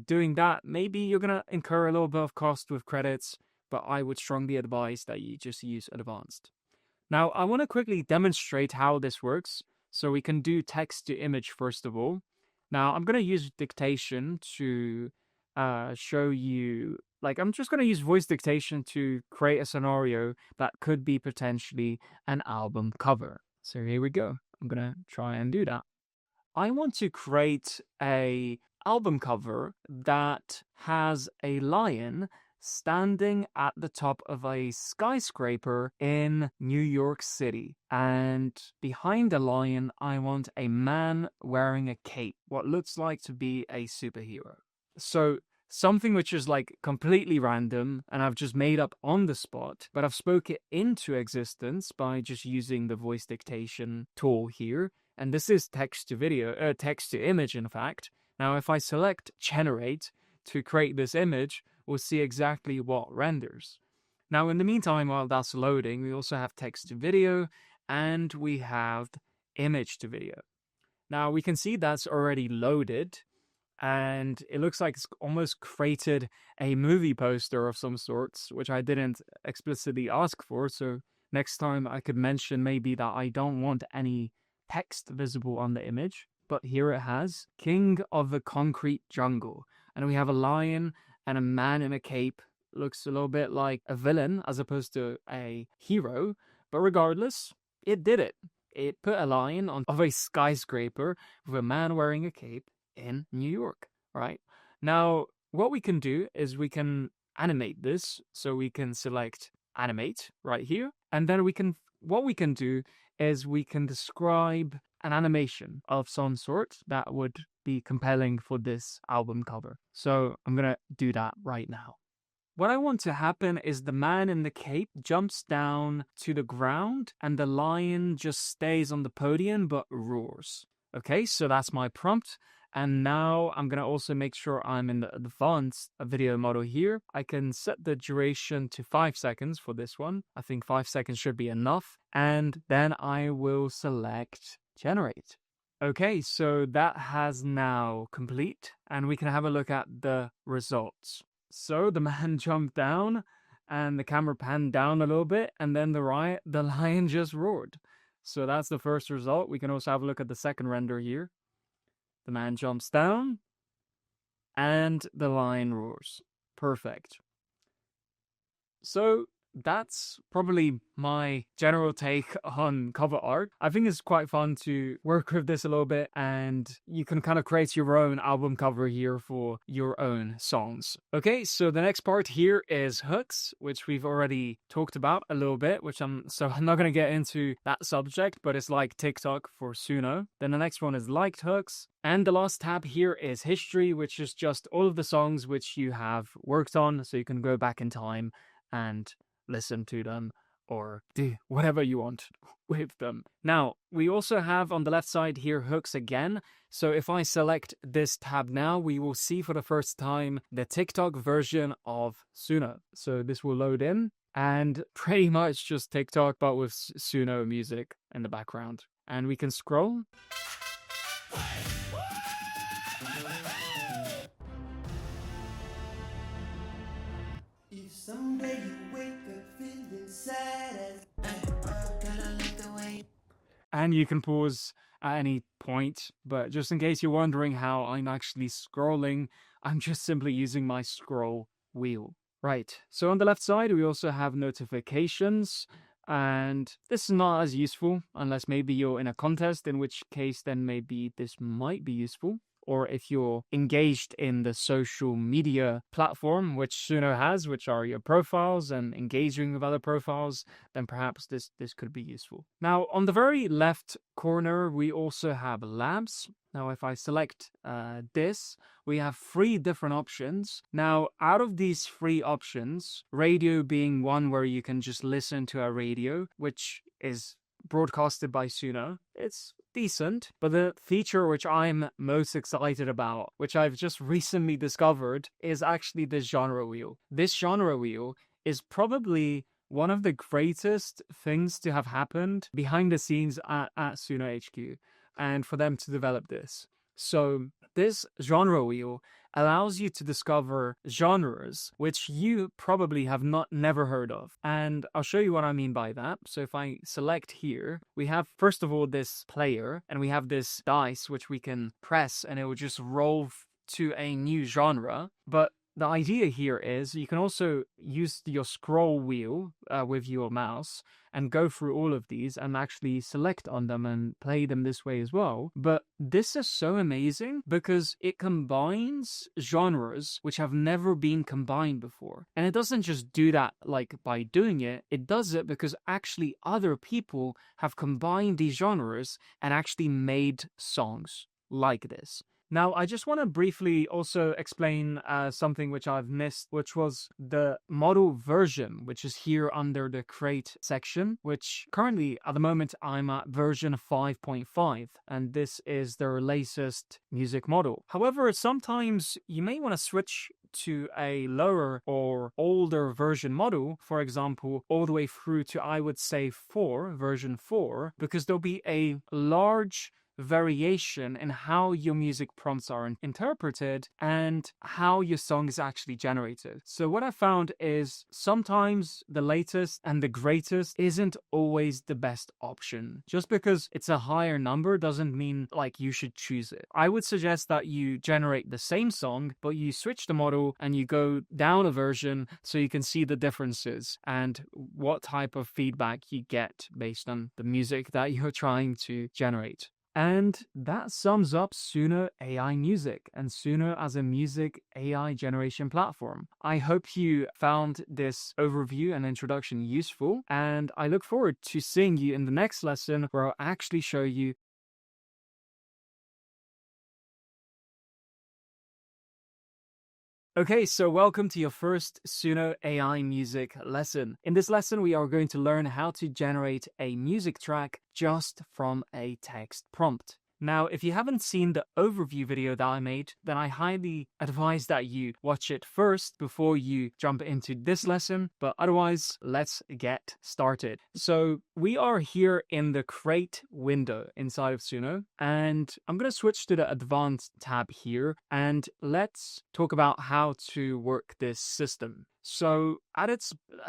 doing that, maybe you're gonna incur a little bit of cost with credits, but I would strongly advise that you just use advanced. Now I want to quickly demonstrate how this works, so we can do text to image first of all. Now I'm gonna use dictation to show you, I'm just gonna use voice dictation to create a scenario that could be potentially an album cover. So here we go. I'm gonna try and do that. I want to create a album cover that has a lion standing at the top of a skyscraper in New York City. And behind the lion, I want a man wearing a cape, what looks like to be a superhero. So something which is completely random and I've just made up on the spot, but I've spoke it into existence by just using the voice dictation tool here. And this is text to image, in fact. Now, if I select generate to create this image, we'll see exactly what renders. Now, in the meantime, while that's loading, we also have text to video and we have image to video. Now, we can see that's already loaded. And it looks like it's almost created a movie poster of some sorts, which I didn't explicitly ask for. So next time I could mention maybe that I don't want any text visible on the image. But here it has King of the Concrete Jungle. And we have a lion and a man in a cape. Looks a little bit like a villain as opposed to a hero. But regardless, it did it. It put a lion on of a skyscraper with a man wearing a cape in New York, right? Now, what we can do is we can animate this. So we can select animate right here. And then what we can do is we can describe an animation of some sort that would be compelling for this album cover. So I'm going to do that right now. What I want to happen is the man in the cape jumps down to the ground and the lion just stays on the podium but roars. Okay, so that's my prompt. And now I'm going to also make sure I'm in the advanced video model here. I can set the duration to 5 seconds for this one. I think 5 seconds should be enough. And then I will select generate. Okay, so that has now complete. And we can have a look at the results. So the man jumped down and the camera panned down a little bit. And then the lion just roared. So that's the first result. We can also have a look at the second render here. The man jumps down, and the lion roars. Perfect. So that's probably my general take on cover art. I think it's quite fun to work with this a little bit, and you can kind of create your own album cover here for your own songs. Okay, so the next part here is hooks, which we've already talked about a little bit, I'm not going to get into that subject, but it's like TikTok for SUNO. Then the next one is liked hooks. And the last tab here is history, which is just all of the songs which you have worked on, so you can go back in time and listen to them or do whatever you want with them. Now, we also have on the left side here hooks again. So if I select this tab now, we will see for the first time the TikTok version of SUNO. So this will load in and pretty much just TikTok, but with SUNO music in the background. And we can scroll. If someday you wake up feeling sad as gotta look the way. And you can pause at any point, but just in case you're wondering how I'm actually scrolling, I'm just simply using my scroll wheel. Right, so on the left side, we also have notifications, and this is not as useful unless maybe you're in a contest, in which case then maybe this might be useful. or if you're engaged in the social media platform, which SUNO has, which are your profiles and engaging with other profiles, then perhaps this could be useful. Now, on the very left corner, we also have labs. Now, if I select this, we have 3 different options. Now, out of these 3 options, radio being one where you can just listen to a radio, which is broadcasted by SUNO. It's decent, but the feature which I'm most excited about, which I've just recently discovered, is actually this genre wheel. This genre wheel is probably one of the greatest things to have happened behind the scenes at SUNO HQ, and for them to develop this. So this genre wheel allows you to discover genres which you probably have never heard of. And I'll show you what I mean by that. So if I select here, we have first of all this player, and we have this dice which we can press and it will just roll to a new genre. But the idea here is you can also use your scroll wheel with your mouse and go through all of these and actually select on them and play them this way as well. But this is so amazing because it combines genres which have never been combined before. And it doesn't just do that like by doing it, it does it because actually other people have combined these genres and actually made songs like this. Now, I just want to briefly also explain something which I've missed, which was the model version, which is here under the Create section, which currently, at the moment, I'm at version 5.5, and this is their latest music model. However, sometimes you may want to switch to a lower or older version model, for example, all the way through to, I would say, version 4, because there'll be a large variation in how your music prompts are interpreted and how your song is actually generated. So what I found is sometimes the latest and the greatest isn't always the best option. Just because it's a higher number doesn't mean like you should choose it. I would suggest that you generate the same song, but you switch the model and you go down a version so you can see the differences and what type of feedback you get based on the music that you're trying to generate. And that sums up SUNO AI Music and SUNO as a music AI generation platform. I hope you found this overview and introduction useful, and I look forward to seeing you in the next lesson where I'll actually show you Okay, so welcome to your first SUNO AI music lesson. In this lesson, we are going to learn how to generate a music track just from a text prompt. Now, if you haven't seen the overview video that I made, then I highly advise that you watch it first before you jump into this lesson. But otherwise, let's get started. So we are here in the Create window inside of SUNO, and I'm going to switch to the Advanced tab here, and let's talk about how to work this system. So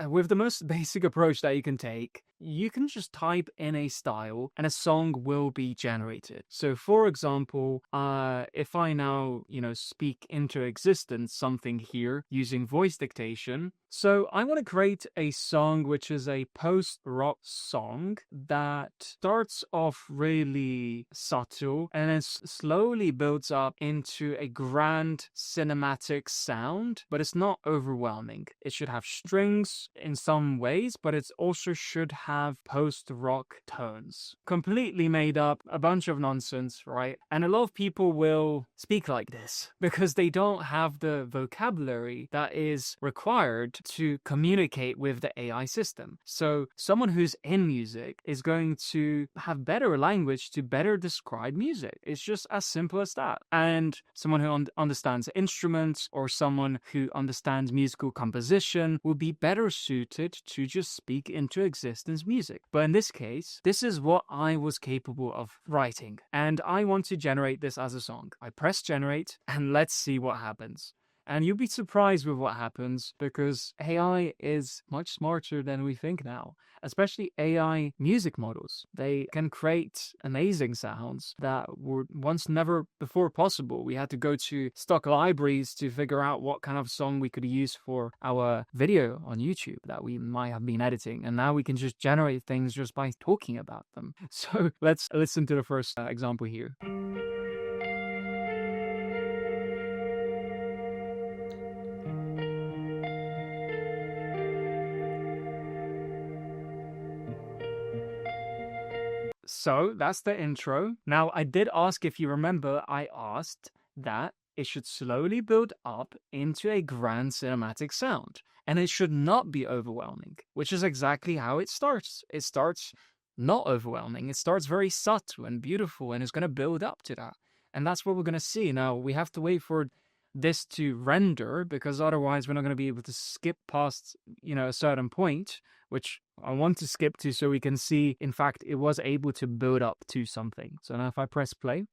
with the most basic approach that you can take, you can just type in a style and a song will be generated. So for example, if I now, speak into existence something here using voice dictation. So I want to create a song which is a post-rock song that starts off really subtle and then slowly builds up into a grand cinematic sound, but it's not overwhelming. It should have strings in some ways, but it also should have post-rock tones. Completely made up, a bunch of nonsense, right? And a lot of people will speak like this because they don't have the vocabulary that is required to communicate with the AI system. So someone who's in music is going to have better language to better describe music. It's just as simple as that. And someone who understands instruments or someone who understands musical composition will be better suited to just speak into existence music. But in this case, this is what I was capable of writing. And I want to generate this as a song. I press generate and let's see what happens. And you'll be surprised with what happens because AI is much smarter than we think now, especially AI music models. They can create amazing sounds that were once never before possible. We had to go to stock libraries to figure out what kind of song we could use for our video on YouTube that we might have been editing. And now we can just generate things just by talking about them. So let's listen to the first example here. So that's the intro. Now, I did ask, if you remember, I asked that it should slowly build up into a grand cinematic sound, and it should not be overwhelming, which is exactly how it starts. It starts not overwhelming. It starts very subtle and beautiful, and it's going to build up to that. And that's what we're going to see. Now, we have to wait for this to render, because otherwise we're not going to be able to skip past, a certain point, which I want to skip to so we can see, in fact, it was able to build up to something. So now if I press play.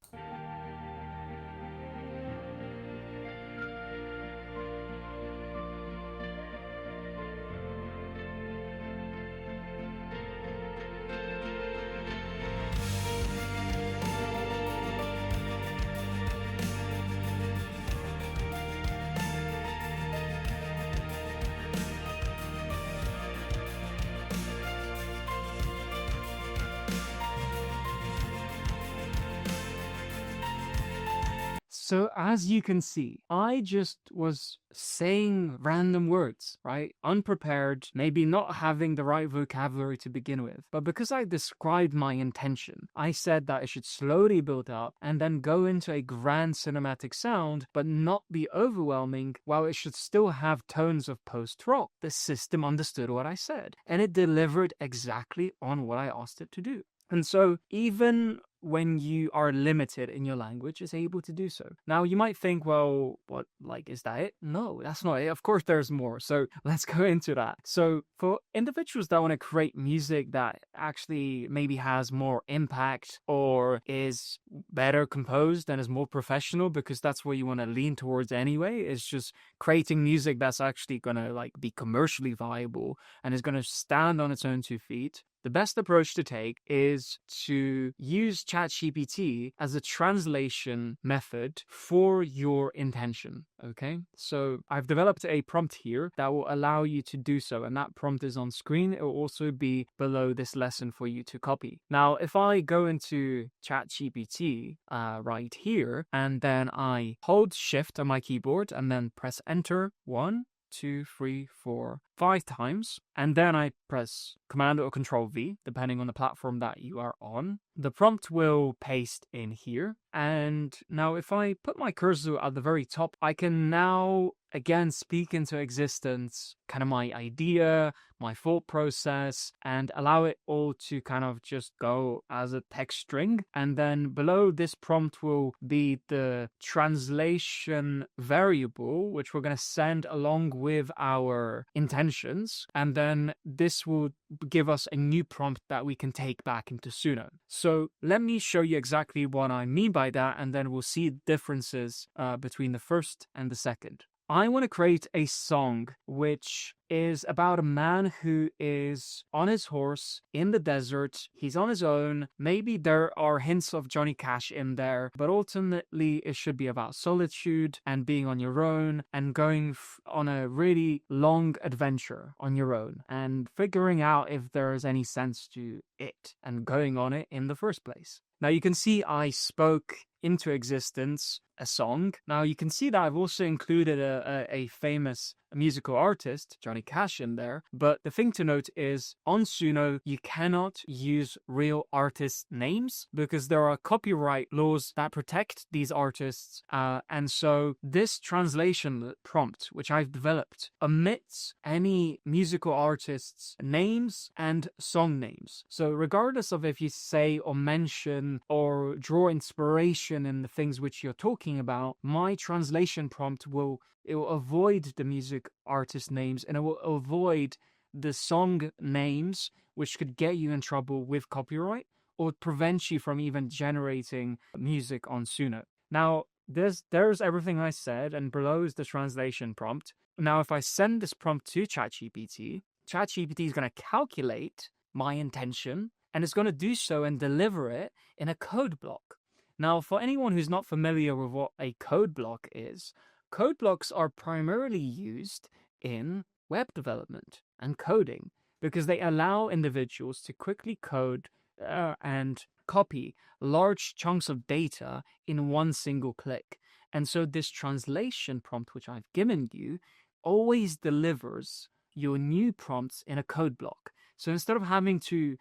So as you can see, I just was saying random words, right? Unprepared, maybe not having the right vocabulary to begin with. But because I described my intention, I said that it should slowly build up and then go into a grand cinematic sound, but not be overwhelming, while it should still have tones of post-rock. The system understood what I said, and it delivered exactly on what I asked it to do. And so even when you are limited in your language, is able to do so. Now, you might think, well, what, is that it? No, that's not it. Of course, there's more. So let's go into that. So for individuals that want to create music that actually maybe has more impact or is better composed and is more professional, because that's what you want to lean towards anyway, is just creating music that's actually going to be commercially viable and is going to stand on its own 2 feet. The best approach to take is to use ChatGPT as a translation method for your intention, okay? So I've developed a prompt here that will allow you to do so, and that prompt is on screen. It will also be below this lesson for you to copy. Now, if I go into ChatGPT right here, and then I hold Shift on my keyboard and then press Enter 1, 2, 3, 4, 5 times, and then I press Command or Control V, depending on the platform that you are on. The prompt will paste in here, and now if I put my cursor at the very top, I can now again speak into existence kind of my idea, my thought process, and allow it all to kind of just go as a text string. And then below this prompt will be the translation variable, which we're going to send along with our intentions. And then this will give us a new prompt that we can take back into SUNO. So let me show you exactly what I mean by that, and then we'll see differences between the first and the second. I want to create a song which is about a man who is on his horse in the desert. He's on his own. Maybe there are hints of Johnny Cash in there, but ultimately it should be about solitude and being on your own and going on a really long adventure on your own and figuring out if there is any sense to it and going on it in the first place. Now you can see I spoke into existence a song. Now you can see that I've also included a famous musical artist, Johnny Cash, in there. But the thing to note is on SUNO, you cannot use real artist names because there are copyright laws that protect these artists. And so this translation prompt, which I've developed, omits any musical artists' names and song names. So regardless of if you say or mention or draw inspiration in the things which you're talking about, my translation prompt will avoid the music artist names and it will avoid the song names, which could get you in trouble with copyright or prevent you from even generating music on SUNO. Now, there's everything I said, and below is the translation prompt. Now, if I send this prompt to ChatGPT, ChatGPT is going to calculate my intention, and it's going to do so and deliver it in a code block. Now, for anyone who's not familiar with what a code block is, code blocks are primarily used in web development and coding because they allow individuals to quickly code and copy large chunks of data in one single click. And so this translation prompt, which I've given you, always delivers your new prompts in a code block. So instead of having to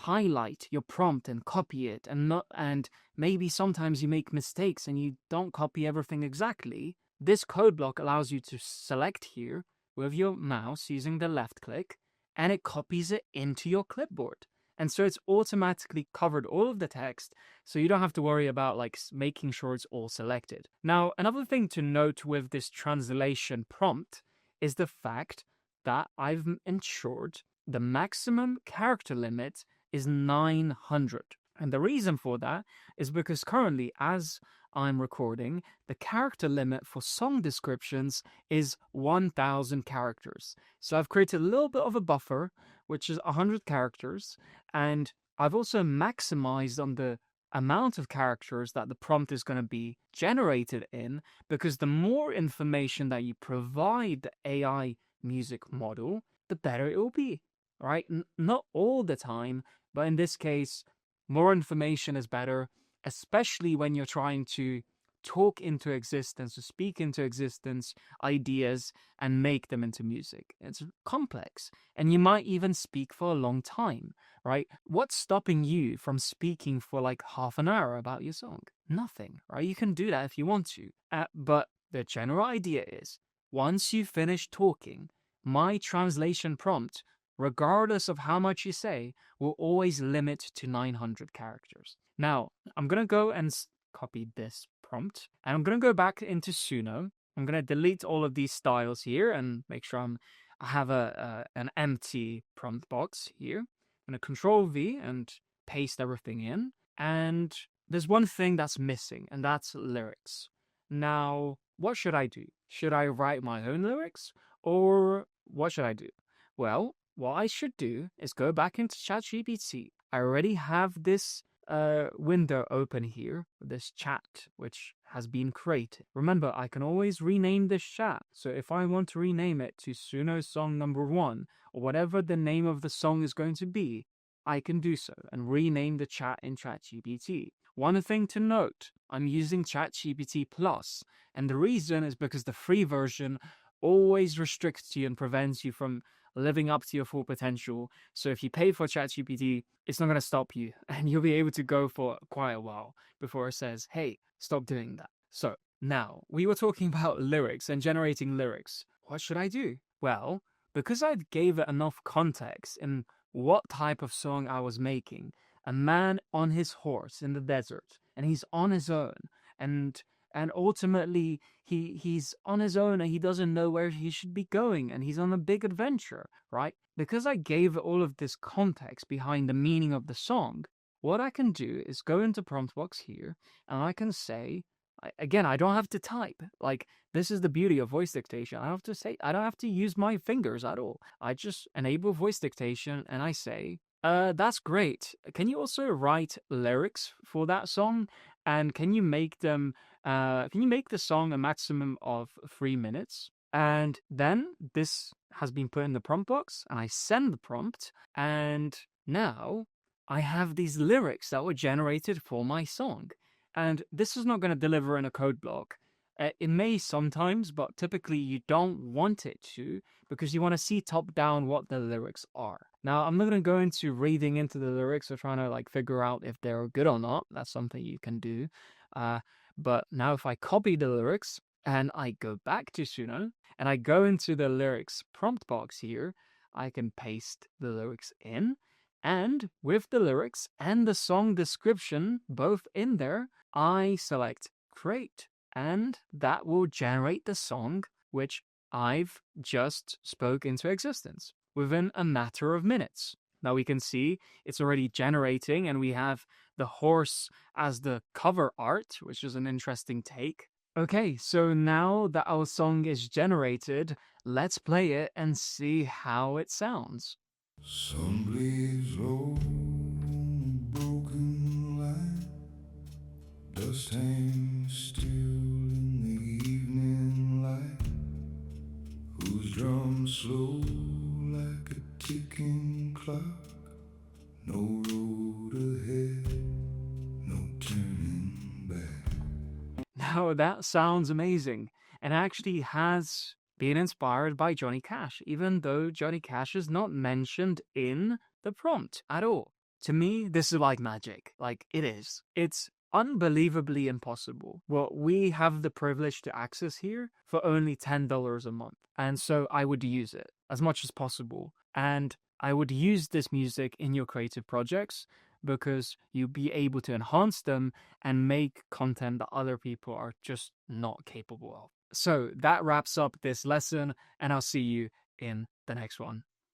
highlight your prompt and copy it, and maybe sometimes you make mistakes and you don't copy everything exactly, this code block allows you to select here with your mouse using the left click, and it copies it into your clipboard. And so it's automatically covered all of the text, so you don't have to worry about like making sure it's all selected. Now, another thing to note with this translation prompt is the fact that I've ensured the maximum character limit is 900. And the reason for that is because currently, as I'm recording, the character limit for song descriptions is 1000 characters. So I've created a little bit of a buffer, which is 100 characters, and I've also maximized on the amount of characters that the prompt is going to be generated in, because the more information that you provide the AI music model, the better it will be, right? Not all the time, but in this case, more information is better, especially when you're trying to talk into existence, or speak into existence ideas and make them into music. It's complex, and you might even speak for a long time, right? What's stopping you from speaking for like half an hour about your song? Nothing, right? You can do that if you want to. But the general idea is, once you finish talking, my translation prompt, regardless of how much you say, will always limit to 900 characters. Now, I'm going to go and copy this prompt, and I'm going to go back into SUNO. I'm going to delete all of these styles here and make sure I have an empty prompt box here. I'm going to Control V and paste everything in. And there's one thing that's missing, and that's lyrics. Now, what should I do? Should I write my own lyrics, or what should I do? Well, what I should do is go back into ChatGPT. I already have this window open here, this chat, which has been created. Remember, I can always rename this chat. So if I want to rename it to Suno Song Number 1, or whatever the name of the song is going to be, I can do so and rename the chat in ChatGPT. One thing to note, I'm using ChatGPT Plus, and the reason is because the free version always restricts you and prevents you from living up to your full potential. So if you pay for ChatGPT, it's not going to stop you, and you'll be able to go for quite a while before it says, hey, stop doing that. So now, we were talking about lyrics and generating lyrics. What should I do? Well, because I gave it enough context in what type of song I was making, a man on his horse in the desert, and he's on his own, and ultimately he's on his own and he doesn't know where he should be going, and he's on a big adventure, right? Because I gave all of this context behind the meaning of the song, what I can do is go into prompt box here, and I can say, again, I don't have to type. Like, this is the beauty of voice dictation. I don't have to use my fingers at all. I just enable voice dictation and I say, that's great. Can you also write lyrics for that song? And can you make them, can you make the song a maximum of 3 minutes? And then this has been put in the prompt box, and I send the prompt, and now I have these lyrics that were generated for my song. And this is not going to deliver in a code block. It may sometimes, but typically you don't want it to, because you want to see top down what the lyrics are. Now, I'm not going to go into reading into the lyrics or trying to like figure out if they're good or not. That's something you can do. But now if I copy the lyrics and I go back to Suno and I go into the lyrics prompt box here, I can paste the lyrics in. And with the lyrics and the song description both in there, I select create. And that will generate the song which I've just spoke into existence within a matter of minutes. Now we can see it's already generating, and we have the horse as the cover art, which is an interesting take. Okay, so now that our song is generated, let's play it and see how it sounds. Sun bleeds low on a broken line. Dust hangs still in the evening light. Whose drums slow like a ticking clock. No road ahead, no turning back. Now that sounds amazing, and actually has been inspired by Johnny Cash, even though Johnny Cash is not mentioned in the prompt at all. To me, this is like magic. Like, it is. It's unbelievably impossible. Well, we have the privilege to access here for only $10 a month. And so I would use it as much as possible. And I would use this music in your creative projects because you'll be able to enhance them and make content that other people are just not capable of. So that wraps up this lesson, and I'll see you in the next one.